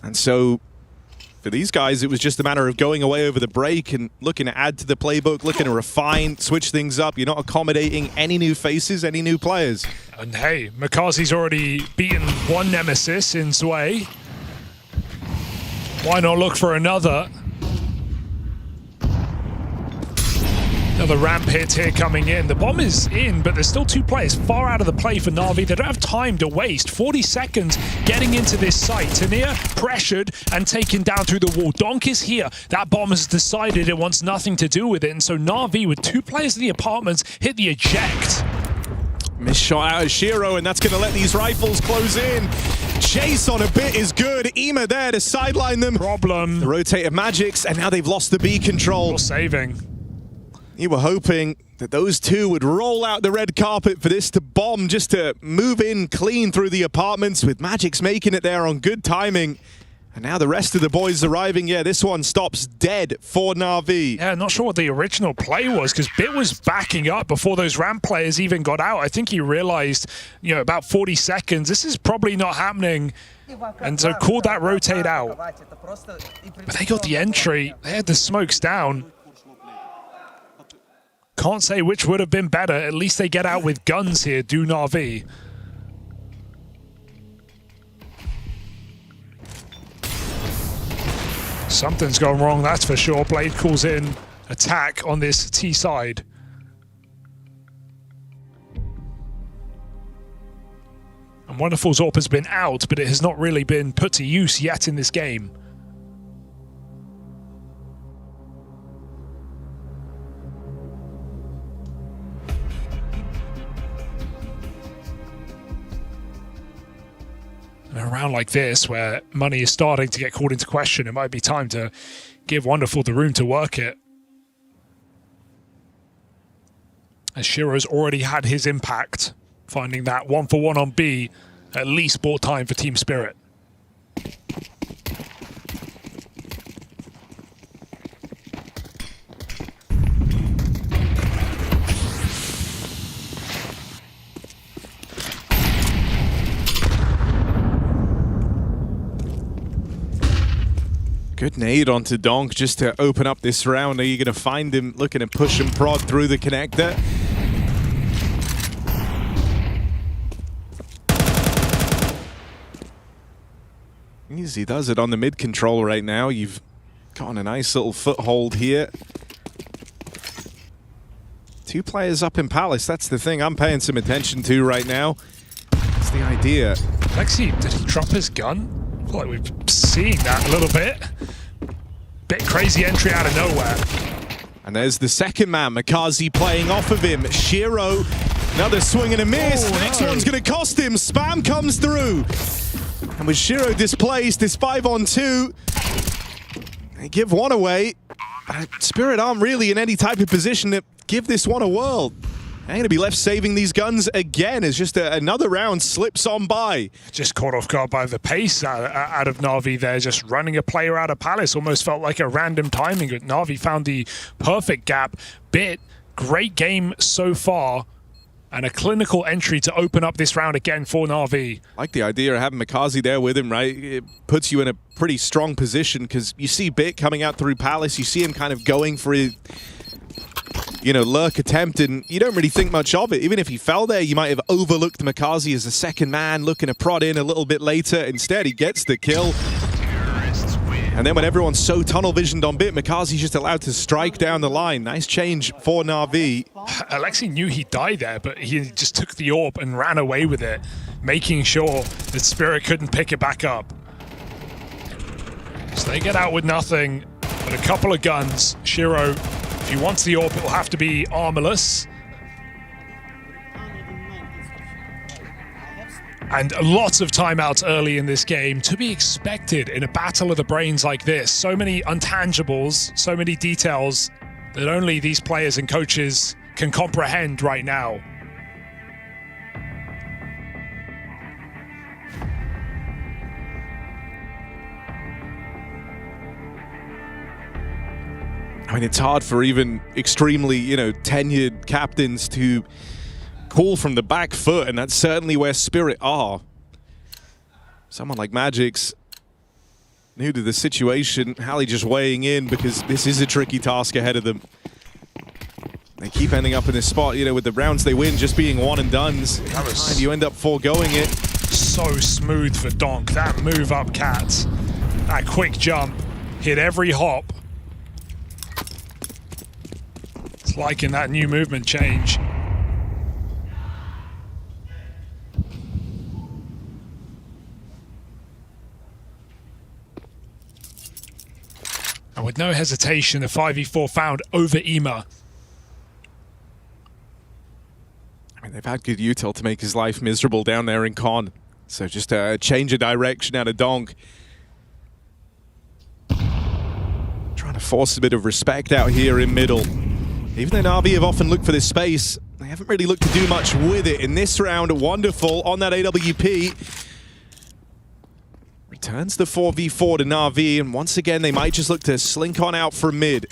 And so for these guys, it was just a matter of going away over the break and looking to add to the playbook, looking to refine, switch things up. You're not accommodating any new faces, any new players. And hey, MongolZ's already beaten one nemesis in Sway. Why not look for another? Another ramp hit here coming in. The bomb is in, but there's still 2 players far out of the play for Na'Vi. They don't have time to waste. 40 seconds getting into this site. Tanir pressured and taken down through the wall. Donk is here. That bomb has decided it wants nothing to do with it. And so Na'Vi, with 2 players in the apartments, hit the eject. Missed shot out of Shiro, and that's going to let these rifles close in. Chase on a bit is good. Ema there to sideline them. Problem. The rotate of Magics, and now they've lost the B control. Still saving. You were hoping that those 2 would roll out the red carpet for this to bomb, just to move in clean through the apartments, with Magics making it there on good timing. And now the rest of the boys arriving. Yeah, this one stops dead for Na'Vi. Yeah, not sure what the original play was, because Bit was backing up before those ramp players even got out. I think he realized, you know, about 40 seconds, this is probably not happening. And so called that rotate out. But they got the entry. They had the smokes down. Can't say which would have been better. At least they get out with guns here, do Na'Vi. Something's gone wrong, that's for sure. Blade calls in attack on this T side. And Wonderful Zorp has been out, but it has not really been put to use yet in this game. In a round like this, where money is starting to get called into question, it might be time to give Wonderful the room to work it. As Shiro's already had his impact, finding that 1-for-1 on B at least bought time for Team Spirit. Good nade onto Donk just to open up this round. Are you going to find him looking to push and prod through the connector? Easy does it on the mid control right now. You've got a nice little foothold here. 2 players up in Palace. That's the thing I'm paying some attention to right now. That's the idea. Lexi, did he drop his gun? I feel like we've seen that a little bit. Bit crazy entry out of nowhere. And there's the second man, MongolZ playing off of him. Shiro, another swing and a miss. Oh, the next no. one's going to cost him. Spam comes through. And with Shiro displaced, it's 5-on-2. They give one away. Spirit aren't really in any type of position to give this one a whirl. They're going to be left saving these guns again as just another round slips on by. Just caught off guard by the pace out of Na'Vi there, just running a player out of Palace. Almost felt like a random timing, but Na'Vi found the perfect gap. Bit, great game so far. And a clinical entry to open up this round again for Na'Vi. Like the idea of having MongolZ there with him, right? It puts you in a pretty strong position because you see Bit coming out through Palace. You see him kind of going for his, you know, lurk attempt, and you don't really think much of it. Even if he fell there, you might have overlooked MongolZ as the second man, looking to prod in a little bit later. Instead, he gets the kill. And then when everyone's so tunnel visioned on Bit, MongolZ's just allowed to strike down the line. Nice change for Na'Vi. Alexi knew he died there, but he just took the AWP and ran away with it, making sure that Spirit couldn't pick it back up. So they get out with nothing but a couple of guns. Shiro, if he wants the AWP, it will have to be armorless. And lots of timeouts early in this game, to be expected in a battle of the brains like this. So many intangibles, so many details that only these players and coaches can comprehend right now. I mean, it's hard for even extremely, you know, tenured captains to call from the back foot, and that's certainly where Spirit are. Someone like Magic's new to the situation. Hallie just weighing in because this is a tricky task ahead of them. They keep ending up in this spot, you know, with the rounds they win just being one and dones. And you end up foregoing it. So smooth for Donk. That move up cat. That quick jump. Hit every hop. It's liking that new movement change. And with no hesitation, a 5v4 found over Ema. I mean, they've had good util to make his life miserable down there in Con. So just a change of direction out of Donk. Trying to force a bit of respect out here in middle. Even though Na'Vi have often looked for this space, they haven't really looked to do much with it. In this round, wonderful on that AWP. Returns the 4v4 to Na'Vi, and once again, they might just look to slink on out from mid.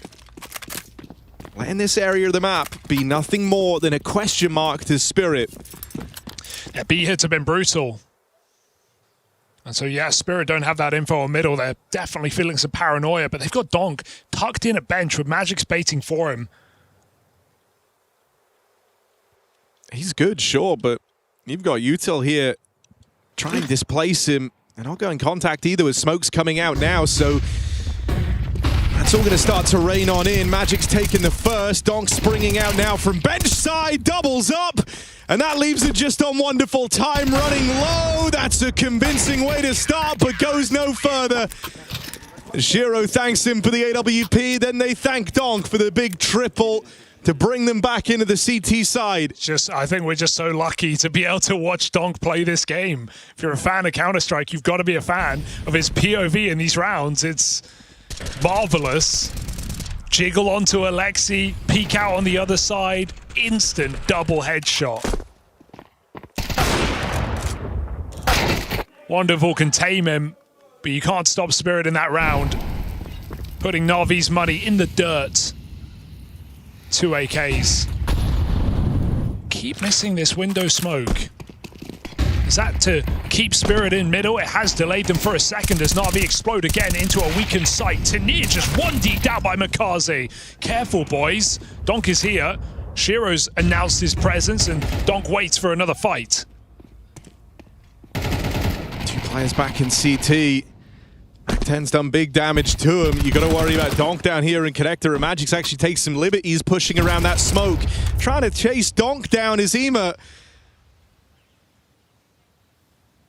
Letting this area of the map be nothing more than a question mark to Spirit. Yeah, B hits have been brutal. And so, yeah, Spirit don't have that info on middle. They're definitely feeling some paranoia, but they've got Donk tucked in at bench with Magic's baiting for him. He's good, sure, but you've got util here. Try and displace him. They're not going contact either with smokes coming out now, so that's all going to start to rain on in. Magic's taking the first. Donk springing out now from bench side, doubles up, and that leaves it just on wonderful time running low. That's a convincing way to start, but goes no further. Shiro thanks him for the AWP, then they thank Donk for the big triple to bring them back into the CT side. I think we're just so lucky to be able to watch Donk play this game. If you're a fan of Counter-Strike, you've got to be a fan of his POV in these rounds. It's marvelous. Jiggle onto Alexi, peek out on the other side, instant double headshot. Wonderful can tame him, but you can't stop Spirit in that round. Putting Na'Vi's money in the dirt. 2 AKs. Keep missing this window smoke. Is that to keep Spirit in middle? It has delayed them for a second as Na'Vi explode again into a weakened site. Tania just one deep out by MongolZ. Careful, boys. Donk is here. Shiro's announced his presence, and Donk waits for another fight. 2 players back in CT. Mac-10's done big damage to him. You got to worry about Donk down here in Connector. And Magic's actually takes some liberties pushing around that smoke. Trying to chase Donk down is Ema.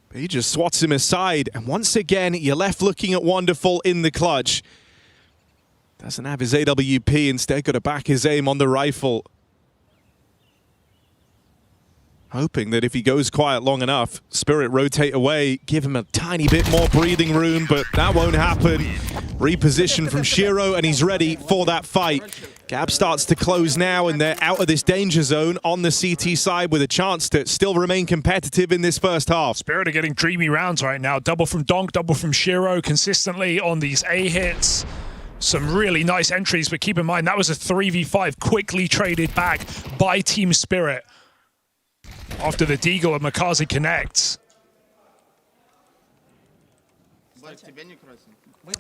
But he just swats him aside. And once again, you're left looking at Wonderful in the clutch. Doesn't have his AWP. Instead, got to back his aim on the rifle. Hoping that if he goes quiet long enough, Spirit rotate away, give him a tiny bit more breathing room, but that won't happen. Reposition from Shiro, and he's ready for that fight. Gap starts to close now, and they're out of this danger zone on the CT side with a chance to still remain competitive in this first half. Spirit are getting dreamy rounds right now. Double from Donk, double from Shiro, consistently on these A hits. Some really nice entries, but keep in mind, that was a 3v5 quickly traded back by Team Spirit after the Deagle of MongolZ connects.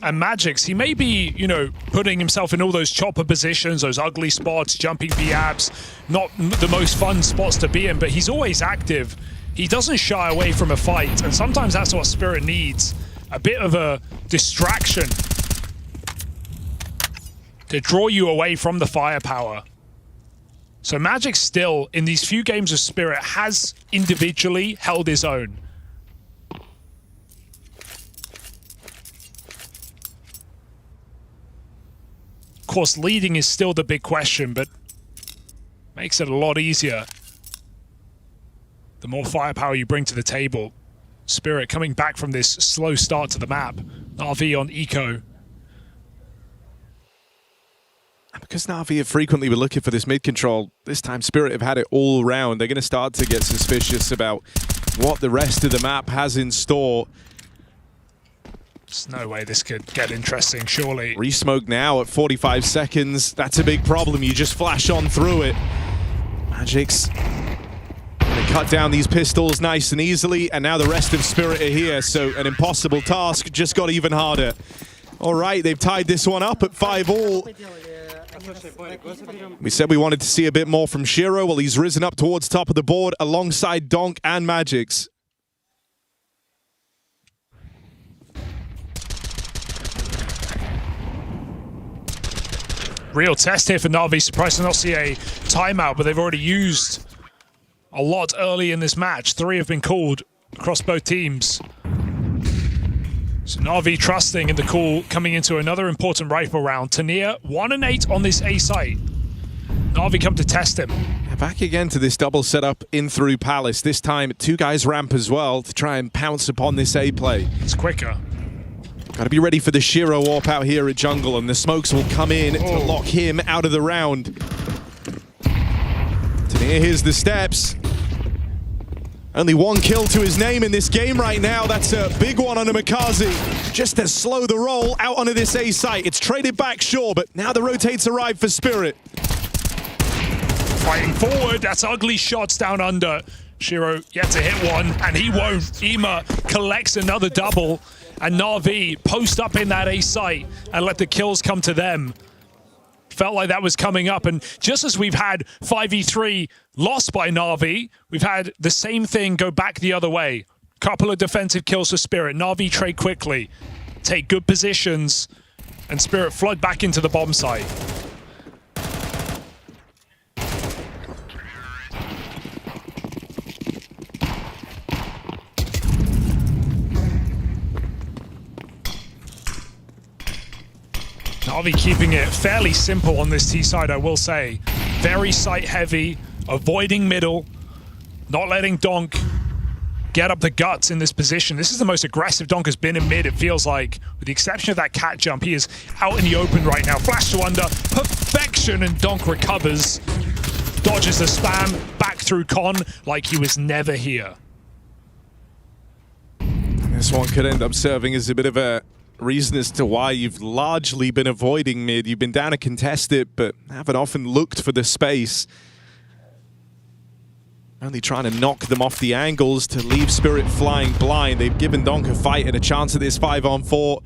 And Magic's, he may be, you know, putting himself in all those chopper positions, those ugly spots, jumping B-abs, not the most fun spots to be in, but he's always active. He doesn't shy away from a fight, and sometimes that's what Spirit needs. A bit of a distraction to draw you away from the firepower. So Magic still, in these few games of Spirit, has individually held his own. Of course, leading is still the big question, but makes it a lot easier the more firepower you bring to the table. Spirit coming back from this slow start to the map. Na'Vi on eco. Because Na'Vi have frequently been looking for this mid control, this time Spirit have had it all around. They're going to start to get suspicious about what the rest of the map has in store. There's no way this could get interesting, surely. Resmoke now at 45 seconds. That's a big problem. You just flash on through it. Magic's going to cut down these pistols nice and easily, and now the rest of Spirit are here, so an impossible task just got even harder. All right, they've tied this one up at 5-all. We said we wanted to see a bit more from Shiro. Well, he's risen up towards top of the board alongside Donk and Magic's. Real test here for Na'Vi. Surprised to not see a timeout, but they've already used a lot early in this match. 3 have been called across both teams. So Na'Vi trusting in the call coming into another important rifle round. Tania 1-8 on this A site. Na'Vi come to test him. Back again to this double setup in through Palace. This time 2 guys ramp as well to try and pounce upon this A play. It's quicker. Got to be ready for the Shiro warp out here at jungle, and the smokes will come in to lock him out of the round. Tania, here's the steps. Only 1 kill to his name in this game right now. That's a big one on MongolZ. Just to slow the roll out onto this A site. It's traded back, sure, but now the rotates arrive for Spirit. Fighting forward, that's ugly shots down under. Shiro yet to hit one, and he won't. Ema collects another double, and Na'Vi post up in that A site and let the kills come to them. Felt like that was coming up, and just as we've had 5v3 lost by Na'Vi, we've had the same thing go back the other way. Couple of defensive kills for Spirit. Na'Vi trade quickly, take good positions, and Spirit flood back into the bomb site. Na'Vi keeping it fairly simple on this T side, I will say. Very site heavy, avoiding middle, not letting Donk get up the guts in this position. This is the most aggressive Donk has been in mid, it feels like. With the exception of that cat jump, he is out in the open right now. Flash to under, perfection, and Donk recovers. Dodges the spam, back through Con like he was never here. This one could end up serving as a bit of a reason as to why you've largely been avoiding mid. You've been down to contest it, but haven't often looked for the space. Only trying to knock them off the angles to leave Spirit flying blind. They've given Donk a fight and a chance at this 5-on-4.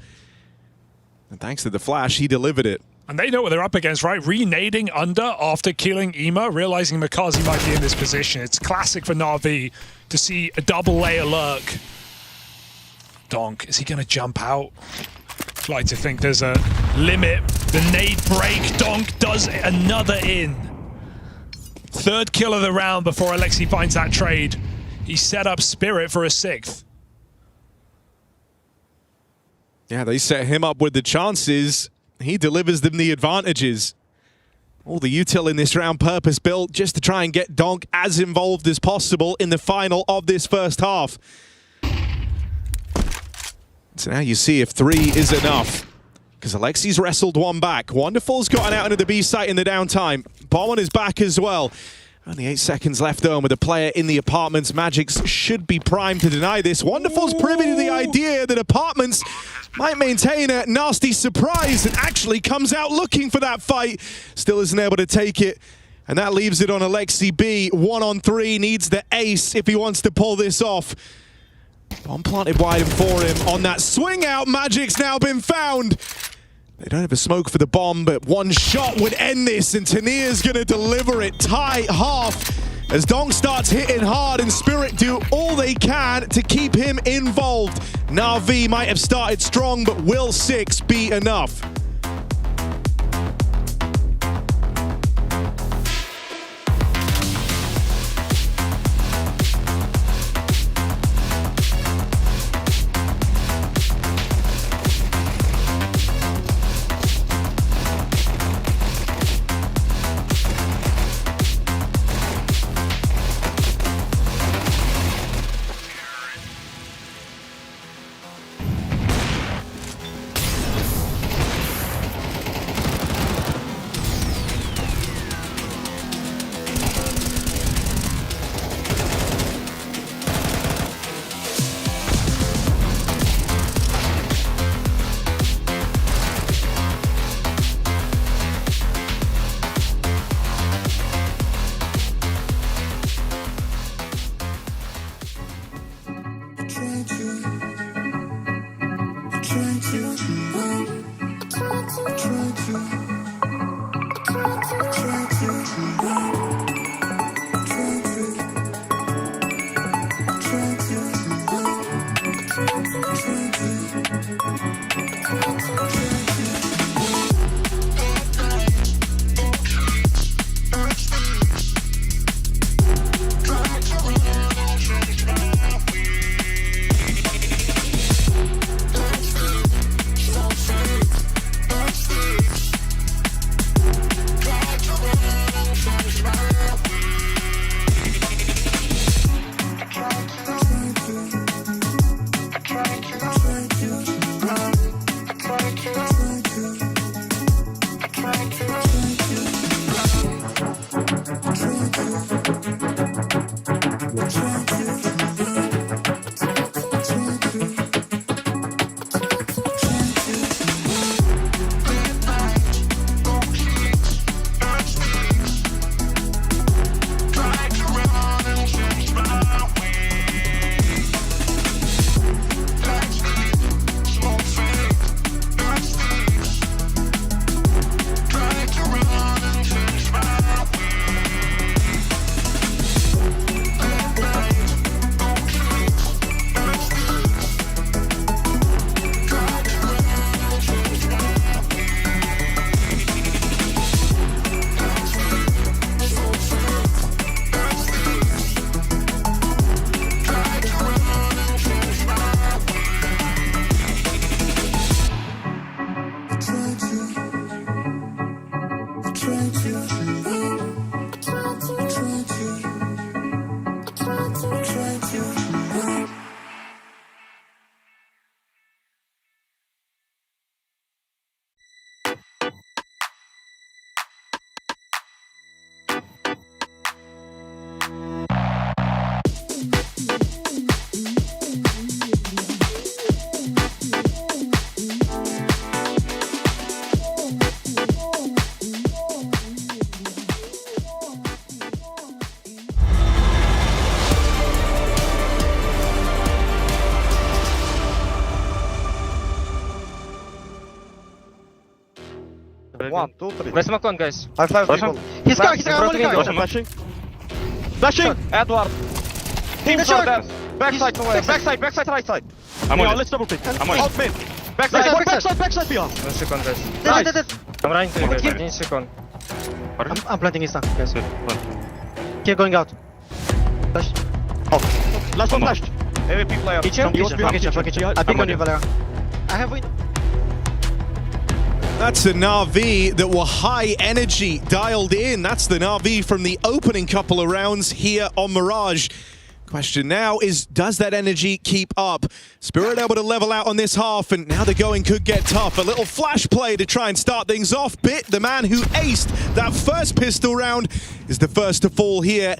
And thanks to the flash, he delivered it. And they know what they're up against, right? Renading under after killing Ema, realizing Makazi might be in this position. It's classic for Na'Vi to see a double layer lurk. Donk, is he going to jump out? I'd like to think there's a limit. The nade break, Donk does another in. Third kill of the round before Alexi finds that trade. He set up Spirit for a 6th. Yeah, they set him up with the chances. He delivers them the advantages. All the util in this round purpose-built just to try and get Donk as involved as possible in the final of this first half. So now you see if 3 is enough. Because Alexi's wrestled one back. Wonderful's gotten out into the B site in the downtime. Bomb on his back as well. Only 8 seconds left though, and with a player in the apartments, Magics should be primed to deny this. Wonderful's privy to the idea that apartments might maintain a nasty surprise and actually comes out looking for that fight. Still isn't able to take it. And that leaves it on Alexi B. 1-on-3, needs the ace if he wants to pull this off. Bomb planted wide for him on that swing out. Magic's now been found. They don't have a smoke for the bomb, but one shot would end this, and Tanir's gonna deliver it. Tie half as Donk starts hitting hard and Spirit do all they can to keep him involved. Na'Vi might have started strong, but will 6 be enough? 1, 2, 3. Let's smoke on, guys. I flash people. He's coming, Flashing. Flashing! Edward! Team short there! Backside, backside, right side. I'm on it. Let's double pick. I'm on it. Out mid. Backside, Pia. 1 second, guys. Nice. I'm running to you guys. 1 second. I'm planting his tank, guys. Keep going out. Flash. Oh. Last one flashed. AVP player. Kitchen. I think on you, Valera. I have win. That's the Na'Vi that were high energy, dialed in. That's the Na'Vi from the opening couple of rounds here on Mirage. Question now is, does that energy keep up? Spirit able to level out on this half, and now the going could get tough. A little flash play to try and start things off. Bit, the man who aced that first pistol round, is the first to fall here.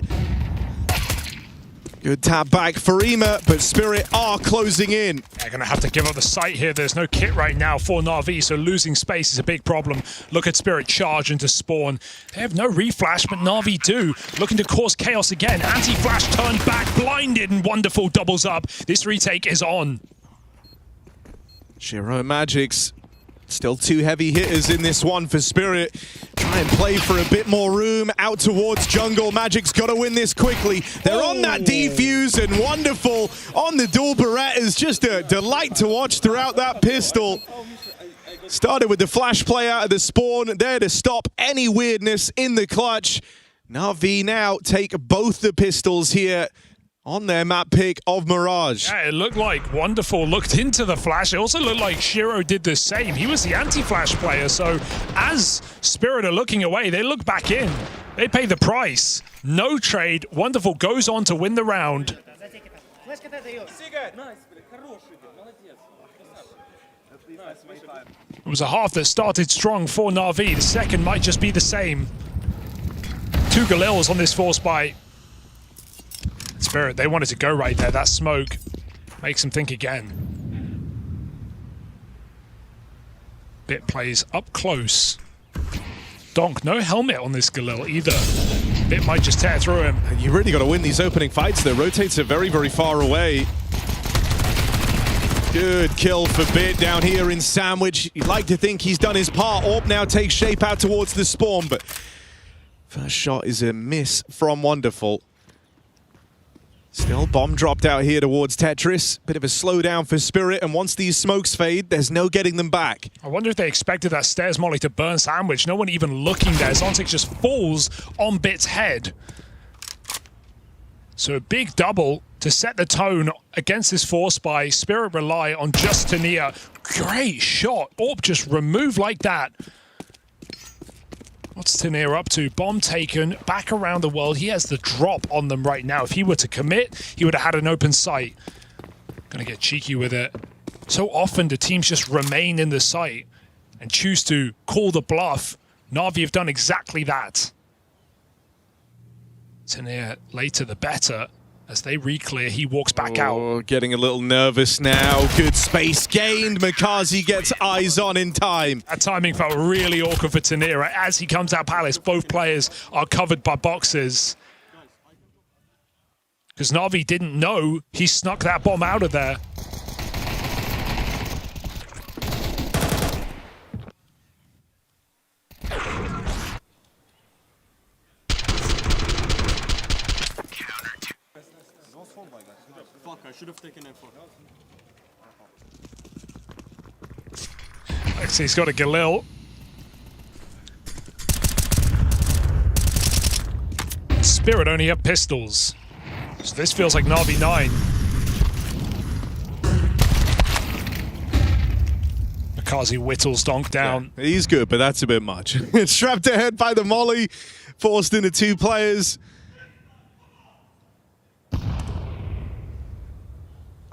Good tap back for FURIA, but Spirit are closing in. They're going to have to give up the site here. There's no kit right now for Na'Vi, so losing space is a big problem. Look at Spirit charge into spawn. They have no reflash, but Na'Vi do. Looking to cause chaos again. Anti-flash turned back, blinded, and Wonderful doubles up. This retake is on. Shiro and Magic's still 2 heavy hitters in this one for Spirit. Try and play for a bit more room out towards jungle. Magic's got to win this quickly. They're on that defuse, and Wonderful on the dual Berettas. Just a delight to watch throughout that pistol. Started with the flash play out of the spawn, there to stop any weirdness in the clutch. Na'Vi now take both the pistols here on their map pick of Mirage. Yeah, it looked like Wonderful looked into the flash. It also looked like Shiro did the same. He was the anti-flash player, so as Spirit are looking away, they look back in. They pay the price. No trade. Wonderful goes on to win the round. It was a half that started strong for Na'Vi. The second might just be the same. 2 Galils on this force by Spirit. They wanted to go right there. That smoke makes them think again. Bit plays up close. Donk, no helmet on this Galil either. Bit might just tear through him. You really got to win these opening fights though. Rotates are very, very far away. Good kill for Bit down here in Sandwich. You'd like to think he's done his part. Orb now takes shape out towards the spawn, but first shot is a miss from Wonderful. Still bomb dropped out here towards Tetris. Bit of a slowdown for Spirit, and once these smokes fade, there's no getting them back. I wonder if they expected that stairs molly to burn Sandwich. No one even looking there. Zontic just falls on Bit's head. So a big double to set the tone against this force by Spirit rely on just Tania. Great shot. Orb just removed like that. What's Tania up to? Bomb taken, back around the world. He has the drop on them right now. If he were to commit, he would have had an open sight. Gonna get cheeky with it. So often the teams just remain in the site and choose to call the bluff. Na'Vi have done exactly that. Tania, later the better. As they re-clear, he walks back out. Getting a little nervous now. Good space gained. MongolZ gets eyes on in time. That timing felt really awkward for Tania. Right? As he comes out Palace, both players are covered by boxes. Because Na'Vi didn't know he snuck that bomb out of there. I should have taken F4. Actually, he's got a Galil. Spirit only have pistols. So this feels like Na'Vi 9. MongolZ whittles Donk down. Yeah, he's good, but that's a bit much. It's strapped ahead by the molly, forced into 2 players.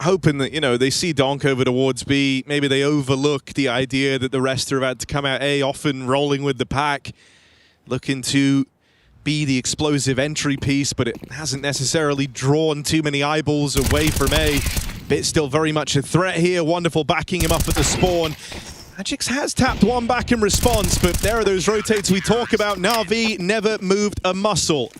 Hoping that, you know, they see Donk over towards B. Maybe they overlook the idea that the rest are about to come out A, often rolling with the pack. Looking to be the explosive entry piece, but it hasn't necessarily drawn too many eyeballs away from A. Bit still very much a threat here. Wonderful backing him up at the spawn. Magix has tapped one back in response, but there are those rotates we talk about. Na'Vi never moved a muscle.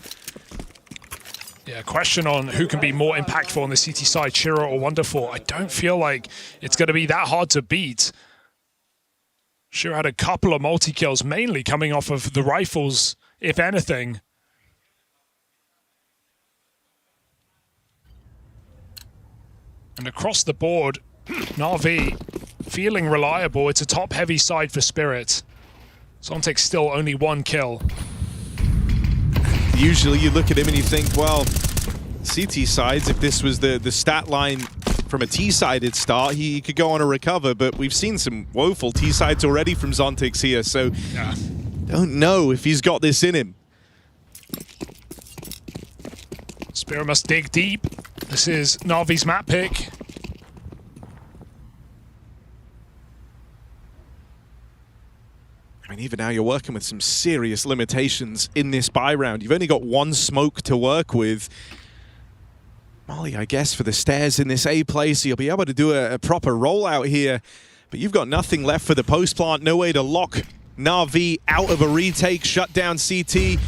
Yeah, question on who can be more impactful on the CT side, Shiro or Wonderful. I don't feel like it's going to be that hard to beat. Sure had a couple of multi-kills, mainly coming off of the rifles, if anything. And across the board, Na'Vi feeling reliable. It's a top-heavy side for Spirit. Zontic's still only 1 kill. Usually you look at him and you think, well, CT sides, if this was the stat line from a T-sided start, he could go on a recover, but we've seen some woeful T-sides already from Zontic here, so yeah. Don't know if he's got this in him. Spirit must dig deep. This is Na'Vi's map pick. I mean, even now you're working with some serious limitations in this buy round. You've only got 1 smoke to work with. Molly, I guess, for the stairs in this A play, so you'll be able to do a proper rollout here. But you've got nothing left for the post plant, no way to lock Na'Vi out of a retake, shut down CT.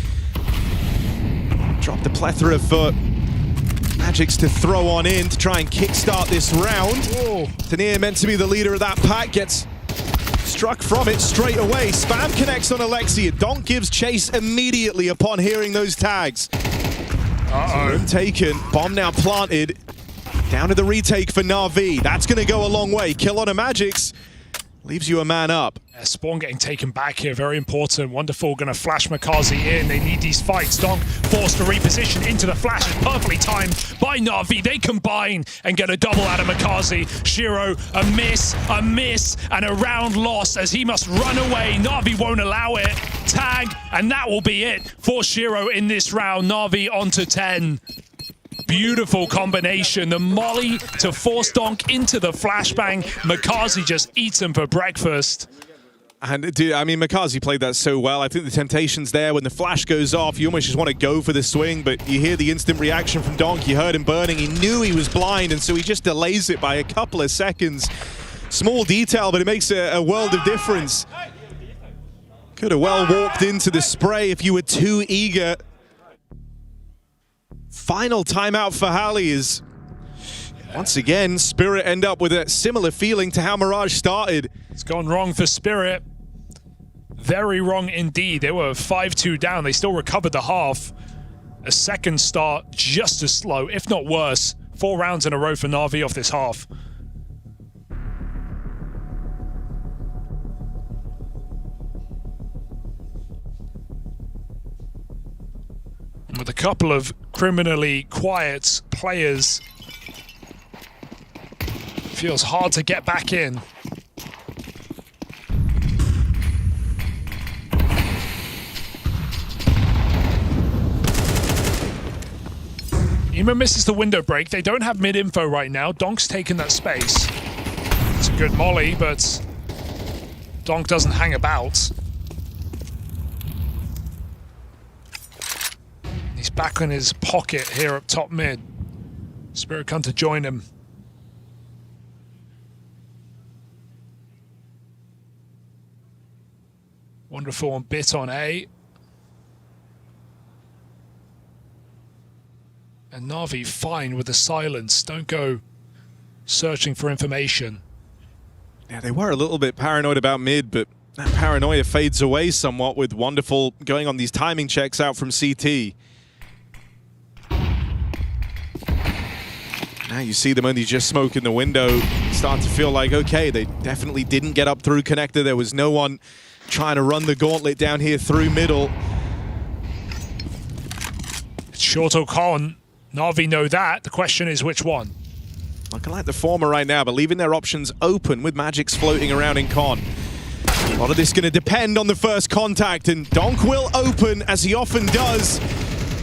Drop the plethora for Magics to throw on in to try and kickstart this round. Tanir, meant to be the leader of that pack, gets struck from it straight away. Spam connects on Alexia. Donk gives chase immediately upon hearing those tags. Room taken, bomb now planted. Down to the retake for Na'Vi. That's going to go a long way. Kill on a Magics. Leaves you a man up. Spawn getting taken back here, very important. Wonderful, going to flash MongolZ in. They need these fights. Donk forced to reposition into the flash. It's perfectly timed by Na'Vi. They combine and get a double out of MongolZ. Shiro, a miss, and a round lost as he must run away. Na'Vi won't allow it. Tag, and that will be it for Shiro in this round. Na'Vi onto 10. Beautiful combination. The molly to force Donk into the flashbang. MongolZ just eats him for breakfast. And dude, I mean, MongolZ played that so well. I think the temptation's there. When the flash goes off, you almost just want to go for the swing, but you hear the instant reaction from Donk. You heard him burning. He knew he was blind, and so he just delays it by a couple of seconds. Small detail, but it makes a world of difference. Could have well walked into the spray if you were too eager. Final timeout for Halley is, once again, Spirit end up with a similar feeling to how Mirage started. It's gone wrong for Spirit. Very wrong indeed. They were 5-2 down. They still recovered the half. A second start just as slow, if not worse. 4 rounds in a row for Na'Vi off this half. With a couple of criminally quiet players, feels hard to get back in. Ema misses the window break. They don't have mid-info right now. Donk's taken that space. It's a good molly, but Donk doesn't hang about. He's back in his pocket here up top mid. Spirit come to join him. Wonderful on bit on A. And Na'Vi fine with the silence. Don't go searching for information. Yeah, they were a little bit paranoid about mid, but that paranoia fades away somewhat with Wonderful going on these timing checks out from CT. Now you see them only just smoking the window. Start to feel like, okay, they definitely didn't get up through connector. There was no one trying to run the gauntlet down here through middle. It's short or con. Na'Vi know that. The question is which one? Looking like the former right now, but leaving their options open with Magics floating around in con. A lot of this going to depend on the first contact, and Donk will open, as he often does.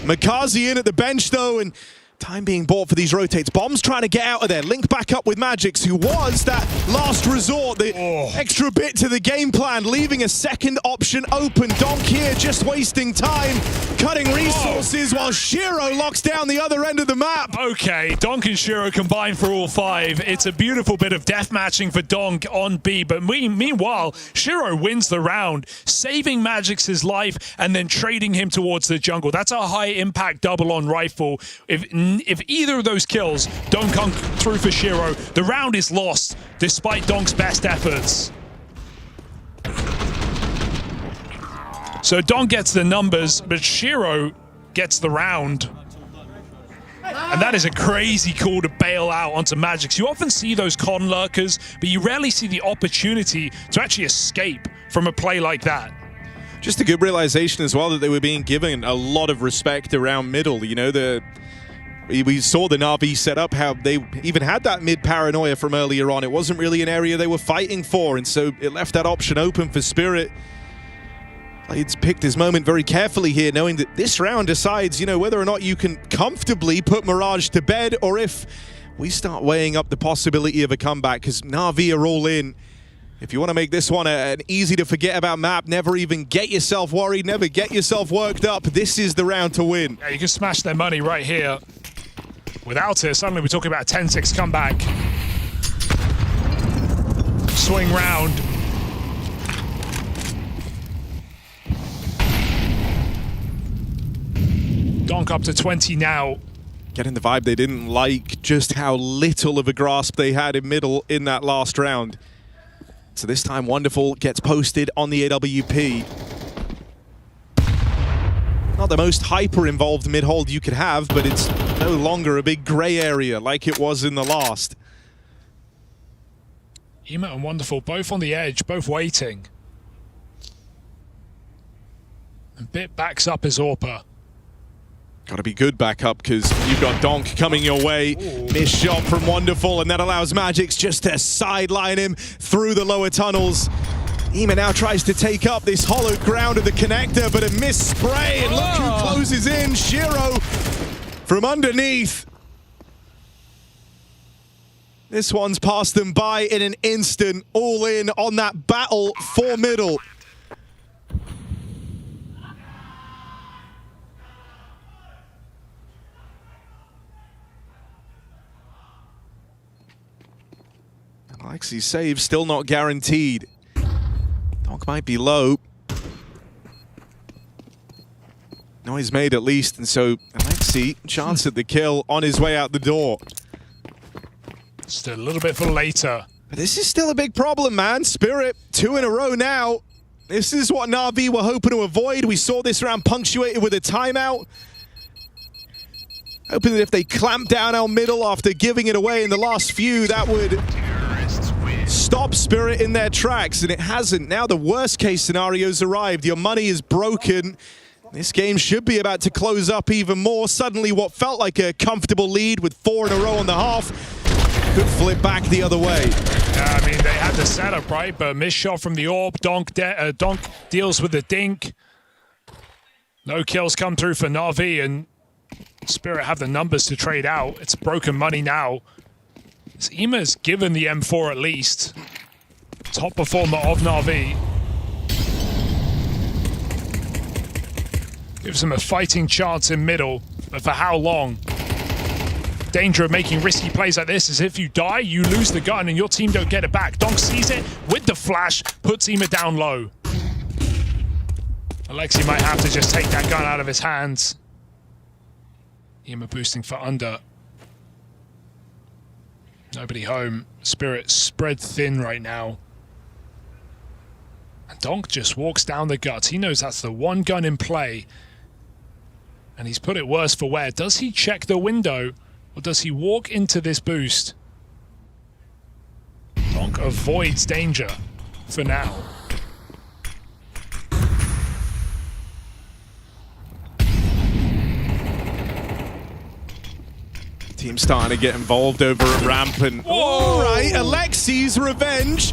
MongolZ in at the bench, though, and time being bought for these rotates. Bomb's trying to get out of there. Link back up with Magics, who was that last resort, the extra bit to the game plan, leaving a second option open. Donk here just wasting time, cutting resources while Shiro locks down the other end of the map. Okay, Donk and Shiro combine for all 5. It's a beautiful bit of death matching for Donk on B, but meanwhile, Shiro wins the round, saving Magics' life and then trading him towards the jungle. That's a high impact double on rifle. If either of those kills don't come through for Shiro, the round is lost, despite Donk's best efforts. So Don gets the numbers, but Shiro gets the round. And that is a crazy call to bail out onto Magix. You often see those con lurkers, but you rarely see the opportunity to actually escape from a play like that. Just a good realization as well that they were being given a lot of respect around middle. You know, we saw the Na'Vi set up, how they even had that mid paranoia from earlier on. It wasn't really an area they were fighting for, and so it left that option open for Spirit. He's picked his moment very carefully here, knowing that this round decides, you know, whether or not you can comfortably put Mirage to bed, or if we start weighing up the possibility of a comeback, because Na'Vi are all in. If you want to make this one an easy to forget about map, never even get yourself worried, never get yourself worked up, this is the round to win. Yeah, you can smash their money right here. Without it, suddenly we're talking about a 10-6 comeback. Swing round. Donk up to 20 now. Getting the vibe they didn't like just how little of a grasp they had in middle in that last round. So this time Wonderful gets posted on the AWP. Not the most hyper-involved mid-hold you could have, but it's no longer a big grey area like it was in the last. Ema and Wonderful both on the edge, both waiting. And Bit backs up his AWP. Got to be good back up because you've got Donk coming your way. Missed shot from Wonderful, and that allows Magix just to sideline him through the lower tunnels. Ema now tries to take up this hollowed ground of the connector, but a missed spray, and look who closes in. Shiro from underneath. This one's passed them by in an instant, all in on that battle for middle. Alexi's save still not guaranteed. Donk might be low. Noise made at least, and so Alexi, chance at the kill on his way out the door. Just a little bit for later. But this is still a big problem, man. Spirit, 2 in a row now. This is what Na'Vi were hoping to avoid. We saw this round punctuated with a timeout. Hoping that if they clamp down our middle after giving it away in the last few, that would stop Spirit in their tracks, and it hasn't. Now the worst case scenario's arrived. Your money is broken. This game should be about to close up even more. Suddenly what felt like a comfortable lead with 4 in a row on the half could flip back the other way. Yeah, I mean, they had the setup, right? But missed shot from the AWP. Donk deals with the dink. No kills come through for Na'Vi, and Spirit have the numbers to trade out. It's broken money now. So Ema's given the M4 at least. Top performer of Na'Vi. Gives him a fighting chance in middle, but for how long? Danger of making risky plays like this is if you die, you lose the gun and your team don't get it back. Donk sees it with the flash, puts Ema down low. Alexi might have to just take that gun out of his hands. Ema boosting for under. Nobody home. Spirit spread thin right now. And Donk just walks down the guts. He knows that's the one gun in play. And he's put it worse for wear. Does he check the window? Or does he walk into this boost? Donk avoids danger for now. Team starting to get involved over at ramp, and all right, Alexi's revenge.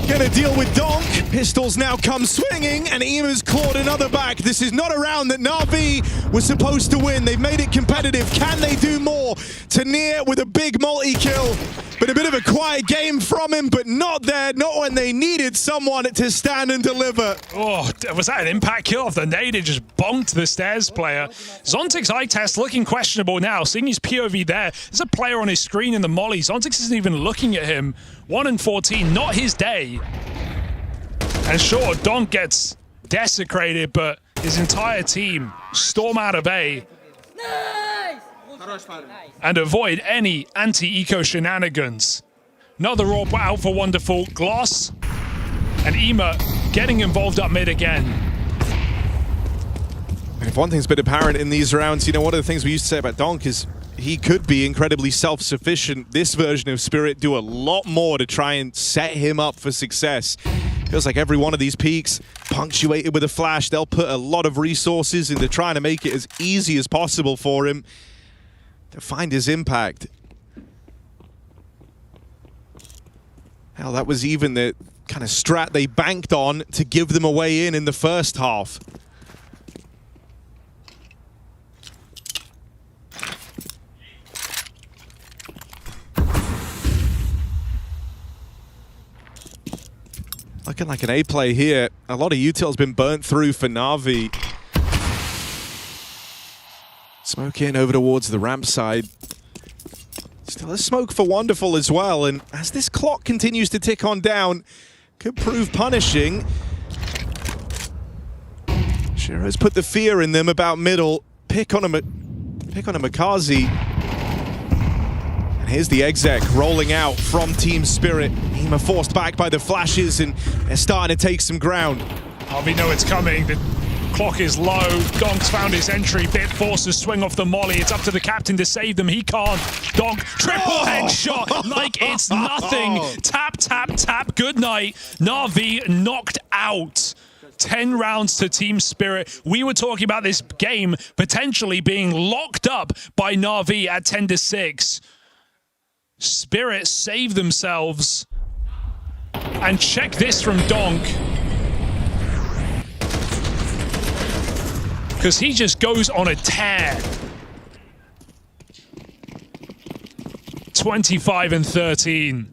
Gonna deal with Donk. Pistols now come swinging, and Ema's clawed another back. This is not a round that Na'Vi was supposed to win. They've made it competitive. Can they do more? Tanir with a big multi-kill, but a bit of a quiet game from him, but not there, not when they needed someone to stand and deliver. Oh, was that an impact kill off the nade? It just bonked the stairs player. Zontic's eye test looking questionable now. Seeing his POV there, there's a player on his screen in the molly. Zontix isn't even looking at him. 1 and 14, not his day. And sure, Donk gets desecrated, but his entire team storm out of A and avoid any anti-eco shenanigans. Another AWP out for Wonderful. Gloss and Ema getting involved up mid again. And if one thing's been apparent in these rounds, you know, one of the things we used to say about Donk is he could be incredibly self-sufficient. This version of Spirit do a lot more to try and set him up for success. Feels like every one of these peaks punctuated with a flash. They'll put a lot of resources into trying to make it as easy as possible for him to find his impact. Hell, that was even the kind of strat they banked on to give them a way in the first half. Looking like an A play here. A lot of util's been burnt through for Na'Vi. Smoke in over towards the ramp side. Still a smoke for Wonderful as well, and as this clock continues to tick on down, could prove punishing. Shiro's put the fear in them about middle. Pick on a Makazi. And here's the exec rolling out from Team Spirit. Ema forced back by the flashes, and they're starting to take some ground. Harvey know it's coming. The clock is low. Donk's found his entry. Bit forced to swing off the molly. It's up to the captain to save them. He can't. Donk, triple headshot like it's nothing. Tap, tap, tap. Good night. Na'Vi knocked out. 10 rounds to Team Spirit. We were talking about this game potentially being locked up by Na'Vi at 10-6. Spirit save themselves. And check this from Donk. Because he just goes on a tear. 25-13.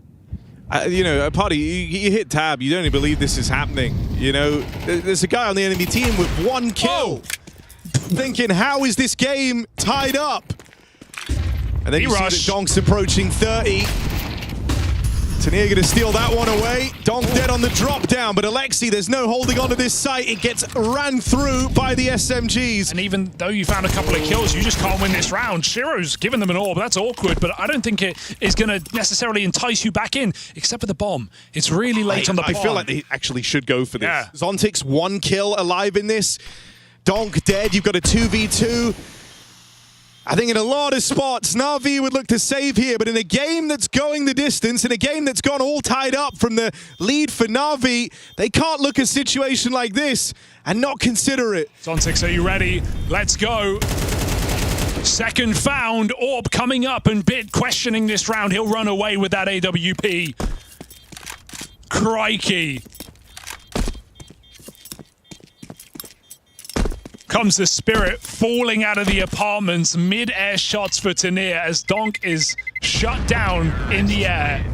You know, Party, you hit tab, you don't even believe this is happening. You know, there's a guy on the enemy team with 1 kill. Thinking, how is this game tied up? And then you see that Donk's approaching 30. Tania gonna steal that one away. Donk dead on the drop down, but Alexi, there's no holding on to this site. It gets ran through by the SMGs. And even though you found a couple of kills, you just can't win this round. Shiro's given them an orb. That's awkward, but I don't think it is gonna necessarily entice you back in, except for the bomb. It's really late on the bomb. I feel like they actually should go for this. Yeah. Zontic's 1 kill alive in this. Donk dead. You've got a 2v2. I think in a lot of spots, Na'Vi would look to save here, but in a game that's going the distance, in a game that's gone all tied up from the lead for Na'Vi, they can't look at a situation like this and not consider it. Zontix, are you ready? Let's go. Second found, orb coming up, and Bit questioning this round. He'll run away with that AWP. Crikey. Comes the Spirit falling out of the apartments. Mid-air shots for Tania as Donk is shut down in the air.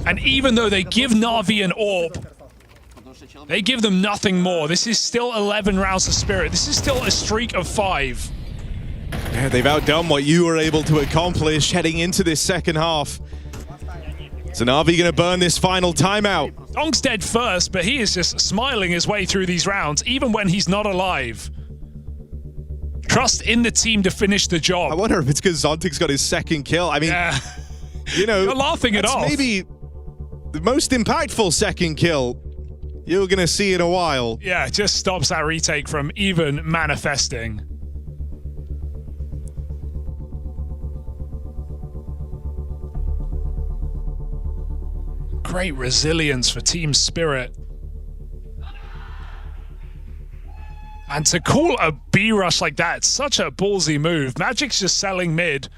And even though they give Na'Vi an orb, they give them nothing more. This is still 11 rounds of Spirit. This is still a streak of 5. Yeah, they've outdone what you were able to accomplish heading into this second half. So Na'Vi gonna burn this final timeout. Donk's dead first, but he is just smiling his way through these rounds, even when he's not alive. Trust in the team to finish the job. I wonder if it's because Zontic's got his 2nd kill. I mean, you know, you're laughing it off. Maybe the most impactful 2nd kill you're gonna see in a while. Yeah, it just stops that retake from even manifesting. Great resilience for Team Spirit. And to call a B-rush like that, such a ballsy move. Magic's just selling mid.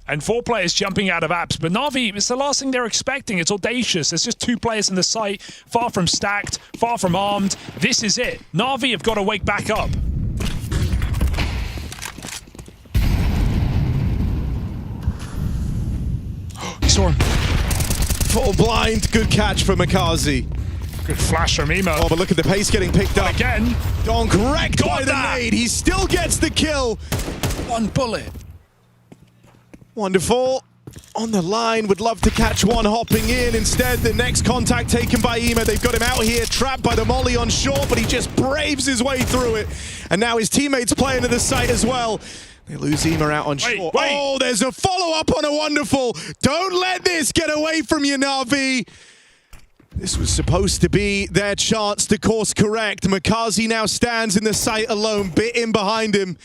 And 4 players jumping out of apps. But Na'Vi, it's the last thing they're expecting. It's audacious. There's just 2 players in the site. Far from stacked, far from armed. This is it. Na'Vi have got to wake back up. You saw him. Full blind, good catch from Makazi. Good flash from Emo. Oh, but look at the pace getting picked up. Again. Donk wrecked by the nade. He still gets the kill. 1 bullet. Wonderful. On the line, would love to catch one hopping in. Instead, the next contact taken by Ema. They've got him out here, trapped by the molly on short, but he just braves his way through it. And now his teammates playing to the site as well. They lose Ema out on short. Oh, there's a follow-up on a Wonderful. Don't let this get away from you, Na'Vi. This was supposed to be their chance to course correct. MongolZ now stands in the site alone, bit in behind him,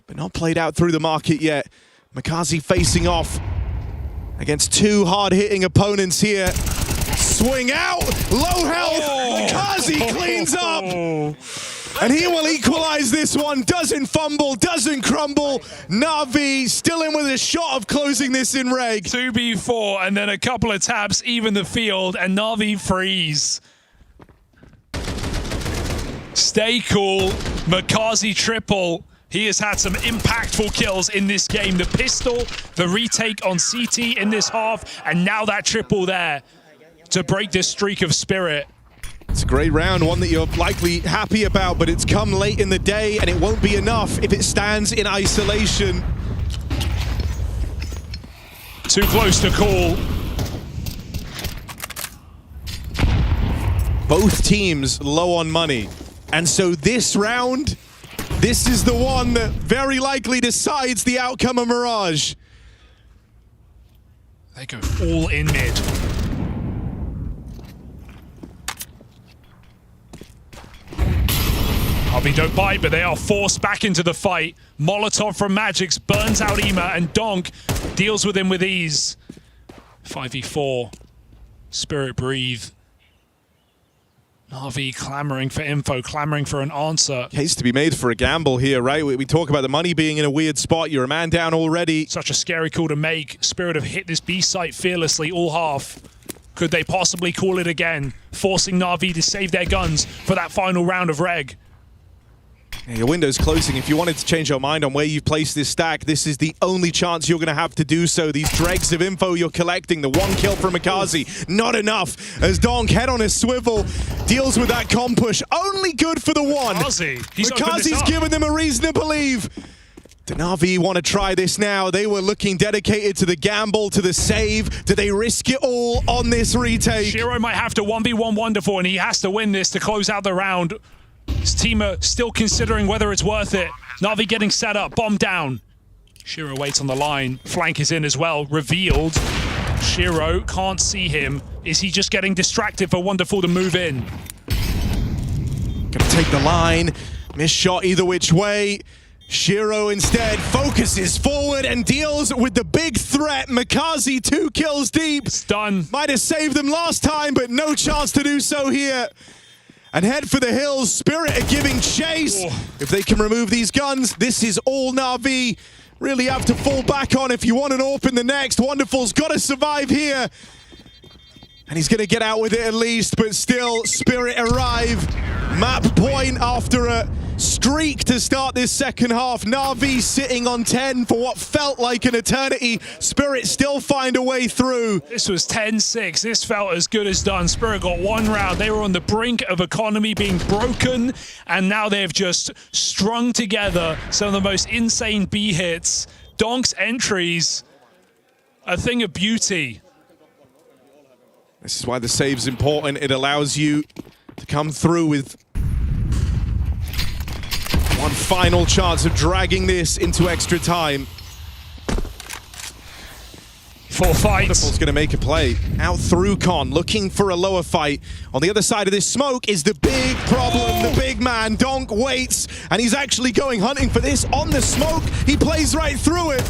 but not played out through the market yet. MongolZ facing off against two hard-hitting opponents here. Swing out, low health, MongolZ cleans up. And he will equalize this one, doesn't fumble, doesn't crumble. Na'Vi still in with a shot of closing this in reg. 2v4 and then a couple of taps, even the field, and Na'Vi freeze. Stay cool, MongolZ triple. He has had some impactful kills in this game. The pistol, the retake on CT in this half, and now that triple there to break this streak of Spirit. It's a great round, one that you're likely happy about, but it's come late in the day, and it won't be enough if it stands in isolation. Too close to call. Both teams low on money, and so this round, this is the one that very likely decides the outcome of Mirage. They go all in mid. Na'Vi don't bite, but they are forced back into the fight. Molotov from Magix burns out Ema, and Donk deals with him with ease. 5v4. Spirit breathe. Na'Vi clamoring for info, clamoring for an answer. Case to be made for a gamble here, right? We talk about the money being in a weird spot. You're a man down already. Such a scary call to make. Spirit have hit this B site fearlessly all half. Could they possibly call it again, forcing Na'Vi to save their guns for that final round of reg? Yeah, your window's closing. If you wanted to change your mind on where you've placed this stack, this is the only chance you're going to have to do so. These dregs of info you're collecting, the one kill from MongolZ, not enough. As Donk, head on a swivel, deals with that comp push. Only good for the one. MongolZ's given them a reason to believe. Do Na'Vi want to try this now? They were looking dedicated to the gamble, to the save. Do they risk it all on this retake? Shiro might have to 1v1 Wonderful, and he has to win this to close out the round. His team are still considering whether it's worth it. Na'Vi getting set up, bomb down. Shiro waits on the line. Flank is in as well, revealed. Shiro can't see him. Is he just getting distracted for Wonderful to move in? Gonna take the line. Missed shot either which way. Shiro instead focuses forward and deals with the big threat. MongolZ 2 kills deep. It's done. Might have saved them last time, but no chance to do so here. And head for the hills. Spirit are giving chase. If they can remove these guns, this is all Na'Vi really have to fall back on if you want an AWP in the next. Wonderful's got to survive here. And he's going to get out with it at least, but still, Spirit arrive. Map point after a streak to start this second half. Na'Vi sitting on 10 for what felt like an eternity. Spirit still find a way through. This was 10-6. This felt as good as done. Spirit got one round. They were on the brink of economy being broken, and now they've just strung together some of the most insane B hits. Donk's entries, a thing of beauty. This is why the save's important. It allows you to come through with one final chance of dragging this into extra time. 4 fights. Wonderful's going to make a play. Out through Con, looking for a lower fight. On the other side of this smoke is the big problem, the big man. Donk waits, and he's actually going hunting for this on the smoke. He plays right through it.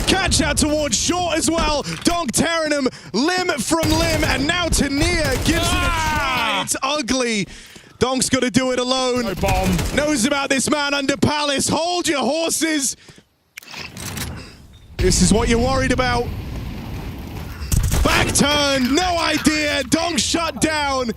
Catch out towards short as well. Donk tearing him limb from limb, and now Tania gives it a try. It's ugly. Donk's got to do it alone. No bomb. Knows about this man under Palace. Hold your horses. This is what you're worried about. Back turn, no idea. Donk shut down,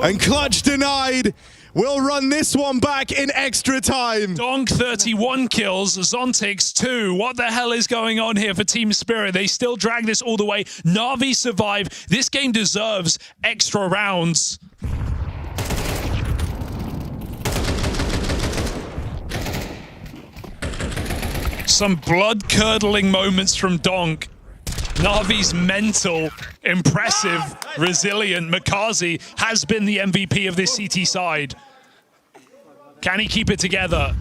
and Clutch denied. We'll run this one back in extra time. Donk 31 kills, Zontix 2. What the hell is going on here for Team Spirit? They still drag this all the way. Na'Vi survive. This game deserves extra rounds. Some blood-curdling moments from Donk. Na'Vi's mental, impressive, resilient. MongolZ has been the MVP of this CT side. Can he keep it together?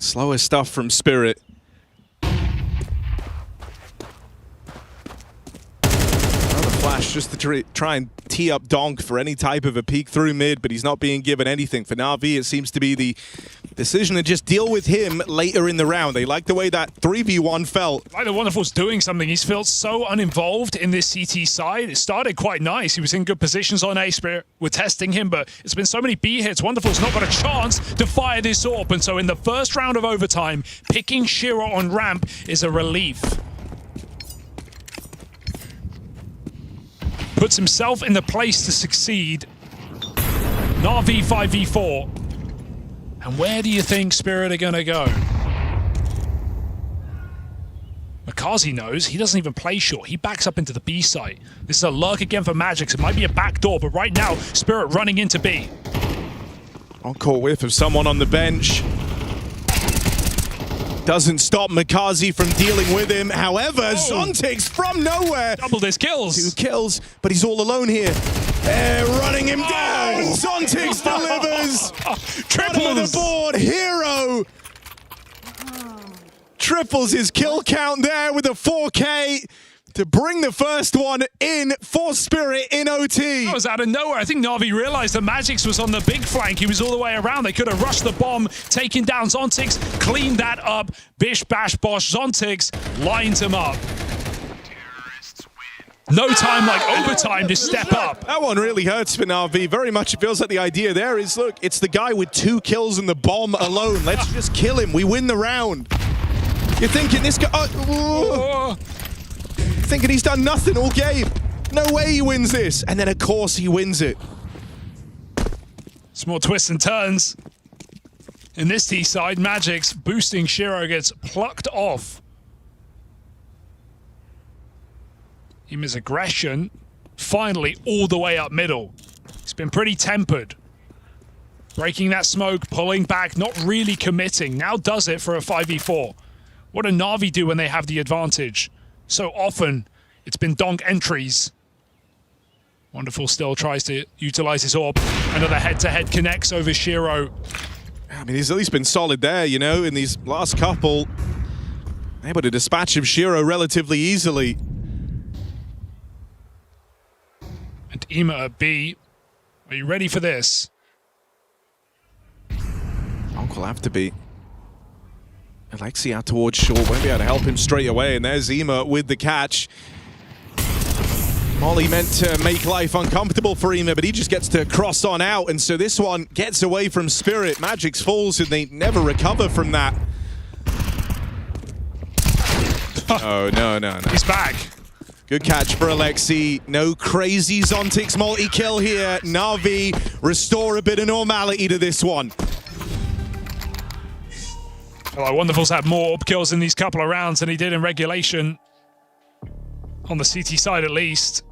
Slower stuff from Spirit. Flash just to try and tee up Donk for any type of a peek through mid, but he's not being given anything. For Na'Vi, it seems to be the decision to just deal with him later in the round. They like the way that 3v1 felt. Like the Wonderful's doing something. He's felt so uninvolved in this CT side. It started quite nice. He was in good positions on A. Spirit. We're testing him, but it's been so many B hits. Wonderful's not got a chance to fire this AWP. And so in the first round of overtime, picking Shiro on ramp is a relief. Puts himself in the place to succeed. Na'Vi 5v4. And where do you think Spirit are going to go? MongolZ knows. He doesn't even play short. He backs up into the B site. This is a lurk again for Magic. It might be a backdoor, but right now, Spirit running into B. On-court whiff of someone on the bench. Doesn't stop MongolZ from dealing with him. However, Zontix from nowhere. Doubled his kills. 2 kills, but he's all alone here. They're running him down. Zontix delivers. Triple the board. Hero. Triples his kill count there with a 4K. To bring the first one in for Spirit in OT. That was out of nowhere. I think Na'Vi realized that Magix was on the big flank. He was all the way around. They could have rushed the bomb, taken down Zontix, cleaned that up. Bish, bash, bosh. Zontix lined him up. No time like overtime to step up. That one really hurts for Na'Vi. Very much it feels like the idea there is, look, it's the guy with 2 kills and the bomb alone. Let's just kill him. We win the round. You're thinking this guy... Thinking he's done nothing all game. No way he wins this. And then, of course, he wins it. Some more twists and turns. In this T side, Magic's boosting Shiro gets plucked off. His aggression, finally all the way up middle. He's been pretty tempered. Breaking that smoke, pulling back, not really committing. Now does it for a 5v4. What do Na'Vi do when they have the advantage? So often, it's been donk entries. Wonderful still tries to utilize his AWP. Another head-to-head connects over Shiro. I mean, he's at least been solid there, you know, in these last couple. Able to dispatch of Shiro relatively easily. And Ema at B. Are you ready for this? Donk will have to be. Alexi out towards short, won't be able to help him straight away, and there's Ema with the catch. Molly meant to make life uncomfortable for Ema, but he just gets to cross on out, and so this one gets away from Spirit. Magix falls, and they never recover from that. Oh, no. He's back. Good catch for Alexi. No crazy Zontix multi-kill here. Na'Vi restore a bit of normality to this one. Well, Wonderful's had more up kills in these couple of rounds than he did in regulation. On the CT side, at least.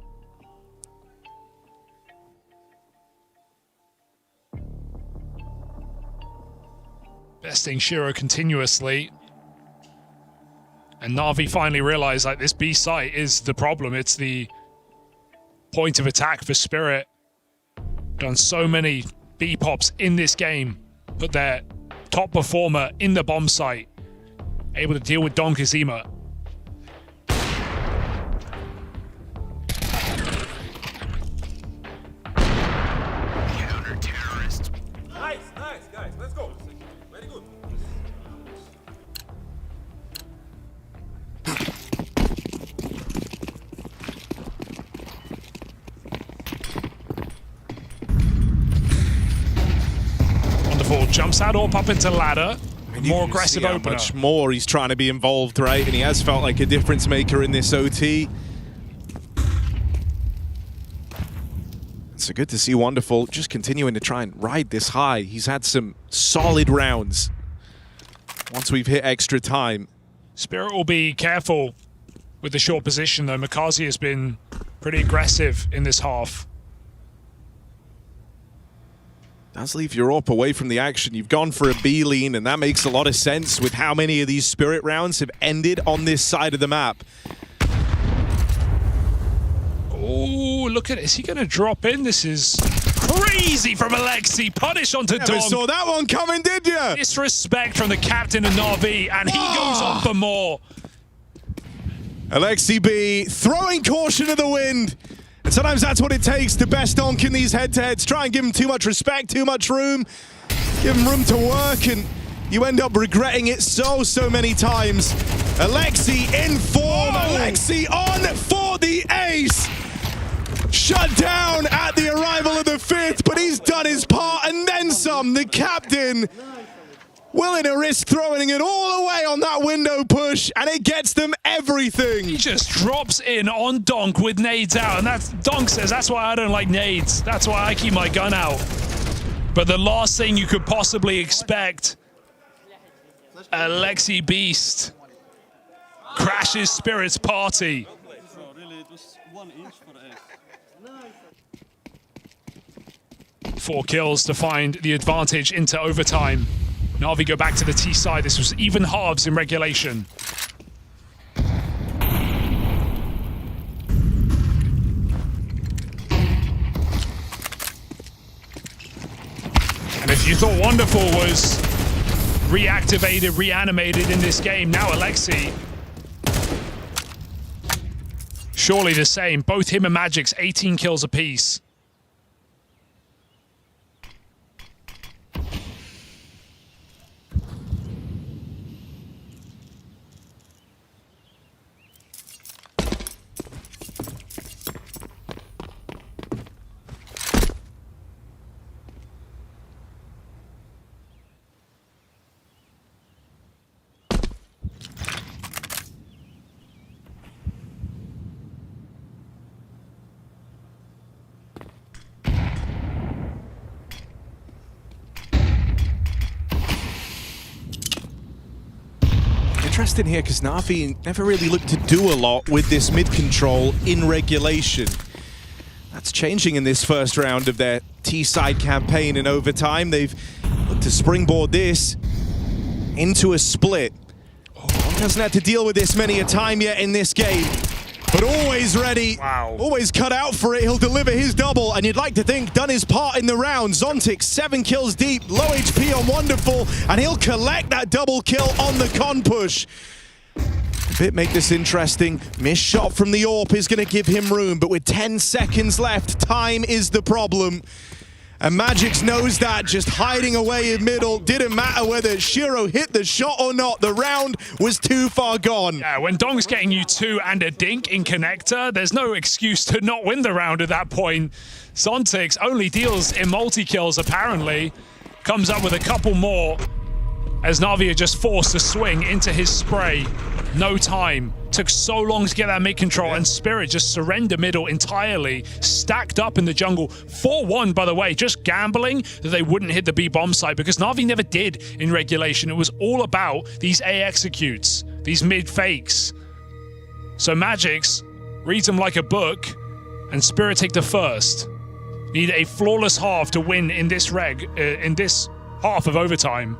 Besting Shiro continuously. And Na'Vi finally realized like this B site is the problem. It's the point of attack for Spirit. Done so many B pops in this game. Put their top performer in the bomb site. Able to deal with Donk as Ema. Counter-terrorist. Nice, guys. Let's go. Very good. Wonderful. Jumps out AWP up into ladder. More aggressive opener. Much more he's trying to be involved, right? And he has felt like a difference maker in this OT. So good to see Wonderful just continuing to try and ride this high. He's had some solid rounds once we've hit extra time. Spirit will be careful with the short position, though. MongolZ has been pretty aggressive in this half. Does leave your AWP away from the action. You've gone for a B lean, and that makes a lot of sense with how many of these Spirit rounds have ended on this side of the map. Oh, look at it. Is he going to drop in? This is Crazy from Alexi. Punish onto Never Donk. saw that one coming, did you? Disrespect from the captain of Na'Vi, and he goes on for more. Alexi B throwing caution to the wind. And sometimes that's what it takes to best Donk in these head-to-heads. Try and give him too much respect, too much room. Give him room to work, and you end up regretting it so many times. Alexi in form. Alexi on for the ace. Shut down at the arrival of the 5th, but he's done his part and then some. The captain willing to risk throwing it all away on that window push, and it gets them everything. He just drops in on Donk with nades out, and that's Donk says, that's why I don't like nades. That's why I keep my gun out. But the last thing you could possibly expect, Alexi Beast crashes Spirit's party. Four kills to find the advantage into overtime. Na'Vi go back to the T side. This was even halves in regulation. And if you thought Wonderful was reactivated, reanimated in this game, now Alexi. Surely the same. Both him and Magic's 18 kills apiece. Interesting here because Na'Vi never really looked to do a lot with this mid control in regulation. That's changing in this first round of their T-side campaign in overtime. They've looked to springboard this into a split. Hasn't had to deal with this many a time yet in this game, but always ready, always cut out for it. He'll deliver his double, and you'd like to think done his part in the round. Zontic 7 kills deep, low HP on Wonderful, and he'll collect that double kill on the con push. A bit make this interesting. Missed shot from the AWP is going to give him room, but with 10 seconds left, time is the problem. And Magix knows that, just hiding away in middle. Didn't matter whether Shiro hit the shot or not. The round was too far gone. Yeah, when Dong's getting you 2 and a dink in connector, there's no excuse to not win the round at that point. Zontix only deals in multi-kills, apparently. Comes up with a couple more as Na'Vi are just forced to swing into his spray. No time. Took so long to get that mid control, and Spirit just surrender middle entirely. Stacked up in the jungle. 4-1, by the way, just gambling that they wouldn't hit the B bomb site, because Na'Vi never did in regulation. It was all about these A executes, these mid fakes. So Magix reads them like a book, and Spirit take the first. Need a flawless half to win in this in this half of overtime.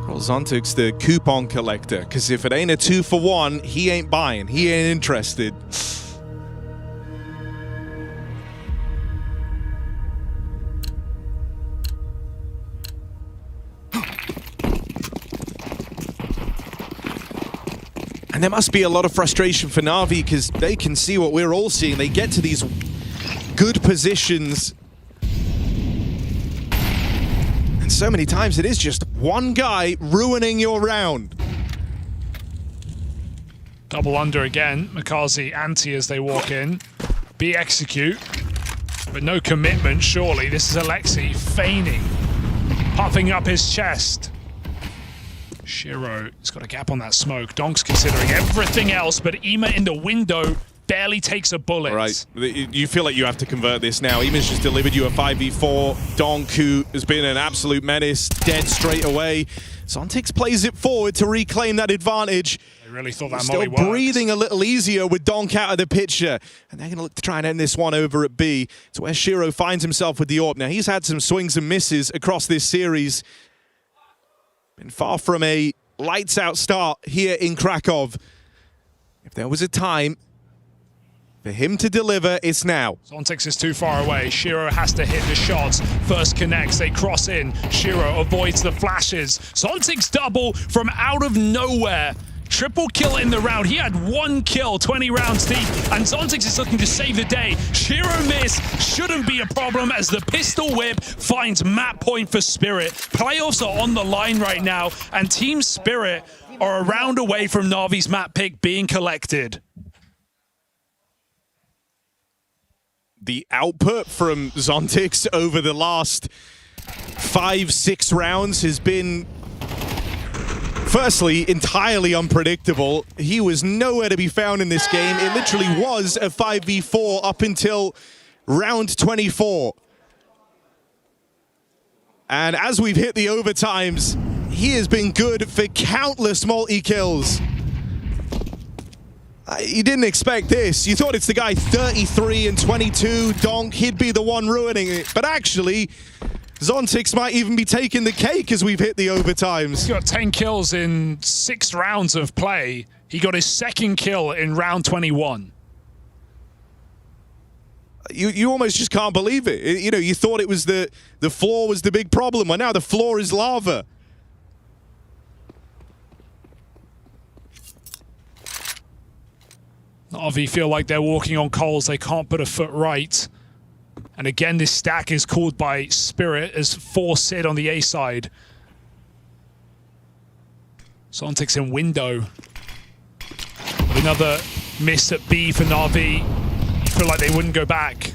Well, Zontic's the coupon collector, because if it ain't a 2-for-1, he ain't buying. He ain't interested. And there must be a lot of frustration for Na'Vi, because they can see what we're all seeing. They get to these good positions, so many times it is just one guy ruining your round. Double under again. MongolZ anti as they walk in. B execute, but no commitment, surely. This is Alexi feigning, puffing up his chest. Shiro has got a gap on that smoke. Donk's considering everything else, but Ima in the window barely takes a bullet. Right, you feel like you have to convert this now. Ima's just delivered you a 5v4. Donk, who has been an absolute menace, dead straight away. Zontix plays it forward to reclaim that advantage. They really thought that Still breathing a little easier with Donk out of the picture. And they're going to look to try and end this one over at B. It's where Shiro finds himself with the AWP. Now, he's had some swings and misses across this series. Been far from a lights-out start here in Krakow. If there was a time For him to deliver, it's now. Zontix is too far away. Shiro has to hit the shots. First connects, they cross in. Shiro avoids the flashes. Zontix double from out of nowhere. Triple kill in the round. He had 1 kill, 20 rounds deep, and Zontix is looking to save the day. Shiro miss shouldn't be a problem as the pistol whip finds map point for Spirit. Playoffs are on the line right now, and Team Spirit are a round away from Na'Vi's map pick being collected. The output from Zontix over the last 5-6 rounds has been, firstly, entirely unpredictable. He was nowhere to be found in this game. It literally was a 5v4 up until round 24. And as we've hit the overtimes, he has been good for countless multi-kills. You didn't expect this. You thought it's the guy 33 and 22, Donk, he'd be the one ruining it. But actually, Zontix might even be taking the cake as we've hit the overtimes. He's got 10 kills in 6 rounds of play. He got his 2nd kill in round 21. You almost just can't believe it. You know, you thought it was the floor was the big problem. Well, now the floor is lava. Na'Vi feel like they're walking on coals. They can't put a foot right. And again, this stack is called by Spirit as 4 Sid on the A side. Zontix in window. Another miss at B for Na'Vi. You feel like they wouldn't go back.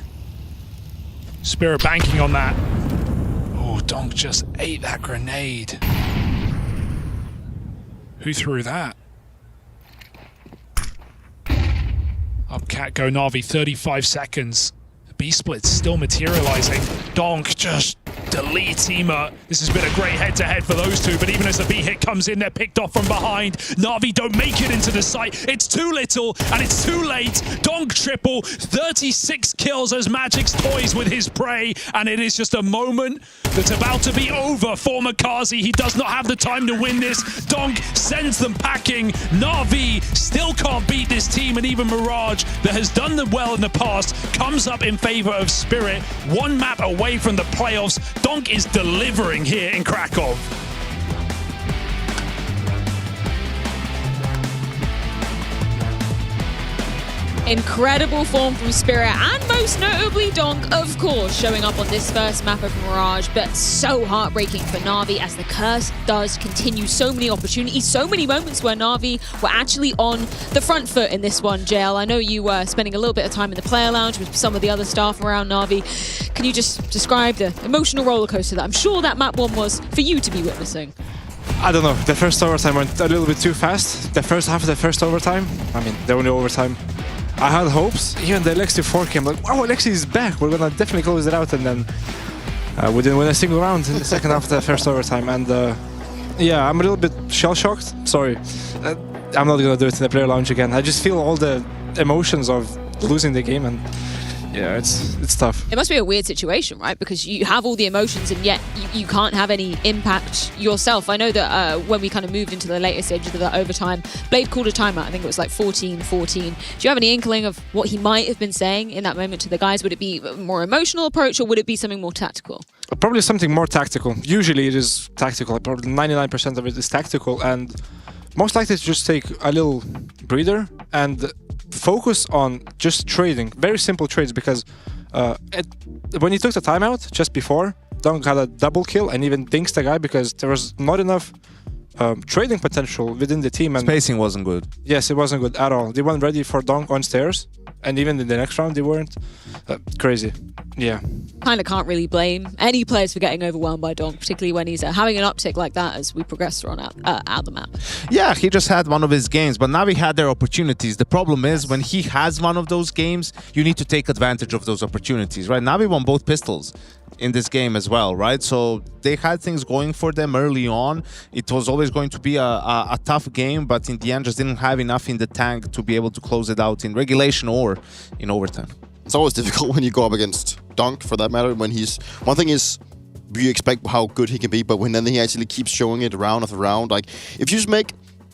Spirit banking on that. Oh, Donk just ate that grenade. Who threw that? Up cat go Na'Vi, 35 seconds. The B-split's still materializing. Donk just deletes Ema. This has been a great head-to-head for those two, but even as the B-hit comes in, they're picked off from behind. Na'Vi don't make it into the site. It's too little, and it's too late. Donk triple, 36 kills as Magic's toys with his prey, and it is just a moment that's about to be over for Makazi. He does not have the time to win this. Donk sends them packing. Na'Vi still can't beat this team, and even Mirage, that has done them well in the past, comes up in favor of Spirit. 1 map away from the playoffs. Donk is delivering here in Krakow. Incredible form from Spirit, and most notably Donk, of course, showing up on this first map of Mirage, but so heartbreaking for Na'Vi as the curse does continue. So many opportunities, so many moments where Na'Vi were actually on the front foot in this one. JL, I know you were spending a little bit of time in the player lounge with some of the other staff around Na'Vi. Can you just describe the emotional roller coaster that I'm sure that map 1 was for you to be witnessing? I don't know. The first overtime went a little bit too fast. The first half of the first overtime, I mean, the only overtime, I had hopes. Even the Alexi 4 came like, wow, Alexi is back. We're gonna definitely close it out. And then we didn't win a single round in the second half of the first overtime. And yeah, I'm a little bit shell-shocked. Sorry. I'm not gonna do it in the player lounge again. I just feel all the emotions of losing the game, and yeah, it's tough. It must be a weird situation, right? Because you have all the emotions and yet you can't have any impact yourself. I know that when we kind of moved into the later stages of that overtime, Blade called a timeout. I think it was like 14-14. Do you have any inkling of what he might have been saying in that moment to the guys? Would it be a more emotional approach, or would it be something more tactical? Probably something more tactical. Usually it is tactical. Probably 99% of it is tactical, and most likely to just take a little breather and focus on just trading. Very simple trades, because when he took the timeout just before, Donk had a double kill and even dinks the guy because there was not enough trading potential within the team. And spacing wasn't good. Yes, it wasn't good at all. They weren't ready for Donk on stairs, and even in the next round they weren't. Crazy. Yeah. Kind of can't really blame any players for getting overwhelmed by Donk, particularly when he's having an uptick like that as we progress on out the map. Yeah, he just had one of his games, but Na'Vi had their opportunities. The problem is when he has one of those games, you need to take advantage of those opportunities, right? Na'Vi won both pistols in this game as well, right? So they had things going for them early on. It was always going to be a tough game, but in the end just didn't have enough in the tank to be able to close it out in regulation or in overtime. It's always difficult when you go up against Donk, for that matter, when he's... One thing is, you expect how good he can be, but when then he actually keeps showing it round after round, like, if you just make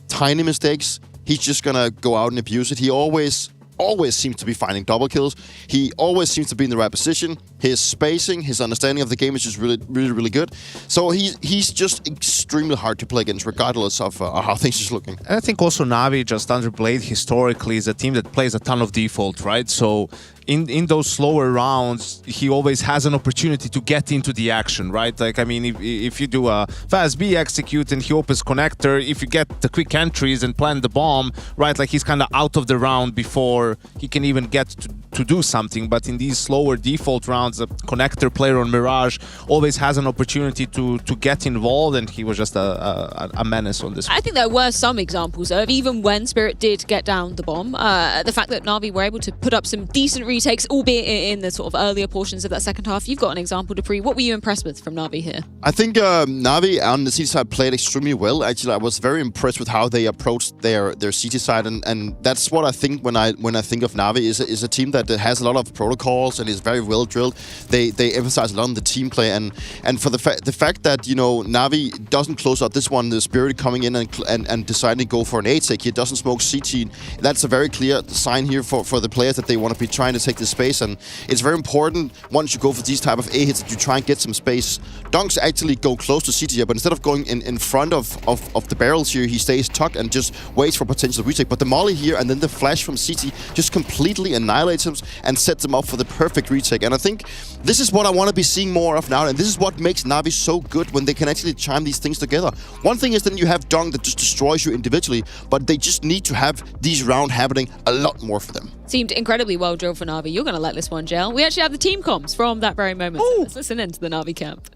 tiny mistakes, he's just gonna go out and abuse it. He always always seems to be finding double kills. He always seems to be in the right position. His spacing, his understanding of the game is just really good. So he's just extremely hard to play against, regardless of how things is looking. And I think also Navi, just underplayed historically, is a team that plays a ton of default, right? So in those slower rounds, he always has an opportunity to get into the action, right? Like, I mean, if you do a fast B execute and he opens connector, if you get the quick entries and plant the bomb, right? Like, he's kind of out of the round before he can even get to do something. But in these slower default rounds, a connector player on Mirage always has an opportunity to get involved, and he was just a menace on this one. I think there were some examples of, even when Spirit did get down the bomb, the fact that Na'Vi were able to put up some decent retakes, albeit in the sort of earlier portions of that second half. You've got an example, Dupree. What were you impressed with from Na'Vi here? I think Na'Vi on the CT side played extremely well. Actually, I was very impressed with how they approached their CT side, and that's what I think when I think of Na'Vi is a team that has a lot of protocols and is very well drilled. They emphasize a lot on the team play, and for the fact that, you know, Na'Vi doesn't close out this one, the Spirit coming in and deciding to go for an A take, he doesn't smoke CT. That's a very clear sign here for the players that they want to be trying to take the space, and it's very important once you go for these type of A hits that you try and get some space. Donks actually go close to CT here, but instead of going in front of the barrels here, he stays tucked and just waits for potential retake. But the molly here and then the flash from CT just completely annihilates him and sets him up for the perfect retake. And I think this is what I want to be seeing more of now, and this is what makes Na'Vi so good, when they can actually chime these things together. One thing is that you have Donk that just destroys you individually, but they just need to have these rounds happening a lot more for them. Seemed incredibly well drilled for Na'Vi. You're going to like this one, Jel. We actually have the team comms from that very moment. So let's listen into the Na'Vi camp.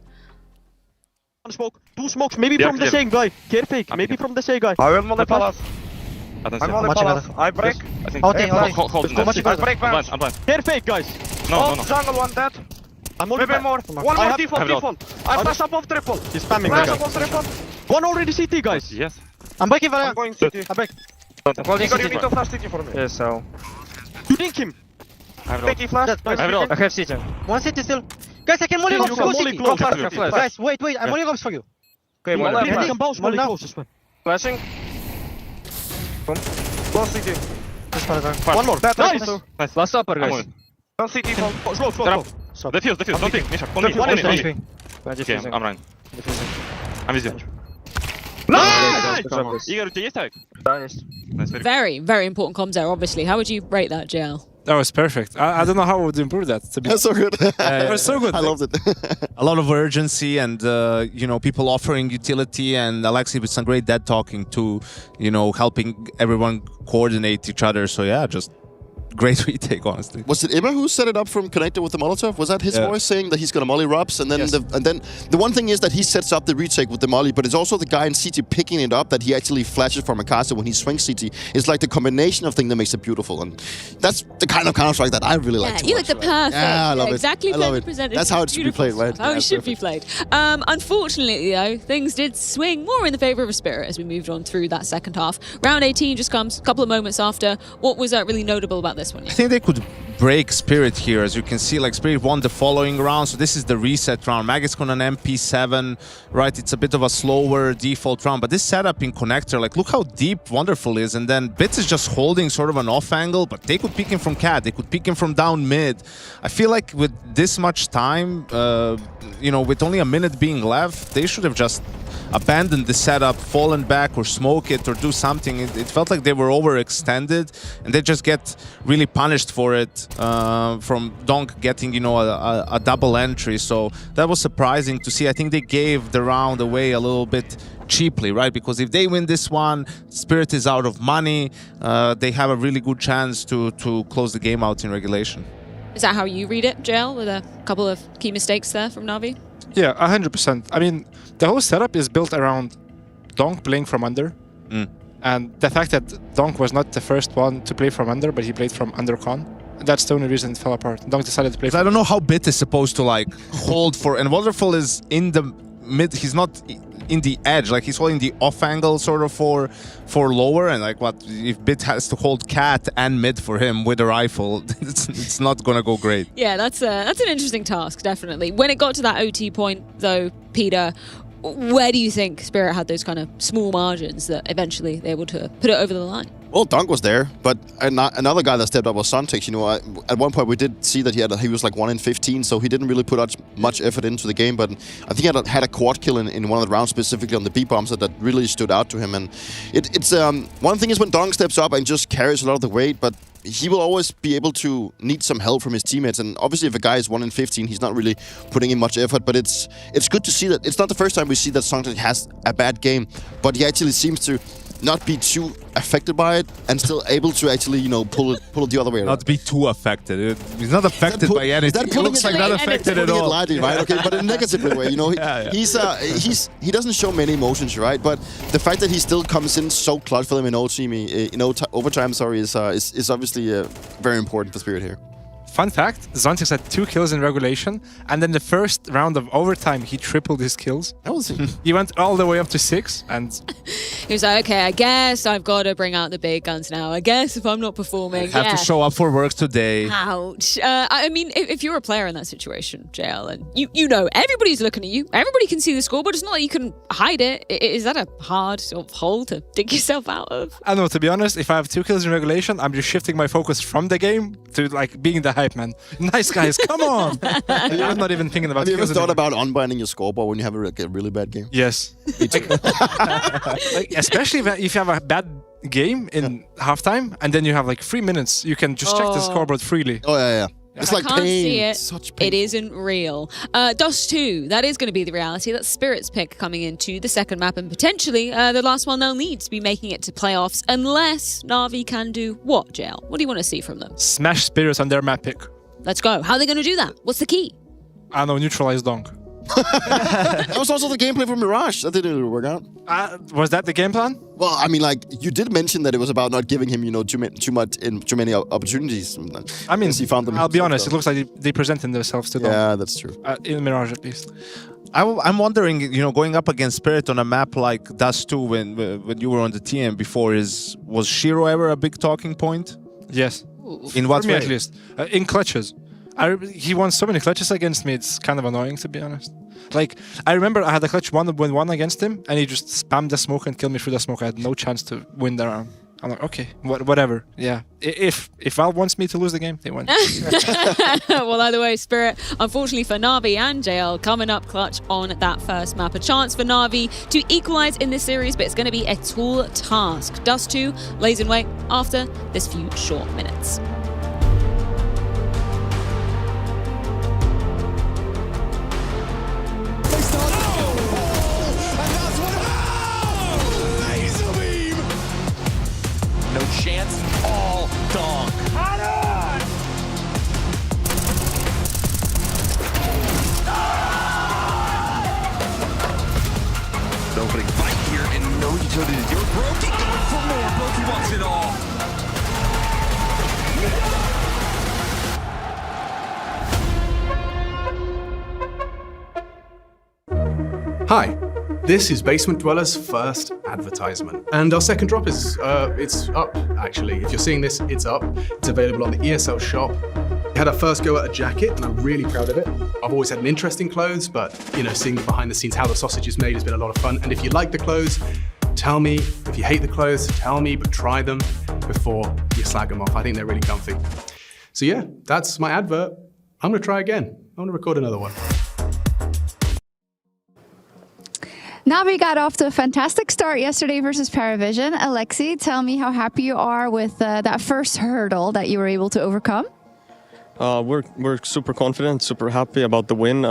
One smoke, two smokes, maybe from the same guy. Care fake, maybe from the same guy. I will on the palace. I'm on the palace. I break. Hold I break bounce. Care fake, guys. No. Jungle one dead. I'm maybe more. One more default. I flash up off triple. He's spamming flash the up off triple. One already CT, guys. Yes. I'm breaking for I'm going CT. I break. Igor, you need to flash CT for me. Yes, so. You think him? CT flash. I have CT. One CT still. Guys, I can molly You can molly close. Guys, wait, I'm molly robs for you. Okay, molly. You can bounce molly close this one. Flashing. Boom. Close CT. One more. Nice. Last upper, guys. One CT fall. Slow. Defuse. Don't think. Misha. Only. Okay, I'm running. I'm with you. Nice! Igor, у тебя есть авик? Да, есть. Very, very important comms there, obviously. How would you rate that, JL? That was perfect. I don't know how I would improve that. That's so good. It was so good. I loved it. A lot of urgency and, you know, people offering utility, and Alexi with some great dead talking to, you know, helping everyone coordinate each other. So, yeah, just great retake, honestly. Was it Emma who set it up from connector with the Molotov? Was that his voice saying that he's gonna molly Robs? And then the one thing is that he sets up the retake with the molly, but it's also the guy in CT picking it up that he actually flashes from a caster when he swings CT. It's like the combination of things that makes it beautiful, and that's the kind of Counter-Strike that I really like to you watch. like the perfect. Yeah, I love it. Exactly. I love it. Presented. That's how it should be played, right? How it should be played. Unfortunately, though, things did swing more in the favour of Spirit as we moved on through that second half. Round 18 just comes a couple of moments after. What was really notable about this one? I think they could break Spirit here. As you can see, like, Spirit won the following round, so this is the reset round. Maggie's on an MP7, right? It's a bit of a slower default round, but this setup in connector, like, look how deep Wonderful is, and then Bits is just holding sort of an off angle, but they could pick him from cat, they could pick him from down mid. I feel like with this much time, you know, with only a minute being left, they should have just abandoned the setup, fallen back, or smoke it, or do something. It felt like they were overextended, and they just get really punished for it from Donk getting, you know, a double entry. So that was surprising to see. I think they gave the round away a little bit cheaply, right? Because if they win this one, Spirit is out of money. They have a really good chance to close the game out in regulation. Is that how you read it, JL, with a couple of key mistakes there from Na'Vi? Yeah, 100%. I mean, the whole setup is built around Donk playing from under. And the fact that Donk was not the first one to play from under, but he played from under con. That's the only reason it fell apart. Donk decided to play from I don't know how Bit is supposed to, like, hold for... And Wonderful is in the mid... He's not in the edge. Like, he's holding the off angle sort of for lower. And, like, what... If Bit has to hold cat and mid for him with a rifle, it's not gonna go great. Yeah, that's an interesting task, definitely. When it got to that OT point, though, Peter, Where do you think Spirit had those kind of small margins that eventually they were able to put it over the line? Well, Dunk was there, but another guy that stepped up was Suntex. You know, at one point we did see that he was like 1 in 15, so he didn't really put much effort into the game. But I think he had a quad kill in one of the rounds, specifically on the B bombs, that really stood out to him. And it's one thing is when Dunk steps up and just carries a lot of the weight, but he will always be able to need some help from his teammates. And obviously, if a guy is 1 in 15, he's not really putting in much effort. But it's good to see that. It's not the first time we see that Suntex has a bad game, but he actually seems to not be too affected by it and still able to actually, you know, pull it the other way around. Not be too affected. He's not affected by anything. He looks like not affected at all. Lightly, right? Okay, but in a negative way, you know, he doesn't show many emotions, right? But the fact that he still comes in so clutch for them in overtime, is obviously very important for Spirit here. Fun fact, Zontex had 2 kills in regulation, and then the first round of overtime, he tripled his kills. That was He went all the way up to 6, and He was like, okay, I guess I've got to bring out the big guns now. I guess if I'm not performing, have to show up for work today. Ouch. I mean, if you're a player in that situation, JL, and you know, everybody's looking at you, everybody can see the score, but it's not like you can hide it. Is that a hard sort of hole to dig yourself out of? I don't know, to be honest, if I have 2 kills in regulation, I'm just shifting my focus from the game to like being the hype man. Nice guys, come on! I'm not even thinking about. Have you ever thought about unbinding your scoreboard when you have a really bad game? Yes. Especially if you have a bad game in halftime, and then you have like 3 minutes, you can just check the scoreboard freely. Oh yeah. It's like can't pain. see it. Such pain. It isn't real. Dust 2, that is going to be the reality. That's Spirit's pick coming into the second map, and potentially the last one they'll need to be making it to playoffs, unless Na'Vi can do what, JL? What do you want to see from them? Smash Spirits on their map pick. Let's go. How are they going to do that? What's the key? I don't know, neutralize Dunk. That was also the gameplay for Mirage. That didn't really work out. Was that the game plan? Well, I mean, like, you did mention that it was about not giving him, you know, too many opportunities. I mean, he found them. I'll be honest, it looks like they presented themselves to them. Yeah, that's true. In Mirage, at least. I'm wondering, you know, going up against Spirit on a map like Dust 2 when you were on the TM before, was Shiro ever a big talking point? Yes. In what For me, way? at least. In clutches. He won so many clutches against me, it's kind of annoying, to be honest. Like, I remember I had a clutch 1-1 against him, and he just spammed the smoke and killed me through the smoke. I had no chance to win the round. I'm like, okay, whatever. Yeah. If Valve wants me to lose the game, they win. Well, either way, Spirit, unfortunately for Na'Vi and JL, coming up clutch on that first map. A chance for Na'Vi to equalize in this series, but it's going to be a tall task. Dust 2 lays in wait after this few short minutes. No chance, all Dunk. An opening fight here and no utility to do it. Brokey going for more. Brokey wants it all. Hi, this is Basement Dweller's first advertisement. And our second drop is, it's up, actually. If you're seeing this, it's up. It's available on the ESL shop. We had our first go at a jacket, and I'm really proud of it. I've always had an interest in clothes, but, you know, seeing behind the scenes how the sausage is made has been a lot of fun. And if you like the clothes, tell me. If you hate the clothes, tell me, but try them before you slag them off. I think they're really comfy. So yeah, that's my advert. I'm gonna try again. I'm gonna record another one. Na'Vi got off to a fantastic start yesterday versus Paravision. Alexi, tell me how happy you are with that first hurdle that you were able to overcome. We're super confident, super happy about the win.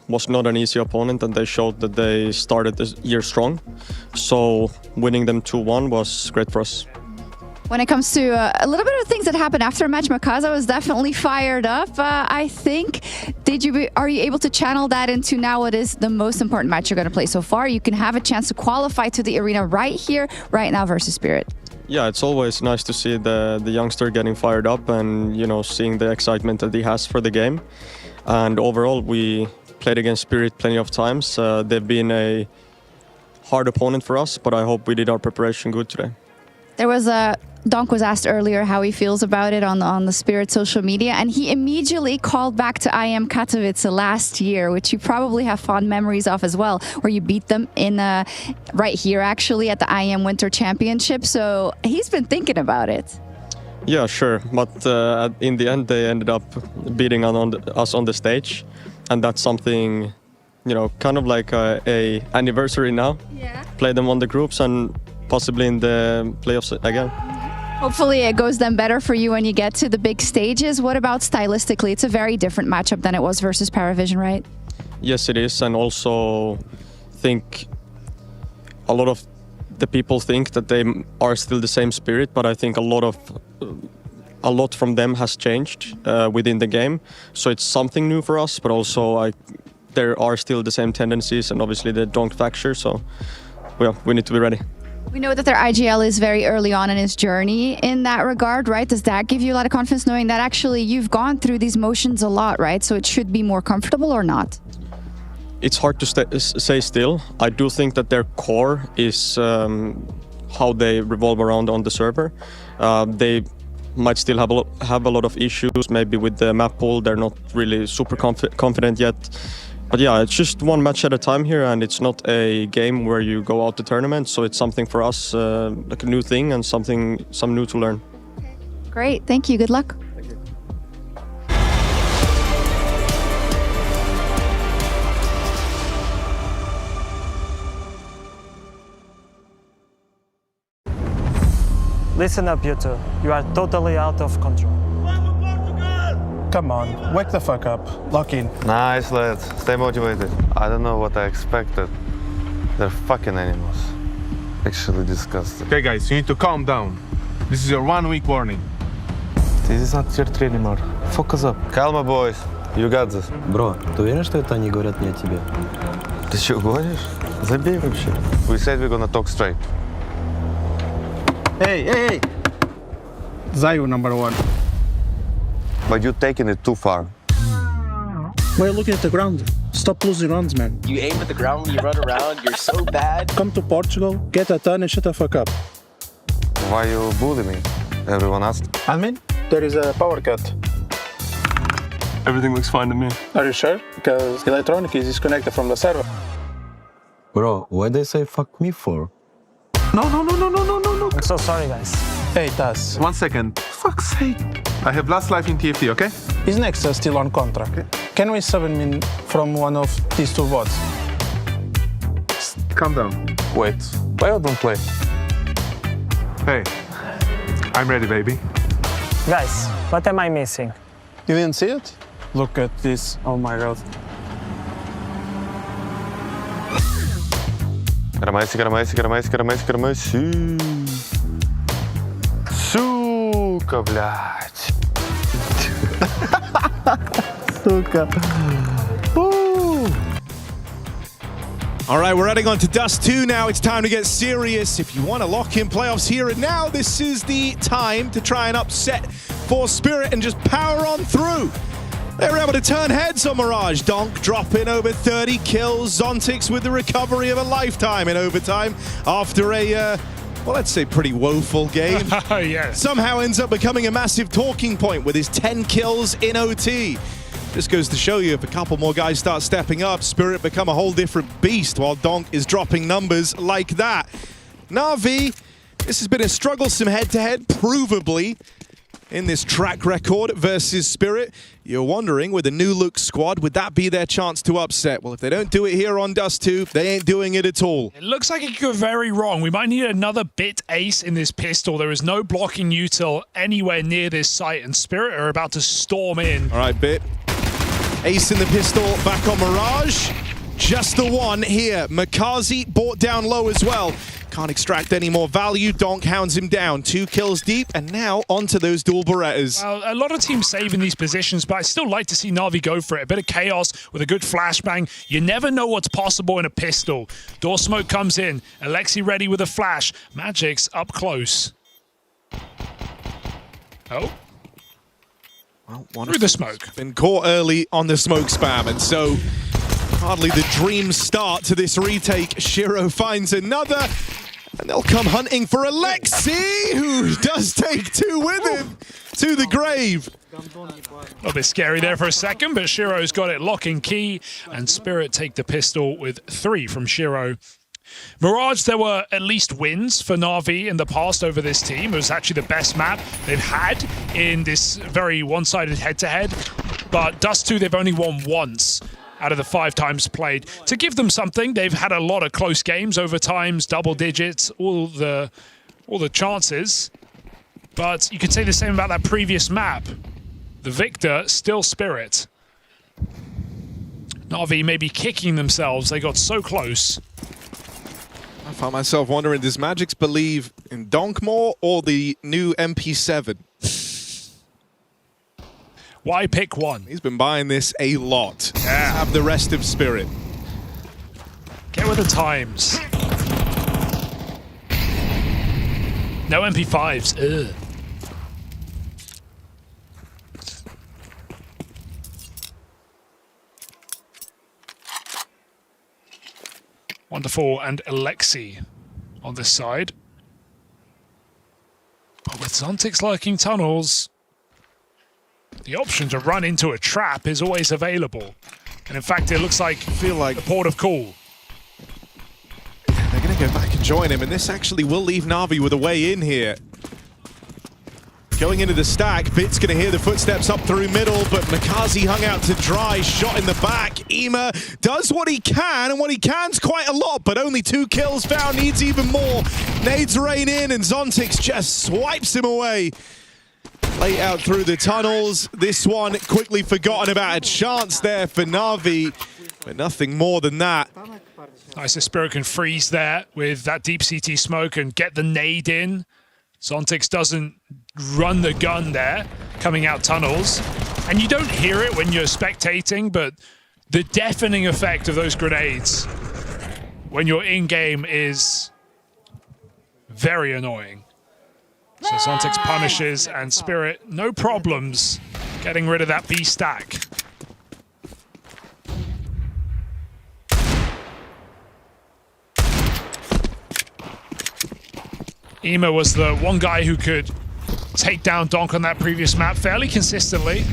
Was not an easy opponent, and they showed that they started this year strong. So winning them 2-1 was great for us. When it comes to a little bit of things that happened after match, Makaza was definitely fired up, I think. Are you able to channel that into now what is the most important match you're going to play so far? You can have a chance to qualify to the arena right here, right now versus Spirit. Yeah, it's always nice to see the youngster getting fired up and, you know, seeing the excitement that he has for the game. And overall, we played against Spirit plenty of times. They've been a hard opponent for us, but I hope we did our preparation good today. There was a Donk was asked earlier how he feels about it on the Spirit social media, and he immediately called back to IEM Katowice last year, which you probably have fond memories of as well, where you beat them in right here actually at the IEM Winter Championship. So he's been thinking about it. Yeah, sure, but in the end they ended up beating us on the stage, and that's something, you know, kind of like a anniversary now. Yeah. Play them on the groups and possibly in the playoffs again. Hopefully it goes then better for you when you get to the big stages. What about stylistically? It's a very different matchup than it was versus Paravision, right? Yes, it is, and also think a lot of the people think that they are still the same Spirit, but I think a lot from them has changed within the game. So it's something new for us, but also there are still the same tendencies and obviously the Donk factor. So well, we need to be ready. We know that their IGL is very early on in its journey in that regard, right? Does that give you a lot of confidence knowing that actually you've gone through these motions a lot, right? So it should be more comfortable or not? It's hard to say still. I do think that their core is how they revolve around on the server. They might still have a lot of issues, maybe with the map pool. They're not really super confident yet. But yeah, it's just one match at a time here, and it's not a game where you go out to tournament. So it's something for us, like a new thing and some new to learn. Great, thank you. Good luck. Listen up, you two. You are totally out of control. Come on, wake the fuck up. Lock in. Nice, lads. Stay motivated. I don't know what I expected. They're fucking animals. Actually disgusting. Okay, guys, you need to calm down. This is your 1 week warning. This is not tier 3 anymore. Focus up. Calma, boys. You got this. Бро, ты уверен, что это они говорят не о тебе? Ты что, гонишь? Забей вообще. We said we're gonna talk straight. Hey! Zayu #1. But you're taking it too far. Why are you looking at the ground? Stop losing runs, man. You aim at the ground when you run around, you're so bad. Come to Portugal, get a ton and shut the fuck up. Why you bully me? Everyone asked. Admin, there is a power cut. Everything looks fine to me. Are you sure? Because electronic is disconnected from the server. Bro, what they say fuck me for? No. I'm so sorry, guys. Hey, Taz. 1 second. Fuck's sake. I have last life in TFT, okay? Is Nexa still on contract? Okay. Can we sub him in from one of these two bots? Calm down. Wait, why you don't play? Hey, I'm ready, baby. Guys, what am I missing? You didn't see it? Look at this. Oh my god. Громайся. Сука, блядь. Сука. All right, we're heading on to Dust 2 now. It's time to get serious. If you want to lock in playoffs here and now, this is the time to try and upset for Spirit and just power on through. They were able to turn heads on Mirage. Donk dropping over 30 kills. Zontix with the recovery of a lifetime in overtime after a, well, let's say pretty woeful game. Yes. Somehow ends up becoming a massive talking point with his 10 kills in OT. Just goes to show you, if a couple more guys start stepping up, Spirit become a whole different beast while Donk is dropping numbers like that. Na'Vi, this has been a strugglesome head-to-head, provably, in this track record versus Spirit. You're wondering, with a new look squad, would that be their chance to upset? Well, if they don't do it here on Dust 2, they ain't doing it at all. It looks like it could go very wrong. We might need another bit ace in this pistol. There is no blocking util anywhere near this site, and Spirit are about to storm in. All right, bit. Ace in the pistol, back on Mirage. Just the one here. Makazi bought down low as well. Can't extract any more value. Donk hounds him down. 2 kills deep, and now onto those dual Berettas. Well, a lot of teams saving these positions, but I still like to see Na'Vi go for it. A bit of chaos with a good flashbang. You never know what's possible in a pistol. Door smoke comes in. Alexi ready with a flash. Magic's up close. Oh. Well, through the smoke. Been caught early on the smoke spam, and so hardly the dream start to this retake. Shiro finds another, And they'll come hunting for Alexi, who does take two with him to the grave. A little bit scary there for a second, but Shiro's got it lock and key, and Spirit take the pistol with 3 from Shiro. Mirage, there were at least wins for Na'Vi in the past over this team. It was actually the best map they've had in this very one-sided head-to-head. But Dust 2, they've only won once out of the 5 times played. To give them something, they've had a lot of close games, overtimes, double digits, all the chances. But you could say the same about that previous map. The victor, still Spirit. Na'Vi maybe kicking themselves. They got so close. I found myself wondering, does Magix believe in Donk more or the new MP7? Why pick one? He's been buying this a lot. Yeah. Let's have the rest of Spirit. Get with the times. No MP5s. Ugh. Wonderful, and Alexi on this side. But with Zontix lurking tunnels, the option to run into a trap is always available. And in fact, it looks like the port of call. They're going to go back and join him, and this actually will leave Na'Vi with a way in here. Going into the stack, Bit's going to hear the footsteps up through middle, but Makazi hung out to dry, shot in the back. Ema does what he can, and what he can's quite a lot, but only 2 kills found, needs even more. Nades rain in, and Zontix just swipes him away. Late out through the tunnels. This one quickly forgotten about. A chance there for Na'Vi, but nothing more than that. Nice if Spirit can freeze there with that deep CT smoke and get the nade in. Zontix doesn't run the gun there, coming out tunnels. And you don't hear it when you're spectating, but the deafening effect of those grenades when you're in-game is very annoying. So Zontix punishes, and Spirit, no problems getting rid of that B stack. Ema was the one guy who could take down Donk on that previous map fairly consistently.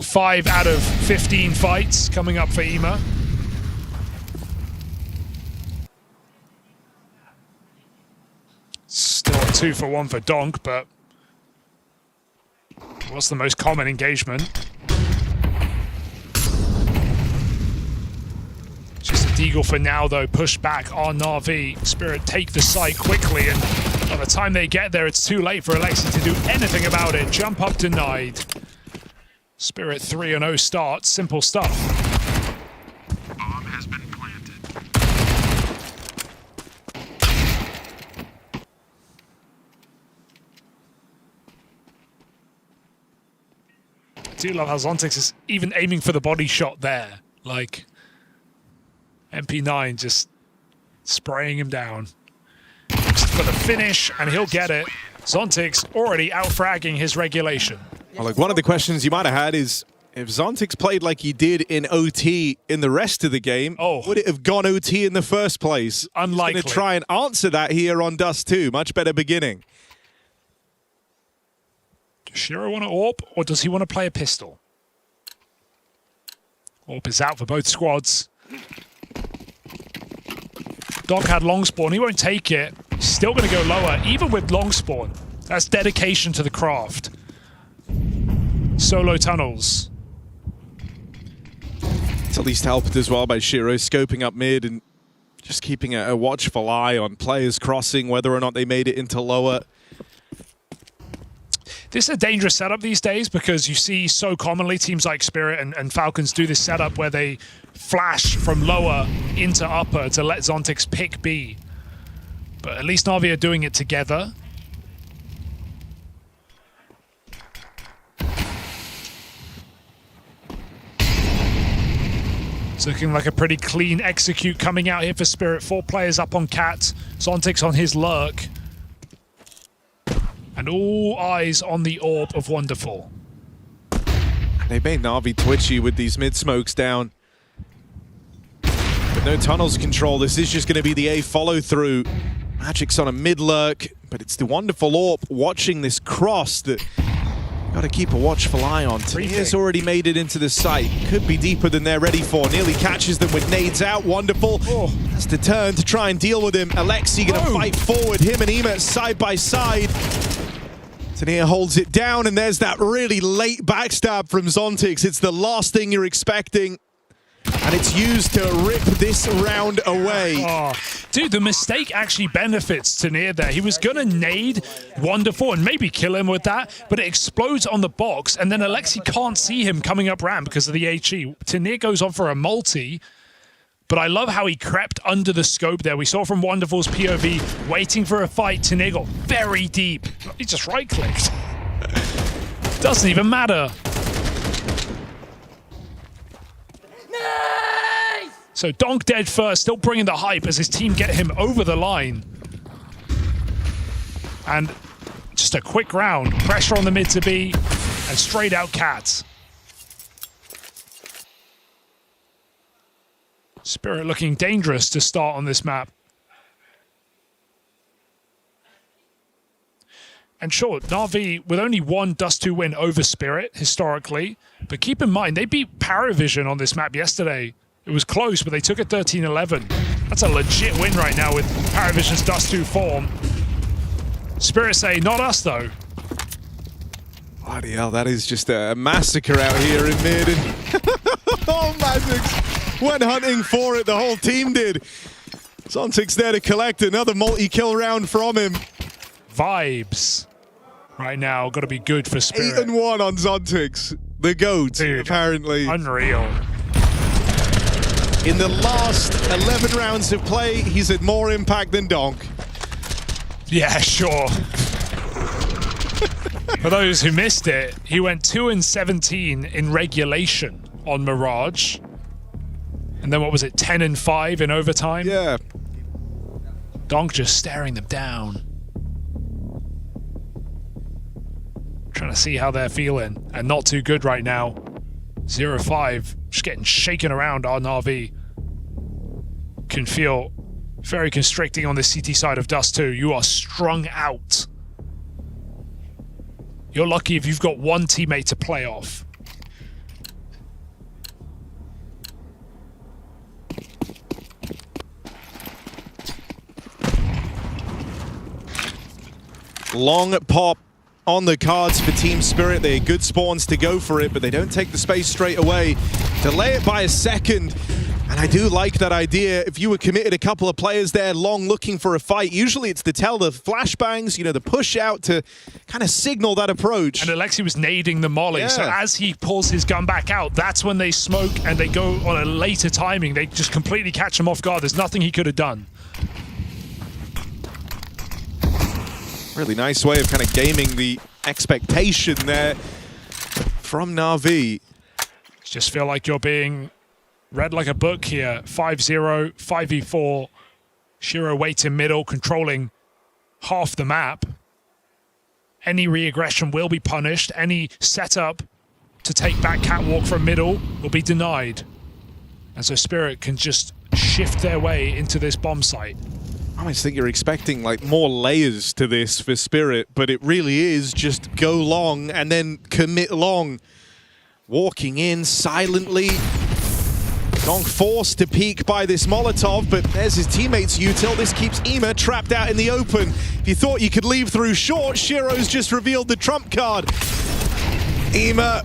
Five out of 15 fights coming up for Ema. Still a 2 for 1 for Donk, but what's the most common engagement? Just a deagle for now, though. Push back on Na'Vi. Spirit take the site quickly, and by the time they get there, it's too late for Alexi to do anything about it. Jump up denied. Spirit 3-0 start. Simple stuff. Bomb has been planted. I do love how Zontix is even aiming for the body shot there. Like, MP9 just spraying him down. Just for the finish, and he'll get it. Zontix already out-fragging his regulation. Well, like, one of the questions you might have had is, if Zontix played like he did in OT in the rest of the game, would it have gone OT in the first place? Unlikely. He's going to try and answer that here on Dust 2. Much better beginning. Does Shiro want to AWP, or does he want to play a pistol? AWP is out for both squads. Doc had long spawn. He won't take it. He's still going to go lower, even with long spawn. That's dedication to the craft. Solo tunnels. It's at least helped as well by Shiro scoping up mid and just keeping a watchful eye on players crossing, whether or not they made it into lower. This is a dangerous setup these days because you see so commonly teams like Spirit and Falcons do this setup where they flash from lower into upper to let Zontix pick B. But at least Na'Vi are doing it together. It's looking like a pretty clean execute coming out here for Spirit. 4 players up on Cat. Zontix on his lurk. And all eyes on the AWP of Wonderful. They made Na'Vi twitchy with these mid smokes down. With no tunnels control, this is just going to be the A follow-through. Magic's on a mid-lurk, but it's the wonderful AWP watching this cross that got to keep a watchful eye on. Tania's already made it into the site. Could be deeper than they're ready for. Nearly catches them with nades out. Wonderful. Has to turn to try and deal with him. Alexi going to fight forward. Him and Ema side by side. Tania holds it down, and there's that really late backstab from Zontix. It's the last thing you're expecting. And it's used to rip this round away. Oh, dude, the mistake actually benefits Tania there. He was going to nade Wonderful and maybe kill him with that, but it explodes on the box, and then Alexi can't see him coming up ramp because of the HE. Tania goes on for a multi, but I love how he crept under the scope there. We saw from Wonderful's POV, waiting for a fight. Tania got very deep. He just right-clicked. Doesn't even matter. So Donk dead first, still bringing the hype as his team get him over the line. And just a quick round. Pressure on the mid to B, and straight out Cats. Spirit looking dangerous to start on this map. And sure, Na'Vi with only one Dust 2 win over Spirit historically, but keep in mind, they beat Paravision on this map yesterday. It was close, but they took it 13-11. That's a legit win right now with Paravision's Dust 2 form. Spirit say, not us though. Bloody hell, that is just a massacre out here in mid. Oh, Magix went hunting for it, the whole team did. Zontix there to collect another multi-kill round from him. Vibes right now, got to be good for Spirit. 8-1 on Zontix, the GOAT, dude, apparently. Unreal. In the last 11 rounds of play, he's had more impact than Donk. Yeah, sure. For those who missed it, he went 2-17 in regulation on Mirage. And then what was it, 10-5 in overtime? Yeah. Donk just staring them down. Trying to see how they're feeling, and not too good right now. 0-5, just getting shaken around on RV. Can feel very constricting on the CT side of Dust 2. You are strung out. You're lucky if you've got one teammate to play off. Long pop on the cards for Team Spirit. They had good spawns to go for it, but they don't take the space straight away. Delay it by a second. And I do like that idea. If you were committed a couple of players there long looking for a fight, usually it's to tell the flashbangs, you know, the push out to kind of signal that approach. And Alexi was nading the molly, so as he pulls his gun back out, that's when they smoke and they go on a later timing. They just completely catch him off guard. There's nothing he could have done. Really nice way of kind of gaming the expectation there from Na'Vi. Just feel like you're being read like a book here. 5-0, 5v4. Shiro waits in middle, controlling half the map. Any re-aggression will be punished. Any setup to take back Catwalk from middle will be denied. And so Spirit can just shift their way into this bomb site. I always think you're expecting like more layers to this for Spirit, but it really is just go long and then commit long. Walking in silently. Donk forced to peek by this Molotov, but there's his teammates util. This keeps Ema trapped out in the open. If you thought you could leave through short, Shiro's just revealed the trump card. Ema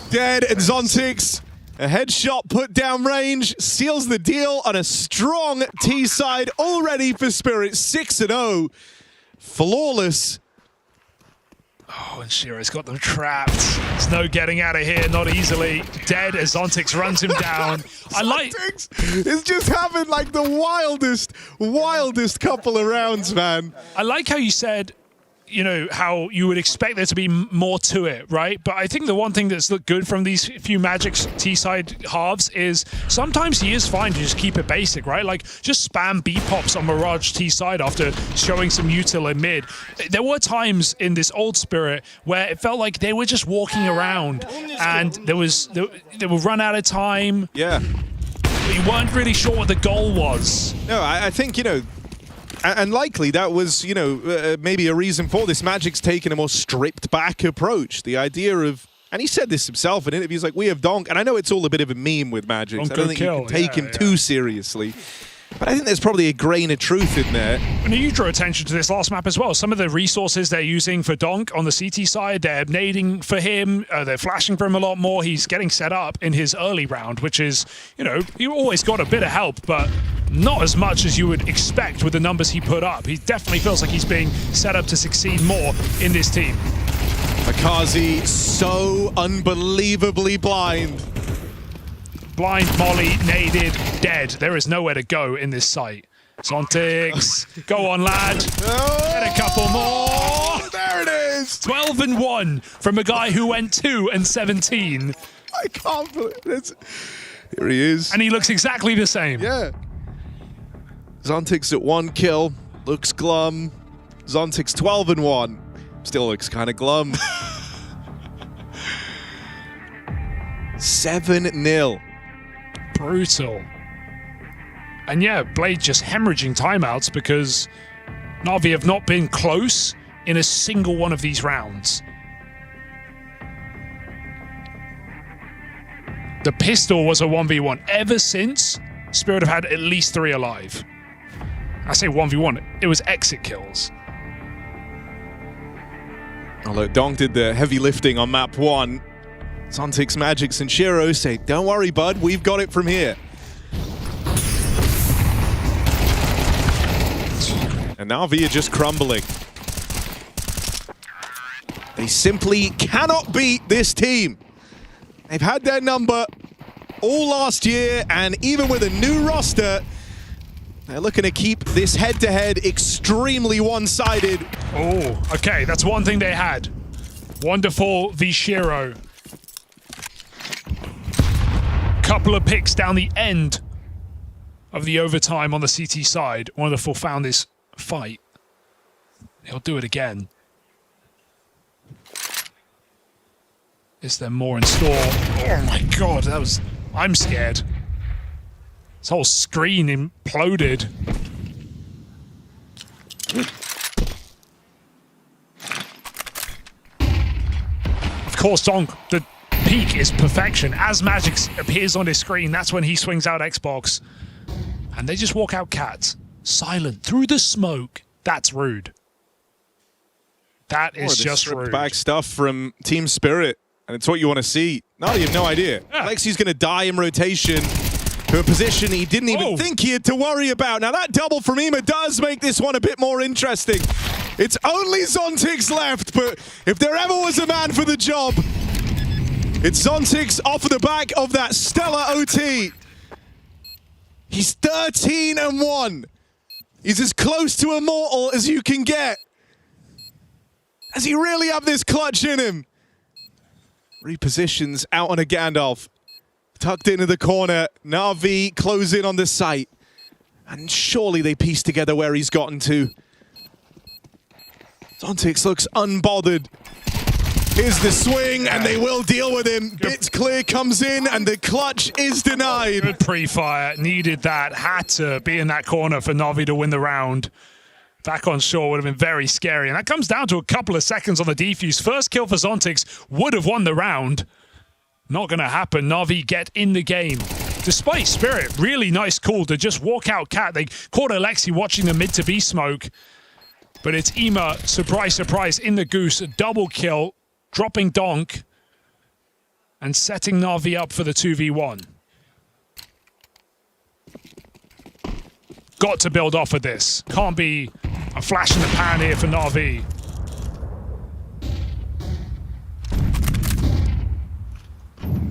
dead, and Zontix, a headshot put down range, seals the deal on a strong T side already for Spirit. 6-0. Flawless. Oh, and Shiro's got them trapped. There's no getting out of here, not easily. Dead as Zontix runs him down. I like... It's just having like the wildest couple of rounds, man. I like how you said, you know, how you would expect there to be more to it, right? But I think the one thing that's looked good from these few Magic's T-side halves is sometimes he is fine to just keep it basic, right? Like, just spam B-pops on Mirage T-side after showing some util in mid. There were times in this old Spirit where it felt like they were just walking around and they would run out of time. Yeah. but you weren't really sure what the goal was. No, I think, you know, and likely that was, you know, maybe a reason for this. Magic's taken a more stripped back approach. The idea of, and he said this himself in interviews, like, we have Donk, and I know it's all a bit of a meme with Magic. So I don't think you can take him too seriously. But I think there's probably a grain of truth in there. And you draw attention to this last map as well. Some of the resources they're using for Donk on the CT side, they're nading for him, they're flashing for him a lot more. He's getting set up in his early round, which is, you know, you always got a bit of help, but not as much as you would expect with the numbers he put up. He definitely feels like he's being set up to succeed more in this team. Makazi so unbelievably blind. Blind, molly, naded, dead. There is nowhere to go in this site. Zontix, go on, lad. Get a couple more. There it is. 12 and 1 from a guy who went 2 and 17. I can't believe it. Here he is. And he looks exactly the same. Yeah. Zontix at 1 kill. Looks glum. Zontix 12 and 1. Still looks kind of glum. 7-0. Brutal. And yeah, Blade just hemorrhaging timeouts because Na'Vi have not been close in a single one of these rounds. The pistol was a 1v1 ever since Spirit have had at least 3 alive. I say 1v1, it was exit kills. Although Donk did the heavy lifting on map 1, Zontix, Magix, and Shiro say, don't worry, bud, we've got it from here. And Na'Vi are just crumbling. They simply cannot beat this team. They've had their number all last year, and even with a new roster, they're looking to keep this head-to-head extremely one-sided. Oh, okay, that's one thing they had. Wonderful Vincere. Couple of picks down the end of the overtime on the CT side. Wonderful found this fight. He'll do it again. Is there more in store? Oh my god, that was... I'm scared. This whole screen imploded. Of course, Donk, the peak is perfection. As Magix appears on his screen, that's when he swings out Xbox. And they just walk out cats. Silent, through the smoke. That's rude. That is just rude. Back stuff from Team Spirit. And it's what you want to see. No, you have no idea. Yeah. Lexi's going to die in rotation to a position he didn't even think he had to worry about. Now that double from Ema does make this one a bit more interesting. It's only Zontix left, but if there ever was a man for the job, it's Zontix off of the back of that stellar OT. He's 13 and 1. He's as close to immortal as you can get. Does he really have this clutch in him? Repositions out on a Gandalf. Tucked into the corner. Na'Vi close in on the site. And surely they piece together where he's gotten to. Zontix looks unbothered. Here's the swing, and they will deal with him. Bits clear comes in, and the clutch is denied. Good pre-fire. Needed that. Had to be in that corner for Na'Vi to win the round. Back on shore would have been very scary. And that comes down to a couple of seconds on the defuse. First kill for Zontix would have won the round. Not going to happen. Na'Vi get in the game. Despite Spirit, really nice call to just walk out cat. They caught Alexi watching the mid to B smoke. But it's Ema, surprise, surprise, in the goose. A double kill, dropping Donk. And setting Na'Vi up for the 2v1. Got to build off of this. Can't be a flash in the pan here for Na'Vi.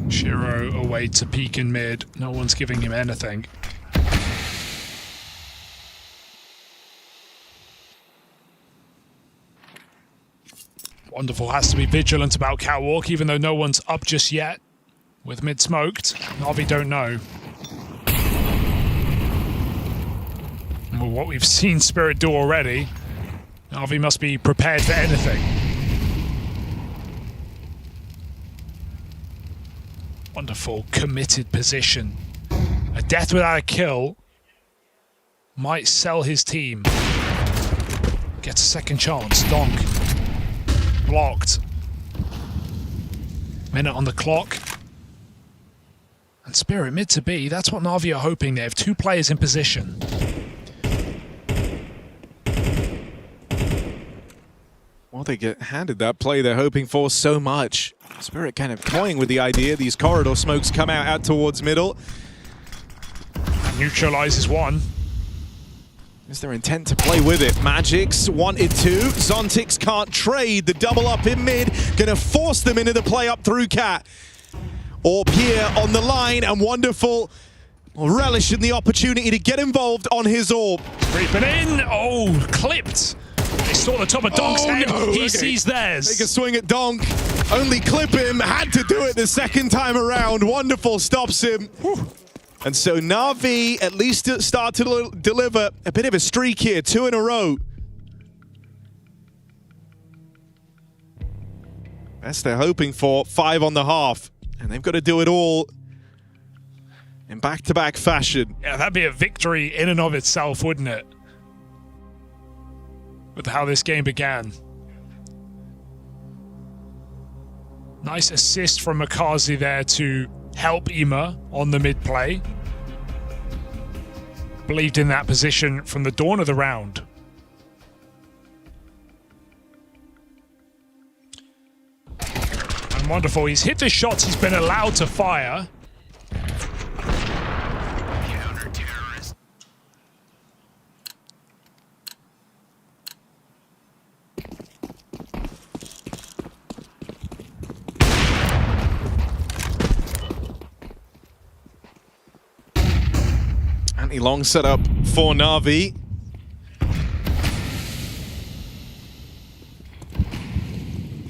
Shiro away to peek in mid. No one's giving him anything. Wonderful has to be vigilant about catwalk, even though no one's up just yet. With mid smoked, Na'Vi don't know. Well, what we've seen Spirit do already, Na'Vi must be prepared for anything. Wonderful, committed position. A death without a kill might sell his team. Gets a second chance. Donk. Blocked. Minute on the clock. And Spirit mid to B. That's what Na'Vi are hoping. They have 2 players in position. Well, they get handed that play they're hoping for so much. Spirit kind of toying with the idea. These corridor smokes come out towards middle. Neutralizes one. Is their intent to play with it? Magic's wanted to. Zontix can't trade. The double up in mid. Gonna force them into the play up through Cat. Orb here on the line, and Wonderful relishing the opportunity to get involved on his Orb. Creeping in. Oh, clipped. They saw the top of Donk's head. No. He sees theirs. Take a swing at Donk. Only clip him. Had to do it the second time around. Wonderful stops him. Whew. And so Na'Vi at least start to deliver a bit of a streak here. 2 in a row. Best they're hoping for. 5 on the half. And they've got to do it all in back-to-back fashion. Yeah, that'd be a victory in and of itself, wouldn't it? With how this game began. Nice assist from MongolZ there to help Ema on the mid play. Believed in that position from the dawn of the round. And Wonderful, he's hit the shots he's been allowed to fire. Long setup for Na'Vi.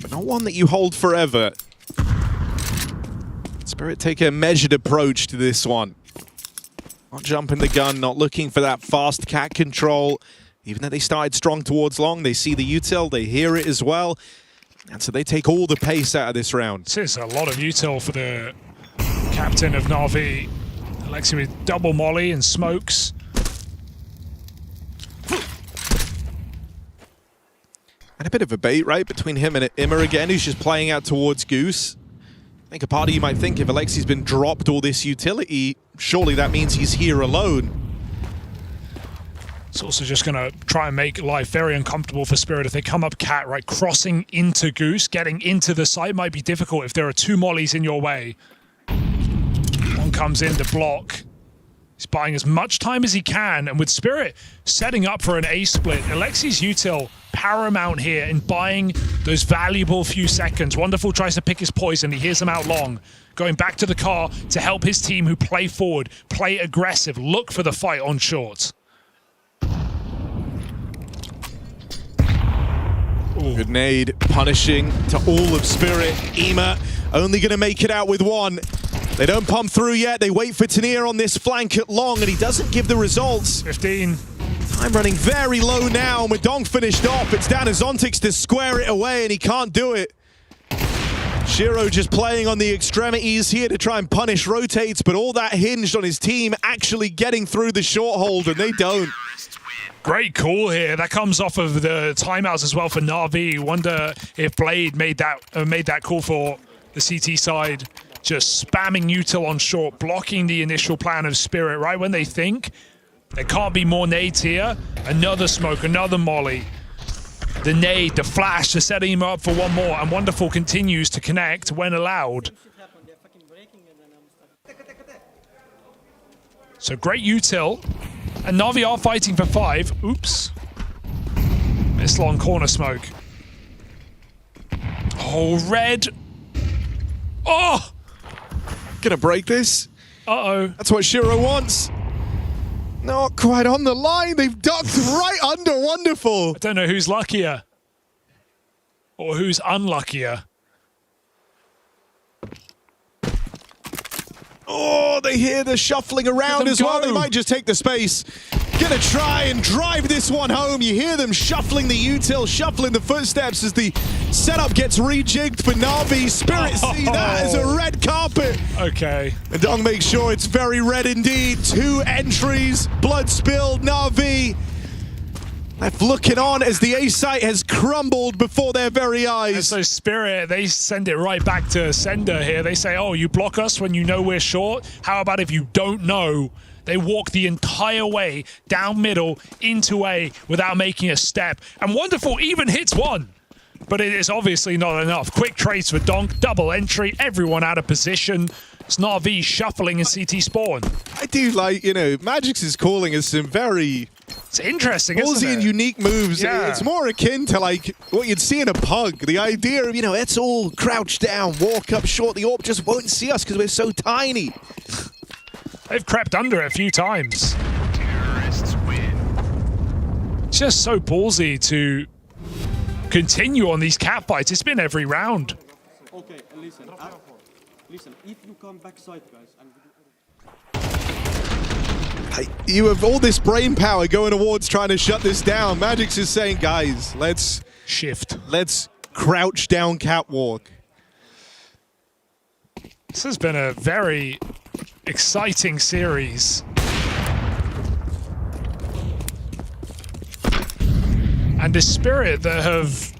But not one that you hold forever. Spirit take a measured approach to this one. Not jumping the gun, not looking for that fast cat control. Even though they started strong towards long, they see the util, they hear it as well. And so they take all the pace out of this round. This is a lot of util for the captain of Na'Vi. Alexi with double molly and smokes. And a bit of a bait, right, between him and Immer again, who's just playing out towards Goose. I think a part of you might think if Alexi's been dropped all this utility, surely that means he's here alone. It's also just going to try and make life very uncomfortable for Spirit if they come up Cat, right? Crossing into Goose, getting into the site might be difficult if there are 2 mollies in your way. One comes in to block. He's buying as much time as he can, and with Spirit setting up for an A split, Alexi's util paramount here in buying those valuable few seconds. Wonderful tries to pick his poison. He hears him out long. Going back to the car to help his team who play forward, play aggressive, look for the fight on short. Good nade, punishing to all of Spirit. Ema only going to make it out with 1. They don't pump through yet. They wait for Tanier on this flank at long, and he doesn't give the results. 15. Time running very low now, and with Donk finished off, it's down to Zontix to square it away, and he can't do it. Shiro just playing on the extremities here to try and punish rotates, but all that hinged on his team actually getting through the short hold, and they don't. Great call here. That comes off of the timeouts as well for Na'Vi. Wonder if Blade made that call for the CT side. Just spamming util on short, blocking the initial plan of Spirit, right when they think there can't be more nades here. Another smoke, another molly. The nade, the flash to set him up for one more, and Wonderful continues to connect when allowed. So great util, and Na'Vi are fighting for 5. Oops. Missed long corner smoke. Oh, red. Oh! Gonna break this. Uh-oh. That's what Shiro wants. Not quite on the line. They've ducked right under Wonderful. I don't know who's luckier. Or who's unluckier. Oh, they hear the shuffling around as well. They might just take the space. Gonna try and drive this one home. You hear them shuffling the util, shuffling the footsteps as the setup gets rejigged for Na'Vi. Spirit see that as a red carpet. Okay. And Dong makes sure it's very red indeed. 2 entries, blood spilled, Na'Vi left looking on as the A site has crumbled before their very eyes. And so Spirit, they send it right back to sender here. They say, oh, you block us when you know we're short? How about if you don't know? They walk the entire way down middle into A without making a step. And Wonderful even hits one. But it is obviously not enough. Quick trades for Donk, double entry, everyone out of position. It's Na'Vi shuffling in CT spawn. I do like, you know, Magix is calling us some very... It's interesting, ballsy isn't it? and unique moves. Yeah. It's more akin to like what you'd see in a pug. The idea of, you know, let's all crouch down, walk up short. The AWP just won't see us because we're so tiny. They've crept under it a few times. It's just so ballsy to continue on these cat fights. It's been every round. Okay, listen. Listen, if you come backside, guys, and you have all this brain power going towards trying to shut this down. Magix is saying, guys, let's shift. Let's crouch down catwalk. This has been a very exciting series. And the Spirit that have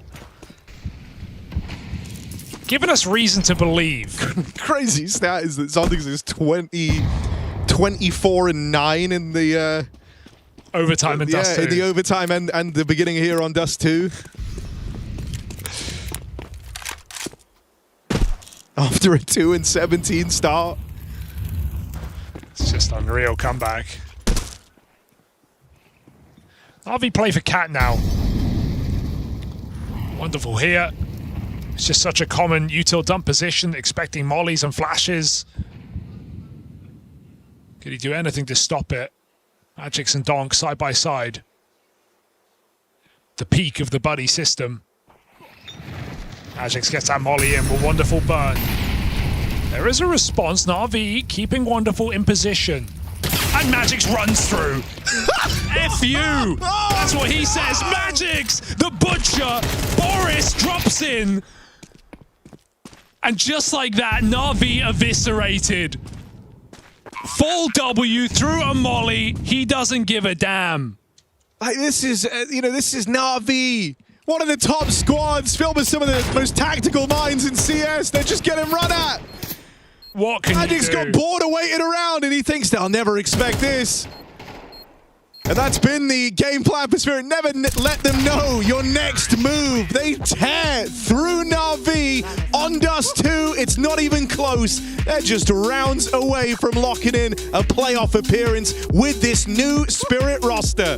given us reason to believe. Crazy stat is that Zontics is 24-9 in the overtime and Dust 2. In the overtime and the beginning here on Dust 2. After a 2-17 start. It's just unreal comeback. RV play for Cat now. Wonderful here. It's just such a common util dump position, expecting mollies and flashes. Could he do anything to stop it? Magix and Donk side by side. The peak of the buddy system. Magix gets that molly in with Wonderful burn. There is a response, Na'Vi keeping Wonderful in position. And Magix runs through. F you! That's what he says. Magix, the butcher. Boris drops in. And just like that, Na'Vi eviscerated. Full W through a molly. He doesn't give a damn. Like this is, you know, this is Na'Vi. One of the top squads, filled with some of the most tactical minds in CS. They're just getting run at. What can you do? Magix got bored of waiting around and he thinks they'll never expect this. And that's been the game plan for Spirit. Never let them know your next move. They tear through Na'Vi on Dust 2. It's not even close. They're just rounds away from locking in a playoff appearance with this new Spirit roster.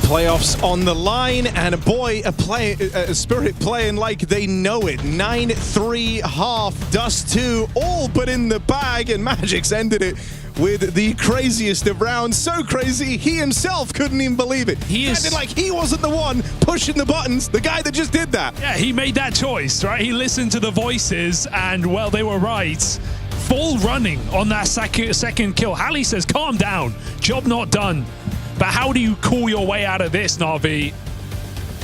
Playoffs on the line, and a Spirit playing like they know it. 9-3 half, Dust 2, all but in the bag, and Magic's ended it with the craziest of rounds. So crazy, he himself couldn't even believe it. He acted like he wasn't the one pushing the buttons, the guy that just did that. Yeah, he made that choice, right? He listened to the voices, and, well, they were right. Full running on that second kill. Hallie says, calm down, job not done. But how do you call your way out of this, Na'Vi?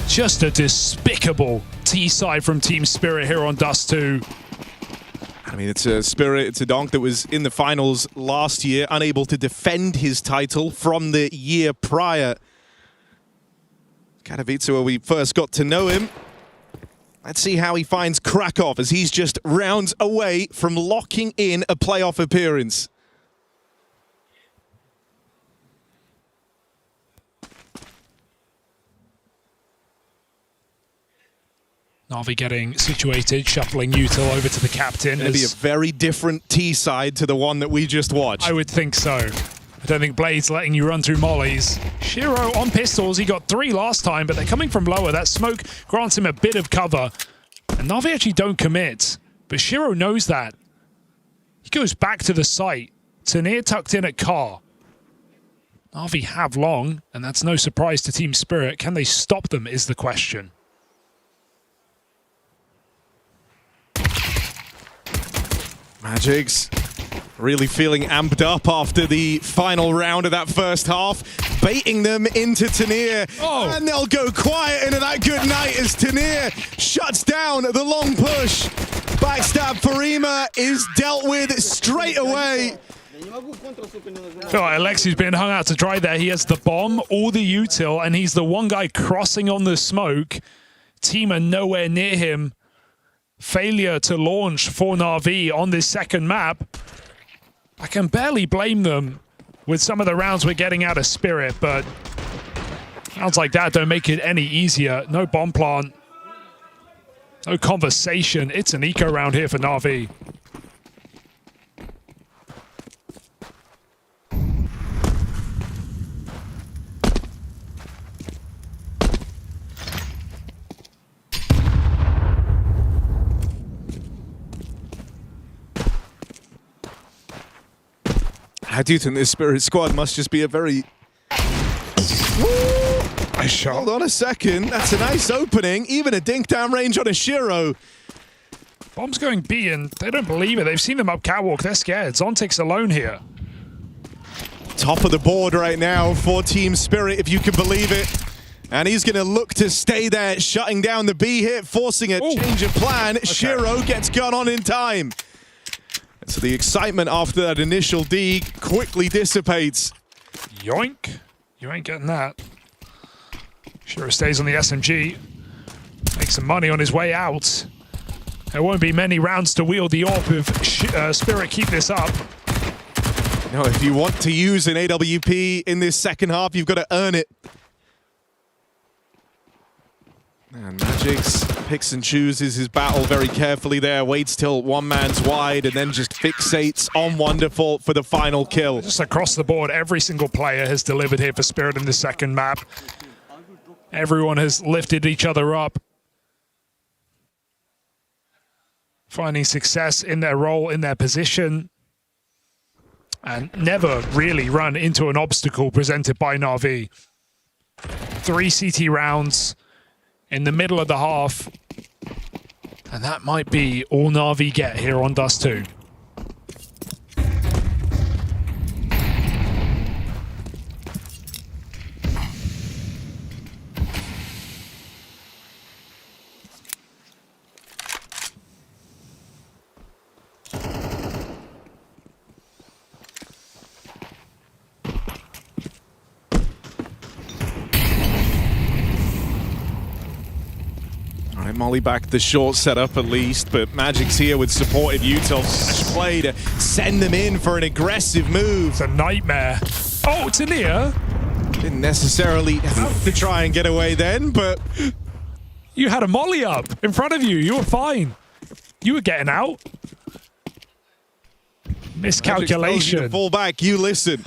Just a despicable T-side from Team Spirit here on Dust 2. I mean, it's a Spirit, it's a Donk that was in the finals last year, unable to defend his title from the year prior. Katowice, where we first got to know him. Let's see how he finds Krakow, as he's just rounds away from locking in a playoff appearance. Na'Vi getting situated, shuffling Util over to the captain. It'll be a very different T-side to the one that we just watched. I would think so. I don't think Blade's letting you run through mollies. Shiro on pistols, he got 3 last time, but they're coming from lower. That smoke grants him a bit of cover. And Na'Vi actually don't commit, but Shiro knows that. He goes back to the site. Tanir tucked in at car. Na'Vi have long, and that's no surprise to Team Spirit. Can they stop them is the question. Magic's really feeling amped up after the final round of that first half, baiting them into Tanir, and they'll go quiet into that good night as Tanir shuts down the long push. Backstab FURIA is dealt with straight away. I feel like Alexi's being hung out to dry there. He has the bomb or the util, and he's the one guy crossing on the smoke. Team are nowhere near him. Failure to launch for Na'Vi on this second map. I can barely blame them with some of the rounds we're getting out of Spirit, but rounds like that don't make it any easier. No bomb plant, no conversation. It's an eco round here for Na'Vi. I do think this Spirit squad must just be a very... Nice shot. Hold on a second. That's a nice opening. Even a dink down range on a Shiro. Bomb's going B, and they don't believe it. They've seen them up catwalk. They're scared. Zontic's alone here. Top of the board right now for Team Spirit, if you can believe it. And he's going to look to stay there, shutting down the B hit, forcing a change of plan. Okay. Shiro gets gun on in time. So the excitement after that initial D quickly dissipates. Yoink. You ain't getting that. Shiro stays on the SMG. Makes some money on his way out. There won't be many rounds to wield the AWP if Spirit keep this up. No, if you want to use an AWP in this second half, you've got to earn it. And Magic's picks and chooses his battle very carefully there, waits till one man's wide and then just fixates on Wonderful for the final kill. Just across the board, every single player has delivered here for Spirit in the second map. Everyone has lifted each other up, finding success in their role, in their position, and never really run into an obstacle presented by Na'Vi. 3 CT rounds in the middle of the half, and that might be all Na'Vi get here on Dust 2. Molly back the short setup at least, but Magic's here with supportive util play to send them in for an aggressive move. It's a nightmare. Oh, Tanir! Didn't necessarily have to try and get away then, but... You had a molly up in front of you. You were fine. You were getting out. Miscalculation. You to fall back, you listen.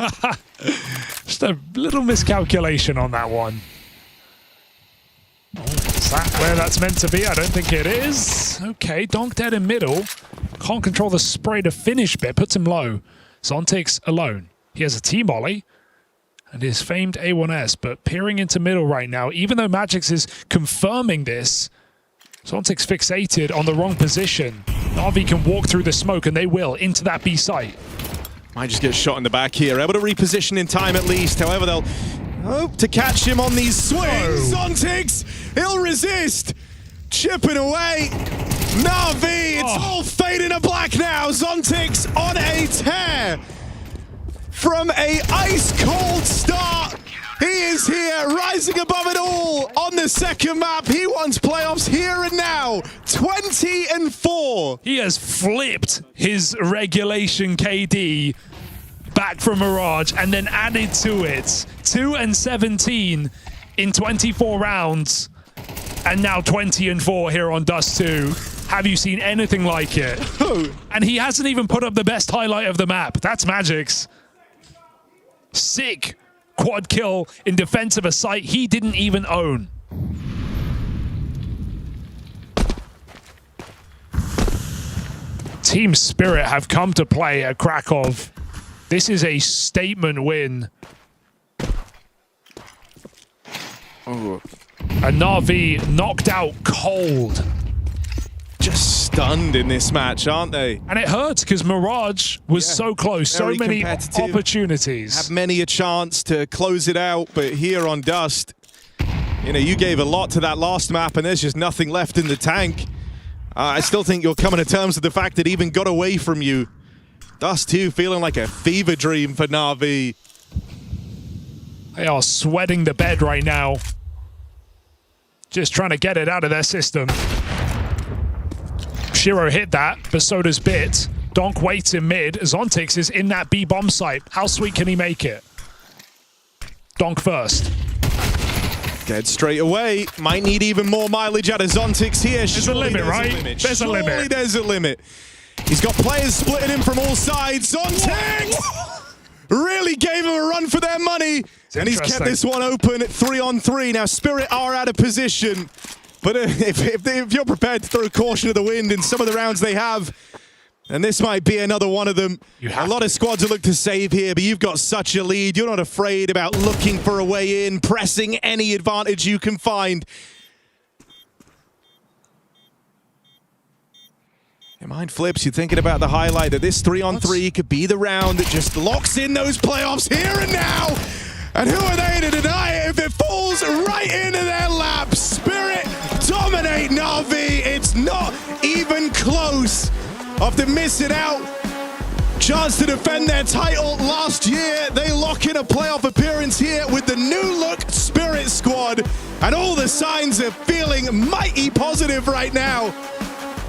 Just a little miscalculation on that one. Where that's meant to be, I don't think it is. Okay, Donk dead in middle. Can't control the spray to finish bit, puts him low. Zontix alone. He has a T-molly and his famed A1S, but peering into middle right now, even though Magix is confirming this, Zontix fixated on the wrong position. Na'Vi can walk through the smoke, and they will, into that B site. Might just get shot in the back here. Able to reposition in time at least. However, they'll hope to catch him on these swings. Zontix, he'll resist. Chipping away. Na'Vi, it's all fading to black now. Zontix on a tear. From a ice-cold start, he is here, rising above it all on the second map. He wants playoffs here and now. 20-4. He has flipped his regulation KD back from Mirage and then added to it 2-17 in 24 rounds, and now 20-4 here on Dust 2. Have you seen anything like it? And he hasn't even put up the best highlight of the map. That's Magix. Sick quad kill in defense of a site he didn't even own. Team Spirit have come to play at Krakow. This is a statement win. And Na'Vi knocked out cold. Just stunned in this match, aren't they? And it hurts because Mirage was so close, so many opportunities. Had many a chance to close it out, but here on Dust, you know, you gave a lot to that last map and there's just nothing left in the tank. I still think you're coming to terms with the fact that it even got away from you. Dust 2 feeling like a fever dream for Na'Vi. They are sweating the bed right now. Just trying to get it out of their system. Shiro hit that, but so does Bit. Donk waits in mid. Zontix is in that B bomb site. How sweet can he make it? Donk first. Dead straight away. Might need even more mileage out of Zontix here. There's a limit, right? There's a limit. Surely there's a limit. He's got players splitting him from all sides. Zontix really gave him a run for their money. And he's kept this one open at 3-on-3. Now Spirit are out of position. But if you're prepared to throw caution to the wind in some of the rounds they have, and this might be another one of them. A lot of squads will look to save here, but you've got such a lead. You're not afraid about looking for a way in, pressing any advantage you can find. Your mind flips. You're thinking about the highlight that this 3-on-3 could be the round that just locks in those playoffs here and now. And who are they to deny it if it falls right into their laps? Spirit dominate Na'Vi. It's not even close. After missing out, chance to defend their title last year, they lock in a playoff appearance here with the new look Spirit squad. And all the signs are feeling mighty positive right now.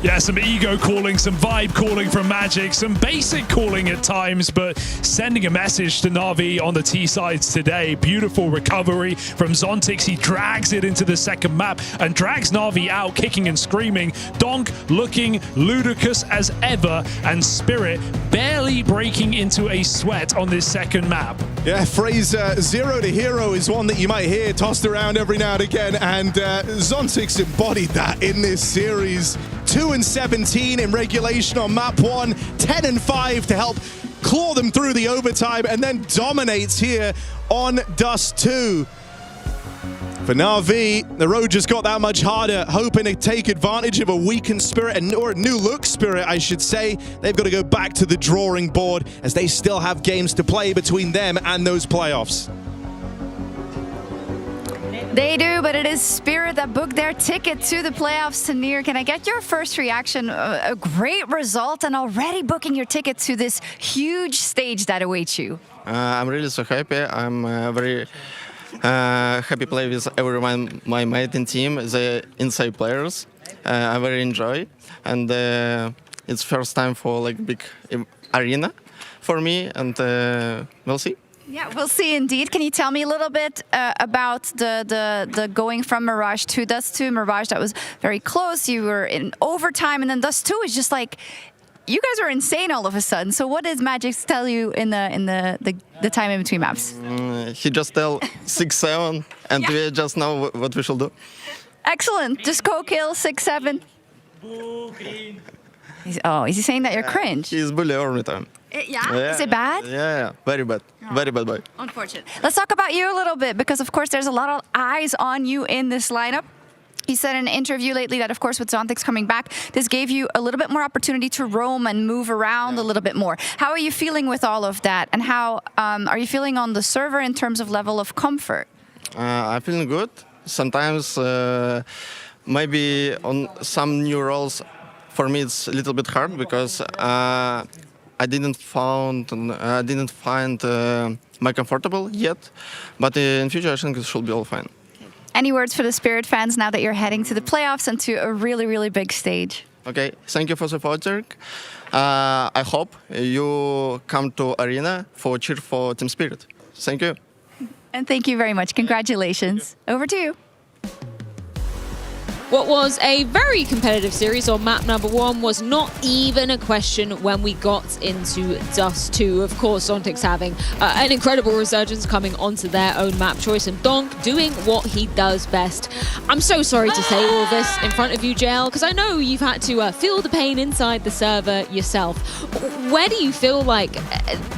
Yeah, some ego calling, some vibe calling from Magic, some basic calling at times, but sending a message to Na'Vi on the T sides today. Beautiful recovery from Zontix. He drags it into the second map and drags Na'Vi out, kicking and screaming. Donk looking ludicrous as ever, and Spirit barely breaking into a sweat on this second map. Yeah, phrase 0 to hero is one that you might hear tossed around every now and again, and Zontix embodied that in this series. 2-17 in regulation on map 1, 10-5 to help claw them through the overtime, and then dominates here on Dust 2. For Na'Vi, the road just got that much harder, hoping to take advantage of a weakened Spirit, or a new look Spirit, I should say. They've got to go back to the drawing board as they still have games to play between them and those playoffs. They do, but it is Spirit that booked their ticket to the playoffs. Tanir, can I get your first reaction? A great result and already booking your ticket to this huge stage that awaits you. I'm really so happy. I'm very happy to play with everyone, my mate and team, the inside players. I very enjoy, and it's first time for like big arena for me, and we'll see. Yeah, we'll see indeed. Can you tell me a little bit about the going from Mirage to Dust 2? Mirage, that was very close. You were in overtime, and then Dust 2 is just like, you guys are insane all of a sudden. So what does Magix tell you in the time in between maps? He just tell 6-7, and we just know what we should do. Excellent. Just co-kill 6-7. Is he saying that you're cringe? He's bully every time. Yeah? Is it bad? Yeah, very bad. Very bad boy. Unfortunate. Let's talk about you a little bit, because of course there's a lot of eyes on you in this lineup. He said in an interview lately that, of course, with Zontics coming back, this gave you a little bit more opportunity to roam and move around a little bit more. How are you feeling with all of that? And how are you feeling on the server in terms of level of comfort? I'm feeling good. Sometimes maybe on some new roles, for me it's a little bit hard because I didn't find my comfortable yet. But in future, I think it should be all fine. Any words for the Spirit fans now that you're heading to the playoffs and to a really, really big stage? Okay, thank you for supporting. I hope you come to Arena for cheer for Team Spirit. Thank you. And thank you very much. Congratulations. Over to you. What was a very competitive series on map number 1 was not even a question when we got into Dust 2. Of course, Zontics having an incredible resurgence coming onto their own map choice, and Donk doing what he does best. I'm so sorry to say all this in front of you, JL, because I know you've had to feel the pain inside the server yourself. Where do you feel like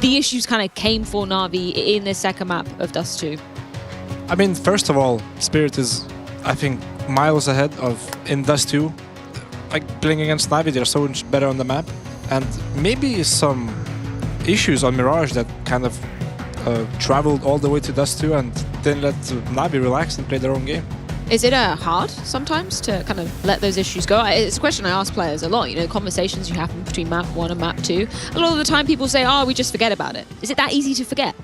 the issues kind of came for Na'Vi in this second map of Dust 2? I mean, first of all, Spirit is, I think, miles ahead of in Dust 2. Like playing against Na'Vi, they're so much better on the map, and maybe some issues on Mirage that kind of traveled all the way to Dust 2 and then let Na'Vi relax and play their own game. Is it hard sometimes to kind of let those issues go? It's a question I ask players a lot. You know, conversations you have between map 1 and map 2. A lot of the time people say, oh, we just forget about it. Is it that easy to forget?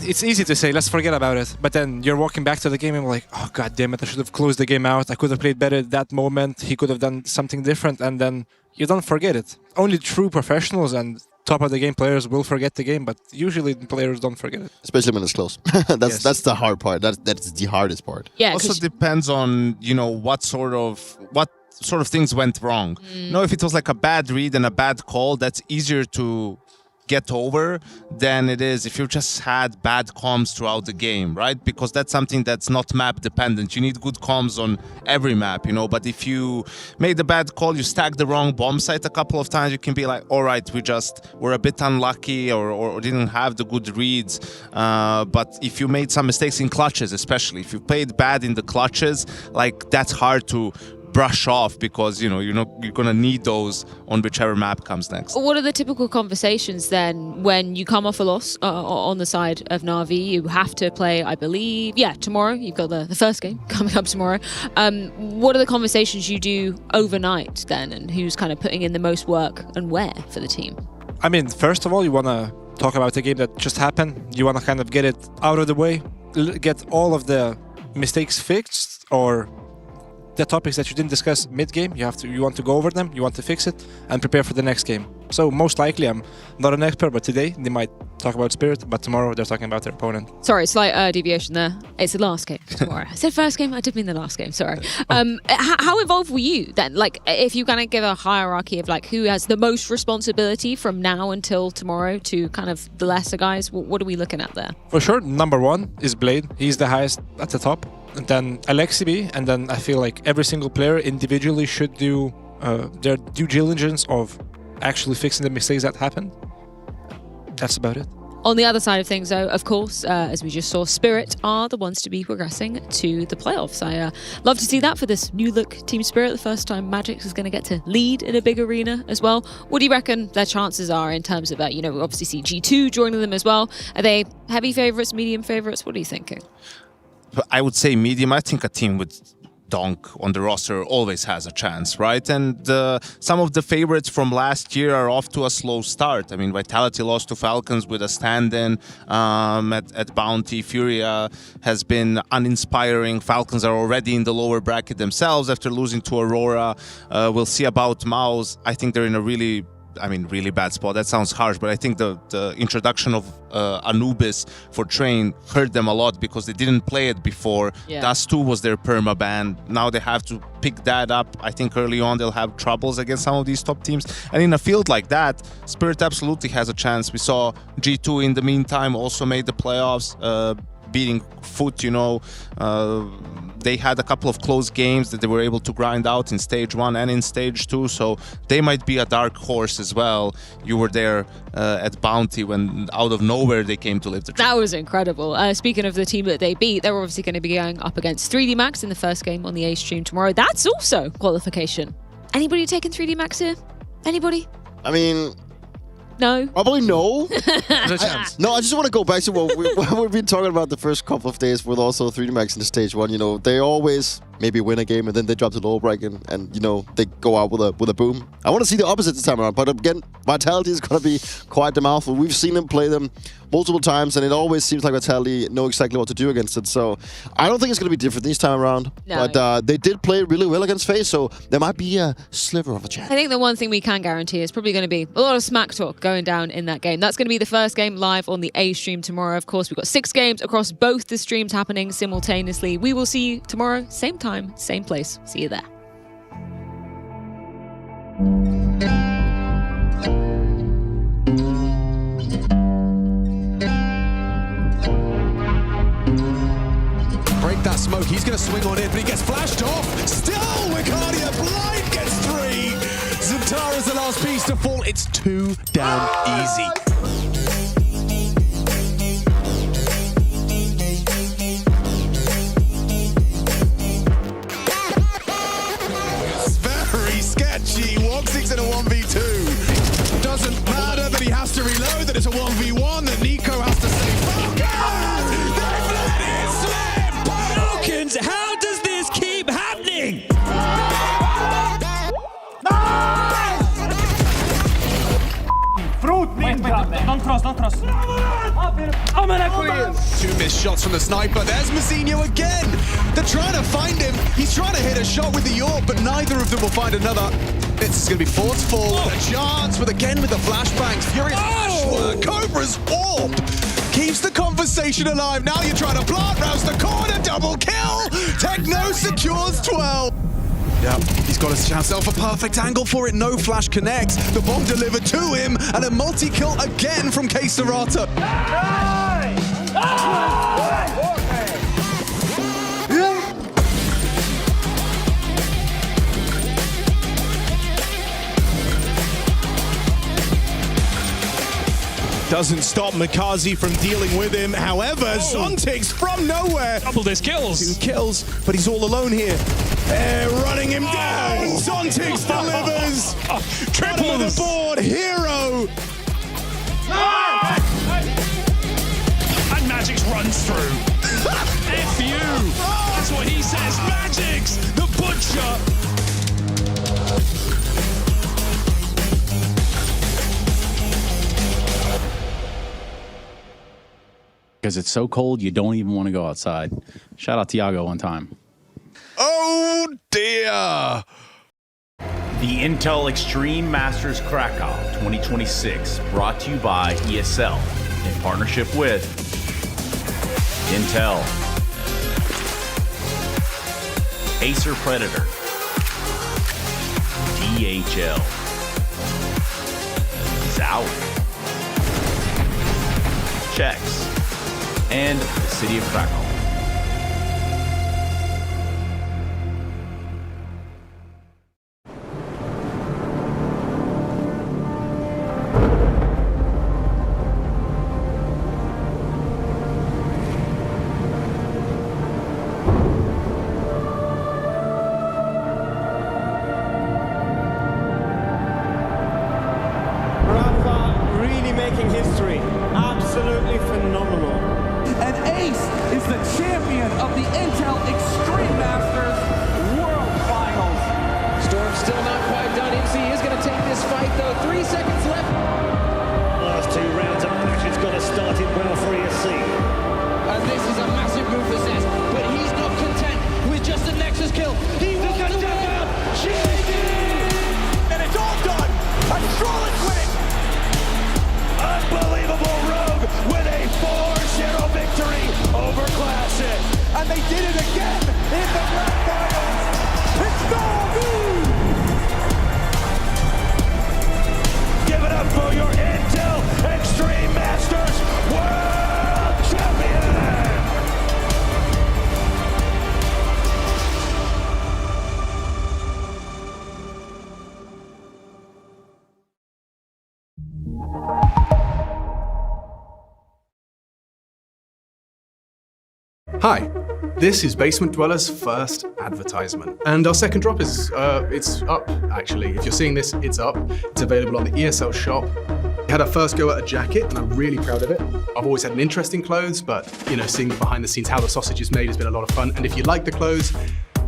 It's easy to say, let's forget about it. But then you're walking back to the game and you're like, oh, god damn it, I should have closed the game out. I could have played better at that moment. He could have done something different. And then you don't forget it. Only true professionals and top of the game players will forget the game, but usually players don't forget it. Especially when it's close. That's the hard part. That's the hardest part. Yeah. Also depends on, you know, what sort of things went wrong. You know, if it was like a bad read and a bad call, that's easier to get over than it is if you just had bad comms throughout the game, right? Because that's something that's not map dependent. You need good comms on every map, you know, but if you made a bad call, you stacked the wrong bomb site a couple of times, you can be like, all right, we're a bit unlucky or didn't have the good reads. But if you made some mistakes in clutches, especially if you played bad in the clutches, like that's hard to brush off because, you know, you're gonna need those on whichever map comes next. What are the typical conversations then when you come off a loss on the side of Na'Vi? You have to play, I believe, tomorrow. You've got the first game coming up tomorrow. What are the conversations you do overnight then, and who's kind of putting in the most work and where for the team? I mean, first of all, you want to talk about the game that just happened. You want to kind of get it out of the way, get all of the mistakes fixed, or the topics that you didn't discuss mid-game, you want to go over them, you want to fix it, and prepare for the next game. So most likely, I'm not an expert, but today they might talk about Spirit, but tomorrow they're talking about their opponent. Sorry, slight deviation there. It's the last game tomorrow. I said first game, I did mean the last game, sorry. How involved were you then? Like, if you kind of give a hierarchy of like who has the most responsibility from now until tomorrow to kind of the lesser guys, what are we looking at there? For sure, number 1 is Blade. He's the highest at the top. And then Alexibi, and then I feel like every single player individually should do their due diligence of actually fixing the mistakes that happened. That's about it. On the other side of things, though, of course, as we just saw, Spirit are the ones to be progressing to the playoffs. I love to see that for this new look Team Spirit. The first time Magix is going to get to lead in a big arena as well. What do you reckon their chances are in terms of that? You know, we obviously see G2 joining them as well. Are they heavy favorites, medium favorites? What are you thinking? I would say medium. I think a team with Donk on the roster always has a chance, right? And some of the favorites from last year are off to a slow start. I mean, Vitality lost to Falcons with a stand-in at Bounty. FURIA has been uninspiring. Falcons are already in the lower bracket themselves after losing to Aurora. We'll see about MongolZ. I think they're in a really bad spot. That sounds harsh, but I think the introduction of Anubis for Train hurt them a lot because they didn't play it before. Yeah. Dust 2 was their perma-ban. Now they have to pick that up. I think early on they'll have troubles against some of these top teams. And in a field like that, Spirit absolutely has a chance. We saw G2 in the meantime also made the playoffs, beating Foot, you know. they had a couple of close games that they were able to grind out in stage 1 and in stage 2, so they might be a dark horse as well. You were there at Bounty when out of nowhere they came to live the dream. That was incredible. Speaking of the team that they beat, they're obviously going to be going up against 3D Max in the first game on the A stream tomorrow. That's also qualification. Anybody taking 3D Max here? Anybody? I mean... No. Probably no. There's a chance. No, I just want to go back to what we've been talking about the first couple of days with also 3D Max in the stage 1. You know, they always maybe win a game and then they drop to low break and you know, they go out with a boom. I want to see the opposite this time around, but again, Vitality is going to be quite the mouthful. We've seen them play them multiple times and it always seems like Vitality know exactly what to do against it. So I don't think it's going to be different this time around. No. But they did play really well against FaZe, so there might be a sliver of a chance. I think the one thing we can guarantee is probably going to be a lot of smack talk going down in that game. That's going to be the first game live on the A stream tomorrow. Of course, we've got 6 games across both the streams happening simultaneously. We will see you tomorrow, same time, same place. See you there. Break that smoke, he's going to swing on it, but he gets flashed off. Still, Wicardia blind gets 3. Zutara's the last piece to fall. It's too damn easy. It's very sketchy. Wogsix in a 1v2. Doesn't matter that he has to reload, that it's a 1v1, that Nico has to say, Falcons! They've let it slip! Falcons, how does this keep happening? Wait, don't cross. Two missed shots from the sniper. There's Mazzinho again. They're trying to find him. He's trying to hit a shot with the AWP, but neither of them will find another. It's going to be 4-4. A chance, but again with the flashbangs. Furious flashwork. Cobra's AWP keeps the conversation alive. Now you're trying to plant, rouse the corner, double kill. Techno secures 12. Yeah, he's got himself a perfect angle for it. No flash connects. The bomb delivered to him, and a multi-kill again from K-Sarata. Doesn't stop MongolZ from dealing with him. However, Zontix from nowhere. Double his kills. 2 kills, but he's all alone here. They're running him down. Zontix delivers. Triple the board. Hero. And Magix runs through. F you. That's what he says. Magix, the butcher. Because it's so cold, you don't even want to go outside. Shout out Tiago one time. Oh dear! The Intel Extreme Masters Krakow 2026, brought to you by ESL in partnership with Intel, Acer Predator, DHL, Zowie, Checks, and the City of Krakow. Really making history. Absolutely phenomenal. And Ace is the champion of the Intel Extreme Masters World Finals. Storm's still not quite done. MC is going to take this fight, though. 3 seconds left. Last 2 rounds of matches got to start it well for ESC. And this is a massive move for Zez, but he's not content with just a Nexus kill. He wants to win. And it's all done. And Charlotte's winning. Unbelievable Rogue with a 4-0 victory over Classic. And they did it again in the Grand Finals. It's Natus! Give it up for your Intel Extreme Masters World Champion! Hi, this is Basement Dweller's first advertisement. And our second drop is, it's up, actually. If you're seeing this, it's up. It's available on the ESL shop. We had our first go at a jacket, and I'm really proud of it. I've always had an interest in clothes, but, you know, seeing behind the scenes how the sausage is made has been a lot of fun. And if you like the clothes,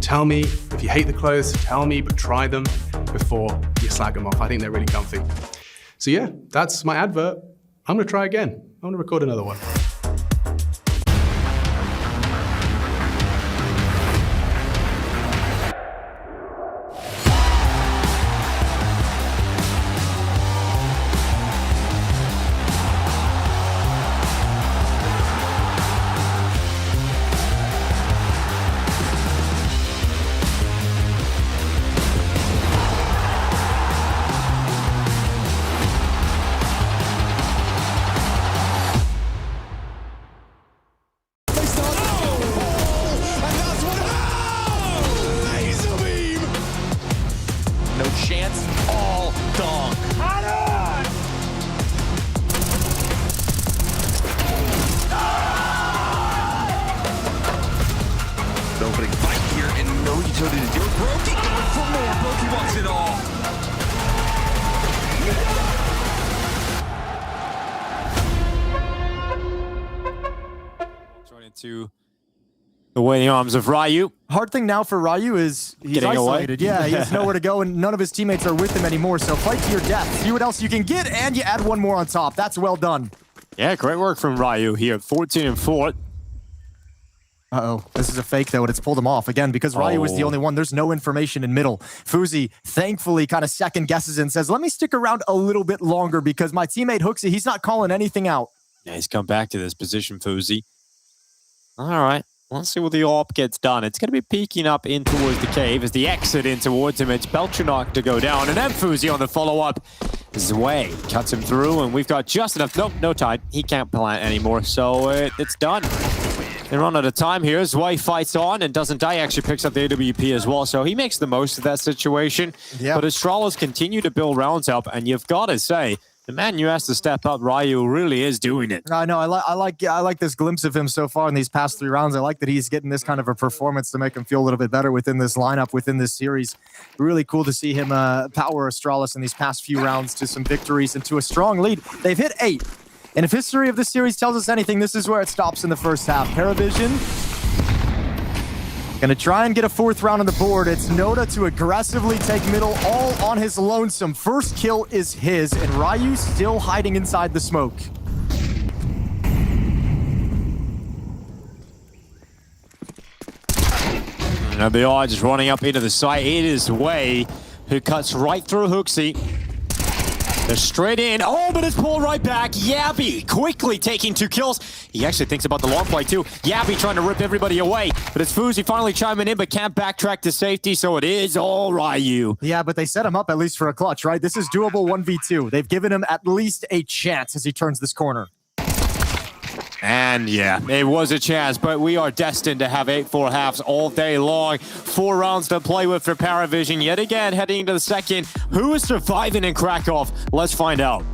tell me. If you hate the clothes, tell me, but try them before you slag them off. I think they're really comfy. So yeah, that's my advert. I'm gonna try again. I'm gonna record another one. No chance, all dong. The opening fight here, and no utility to do it. Brokey going for more. Brokey wants it all. Right into the waiting arms of Ryu. Hard thing now for Ryu is he's Getting isolated. away. Yeah, he has nowhere to go, and none of his teammates are with him anymore. So fight to your death. See what else you can get, and you add one more on top. That's well done. Yeah, great work from Ryu here. 14-4. Uh-oh. This is a fake, though, and it's pulled him off. Again, because Ryu is the only one. There's no information in middle. Fuzi, thankfully, kind of second guesses and says, let me stick around a little bit longer because my teammate Hooksy, he's not calling anything out. Yeah, he's come back to this position, Fuzi. All right. Let's see what the AWP gets done. It's going to be peeking up in towards the cave as the exit in towards him. It's Beltranok to go down, and then Fuzi on the follow-up. Zwei cuts him through, and we've got just enough. Nope, no time. He can't plant anymore, so it's done. They run out of time here. Zwei fights on and doesn't die. Actually picks up the AWP as well, so he makes the most of that situation. Yeah. But Astralis continue to build rounds up, and you've got to say, the man you asked to step up, Ryu, really is doing it. I know. I like this glimpse of him so far in these past 3 rounds. I like that he's getting this kind of a performance to make him feel a little bit better within this lineup, within this series. Really cool to see him power Astralis in these past few rounds to some victories and to a strong lead. They've hit 8. And if history of this series tells us anything, this is where it stops in the first half. Paravision gonna try and get a 4th round on the board. It's Noda to aggressively take middle all on his lonesome. First kill is his, and Ryu still hiding inside the smoke. Now the odds is running up into the site. It is Zwei who cuts right through Hooksy. They're straight in. Oh, but it's pulled right back. Yabby quickly taking 2 kills. He actually thinks about the long play too. Yabby trying to rip everybody away. But it's Fuzi finally chiming in, but can't backtrack to safety, so it is all Ryu. Yeah, but they set him up at least for a clutch, right? This is doable 1v2. They've given him at least a chance as he turns this corner. And yeah, it was a chance, but we are destined to have 8-4 halves all day long. 4 rounds to play with for Paravision. Yet again, heading into the second. Who is surviving in Krakow? Let's find out.